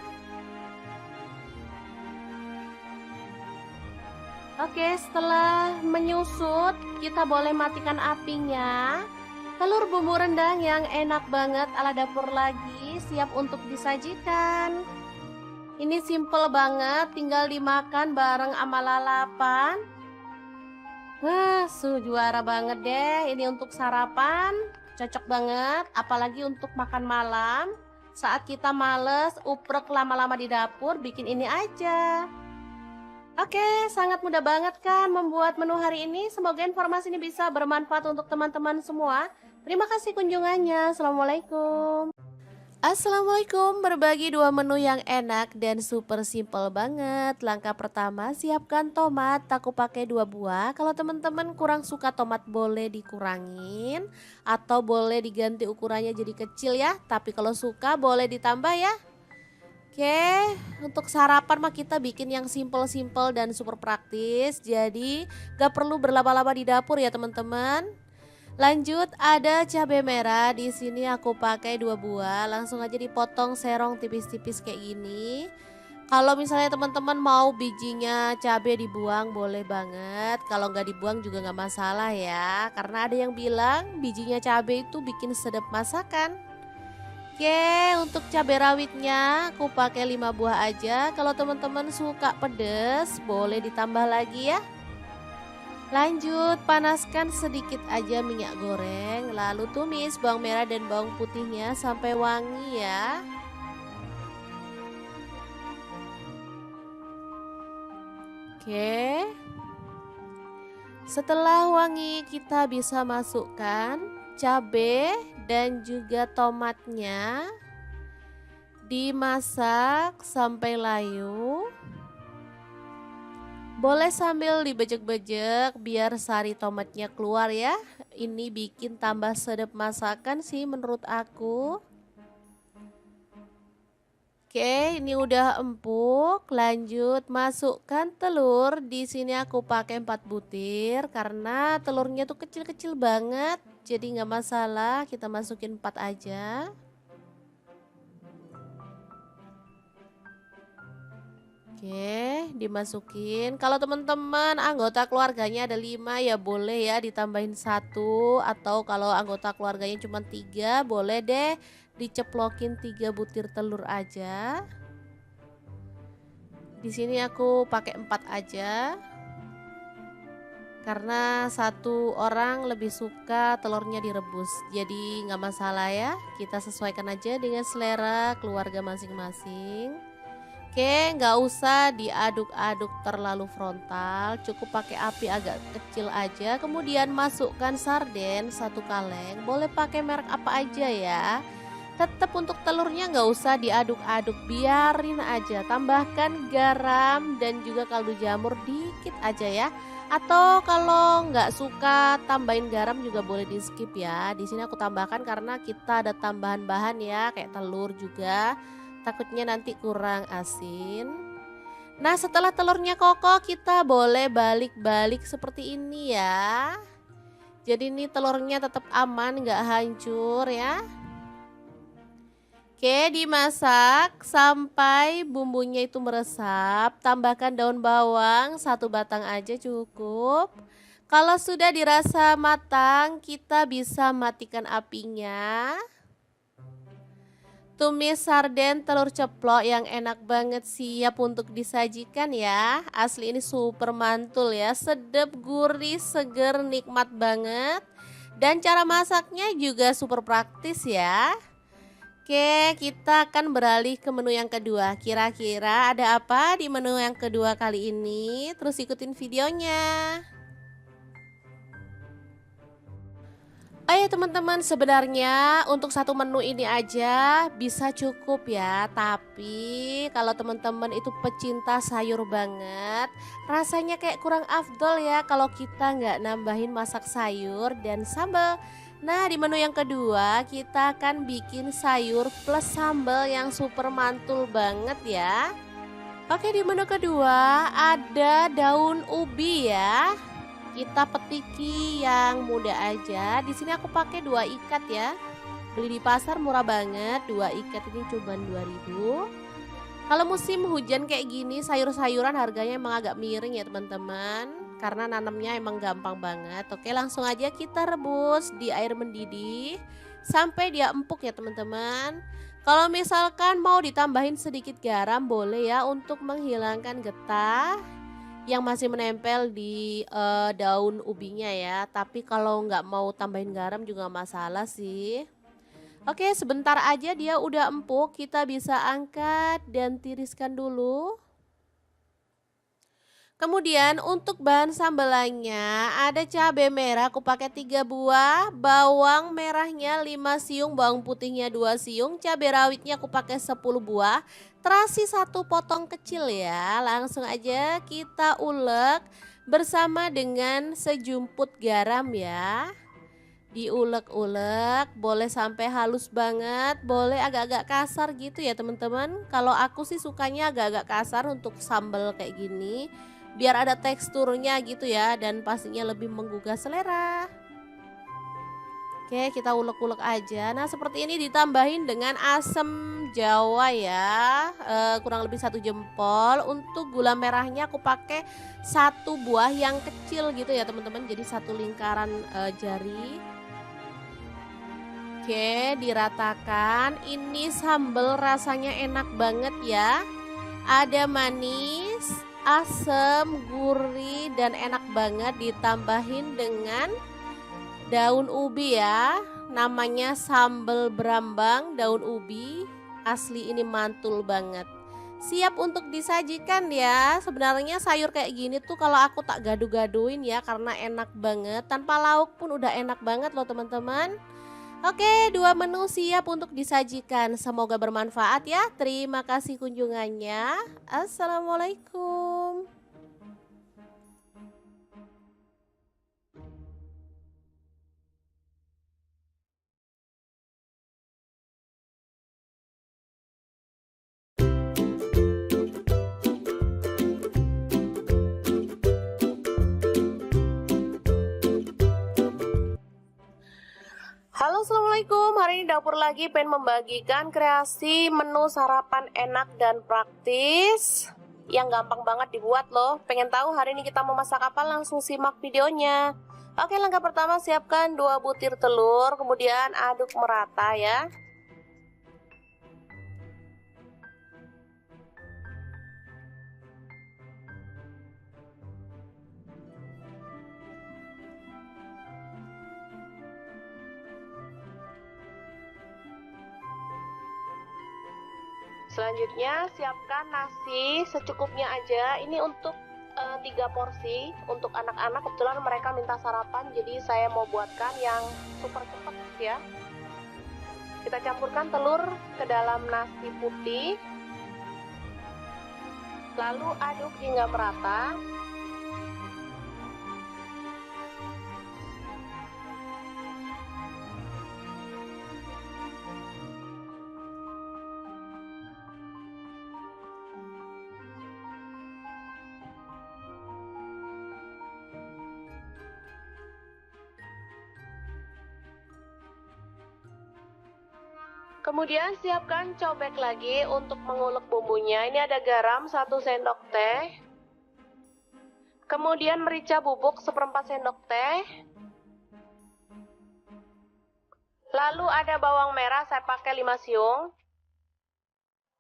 Oke, setelah menyusut kita boleh matikan apinya. Telur bumbu rendang yang enak banget ala dapur lagi siap untuk disajikan. Ini simple banget, tinggal dimakan bareng sama lalapan. Juara banget deh. Ini untuk sarapan cocok banget, apalagi untuk makan malam. Saat kita males uprek lama-lama di dapur, bikin ini aja. Oke, sangat mudah banget kan membuat menu hari ini. Semoga informasi ini bisa bermanfaat untuk teman-teman semua. Terima kasih kunjungannya. Assalamualaikum. Assalamualaikum, berbagi dua menu yang enak dan super simple banget. Langkah pertama, siapkan tomat, aku pakai dua buah. Kalau teman-teman kurang suka tomat boleh dikurangin atau boleh diganti ukurannya jadi kecil ya. Tapi kalau suka boleh ditambah ya. Oke, untuk sarapan mah kita bikin yang simple-simple dan super praktis. Jadi gak perlu berlama-lama di dapur ya teman-teman. Lanjut ada cabai merah, di sini aku pakai dua buah, langsung aja dipotong serong tipis-tipis kayak gini. Kalau misalnya teman-teman mau bijinya cabai dibuang boleh banget, kalau nggak dibuang juga nggak masalah ya, karena ada yang bilang bijinya cabai itu bikin sedap masakan. Oke, untuk cabai rawitnya aku pakai 5 buah aja. Kalau teman-teman suka pedes boleh ditambah lagi ya. Lanjut, panaskan sedikit aja minyak goreng, lalu tumis bawang merah dan bawang putihnya sampai wangi ya. Oke, setelah wangi kita bisa masukkan cabai dan juga tomatnya, dimasak sampai layu. Boleh sambil dibejek-bejek biar sari tomatnya keluar ya. Ini bikin tambah sedap masakan sih menurut aku. Oke, ini udah empuk. Lanjut masukkan telur. Di sini aku pakai 4 butir karena telurnya tuh kecil-kecil banget. Jadi nggak masalah, kita masukin 4 aja. Oke, dimasukin. Kalau teman-teman anggota keluarganya ada 5 ya boleh ya ditambahin satu, atau kalau anggota keluarganya cuma 3 boleh deh diceplokin 3 butir telur aja. Di sini aku pakai 4 aja. Karena satu orang lebih suka telurnya direbus. Jadi nggak masalah ya. Kita sesuaikan aja dengan selera keluarga masing-masing. Oke, nggak usah diaduk-aduk terlalu frontal, cukup pakai api agak kecil aja. Kemudian masukkan sarden satu kaleng, boleh pakai merek apa aja ya. Tetap untuk telurnya nggak usah diaduk-aduk, biarin aja. Tambahkan garam dan juga kaldu jamur dikit aja ya. Atau kalau nggak suka tambahin garam juga boleh di skip ya. Di sini aku tambahkan karena kita ada tambahan bahan ya, kayak telur juga. Takutnya nanti kurang asin. Nah, setelah telurnya kokoh kita boleh balik-balik seperti ini ya. Jadi ini telurnya tetap aman, nggak hancur ya. Oke, dimasak sampai bumbunya itu meresap. Tambahkan daun bawang, satu batang aja cukup. Kalau sudah dirasa matang, kita bisa matikan apinya. Tumis sarden telur ceplok yang enak banget siap untuk disajikan ya. Asli ini super mantul ya, sedap, gurih, seger, nikmat banget. Dan cara masaknya juga super praktis ya. Oke, kita akan beralih ke menu yang kedua. Kira-kira ada apa di menu yang kedua kali ini? Terus ikutin videonya. Oh ya teman-teman, sebenarnya untuk satu menu ini aja bisa cukup ya. Tapi kalau teman-teman itu pecinta sayur banget, rasanya kayak kurang afdol ya kalau kita nggak nambahin masak sayur dan sambal. Nah, di menu yang kedua kita akan bikin sayur plus sambal yang super mantul banget ya. Oke, di menu kedua ada daun ubi ya. Kita petiki yang muda aja. Di sini aku pakai 2 ikat ya. Beli di pasar murah banget. 2 ikat ini cuma 2.000. Kalau musim hujan kayak gini, sayur-sayuran harganya emang agak miring ya teman-teman. Karena nanamnya emang gampang banget. Oke, langsung aja kita rebus di air mendidih sampai dia empuk ya teman-teman. Kalau misalkan mau ditambahin sedikit garam boleh ya untuk menghilangkan getah yang masih menempel di daun ubinya ya. Tapi kalau nggak mau tambahin garam juga masalah sih. Oke, sebentar aja dia udah empuk, kita bisa angkat dan tiriskan dulu. Kemudian untuk bahan sambelannya ada cabai merah aku pakai 3 buah, bawang merahnya 5 siung, bawang putihnya 2 siung, cabai rawitnya aku pakai 10 buah, terasi 1 potong kecil ya. Langsung aja kita ulek bersama dengan sejumput garam ya. Diulek-ulek, boleh sampai halus banget, boleh agak-agak kasar gitu ya teman-teman. Kalau aku sih sukanya agak-agak kasar untuk sambal kayak gini, biar ada teksturnya gitu ya dan pastinya lebih menggugah selera. Oke, kita ulek-ulek aja. Nah, seperti ini ditambahin dengan asam jawa ya, kurang lebih 1 jempol. Untuk gula merahnya aku pakai 1 buah yang kecil gitu ya teman-teman, jadi 1 lingkaran jari. Oke, diratakan. Ini sambal rasanya enak banget ya. Ada manis, asam, gurih, dan enak banget ditambahin dengan daun ubi ya. Namanya sambal berambang daun ubi. Asli ini mantul banget. Siap untuk disajikan ya. Sebenarnya sayur kayak gini tuh kalau aku tak gaduh-gaduhin ya karena enak banget. Tanpa lauk pun udah enak banget loh teman-teman. Oke, 2 menu siap untuk disajikan. Semoga bermanfaat ya. Terima kasih kunjungannya. Assalamualaikum. Halo, assalamualaikum. Hari ini dapur lagi pengen membagikan kreasi menu sarapan enak dan praktis yang gampang banget dibuat loh. Pengen tahu hari ini kita mau masak apa? Langsung simak videonya. Oke, langkah pertama siapkan 2 butir telur, kemudian aduk merata ya. Selanjutnya siapkan nasi secukupnya aja. Ini untuk 3 porsi untuk anak-anak. Kebetulan mereka minta sarapan, jadi saya mau buatkan yang super cepat ya. Kita campurkan telur ke dalam nasi putih, lalu aduk hingga merata. Kemudian siapkan cobek lagi untuk mengulek bumbunya. Ini ada garam 1 sendok teh. Kemudian merica bubuk 1/4 sendok teh. Lalu ada bawang merah saya pakai 5 siung.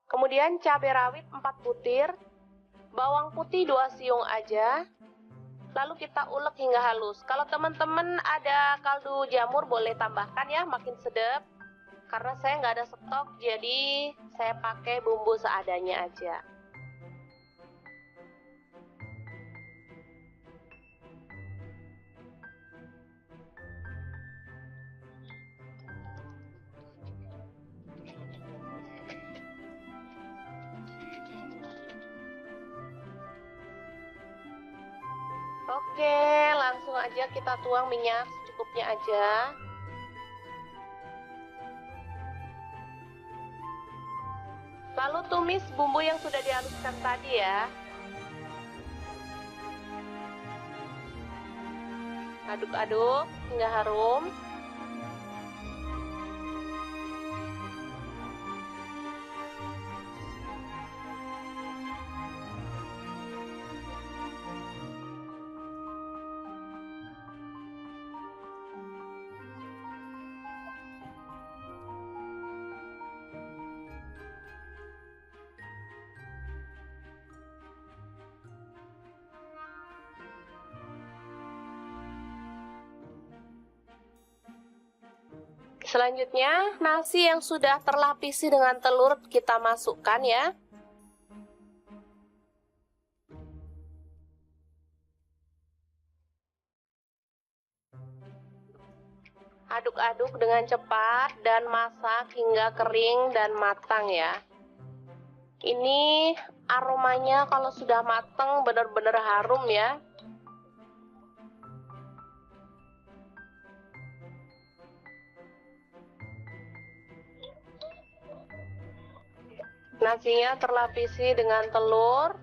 Kemudian cabai rawit 4 butir. Bawang putih 2 siung aja. Lalu kita ulek hingga halus. Kalau teman-teman ada kaldu jamur boleh tambahkan ya, makin sedap. Karena saya nggak ada stok, jadi saya pakai bumbu seadanya aja. Oke, langsung aja kita tuang minyak secukupnya aja. Lalu tumis bumbu yang sudah dihaluskan tadi ya. Aduk-aduk hingga harum. Selanjutnya, nasi yang sudah terlapisi dengan telur kita masukkan ya. aduk-aduk dengan cepat dan masak hingga kering dan matang ya. Ini aromanya kalau sudah matang benar-benar harum ya. Nasinya terlapisi dengan telur,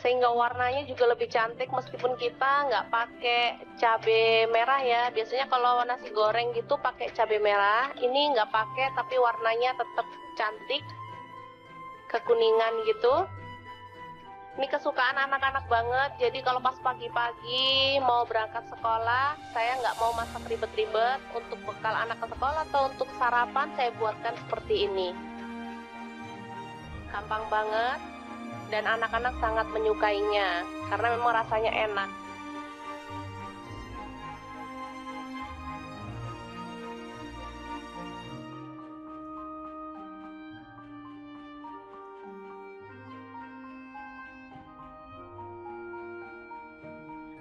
sehingga warnanya juga lebih cantik meskipun kita nggak pakai cabai merah ya. Biasanya kalau nasi goreng gitu pakai cabai merah, ini nggak pakai tapi warnanya tetap cantik, kekuningan gitu. Ini kesukaan anak-anak banget, jadi kalau pas pagi-pagi mau berangkat sekolah, saya nggak mau masak ribet-ribet. Untuk bekal anak ke sekolah atau untuk sarapan saya buatkan seperti ini. Gampang banget dan anak-anak sangat menyukainya karena memang rasanya enak.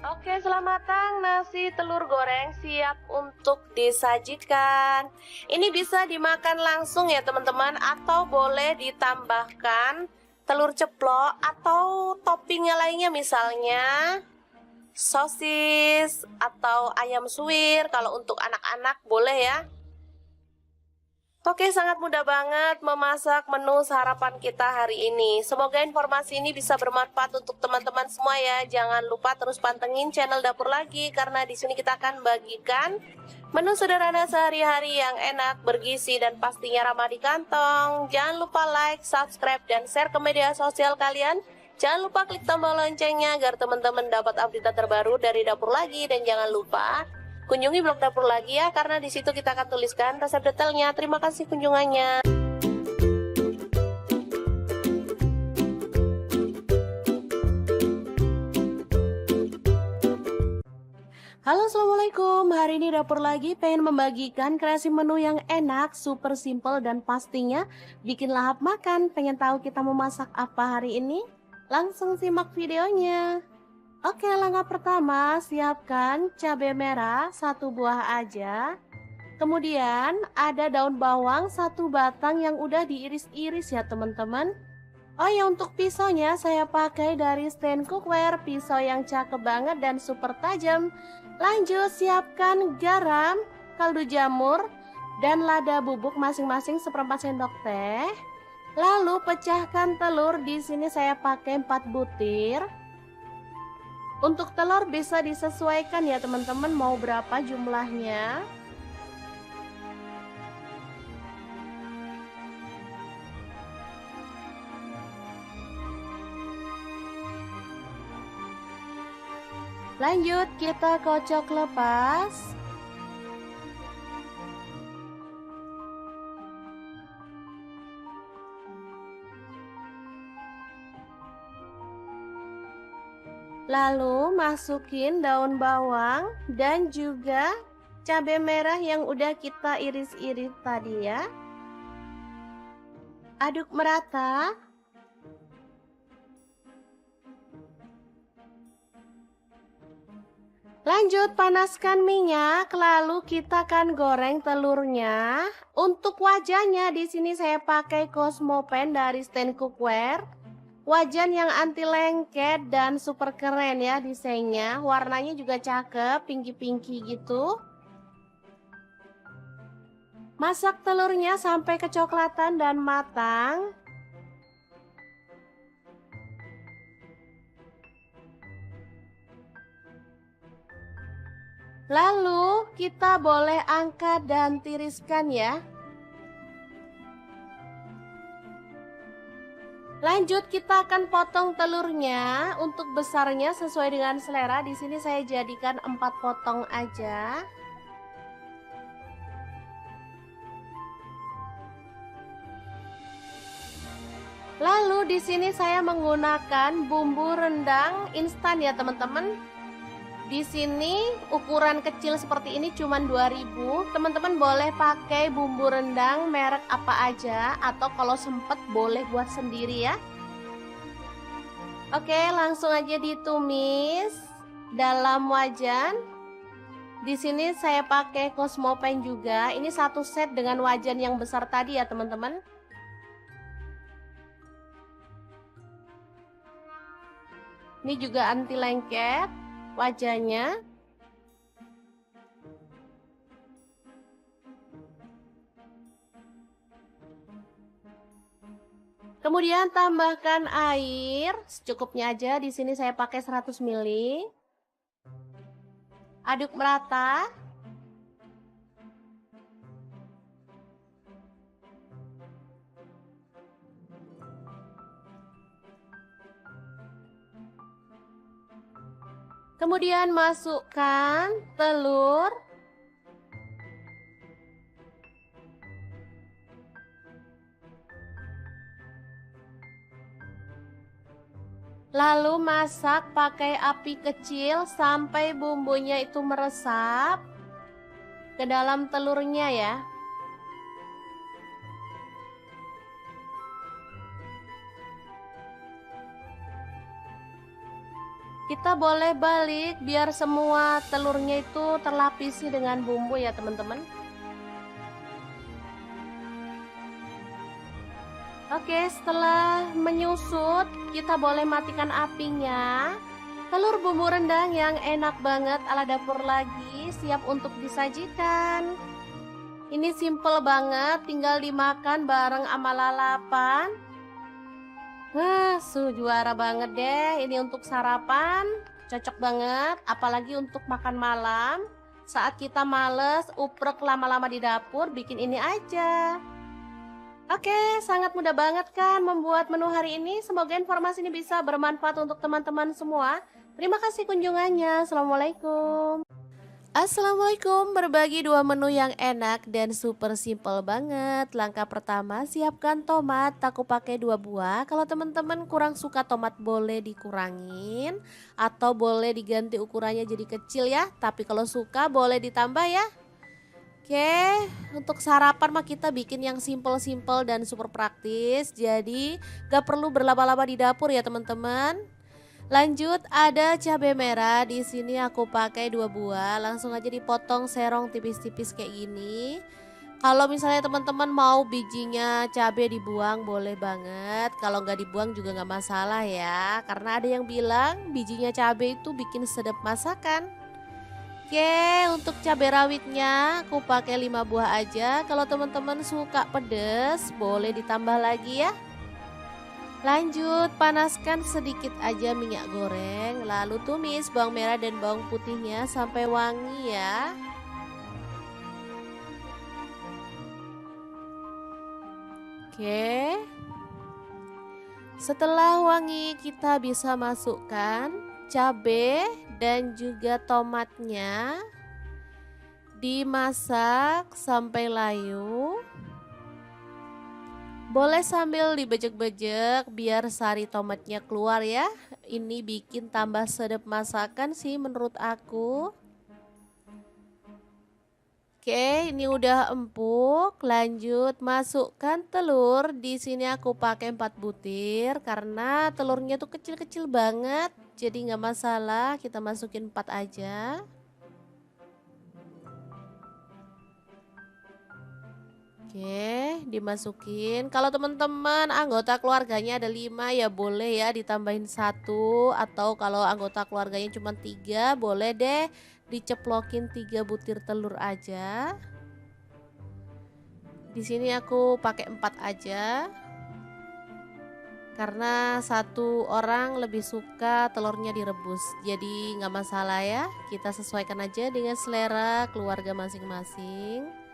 Oke, selamat matang nasi telur goreng siap untuk disajikan. Ini bisa dimakan langsung ya teman-teman, atau boleh ditambahkan telur ceplok atau toppingnya lainnya, misalnya sosis atau ayam suwir. Kalau untuk anak-anak boleh ya. Oke, sangat mudah banget memasak menu sarapan kita hari ini. Semoga informasi ini bisa bermanfaat untuk teman-teman semua ya. Jangan lupa terus pantengin channel Dapur Lagi, karena di sini kita akan bagikan menu sederhana sehari-hari yang enak, bergizi, dan pastinya ramah di kantong. Jangan lupa like, subscribe, dan share ke media sosial kalian. Jangan lupa klik tombol loncengnya agar teman-teman dapat update terbaru dari Dapur Lagi. Dan jangan lupa kunjungi blog Dapur Lagi ya, karena di situ kita akan tuliskan resep detailnya. Terima kasih kunjungannya. Halo, assalamualaikum. Hari ini Dapur Lagi pengen membagikan kreasi menu yang enak, super simple, dan pastinya bikin lahap makan. Pengen tahu kita mau masak apa hari ini? Langsung simak videonya. Oke, langkah pertama, siapkan cabai merah 1 buah aja. Kemudian ada daun bawang 1 batang yang udah diiris-iris ya teman-teman. Oh ya, untuk pisaunya saya pakai dari stand cookware, pisau yang cakep banget dan super tajam. Lanjut, siapkan garam, kaldu jamur, dan lada bubuk masing-masing 1/4 sendok teh. Lalu pecahkan telur, di sini saya pakai 4 butir. Untuk telur bisa disesuaikan ya teman-teman, mau berapa jumlahnya. Lanjut, kita kocok lepas. Lalu masukin daun bawang dan juga cabai merah yang udah kita iris-iris tadi ya. Aduk merata. Lanjut, panaskan minyak, lalu kita akan goreng telurnya. Untuk wajahnya di sini saya pakai Cosmopan dari stand cookware. Wajan yang anti lengket dan super keren ya desainnya. Warnanya juga cakep, pinky-pinky gitu. Masak telurnya sampai kecoklatan dan matang. Lalu kita boleh angkat dan tiriskan ya. Lanjut, kita akan potong telurnya. Untuk besarnya sesuai dengan selera. Di sini saya jadikan 4 potong aja. Lalu di sini saya menggunakan bumbu rendang instan ya teman-teman. Di sini ukuran kecil seperti ini cuma 2.000. Teman-teman boleh pakai bumbu rendang merek apa aja, atau kalau sempet boleh buat sendiri ya. Oke, langsung aja ditumis dalam wajan. Di sini saya pakai Cosmo Pen juga. Ini satu set dengan wajan yang besar tadi ya teman-teman. Ini juga anti lengket wajahnya. Kemudian tambahkan air secukupnya aja. Di sini saya pakai 100 ml. Aduk merata. Kemudian masukkan telur. Lalu masak pakai api kecil sampai bumbunya itu meresap ke dalam telurnya ya. Kita boleh balik biar semua telurnya itu terlapisi dengan bumbu ya teman-teman. Oke, setelah menyusut, kita boleh matikan apinya. Telur bumbu rendang yang enak banget ala dapur lagi, siap untuk disajikan. Ini simple banget, tinggal dimakan bareng sama lalapan. Wah, juara banget deh. Ini untuk sarapan, cocok banget. Apalagi untuk makan malam. Saat kita males, uprek lama-lama di dapur, bikin ini aja. Oke, sangat mudah banget kan membuat menu hari ini. Semoga informasi ini bisa bermanfaat untuk teman-teman semua. Terima kasih kunjungannya. Assalamualaikum. Assalamualaikum, berbagi dua menu yang enak dan super simple banget. Langkah pertama, siapkan tomat. Aku pakai 2 buah. Kalau teman-teman kurang suka tomat boleh dikurangin atau boleh diganti ukurannya jadi kecil ya. Tapi kalau suka boleh ditambah ya. Oke, untuk sarapan mah kita bikin yang simple-simple dan super praktis. Jadi gak perlu berlama-lama di dapur ya teman-teman. Lanjut ada cabai merah. Di sini aku pakai 2 buah. Langsung aja dipotong serong tipis-tipis kayak gini. Kalau misalnya teman-teman mau bijinya cabai dibuang boleh banget. Kalau nggak dibuang juga nggak masalah ya. Karena ada yang bilang bijinya cabai itu bikin sedap masakan. Oke, untuk cabai rawitnya aku pakai 5 buah aja. Kalau teman-teman suka pedas, boleh ditambah lagi ya. Lanjut, panaskan sedikit aja minyak goreng, lalu tumis bawang merah dan bawang putihnya sampai wangi ya. Oke. Setelah wangi, kita bisa masukkan cabai dan juga tomatnya, dimasak sampai layu. Boleh sambil dibejek-bejek biar sari tomatnya keluar ya. Ini bikin tambah sedap masakan sih menurut aku. Oke, ini udah empuk. Lanjut masukkan telur. Di sini aku pakai 4 butir karena telurnya tuh kecil-kecil banget. Jadi nggak masalah, kita masukin 4 aja. Oke, dimasukin. Kalau teman-teman anggota keluarganya ada 5 ya boleh ya ditambahin 1. Atau kalau anggota keluarganya cuma 3 boleh deh diceplokin 3 butir telur aja. Di sini aku pakai 4 aja. Karena 1 orang lebih suka telurnya direbus. Jadi nggak masalah ya. Kita sesuaikan aja dengan selera keluarga masing-masing.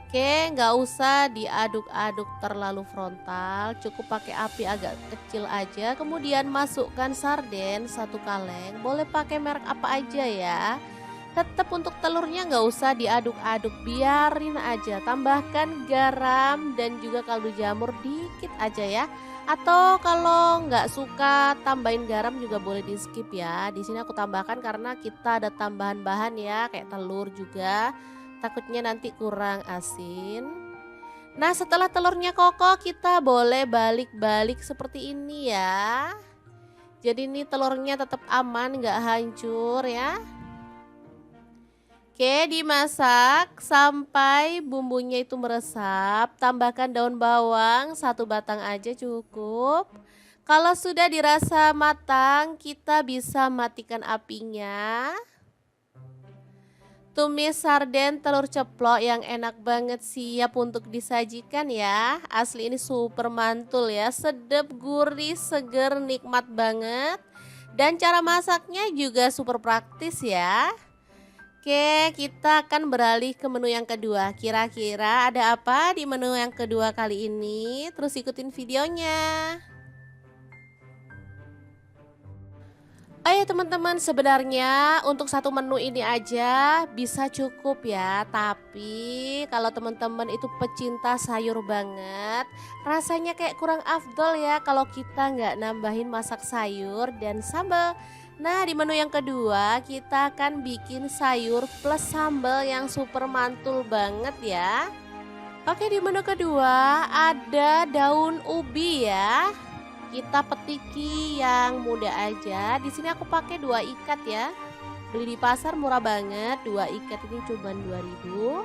Oke, nggak usah diaduk-aduk terlalu frontal. Cukup pakai api agak kecil aja. Kemudian masukkan sarden 1 kaleng. Boleh pakai merek apa aja ya. Tetap untuk telurnya nggak usah diaduk-aduk. Biarin aja. Tambahkan garam dan juga kaldu jamur dikit aja ya. Atau kalau nggak suka tambahin garam juga boleh di skip ya. Di sini aku tambahkan karena kita ada tambahan bahan ya, kayak telur juga. Takutnya nanti kurang asin. Nah, setelah telurnya kokoh kita boleh balik-balik seperti ini ya. Jadi ini telurnya tetap aman, nggak hancur ya. Oke, dimasak sampai bumbunya itu meresap, tambahkan daun bawang, satu batang aja cukup. Kalau sudah dirasa matang, kita bisa matikan apinya. Tumis sarden telur ceplok yang enak banget siap untuk disajikan ya. Asli ini super mantul ya, sedap, gurih, seger, nikmat banget. Dan cara masaknya juga super praktis ya. Oke, kita akan beralih ke menu yang kedua. Kira-kira ada apa di menu yang kedua kali ini? Terus ikutin videonya. Oh ya teman-teman, sebenarnya untuk satu menu ini aja bisa cukup ya. Tapi kalau teman-teman itu pecinta sayur banget, rasanya kayak kurang afdol ya kalau kita nggak nambahin masak sayur dan sambal. Nah, di menu yang kedua kita akan bikin sayur plus sambal yang super mantul banget ya. Oke, di menu kedua ada daun ubi ya. Kita petiki yang muda aja. Di sini aku pakai 2 ikat ya. Beli di pasar murah banget. 2 ikat ini cuma 2.000.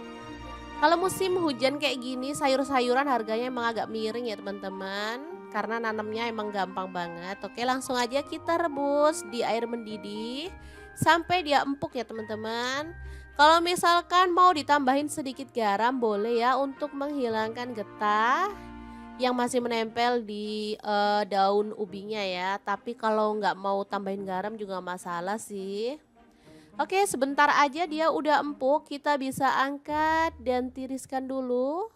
Kalau musim hujan kayak gini, sayur-sayuran harganya emang agak miring ya teman-teman. Karena nanamnya emang gampang banget. Oke, langsung aja kita rebus di air mendidih sampai dia empuk ya teman-teman. Kalau misalkan mau ditambahin sedikit garam boleh ya untuk menghilangkan getah yang masih menempel di daun ubinya ya. Tapi kalau nggak mau tambahin garam juga nggak masalah sih. Oke, sebentar aja dia udah empuk, kita bisa angkat dan tiriskan dulu.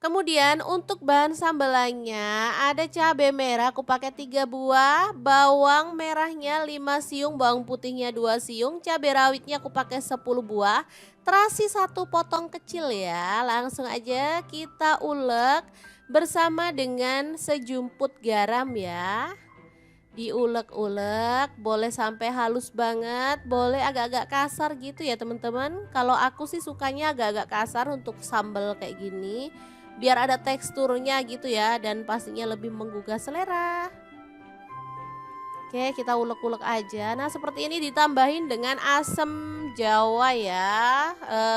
Kemudian untuk bahan sambelannya ada cabai merah aku pakai 3 buah, bawang merahnya 5 siung, bawang putihnya 2 siung, cabai rawitnya aku pakai 10 buah, terasi 1 potong kecil ya. Langsung aja kita ulek bersama dengan sejumput garam ya. Diulek-ulek, boleh sampai halus banget, boleh agak-agak kasar gitu ya teman-teman. Kalau aku sih sukanya agak-agak kasar untuk sambal kayak gini, biar ada teksturnya gitu ya dan pastinya lebih menggugah selera. Oke, kita ulek-ulek aja. Nah, seperti ini ditambahin dengan asam jawa ya,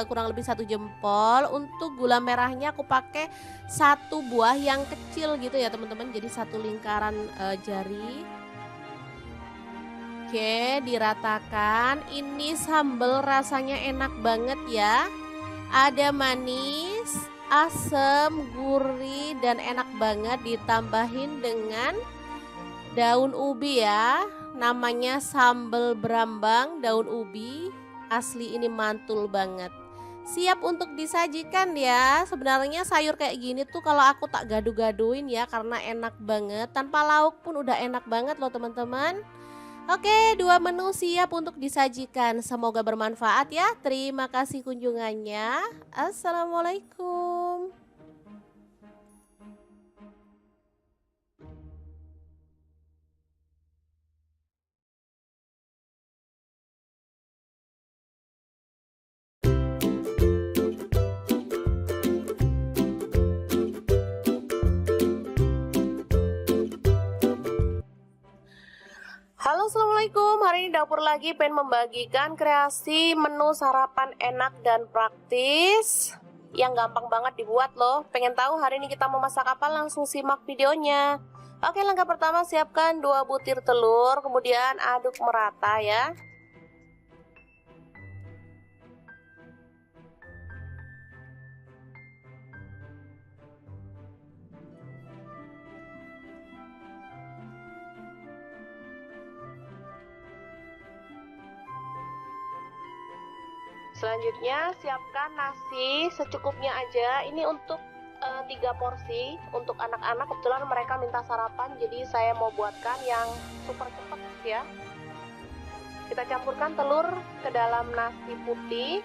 kurang lebih 1 jempol. Untuk gula merahnya aku pakai 1 buah yang kecil gitu ya teman-teman, jadi 1 lingkaran jari. Oke, diratakan. Ini sambal rasanya enak banget ya. Ada manis, asam, gurih, dan enak banget. Ditambahin dengan daun ubi ya. Namanya sambal berambang daun ubi. Asli ini mantul banget. Siap untuk disajikan ya. Sebenarnya sayur kayak gini tuh kalau aku tak gaduh-gaduhin ya, karena enak banget. Tanpa lauk pun udah enak banget loh teman-teman. Oke, 2 menu siap untuk disajikan. Semoga bermanfaat ya. Terima kasih kunjungannya. Assalamualaikum. Halo, assalamualaikum. Hari ini dapur lagi pengen membagikan kreasi menu sarapan enak dan praktis yang gampang banget dibuat loh. Pengen tahu hari ini kita mau masak apa? Langsung simak videonya. Oke, langkah pertama siapkan 2 butir telur, kemudian aduk merata ya. Selanjutnya siapkan nasi secukupnya aja. Ini untuk 3 porsi untuk anak-anak. Kebetulan mereka minta sarapan, jadi saya mau buatkan yang super cepat ya. Kita campurkan telur ke dalam nasi putih,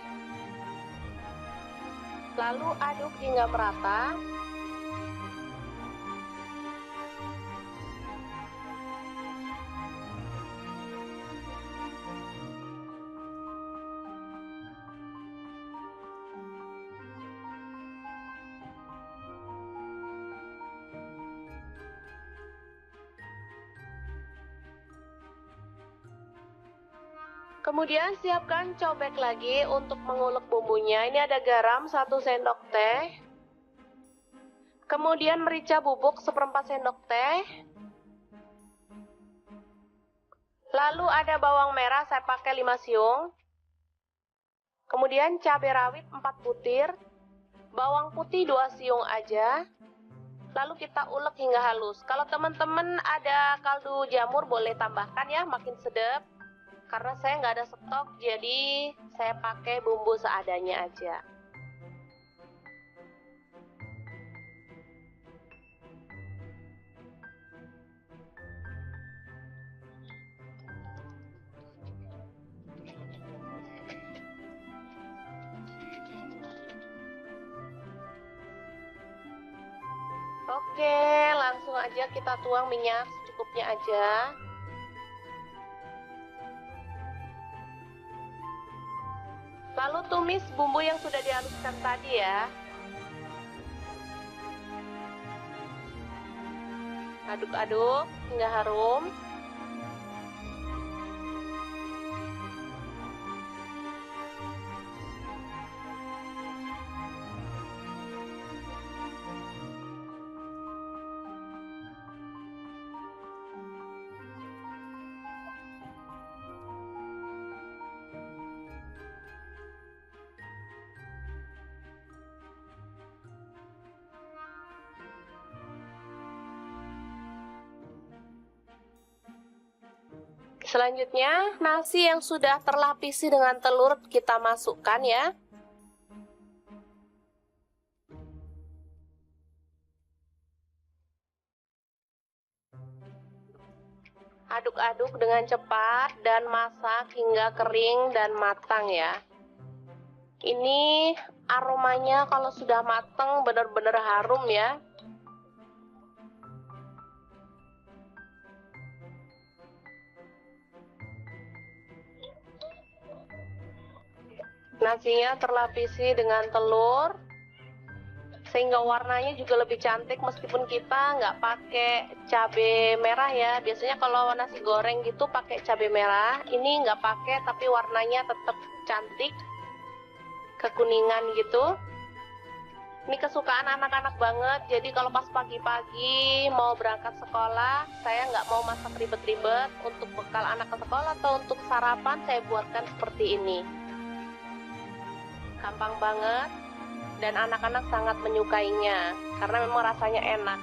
lalu aduk hingga merata. Kemudian siapkan cobek lagi untuk mengulek bumbunya. Ini ada garam 1 sendok teh. Kemudian merica bubuk 1/4 sendok teh. Lalu ada bawang merah, saya pakai 5 siung. Kemudian cabai rawit 4 butir. Bawang putih 2 siung aja. Lalu kita ulek hingga halus. Kalau teman-teman ada kaldu jamur boleh tambahkan ya, makin sedap. Karena saya nggak ada stok, jadi saya pakai bumbu seadanya aja. Oke, langsung aja kita tuang minyak secukupnya aja. Lalu tumis bumbu yang sudah dihaluskan tadi ya. Aduk-aduk hingga harum. Selanjutnya, nasi yang sudah terlapisi dengan telur kita masukkan ya. Aduk-aduk dengan cepat dan masak hingga kering dan matang ya. Ini aromanya kalau sudah matang benar-benar harum ya. Nasinya terlapisi dengan telur sehingga warnanya juga lebih cantik meskipun kita nggak pakai cabai merah ya. Biasanya kalau nasi goreng gitu pakai cabai merah, ini nggak pakai tapi warnanya tetap cantik, kekuningan gitu. Ini kesukaan anak-anak banget, jadi kalau pas pagi-pagi mau berangkat sekolah, saya nggak mau masak ribet-ribet. Untuk bekal anak ke sekolah atau untuk sarapan saya buatkan seperti ini. Gampang banget dan anak-anak sangat menyukainya karena memang rasanya enak.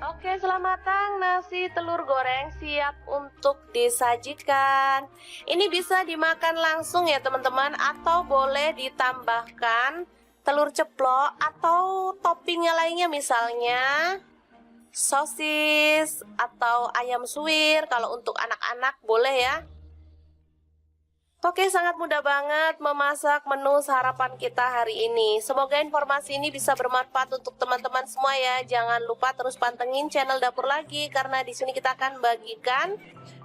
Oke, selamat matang nasi telur goreng siap untuk disajikan. Ini bisa dimakan langsung ya teman-teman, atau boleh ditambahkan telur ceplok atau toppingnya lainnya, misalnya sosis atau ayam suwir. Kalau untuk anak-anak boleh ya. Oke, sangat mudah banget memasak menu sarapan kita hari ini. Semoga informasi ini bisa bermanfaat untuk teman-teman semua ya. Jangan lupa terus pantengin channel Dapur Lagi, karena di sini kita akan bagikan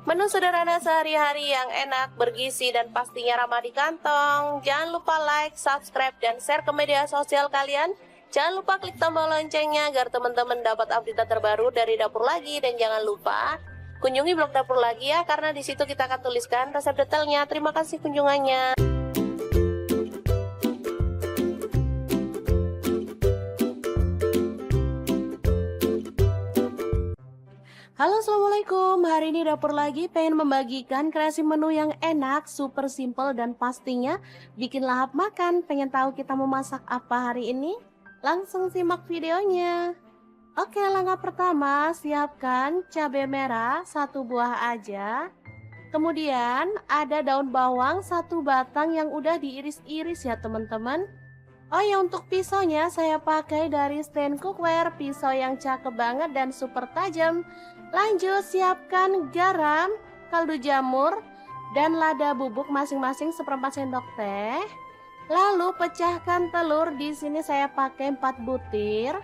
menu sederhana sehari-hari yang enak, bergizi, dan pastinya ramah di kantong. Jangan lupa like, subscribe, dan share ke media sosial kalian. Jangan lupa klik tombol loncengnya agar teman-teman dapat update terbaru dari Dapur Lagi. Dan jangan lupa kunjungi blog Dapur Lagi ya, karena di situ kita akan tuliskan resep detailnya. Terima kasih kunjungannya. Halo, assalamualaikum. Hari ini Dapur Lagi pengen membagikan kreasi menu yang enak, super simple, dan pastinya bikin lahap makan. Pengen tahu kita mau masak apa hari ini? Langsung simak videonya. Oke, langkah pertama, siapkan cabai merah 1 buah aja. Kemudian ada daun bawang 1 batang yang udah diiris-iris ya teman-teman. Oh ya, untuk pisaunya saya pakai dari stand cookware, pisau yang cakep banget dan super tajam. Lanjut, siapkan garam, kaldu jamur, dan lada bubuk masing-masing 1/4 sendok teh. Lalu pecahkan telur, di sini saya pakai 4 butir.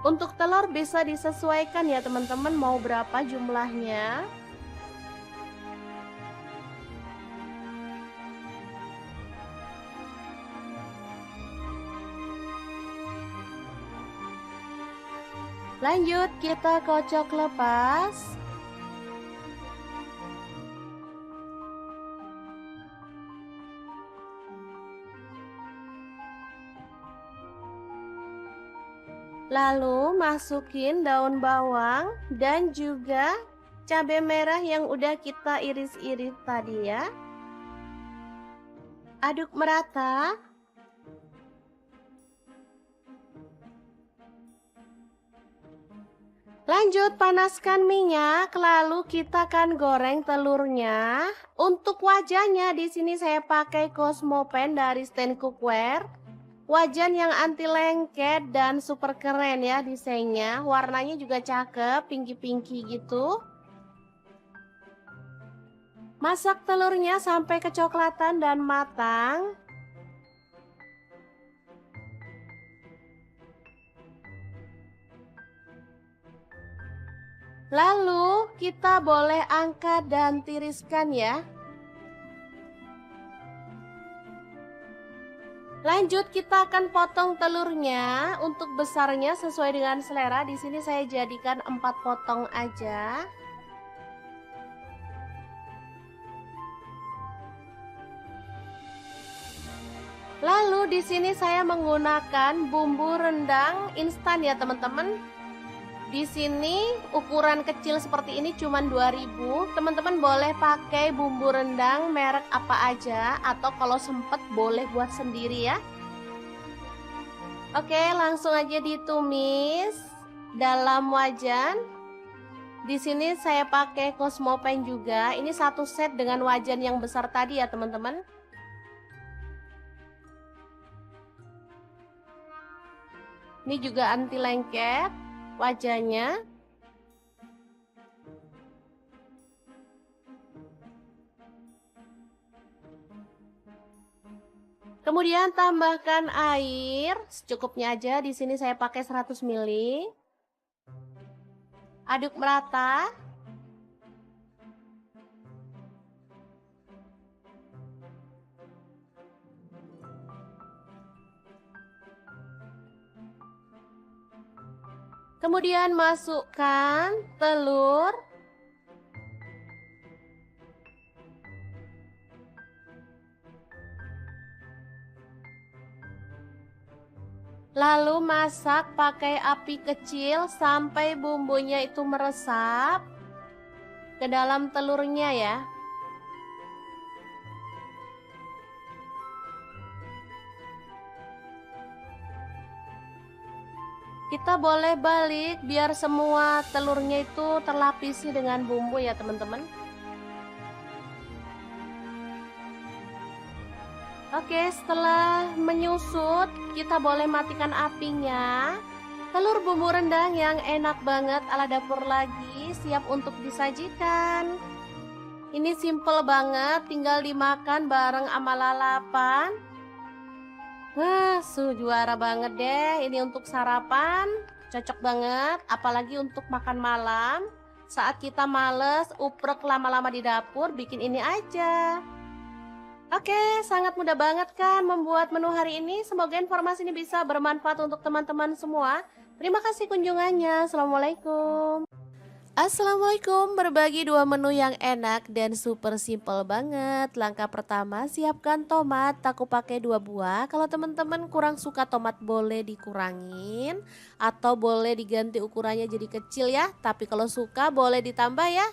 Untuk telur bisa disesuaikan ya teman-teman, mau berapa jumlahnya. Lanjut kita kocok lepas. Lalu masukin daun bawang dan juga cabai merah yang udah kita iris-iris tadi ya. Aduk merata. Lanjut panaskan minyak, lalu kita akan goreng telurnya. Untuk wajahnya di sini saya pakai Cosmopan dari Stand Cookware. Wajan yang anti lengket dan super keren ya desainnya. Warnanya juga cakep, pinky-pinky gitu. Masak telurnya sampai kecoklatan dan matang. Lalu kita boleh angkat dan tiriskan ya. Lanjut kita akan potong telurnya. Untuk besarnya sesuai dengan selera. Di sini saya jadikan 4 potong aja. Lalu di sini saya menggunakan bumbu rendang instan ya teman-teman. Di sini ukuran kecil seperti ini cuma 2000. Teman-teman boleh pakai bumbu rendang merek apa aja atau kalau sempet boleh buat sendiri ya. Oke, langsung aja ditumis dalam wajan. Di sini saya pakai Cosmopan juga. Ini satu set dengan wajan yang besar tadi ya teman-teman. Ini juga anti lengket wajahnya. Kemudian tambahkan air secukupnya aja. Di sini saya pakai 100 ml. Aduk merata. Kemudian masukkan telur. Lalu masak pakai api kecil sampai bumbunya itu meresap ke dalam telurnya ya. Kita boleh balik biar semua telurnya itu terlapisi dengan bumbu ya teman-teman. Oke, setelah menyusut kita boleh matikan apinya. Telur bumbu rendang yang enak banget ala dapur lagi siap untuk disajikan. Ini simple banget, tinggal dimakan bareng sama lalapan. Wah, juara banget deh. Ini untuk sarapan, cocok banget. Apalagi untuk makan malam. Saat kita males, uprek lama-lama di dapur, bikin ini aja. Oke, sangat mudah banget kan membuat menu hari ini. Semoga informasi ini bisa bermanfaat untuk teman-teman semua. Terima kasih kunjungannya. Assalamualaikum. Assalamualaikum, berbagi 2 menu yang enak dan super simple banget. Langkah pertama, siapkan tomat, aku pakai 2 buah. Kalau teman-teman kurang suka tomat boleh dikurangin atau boleh diganti ukurannya jadi kecil ya. Tapi kalau suka boleh ditambah ya.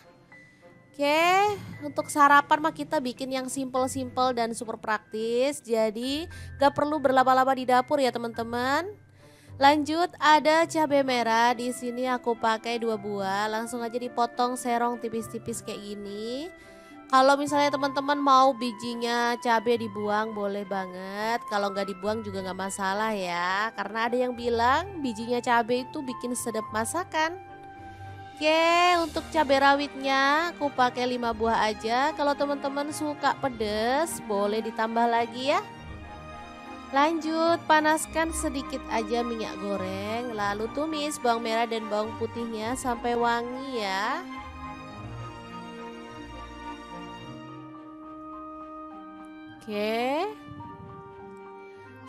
Oke, untuk sarapan mah kita bikin yang simple-simple dan super praktis. Jadi gak perlu berlama-lama di dapur ya teman-teman. Lanjut ada cabai merah, di sini aku pakai 2 buah, langsung aja dipotong serong tipis-tipis kayak gini. Kalau misalnya teman-teman mau bijinya cabai dibuang boleh banget, kalau nggak dibuang juga nggak masalah ya. Karena ada yang bilang bijinya cabai itu bikin sedap masakan. Oke, untuk cabai rawitnya aku pakai 5 buah aja. Kalau teman-teman suka pedas boleh ditambah lagi ya. Lanjut panaskan sedikit aja minyak goreng, lalu tumis bawang merah dan bawang putihnya sampai wangi ya. Oke.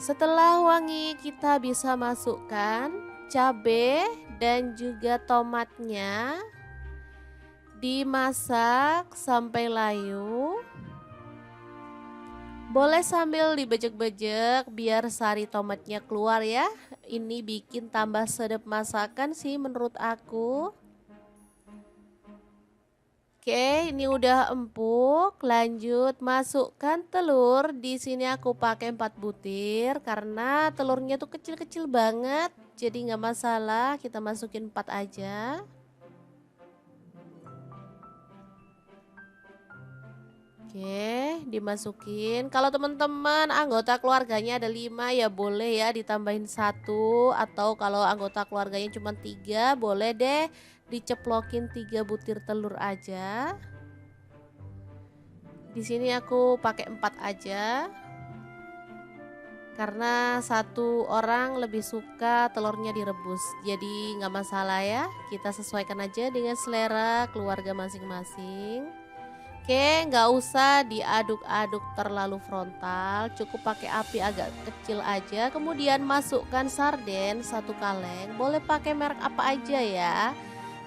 Setelah wangi kita bisa masukkan cabai dan juga tomatnya dimasak sampai layu. Boleh sambil dibejek-bejek biar sari tomatnya keluar ya. Ini bikin tambah sedap masakan sih menurut aku. Oke, ini udah empuk. Lanjut masukkan telur. Di sini aku pakai 4 butir karena telurnya tuh kecil-kecil banget. Jadi nggak masalah, kita masukin 4 aja. Oke, dimasukin. Kalau teman-teman anggota keluarganya ada 5 ya boleh ya ditambahin 1, atau kalau anggota keluarganya cuma 3 boleh deh diceplokin 3 butir telur aja. Di sini aku pakai 4 aja. Karena 1 orang lebih suka telurnya direbus. Jadi nggak masalah ya. Kita sesuaikan aja dengan selera keluarga masing-masing. Oke, nggak usah diaduk-aduk terlalu frontal, cukup pakai api agak kecil aja. Kemudian masukkan sarden 1 kaleng, boleh pakai merek apa aja ya.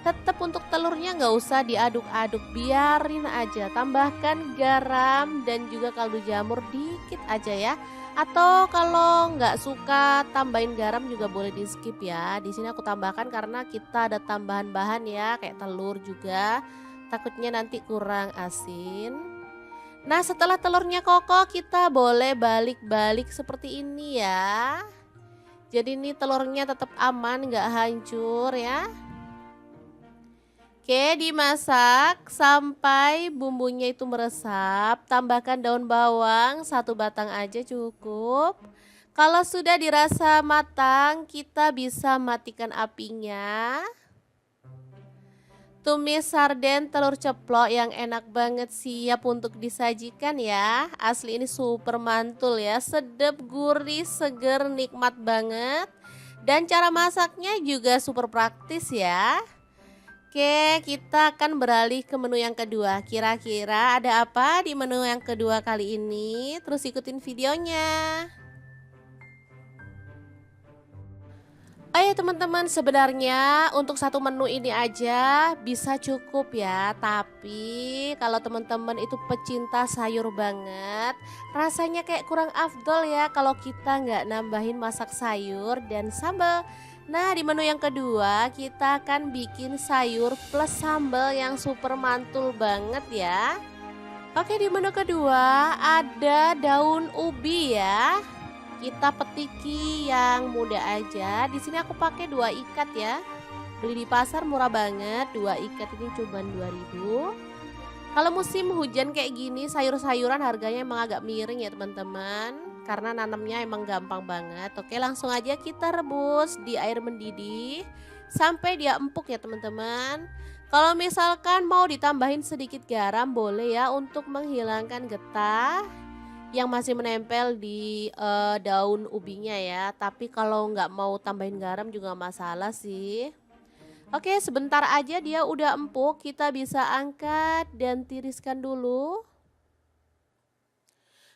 Tetap untuk telurnya nggak usah diaduk-aduk, biarin aja. Tambahkan garam dan juga kaldu jamur dikit aja ya. Atau kalau nggak suka tambahin garam juga boleh di skip ya. Di sini aku tambahkan karena kita ada tambahan bahan ya, kayak telur juga. Takutnya nanti kurang asin. Nah, setelah telurnya kokoh kita boleh balik-balik seperti ini ya. Jadi ini telurnya tetap aman, nggak hancur ya. Oke, dimasak sampai bumbunya itu meresap. Tambahkan daun bawang 1 batang aja cukup. Kalau sudah dirasa matang, kita bisa matikan apinya. Tumis sarden telur ceplok yang enak banget siap untuk disajikan ya. Asli ini super mantul ya, sedap, gurih, seger, nikmat banget. Dan cara masaknya juga super praktis ya. Oke, kita akan beralih ke menu yang kedua. Kira-kira ada apa di menu yang kedua kali ini? Terus ikutin videonya. Oh ya teman-teman, sebenarnya untuk satu menu ini aja bisa cukup ya. Tapi kalau teman-teman itu pecinta sayur banget, rasanya kayak kurang afdol ya kalau kita nggak nambahin masak sayur dan sambal. Nah, di menu yang kedua kita akan bikin sayur plus sambal yang super mantul banget ya. Oke, di menu kedua ada daun ubi ya. Kita petiki yang muda aja. Di sini aku pakai 2 ikat ya. Beli di pasar murah banget. 2 ikat ini cuma 2.000. Kalau musim hujan kayak gini, sayur-sayuran harganya emang agak miring ya teman-teman. Karena nanamnya emang gampang banget. Oke, langsung aja kita rebus di air mendidih sampai dia empuk ya teman-teman. Kalau misalkan mau ditambahin sedikit garam boleh ya untuk menghilangkan getah yang masih menempel di daun ubinya ya. Tapi kalau nggak mau tambahin garam juga masalah sih. Oke, sebentar aja dia udah empuk, kita bisa angkat dan tiriskan dulu.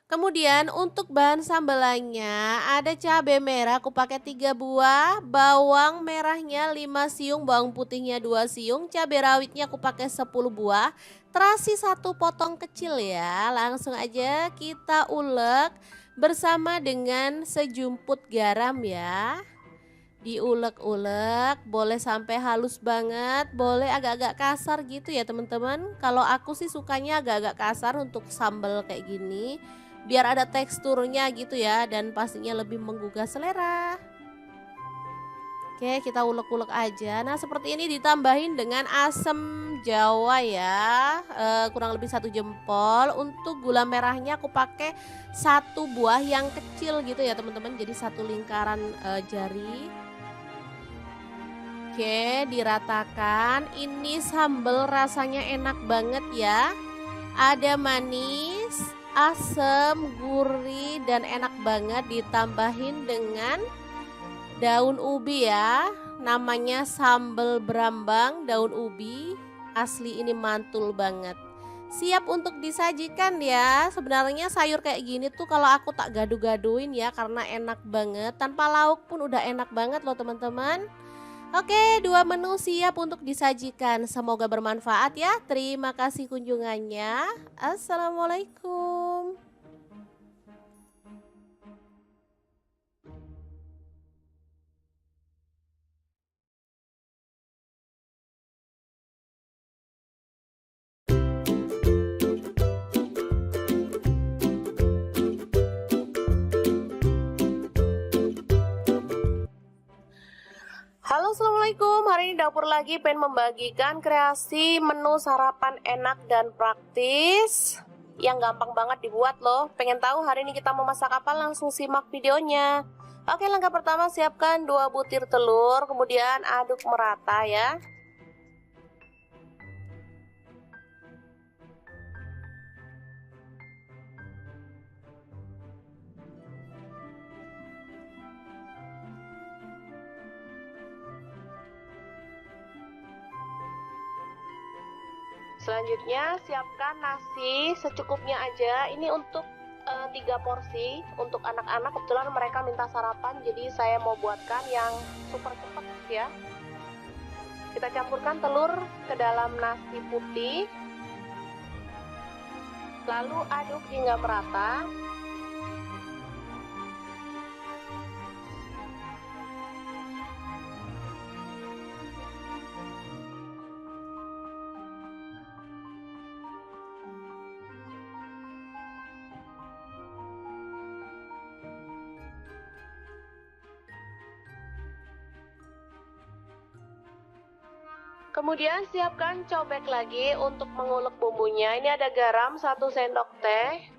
Kemudian untuk bahan sambelannya ada cabai merah aku pakai 3 buah, bawang merahnya 5 siung, bawang putihnya 2 siung, cabai rawitnya aku pakai 10 buah, terasi 1 potong kecil ya. Langsung aja kita ulek bersama dengan sejumput garam ya. Diulek-ulek, boleh sampai halus banget, boleh agak-agak kasar gitu ya teman-teman. Kalau aku sih sukanya agak-agak kasar untuk sambal kayak gini, biar ada teksturnya gitu ya, dan pastinya lebih menggugah selera. Oke, kita ulek-ulek aja. Nah, seperti ini ditambahin dengan asam jawa ya, kurang lebih 1 jempol. Untuk gula merahnya aku pakai 1 buah yang kecil gitu ya teman-teman, jadi 1 lingkaran jari. Oke, diratakan. Ini sambal rasanya enak banget ya. Ada manis, asam, gurih, dan enak banget. Ditambahin dengan daun ubi ya. Namanya sambal berambang daun ubi. Asli ini mantul banget. siap untuk disajikan ya. Sebenarnya sayur kayak gini tuh kalau aku tak gaduh-gaduhin ya karena enak banget. Tanpa lauk pun udah enak banget loh teman-teman. Oke, dua menu siap untuk disajikan. Semoga bermanfaat ya. Terima kasih kunjungannya. Assalamualaikum. Halo, assalamualaikum. Hari ini dapur lagi pengen membagikan kreasi menu sarapan enak dan praktis yang gampang banget dibuat loh. Pengen tahu hari ini kita mau masak apa? Langsung simak videonya. Oke, langkah pertama siapkan 2 butir telur, kemudian aduk merata ya. Selanjutnya siapkan nasi secukupnya aja. Ini untuk 3 porsi untuk anak-anak. Kebetulan mereka minta sarapan, jadi saya mau buatkan yang super cepat ya. Kita campurkan telur ke dalam nasi putih, lalu aduk hingga merata. Kemudian siapkan cobek lagi untuk mengulek bumbunya. Ini ada garam 1 sendok teh.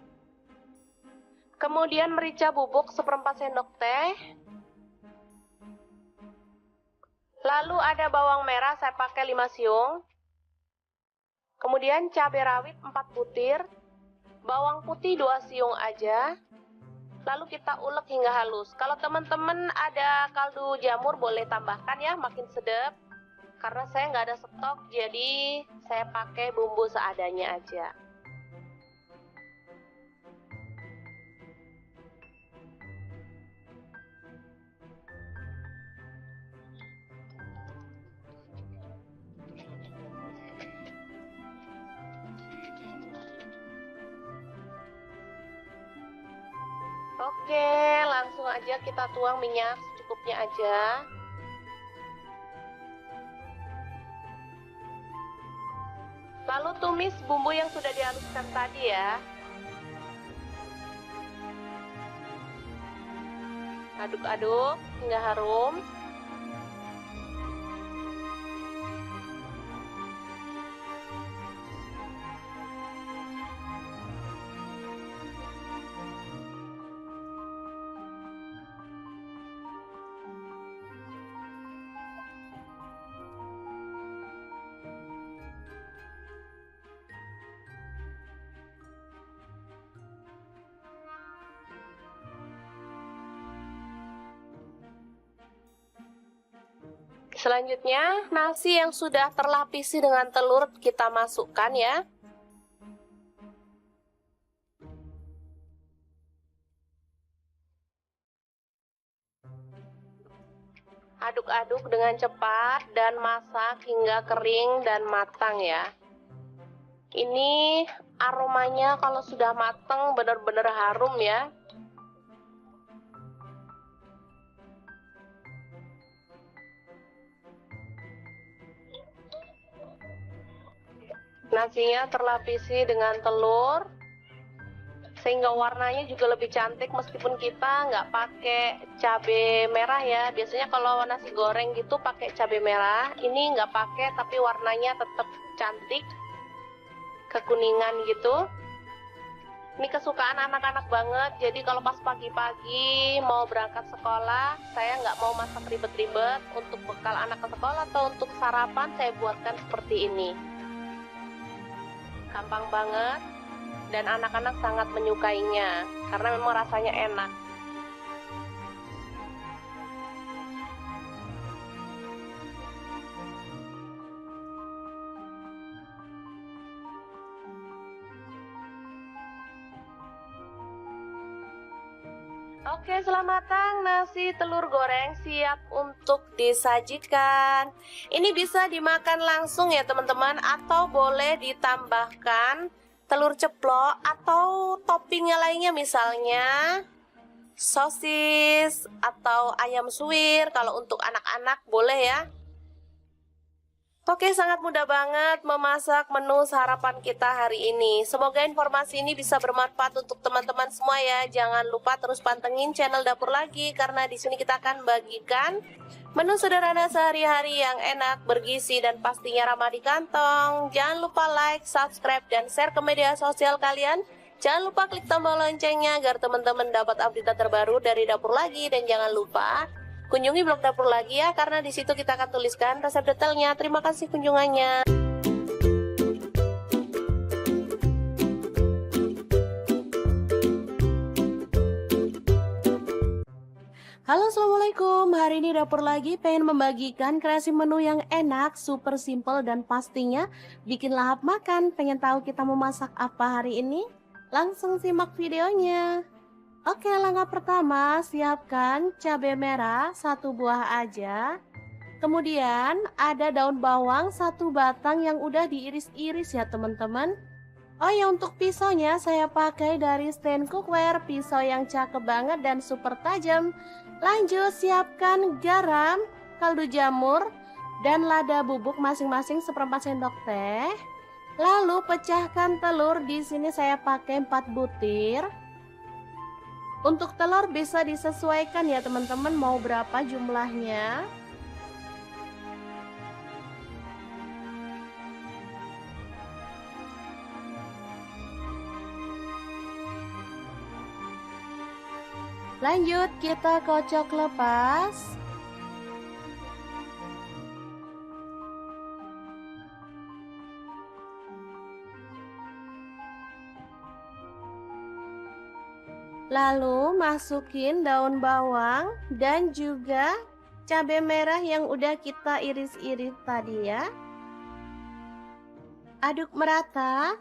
Kemudian merica bubuk 1/4 sendok teh. Lalu ada bawang merah, saya pakai 5 siung. Kemudian cabai rawit 4 butir. Bawang putih 2 siung aja. Lalu kita ulek hingga halus. Kalau teman-teman ada kaldu jamur boleh tambahkan ya, makin sedap. Karena saya nggak ada stok, jadi saya pakai bumbu seadanya aja. Oke, langsung aja kita tuang minyak secukupnya aja. Lalu tumis bumbu yang sudah dihaluskan tadi ya. Aduk-aduk hingga harum. Selanjutnya, nasi yang sudah terlapisi dengan telur kita masukkan ya. Aduk-aduk dengan cepat dan masak hingga kering dan matang ya. Ini aromanya kalau sudah matang benar-benar harum ya. Nasinya terlapisi dengan telur sehingga warnanya juga lebih cantik meskipun kita nggak pakai cabai merah ya. Biasanya kalau nasi goreng gitu pakai cabai merah, ini nggak pakai tapi warnanya tetap cantik, kekuningan gitu. Ini kesukaan anak-anak banget, jadi kalau pas pagi-pagi mau berangkat sekolah, saya nggak mau masak ribet-ribet. Untuk bekal anak ke sekolah atau untuk sarapan saya buatkan seperti ini. Gampang banget dan anak-anak sangat menyukainya karena memang rasanya enak. Oke, selamat matang, nasi telur goreng siap untuk disajikan. Ini bisa dimakan langsung ya teman-teman, atau boleh ditambahkan telur ceplok atau toppingnya lainnya, misalnya sosis atau ayam suwir. Kalau untuk anak-anak boleh ya. Oke, sangat mudah banget memasak menu sarapan kita hari ini. Semoga informasi ini bisa bermanfaat untuk teman-teman semua ya. Jangan lupa terus pantengin channel Dapur Lagi, karena di sini kita akan bagikan menu sederhana sehari-hari yang enak, bergizi, dan pastinya ramah di kantong. Jangan lupa like, subscribe, dan share ke media sosial kalian. Jangan lupa klik tombol loncengnya agar teman-teman dapat update terbaru dari Dapur Lagi. Dan jangan lupa kunjungi blog Dapur Lagi ya, karena di situ kita akan tuliskan resep detailnya. Terima kasih kunjungannya. Halo, assalamualaikum. Hari ini Dapur Lagi pengen membagikan kreasi menu yang enak, super simple, dan pastinya bikin lahap makan. Pengen tahu kita mau masak apa hari ini? Langsung simak videonya. Oke, langkah pertama, siapkan cabai merah 1 buah aja. Kemudian ada daun bawang 1 batang yang udah diiris-iris ya teman-teman. Oh ya, untuk pisaunya saya pakai dari stand cookware, pisau yang cakep banget dan super tajam. Lanjut, siapkan garam, kaldu jamur, dan lada bubuk masing-masing 1/4 sendok teh. Lalu pecahkan telur, di sini saya pakai 4 butir. Untuk telur bisa disesuaikan ya teman-teman, mau berapa jumlahnya. Lanjut, kita kocok lepas. Lalu masukin daun bawang dan juga cabai merah yang udah kita iris-iris tadi ya. Aduk merata.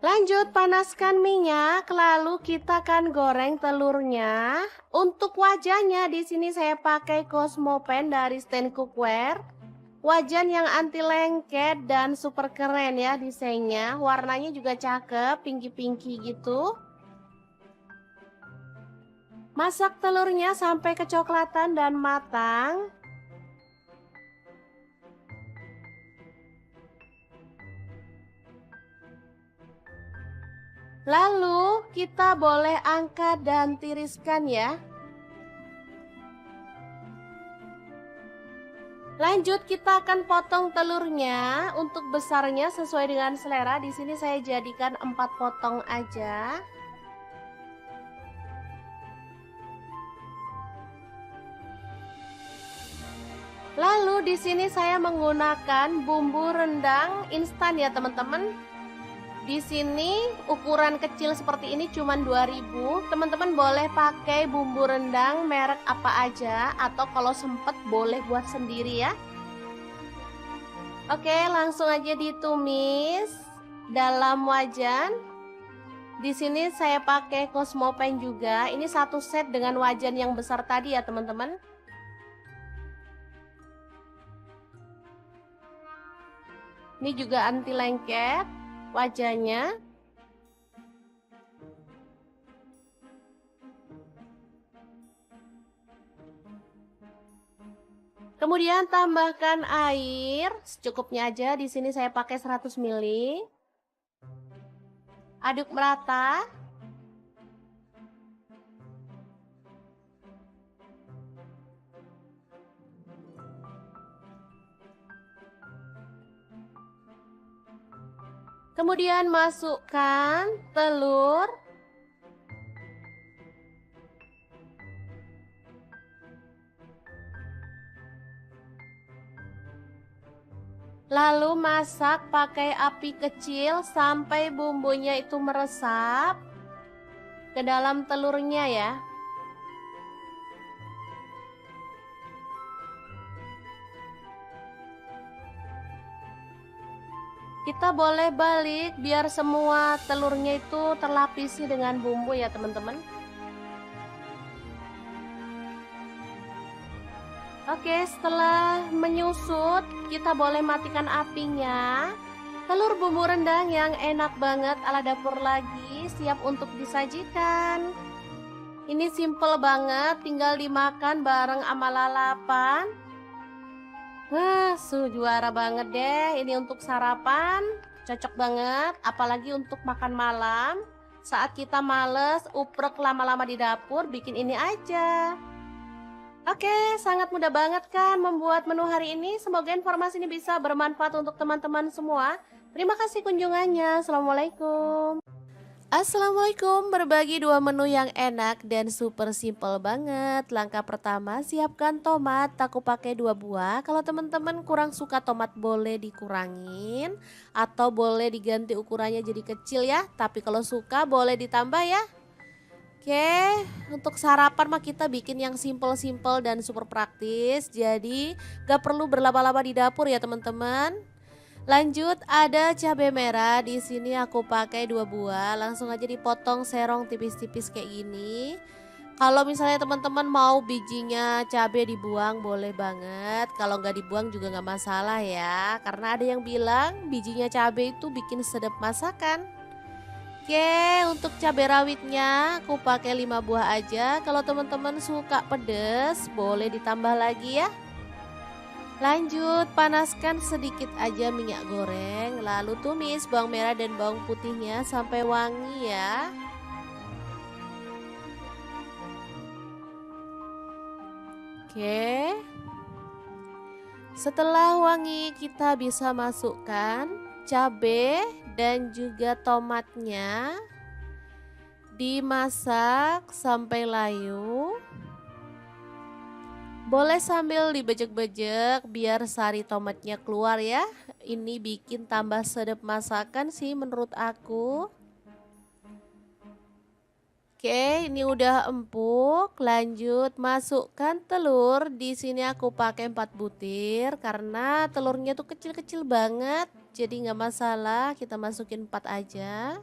Lanjut, panaskan minyak, lalu kita akan goreng telurnya. Untuk wajahnya di sini saya pakai Cosmo Pan dari stand cookware. Wajan yang anti lengket dan super keren ya desainnya. Warnanya juga cakep, pinky-pinky gitu. Masak telurnya sampai kecoklatan dan matang. Lalu kita boleh angkat dan tiriskan ya. Lanjut, kita akan potong telurnya. Untuk besarnya sesuai dengan selera. Di sini saya jadikan 4 potong aja. Lalu di sini saya menggunakan bumbu rendang instan ya teman-teman. Di sini ukuran kecil seperti ini cuma 2.000. Teman-teman boleh pakai bumbu rendang merek apa aja, atau kalau sempet boleh buat sendiri ya. Oke, langsung aja ditumis dalam wajan. Di sini saya pakai Cosmo Pan juga. Ini 1 set dengan wajan yang besar tadi ya teman-teman. Ini juga anti lengket wajahnya. Kemudian tambahkan air secukupnya aja. Di sini saya pakai 100 ml. Aduk merata. Kemudian masukkan telur. Lalu masak pakai api kecil sampai bumbunya itu meresap ke dalam telurnya ya. Kita boleh balik biar semua telurnya itu terlapisi dengan bumbu ya teman-teman. Oke, setelah menyusut, kita boleh matikan apinya. Telur bumbu rendang yang enak banget ala dapur lagi, siap untuk disajikan. Ini simple banget, tinggal dimakan bareng sama lalapan. Juara banget deh, ini untuk sarapan, cocok banget. Apalagi untuk makan malam, saat kita males uprek lama-lama di dapur, bikin ini aja. Oke, sangat mudah banget kan membuat menu hari ini. Semoga informasi ini bisa bermanfaat untuk teman-teman semua. Terima kasih kunjungannya. Assalamualaikum. Assalamualaikum, berbagi dua menu yang enak dan super simple banget. Langkah pertama, siapkan tomat, aku pakai 2 buah. Kalau teman-teman kurang suka tomat boleh dikurangin atau boleh diganti ukurannya jadi kecil ya. Tapi kalau suka boleh ditambah ya. Oke, untuk sarapan mah kita bikin yang simple-simple dan super praktis. Jadi gak perlu berlama-lama di dapur ya teman-teman. Lanjut, ada cabai merah. Di sini aku pakai 2 buah. Langsung aja dipotong serong tipis-tipis kayak gini. Kalau misalnya teman-teman mau bijinya cabai dibuang boleh banget. Kalau nggak dibuang juga nggak masalah ya. Karena ada yang bilang bijinya cabai itu bikin sedap masakan. Oke, untuk cabai rawitnya aku pakai 5 buah aja. Kalau teman-teman suka pedas boleh ditambah lagi ya. Lanjut, panaskan sedikit aja minyak goreng, lalu tumis bawang merah dan bawang putihnya sampai wangi ya. Oke. Setelah wangi, kita bisa masukkan cabai dan juga tomatnya. Dimasak sampai layu. Boleh sambil dibejek-bejek biar sari tomatnya keluar ya. Ini bikin tambah sedap masakan sih menurut aku. Oke, ini udah empuk. Lanjut masukkan telur. Di sini aku pakai 4 butir karena telurnya tuh kecil-kecil banget. Jadi nggak masalah, kita masukin 4 aja.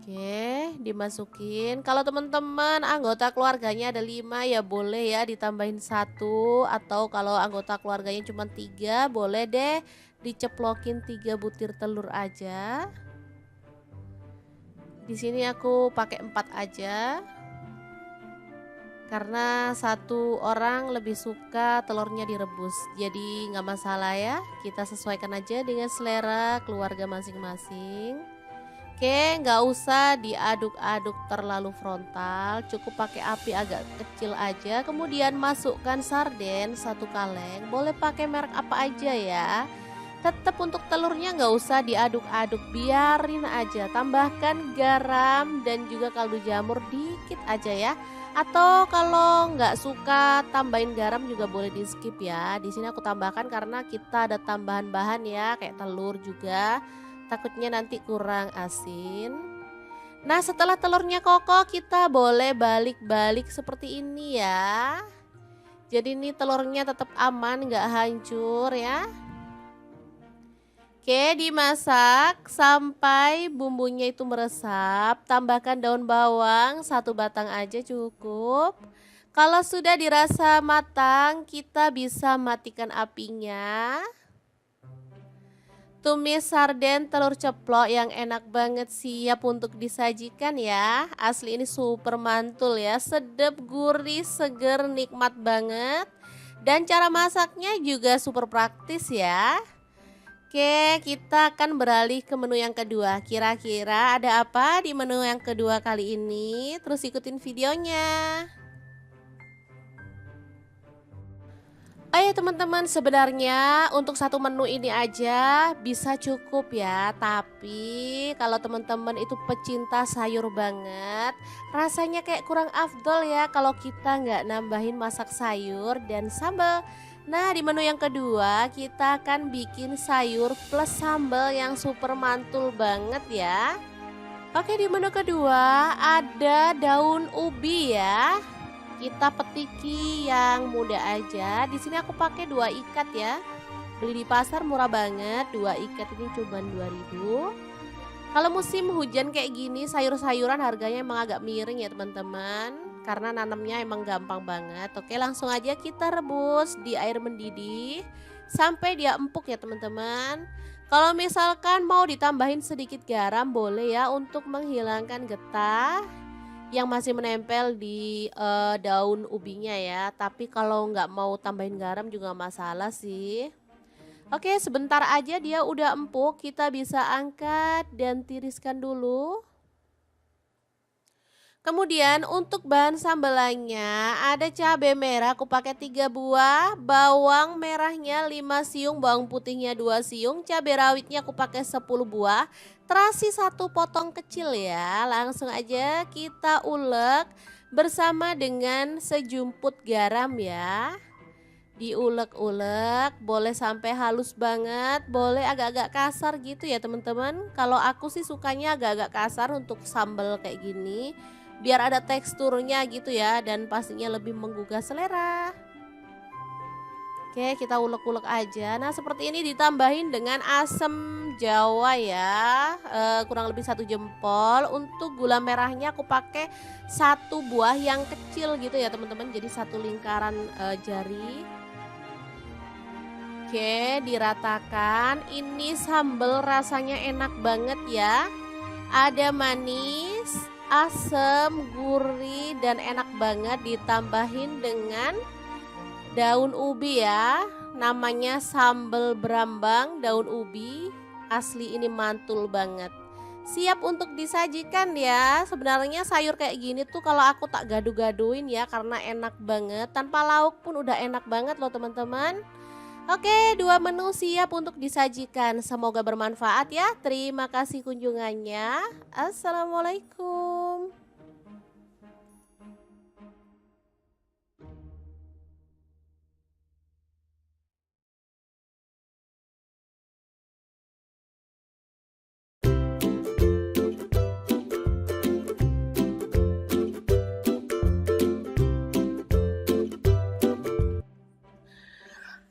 Oke, dimasukin. Kalau teman-teman anggota keluarganya ada 5 ya boleh ya ditambahin 1. Atau kalau anggota keluarganya cuma 3 boleh deh diceplokin 3 butir telur aja. Di sini aku pakai 4 aja. Karena 1 orang lebih suka telurnya direbus. Jadi nggak masalah ya. Kita sesuaikan aja dengan selera keluarga masing-masing. Oke, nggak usah diaduk-aduk terlalu frontal, cukup pakai api agak kecil aja. Kemudian masukkan sarden 1 kaleng, boleh pakai merek apa aja ya. Tetap untuk telurnya nggak usah diaduk-aduk, biarin aja. Tambahkan garam dan juga kaldu jamur dikit aja ya. Atau kalau nggak suka tambahin garam juga boleh di skip ya. Di sini aku tambahkan karena kita ada tambahan bahan ya, kayak telur juga. Takutnya nanti kurang asin. Nah, setelah telurnya kokoh kita boleh balik-balik seperti ini ya. Jadi ini telurnya tetap aman, nggak hancur ya. Oke, dimasak sampai bumbunya itu meresap. Tambahkan daun bawang 1 batang aja cukup. Kalau sudah dirasa matang, kita bisa matikan apinya. Tumis sarden telur ceplok yang enak banget siap untuk disajikan ya. Asli ini super mantul ya, sedap, gurih, seger, nikmat banget. Dan cara masaknya juga super praktis ya. Oke, kita akan beralih ke menu yang kedua. Kira-kira ada apa di menu yang kedua kali ini? Terus ikutin videonya. Oh ya teman-teman, sebenarnya untuk satu menu ini aja bisa cukup ya. Tapi kalau teman-teman itu pecinta sayur banget, rasanya kayak kurang afdol ya kalau kita nggak nambahin masak sayur dan sambal. Nah, di menu yang kedua kita akan bikin sayur plus sambal yang super mantul banget ya. Oke, di menu kedua ada daun ubi ya. Kita petiki yang muda aja. Di sini aku pakai 2 ikat ya. Beli di pasar murah banget, 2 ikat ini cuma 2.000. Kalau musim hujan kayak gini sayur-sayuran harganya emang agak miring ya teman-teman. Karena nanamnya emang gampang banget. Oke, langsung aja kita rebus di air mendidih sampai dia empuk ya teman-teman. Kalau misalkan mau ditambahin sedikit garam boleh ya untuk menghilangkan getah yang masih menempel di daun ubinya ya. Tapi kalau nggak mau tambahin garam juga masalah sih. Oke, sebentar aja dia udah empuk, kita bisa angkat dan tiriskan dulu. Kemudian untuk bahan sambelannya ada cabai merah aku pakai 3 buah, bawang merahnya 5 siung, bawang putihnya 2 siung, cabai rawitnya aku pakai 10 buah, terasi 1 potong kecil ya. Langsung aja kita ulek bersama dengan sejumput garam ya. Diulek-ulek, boleh sampai halus banget, boleh agak-agak kasar gitu ya teman-teman. Kalau aku sih sukanya agak-agak kasar untuk sambal kayak gini, biar ada teksturnya gitu ya dan pastinya lebih menggugah selera. Oke, kita ulek-ulek aja. Nah, seperti ini ditambahin dengan asam jawa ya, kurang lebih 1 jempol. Untuk gula merahnya aku pakai 1 buah yang kecil gitu ya teman-teman, jadi 1 lingkaran jari. Oke, diratakan. Ini sambal rasanya enak banget ya. Ada manis, asam, gurih, dan enak banget ditambahin dengan daun ubi ya. Namanya sambal berambang daun ubi. Asli ini mantul banget. Siap untuk disajikan ya. Sebenarnya sayur kayak gini tuh kalau aku tak gaduh-gaduhin ya karena enak banget. Tanpa lauk pun udah enak banget loh teman-teman. Oke, 2 menu siap untuk disajikan. Semoga bermanfaat ya. Terima kasih kunjungannya. Assalamualaikum.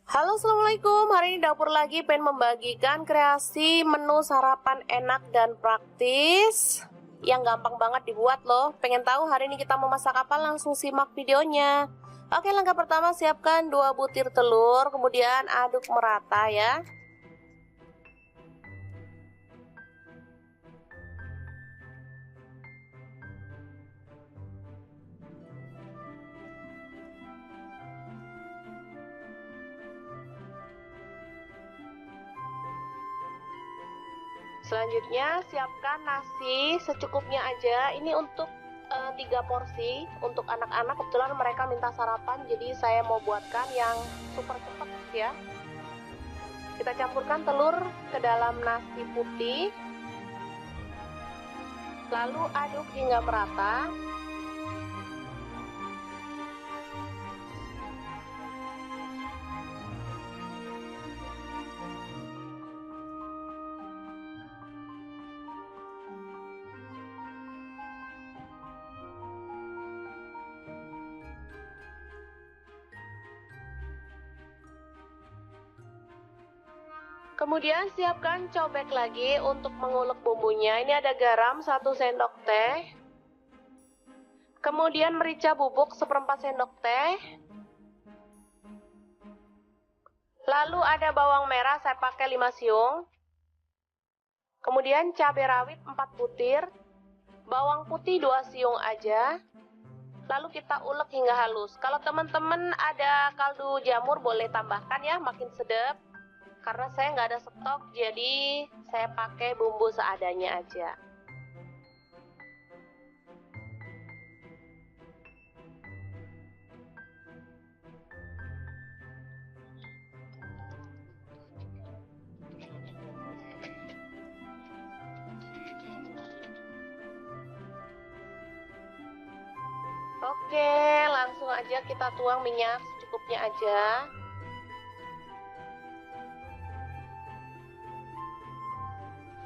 Halo, assalamualaikum. Hari ini dapur lagi pengen membagikan kreasi menu sarapan enak dan praktis yang gampang banget dibuat loh. Pengen tahu hari ini kita mau masak apa? Langsung simak videonya. Oke, langkah pertama siapkan 2 butir telur, kemudian aduk merata ya. Selanjutnya siapkan nasi secukupnya aja. Ini untuk 3 porsi untuk anak-anak. Kebetulan mereka minta sarapan, jadi saya mau buatkan yang super cepat ya. Kita campurkan telur ke dalam nasi putih, lalu aduk hingga merata. Kemudian siapkan cobek lagi untuk mengulek bumbunya. Ini ada garam 1 sendok teh. Kemudian merica bubuk 1/4 sendok teh. Lalu ada bawang merah saya pakai 5 siung. Kemudian cabai rawit 4 butir. Bawang putih 2 siung aja. Lalu kita ulek hingga halus. Kalau teman-teman ada kaldu jamur boleh tambahkan ya, makin sedap. Karena saya nggak ada stok, jadi saya pakai bumbu seadanya aja. Oke, langsung aja kita tuang minyak secukupnya aja.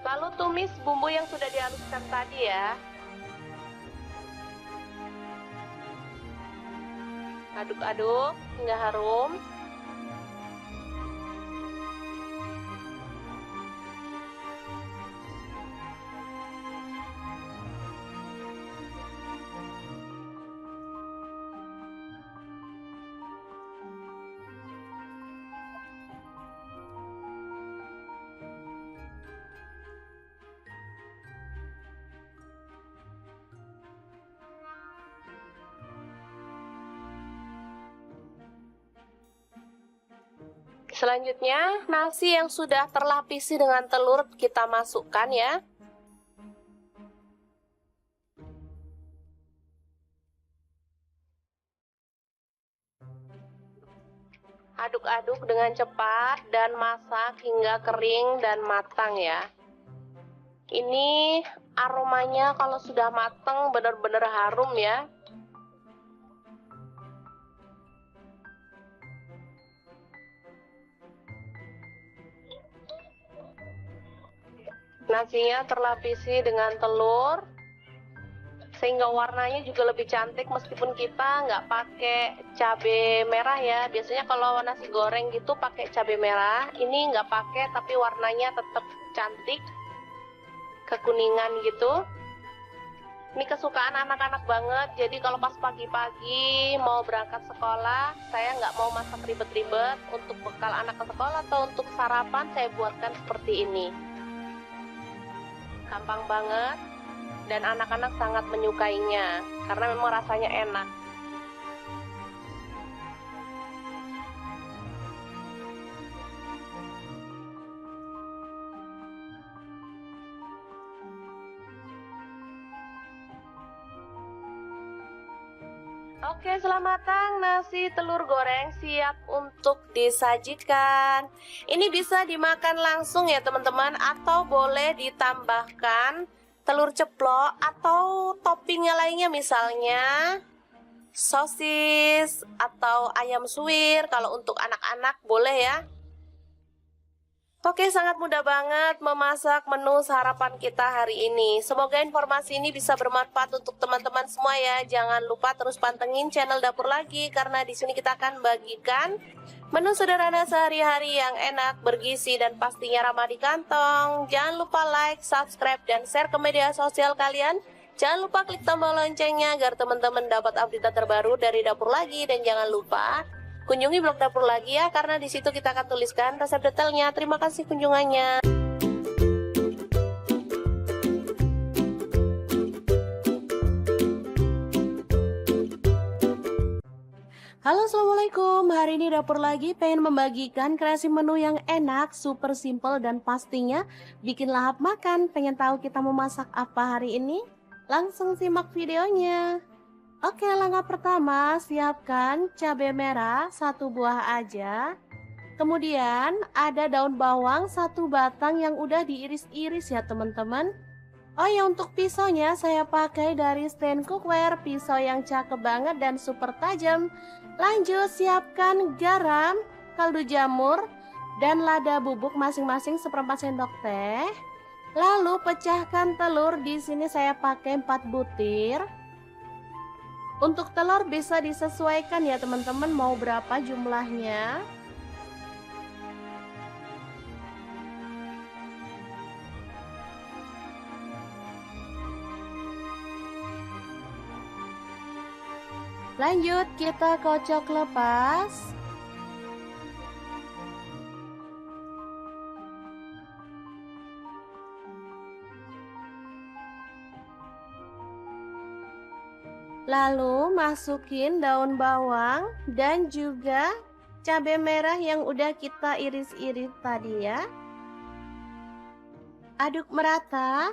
Lalu tumis bumbu yang sudah dihaluskan tadi ya. Aduk-aduk hingga harum. Selanjutnya, nasi yang sudah terlapisi dengan telur kita masukkan ya. Aduk-aduk dengan cepat dan masak hingga kering dan matang ya. Ini aromanya kalau sudah matang benar-benar harum ya. Nasinya terlapisi dengan telur sehingga warnanya juga lebih cantik meskipun kita nggak pakai cabai merah ya. Biasanya kalau nasi goreng gitu pakai cabai merah, ini nggak pakai tapi warnanya tetap cantik, kekuningan gitu. Ini kesukaan anak-anak banget, jadi kalau pas pagi-pagi mau berangkat sekolah, saya nggak mau masak ribet-ribet. Untuk bekal anak ke sekolah atau untuk sarapan saya buatkan seperti ini. Gampang banget dan anak-anak sangat menyukainya karena memang rasanya enak. Oke, selamat matang, nasi telur goreng siap untuk disajikan. Ini bisa dimakan langsung ya teman-teman, atau boleh ditambahkan telur ceplok atau toppingnya lainnya, misalnya sosis atau ayam suwir. Kalau untuk anak-anak boleh ya. Oke, sangat mudah banget memasak menu sarapan kita hari ini. Semoga informasi ini bisa bermanfaat untuk teman-teman semua ya. Jangan lupa terus pantengin channel Dapur Lagi karena di sini kita akan bagikan menu sederhana sehari-hari yang enak, bergizi dan pastinya ramah di kantong. Jangan lupa like, subscribe dan share ke media sosial kalian. Jangan lupa klik tombol loncengnya agar teman-teman dapat update terbaru dari Dapur Lagi, dan jangan lupa kunjungi blog Dapur Lagi ya, karena di situ kita akan tuliskan resep detailnya. Terima kasih kunjungannya. Halo, assalamualaikum. Hari ini Dapur Lagi pengen membagikan kreasi menu yang enak, super simple dan pastinya bikin lahap makan. Pengen tahu kita mau masak apa hari ini? Langsung simak videonya. Oke, langkah pertama, siapkan cabai merah 1 buah aja. Kemudian ada daun bawang 1 batang yang udah diiris-iris ya teman-teman. Oh ya, untuk pisaunya saya pakai dari stand cookware, pisau yang cakep banget dan super tajam. Lanjut, siapkan garam, kaldu jamur, dan lada bubuk masing-masing 1/4 sendok teh. Lalu pecahkan telur, di sini saya pakai 4 butir. Untuk telur bisa disesuaikan ya teman-teman, mau berapa jumlahnya. Lanjut, kita kocok lepas. Lalu masukin daun bawang dan juga cabai merah yang udah kita iris-iris tadi ya. Aduk merata.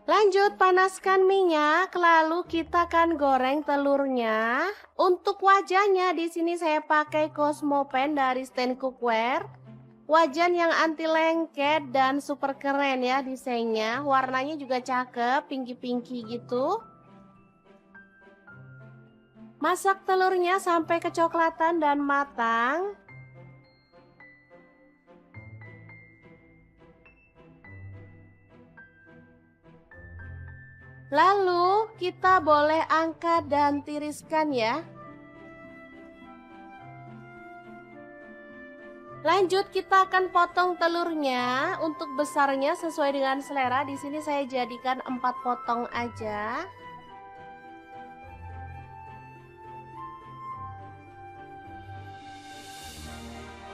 Lanjut, panaskan minyak, lalu kita akan goreng telurnya. Untuk wajahnya di sini saya pakai Cosmopan dari stand cookware. Wajan yang anti lengket dan super keren ya desainnya. Warnanya juga cakep, pinky-pinky gitu. Masak telurnya sampai kecoklatan dan matang. Lalu kita boleh angkat dan tiriskan ya. Lanjut kita akan potong telurnya. Untuk besarnya sesuai dengan selera. Di sini saya jadikan 4 potong aja.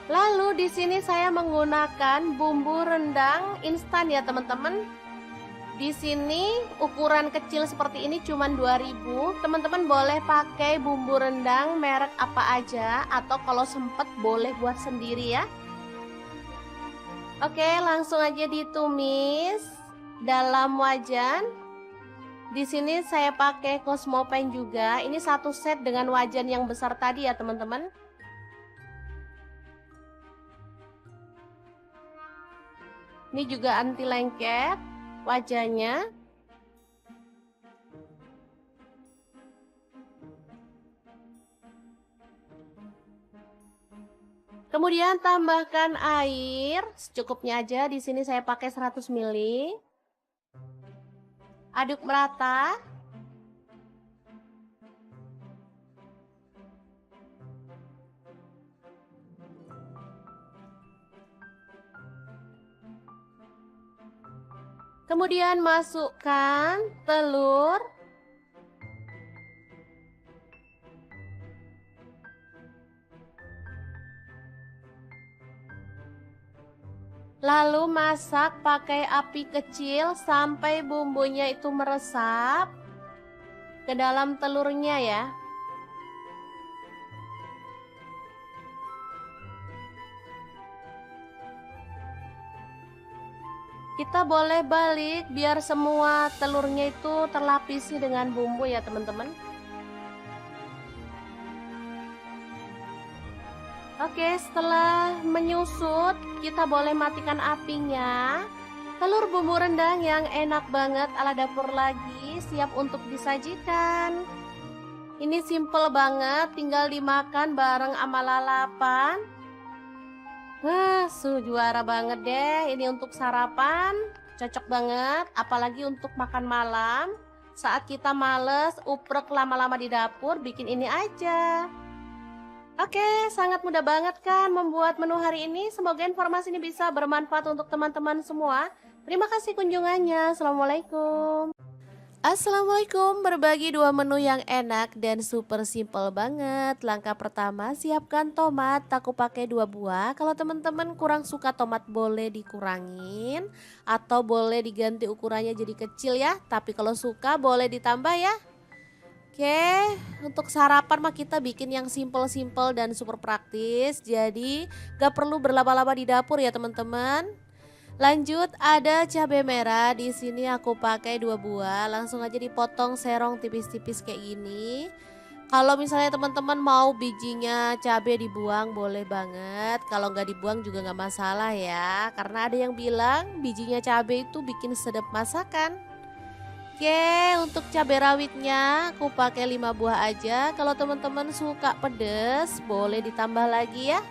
Lalu di sini saya menggunakan bumbu rendang instan ya teman-teman. Di sini ukuran kecil seperti ini cuma 2000. Teman-teman boleh pakai bumbu rendang merek apa aja atau kalau sempet boleh buat sendiri ya. Oke, langsung aja ditumis dalam wajan. Di sini saya pakai Cosmopan juga. Ini satu set dengan wajan yang besar tadi ya teman-teman. Ini juga anti lengket wajahnya. Kemudian tambahkan air secukupnya aja. Di sini saya pakai 100 ml. Aduk merata. Kemudian masukkan telur. Lalu masak pakai api kecil sampai bumbunya itu meresap ke dalam telurnya ya. Kita boleh balik biar semua telurnya itu terlapisi dengan bumbu ya teman-teman. Oke, setelah menyusut, kita boleh matikan apinya. Telur bumbu rendang yang enak banget ala dapur lagi, siap untuk disajikan. Ini simple banget, tinggal dimakan bareng sama lalapan. Juara banget deh. Ini untuk sarapan, cocok banget. Apalagi untuk makan malam. Saat kita males, uprek lama-lama di dapur, bikin ini aja. Oke, sangat mudah banget kan membuat menu hari ini. Semoga informasi ini bisa bermanfaat untuk teman-teman semua. Terima kasih kunjungannya. Assalamualaikum. Assalamualaikum, berbagi 2 menu yang enak dan super simple banget. Langkah pertama, siapkan tomat, aku pakai 2 buah. Kalau teman-teman kurang suka tomat boleh dikurangin atau boleh diganti ukurannya jadi kecil ya. Tapi kalau suka boleh ditambah ya. Oke, untuk sarapan mah kita bikin yang simple-simple dan super praktis. Jadi gak perlu berlama-lama di dapur ya teman-teman. Lanjut ada cabai merah, di sini aku pakai 2 buah, langsung aja dipotong serong tipis-tipis kayak gini. Kalau misalnya teman-teman mau bijinya cabai dibuang boleh banget, kalau nggak dibuang juga nggak masalah ya, karena ada yang bilang bijinya cabai itu bikin sedap masakan. Oke, untuk cabai rawitnya aku pakai 5 buah aja. Kalau teman-teman suka pedes boleh ditambah lagi ya.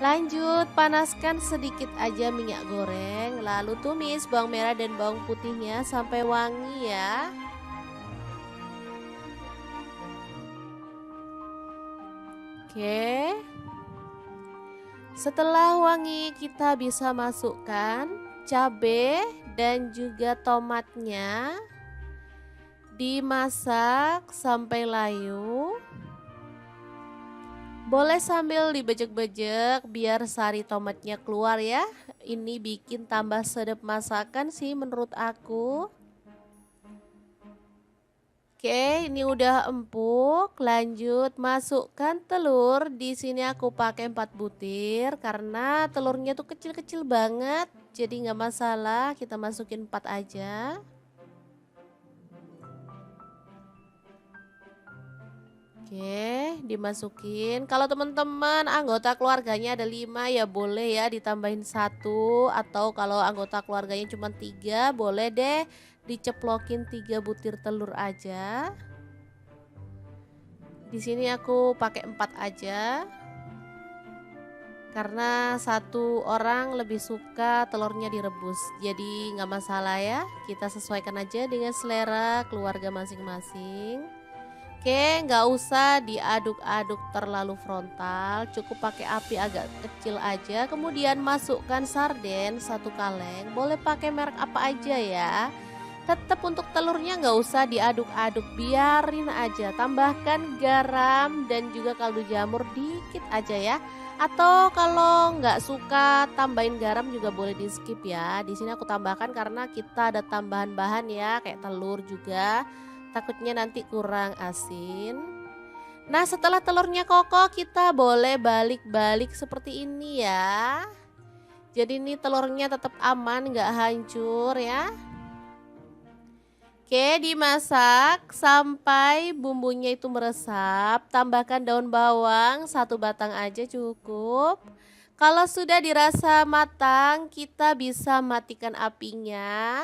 Lanjut, panaskan sedikit aja minyak goreng, lalu tumis bawang merah dan bawang putihnya sampai wangi ya. Oke. Setelah wangi, kita bisa masukkan cabai dan juga tomatnya. Dimasak sampai layu. Boleh sambil dibejek-bejek biar sari tomatnya keluar ya. Ini bikin tambah sedap masakan sih menurut aku. Oke, ini udah empuk. Lanjut masukkan telur. Di sini aku pakai 4 butir karena telurnya tuh kecil-kecil banget. Jadi nggak masalah, kita masukin 4 aja. Oke, dimasukin. Kalau teman-teman anggota keluarganya ada 5 ya boleh ya ditambahin 1, atau kalau anggota keluarganya cuma 3 boleh deh diceplokin 3 butir telur aja. Di sini aku pakai 4 aja. Karena satu orang lebih suka telurnya direbus. Jadi nggak masalah ya, kita sesuaikan aja dengan selera keluarga masing-masing. Oke, nggak usah diaduk-aduk terlalu frontal, cukup pakai api agak kecil aja. Kemudian masukkan sarden satu kaleng, boleh pakai merek apa aja ya. Tetap untuk telurnya nggak usah diaduk-aduk, biarin aja. Tambahkan garam dan juga kaldu jamur dikit aja ya. Atau kalau nggak suka tambahin garam juga boleh di skip ya. Di sini aku tambahkan karena kita ada tambahan bahan ya, kayak telur juga. Takutnya nanti kurang asin. Nah, setelah telurnya kokoh, kita boleh balik-balik seperti ini ya. Jadi ini telurnya tetap aman, nggak hancur ya. Oke, dimasak sampai bumbunya itu meresap. Tambahkan daun bawang, satu batang aja cukup. Kalau sudah dirasa matang, kita bisa matikan apinya.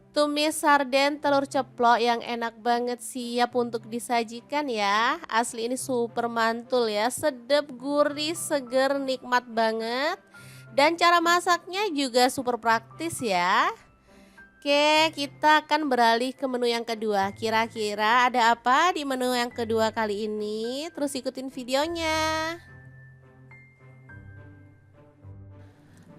Tumis sarden telur ceplok yang enak banget siap untuk disajikan ya. Asli ini super mantul ya, sedap, gurih, seger, nikmat banget. Dan cara masaknya juga super praktis ya. Oke, kita akan beralih ke menu yang kedua. Kira-kira ada apa di menu yang kedua kali ini? Terus ikutin videonya.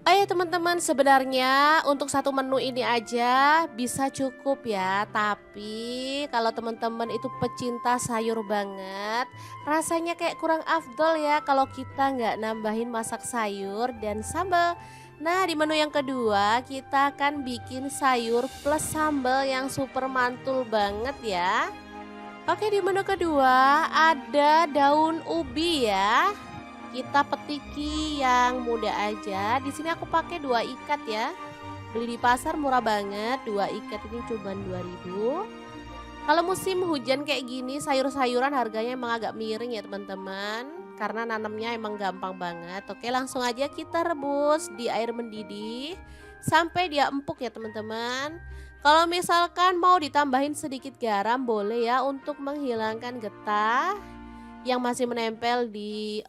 Oh ya teman-teman, sebenarnya untuk satu menu ini aja bisa cukup ya. Tapi kalau teman-teman itu pecinta sayur banget, rasanya kayak kurang afdol ya kalau kita nggak nambahin masak sayur dan sambal. Nah, di menu yang kedua kita akan bikin sayur plus sambal yang super mantul banget ya. Oke, di menu kedua ada daun ubi ya. Kita petiki yang muda aja. Di sini aku pakai 2 ikat ya. Beli di pasar murah banget. 2 ikat ini cuma 2.000. Kalau musim hujan kayak gini, sayur-sayuran harganya emang agak miring ya teman-teman. Karena nanamnya emang gampang banget. Oke, langsung aja kita rebus di air mendidih sampai dia empuk ya teman-teman. Kalau misalkan mau ditambahin sedikit garam boleh ya untuk menghilangkan getah yang masih menempel di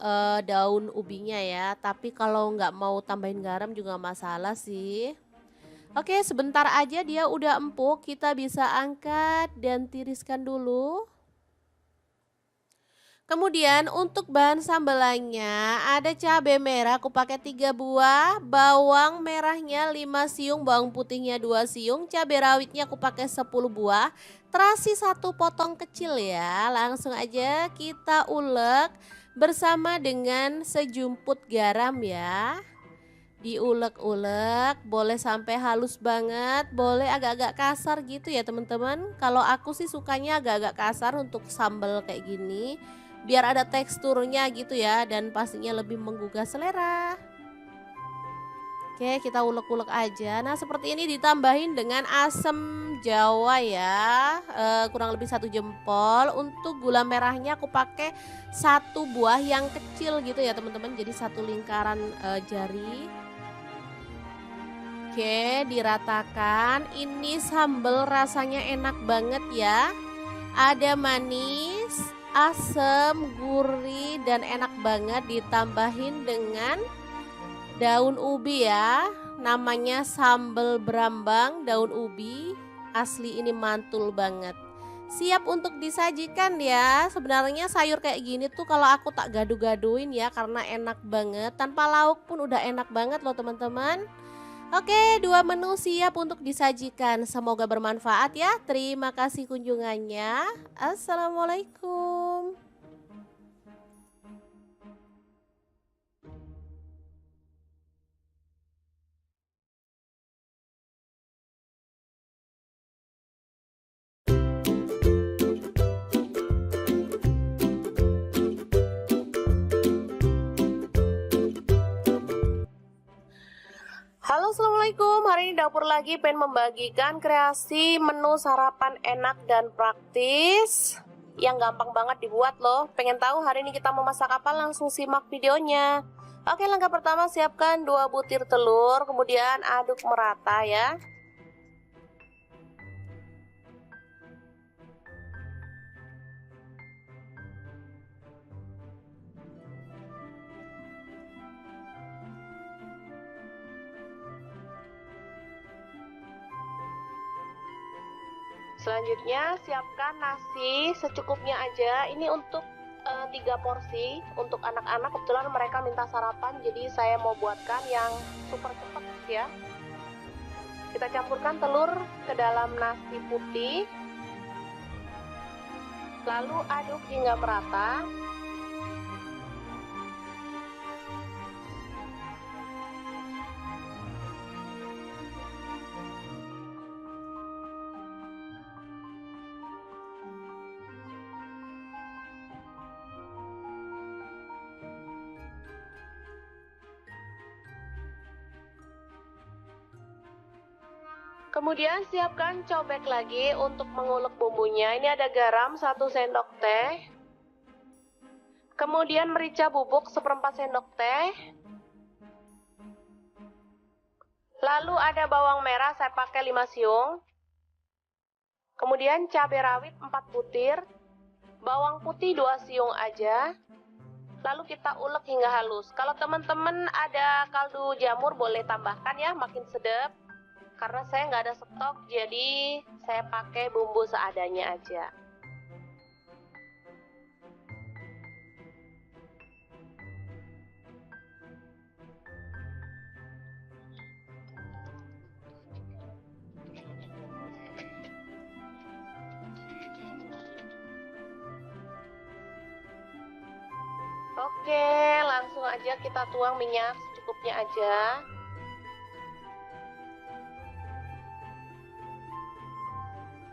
daun ubinya ya. Tapi kalau nggak mau tambahin garam juga nggak masalah sih. Oke, sebentar aja dia udah empuk, kita bisa angkat dan tiriskan dulu. Kemudian untuk bahan sambelannya ada cabai merah aku pakai 3 buah, bawang merahnya 5 siung, bawang putihnya 2 siung, cabai rawitnya aku pakai 10 buah, terasi 1 potong kecil ya. Langsung aja kita ulek bersama dengan sejumput garam ya. Diulek-ulek, boleh sampai halus banget, boleh agak-agak kasar gitu ya teman-teman. Kalau aku sih sukanya agak-agak kasar untuk sambal kayak gini, biar ada teksturnya gitu ya dan pastinya lebih menggugah selera. Oke, kita ulek-ulek aja. Nah, seperti ini ditambahin dengan asam jawa ya, kurang lebih 1 jempol. Untuk gula merahnya aku pakai 1 buah yang kecil gitu ya teman-teman, jadi 1 lingkaran jari. Oke, diratakan. Ini sambal rasanya enak banget ya. Ada manis, asam, gurih, dan enak banget ditambahin dengan daun ubi ya. Namanya sambal berambang daun ubi. Asli ini mantul banget. Siap untuk disajikan ya. Sebenarnya sayur kayak gini tuh kalau aku tak gaduh-gaduhin ya karena enak banget. Tanpa lauk pun udah enak banget loh teman-teman. Oke, 2 menu siap untuk disajikan. Semoga bermanfaat ya. Terima kasih kunjungannya. Assalamualaikum. Halo, assalamualaikum. Hari ini dapur lagi pengen membagikan kreasi menu sarapan enak dan praktis yang gampang banget dibuat loh. Pengen tahu hari ini kita mau masak apa? Langsung simak videonya. Oke, langkah pertama siapkan 2 butir telur, kemudian aduk merata ya. Selanjutnya siapkan nasi secukupnya aja. Ini untuk 3 porsi untuk anak-anak. Kebetulan mereka minta sarapan, jadi saya mau buatkan yang super cepat ya. Kita campurkan telur ke dalam nasi putih, lalu aduk hingga merata. Kemudian siapkan cobek lagi untuk mengulek bumbunya. Ini ada garam 1 sendok teh. Kemudian merica bubuk 1/4 sendok teh. Lalu ada bawang merah, saya pakai 5 siung. Kemudian cabai rawit 4 butir. Bawang putih 2 siung aja. Lalu kita ulek hingga halus. Kalau teman-teman ada kaldu jamur boleh tambahkan ya, makin sedap. Karena saya nggak ada stok, jadi saya pakai bumbu seadanya aja. Oke, langsung aja kita tuang minyak secukupnya aja.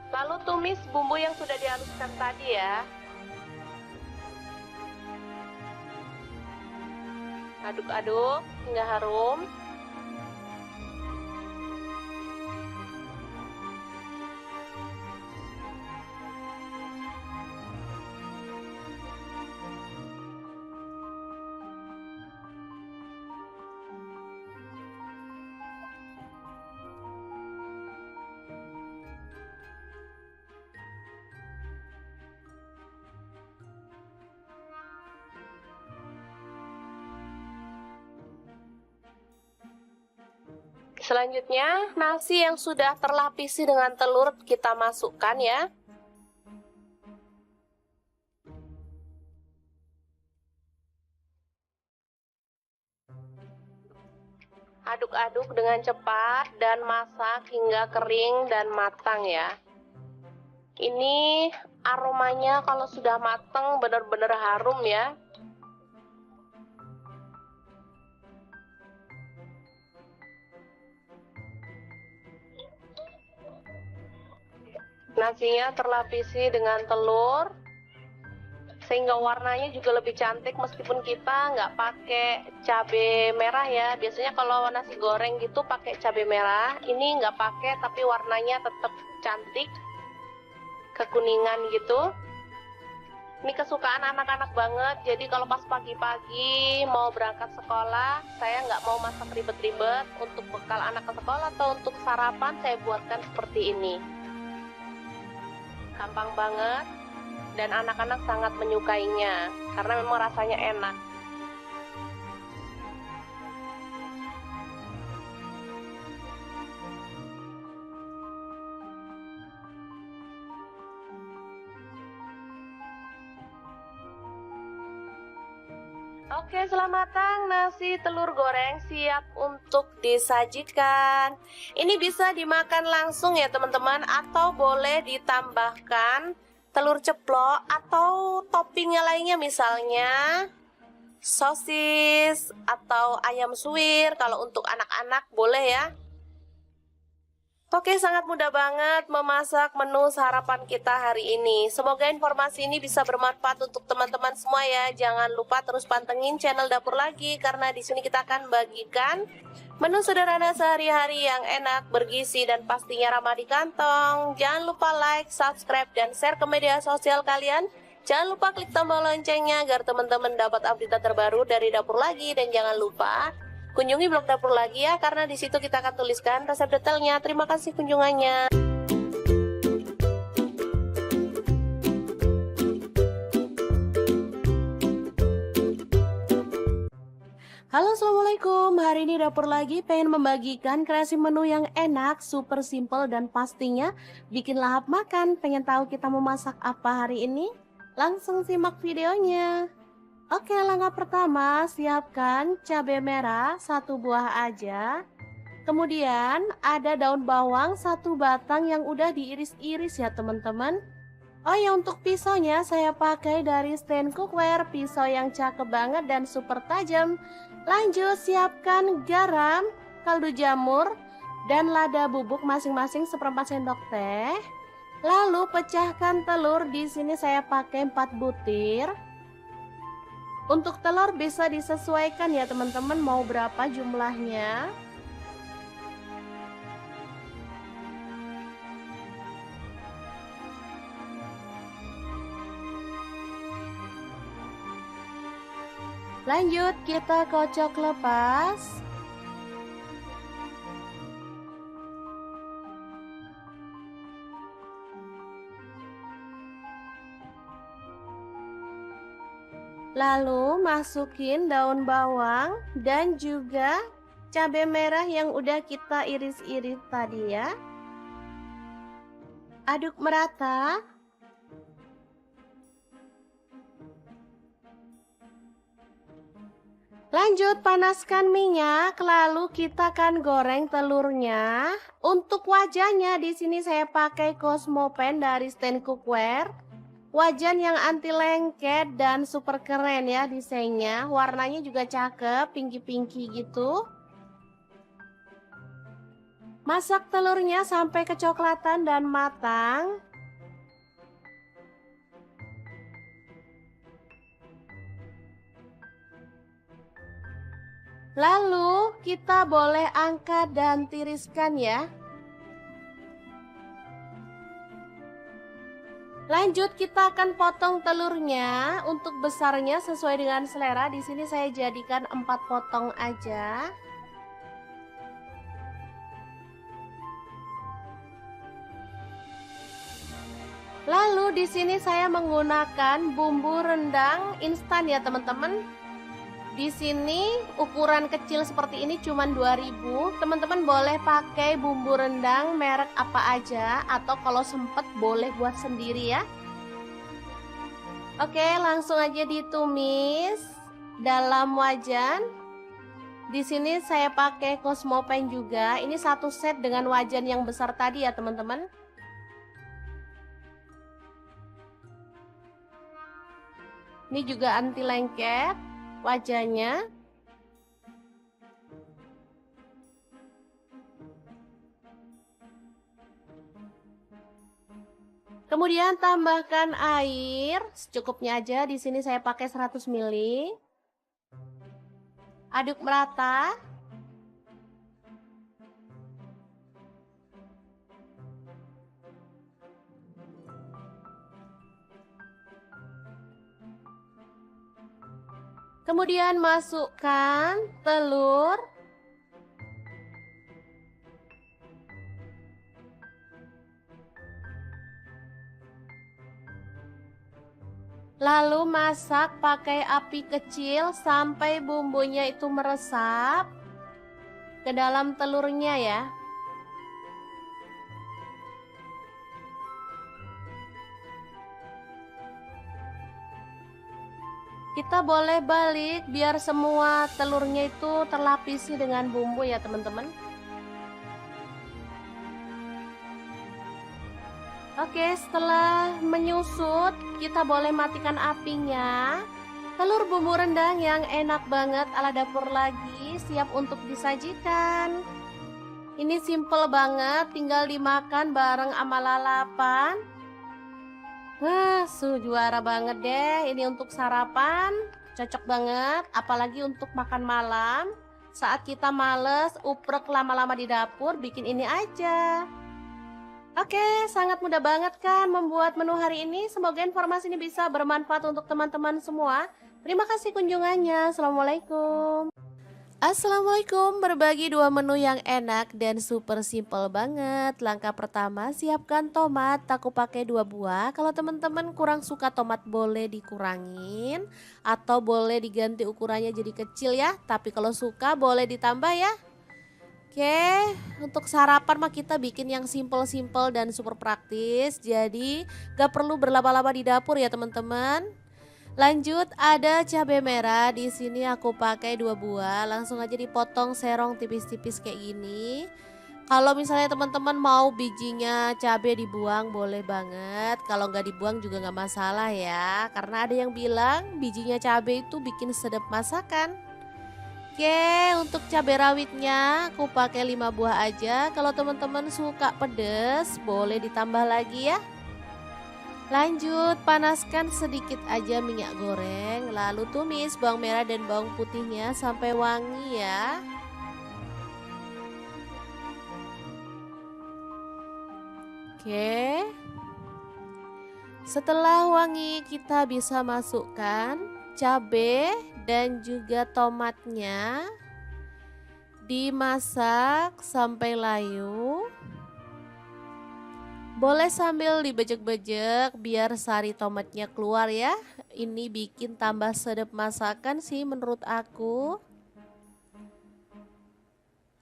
Lalu tumis bumbu yang sudah dihaluskan tadi ya. Aduk-aduk hingga harum. Selanjutnya, nasi yang sudah terlapisi dengan telur kita masukkan ya. Aduk-aduk dengan cepat dan masak hingga kering dan matang ya. Ini aromanya kalau sudah matang benar-benar harum ya. Nasinya terlapisi dengan telur sehingga warnanya juga lebih cantik meskipun kita nggak pakai cabai merah ya. Biasanya kalau nasi goreng gitu pakai cabai merah, ini nggak pakai tapi warnanya tetap cantik, kekuningan gitu. Ini kesukaan anak-anak banget, jadi kalau pas pagi-pagi mau berangkat sekolah, saya nggak mau masak ribet-ribet. Untuk bekal anak ke sekolah atau untuk sarapan saya buatkan seperti ini. Gampang banget dan anak-anak sangat menyukainya karena memang rasanya enak. Oke, selamat matang nasi telur goreng siap untuk disajikan. Ini bisa dimakan langsung ya teman-teman, atau boleh ditambahkan telur ceplok atau toppingnya lainnya, misalnya sosis atau ayam suwir. Kalau untuk anak-anak boleh ya. Oke, sangat mudah banget memasak menu sarapan kita hari ini. Semoga informasi ini bisa bermanfaat untuk teman-teman semua ya. Jangan lupa terus pantengin channel Dapur Lagi karena di sini kita akan bagikan menu sederhana sehari-hari yang enak, bergizi dan pastinya ramah di kantong. Jangan lupa like, subscribe dan share ke media sosial kalian. Jangan lupa klik tombol loncengnya agar teman-teman dapat update terbaru dari Dapur Lagi, dan jangan lupa kunjungi blog Dapur Lagi ya, karena di situ kita akan tuliskan resep detailnya. Terima kasih kunjungannya. Halo, assalamualaikum. hari ini Dapur Lagi pengen membagikan kreasi menu yang enak, super simple dan pastinya bikin lahap makan. Pengen tahu kita mau masak apa hari ini? Langsung simak videonya. Oke, langkah pertama siapkan cabai merah 1 buah aja. Kemudian ada daun bawang 1 batang yang udah diiris-iris ya teman-teman. Oh ya, untuk pisaunya saya pakai dari stand cookware, pisau yang cakep banget dan super tajam. Lanjut siapkan garam, kaldu jamur, dan lada bubuk masing-masing 1/4 sendok teh. Lalu pecahkan telur, di sini saya pakai 4 butir. Untuk telur bisa disesuaikan ya teman-teman mau berapa jumlahnya. Lanjut kita kocok lepas. Lalu masukin daun bawang dan juga cabai merah yang udah kita iris-iris tadi ya. Aduk merata. Lanjut panaskan minyak, lalu kita akan goreng telurnya. Untuk wajahnya di sini saya pakai Cosmopan dari stand cookware. Wajan yang anti lengket dan super keren ya desainnya. Warnanya juga cakep, pinky-pinky gitu. Masak telurnya sampai kecoklatan dan matang. Lalu kita boleh angkat dan tiriskan ya. Lanjut kita akan potong telurnya. Untuk besarnya sesuai dengan selera. Di sini saya jadikan 4 potong aja. Lalu di sini saya menggunakan bumbu rendang instan ya teman-teman. Di sini ukuran kecil seperti ini cuma 2.000. Teman-teman boleh pakai bumbu rendang merek apa aja atau kalau sempet boleh buat sendiri ya. Oke, langsung aja ditumis dalam wajan. Di sini saya pakai Cosmopan juga. Ini 1 set dengan wajan yang besar tadi ya teman-teman. Ini juga anti lengket wajahnya. Kemudian tambahkan air secukupnya aja. Di sini saya pakai 100 ml. Aduk merata. Kemudian masukkan telur. Lalu masak pakai api kecil sampai bumbunya itu meresap ke dalam telurnya ya. Kita boleh balik biar semua telurnya itu terlapisi dengan bumbu ya teman-teman. Oke, setelah menyusut kita boleh matikan apinya. Telur bumbu rendang yang enak banget ala Dapur Lagi siap untuk disajikan. Ini simple banget, tinggal dimakan bareng sama lalapan. Wah, juara banget deh. Ini untuk sarapan, cocok banget. Apalagi untuk makan malam. Saat kita males, uprek lama-lama di dapur, bikin ini aja. Oke, sangat mudah banget kan membuat menu hari ini. Semoga informasi ini bisa bermanfaat untuk teman-teman semua. Terima kasih kunjungannya. Assalamualaikum. Assalamualaikum, berbagi dua menu yang enak dan super simple banget. Langkah pertama, siapkan tomat, aku pakai 2 buah. Kalau teman-teman kurang suka tomat boleh dikurangin atau boleh diganti ukurannya jadi kecil ya. Tapi kalau suka boleh ditambah ya. Oke, untuk sarapan mah kita bikin yang simple-simple dan super praktis. Jadi gak perlu berlama-lama di dapur ya teman-teman. Lanjut ada cabai merah, di sini aku pakai 2 buah, langsung aja dipotong serong tipis-tipis kayak gini. Kalau misalnya teman-teman mau bijinya cabai dibuang boleh banget, kalau nggak dibuang juga nggak masalah ya. Karena ada yang bilang bijinya cabai itu bikin sedap masakan. Oke, untuk cabai rawitnya aku pakai 5 buah aja. Kalau teman-teman suka pedes boleh ditambah lagi ya. Lanjut, panaskan sedikit aja minyak goreng, lalu tumis bawang merah dan bawang putihnya sampai wangi ya. Oke, setelah wangi kita bisa masukkan cabai dan juga tomatnya, dimasak sampai layu. Boleh sambil dibejek-bejek biar sari tomatnya keluar ya. Ini bikin tambah sedap masakan sih menurut aku.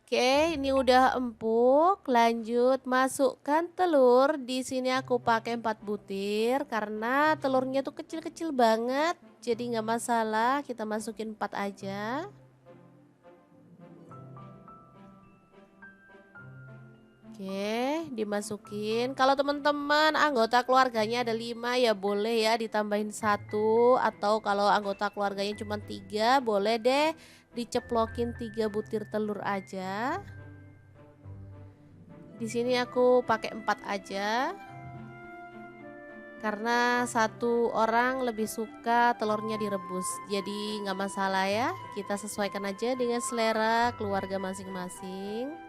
Oke, ini udah empuk. Lanjut masukkan telur. Di sini aku pakai 4 butir karena telurnya tuh kecil-kecil banget. Jadi nggak masalah, kita masukin 4 aja. Oke, dimasukin. Kalau teman-teman anggota keluarganya ada 5 ya boleh ya ditambahin 1, atau kalau anggota keluarganya cuma 3 boleh deh diceplokin 3 butir telur aja. Di sini aku pakai 4 aja. Karena satu orang lebih suka telurnya direbus. Jadi nggak masalah ya. Kita sesuaikan aja dengan selera keluarga masing-masing.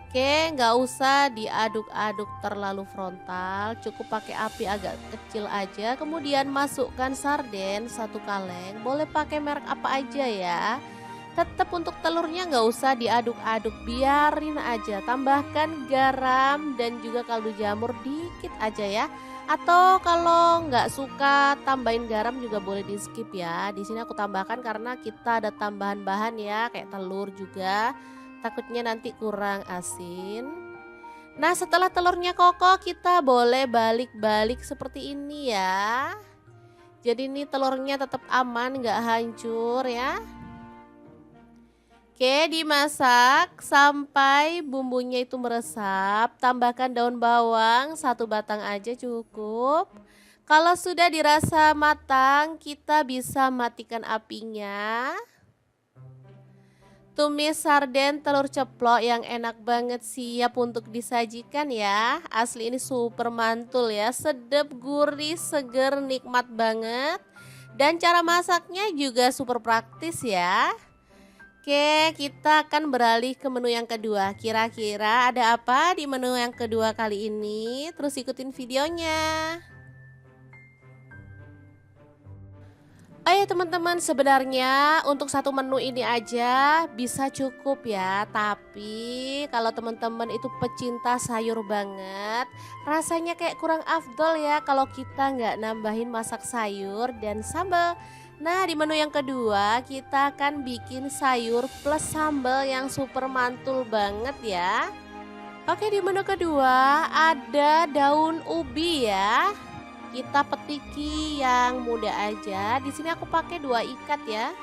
Oke, nggak usah diaduk-aduk terlalu frontal, cukup pakai api agak kecil aja. Kemudian masukkan sarden 1 kaleng, boleh pakai merek apa aja ya. Tetap untuk telurnya nggak usah diaduk-aduk, biarin aja. Tambahkan garam dan juga kaldu jamur dikit aja ya. Atau kalau nggak suka tambahin garam juga boleh di skip ya. Di sini aku tambahkan karena kita ada tambahan bahan ya, kayak telur juga. Takutnya nanti kurang asin. Nah, setelah telurnya kokoh kita boleh balik-balik seperti ini ya. Jadi ini telurnya tetap aman, nggak hancur ya. Oke, dimasak sampai bumbunya itu meresap. Tambahkan daun bawang 1 batang aja cukup. Kalau sudah dirasa matang, kita bisa matikan apinya. Tumis sarden telur ceplok yang enak banget siap untuk disajikan ya. Asli ini super mantul ya, sedap, gurih, seger, nikmat banget. Dan cara masaknya juga super praktis ya. Oke, kita akan beralih ke menu yang kedua. Kira-kira ada apa di menu yang kedua kali ini? Terus ikutin videonya. Oh ya teman-teman, sebenarnya untuk satu menu ini aja bisa cukup ya. Tapi kalau teman-teman itu pecinta sayur banget, rasanya kayak kurang afdol ya kalau kita nggak nambahin masak sayur dan sambal. Nah, di menu yang kedua kita akan bikin sayur plus sambal yang super mantul banget ya. Oke, di menu kedua ada daun ubi ya. Kita petiki yang muda aja. Di sini aku pakai 2 ikat ya.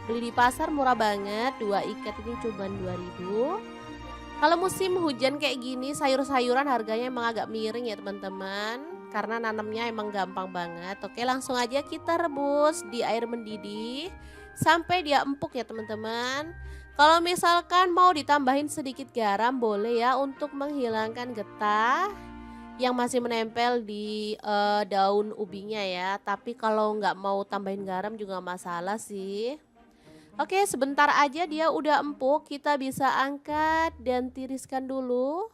Beli di pasar murah banget. 2 ikat ini cuma 2.000. Kalau musim hujan kayak gini, sayur-sayuran harganya emang agak miring ya teman-teman. Karena nanamnya emang gampang banget. Oke, langsung aja kita rebus di air mendidih sampai dia empuk ya teman-teman. Kalau misalkan mau ditambahin sedikit garam boleh ya untuk menghilangkan getah yang masih menempel di daun ubinya ya. Tapi kalau nggak mau tambahin garam juga nggak masalah sih. Oke, sebentar aja dia udah empuk, kita bisa angkat dan tiriskan dulu.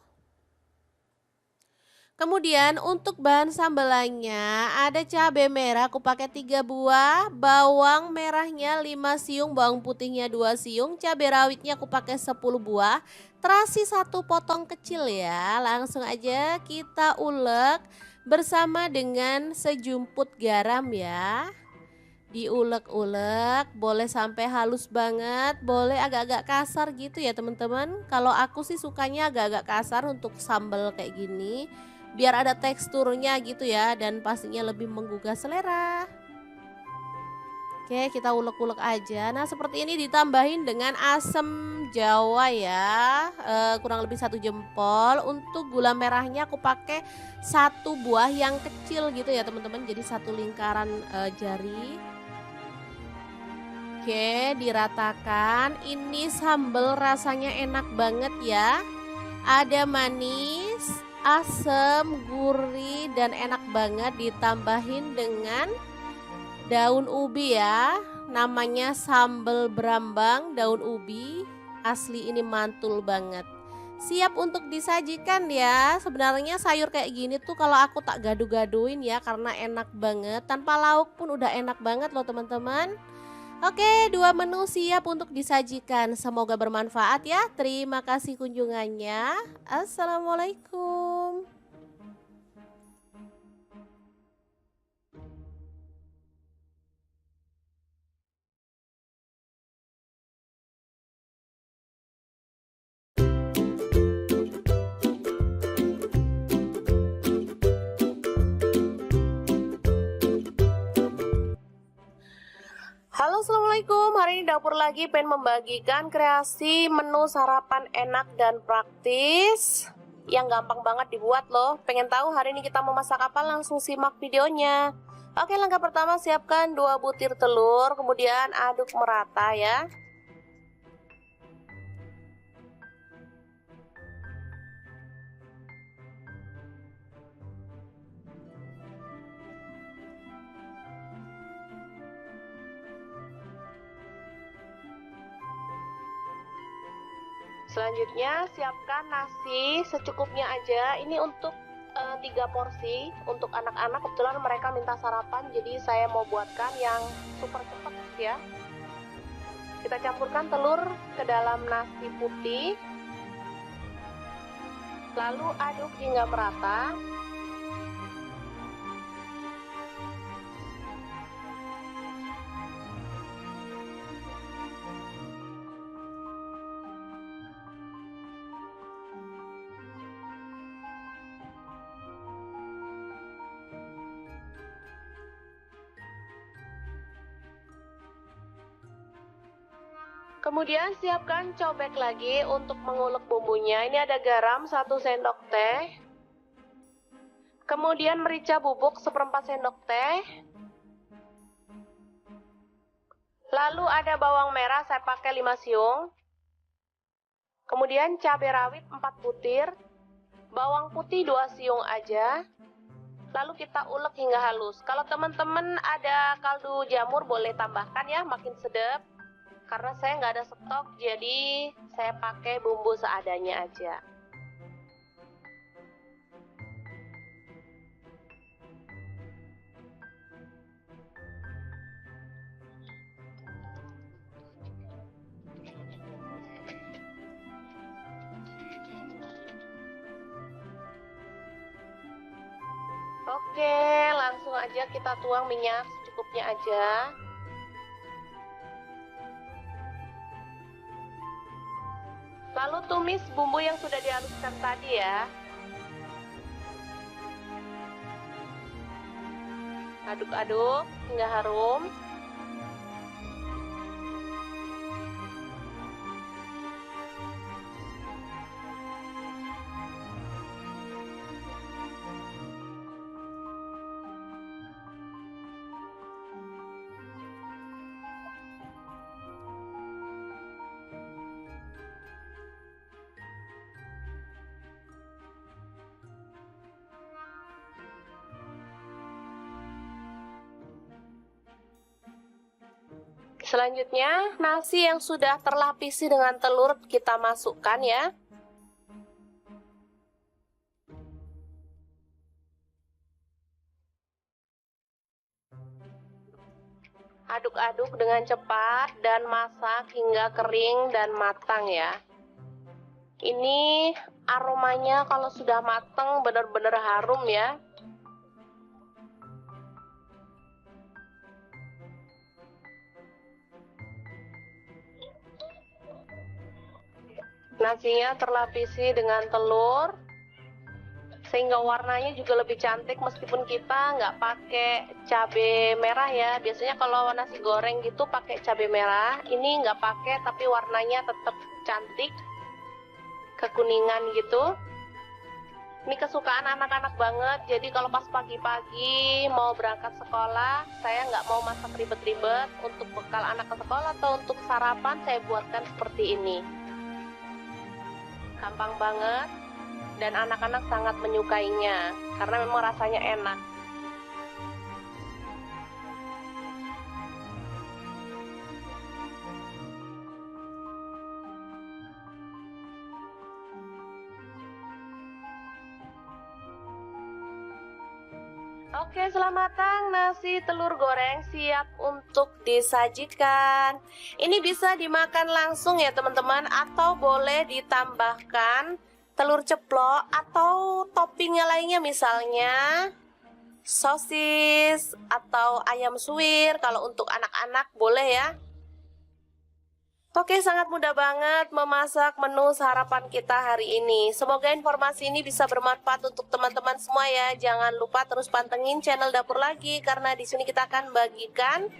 Kemudian untuk bahan sambelannya ada cabai merah aku pakai 3 buah, bawang merahnya 5 siung, bawang putihnya 2 siung, cabai rawitnya aku pakai 10 buah, terasi 1 potong kecil ya. Langsung aja kita ulek bersama dengan sejumput garam ya. Diulek-ulek, boleh sampai halus banget, boleh agak-agak kasar gitu ya teman-teman. Kalau aku sih sukanya agak-agak kasar untuk sambal kayak gini, biar ada teksturnya gitu ya dan pastinya lebih menggugah selera. Oke, kita ulek-ulek aja. Nah, seperti ini ditambahin dengan asam jawa ya, kurang lebih 1 jempol. Untuk gula merahnya aku pakai 1 buah yang kecil gitu ya teman-teman, jadi 1 lingkaran jari. Oke, diratakan. Ini sambal rasanya enak banget ya. Ada manis, asam, gurih, dan enak banget. Ditambahin dengan daun ubi ya. Namanya sambal berambang daun ubi. Asli ini mantul banget. Siap untuk disajikan ya. Sebenarnya sayur kayak gini tuh kalau aku tak gaduh-gaduhin ya, karena enak banget. Tanpa lauk pun udah enak banget loh teman-teman. Oke, 2 menu siap untuk disajikan. Semoga bermanfaat ya. Terima kasih kunjungannya. Assalamualaikum. Halo, assalamualaikum. Hari ini dapur lagi pengen membagikan kreasi menu sarapan enak dan praktis yang gampang banget dibuat loh. Pengen tahu hari ini kita mau masak apa? Langsung simak videonya. Oke, langkah pertama siapkan 2 butir telur, kemudian aduk merata ya. Selanjutnya siapkan nasi secukupnya aja. Ini untuk 3 porsi untuk anak-anak. Kebetulan mereka minta sarapan, jadi saya mau buatkan yang super cepat ya. Kita campurkan telur ke dalam nasi putih, lalu aduk hingga merata. Kemudian siapkan cobek lagi untuk mengulek bumbunya. Ini ada garam 1 sendok teh. Kemudian merica bubuk 1/4 sendok teh. Lalu ada bawang merah saya pakai 5 siung. Kemudian cabai rawit 4 butir. Bawang putih 2 siung aja. Lalu kita ulek hingga halus. Kalau teman-teman ada kaldu jamur boleh tambahkan ya, makin sedap. Karena saya nggak ada stok, jadi saya pakai bumbu seadanya aja. Oke, langsung aja kita tuang minyak secukupnya aja. Lalu tumis bumbu yang sudah dihaluskan tadi ya. Aduk-aduk hingga harum. Selanjutnya, nasi yang sudah terlapisi dengan telur kita masukkan ya. aduk-aduk dengan cepat dan masak hingga kering dan matang ya. Ini aromanya kalau sudah matang benar-benar harum ya. Nasinya terlapisi dengan telur sehingga warnanya juga lebih cantik meskipun kita nggak pakai cabai merah ya. Biasanya kalau nasi goreng gitu pakai cabai merah, ini nggak pakai tapi warnanya tetap cantik, kekuningan gitu. Ini kesukaan anak-anak banget, jadi kalau pas pagi-pagi mau berangkat sekolah, saya nggak mau masak ribet-ribet. Untuk bekal anak ke sekolah atau untuk sarapan saya buatkan seperti ini. Gampang banget dan anak-anak sangat menyukainya karena memang rasanya enak. Oke, selamat matang, nasi telur goreng siap untuk disajikan. Ini bisa dimakan langsung ya teman-teman, atau boleh ditambahkan telur ceplok atau toppingnya lainnya, misalnya sosis atau ayam suwir. Kalau untuk anak-anak boleh ya. Oke, sangat mudah banget memasak menu sarapan kita hari ini. Semoga informasi ini bisa bermanfaat untuk teman-teman semua ya. Jangan lupa terus pantengin channel Dapur Lagi karena di sini kita akan bagikan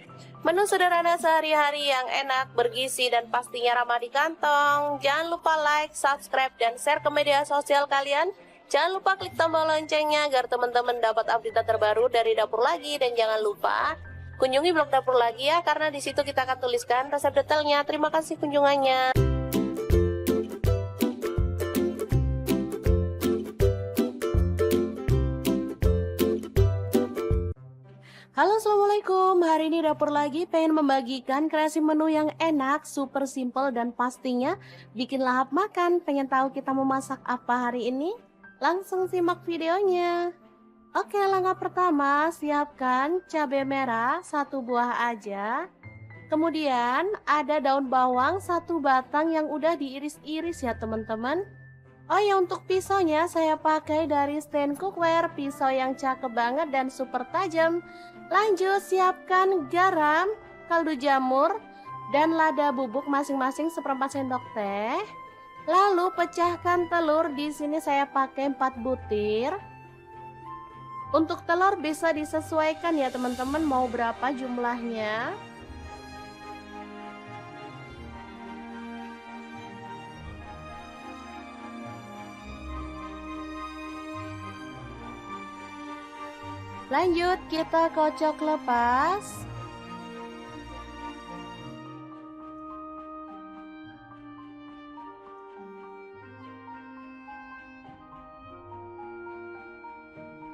menu sederhana sehari-hari yang enak, bergizi dan pastinya ramah di kantong. Jangan lupa like, subscribe dan share ke media sosial kalian. Jangan lupa klik tombol loncengnya agar teman-teman dapat update terbaru dari Dapur Lagi, dan jangan lupa kunjungi blog Dapur Lagi ya, karena di situ kita akan tuliskan resep detailnya. Terima kasih kunjungannya. Halo, assalamualaikum. Hari ini Dapur Lagi pengen membagikan kreasi menu yang enak, super simple dan pastinya bikin lahap makan. Pengen tahu kita mau masak apa hari ini? Langsung simak videonya. Oke, langkah pertama, siapkan cabai merah 1 buah aja. Kemudian ada daun bawang 1 batang yang udah diiris-iris ya teman-teman. Oh ya, untuk pisaunya saya pakai dari stand cookware, pisau yang cakep banget dan super tajam. Lanjut siapkan garam, kaldu jamur, dan lada bubuk masing-masing 1/4 sendok teh. Lalu pecahkan telur, di sini saya pakai 4 butir. Untuk telur bisa disesuaikan ya teman-teman, mau berapa jumlahnya. Lanjut kita kocok lepas.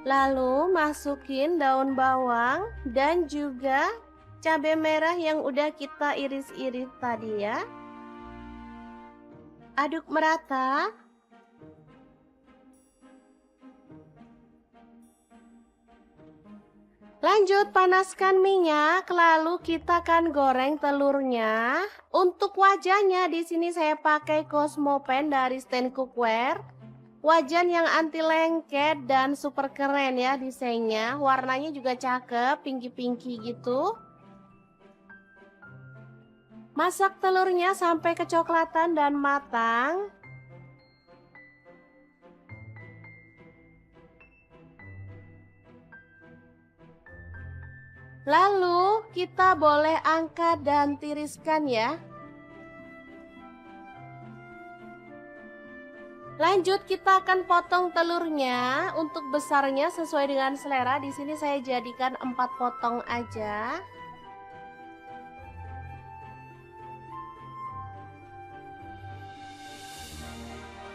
Lalu masukin daun bawang dan juga cabai merah yang udah kita iris-iris tadi ya. Aduk merata. Lanjut panaskan minyak, lalu kita akan goreng telurnya. Untuk wajahnya di sini saya pakai Cosmopan dari stand cookware. Wajan yang anti lengket dan super keren ya desainnya. Warnanya juga cakep, pinky-pinky gitu. Masak telurnya sampai kecoklatan dan matang. Lalu kita boleh angkat dan tiriskan ya. Lanjut kita akan potong telurnya. Untuk besarnya sesuai dengan selera. Di sini saya jadikan 4 potong aja.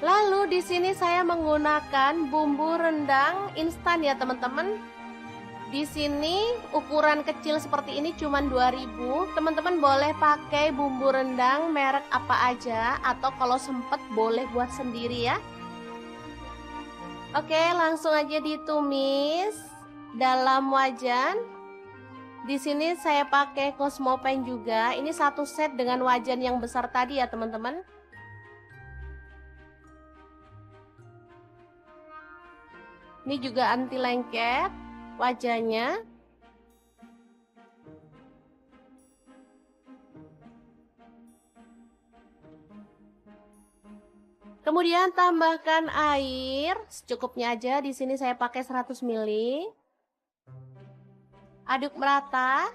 Lalu di sini saya menggunakan bumbu rendang instan ya teman-teman. Di sini ukuran kecil seperti ini cuma 2.000. Teman-teman boleh pakai bumbu rendang merek apa aja, atau kalau sempet boleh buat sendiri ya. Oke, langsung aja ditumis dalam wajan. Di sini saya pakai Cosmopan juga. Ini satu set dengan wajan yang besar tadi ya teman-teman. Ini juga anti lengket wajahnya. Kemudian tambahkan air secukupnya aja. Di sini saya pakai 100 ml. Aduk merata.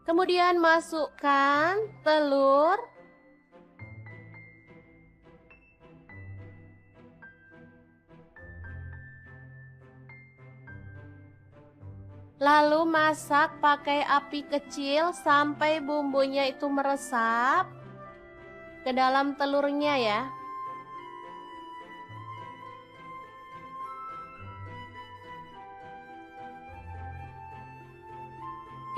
Kemudian masukkan telur. Lalu masak pakai api kecil sampai bumbunya itu meresap ke dalam telurnya ya.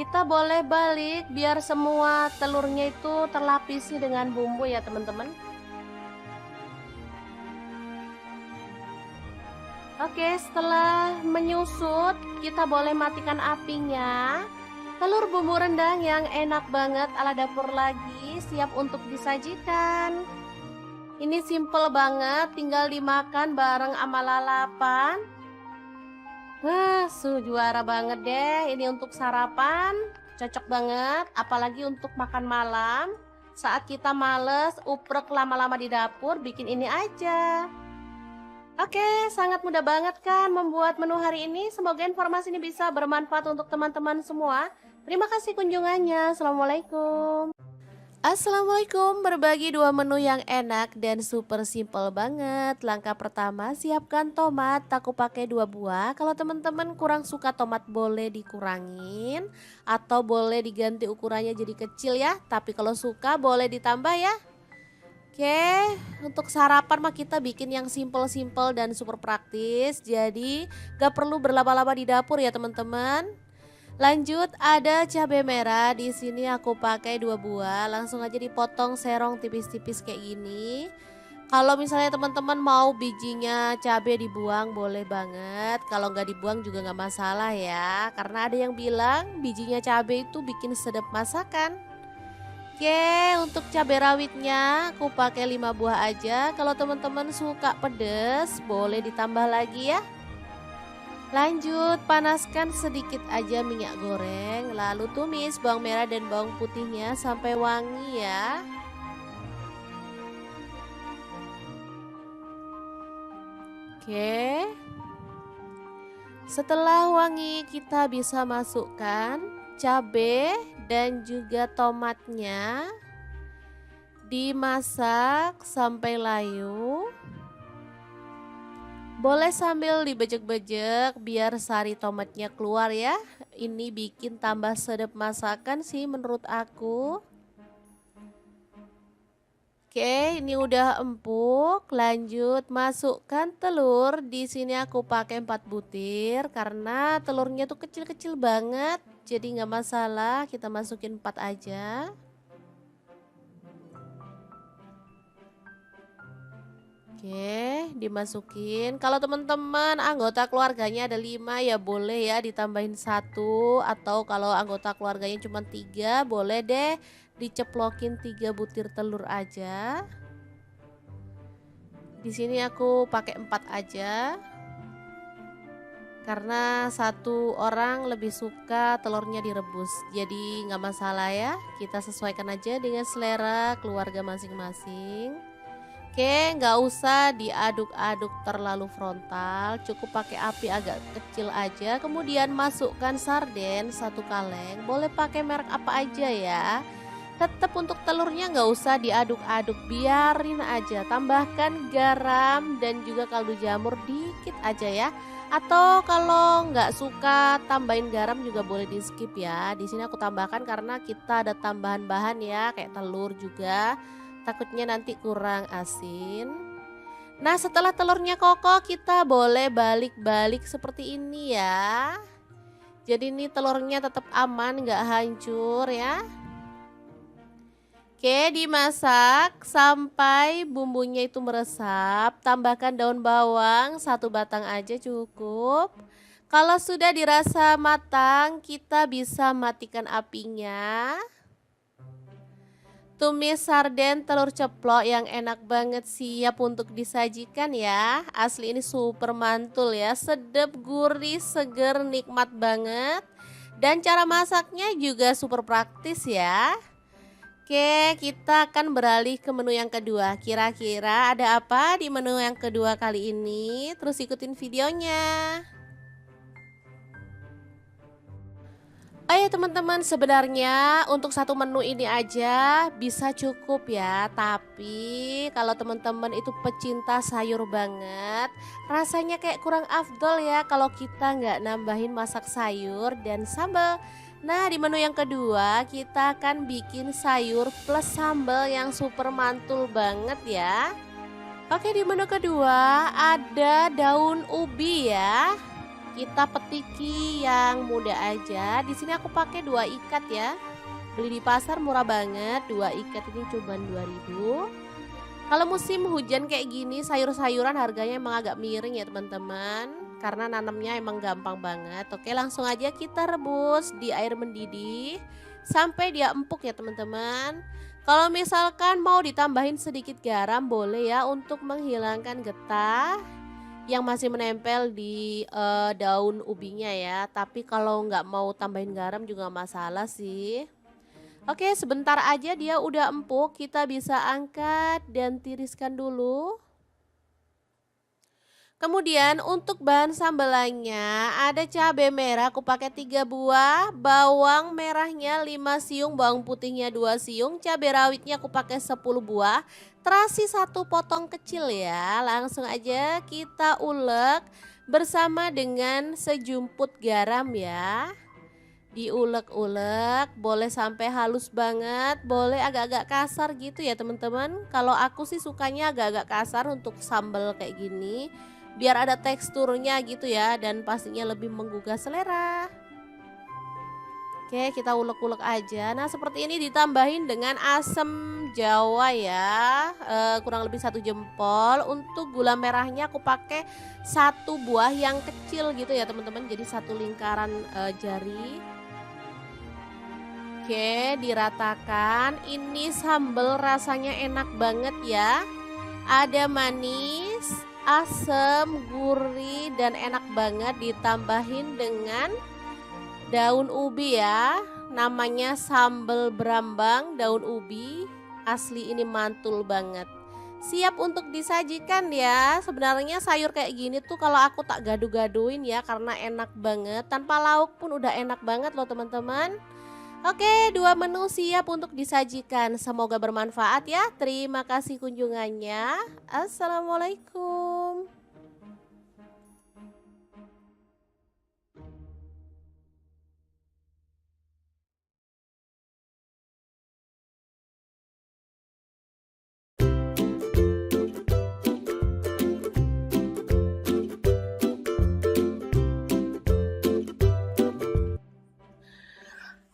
Kita boleh balik biar semua telurnya itu terlapisi dengan bumbu ya teman-teman. Oke, setelah menyusut, kita boleh matikan apinya. Telur bumbu rendang yang enak banget ala dapur lagi, siap untuk disajikan. Ini simple banget, tinggal dimakan bareng sama lalapan. Juara banget deh, ini untuk sarapan, cocok banget. Apalagi untuk makan malam, saat kita males uprek lama-lama di dapur, bikin ini aja. Oke, sangat mudah banget kan membuat menu hari ini. Semoga informasi ini bisa bermanfaat untuk teman-teman semua. Terima kasih kunjungannya. Assalamualaikum. Assalamualaikum, berbagi dua menu yang enak dan super simple banget. Langkah pertama, siapkan tomat, aku pakai 2 buah. Kalau teman-teman kurang suka tomat boleh dikurangin atau boleh diganti ukurannya jadi kecil ya. Tapi kalau suka boleh ditambah ya. Oke, untuk sarapan mah kita bikin yang simple-simple dan super praktis. Jadi gak perlu berlama-lama di dapur ya teman-teman. Lanjut ada cabai merah, di sini aku pakai 2 buah. Langsung aja dipotong serong tipis-tipis kayak gini. Kalau misalnya teman-teman mau bijinya cabai dibuang boleh banget. Kalau nggak dibuang juga nggak masalah ya. Karena ada yang bilang bijinya cabai itu bikin sedap masakan. Oke, untuk cabai rawitnya aku pakai 5 buah aja. Kalau teman-teman suka pedas, boleh ditambah lagi ya. Lanjut, panaskan sedikit aja minyak goreng, lalu tumis bawang merah dan bawang putihnya sampai wangi ya. Oke. Setelah wangi, kita bisa masukkan cabai dan juga tomatnya, dimasak sampai layu. Boleh sambil dibejek-bejek biar sari tomatnya keluar ya. Ini bikin tambah sedap masakan sih menurut aku. Oke, ini udah empuk. Lanjut masukkan telur. Di sini aku pakai 4 butir karena telurnya tuh kecil-kecil banget. Jadi nggak masalah, kita masukin 4 aja. Oke, dimasukin. Kalau teman-teman anggota keluarganya ada 5 ya boleh ya ditambahin 1, atau kalau anggota keluarganya cuma 3 boleh deh diceplokin 3 butir telur aja. Di sini aku pakai 4 aja. Karena 1 orang lebih suka telurnya direbus. Jadi nggak masalah ya. Kita sesuaikan aja dengan selera keluarga masing-masing. Oke, nggak usah diaduk-aduk terlalu frontal, cukup pakai api agak kecil aja. Kemudian masukkan sarden 1 kaleng, boleh pakai merek apa aja ya. Tetap untuk telurnya nggak usah diaduk-aduk, biarin aja. Tambahkan garam dan juga kaldu jamur dikit aja ya. Atau kalau nggak suka tambahin garam juga boleh di skip ya. Di sini aku tambahkan karena kita ada tambahan bahan ya, kayak telur juga. Takutnya nanti kurang asin. Nah, setelah telurnya kokoh kita boleh balik-balik seperti ini ya. Jadi ini telurnya tetap aman, nggak hancur ya. Oke, dimasak sampai bumbunya itu meresap. Tambahkan daun bawang, satu batang aja cukup. Kalau sudah dirasa matang, kita bisa matikan apinya. Tumis sarden telur ceplok yang enak banget siap untuk disajikan ya. Asli ini super mantul ya, sedap, gurih, seger, nikmat banget. Dan cara masaknya juga super praktis ya. Oke, kita akan beralih ke menu yang kedua. Kira-kira ada apa di menu yang kedua kali ini? Terus ikutin videonya. Oh ya teman-teman, sebenarnya untuk satu menu ini aja bisa cukup ya. Tapi kalau teman-teman itu pecinta sayur banget, rasanya kayak kurang afdol ya kalau kita nggak nambahin masak sayur dan sambal. Nah, di menu yang kedua kita akan bikin sayur plus sambal yang super mantul banget ya. Oke, di menu kedua ada daun ubi ya. Kita petiki yang muda aja. Di sini aku pakai 2 ikat ya. Beli di pasar murah banget, 2 ikat ini cuma 2.000. Kalau musim hujan kayak gini, sayur-sayuran harganya emang agak miring ya teman-teman. Karena nanamnya emang gampang banget. Oke, langsung aja kita rebus di air mendidih sampai dia empuk ya teman-teman. Kalau misalkan mau ditambahin sedikit garam boleh ya untuk menghilangkan getah yang masih menempel di daun ubinya ya. Tapi kalau nggak mau tambahin garam juga masalah sih. Oke, sebentar aja dia udah empuk, kita bisa angkat dan tiriskan dulu. Kemudian untuk bahan sambelannya ada cabai merah aku pakai 3 buah, bawang merahnya 5 siung, bawang putihnya 2 siung, cabai rawitnya aku pakai 10 buah, terasi 1 potong kecil ya. Langsung aja kita ulek bersama dengan sejumput garam ya. Diulek-ulek, boleh sampai halus banget, boleh agak-agak kasar gitu ya teman-teman. Kalau aku sih sukanya agak-agak kasar untuk sambal kayak gini, biar ada teksturnya gitu ya dan pastinya lebih menggugah selera. Oke, kita ulek-ulek aja. Nah, seperti ini ditambahin dengan asam jawa ya, kurang lebih 1 jempol. Untuk gula merahnya aku pakai 1 buah yang kecil gitu ya teman-teman, jadi 1 lingkaran jari. Oke, diratakan. Ini sambal rasanya enak banget ya. Ada manis, asam, gurih, dan enak banget ditambahin dengan daun ubi ya. Namanya sambal berambang daun ubi. Asli ini mantul banget. Siap untuk disajikan ya. Sebenarnya sayur kayak gini tuh kalau aku tak gaduh-gaduhin ya karena enak banget. Tanpa lauk pun udah enak banget loh teman-teman. Oke, 2 menu siap untuk disajikan. Semoga bermanfaat ya. Terima kasih kunjungannya. Assalamualaikum.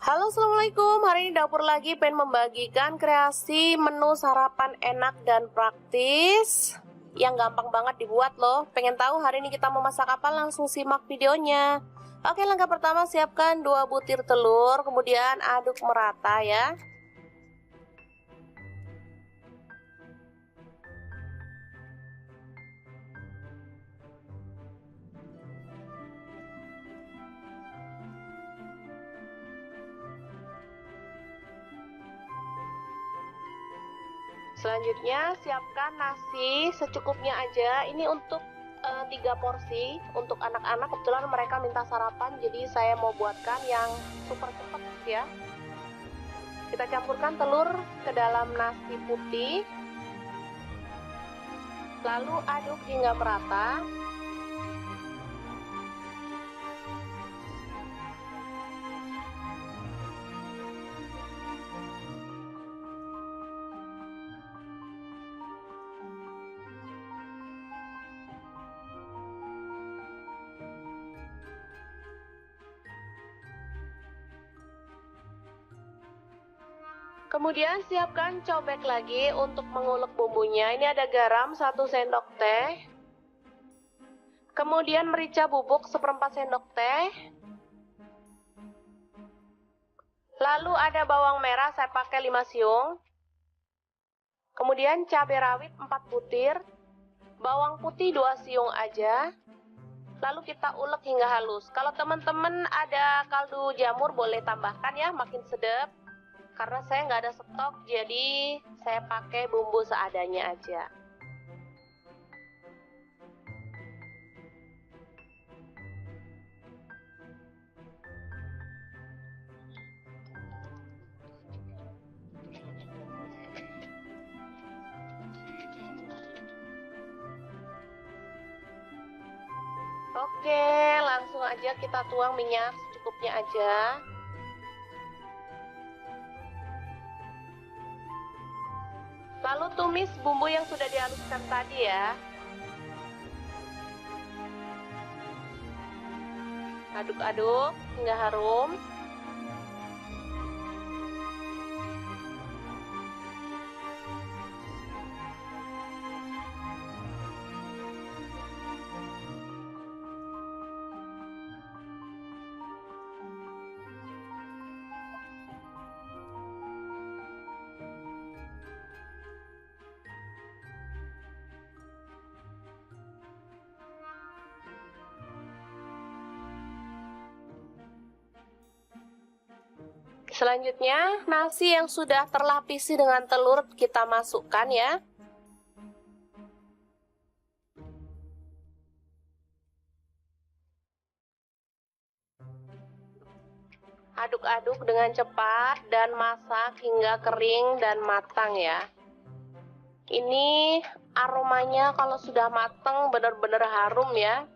Halo, assalamualaikum. Hari ini dapur lagi pengen membagikan kreasi menu sarapan enak dan praktis yang gampang banget dibuat loh. Pengen tahu hari ini kita mau masak apa? Langsung simak videonya. Oke, langkah pertama siapkan 2 butir telur, kemudian aduk merata ya. Selanjutnya siapkan nasi secukupnya aja. Ini untuk 3 porsi untuk anak-anak. Kebetulan mereka minta sarapan, jadi saya mau buatkan yang super cepat ya. Kita campurkan telur ke dalam nasi putih, lalu aduk hingga merata. Kemudian siapkan cobek lagi untuk mengulek bumbunya. Ini ada garam 1 sendok teh. Kemudian merica bubuk 1/4 sendok teh. Lalu ada bawang merah, saya pakai 5 siung. Kemudian cabai rawit 4 butir. Bawang putih 2 siung aja. Lalu kita ulek hingga halus. Kalau teman-teman ada kaldu jamur boleh tambahkan ya, makin sedap. Karena saya nggak ada stok, jadi saya pakai bumbu seadanya aja. Oke, langsung aja kita tuang minyak secukupnya aja. Lalu tumis bumbu yang sudah dihaluskan tadi ya. Aduk-aduk hingga harum. Selanjutnya, nasi yang sudah terlapisi dengan telur kita masukkan ya. Aduk-aduk dengan cepat dan masak hingga kering dan matang ya. Ini aromanya kalau sudah matang benar-benar harum ya.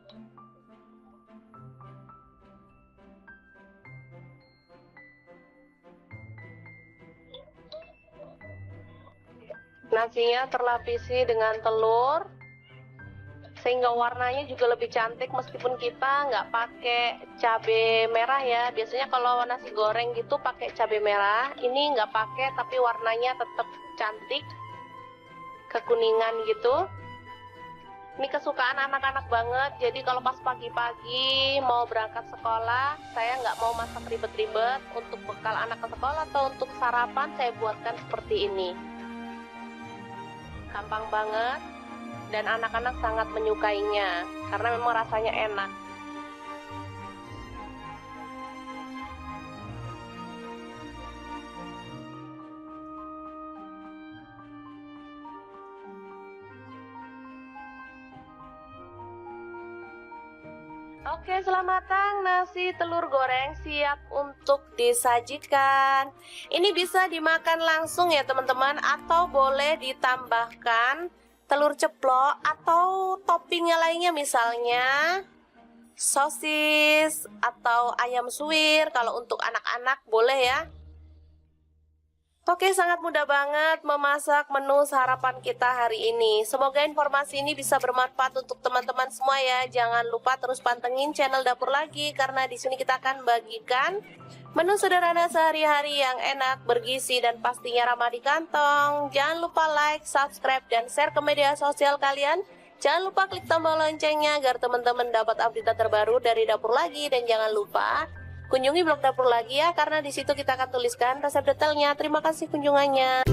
Nasinya terlapisi dengan telur sehingga warnanya juga lebih cantik meskipun kita nggak pakai cabai merah ya. Biasanya kalau nasi goreng gitu pakai cabai merah, ini nggak pakai tapi warnanya tetap cantik, kekuningan gitu. Ini kesukaan anak-anak banget, jadi kalau pas pagi-pagi mau berangkat sekolah, saya nggak mau masak ribet-ribet. Untuk bekal anak ke sekolah atau untuk sarapan saya buatkan seperti ini. Gampang banget dan anak-anak sangat menyukainya karena memang rasanya enak. Oke, selamat matang nasi telur goreng siap untuk disajikan. Ini bisa dimakan langsung ya teman-teman, atau boleh ditambahkan telur ceplok atau toppingnya lainnya, misalnya sosis atau ayam suwir. Kalau untuk anak-anak boleh ya. Oke, sangat mudah banget memasak menu sarapan kita hari ini. Semoga informasi ini bisa bermanfaat untuk teman-teman semua ya. Jangan lupa terus pantengin channel Dapur Lagi karena di sini kita akan bagikan menu sederhana sehari-hari yang enak, bergizi dan pastinya ramah di kantong. Jangan lupa like, subscribe dan share ke media sosial kalian. Jangan lupa klik tombol loncengnya agar teman-teman dapat update terbaru dari Dapur Lagi, dan jangan lupa kunjungi blog Dapur Lagi ya, karena di situ kita akan tuliskan resep detailnya. Terima kasih kunjungannya.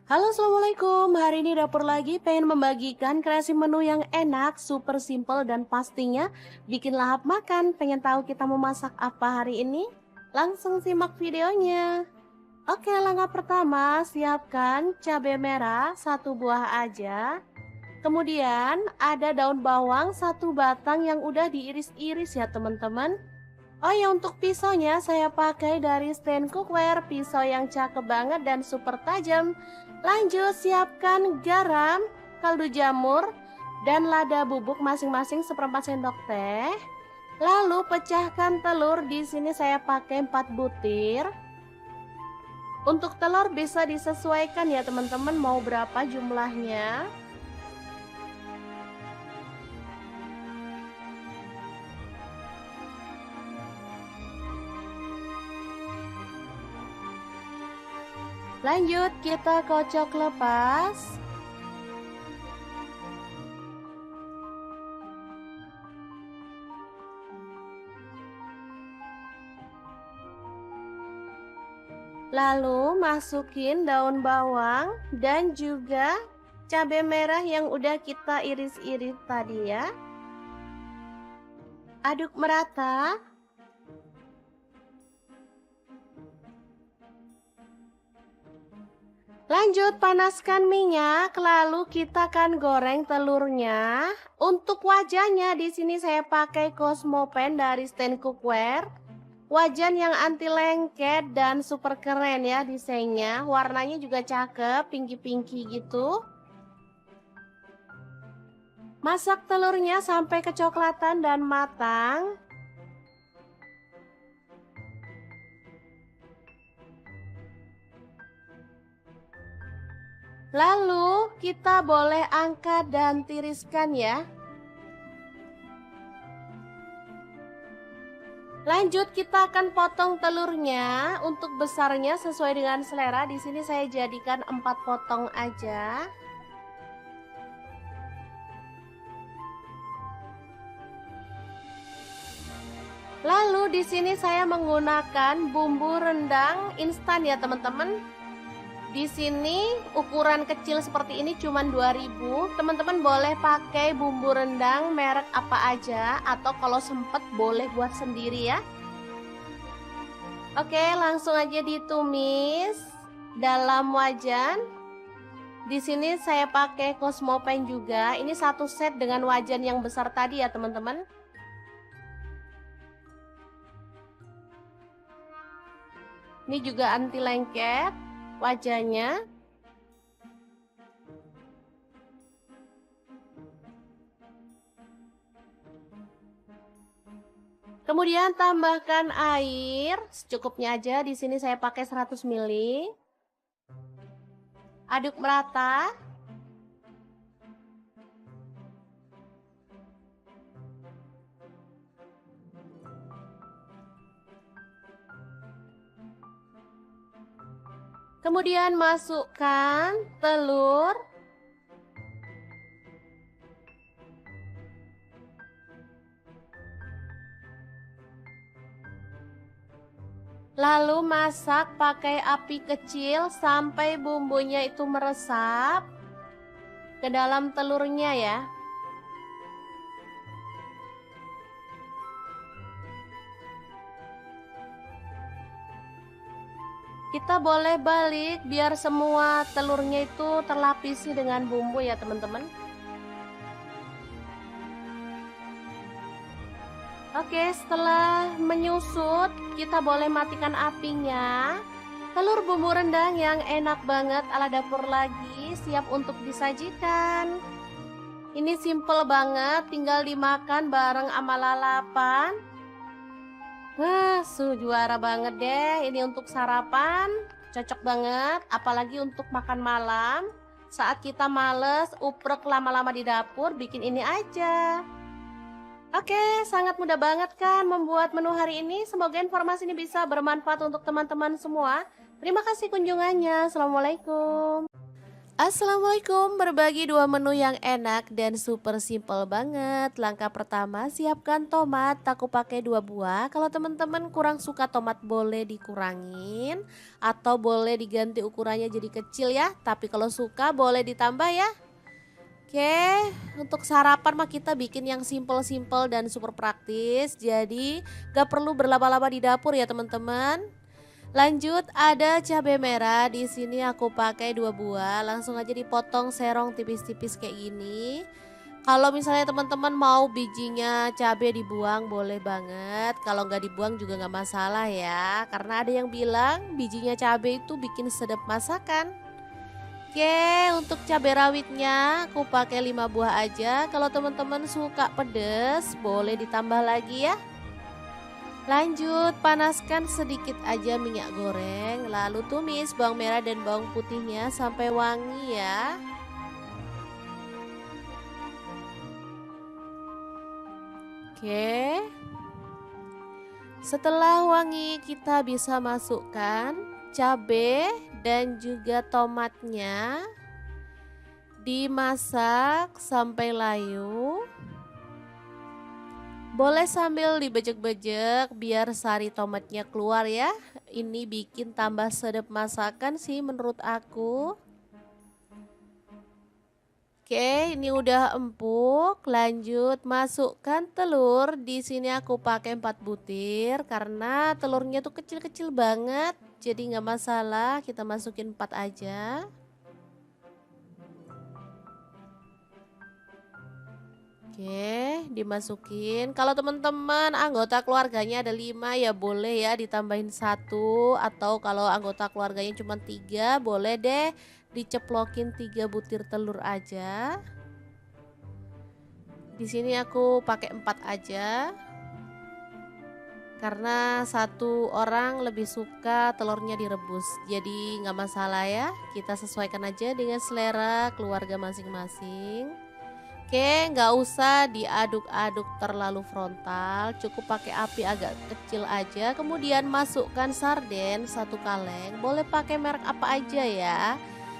Halo, assalamualaikum. Hari ini Dapur Lagi pengen membagikan kreasi menu yang enak, super simple dan pastinya bikin lahap makan. Pengen tahu kita mau masak apa hari ini? Langsung simak videonya. Oke, langkah pertama, siapkan cabai merah 1 buah aja. Kemudian ada daun bawang 1 batang yang udah diiris-iris ya teman-teman. Oh ya, untuk pisaunya saya pakai dari stand cookware, pisau yang cakep banget dan super tajam. Lanjut, siapkan garam, kaldu jamur, dan lada bubuk masing-masing 1/4 sendok teh. Lalu pecahkan telur, di sini saya pakai 4 butir. Untuk telur bisa disesuaikan ya teman-teman, mau berapa jumlahnya. Lanjut kita kocok lepas. Lalu masukin daun bawang dan juga cabai merah yang udah kita iris-iris tadi ya. Aduk merata. Lanjut panaskan minyak, lalu kita akan goreng telurnya. Untuk wajahnya di sini saya pakai Cosmopan dari Stand Cookware. Wajan yang anti lengket dan super keren ya desainnya. Warnanya juga cakep, pinky-pinky gitu. Masak telurnya sampai kecoklatan dan matang. Lalu kita boleh angkat dan tiriskan ya. Lanjut kita akan potong telurnya. Untuk besarnya sesuai dengan selera. Di sini saya jadikan 4 potong aja. Lalu di sini saya menggunakan bumbu rendang instan ya teman-teman. Di sini ukuran kecil seperti ini cuma 2000. Teman-teman boleh pakai bumbu rendang merek apa aja atau kalau sempet boleh buat sendiri ya. Oke, langsung aja ditumis dalam wajan. Di sini saya pakai Cosmopan juga. Ini satu set dengan wajan yang besar tadi ya teman-teman. Ini juga anti lengket wajahnya. Kemudian tambahkan air secukupnya aja. Di sini saya pakai 100 ml. Aduk merata. Kemudian masukkan telur. Lalu masak pakai api kecil sampai bumbunya itu meresap ke dalam telurnya ya. Kita boleh balik biar semua telurnya itu terlapisi dengan bumbu ya teman-teman. Oke, setelah menyusut kita boleh matikan apinya. Telur bumbu rendang yang enak banget ala dapur lagi siap untuk disajikan. Ini simple banget, tinggal dimakan bareng sama lalapan. Juara banget deh. Ini untuk sarapan cocok banget, apalagi untuk makan malam. Saat kita males uprek lama-lama di dapur, bikin ini aja. Oke, sangat mudah banget kan membuat menu hari ini. Semoga informasi ini bisa bermanfaat untuk teman-teman semua. Terima kasih kunjungannya. Assalamualaikum. Assalamualaikum, berbagi 2 menu yang enak dan super simple banget. Langkah pertama, siapkan tomat, aku pakai 2 buah. Kalau teman-teman kurang suka tomat boleh dikurangin atau boleh diganti ukurannya jadi kecil ya. Tapi kalau suka boleh ditambah ya. Oke, untuk sarapan mah kita bikin yang simple-simple dan super praktis. Jadi gak perlu berlama-lama di dapur ya teman-teman. Lanjut ada cabai merah, di sini aku pakai 2 buah, langsung aja dipotong serong tipis-tipis kayak gini. Kalau misalnya teman-teman mau bijinya cabai dibuang boleh banget, kalau nggak dibuang juga nggak masalah ya, karena ada yang bilang bijinya cabai itu bikin sedap masakan. Oke, untuk cabai rawitnya aku pakai 5 buah aja. Kalau teman-teman suka pedes boleh ditambah lagi ya. Lanjut panaskan sedikit aja minyak goreng, lalu tumis bawang merah dan bawang putihnya sampai wangi ya. Oke, setelah wangi kita bisa masukkan cabe dan juga tomatnya dimasak sampai layu. Boleh sambil dibejek-bejek biar sari tomatnya keluar ya. Ini bikin tambah sedap masakan sih menurut aku. Oke, ini udah empuk. Lanjut masukkan telur. Di sini aku pakai 4 butir karena telurnya tuh kecil-kecil banget. Jadi nggak masalah, kita masukin 4 aja. Oke, dimasukin. Kalau teman-teman anggota keluarganya ada 5 ya boleh ya ditambahin 1, atau kalau anggota keluarganya cuma 3 boleh deh diceplokin 3 butir telur aja. Di sini aku pakai 4 aja. Karena 1 orang lebih suka telurnya direbus. Jadi nggak masalah ya. Kita sesuaikan aja dengan selera keluarga masing-masing. Oke, nggak usah diaduk-aduk terlalu frontal, cukup pakai api agak kecil aja. Kemudian masukkan sarden 1 kaleng, boleh pakai merek apa aja ya.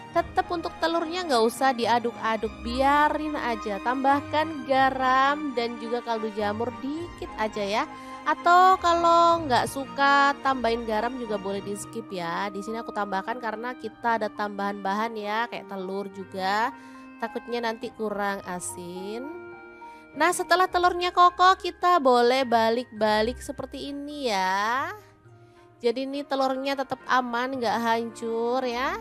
Tetap untuk telurnya nggak usah diaduk-aduk, biarin aja. Tambahkan garam dan juga kaldu jamur dikit aja ya. Atau kalau nggak suka tambahin garam juga boleh di skip ya. Di sini aku tambahkan karena kita ada tambahan bahan ya, kayak telur juga. Takutnya nanti kurang asin. Nah, setelah telurnya kokoh kita boleh balik-balik seperti ini ya. Jadi ini telurnya tetap aman, nggak hancur ya.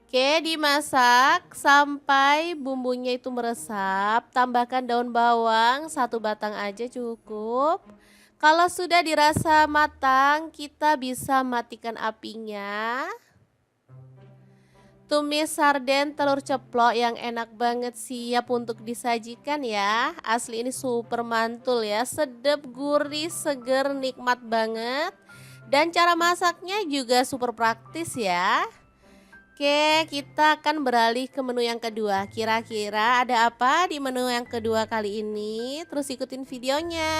Oke, dimasak sampai bumbunya itu meresap. Tambahkan daun bawang 1 batang aja cukup. Kalau sudah dirasa matang, kita bisa matikan apinya. Tumis sarden telur ceplok yang enak banget siap untuk disajikan ya. Asli ini super mantul ya, sedap, gurih, seger, nikmat banget. Dan cara masaknya juga super praktis ya. Oke, kita akan beralih ke menu yang kedua. Kira-kira ada apa di menu yang kedua kali ini? Terus ikutin videonya.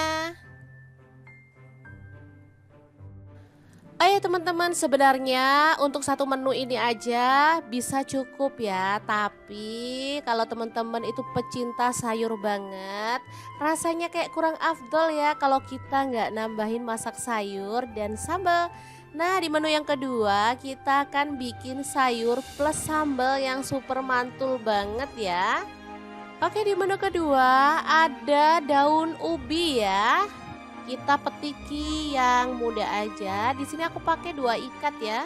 Oh ya teman-teman, sebenarnya untuk satu menu ini aja bisa cukup ya. Tapi kalau teman-teman itu pecinta sayur banget, rasanya kayak kurang afdol ya kalau kita nggak nambahin masak sayur dan sambal. Nah, di menu yang kedua kita akan bikin sayur plus sambal yang super mantul banget ya. Oke, di menu kedua ada daun ubi ya. Kita petiki yang muda aja. Di sini aku pakai 2 ikat ya.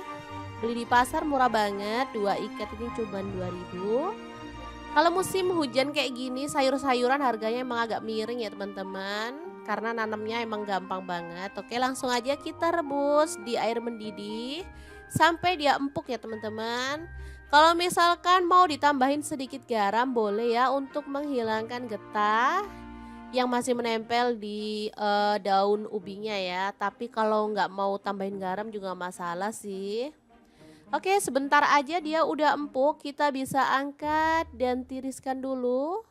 Beli di pasar murah banget. 2 ikat ini cuma 2.000. Kalau musim hujan kayak gini, sayur-sayuran harganya emang agak miring ya teman-teman. Karena nanamnya emang gampang banget. Oke, langsung aja kita rebus di air mendidih sampai dia empuk ya teman-teman. Kalau misalkan mau ditambahin sedikit garam boleh ya untuk menghilangkan getah yang masih menempel di daun ubinya ya. Tapi kalau nggak mau tambahin garam juga masalah sih. Oke, sebentar aja dia udah empuk, kita bisa angkat dan tiriskan dulu.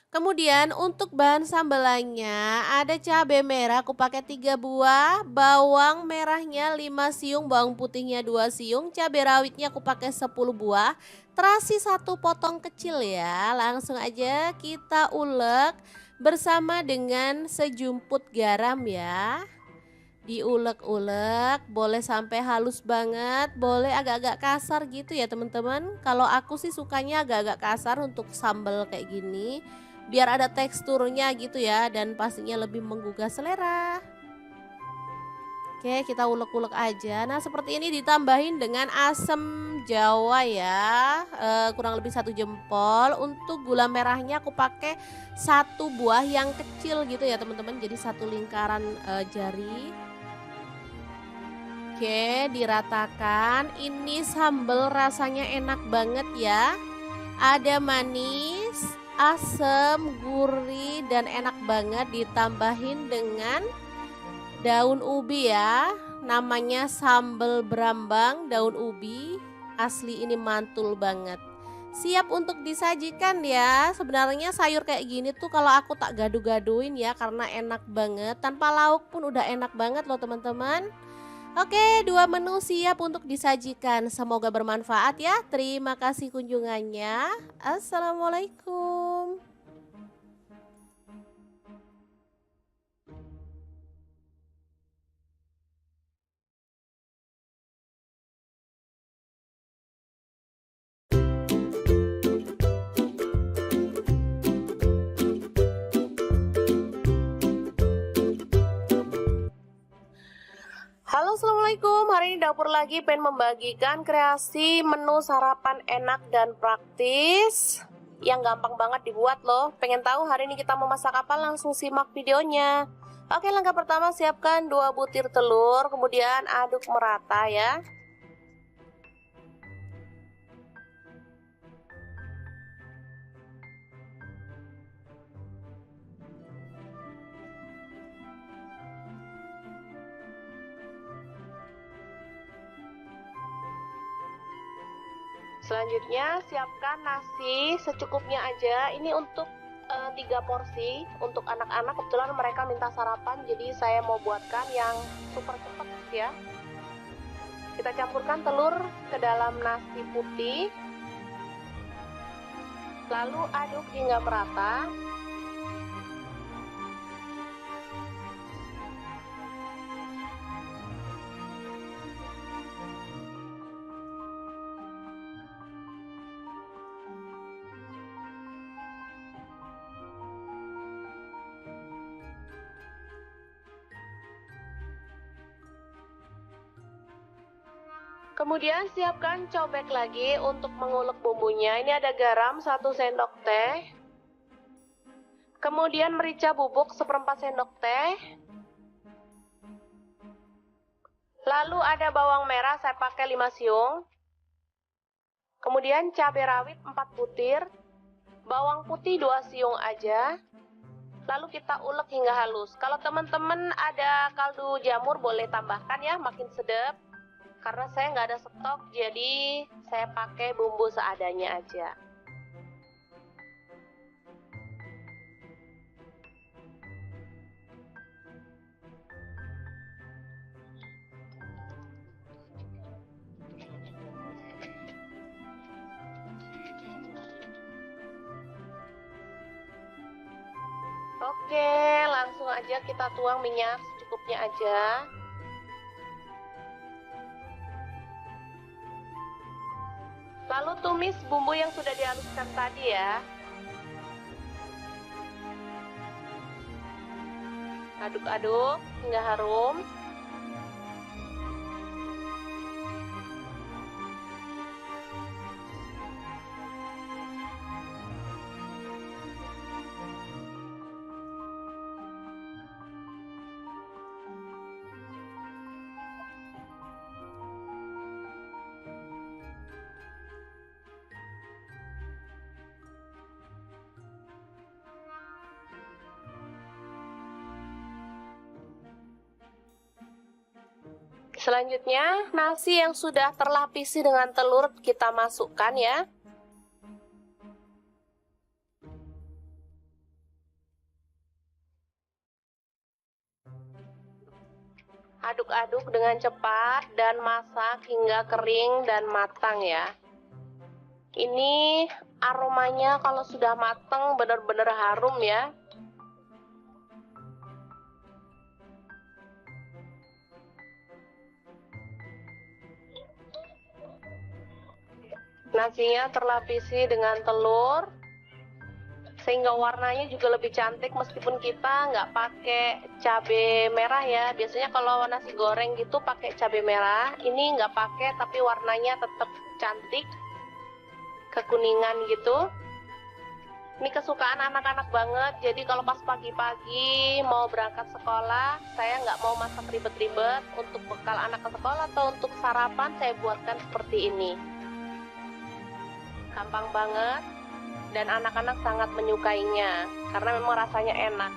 Kemudian untuk bahan sambelannya ada cabai merah aku pakai 3 buah, bawang merahnya 5 siung, bawang putihnya 2 siung, cabai rawitnya aku pakai 10 buah, terasi 1 potong kecil ya. Langsung aja kita ulek bersama dengan sejumput garam ya. Diulek-ulek, boleh sampai halus banget, boleh agak-agak kasar gitu ya teman-teman. Kalau aku sih sukanya agak-agak kasar untuk sambal kayak gini, biar ada teksturnya gitu ya, dan pastinya lebih menggugah selera. Oke, kita ulek-ulek aja. Nah, seperti ini ditambahin dengan asam jawa ya, kurang lebih 1 jempol. Untuk gula merahnya aku pakai 1 buah yang kecil gitu ya teman-teman, jadi 1 lingkaran jari. Oke, diratakan. Ini sambal rasanya enak banget ya. Ada manis, asam, gurih, dan enak banget. Ditambahin dengan daun ubi ya. Namanya sambal berambang daun ubi. Asli ini mantul banget. siap untuk disajikan ya. Sebenarnya sayur kayak gini tuh kalau aku tak gaduh-gaduhin ya karena enak banget. Tanpa lauk pun udah enak banget loh teman-teman. Oke, dua menu siap untuk disajikan. Semoga bermanfaat ya. Terima kasih kunjungannya. Assalamualaikum. Halo, assalamualaikum. Hari ini dapur lagi pengen membagikan kreasi menu sarapan enak dan praktis yang gampang banget dibuat loh. Pengen tahu hari ini kita mau masak apa? Langsung simak videonya. Oke, langkah pertama siapkan 2 butir telur, kemudian aduk merata ya. Selanjutnya siapkan nasi secukupnya aja. Ini untuk 3 porsi untuk anak-anak. Kebetulan mereka minta sarapan, jadi saya mau buatkan yang super cepat ya. Kita campurkan telur ke dalam nasi putih, lalu aduk hingga merata. Kemudian siapkan cobek lagi untuk mengulek bumbunya. Ini ada garam 1 sendok teh. Kemudian merica bubuk 1/4 sendok teh. Lalu ada bawang merah, saya pakai 5 siung. Kemudian cabai rawit 4 butir. Bawang putih 2 siung aja. Lalu kita ulek hingga halus. Kalau teman-teman ada kaldu jamur boleh tambahkan ya, makin sedap. Karena saya nggak ada stok, jadi saya pakai bumbu seadanya aja. Oke, langsung aja kita tuang minyak secukupnya aja. Lalu tumis bumbu yang sudah dihaluskan tadi ya. Aduk-aduk hingga harum. Selanjutnya, nasi yang sudah terlapisi dengan telur kita masukkan ya. Aduk-aduk dengan cepat dan masak hingga kering dan matang ya. Ini aromanya kalau sudah matang benar-benar harum ya. Nasinya terlapisi dengan telur sehingga warnanya juga lebih cantik meskipun kita nggak pakai cabai merah ya. Biasanya kalau nasi goreng gitu pakai cabai merah, ini nggak pakai tapi warnanya tetap cantik, kekuningan gitu. Ini kesukaan anak-anak banget, jadi kalau pas pagi-pagi mau berangkat sekolah, saya nggak mau masak ribet-ribet. Untuk bekal anak ke sekolah atau untuk sarapan saya buatkan seperti ini. Gampang banget dan anak-anak sangat menyukainya karena memang rasanya enak.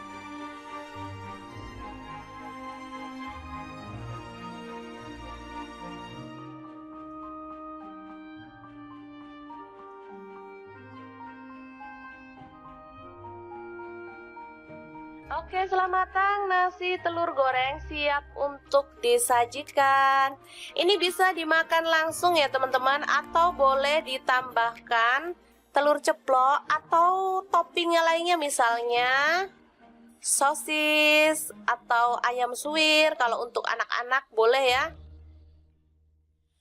Oke, selamat matang nasi telur goreng siap untuk disajikan. Ini bisa dimakan langsung ya teman-teman, atau boleh ditambahkan telur ceplok atau toppingnya lainnya, misalnya sosis atau ayam suwir. Kalau untuk anak-anak boleh ya.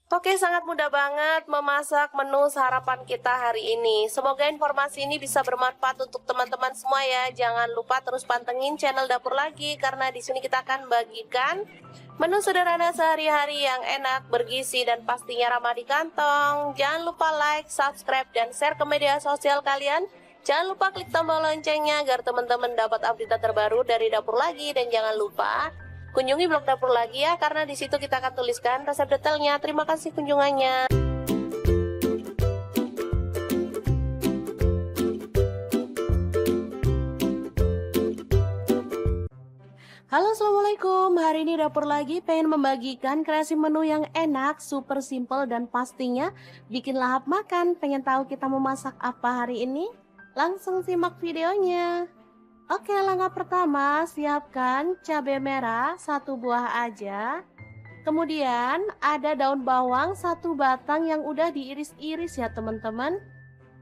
Oke, sangat mudah banget memasak menu sarapan kita hari ini. Semoga informasi ini bisa bermanfaat untuk teman-teman semua ya. Jangan lupa terus pantengin channel Dapur Lagi, karena di sini kita akan bagikan menu sederhana sehari-hari yang enak, bergizi, dan pastinya ramah di kantong. Jangan lupa like, subscribe, dan share ke media sosial kalian. Jangan lupa klik tombol loncengnya agar teman-teman dapat update terbaru dari Dapur Lagi, dan jangan lupa kunjungi blog Dapur Lagi ya, karena di situ kita akan tuliskan resep detailnya. Terima kasih kunjungannya. Halo, assalamualaikum. Hari ini Dapur Lagi pengen membagikan kreasi menu yang enak, super simple, dan pastinya bikin lahap makan. Pengen tahu kita mau masak apa hari ini? Langsung simak videonya. Oke, langkah pertama, siapkan cabai merah 1 buah aja. Kemudian ada daun bawang 1 batang yang udah diiris-iris ya teman-teman.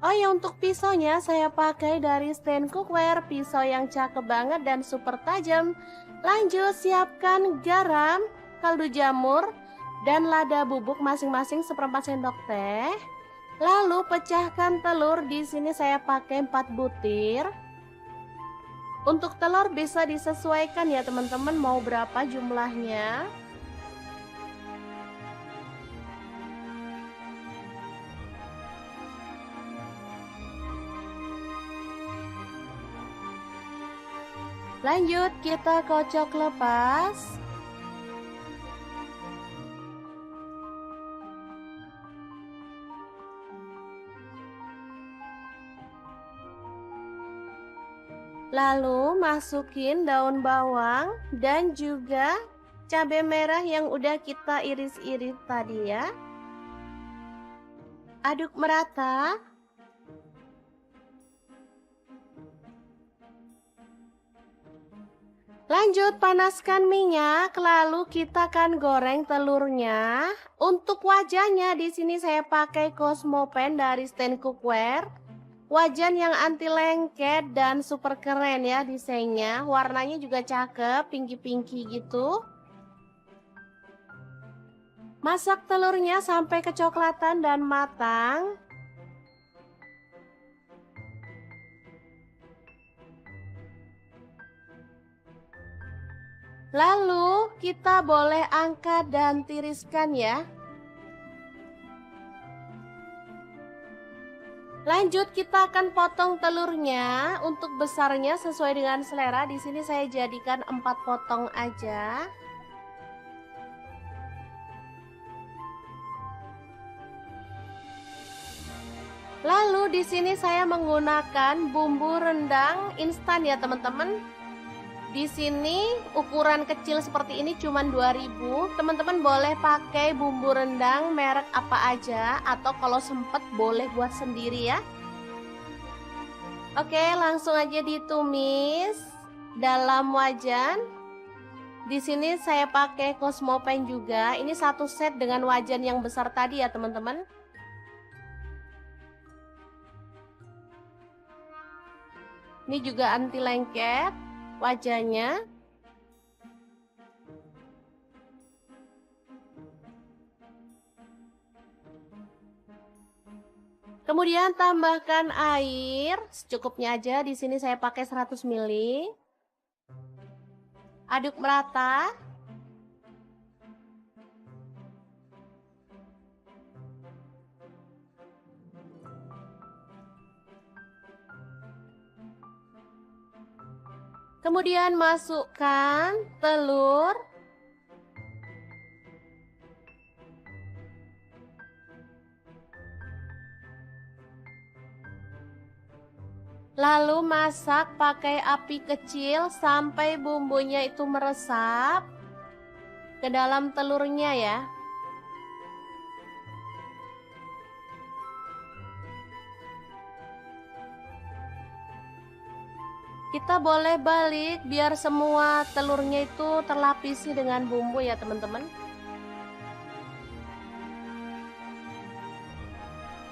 Oh ya, untuk pisaunya saya pakai dari stand cookware, pisau yang cakep banget dan super tajam. Lanjut, siapkan garam, kaldu jamur, dan lada bubuk masing-masing 1/4 sendok teh. Lalu pecahkan telur, di sini saya pakai 4 butir. Untuk telur bisa disesuaikan ya teman-teman, mau berapa jumlahnya. Lanjut, kita kocok lepas. Lalu masukin daun bawang dan juga cabai merah yang udah kita iris-iris tadi ya. Aduk merata. Lanjut, panaskan minyak, lalu kita akan goreng telurnya. Untuk wajahnya di sini saya pakai Cosmopan dari stand cookware. Wajan yang anti lengket dan super keren ya desainnya. Warnanya juga cakep, pinky-pinky gitu. Masak telurnya sampai kecoklatan dan matang. Lalu kita boleh angkat dan tiriskan ya. Lanjut, kita akan potong telurnya. Untuk besarnya sesuai dengan selera. Di sini saya jadikan 4 potong aja. Lalu di sini saya menggunakan bumbu rendang instan ya teman-teman. Di sini ukuran kecil seperti ini cuma 2.000. Teman-teman boleh pakai bumbu rendang merek apa aja, atau kalau sempet boleh buat sendiri ya. Oke, langsung aja ditumis dalam wajan. Di sini saya pakai Cosmopan juga. Ini 1 set dengan wajan yang besar tadi ya teman-teman. Ini juga anti lengket wajahnya. Kemudian tambahkan air secukupnya aja. Di sini saya pakai 100 ml. Aduk merata. Kemudian masukkan telur. Lalu masak pakai api kecil sampai bumbunya itu meresap ke dalam telurnya ya. Kita boleh balik biar semua telurnya itu terlapisi dengan bumbu ya teman-teman.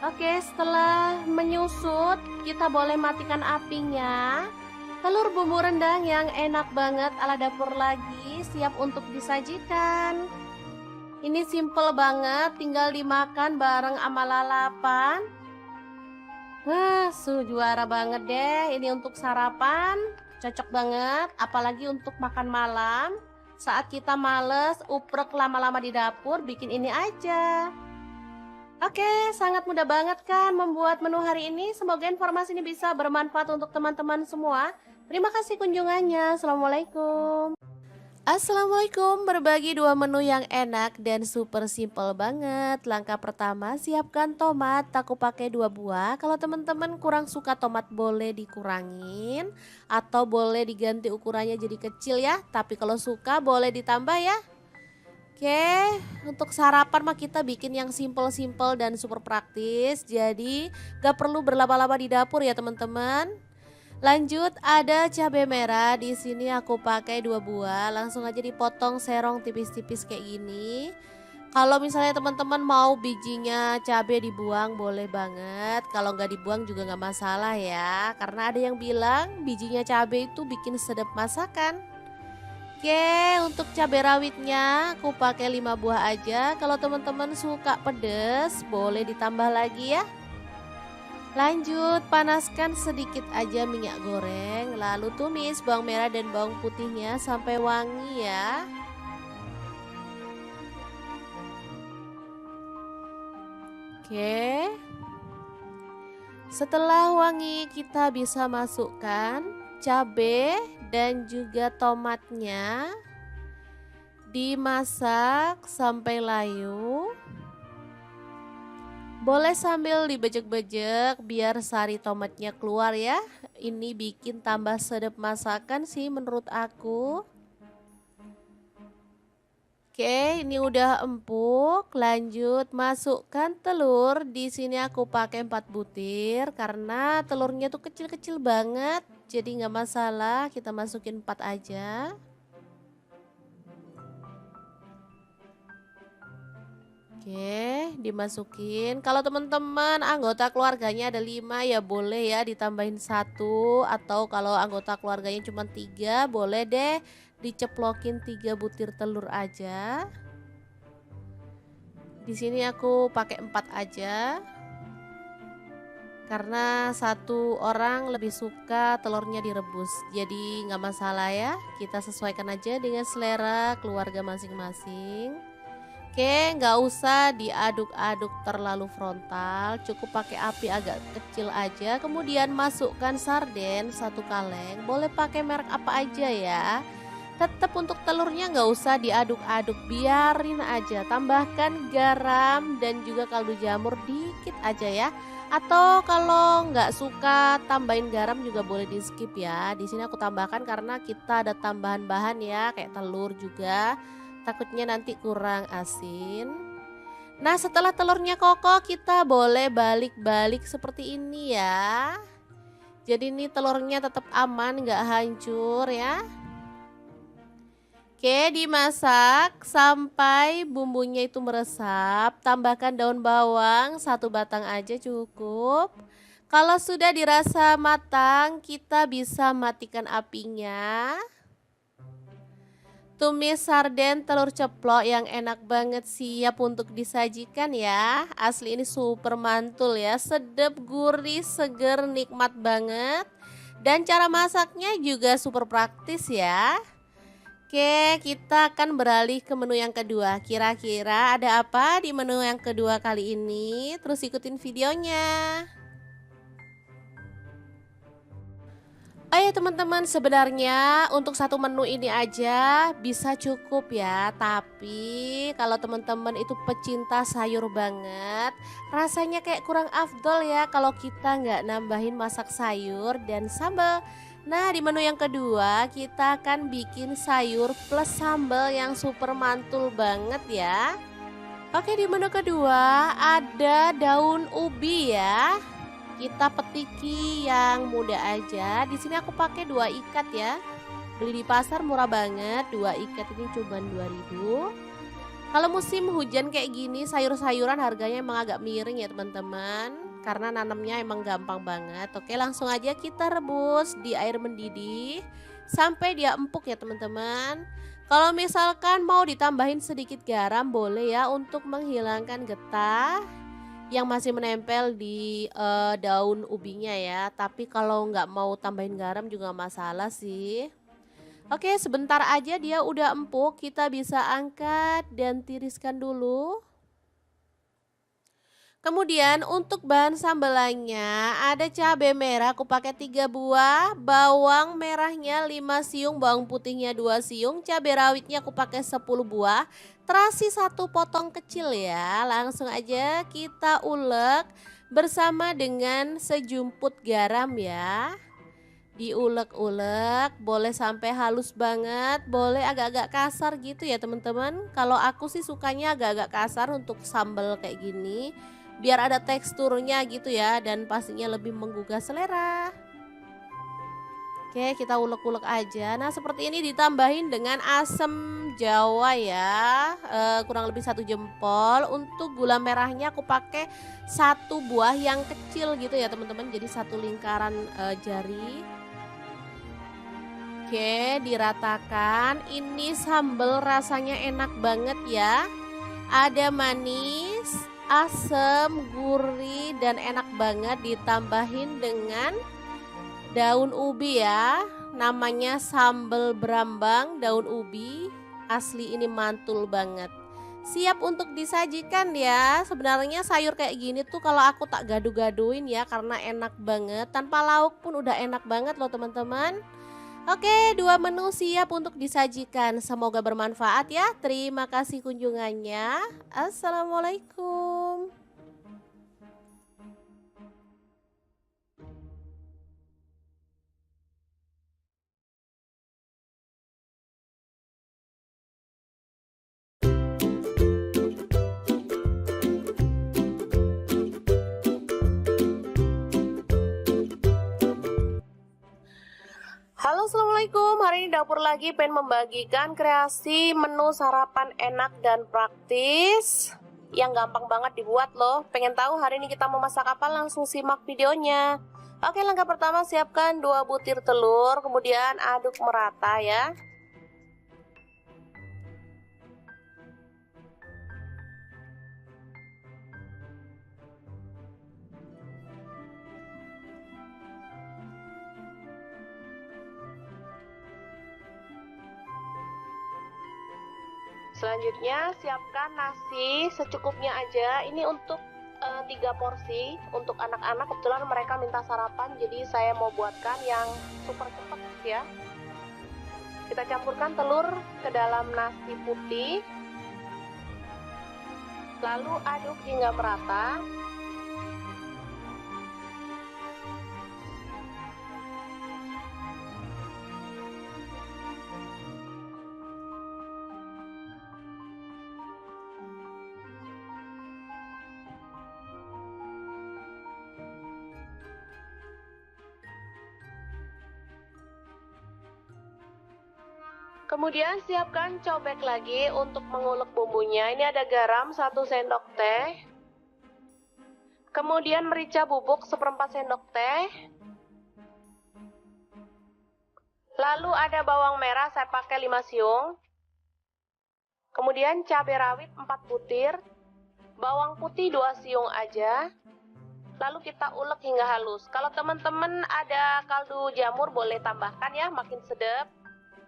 Oke, setelah menyusut, kita boleh matikan apinya. Telur bumbu rendang yang enak banget ala dapur lagi siap untuk disajikan. Ini simple banget, tinggal dimakan bareng sama lalapan. Wah, juara banget deh. Ini untuk sarapan, cocok banget. Apalagi untuk makan malam. Saat kita males, uprek lama-lama di dapur, bikin ini aja. Oke, sangat mudah banget kan membuat menu hari ini. Semoga informasi ini bisa bermanfaat untuk teman-teman semua. Terima kasih kunjungannya. Assalamualaikum. Assalamualaikum, berbagi dua menu yang enak dan super simple banget. Langkah pertama, siapkan tomat, aku pakai 2 buah. Kalau teman-teman kurang suka tomat boleh dikurangin atau boleh diganti ukurannya jadi kecil ya. Tapi kalau suka boleh ditambah ya. Oke, untuk sarapan mah kita bikin yang simple-simple dan super praktis. Jadi gak perlu berlama-lama di dapur ya teman-teman. Lanjut ada cabai merah, di sini aku pakai 2 buah, langsung aja dipotong serong tipis-tipis kayak gini. Kalau misalnya teman-teman mau bijinya cabai dibuang boleh banget, kalau nggak dibuang juga nggak masalah ya, karena ada yang bilang bijinya cabai itu bikin sedap masakan. Oke, untuk cabai rawitnya aku pakai 5 buah aja. Kalau teman-teman suka pedas boleh ditambah lagi ya. Lanjut, panaskan sedikit aja minyak goreng, lalu tumis bawang merah dan bawang putihnya sampai wangi ya. Oke. Setelah wangi kita bisa masukkan cabai dan juga tomatnya. Dimasak sampai layu. Boleh sambil dibejek-bejek biar sari tomatnya keluar ya. Ini bikin tambah sedap masakan sih menurut aku. Oke, ini udah empuk. Lanjut masukkan telur. Di sini aku pakai 4 butir karena telurnya tuh kecil-kecil banget. Jadi nggak masalah, kita masukin 4 aja. Oke, dimasukin. Kalau teman-teman anggota keluarganya ada 5 ya boleh ya ditambahin 1, atau kalau anggota keluarganya cuma 3 boleh deh diceplokin 3 butir telur aja. Di sini aku pakai 4 aja. Karena 1 orang lebih suka telurnya direbus. Jadi nggak masalah ya. Kita sesuaikan aja dengan selera keluarga masing-masing. Oke, nggak usah diaduk-aduk terlalu frontal, cukup pakai api agak kecil aja. Kemudian masukkan sarden 1 kaleng, boleh pakai merek apa aja ya. Tetap untuk telurnya nggak usah diaduk-aduk, biarin aja. Tambahkan garam dan juga kaldu jamur dikit aja ya. Atau kalau nggak suka tambahin garam juga boleh di skip ya. Di sini aku tambahkan karena kita ada tambahan bahan ya, kayak telur juga. Takutnya nanti kurang asin. Nah, setelah telurnya kokoh kita boleh balik-balik seperti ini ya. Jadi ini telurnya tetap aman, nggak hancur ya. Oke, dimasak sampai bumbunya itu meresap. Tambahkan daun bawang 1 batang aja cukup. Kalau sudah dirasa matang, kita bisa matikan apinya. Tumis sarden telur ceplok yang enak banget siap untuk disajikan ya. Asli ini super mantul ya, sedap, gurih, seger, nikmat banget. Dan cara masaknya juga super praktis ya. Oke, kita akan beralih ke menu yang kedua. Kira-kira ada apa di menu yang kedua kali ini? Terus ikutin videonya. Oh ya teman-teman, sebenarnya untuk 1 menu ini aja bisa cukup ya. Tapi kalau teman-teman itu pecinta sayur banget, rasanya kayak kurang afdol ya kalau kita nggak nambahin masak sayur dan sambal. Nah, di menu yang kedua kita akan bikin sayur plus sambal yang super mantul banget ya. Oke, di menu kedua ada daun ubi ya. Kita petiki yang muda aja. Di sini aku pakai 2 ikat ya. Beli di pasar murah banget, 2 ikat ini cuma 2.000. Kalau musim hujan kayak gini, sayur-sayuran harganya emang agak miring ya teman-teman. Karena nanamnya emang gampang banget. Oke, langsung aja kita rebus di air mendidih sampai dia empuk ya teman-teman. Kalau misalkan mau ditambahin sedikit garam boleh ya untuk menghilangkan getah yang masih menempel di daun ubinya ya. Tapi kalau nggak mau tambahin garam juga nggak masalah sih. Oke, sebentar aja dia udah empuk, kita bisa angkat dan tiriskan dulu. Kemudian untuk bahan sambelannya ada cabai merah aku pakai 3 buah, bawang merahnya 5 siung, bawang putihnya 2 siung, cabai rawitnya aku pakai 10 buah, terasi 1 potong kecil ya. Langsung aja kita ulek bersama dengan sejumput garam ya. Diulek-ulek, boleh sampai halus banget, boleh agak-agak kasar gitu ya teman-teman. Kalau aku sih sukanya agak-agak kasar untuk sambal kayak gini, biar ada teksturnya gitu ya dan pastinya lebih menggugah selera. Oke, kita ulek-ulek aja. Nah, seperti ini ditambahin dengan asam jawa ya, kurang lebih 1 jempol. Untuk gula merahnya aku pakai 1 buah yang kecil gitu ya teman-teman, jadi 1 lingkaran jari. Oke, diratakan. Ini sambal rasanya enak banget ya. Ada manis, asam, gurih, dan enak banget ditambahin dengan daun ubi ya. Namanya sambal berambang daun ubi. Asli ini mantul banget. Siap untuk disajikan ya. Sebenarnya sayur kayak gini tuh kalau aku tak gaduh-gaduhin ya karena enak banget. Tanpa lauk pun udah enak banget loh teman-teman. Oke, 2 menu siap untuk disajikan. Semoga bermanfaat ya. Terima kasih kunjungannya. Assalamualaikum. Halo, assalamualaikum. Hari ini dapur lagi pengen membagikan kreasi menu sarapan enak dan praktis yang gampang banget dibuat loh. Pengen tahu hari ini kita mau masak apa? Langsung simak videonya. Oke, langkah pertama siapkan 2 butir telur, kemudian aduk merata ya. Selanjutnya siapkan nasi secukupnya aja. Ini untuk 3 porsi untuk anak-anak, kebetulan mereka minta sarapan jadi saya mau buatkan yang super cepat ya. Kita campurkan telur ke dalam nasi putih, lalu aduk hingga merata. Kemudian siapkan cobek lagi untuk mengulek bumbunya. Ini ada garam 1 sendok teh. Kemudian merica bubuk 1/4 sendok teh. Lalu ada bawang merah saya pakai 5 siung. Kemudian cabai rawit 4 butir. Bawang putih 2 siung aja. Lalu kita ulek hingga halus. Kalau teman-teman ada kaldu jamur boleh tambahkan ya, makin sedap.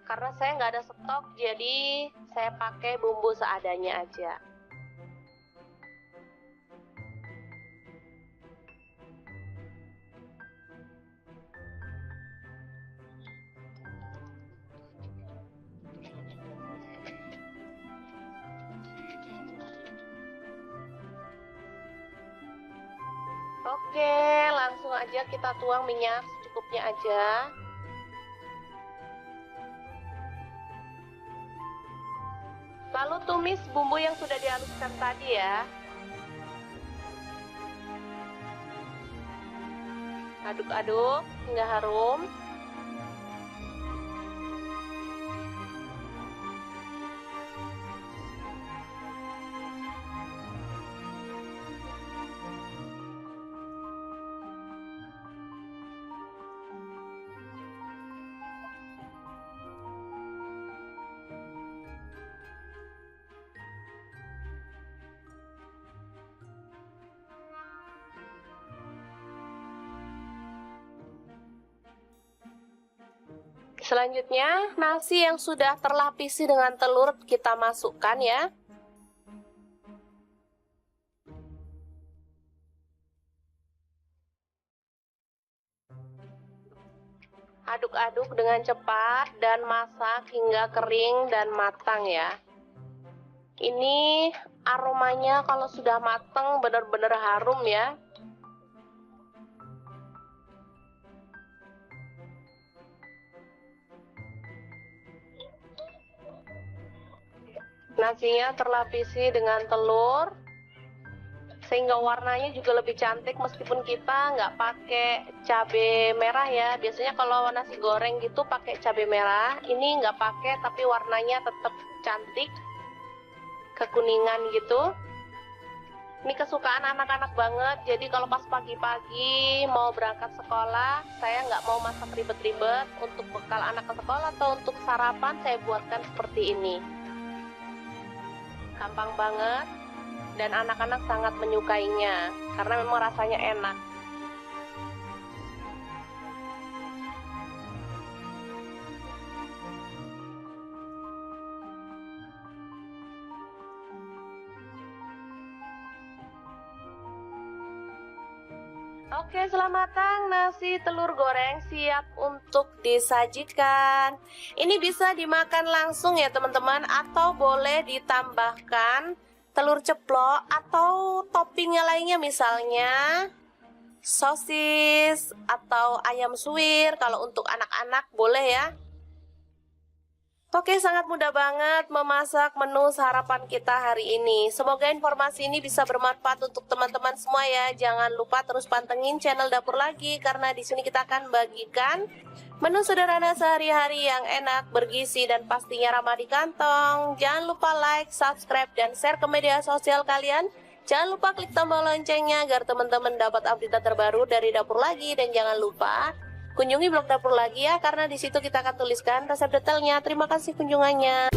Karena saya nggak ada stok, jadi saya pakai bumbu seadanya aja. Oke, langsung aja kita tuang minyak secukupnya aja. Lalu tumis bumbu yang sudah dihaluskan tadi ya. Aduk-aduk hingga harum. Selanjutnya, nasi yang sudah terlapisi dengan telur kita masukkan ya. Aduk-aduk dengan cepat dan masak hingga kering dan matang ya. Ini aromanya kalau sudah matang benar-benar harum ya. Nasinya terlapisi dengan telur sehingga warnanya juga lebih cantik meskipun kita nggak pakai cabai merah ya. Biasanya kalau nasi goreng gitu pakai cabai merah, ini nggak pakai tapi warnanya tetap cantik, kekuningan gitu. Ini kesukaan anak-anak banget, jadi kalau pas pagi-pagi mau berangkat sekolah, saya nggak mau masak ribet-ribet. Untuk bekal anak ke sekolah atau untuk sarapan saya buatkan seperti ini. Gampang banget dan anak-anak sangat menyukainya karena memang rasanya enak. Oke, selamat matang, nasi telur goreng siap untuk disajikan. Ini bisa dimakan langsung ya teman-teman, atau boleh ditambahkan telur ceplok atau toppingnya lainnya, misalnya sosis atau ayam suwir. Kalau untuk anak-anak boleh ya. Oke, sangat mudah banget memasak menu sarapan kita hari ini. Semoga informasi ini bisa bermanfaat untuk teman-teman semua ya. Jangan lupa terus pantengin channel Dapur Lagi karena di sini kita akan bagikan menu sederhana sehari-hari yang enak, bergizi dan pastinya ramah di kantong. Jangan lupa like, subscribe dan share ke media sosial kalian. Jangan lupa klik tombol loncengnya agar teman-teman dapat update terbaru dari Dapur Lagi, dan jangan lupa kunjungi blog Dapur Lagi ya, karena di situ kita akan tuliskan resep detailnya. Terima kasih kunjungannya.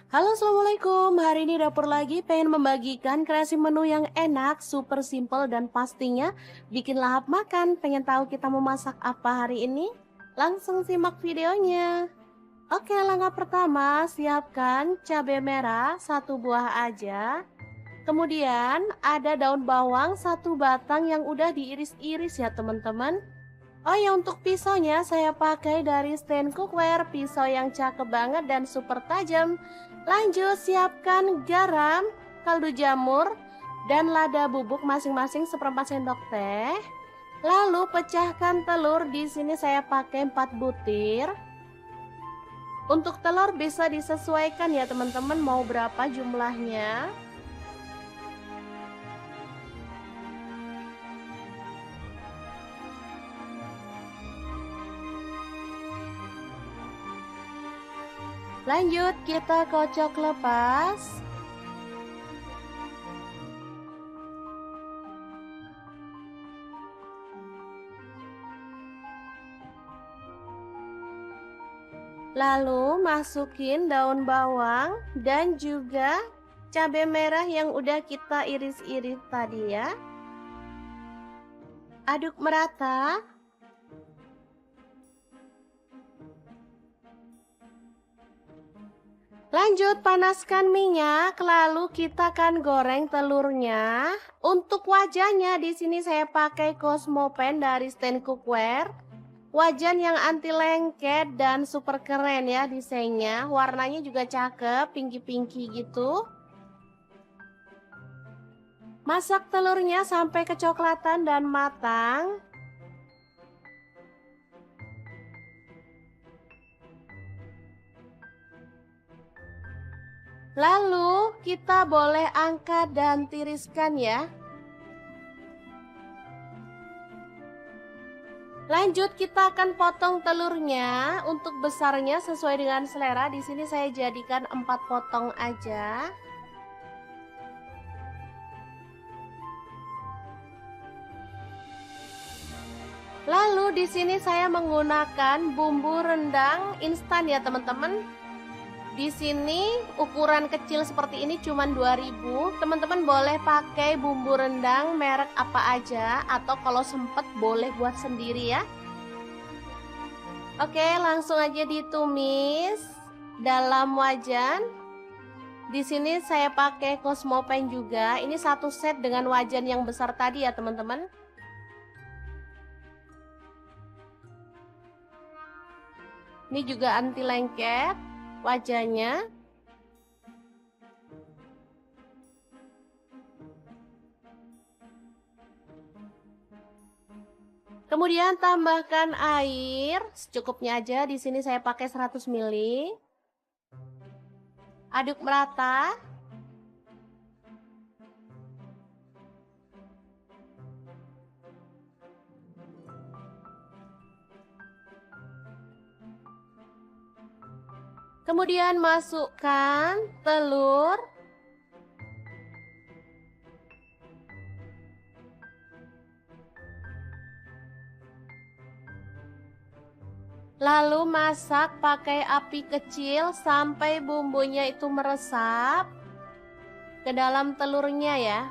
Halo, assalamualaikum. Hari ini Dapur Lagi pengen membagikan kreasi menu yang enak, super simple dan pastinya bikin lahap makan. Pengen tahu kita mau masak apa hari ini? Langsung simak videonya. Oke, langkah pertama, siapkan cabai merah 1 buah aja. Kemudian ada daun bawang 1 batang yang udah diiris-iris ya teman-teman. Oh ya, untuk pisaunya saya pakai dari stand cookware, pisau yang cakep banget dan super tajam. Lanjut, siapkan garam, kaldu jamur, dan lada bubuk masing-masing 1/4 sendok teh. Lalu pecahkan telur, di sini saya pakai 4 butir. Untuk telur bisa disesuaikan ya teman-teman, mau berapa jumlahnya. Lanjut, kita kocok lepas. Lalu masukin daun bawang dan juga cabai merah yang udah kita iris-iris tadi ya. Aduk merata. Lanjut, panaskan minyak, lalu kita akan goreng telurnya. Untuk wajahnya di sini saya pakai Cosmopan dari stand cookware. Wajan yang anti lengket dan super keren ya desainnya. Warnanya juga cakep, pinky-pinky gitu. Masak telurnya sampai kecoklatan dan matang. Lalu kita boleh angkat dan tiriskan ya. Lanjut kita akan potong telurnya. Untuk besarnya sesuai dengan selera. Di sini saya jadikan 4 potong aja. Lalu di sini saya menggunakan bumbu rendang instan ya teman-teman. Di sini ukuran kecil seperti ini cuma 2000. Teman-teman boleh pakai bumbu rendang merek apa aja atau kalau sempet boleh buat sendiri ya. Oke, langsung aja ditumis dalam wajan. Di sini saya pakai Cosmopan juga. Ini satu set dengan wajan yang besar tadi ya teman-teman. Ini juga anti lengket wajahnya. Kemudian tambahkan air secukupnya aja. Di sini saya pakai 100 ml. Aduk merata. Kemudian masukkan telur. Lalu masak pakai api kecil sampai bumbunya itu meresap ke dalam telurnya ya.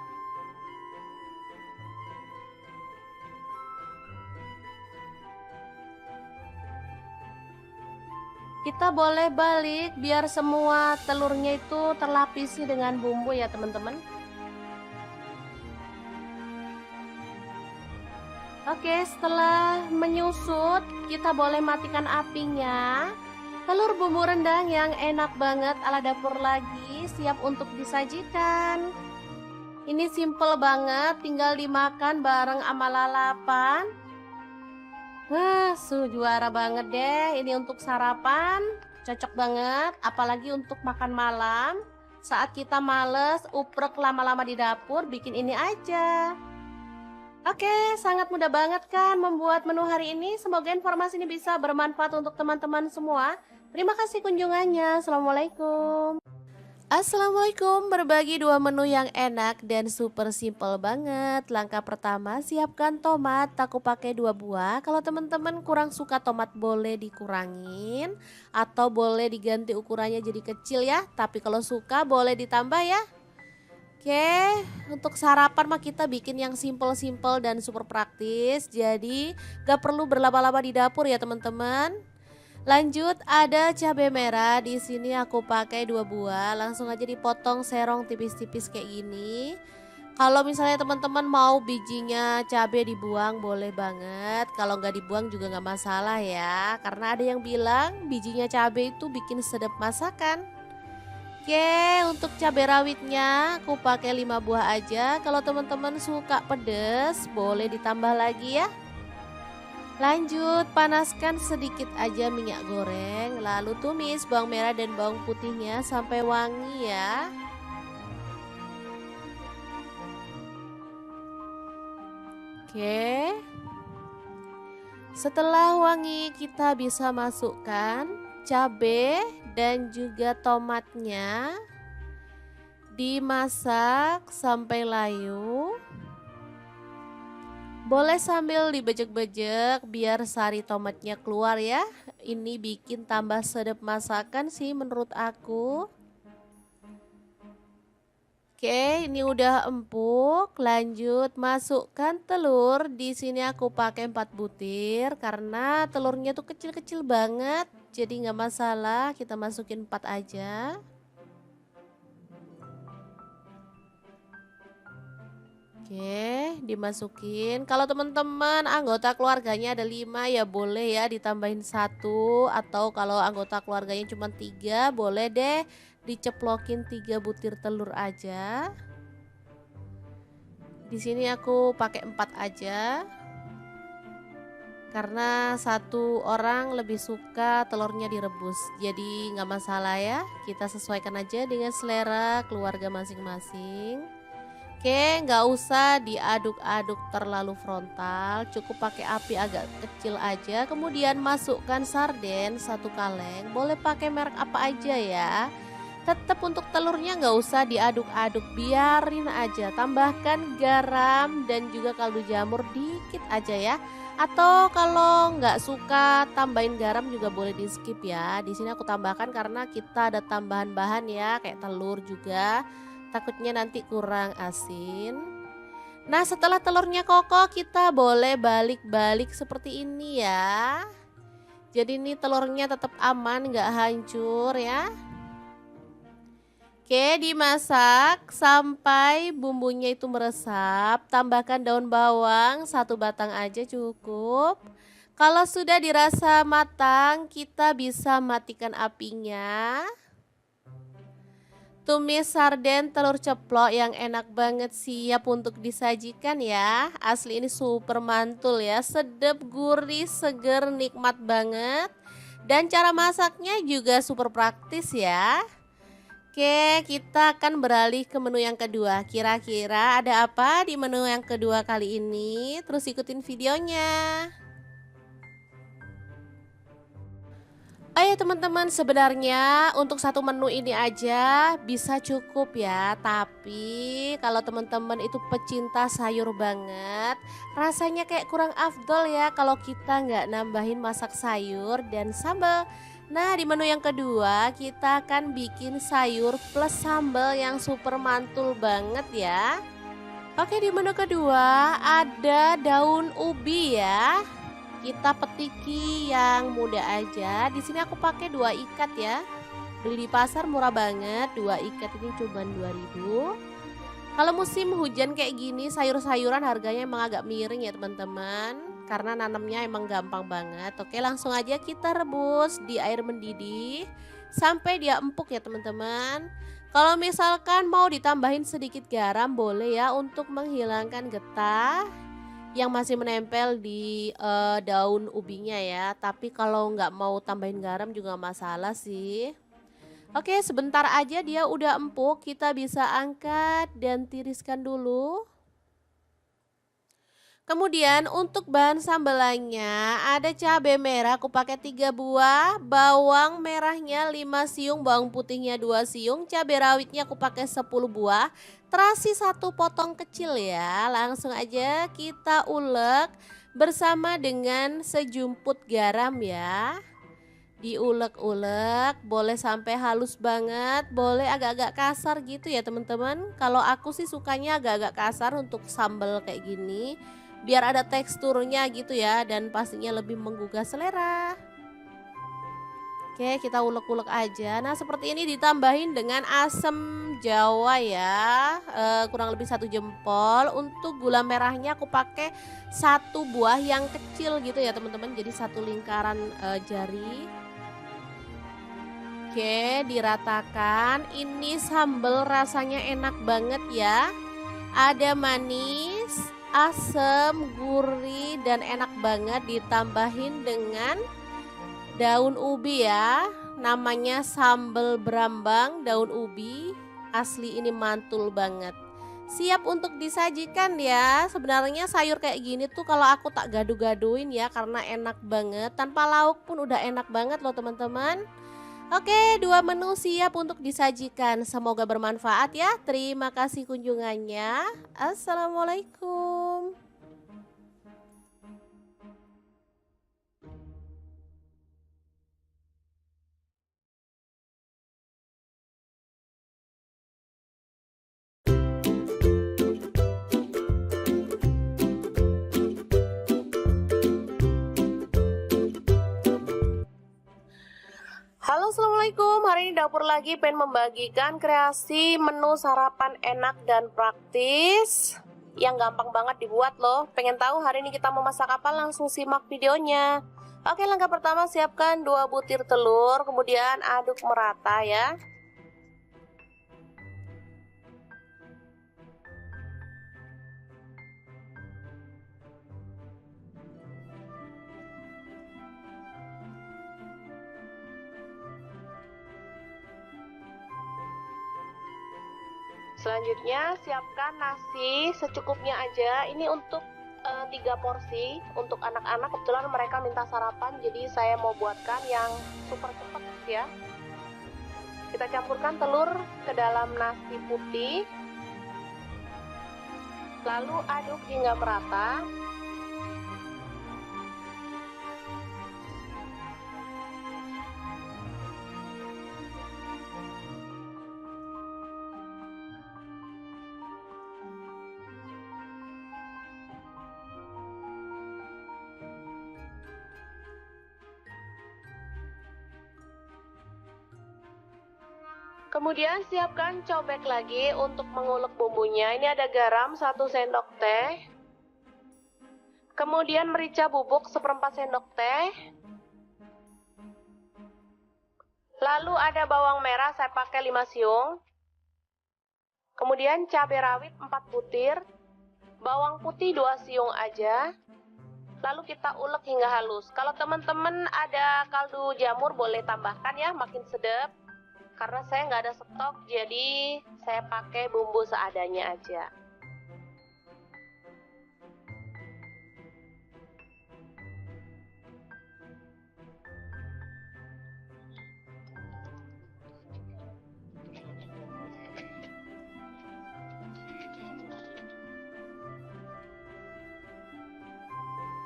Kita boleh balik biar semua telurnya itu terlapisi dengan bumbu ya teman-teman. Oke, setelah menyusut kita boleh matikan apinya. Telur bumbu rendang yang enak banget ala dapur lagi siap untuk disajikan. Ini simple banget, tinggal dimakan bareng sama lalapan. Juara banget deh. Ini untuk sarapan cocok banget, apalagi untuk makan malam. Saat kita males uprek lama-lama di dapur, bikin ini aja. Oke, sangat mudah banget kan membuat menu hari ini. Semoga informasi ini bisa bermanfaat untuk teman-teman semua. Terima kasih kunjungannya. Assalamualaikum. Assalamualaikum, berbagi 2 menu yang enak dan super simple banget. Langkah pertama, siapkan tomat, aku pakai 2 buah. Kalau teman-teman kurang suka tomat boleh dikurangin atau boleh diganti ukurannya jadi kecil ya. Tapi kalau suka boleh ditambah ya. Oke, untuk sarapan mah kita bikin yang simple-simple dan super praktis. Jadi gak perlu berlama-lama di dapur ya teman-teman. Lanjut ada cabai merah, di sini aku pakai 2 buah, langsung aja dipotong serong tipis-tipis kayak gini. Kalau misalnya teman-teman mau bijinya cabai dibuang boleh banget, kalau nggak dibuang juga nggak masalah ya, karena ada yang bilang bijinya cabai itu bikin sedap masakan. Oke, untuk cabai rawitnya aku pakai 5 buah aja. Kalau teman-teman suka pedas boleh ditambah lagi ya. Lanjut, panaskan sedikit aja minyak goreng, lalu tumis bawang merah dan bawang putihnya sampai wangi ya. Oke. Setelah wangi, kita bisa masukkan cabai dan juga tomatnya. Dimasak sampai layu. Boleh sambil dibejek-bejek biar sari tomatnya keluar ya. Ini bikin tambah sedap masakan sih menurut aku. Oke, ini udah empuk. Lanjut masukkan telur. Di sini aku pakai 4 butir karena telurnya tuh kecil-kecil banget. Jadi nggak masalah, kita masukin 4 aja. Oke, dimasukin. Kalau teman-teman anggota keluarganya ada 5 ya boleh ya ditambahin 1, atau kalau anggota keluarganya cuma 3 boleh deh diceplokin 3 butir telur aja. Di sini aku pakai 4 aja. Karena satu orang lebih suka telurnya direbus. Jadi nggak masalah ya, kita sesuaikan aja dengan selera keluarga masing-masing. Oke, nggak usah diaduk-aduk terlalu frontal, cukup pakai api agak kecil aja. Kemudian masukkan sarden satu kaleng, boleh pakai merek apa aja ya. Tetap untuk telurnya nggak usah diaduk-aduk, biarin aja. Tambahkan garam dan juga kaldu jamur dikit aja ya. Atau kalau nggak suka tambahin garam juga boleh di skip ya. Di sini aku tambahkan karena kita ada tambahan bahan ya, kayak telur juga. Takutnya nanti kurang asin. Nah, setelah telurnya kokoh, kita boleh balik-balik seperti ini ya. Jadi ini telurnya tetap aman, nggak hancur ya. Oke, dimasak sampai bumbunya itu meresap. Tambahkan daun bawang, satu batang aja cukup. Kalau sudah dirasa matang, kita bisa matikan apinya. Tumis sarden telur ceplok yang enak banget siap untuk disajikan ya. Asli ini super mantul ya, sedap, gurih, seger, nikmat banget. Dan cara masaknya juga super praktis ya. Oke, kita akan beralih ke menu yang kedua. Kira-kira ada apa di menu yang kedua kali ini? Terus ikutin videonya. Oh ya teman-teman, sebenarnya untuk satu menu ini aja bisa cukup ya. Tapi kalau teman-teman itu pecinta sayur banget, rasanya kayak kurang afdol ya kalau kita nggak nambahin masak sayur dan sambal. Nah, di menu yang kedua kita akan bikin sayur plus sambal yang super mantul banget ya. Oke, di menu kedua ada daun ubi ya. Kita petiki yang muda aja. Di sini aku pakai 2 ikat ya. Beli di pasar murah banget. 2 ikat ini cuma 2.000. Kalau musim hujan kayak gini, sayur-sayuran harganya emang agak miring ya teman-teman. Karena nanamnya emang gampang banget. Oke, langsung aja kita rebus di air mendidih sampai dia empuk ya teman-teman. Kalau misalkan mau ditambahin sedikit garam boleh ya untuk menghilangkan getah yang masih menempel di daun ubinya ya. Tapi kalau nggak mau tambahin garam juga masalah sih. Oke, sebentar aja dia udah empuk, kita bisa angkat dan tiriskan dulu. Kemudian untuk bahan sambelannya ada cabai merah aku pakai 3 buah, bawang merahnya 5 siung, bawang putihnya 2 siung, cabai rawitnya aku pakai 10 buah, terasi 1 potong kecil ya. Langsung aja kita ulek bersama dengan sejumput garam ya. Diulek-ulek, boleh sampai halus banget, boleh agak-agak kasar gitu ya teman-teman. Kalau aku sih sukanya agak-agak kasar untuk sambal kayak gini, biar ada teksturnya gitu ya dan pastinya lebih menggugah selera. Oke, kita ulek-ulek aja. Nah, seperti ini ditambahin dengan asam jawa ya, kurang lebih 1 jempol. Untuk gula merahnya aku pakai 1 buah yang kecil gitu ya teman-teman, jadi 1 lingkaran jari. Oke, diratakan. Ini sambal rasanya enak banget ya. Ada manis, asam, gurih, dan enak banget ditambahin dengan daun ubi ya. Namanya sambal berambang daun ubi. Asli ini mantul banget. Siap untuk disajikan ya. Sebenarnya sayur kayak gini tuh kalau aku tak gaduh-gaduhin ya karena enak banget. Tanpa lauk pun udah enak banget loh teman-teman. Oke, 2 menu siap untuk disajikan. Semoga bermanfaat ya. Terima kasih kunjungannya. Assalamualaikum. Halo, assalamualaikum. Hari ini dapur lagi pengen membagikan kreasi menu sarapan enak dan praktis yang gampang banget dibuat loh. Pengen tahu hari ini kita mau masak apa? Langsung simak videonya. Oke, langkah pertama siapkan 2 butir telur, kemudian aduk merata ya. Selanjutnya siapkan nasi secukupnya aja. Ini untuk 3 porsi untuk anak-anak. Kebetulan mereka minta sarapan, jadi saya mau buatkan yang super cepat ya. Kita campurkan telur ke dalam nasi putih, lalu aduk hingga merata. Kemudian siapkan cobek lagi untuk mengulek bumbunya. Ini ada garam 1 sendok teh. Kemudian merica bubuk 1/4 sendok teh. Lalu ada bawang merah, saya pakai 5 siung. Kemudian cabai rawit 4 butir. Bawang putih 2 siung aja. Lalu kita ulek hingga halus. Kalau teman-teman ada kaldu jamur boleh tambahkan ya, makin sedap. Karena saya nggak ada stok, jadi saya pakai bumbu seadanya aja.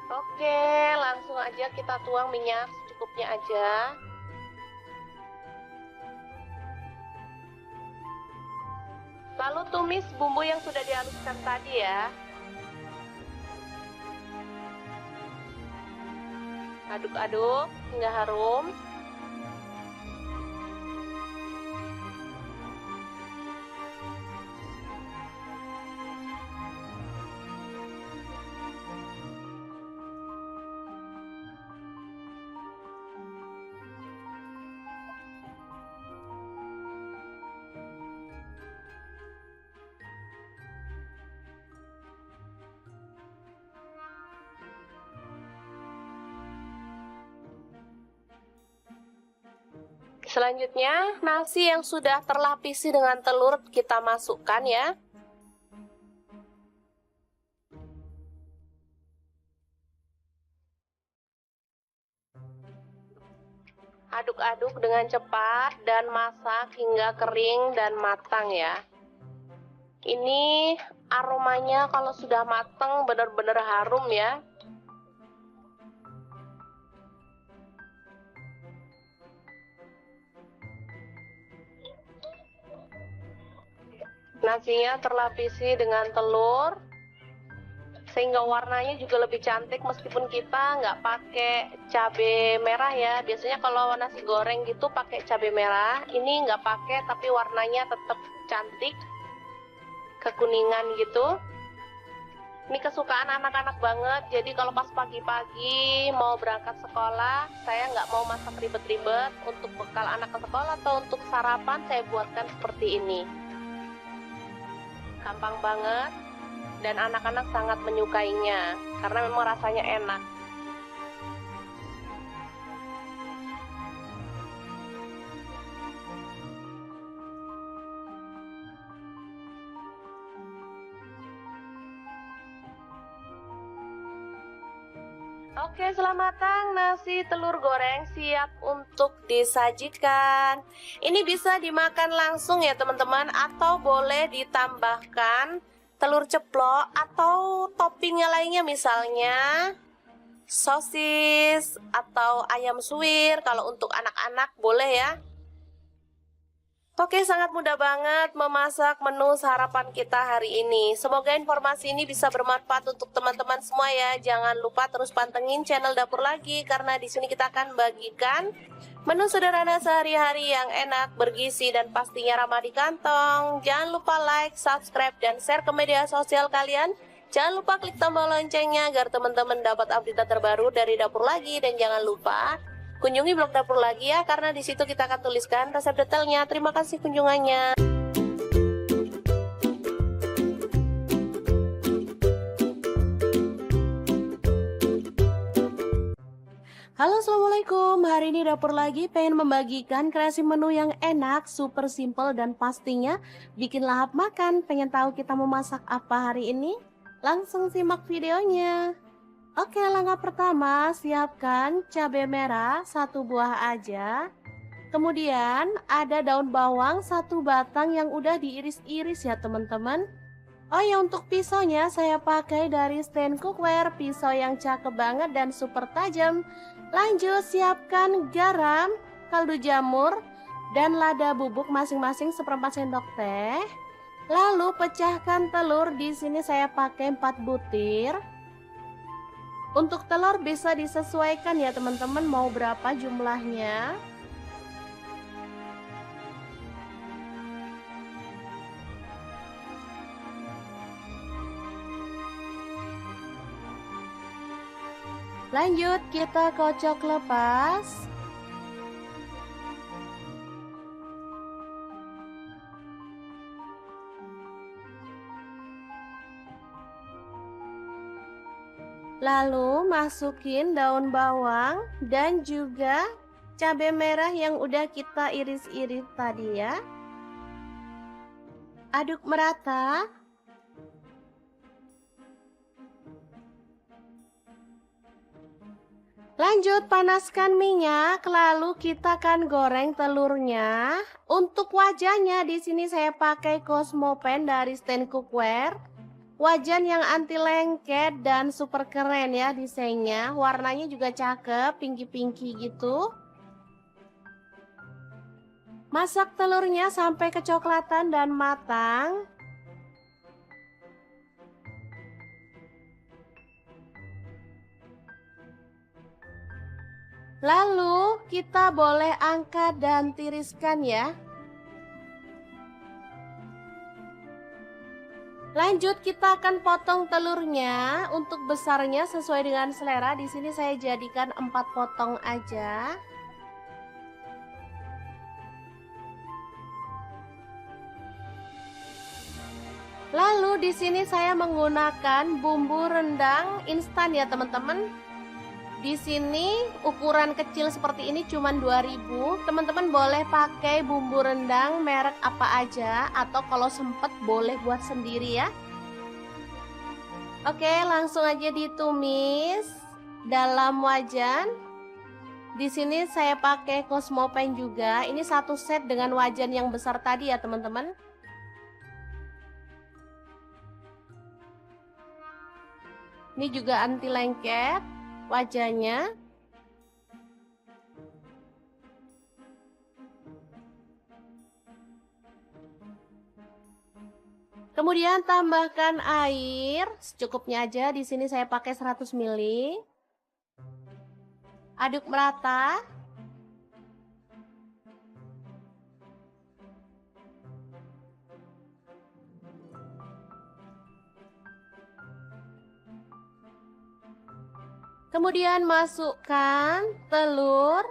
Oke, langsung aja kita tuang minyak secukupnya aja. Lalu tumis bumbu yang sudah dihaluskan tadi ya. Aduk-aduk hingga harum. Selanjutnya, nasi yang sudah terlapisi dengan telur kita masukkan ya. Aduk-aduk dengan cepat dan masak hingga kering dan matang ya. Ini aromanya kalau sudah matang benar-benar harum ya. Nasinya terlapisi dengan telur sehingga warnanya juga lebih cantik, meskipun kita nggak pakai cabai merah ya. Biasanya kalau nasi goreng gitu pakai cabai merah, ini nggak pakai tapi warnanya tetap cantik, kekuningan gitu. Ini kesukaan anak-anak banget, jadi kalau pas pagi-pagi mau berangkat sekolah, saya nggak mau masak ribet-ribet. Untuk bekal anak ke sekolah atau untuk sarapan saya buatkan seperti ini. Gampang banget dan anak-anak sangat menyukainya karena memang rasanya enak. Oke, selamat matang nasi telur goreng siap untuk disajikan. Ini bisa dimakan langsung ya teman-teman, atau boleh ditambahkan telur ceplok atau toppingnya lainnya, misalnya sosis atau ayam suwir. Kalau untuk anak-anak boleh ya. Oke, sangat mudah banget memasak menu sarapan kita hari ini. Semoga informasi ini bisa bermanfaat untuk teman-teman semua ya. Jangan lupa terus pantengin channel Dapur Lagi, karena di sini kita akan bagikan menu sederhana sehari-hari yang enak, bergizi, dan pastinya ramah di kantong. Jangan lupa like, subscribe, dan share ke media sosial kalian. Jangan lupa klik tombol loncengnya agar teman-teman dapat update terbaru dari Dapur Lagi. Dan jangan lupa kunjungi blog Dapur Lagi ya, karena di situ kita akan tuliskan resep detailnya. Terima kasih kunjungannya. Halo, assalamualaikum. hari ini Dapur lagi pengen membagikan kreasi menu yang enak, super simple dan pastinya bikin lahap makan. Pengen tahu kita mau masak apa hari ini? Langsung simak videonya. Oke, langkah pertama siapkan cabai merah 1 buah aja. Kemudian ada daun bawang 1 batang yang udah diiris-iris ya teman-teman. Oh ya, untuk pisaunya saya pakai dari stand cookware, pisau yang cakep banget dan super tajam. Lanjut siapkan garam, kaldu jamur, dan lada bubuk masing-masing 1/4 sendok teh. Lalu pecahkan telur, di sini saya pakai 4 butir. Untuk telur bisa disesuaikan ya teman-teman mau berapa jumlahnya. Lanjut kita kocok lepas. Lalu masukin daun bawang dan juga cabai merah yang udah kita iris-iris tadi ya. Aduk merata. Lanjut panaskan minyak, lalu kita akan goreng telurnya. Untuk wajahnya di sini saya pakai Cosmopan dari stand cookware. Wajan yang anti lengket dan super keren ya desainnya. Warnanya juga cakep, pinky-pinky gitu. Masak telurnya sampai kecoklatan dan matang. Lalu kita boleh angkat dan tiriskan ya. Lanjut kita akan potong telurnya. Untuk besarnya sesuai dengan selera. Di sini saya jadikan 4 potong aja. Lalu di sini saya menggunakan bumbu rendang instan ya teman-teman. Di sini ukuran kecil seperti ini cuman 2000. Teman-teman boleh pakai bumbu rendang merek apa aja atau kalau sempet boleh buat sendiri ya. Oke, langsung aja ditumis dalam wajan. Di sini saya pakai Cosmopan juga. Ini 1 set dengan wajan yang besar tadi ya teman-teman. Ini juga anti lengket wajahnya. Kemudian tambahkan air secukupnya aja. Di sini saya pakai 100 ml. Aduk merata. Kemudian masukkan telur.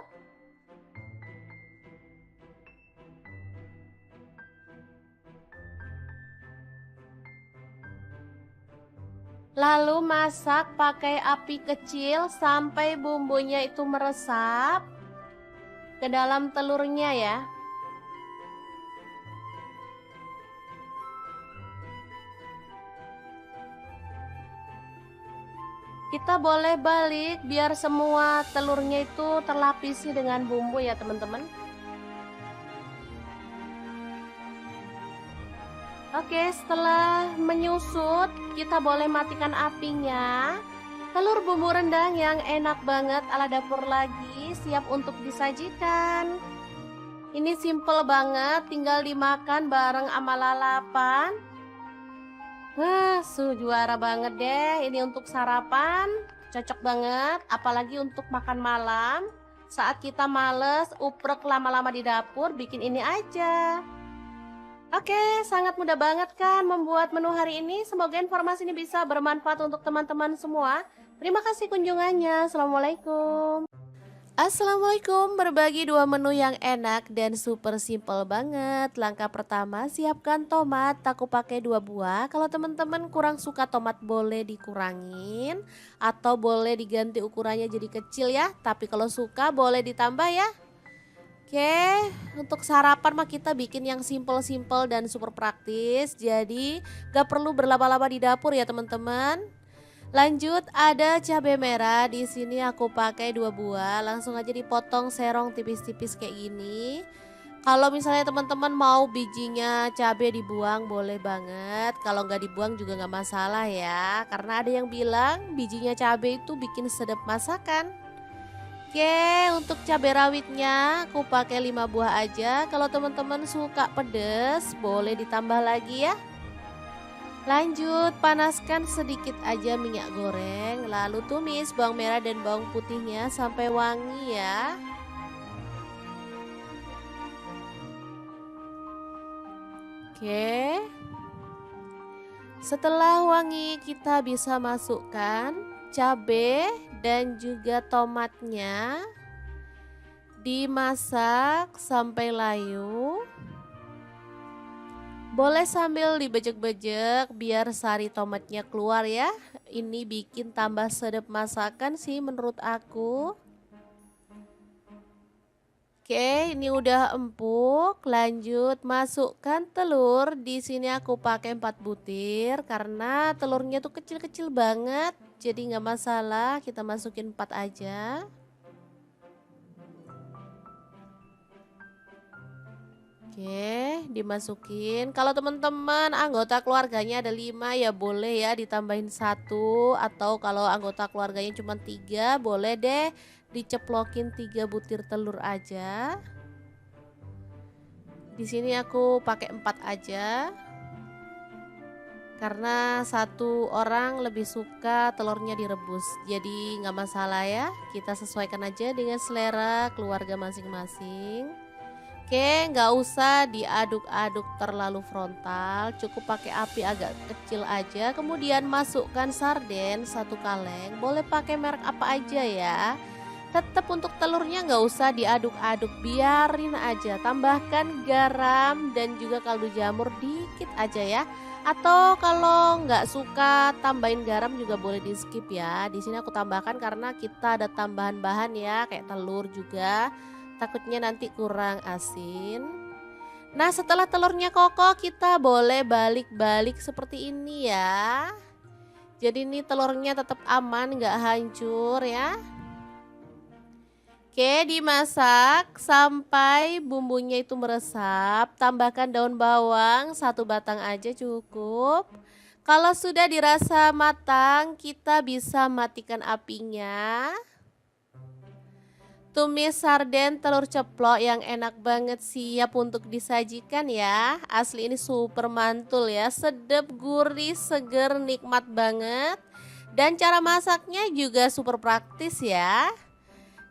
Lalu masak pakai api kecil sampai bumbunya itu meresap ke dalam telurnya ya. Kita boleh balik biar semua telurnya itu terlapisi dengan bumbu ya teman-teman. Oke, setelah menyusut kita boleh matikan apinya. Telur bumbu rendang yang enak banget ala Dapur lagi siap untuk disajikan. Ini simple banget, tinggal dimakan bareng sama lalapan. Wah, juara banget deh. Ini untuk sarapan, cocok banget. Apalagi untuk makan malam. Saat kita males, uprek lama-lama di dapur, bikin ini aja. Oke, sangat mudah banget kan membuat menu hari ini. Semoga informasi ini bisa bermanfaat untuk teman-teman semua. Terima kasih kunjungannya. Assalamualaikum. Assalamualaikum, berbagi dua menu yang enak dan super simple banget. Langkah pertama, siapkan tomat, aku pakai dua buah. Kalau teman-teman kurang suka tomat boleh dikurangin atau boleh diganti ukurannya jadi kecil ya. Tapi kalau suka boleh ditambah ya. Oke, untuk sarapan mah kita bikin yang simple-simple dan super praktis. Jadi gak perlu berlama-lama di dapur ya teman-teman. Lanjut ada cabai merah, di sini aku pakai dua buah, langsung aja dipotong serong tipis-tipis kayak gini. Kalau misalnya teman-teman mau bijinya cabai dibuang boleh banget, kalau nggak dibuang juga nggak masalah ya, karena ada yang bilang bijinya cabai itu bikin sedap masakan. Oke, untuk cabai rawitnya aku pakai 5 buah aja. Kalau teman-teman suka pedes boleh ditambah lagi ya. Lanjut, panaskan sedikit aja minyak goreng, lalu tumis bawang merah dan bawang putihnya sampai wangi ya. Oke, setelah wangi kita bisa masukkan cabai dan juga tomatnya, dimasak sampai layu. Boleh sambil dibejek-bejek biar sari tomatnya keluar ya. Ini bikin tambah sedap masakan sih menurut aku. Oke, ini udah empuk. Lanjut masukkan telur. Di sini aku pakai 4 butir karena telurnya tuh kecil-kecil banget. Jadi nggak masalah, kita masukin 4 aja. Oke, dimasukin. Kalau teman-teman anggota keluarganya ada 5 ya boleh ya ditambahin satu, atau kalau anggota keluarganya cuma 3 boleh deh diceplokin 3 butir telur aja. Di sini aku pakai 4 aja. Karena satu orang lebih suka telurnya direbus. Jadi nggak masalah ya. Kita sesuaikan aja dengan selera keluarga masing-masing. Oke, nggak usah diaduk-aduk terlalu frontal, cukup pakai api agak kecil aja. Kemudian masukkan sarden satu kaleng, boleh pakai merek apa aja ya. Tetap untuk telurnya nggak usah diaduk-aduk, biarin aja. Tambahkan garam dan juga kaldu jamur dikit aja ya. Atau kalau nggak suka tambahin garam juga boleh di skip ya. Di sini aku tambahkan karena kita ada tambahan bahan ya, kayak telur juga. Takutnya nanti kurang asin. Nah, setelah telurnya kokoh kita boleh balik-balik seperti ini ya. Jadi ini telurnya tetap aman, nggak hancur ya. Oke, dimasak sampai bumbunya itu meresap. Tambahkan daun bawang, satu batang aja cukup. Kalau sudah dirasa matang, kita bisa matikan apinya. Tumis sarden telur ceplok yang enak banget siap untuk disajikan ya. Asli ini super mantul ya, sedap, gurih, seger, nikmat banget. Dan cara masaknya juga super praktis ya.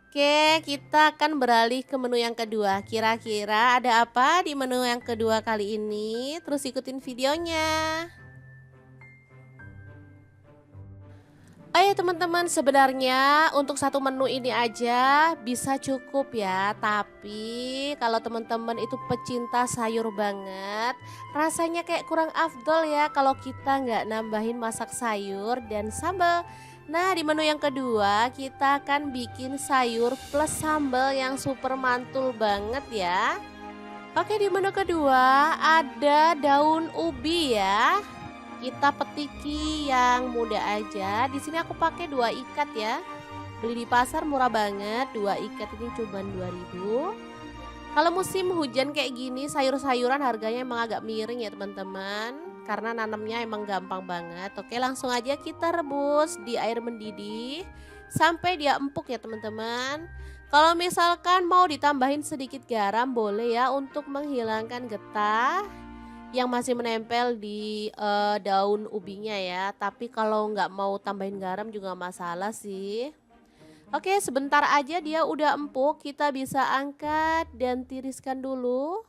Oke, kita akan beralih ke menu yang kedua. Kira-kira ada apa di menu yang kedua kali ini? Terus ikutin videonya. Oh ya teman-teman, sebenarnya untuk satu menu ini aja bisa cukup ya. Tapi kalau teman-teman itu pecinta sayur banget, rasanya kayak kurang afdol ya kalau kita nggak nambahin masak sayur dan sambal. Nah, di menu yang kedua kita akan bikin sayur plus sambal yang super mantul banget ya. Oke, di menu kedua ada daun ubi ya. Kita petiki yang muda aja. Di sini aku pakai 2 ikat ya. Beli di pasar murah banget. 2 ikat ini cuma 2.000. Kalau musim hujan kayak gini, sayur-sayuran harganya emang agak miring ya teman-teman. Karena nanamnya emang gampang banget. Oke, langsung aja kita rebus di air mendidih sampai dia empuk ya teman-teman. Kalau misalkan mau ditambahin sedikit garam boleh ya untuk menghilangkan getah yang masih menempel di daun ubinya ya. Tapi kalau nggak mau tambahin garam juga nggak masalah sih. Oke, sebentar aja dia udah empuk, kita bisa angkat dan tiriskan dulu.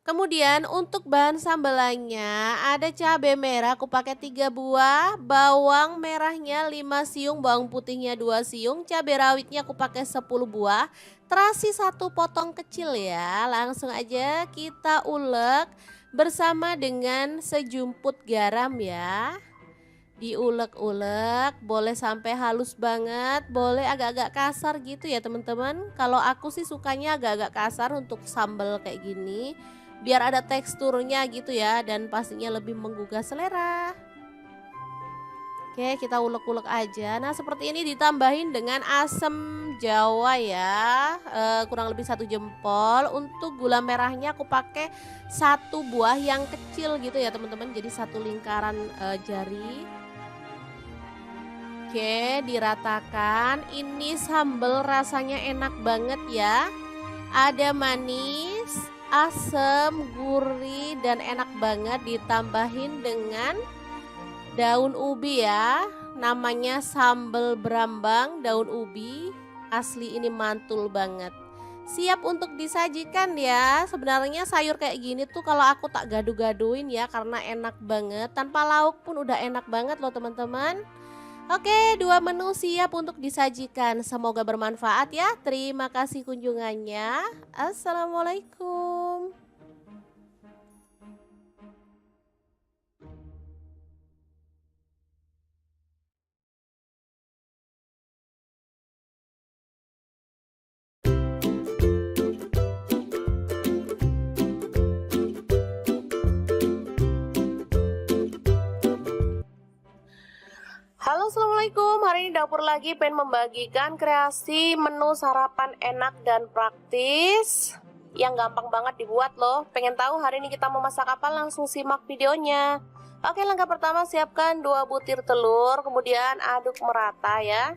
Kemudian untuk bahan sambelannya ada cabai merah aku pakai 3 buah, bawang merahnya 5 siung, bawang putihnya 2 siung, cabai rawitnya aku pakai 10 buah, terasi 1 potong kecil ya. Langsung aja kita ulek bersama dengan sejumput garam ya. Diulek-ulek, boleh sampai halus banget, boleh agak-agak kasar gitu ya teman-teman. Kalau aku sih sukanya agak-agak kasar untuk sambal kayak gini, biar ada teksturnya gitu ya dan pastinya lebih menggugah selera. Oke, kita ulek-ulek aja. Nah, seperti ini ditambahin dengan asam jawa ya, kurang lebih 1 jempol. Untuk gula merahnya aku pakai 1 buah yang kecil gitu ya teman-teman, jadi 1 lingkaran jari. Oke, diratakan. Ini sambal rasanya enak banget ya. Ada manis, asam, gurih, dan enak banget. Ditambahin dengan daun ubi ya. Namanya sambal berambang daun ubi. Asli ini mantul banget. Siap untuk disajikan ya. Sebenarnya sayur kayak gini tuh kalau aku tak gaduh-gaduhin ya, karena enak banget. Tanpa lauk pun udah enak banget loh teman-teman. Oke, 2 menu siap untuk disajikan. Semoga bermanfaat ya. Terima kasih kunjungannya. Assalamualaikum. Halo, assalamualaikum. Hari ini dapur lagi pengen membagikan kreasi menu sarapan enak dan praktis yang gampang banget dibuat loh. Pengen tahu hari ini kita mau masak apa? Langsung simak videonya. Oke, langkah pertama siapkan 2 butir telur, kemudian aduk merata ya.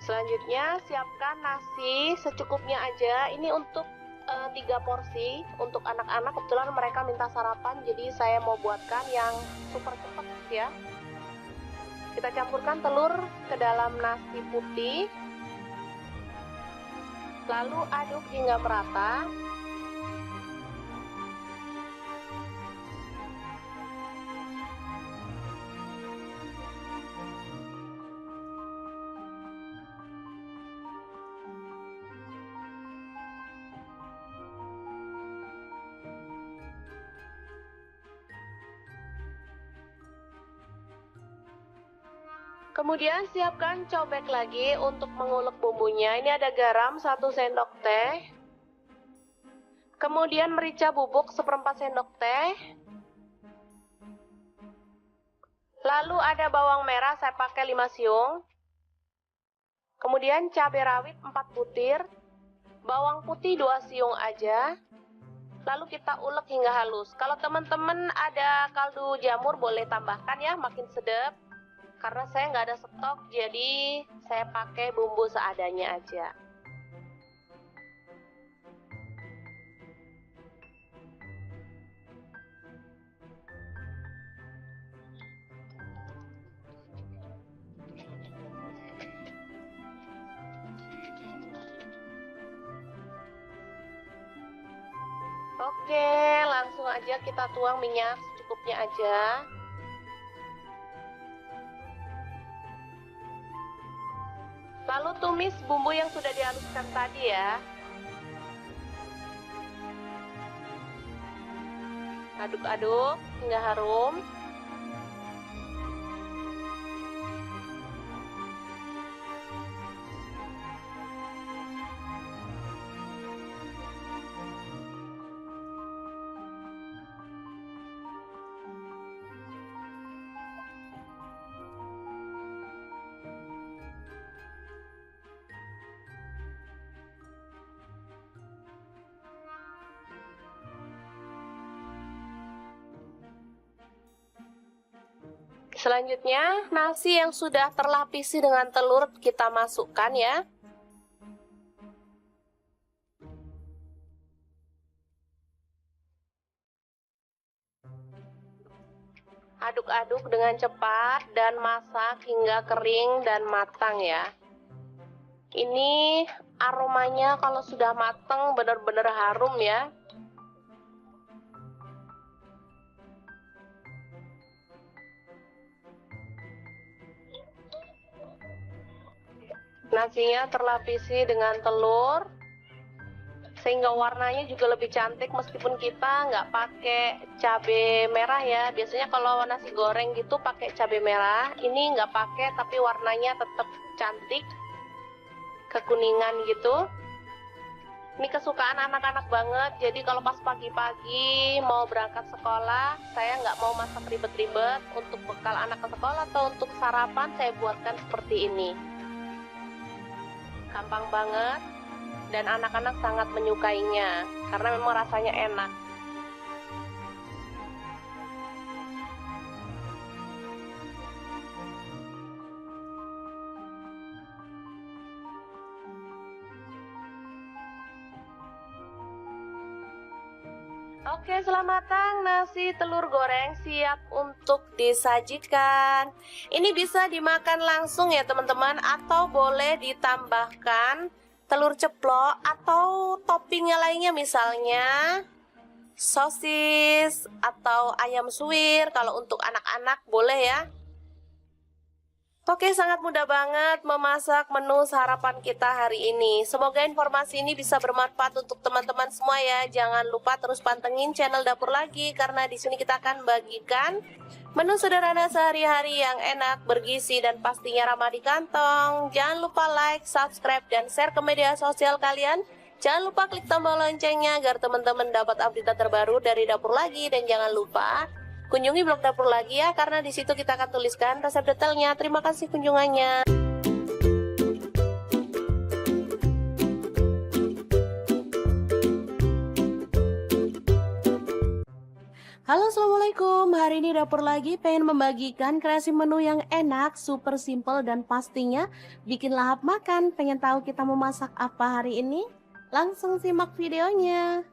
Selanjutnya siapkan nasi secukupnya aja. Ini untuk 3 porsi untuk anak-anak. Kebetulan mereka minta sarapan, jadi saya mau buatkan yang super cepat ya. Kita campurkan telur ke dalam nasi putih, lalu aduk hingga merata. Kemudian siapkan cobek lagi untuk mengulek bumbunya. Ini ada garam 1 sendok teh. Kemudian merica bubuk 1/4 sendok teh. Lalu ada bawang merah saya pakai 5 siung. Kemudian cabai rawit 4 butir. Bawang putih 2 siung aja. Lalu kita ulek hingga halus. Kalau teman-teman ada kaldu jamur boleh tambahkan ya, makin sedap. Karena saya nggak ada stok, jadi saya pakai bumbu seadanya aja. Oke, langsung aja kita tuang minyak secukupnya aja. Lalu tumis bumbu yang sudah dihaluskan tadi ya. Aduk-aduk hingga harum. Selanjutnya, nasi yang sudah terlapisi dengan telur kita masukkan ya. Aduk-aduk dengan cepat dan masak hingga kering dan matang ya. Ini aromanya kalau sudah matang benar-benar harum ya. Nasinya terlapisi dengan telur, sehingga warnanya juga lebih cantik meskipun kita nggak pakai cabai merah ya. Biasanya kalau nasi goreng gitu pakai cabai merah, ini nggak pakai tapi warnanya tetap cantik, kekuningan gitu. Ini kesukaan anak-anak banget, jadi kalau pas pagi-pagi mau berangkat sekolah, saya nggak mau masak ribet-ribet. Untuk bekal anak ke sekolah atau untuk sarapan saya buatkan seperti ini. Gampang banget dan anak-anak sangat menyukainya karena memang rasanya enak. Oke, selamat matang, nasi telur goreng siap untuk disajikan. Ini bisa dimakan langsung ya teman-teman, atau boleh ditambahkan telur ceplok atau toppingnya lainnya, misalnya sosis atau ayam suwir. Kalau untuk anak-anak boleh ya. Oke, sangat mudah banget memasak menu sarapan kita hari ini. Semoga informasi ini bisa bermanfaat untuk teman-teman semua ya. Jangan lupa terus pantengin channel Dapur Lagi, karena di sini kita akan bagikan menu sederhana sehari-hari yang enak, bergizi, dan pastinya ramah di kantong. Jangan lupa like, subscribe, dan share ke media sosial kalian. Jangan lupa klik tombol loncengnya agar teman-teman dapat update terbaru dari Dapur Lagi. Dan jangan lupa kunjungi blog Dapur Lagi ya, karena di situ kita akan tuliskan resep detailnya. Terima kasih kunjungannya. Halo, assalamualaikum. Hari ini Dapur Lagi pengen membagikan kreasi menu yang enak, super simple, dan pastinya bikin lahap makan. Pengen tahu kita mau masak apa hari ini? Langsung simak videonya.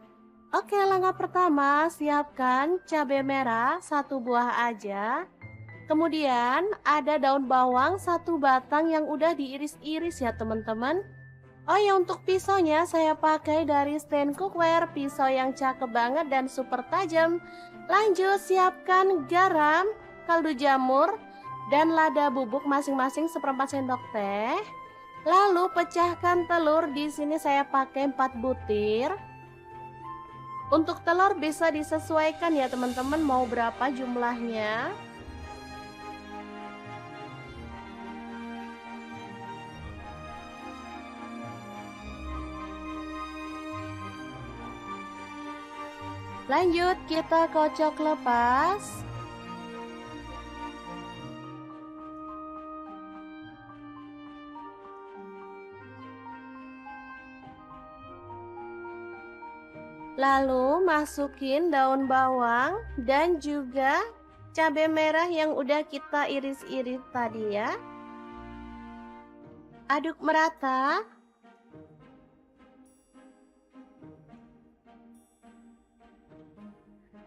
Oke, langkah pertama, siapkan cabai merah 1 buah aja. Kemudian ada daun bawang 1 batang yang udah diiris-iris ya teman-teman. Oh ya, untuk pisaunya saya pakai dari stand cookware, pisau yang cakep banget dan super tajam. Lanjut, siapkan garam, kaldu jamur, dan lada bubuk masing-masing 1/4 sendok teh. Lalu pecahkan telur, di sini saya pakai 4 butir. Untuk telur bisa disesuaikan ya teman-teman, mau berapa jumlahnya. Lanjut, kita kocok lepas. Lalu masukin daun bawang dan juga cabai merah yang udah kita iris-iris tadi ya. Aduk merata.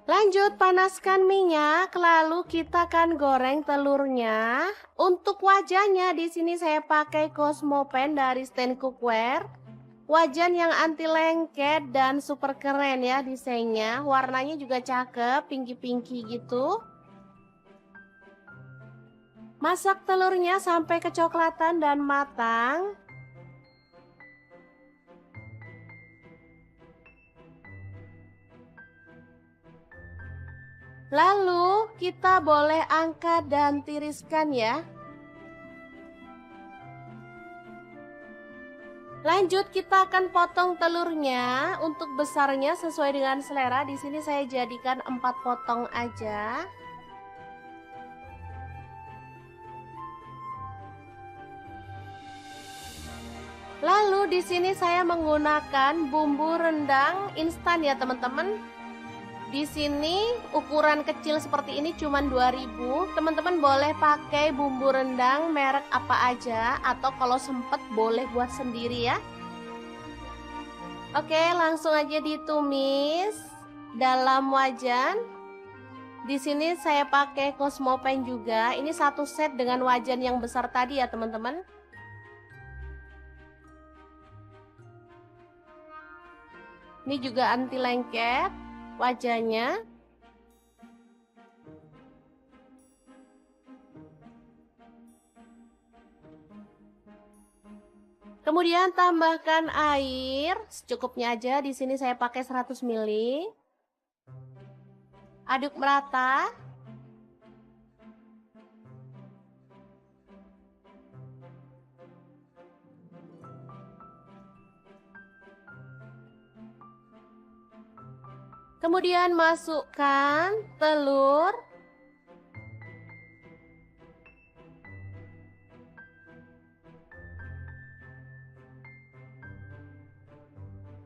Lanjut, panaskan minyak, lalu kita akan goreng telurnya. Untuk wajahnya di sini saya pakai Cosmopan dari stand cookware. Wajan yang anti lengket dan super keren ya desainnya. Warnanya juga cakep, pinky-pinky gitu. Masak telurnya sampai kecoklatan dan matang. Lalu kita boleh angkat dan tiriskan ya. Lanjut, kita akan potong telurnya. Untuk besarnya sesuai dengan selera. Di sini saya jadikan 4 potong aja. Lalu di sini saya menggunakan bumbu rendang instan ya teman-teman. Di sini ukuran kecil seperti ini cuma 2.000. Teman-teman boleh pakai bumbu rendang merek apa aja, atau kalau sempet boleh buat sendiri ya. Oke, langsung aja ditumis dalam wajan. Di sini saya pakai Cosmopan juga. Ini satu set dengan wajan yang besar tadi ya teman-teman. Ini juga anti lengket wajahnya. Kemudian tambahkan air secukupnya aja. Di sini saya pakai 100 ml. Aduk merata. Kemudian masukkan telur.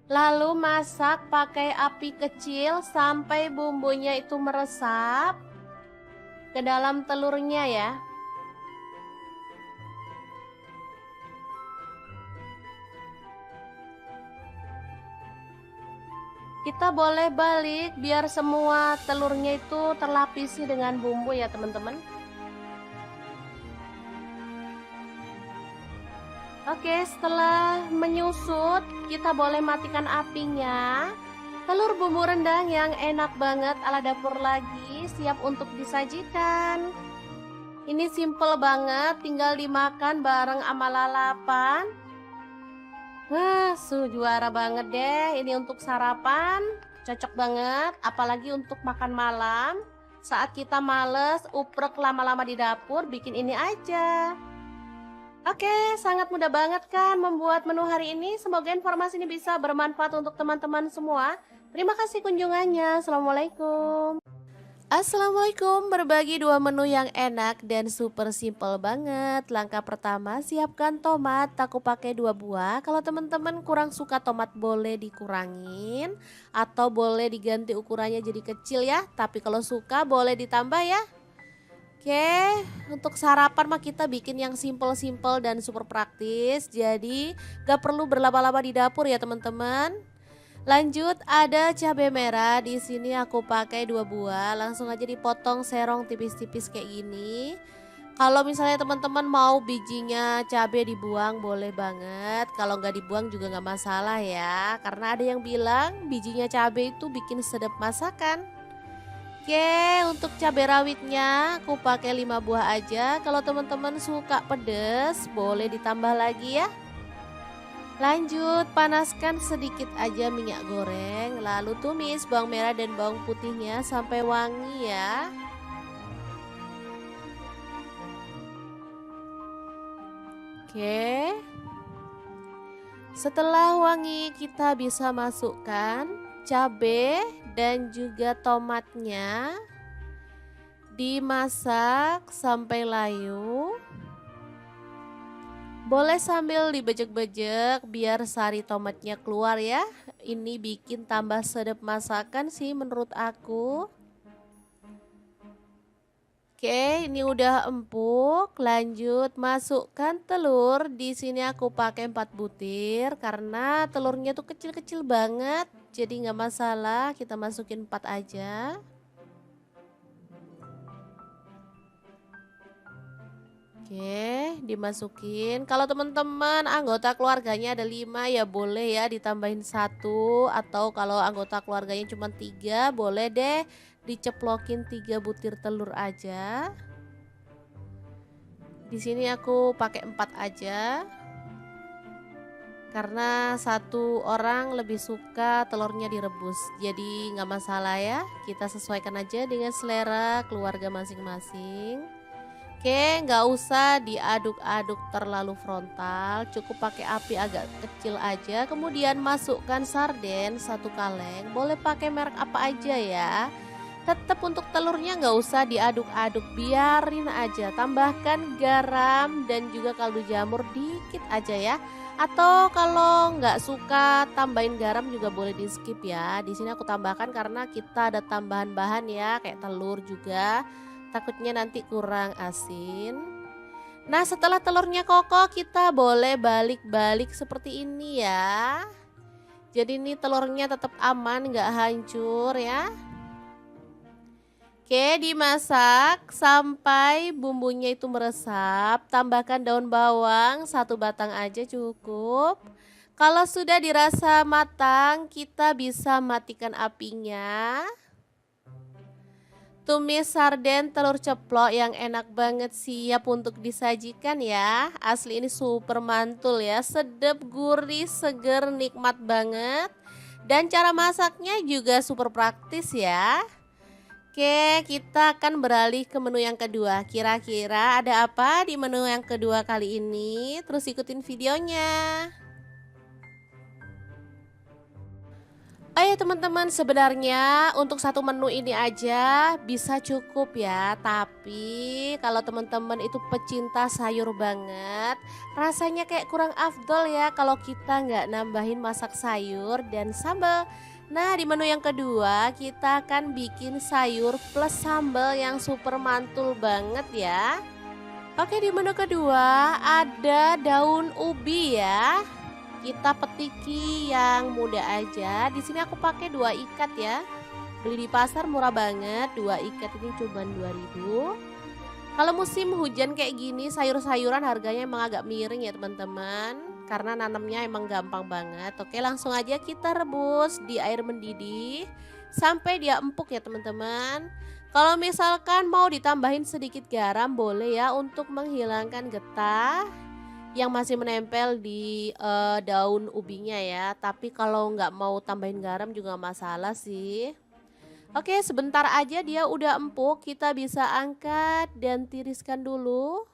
Lalu masak pakai api kecil sampai bumbunya itu meresap ke dalam telurnya ya. Kita boleh balik biar semua telurnya itu terlapisi dengan bumbu ya teman-teman. Oke, setelah menyusut, kita boleh matikan apinya. Telur bumbu rendang yang enak banget ala dapur lagi, siap untuk disajikan. Ini simple banget, tinggal dimakan bareng sama lalapan. Wah, juara banget deh. Ini untuk sarapan, cocok banget. Apalagi untuk makan malam. Saat kita males, uprek lama-lama di dapur, bikin ini aja. Oke, sangat mudah banget kan membuat menu hari ini. Semoga informasi ini bisa bermanfaat untuk teman-teman semua. Terima kasih kunjungannya. Assalamualaikum. Assalamualaikum, berbagi dua menu yang enak dan super simple banget. Langkah pertama, siapkan tomat. Aku pakai 2 buah. Kalau teman-teman kurang suka tomat boleh dikurangin atau boleh diganti ukurannya jadi kecil ya. Tapi kalau suka boleh ditambah ya. Oke, untuk sarapan mah kita bikin yang simple-simple dan super praktis. Jadi gak perlu berlama-lama di dapur ya teman-teman. Lanjut ada cabai merah. Di sini aku pakai 2 buah. Langsung aja dipotong serong tipis-tipis kayak gini. Kalau misalnya teman-teman mau bijinya cabai dibuang boleh banget. Kalau nggak dibuang juga nggak masalah ya. Karena ada yang bilang bijinya cabai itu bikin sedap masakan. Oke, untuk cabai rawitnya aku pakai 5 buah aja. Kalau teman-teman suka pedas, boleh ditambah lagi ya. Lanjut, panaskan sedikit aja minyak goreng, lalu tumis bawang merah dan bawang putihnya sampai wangi ya. Oke. Setelah wangi, kita bisa masukkan cabai dan juga tomatnya, dimasak sampai layu. Boleh sambil dibejek-bejek biar sari tomatnya keluar ya. Ini bikin tambah sedap masakan sih menurut aku. Oke, ini udah empuk. Lanjut masukkan telur. Di sini aku pakai 4 butir karena telurnya tuh kecil-kecil banget. Jadi nggak masalah, kita masukin 4 aja. Oke, dimasukin. Kalau teman-teman anggota keluarganya ada 5 ya boleh ya ditambahin 1, atau kalau anggota keluarganya cuma 3 boleh deh diceplokin 3 butir telur aja. Di sini aku pakai 4 aja. Karena 1 orang lebih suka telurnya direbus. Jadi nggak masalah ya. Kita sesuaikan aja dengan selera keluarga masing-masing. Oke, nggak usah diaduk-aduk terlalu frontal, cukup pakai api agak kecil aja. Kemudian masukkan sarden 1 kaleng, boleh pakai merek apa aja ya. Tetap untuk telurnya nggak usah diaduk-aduk, biarin aja. Tambahkan garam dan juga kaldu jamur dikit aja ya. Atau kalau nggak suka tambahin garam juga boleh di skip ya. Di sini aku tambahkan karena kita ada tambahan bahan ya, kayak telur juga. Takutnya nanti kurang asin. Nah, setelah telurnya kokoh kita boleh balik-balik seperti ini ya. Jadi ini telurnya tetap aman, nggak hancur ya. Oke, dimasak sampai bumbunya itu meresap. Tambahkan daun bawang, satu batang aja cukup. Kalau sudah dirasa matang, kita bisa matikan apinya. Tumis sarden telur ceplok yang enak banget siap untuk disajikan ya. Asli ini super mantul ya, sedap, gurih, seger, nikmat banget. Dan cara masaknya juga super praktis ya. Oke, kita akan beralih ke menu yang kedua. Kira-kira ada apa di menu yang kedua kali ini? Terus ikutin videonya. Oh ya teman-teman, sebenarnya untuk satu menu ini aja bisa cukup ya. Tapi kalau teman-teman itu pecinta sayur banget, rasanya kayak kurang afdol ya kalau kita nggak nambahin masak sayur dan sambal. Nah, di menu yang kedua kita akan bikin sayur plus sambal yang super mantul banget ya. Oke, di menu kedua ada daun ubi ya. Kita petiki yang muda aja. Di sini aku pakai 2 ikat ya. Beli di pasar murah banget. 2 ikat ini cuma 2.000. Kalau musim hujan kayak gini, sayur-sayuran harganya emang agak miring ya teman-teman. Karena nanamnya emang gampang banget. Oke, langsung aja kita rebus di air mendidih sampai dia empuk ya teman-teman. Kalau misalkan mau ditambahin sedikit garam boleh ya untuk menghilangkan getah yang masih menempel di daun ubinya ya. Tapi kalau nggak mau tambahin garam juga nggak masalah sih. Oke, sebentar aja dia udah empuk, kita bisa angkat dan tiriskan dulu.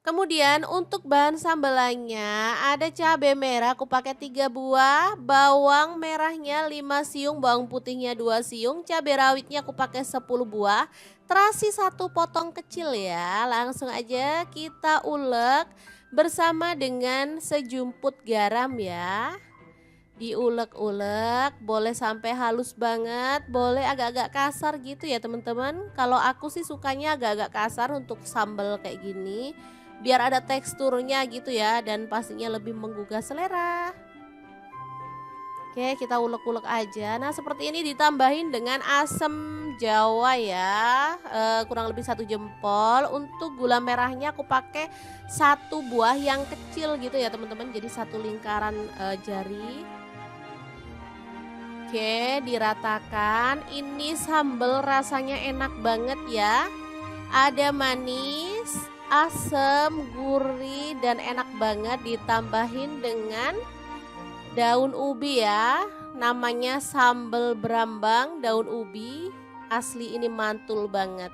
Kemudian untuk bahan sambelannya ada cabai merah aku pakai 3 buah, bawang merahnya 5 siung, bawang putihnya 2 siung, cabai rawitnya aku pakai 10 buah, terasi 1 potong kecil ya. Langsung aja kita ulek bersama dengan sejumput garam ya. Diulek-ulek, boleh sampai halus banget, boleh agak-agak kasar gitu ya teman-teman. Kalau aku sih sukanya agak-agak kasar untuk sambal kayak gini, biar ada teksturnya gitu ya dan pastinya lebih menggugah selera. Oke, kita ulek-ulek aja. Nah, seperti ini ditambahin dengan asam jawa ya, kurang lebih 1 jempol. Untuk gula merahnya aku pakai 1 buah yang kecil gitu ya teman-teman, jadi 1 lingkaran jari. Oke, diratakan. Ini sambal rasanya enak banget ya. Ada manis, asam, gurih, dan enak banget ditambahin dengan daun ubi ya. Namanya sambal berambang daun ubi. Asli ini mantul banget.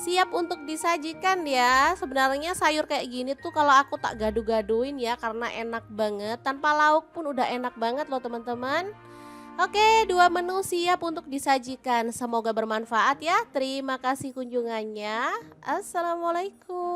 Siap untuk disajikan ya. Sebenarnya sayur kayak gini tuh kalau aku tak gaduh-gaduhin ya karena enak banget. Tanpa lauk pun udah enak banget loh teman-teman. Oke, 2 menu siap untuk disajikan. Semoga bermanfaat ya. Terima kasih kunjungannya. Assalamualaikum.